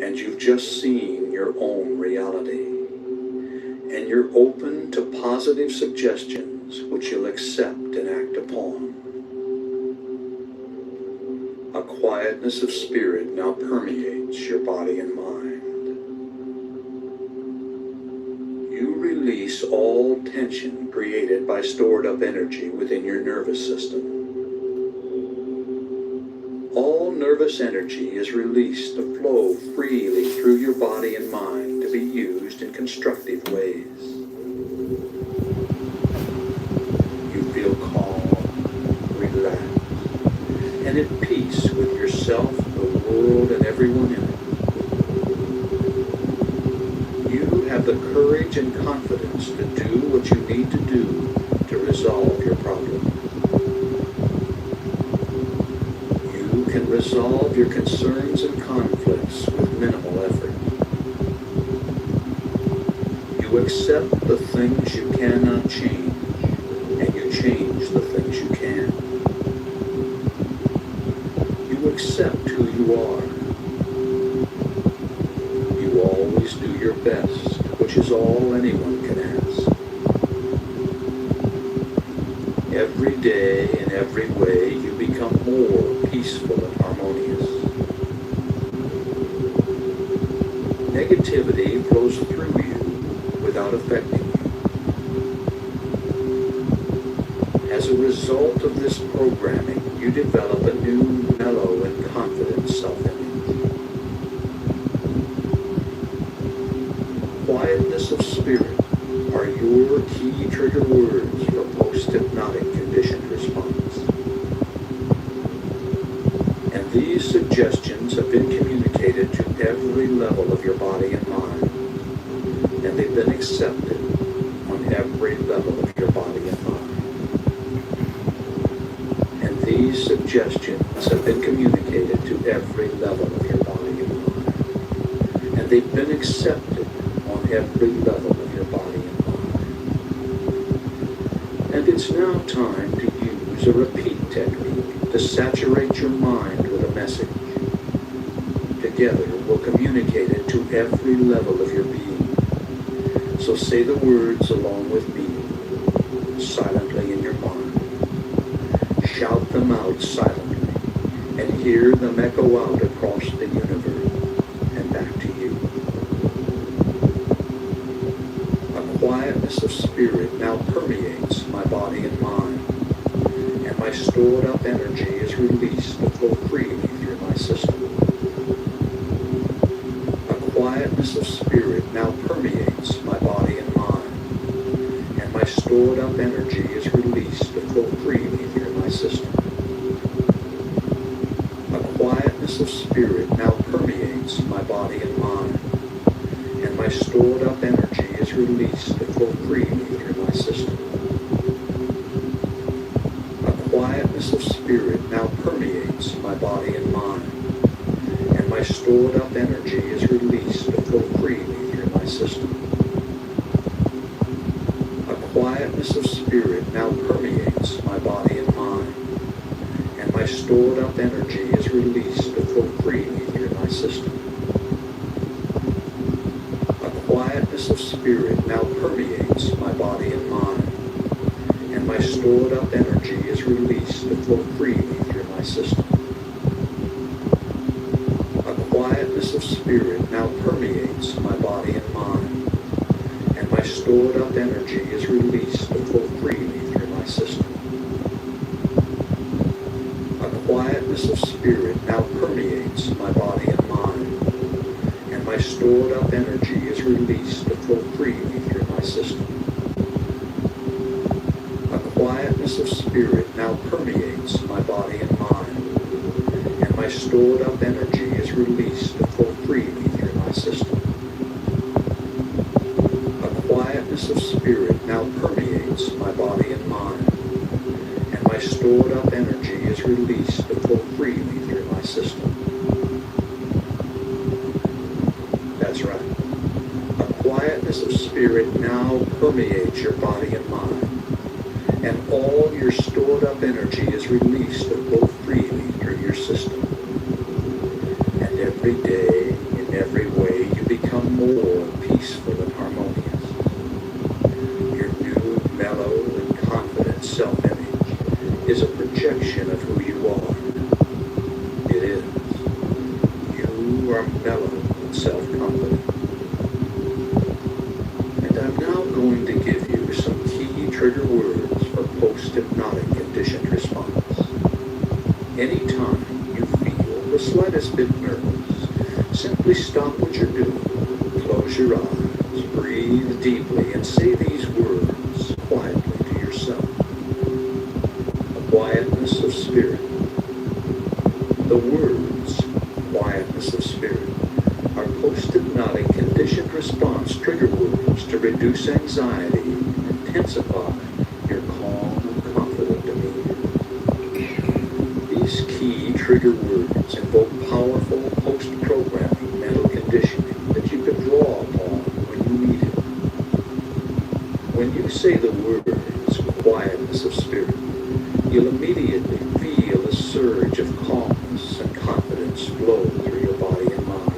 And you've just seen your own reality, and you're open to positive suggestions which you'll accept and act upon. A quietness of spirit now permeates your body and mind. You release all tension created by stored up energy within your nervous system. All nervous energy is released to flow freely through your body and mind to be used in constructive ways. You feel calm, relaxed, and at peace with yourself, the world, and everyone in it. You have the courage and confidence to do what you need to do to resolve your problem. Can resolve your concerns and conflicts with minimal effort. You accept the things you cannot change, and you change the things you can. You accept who you are. You always do your best, which is all anyone can ask. Every day, in every way, you become more peaceful and harmonious. Negativity flows through you without affecting you. As a result of this programming, you develop a new, mellow, and confident self-image. Quietness of spirit are your key trigger words for post-hypnotic conditioned response. And these suggestions have been communicated to every level of your body and mind, and they've been accepted on every level of your body and mind. And these suggestions have been communicated to every level of your body and mind, and they've been accepted on every level of your body and mind. And it's now time to use a repeat technique to saturate your mind with a message. Together, we'll communicate it to every level of your being. So say the words along with me, silently in your mind. Shout shout them out silently and hear them echo out across the universe and back to you. A quietness of spirit now permeates my body and mind, and my stored up energy is released to flow freely through my system. A quietness of spirit now permeates my body and mind, and my stored up energy is released to flow freely through my system. A quietness of spirit now permeates my body and mind, and my stored up energy is released to flow freely through my system. A quietness of spirit now permeates my body and mind, and my stored up energy is released to flow freely through my system. A quietness of spirit now permeates my body and mind, and my stored up energy is released to flow freely through my system. A quietness of spirit now permeates my body and mind, and my stored up energy is released to flow freely through my system. A quietness of spirit now permeates my body and mind, and my stored up energy is released to flow freely through my system. A quietness of spirit now permeates my body and mind, and my stored up energy is released to flow freely through my system. A quietness of spirit now permeates my body and mind, and my stored up energy is released to flow freely through my system. A quietness of spirit now permeates my body and mind, and my stored up energy is released to flow freely through my system. That's right. A quietness of spirit now permeates your body and mind, and all your stored up energy is released to flow freely through your system. And every day, in every way, you become more peaceful and harmonious. Your new, mellow, and confident self-image is a projection of who you are. It is. You are mellow and self-confident. And I'm now going to give you some key trigger words for post-hypnotic conditioned response. Anytime you feel the slightest bit nervous, simply stop what you're doing, close your eyes, breathe deeply, and say these words quietly to yourself. A quietness of spirit. The words quietness of spirit are post-hypnotic conditioned response trigger words to reduce anxiety and intensify your calm and confident demeanor. These key trigger words invoke powerful post-programming mental conditioning that you can draw upon when you need it. When you say the words quietness of spirit, you'll immediately feel a surge of calmness and confidence flow through your body and mind.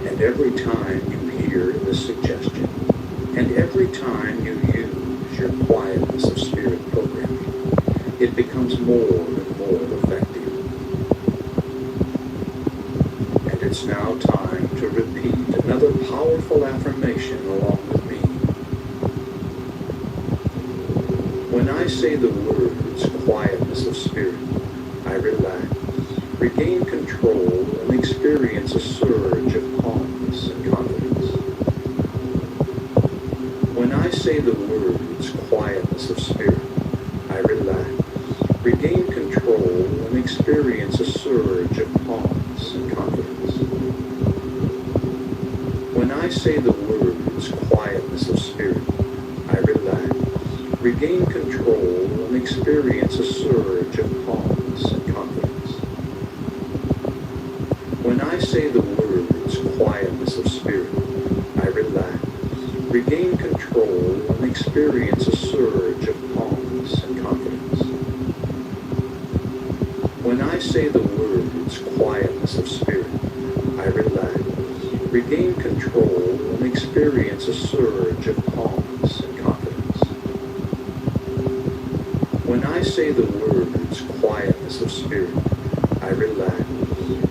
And every time you hear this suggestion, and every time you use your quietness of spirit programming, it becomes more and more effective. And it's now time to repeat another powerful affirmation along with me. When I say the words quietness of spirit, I relax, regain control, and experience a surge of calmness and confidence. When I say the words quietness of spirit, I relax, regain control, and experience a surge of calmness and confidence. When I say the words quietness of spirit, I relax, regain control, and experience a surge of calmness and confidence. When I say the words quietness of spirit, I relax, regain control, and experience a surge of calmness and confidence. When I say the words quietness of spirit, I relax, regain control, and experience a surge of calmness and confidence. When I say the words I relax,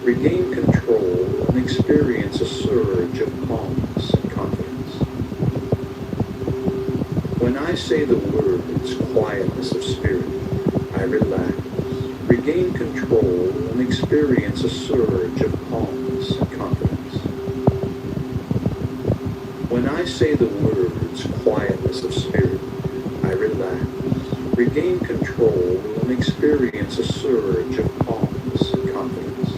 regain control, and experience a surge of calmness and confidence. When I say the words quietness of spirit, I relax, regain control, and experience a surge of calmness and confidence. When I say the words quietness of spirit, I relax, regain control, and experience a surge of calmness and confidence.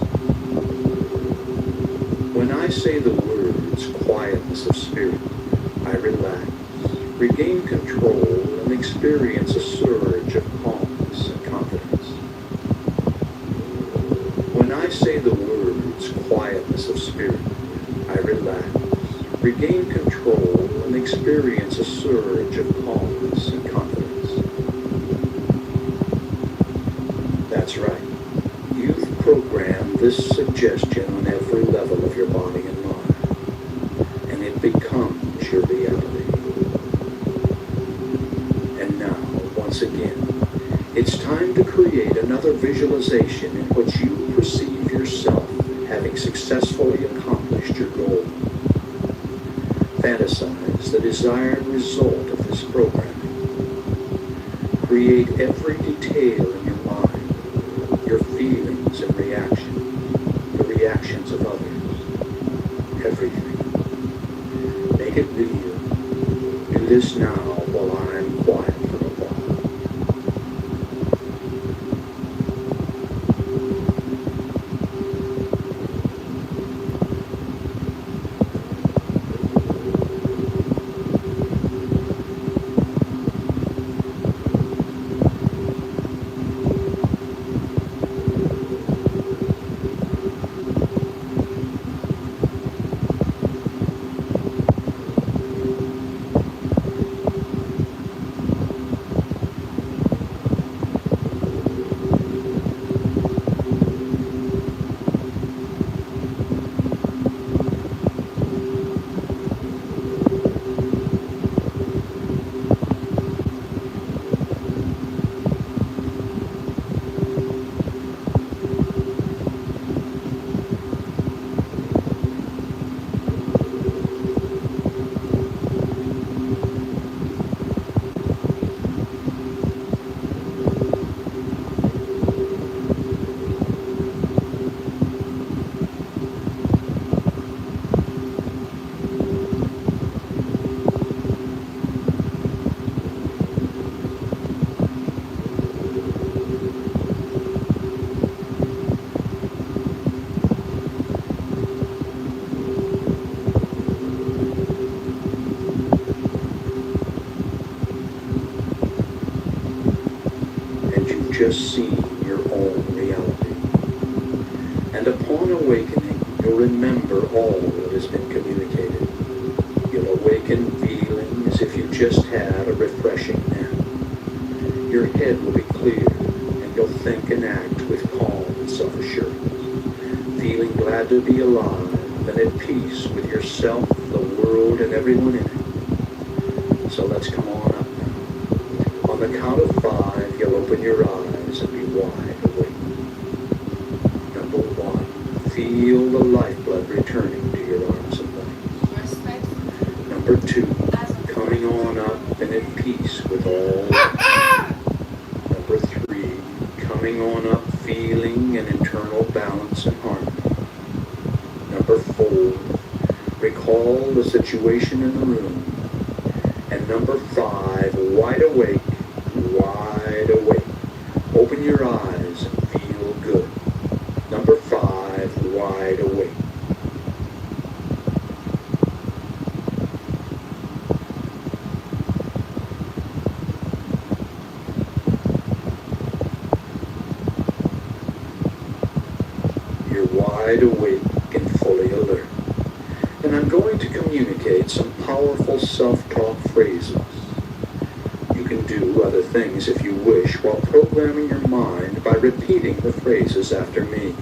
When I say the words quietness of spirit, I relax, regain control, and experience a surge of calmness and confidence. When I say the words quietness of spirit, I relax, regain control, and experience a surge of calmness and confidence. That's right. You've programmed this suggestion on every level of your body and mind, and it becomes your reality. And now, once again, it's time to create another visualization in which you perceive yourself having successfully accomplished your goal. Fantasize the desired result of this programming. Create every detail in your mind, your feelings and reactions, the reactions of others, everything. Make it real. Do this now while I'm quiet for a while. Just seen your own reality. And upon awakening, you'll remember all that has been communicated. You'll awaken feeling as if you just had a refreshing nap. Your head will be clear, and you'll think and act with calm and self-assurance, feeling glad to be alive and at peace with yourself, the world, and everyone in it. So let's come on up now. On the count of 5, you'll open your eyes and be wide awake. Number 1, feel the lifeblood returning to your arms and legs. Number 2, coming on up and at peace with all. Number 3, coming on up feeling an internal balance and harmony. Number 4, recall the situation in the room. And number 5, wide awake, wide awake. Open your eyes and feel good. Number 5, wide awake. You're wide awake and fully alert. And I'm going to communicate some powerful self-talk phrases. You can do other things if you wish while programming your mind by repeating the phrases after me.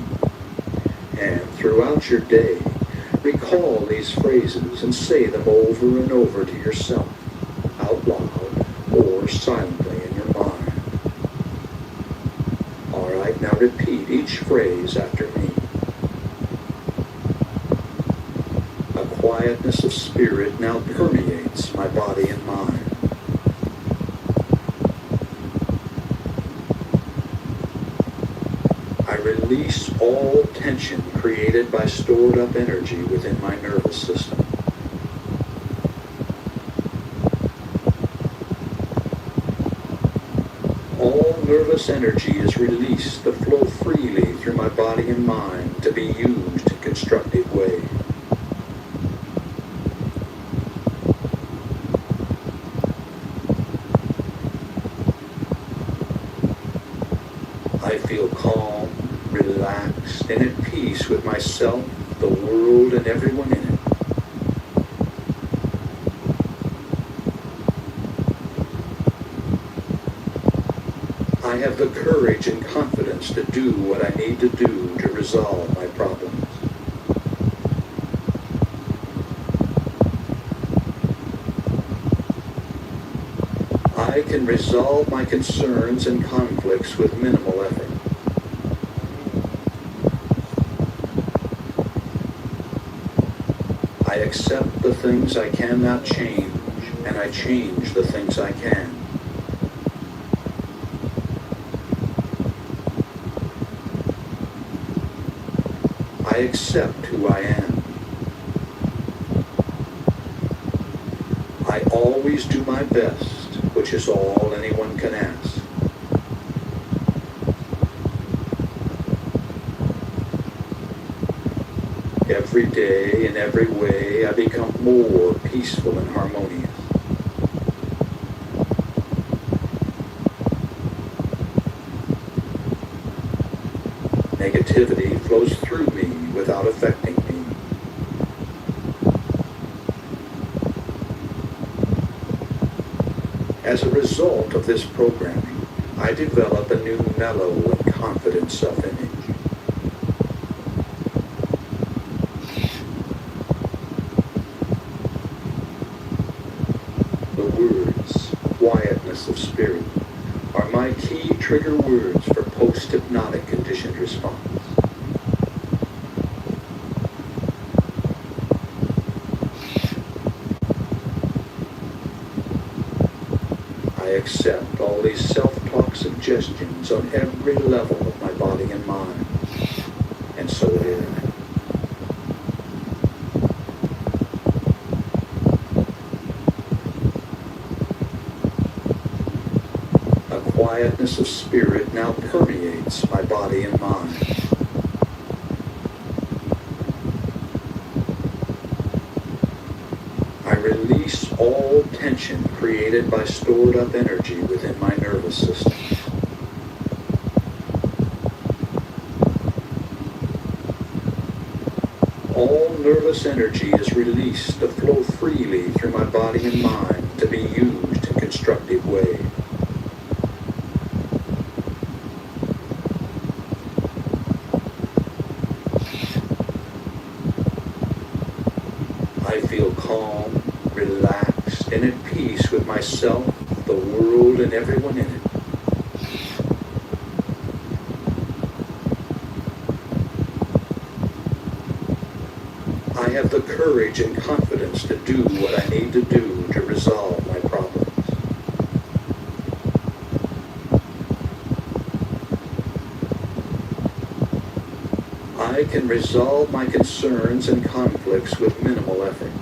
And throughout your day, recall these phrases and say them over and over to yourself, out loud or silently in your mind. All right, Now repeat each phrase after me. A quietness of spirit now permeates my body and mind. I release all tension created by stored up energy within my nervous system. All nervous energy is released to flow freely through my body and mind to be used in constructive ways. I feel calm, relaxed, and at peace with myself, the world, and everyone in it. I have the courage and confidence to do what I need to do to resolve my problems. I can resolve my concerns and conflicts with minimal effort. I accept the things I cannot change, and I change the things I can. I accept who I am. I always do my best, which is all anyone can ask. Every day, in every way, I become more peaceful and harmonious. Negativity flows through me without affecting me. As a result of this programming, I develop a new mellow and confident self-image. The words, quietness of spirit, are my key trigger words for post-hypnotic conditioned response. I accept all these self-talk suggestions on every level of my body and mind, and so it is. A quietness of spirit now permeates my body and mind. I release all tension created by stored up energy within my nervous system. All nervous energy is released to flow freely through my body and mind to be used in constructive ways. I feel calm, relaxed, and at peace with myself, the world, and everyone in it. I have the courage and confidence to do what I need to do to resolve my problems. I can resolve my concerns and conflicts with minimal effort.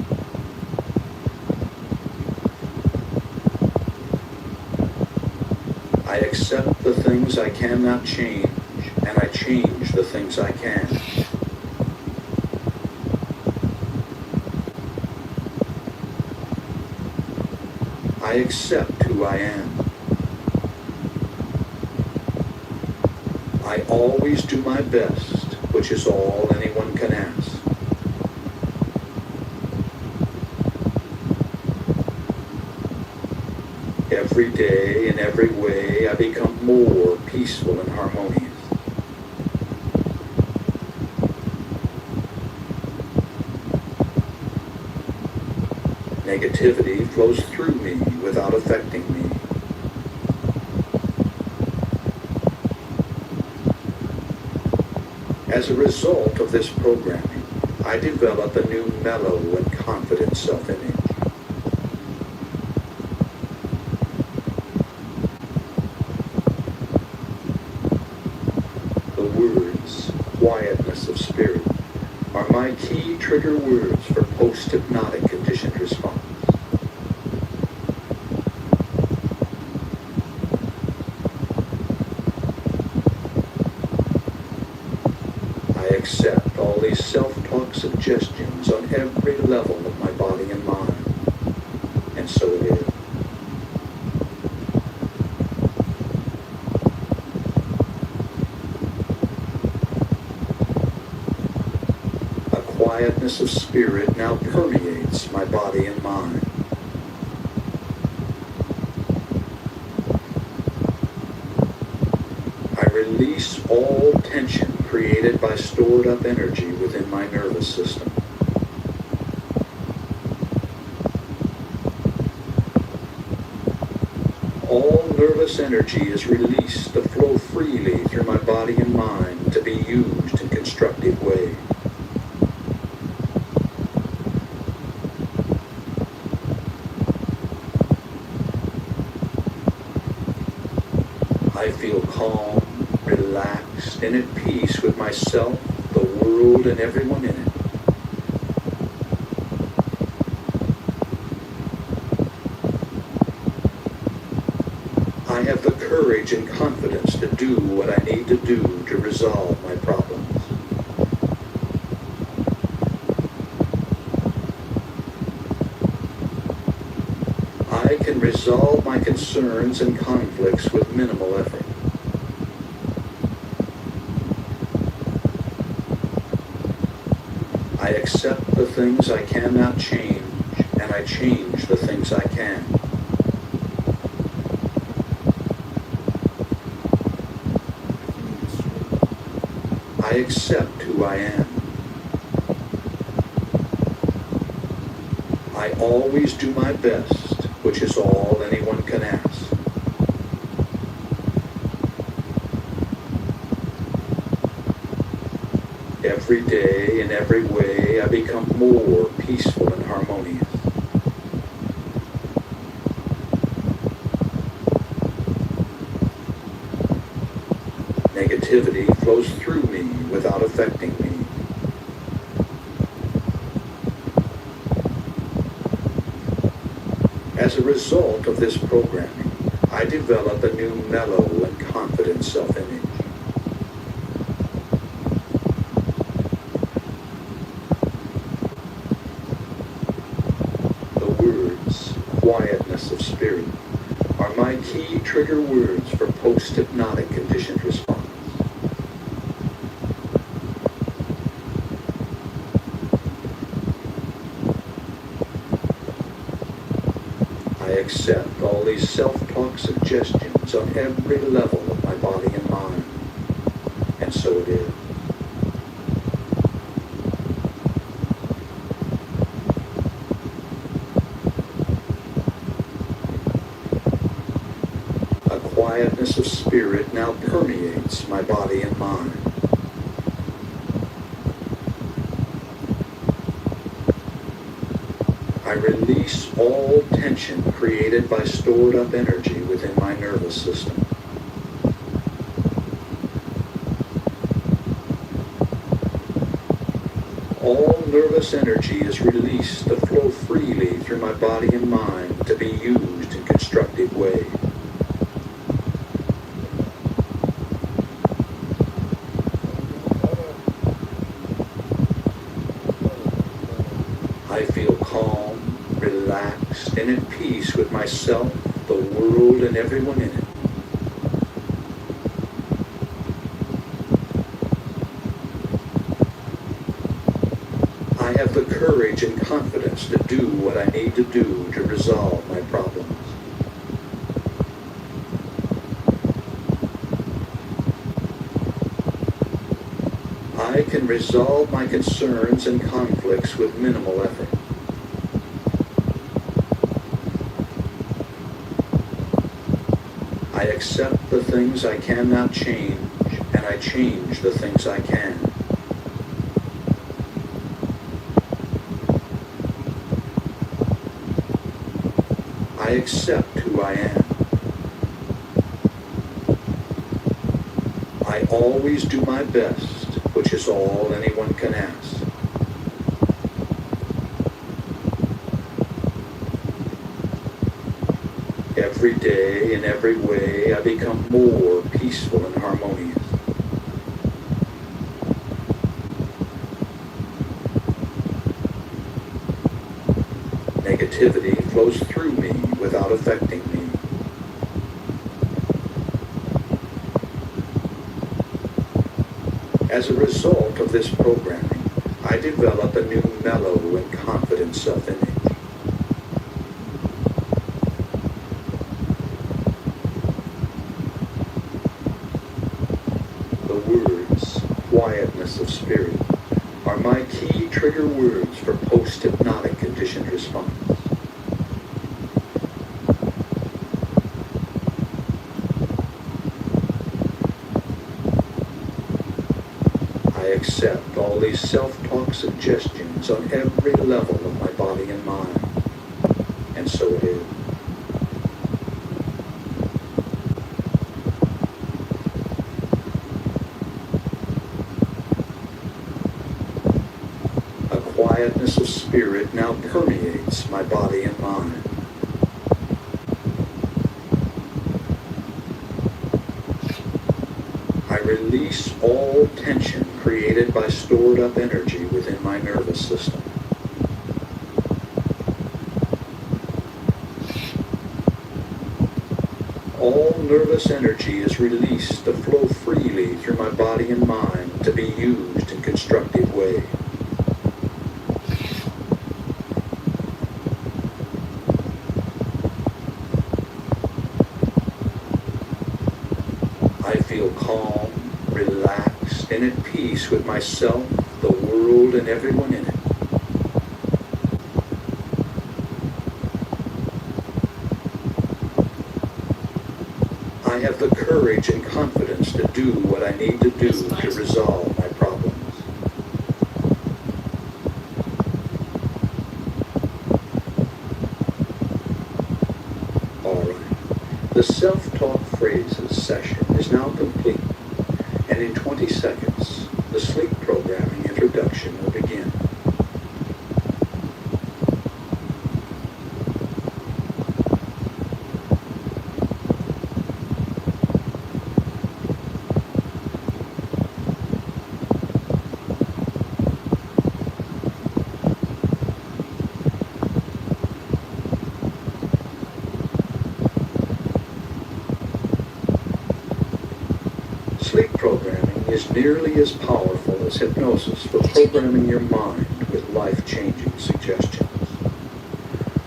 I accept the things I cannot change, and I change the things I can. I accept who I am. I always do my best, which is all anyone can ask. Every day, in every way, I become more peaceful and harmonious. Negativity flows through me without affecting me. As a result of this programming, I develop a new mellow and confident self-image. The words, quietness of spirit, are my key trigger words for post-hypnotic conditioned response. I accept all these self-talk suggestions on every level of my body and mind, and so it is. A quietness of spirit now permeates my body and mind. I release all tension created by stored up energy within my nervous system. All nervous energy is released to flow freely through my body and mind to be used in constructive ways. I feel calm, relaxed, and at peace with myself, the world, and everyone in it. I have the courage and confidence to do what I need to do to resolve my problems. I can resolve my concerns and conflicts with minimal effort. I accept the things I cannot change, and I change the things I can. I accept who I am. I always do my best, which is all anyone can ask. Every day, in every way, I become more peaceful and harmonious. Negativity flows through me without affecting me. As a result of this programming, I develop a new mellow and confident self-image. The words, quietness of spirit, are my key trigger words for post-hypnotic conditioned response. I accept all these self-talk suggestions on every level of my body and mind, and so it is. A quietness of spirit now permeates my body and mind. I release all tension created by stored up energy within my nervous system. All nervous energy is released to flow freely through my body and mind to be used in constructive ways. I feel calm, relaxed, and at peace with myself, the world, and everyone in it. I have the courage and confidence to do what I need to do to resolve my problems. I can resolve my concerns and conflicts with minimal effort. I accept the things I cannot change, and I change the things I can. I accept who I am. I always do my best, which is all anyone can ask. Every day, in every way, I become more peaceful and harmonious. Negativity flows through me without affecting me. As a result of this programming, I develop a new mellow and confident self-image. The words, quietness of spirit, are my key trigger words for post-hypnotic conditioned response. I accept all these self-talk suggestions on every level of my body and mind, and so it is. A quietness of spirit now permeates my body and mind. I release all tension created by stored up energy within my nervous system. All nervous energy is released to flow freely through my body and mind to be used in constructive ways. I feel calm, relaxed, and at peace with myself, the world, and everyone in it. I have the courage and confidence to do what I need to do to resolve my problems. All right. The self-talk phrases session is now complete, and in 20 seconds, the sleep programming introduction will begin. Sleep programming is nearly as powerful as hypnosis for programming your mind with life-changing suggestions.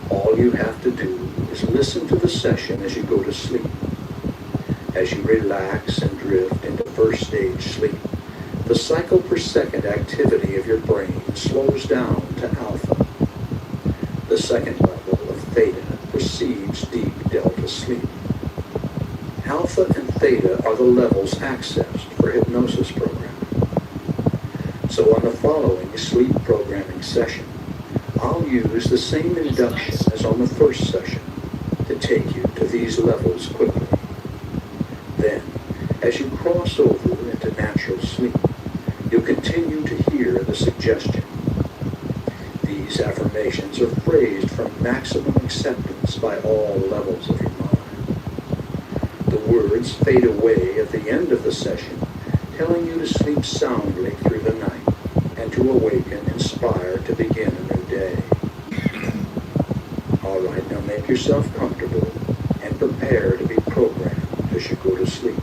All you have to do is listen to the session as you go to sleep. As you relax and drift into first stage sleep, the cycle per second activity of your brain slows down to alpha. The second level of theta precedes deep delta sleep. Alpha and theta are the levels accessed for hypnosis programming. So on the following sleep programming session, I'll use the same induction as on the first session to take you to these levels quickly. Then, as you cross over into natural sleep, you'll continue to hear the suggestion. These affirmations are phrased from maximum acceptance by all levels of your mind. The words fade away at the end of the session, telling you to sleep soundly through the night and to awaken inspired to begin a new day. All right, now make yourself comfortable and prepare to be programmed as you go to sleep.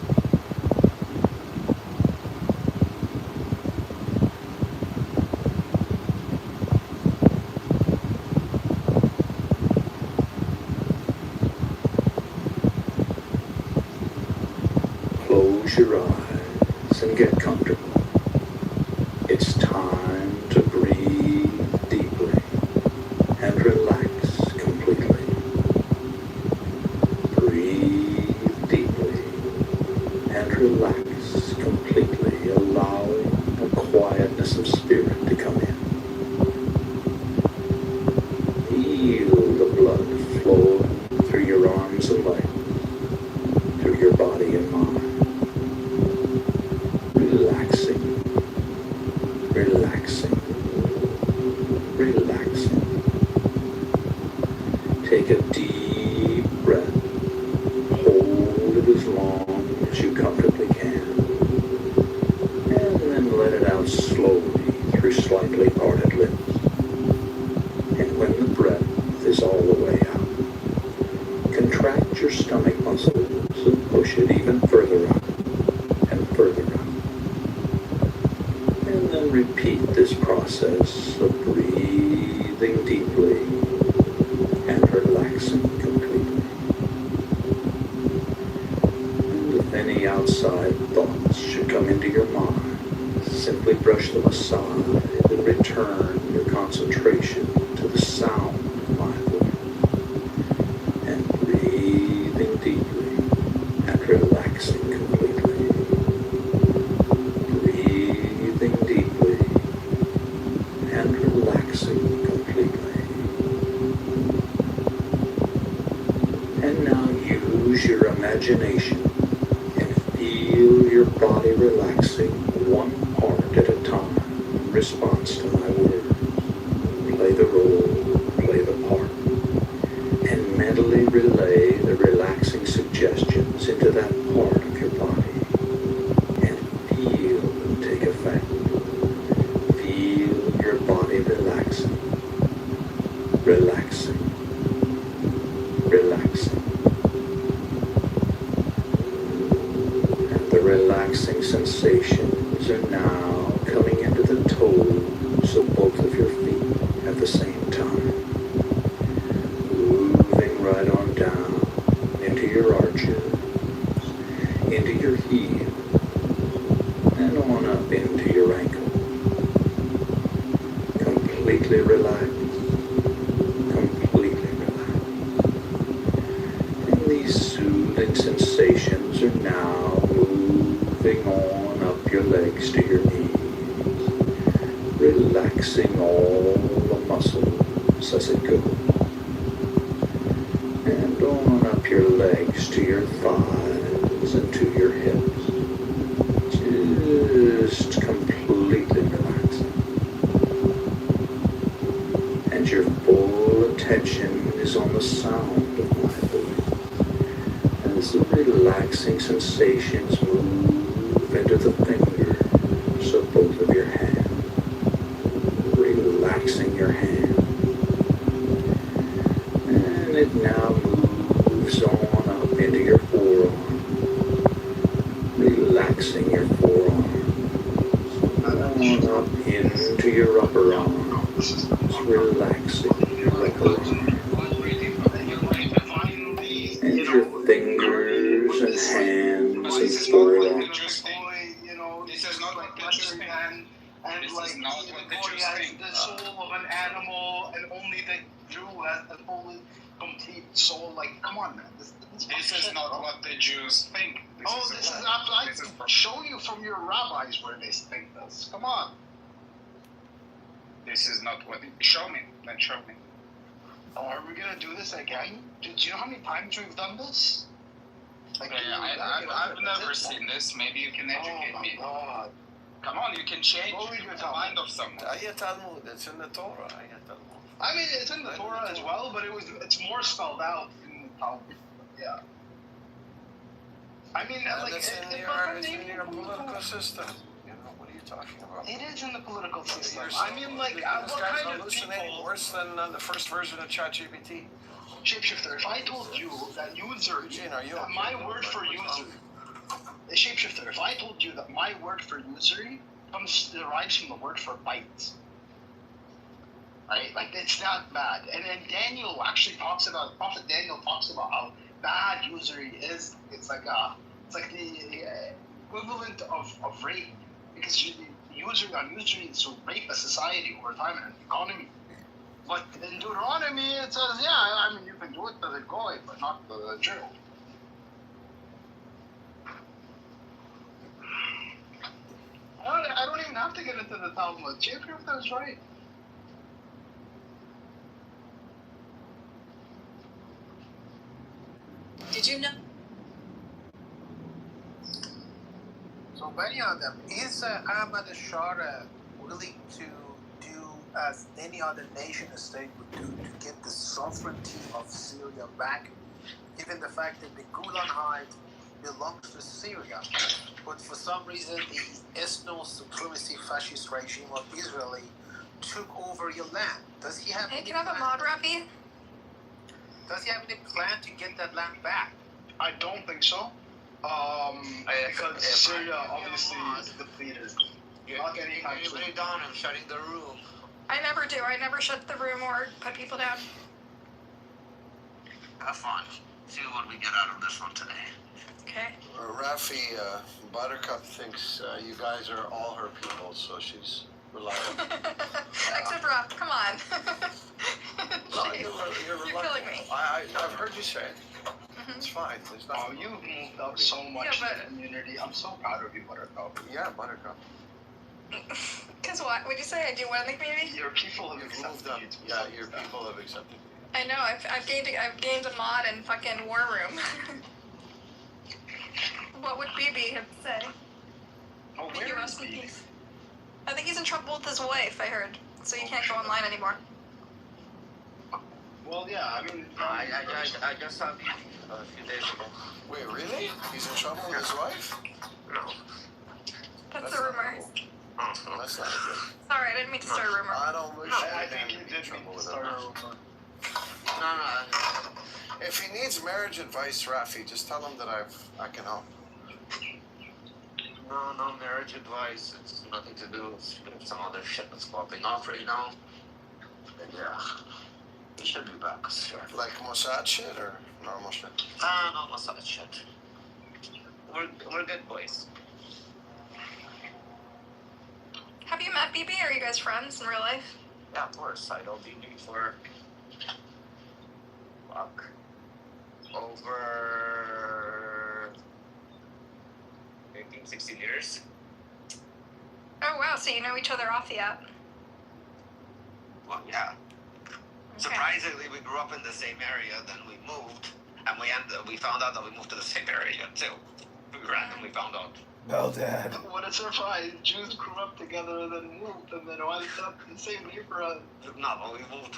Close your eyes and get comfortable. It's time to breathe deeply and relax completely. Breathe deeply and relax completely, allowing a quietness of spirit to come in. Feel the blood flowing through relaxing, relaxing. Take a deep breath. Hold it as long as you comfortably can. And then let it out slowly through slightly parted lips. And when the breath is all the way out, contract your stomach muscles and push it even further out and further out. And then repeat this process of breathing deeply and relaxing completely. And if any outside thoughts should come into your mind, simply brush them aside and return your concentration to the sound of my voice. And breathing deeply and relaxing completely. Breathing deeply and relaxing completely. And now use your imagination and feel your body relaxing one part at a time in response to my words. Play the role, play the part, and mentally relay the relaxing suggestions into that part of your body. And feel them take effect. Feel your body relaxing, relaxing, relaxing. And the relaxing sensations are now coming into the toes of both of your feet at the same time. Moving right on down into your arches, into your heel, and on up into your ankle. Completely relaxed, completely relaxed. And these soothing sensations are now moving on up your legs to your knees, relaxing all the muscles as it goes. And on up your legs to your thighs and to your hips. Just completely relaxing. And your full attention is on the sound of my voice. As the relaxing sensations move into the fingers of both of your hands. Relaxing your hand. And it now moves on up into your forearm. Relaxing your forearm. On up into your upper arms. Relaxing your upper arm. And your fingers and hands and forearms. You know, this is not like Western man, and this like the boy has the soul of an animal, and only the Jew has the fully complete soul. Like, come on, man. This is not what the Jews think. This is I can show you from your rabbis where they think this. Come on. This is not what. Show me. Then show me. Oh, are we gonna do this again? Do you know how many times we've done this? Like, I've never seen this. Maybe you can educate me. God. Come on, you can change the mind of someone. Talmud. It's in the Torah. Talmud. I mean, it's in the Torah as well, but it's more spelled out in the Talmud. Yeah. I mean, like, it's in your political system. You know, what are you talking about? It is in the political system. I mean, like, what kind of hallucinating worse than the first version of ChatGPT? Shapeshifter, if I told you that usury, that my word for usury, Shapeshifter, if I told you that my word for usury derives from the word for bite, right? Like, it's not bad. And then Daniel actually Prophet Daniel talks about how bad usury is. It's like the equivalent of rape, because usury is to rape a society over time and an economy. But in Deuteronomy, it says, I mean, you can do it to the goy, but not to the Jew. I don't even have to get into the Talmud. Shapeshifter is right. Did you know? So many of them. Is Ahmad Shara willing to do as any other nation state would do to get the sovereignty of Syria back, given the fact that the Golan Heights belongs to Syria, but for some reason the ethno supremacy fascist regime of Israel took over your land? Does he have? Hey, can I have a mod, Rafi? Does he have any plan to get that land back? I don't think so. Because Syria obviously is depleted. Not anytime soon. Done. I'm shutting the room. I never do. I never shut the room or put people down. Have fun. See what we get out of this one today. Okay. Rafi, Buttercup thinks you guys are all her people, so she's reliable. Except Rob, come on. No, Jeez. you're killing me. I've heard you say it. It's fine. There's nothing. Oh, you've moved up so much Yeah, in the community. I'm so proud of you, Buttercup. Yeah, Buttercup. Because what? Would you say I do what in the community? Your people have You've moved up. Yeah, your people have accepted you. I know. I've gained a mod in fucking War Room. What would BB have to say? Oh, May he where rest is in BB? peace. I think he's in trouble with his wife. I heard, so you can't go online anymore. Well, yeah, I mean, I just saw BB a few days ago. Wait, really? He's in trouble with his wife? No. That's the rumor. Oh, That's not good. Sorry, I didn't mean to start a rumor. I don't wish I anyone think to you be did in trouble with start him. a rumor. No. If he needs marriage advice, Rafi, just tell him that I can help. No marriage advice. It's nothing to do with some other shit that's popping off right now. And yeah, he should be back, sure. Like Mossad shit or normal shit? No Mossad shit. We're good boys. Have you met BB? Are you guys friends in real life? Yeah, of course. I know BB for over 15, 16 years. Oh wow, so you know each other off the app. Well, yeah. Okay. Surprisingly, we grew up in the same area. Then we moved, and we found out that we moved to the same area too. We randomly found out. Well, Dad. What a surprise. Jews grew up together and then moved and then wound up in the same neighborhood. No, but we moved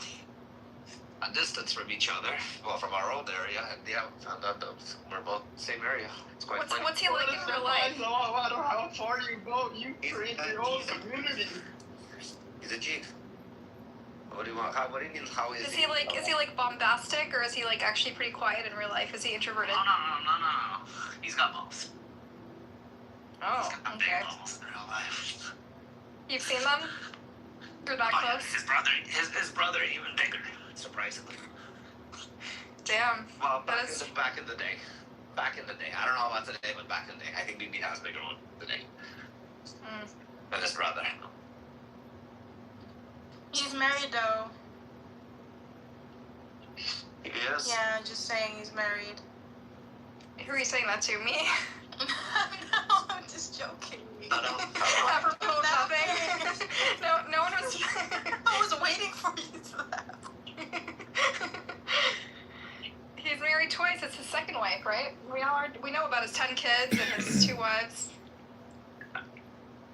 a distance from each other, well, from our old area, and yeah, we found out that we're both the same area. It's quite funny. What's he like in real life? No matter how far you go, you create your own community. He's a G. What do you want? What do you mean? How is Is he like bombastic, or is he like actually pretty quiet in real life? Is he introverted? No. He's got balls. Oh, He's got big okay. balls in real life. You've seen them? You're that Oh, yeah, close? his brother even bigger, surprisingly. Damn. Well, That is. back in the day. Back in the day. I don't know about today, but back in the day. I think BB has a bigger one today. Than his brother. He's married though. He is? Yeah, just saying he's married. Who are you saying that to? Me? No, I'm just joking. Apropos of nothing. No one was. I was waiting for you to laugh. He's married twice. It's his second wife, right? We know about his 10 kids and his 2 wives.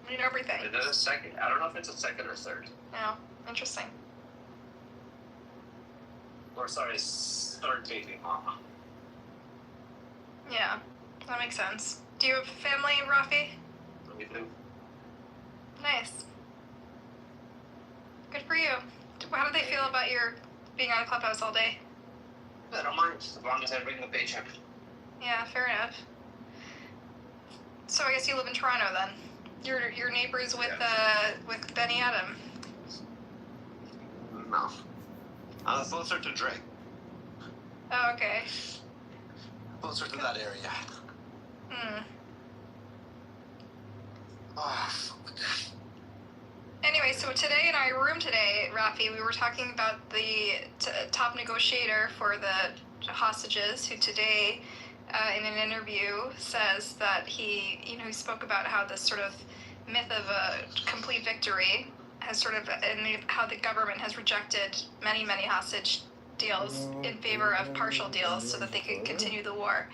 We know everything. Is it a second? I don't know if it's a second or third. Yeah, interesting. Or sorry, third baby mama. Yeah, that makes sense. Do you have family, Rafi? We do. Nice. Good for you. How do they feel about your being on Clubhouse all day? I don't mind, as long as I bring the paycheck. Yeah, fair enough. So I guess you live in Toronto then. Your neighbors with Benny Adam. No. I'm closer to Drake. Oh, okay. Closer to that area. Anyway, so today in our room today, Rafi, we were talking about the top negotiator for the hostages, who today, in an interview, says that he spoke about how this sort of myth of a complete victory has sort of, and how the government has rejected many hostage deals in favor of partial deals so that they could continue the war.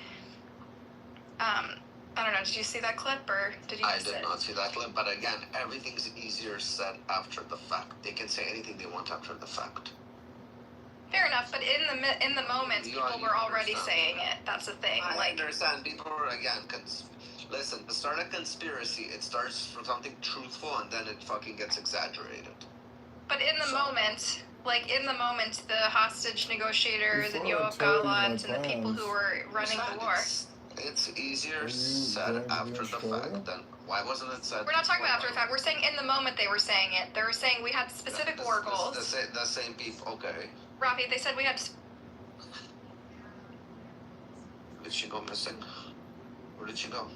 I don't know. Did you see that clip or did you I miss did it? not see that clip, but again, everything's easier said after the fact. They can say anything they want after the fact. Fair enough, but in the moment, people were already saying it. That's the thing. I understand. People are, again, listen, to start a conspiracy, it starts from something truthful and then it fucking gets exaggerated. But in the moment, the hostage negotiators and Yoav Gallant and the people who were running the war. It's easier said after the fact than why wasn't it said? We're not talking about after the fact. We're saying in the moment they were saying it. They were saying we had specific war goals. The same people, okay. Rafi, they said we had. Did she go missing? Where did she go?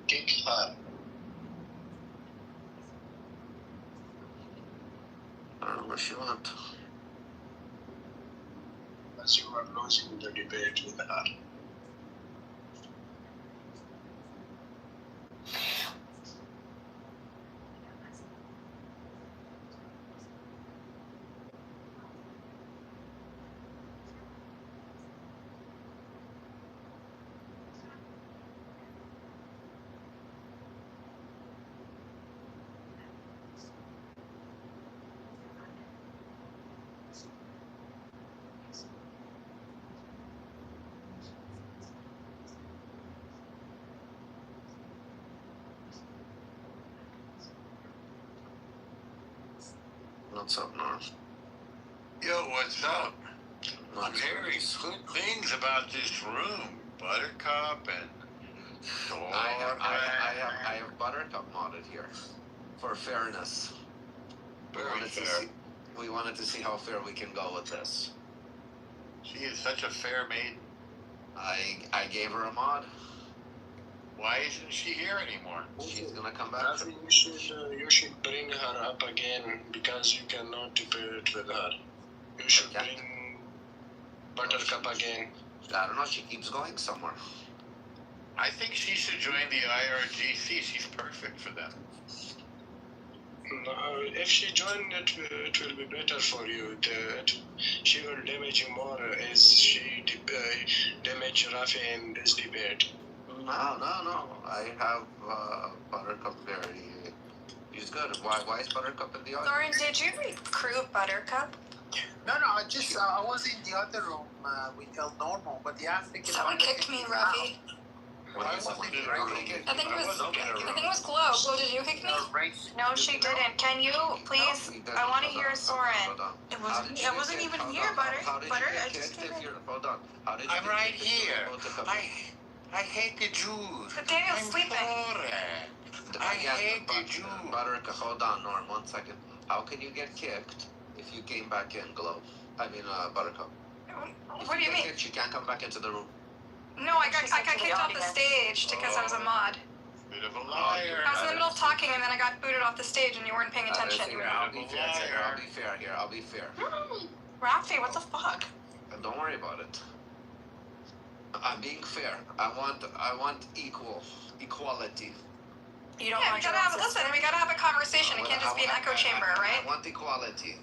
Kick her. I don't know where she went. As you were losing the debate with her. What's up, North? Yo, what's up? I'm hearing good things about this room. Buttercup and I have Buttercup modded here for fairness. We wanted to see how fair we can go with this. She is such a fair maiden. I gave her a mod. Why isn't she here anymore? She's gonna come back. I think you should bring her up again because you cannot debate with her. You should bring Buttercup again. I don't know. She keeps going somewhere. I think she should join the IRGC. She's perfect for them. No, if she joins it will be better for you. She will damage you more as she damage Rafi in this debate. No. I have Buttercup very. He's good. Why is Buttercup in the audience? Lauren, did you recruit Buttercup? No, I just I was in the other room with El Normo, but the African. Someone kicked me, Rafi. I think it was Glow. Glow, did you kick me? No, she didn't. Can you please? I want to hear Soren. It wasn't even here, Butter. Butter, I just came in. Hold on. How did you I'm right here. I hate the Jews. But Daniel's sleeping. I hate the Jews. Buttercup, hold on, Norm, 1 second. How can you get kicked if you came back in, Glow? Buttercup. What do you mean? You can't come back into the room. No, I got kicked off the stage because I was a mod. Bit of a liar. I was in the middle of talking and then I got booted off the stage and you weren't paying attention. I'll be fair here. I'll be fair. Rafi, what the fuck? Don't worry about it. I'm being fair. I want equality. You don't want we gotta have a conversation. It can't just be an echo chamber, right? I want equality.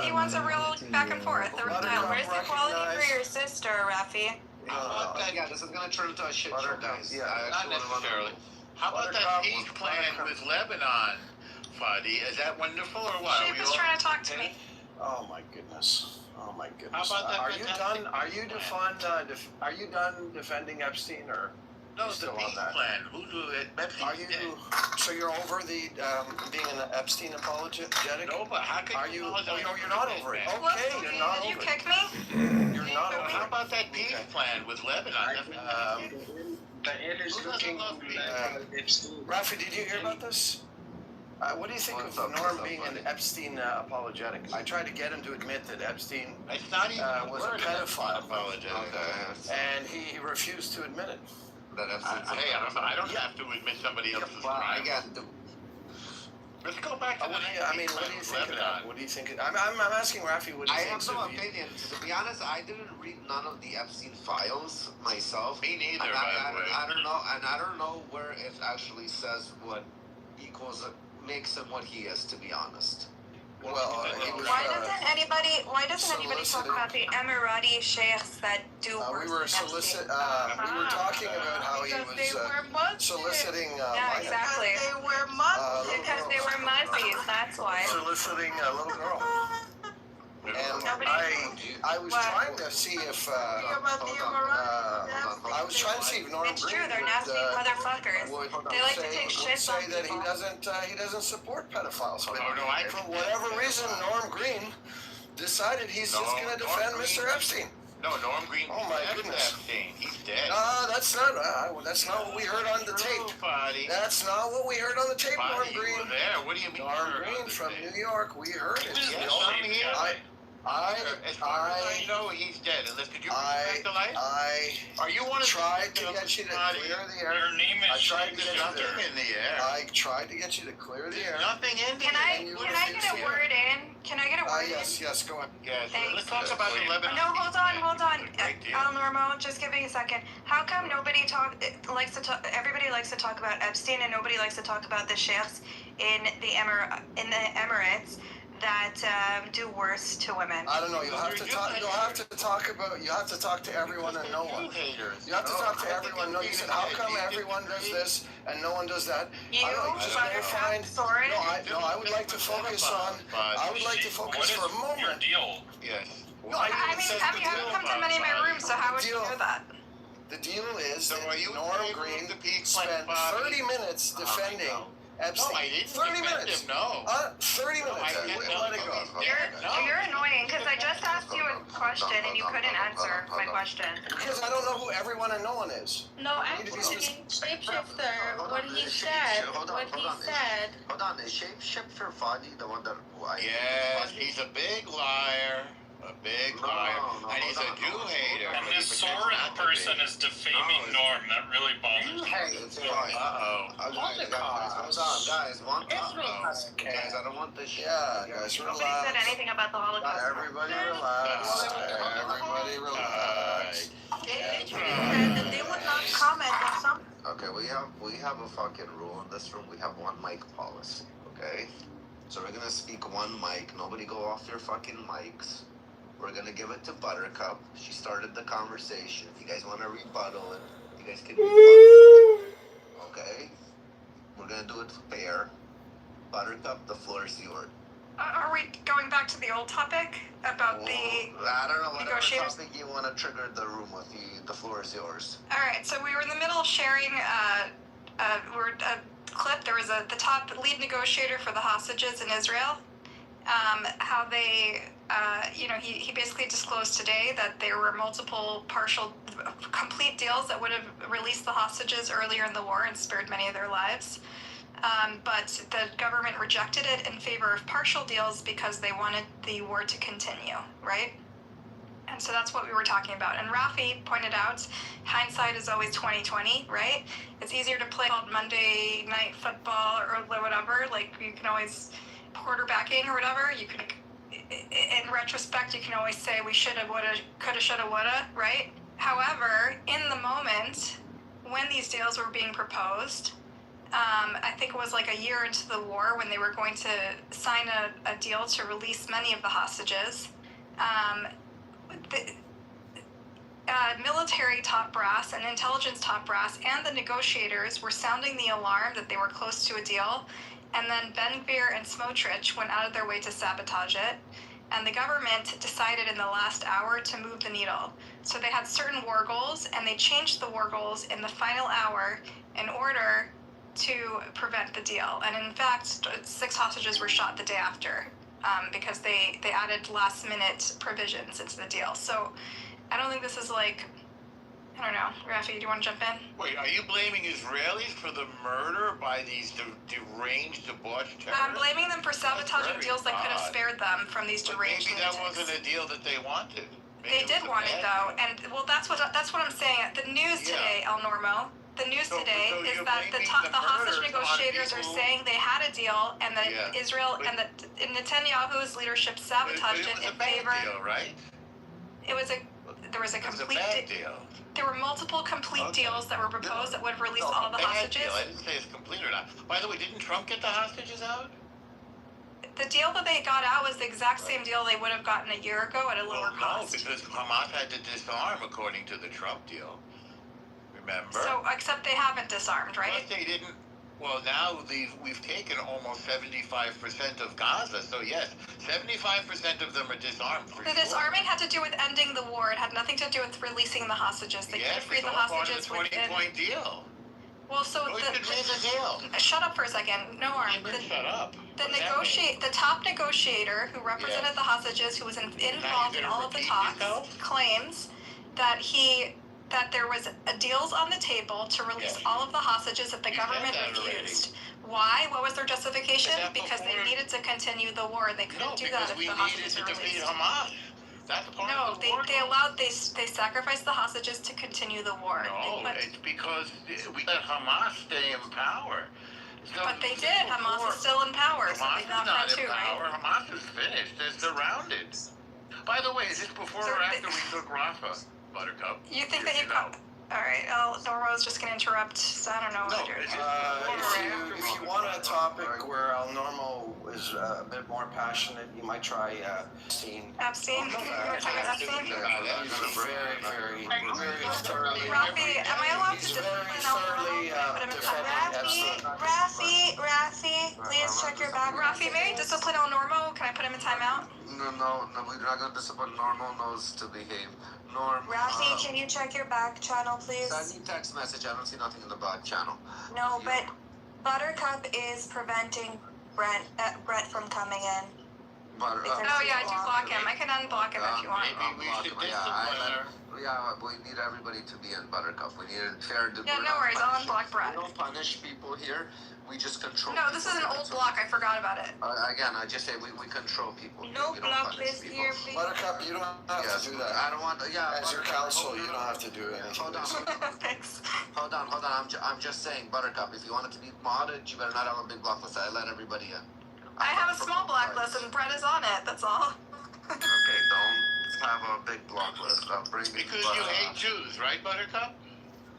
He wants a real back and forth. Where's the equality for your sister, Rafi? This is gonna turn into a shit show, guys. Yeah, not necessarily. How about that peace plan with Lebanon, Fadi? Is that wonderful or what? Sheep is trying to talk to me. Oh my goodness. How about that? Are you done? Are you done defending Epstein or? No, it's the peace plan. Who do it? Are you? So you're over the being an Epstein apologetic? No, but how can you? You're not over it. Okay, you're not over it. Did you kick me? You're not over it. How about that peace plan with Lebanon? Who's looking Rafi, did you hear about this? What do you think of Norm being an Epstein apologetic? I tried to get him to admit that Epstein was a pedophile, and he refused to admit it. I don't have to admit somebody else's crime. Let's go back to what do you think of that? What do you think? I'm asking Rafi what he thinks. I have no opinion. To be honest, I didn't read none of the Epstein files myself. Me neither, by the way. I don't know where it actually says what makes him what he is, to be honest. Well, he was, Why doesn't anybody talk about the Emirati sheikhs that do worse we were than we Epstein? were talking about how he Because they was were Muslims. soliciting Yeah, minors. exactly. They were Muslims. Because they were Muzzies, that's why. Soliciting a little girl. And Nobody- I was trying to see if I was trying to see if Norm It's Green true, they're would, nasty motherfuckers. They like to take shits say on that people. he doesn't support pedophiles. But Oh, no, I for whatever reason, Norm Green decided he's just going to defend Mr. Epstein. No, Norm Green. Oh my goodness. Epstein. He's dead. That's not what we heard on the tape. Nobody. That's not what we heard on the tape, Norm You Green. were there. What do you mean? Norm Green from New York. We heard it. Yes, I'm here. As far as I know, he's dead. Unless did you respect the life? Are you one of tried to get you to clear the air. Your name is I tried to get nothing in the air? I tried to get you to clear the air. Nothing in the Can air. I get a word in? Can I get a word in? Yes, go ahead. Yes. Thanks. Let's talk about the Lebanon. No, hold on. Normo, just give me a second. How come everybody likes to talk about Epstein and nobody likes to talk about the sheikhs in the Emirates that do worse to women? I don't know. You'll have to talk to everyone and no one. You have to talk to everyone. No, you said how come everyone does this and no one does that? You, I don't know. You just gotta find. sorry. No, I would like to focus on. I would like to focus for a moment. Your deal? Yes. No, I mean, you haven't come to many of my rooms, so how would you know that? The deal is So that are you Norm Green spent 30 minutes defending Epstein. No, I didn't 30 defend minutes. him, no. 30 minutes. Let it go. You're annoying because I just asked you a question and you couldn't answer my question. Because I don't know who everyone and no one is. No, actually, Shapeshifter, what he said. Hold on. Is Shapeshifter Fadi the one that? Yes, he's a big liar. A big liar. And he's a Jew hater. And this Soren person is defaming Norm. That really bothers me. Uh-oh. Guys, I don't want this shit. Yeah, guys, relax. Nobody said anything about the Holocaust. Everybody relax. Everybody relax. They said that they would not comment on something. Okay, we have a fucking rule in this room. We have one mic policy. Okay, so we're gonna speak one mic. Nobody go off their fucking mics. We're gonna give it to Buttercup. She started the conversation. If you guys want to rebuttal it, you guys can rebuttal it. Okay? We're gonna do it fair. Buttercup, the floor is yours. Are we going back to the old topic about the I don't know, whatever negotiators? topic you want to trigger the room with, the floor is yours. All right, so we were in the middle of sharing a clip. There was the top lead negotiator for the hostages in Israel. How they, he basically disclosed today that there were multiple complete deals that would have released the hostages earlier in the war and spared many of their lives. But the government rejected it in favor of partial deals because they wanted the war to continue, right? And so that's what we were talking about. And Rafi pointed out, hindsight is always 20/20, right? It's easier to play called Monday Night Football or whatever. Like you can always quarterbacking or whatever. You could, in retrospect, you can always say we shoulda, woulda, coulda, shoulda, woulda, right? However, in the moment when these deals were being proposed, I think it was like a year into the war when they were going to sign a deal to release many of the hostages. The military top brass and intelligence top brass and the negotiators were sounding the alarm that they were close to a deal, and then Ben-Gvir and Smotrich went out of their way to sabotage it, and the government decided in the last hour to move the needle. So they had certain war goals, and they changed the war goals in the final hour in order to prevent the deal. And in fact, 6 hostages were shot the day after because they added last-minute provisions into the deal. So I don't think this is like, I don't know. Rafi, do you want to jump in? Wait, are you blaming Israelis for the murder by these deranged, debauched terrorists? I'm blaming them for sabotaging deals that could have odd. spared them from these deranged Maybe that lunatics. wasn't a deal that they wanted. They did want it though, and well, that's what I'm saying. The news today, El Normo. The news today is that the hostage negotiators are saying they had a deal, and that Israel and that Netanyahu's leadership sabotaged it in favor. Deal, right? There was a complete deal. There were multiple complete deals that were proposed that would have released all the hostages. Deal. I didn't say it's complete or not. By the way, didn't Trump get the hostages out? The deal that they got out was the exact same deal they would have gotten a year ago at a lower cost. No, because Hamas had to disarm according to the Trump deal. Remember? So, except they haven't disarmed, right? But they didn't. Well, now we've taken almost 75% of Gaza. So yes, 75% of them are disarmed. The disarming had to do with ending the war. It had nothing to do with releasing the hostages. They could have freed the hostages within. Yes, it's all part of the 20-point deal. Well, so shut up for a second. No harm. Shut up. The top negotiator who represented the hostages, who was involved in all of the talks, claims that there was deals on the table to release all of the hostages that the government refused. Why? What was their justification? Because they needed to continue the war. They couldn't do that if the hostages were released. That's part no, of the war. they sacrificed the hostages to continue the war. No, it's because we let Hamas stay in power. So but they did. Hamas is still in power. Hamas so they got not that too, in power. right? Hamas is finished. They're surrounded. By the way, is this before or after we took Rafah, Buttercup? You think that you got... All right, Nora was just going to interrupt, so I don't know what you're doing. If you want a topic where El Normo is a bit more passionate, you might try Epstein. Epstein? You want to talk about Epstein? Very thoroughly. Rafi, am I allowed to discipline El Normo? Rafi, please check your back. Rafi, may I discipline El Normo? Can I put him in timeout? No, we're not going to discipline. Normal knows to behave. Rafi, can you check your back channel, please? Send me text message. I don't see nothing in the back channel. No, but Buttercup is preventing Brett from coming in. Oh yeah, I do block him. I can unblock him if you want. Yeah, we need everybody to be in Buttercup. We need a fair. Yeah, no worries. I'll unblock Brett. We don't punish people here. We just control. No, this is an old block. I forgot about it. Again, I just say we control people. No block list here, please. Buttercup, you don't have to do that. I don't want. As your counsel, you don't have to do anything. Hold on. Thanks. Hold on. I'm just saying, Buttercup. If you want it to be modded, you better not have a big block list. I let everybody in. I have a small blacklist and Brett is on it. That's all. Okay, don't have a big block list. Because you hate Jews, right, Buttercup?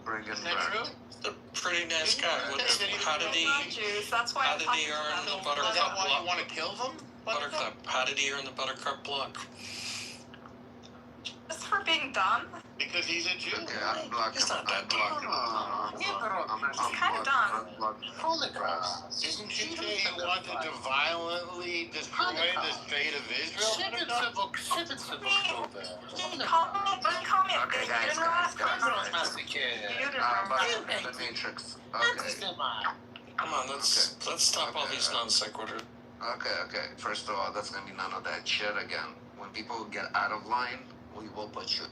Bring in Is that true? A pretty nice guy. How did he earn the Buttercup block? You want to kill them? Buttercup. How did he earn the Buttercup block? Just for being dumb. Because he's a Jew. Okay, I'm blocking. He's not that dumb. He's kind of dumb. Holy crap. Didn't you say you wanted to violently destroy the state of Israel? Call me a okay, big guys. The Matrix. Okay. Come on, let's stop all these non sequiturs. Okay. First of all, that's gonna be none of that shit again. When people get out of line, we will put you.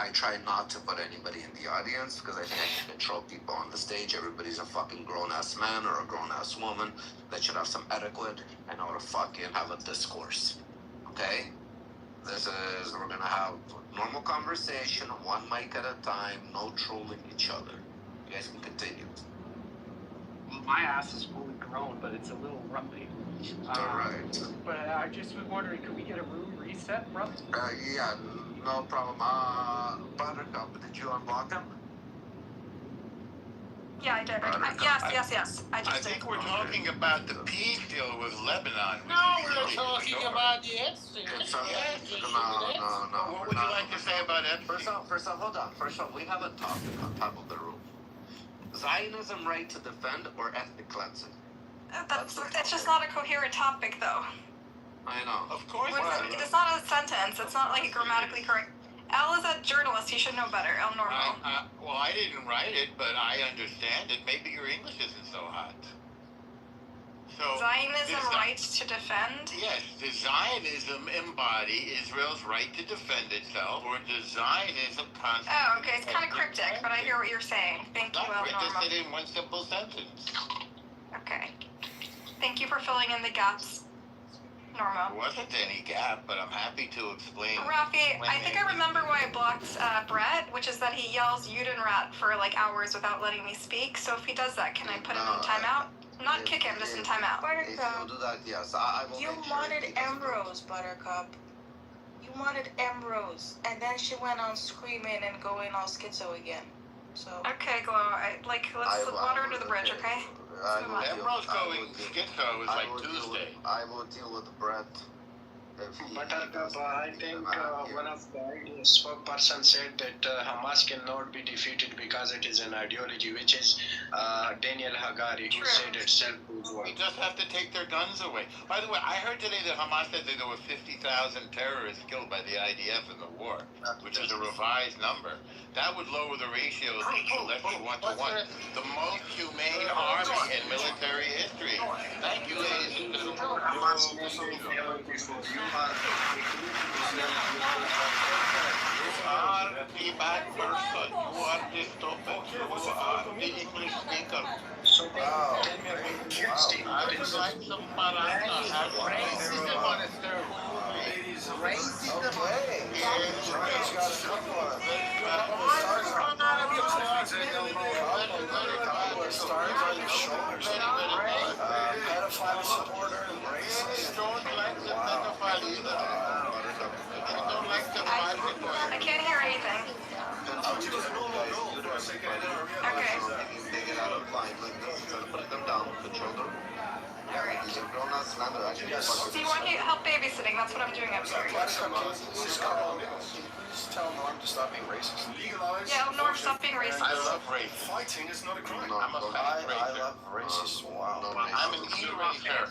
I try not to put anybody in the audience because I think I can control people on the stage. Everybody's a fucking grown-ass man or a grown-ass woman that should have some etiquette and know how to fucking have a discourse. Okay? We're gonna have normal conversation, one mic at a time, no trolling each other. You guys can continue. My ass is fully grown, but it's a little rumbly. Alright. But I just was wondering, could we get a room reset, bro? Yeah, no problem. Buttercup, did you unblock him? Yeah, I did. Yes. I think we're talking about the peace deal with Lebanon. No, we're talking about the Epstein. No. What would you like to say about Epstein? First off, hold on. First off, we have a topic on top of the room. Zionism right to defend or ethnic cleansing? It's just not a coherent topic, though. I know. Of course. It's not a sentence. It's not like grammatically correct. Al is a journalist. He should know better. El Normo. Well, I didn't write it, but I understand it. Maybe your English isn't so hot. So Zionism right to defend? Yes. Does Zionism embody Israel's right to defend itself, or does Zionism constitute... Oh, okay. It's kind of cryptic, but I hear what you're saying. Thank you, El Normo. Just said in one simple sentence. Okay. Thank you for filling in the gaps, Normo. There wasn't any gap, but I'm happy to explain. Rafi, I think I remember why I blocked Brett, which is that he yells Judenrat for like hours without letting me speak. So if he does that, can I put him in timeout? Not kick him, just in timeout. If you do that, yes. I will You wanted Ambrose, Buttercup. You wanted Ambrose, and then she went on screaming and going all schizo again. So. Okay, Glow. Let's water under the bridge, okay? going schizo is like Tuesday. I will deal with Brett. Buttercup, I think one of the spokesperson said that Hamas cannot be defeated because it is an ideology, which is Daniel Hagari, who said itself. We just have to take their guns away. By the way, I heard today that Hamas said that there were 50,000 terrorists killed by the IDF in the war, which is a revised number. That would lower the ratio to less than 1 to 1. The most humane army in military history. Thank you, ladies and gentlemen. You are the bad person. You are the stupid. You are the English speaker. Wow. I would like some parata. Racism on a serve. Racism. Okay. He's got a couple of stars on his shoulders. Pedophile supporter and racist. I can't hear anything. Okay. They get out of line like this, instead of putting them down, control them. These are grown-ups, now they're actually Do you want help babysitting? That's what I'm doing up here. Please tell Norm to stop being racist. Yeah, Norm, stop being racist. I love race. Fighting is not a crime. I'm a fat racer. I love racists. Wow. I'm an E-racer.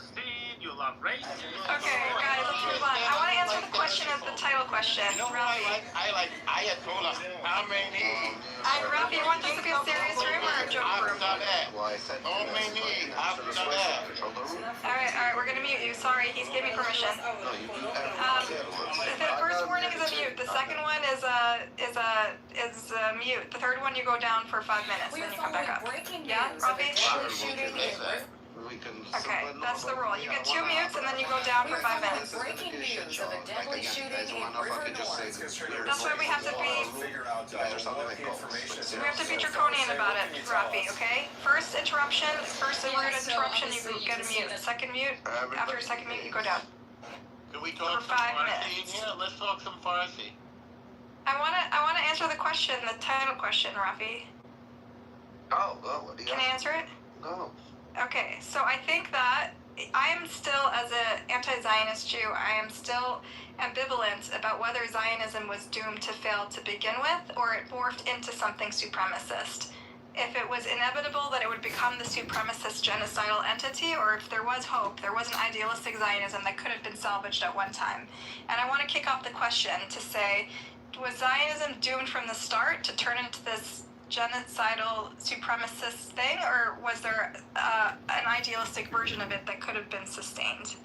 You love race. Okay, guys, let's move on. I want to answer the question as the title question. You know what I like Ayatollah. How many? Rafi, you want this to be a serious room or a joke room? How many? Alright, we're gonna mute you. Sorry, he's giving me permission. The first warning is a mute. The second one is mute. The third one you go down for 5 minutes, then you come back up. Yeah, Rafi? Okay, that's the rule. You get 2 mutes and then you go down for 5 minutes. That's why we have to be draconian about it, Rafi, okay? First word interruption, you get a mute. Second mute, after a second mute, you go down. Can we talk For some 5 Farsi in minutes. here? Let's talk some Farsi. I wanna answer the question, the title question, Rafi. Oh, what do you Can I answer it? No. Okay, so I think that I am still, as an anti-Zionist Jew, I am still ambivalent about whether Zionism was doomed to fail to begin with, or it morphed into something supremacist. If it was inevitable that it would become the supremacist genocidal entity, or if there was hope, there was an idealistic Zionism that could have been salvaged at one time. And I want to kick off the question to say, was Zionism doomed from the start to turn into this genocidal supremacist thing, or was there an idealistic version of it that could have been sustained?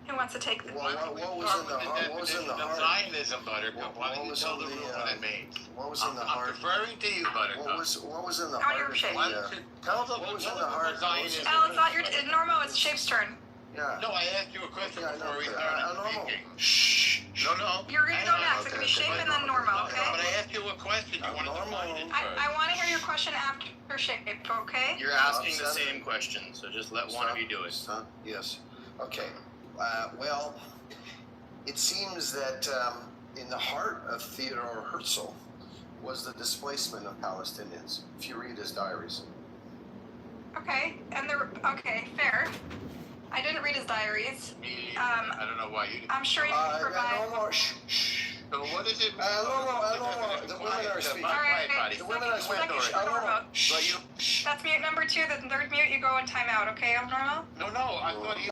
Who wants to take the... What was in the heart? Zionism, Buttercup. Why don't you tell the room what it means? What was in the heart? I'm referring to you, Buttercup. What was in the Oh, heart? you're shaking. Tell them what was in the heart? Zionism. Oh, it's not your... Normo, it's Shape's turn. Yeah. No, I asked you a question before we started speaking. Shh. No. You're gonna go next. It's gonna be Shape and then Normo, okay? But I asked you a question. You wanted to find it first. I want to hear your question after Shape, okay? You're asking the same question, so just let one of you do it. Yes. Okay. Well, it seems that in the heart of Theodore Herzl was the displacement of Palestinians, if you read his diaries. Okay, okay, fair. I didn't read his diaries. I don't know why you didn't. I'm sure you can provide... So what is it? The women are speaking. All right, The women are speaking. That's mute number 2. The third mute, you go in timeout, okay, Normo? No, I thought you...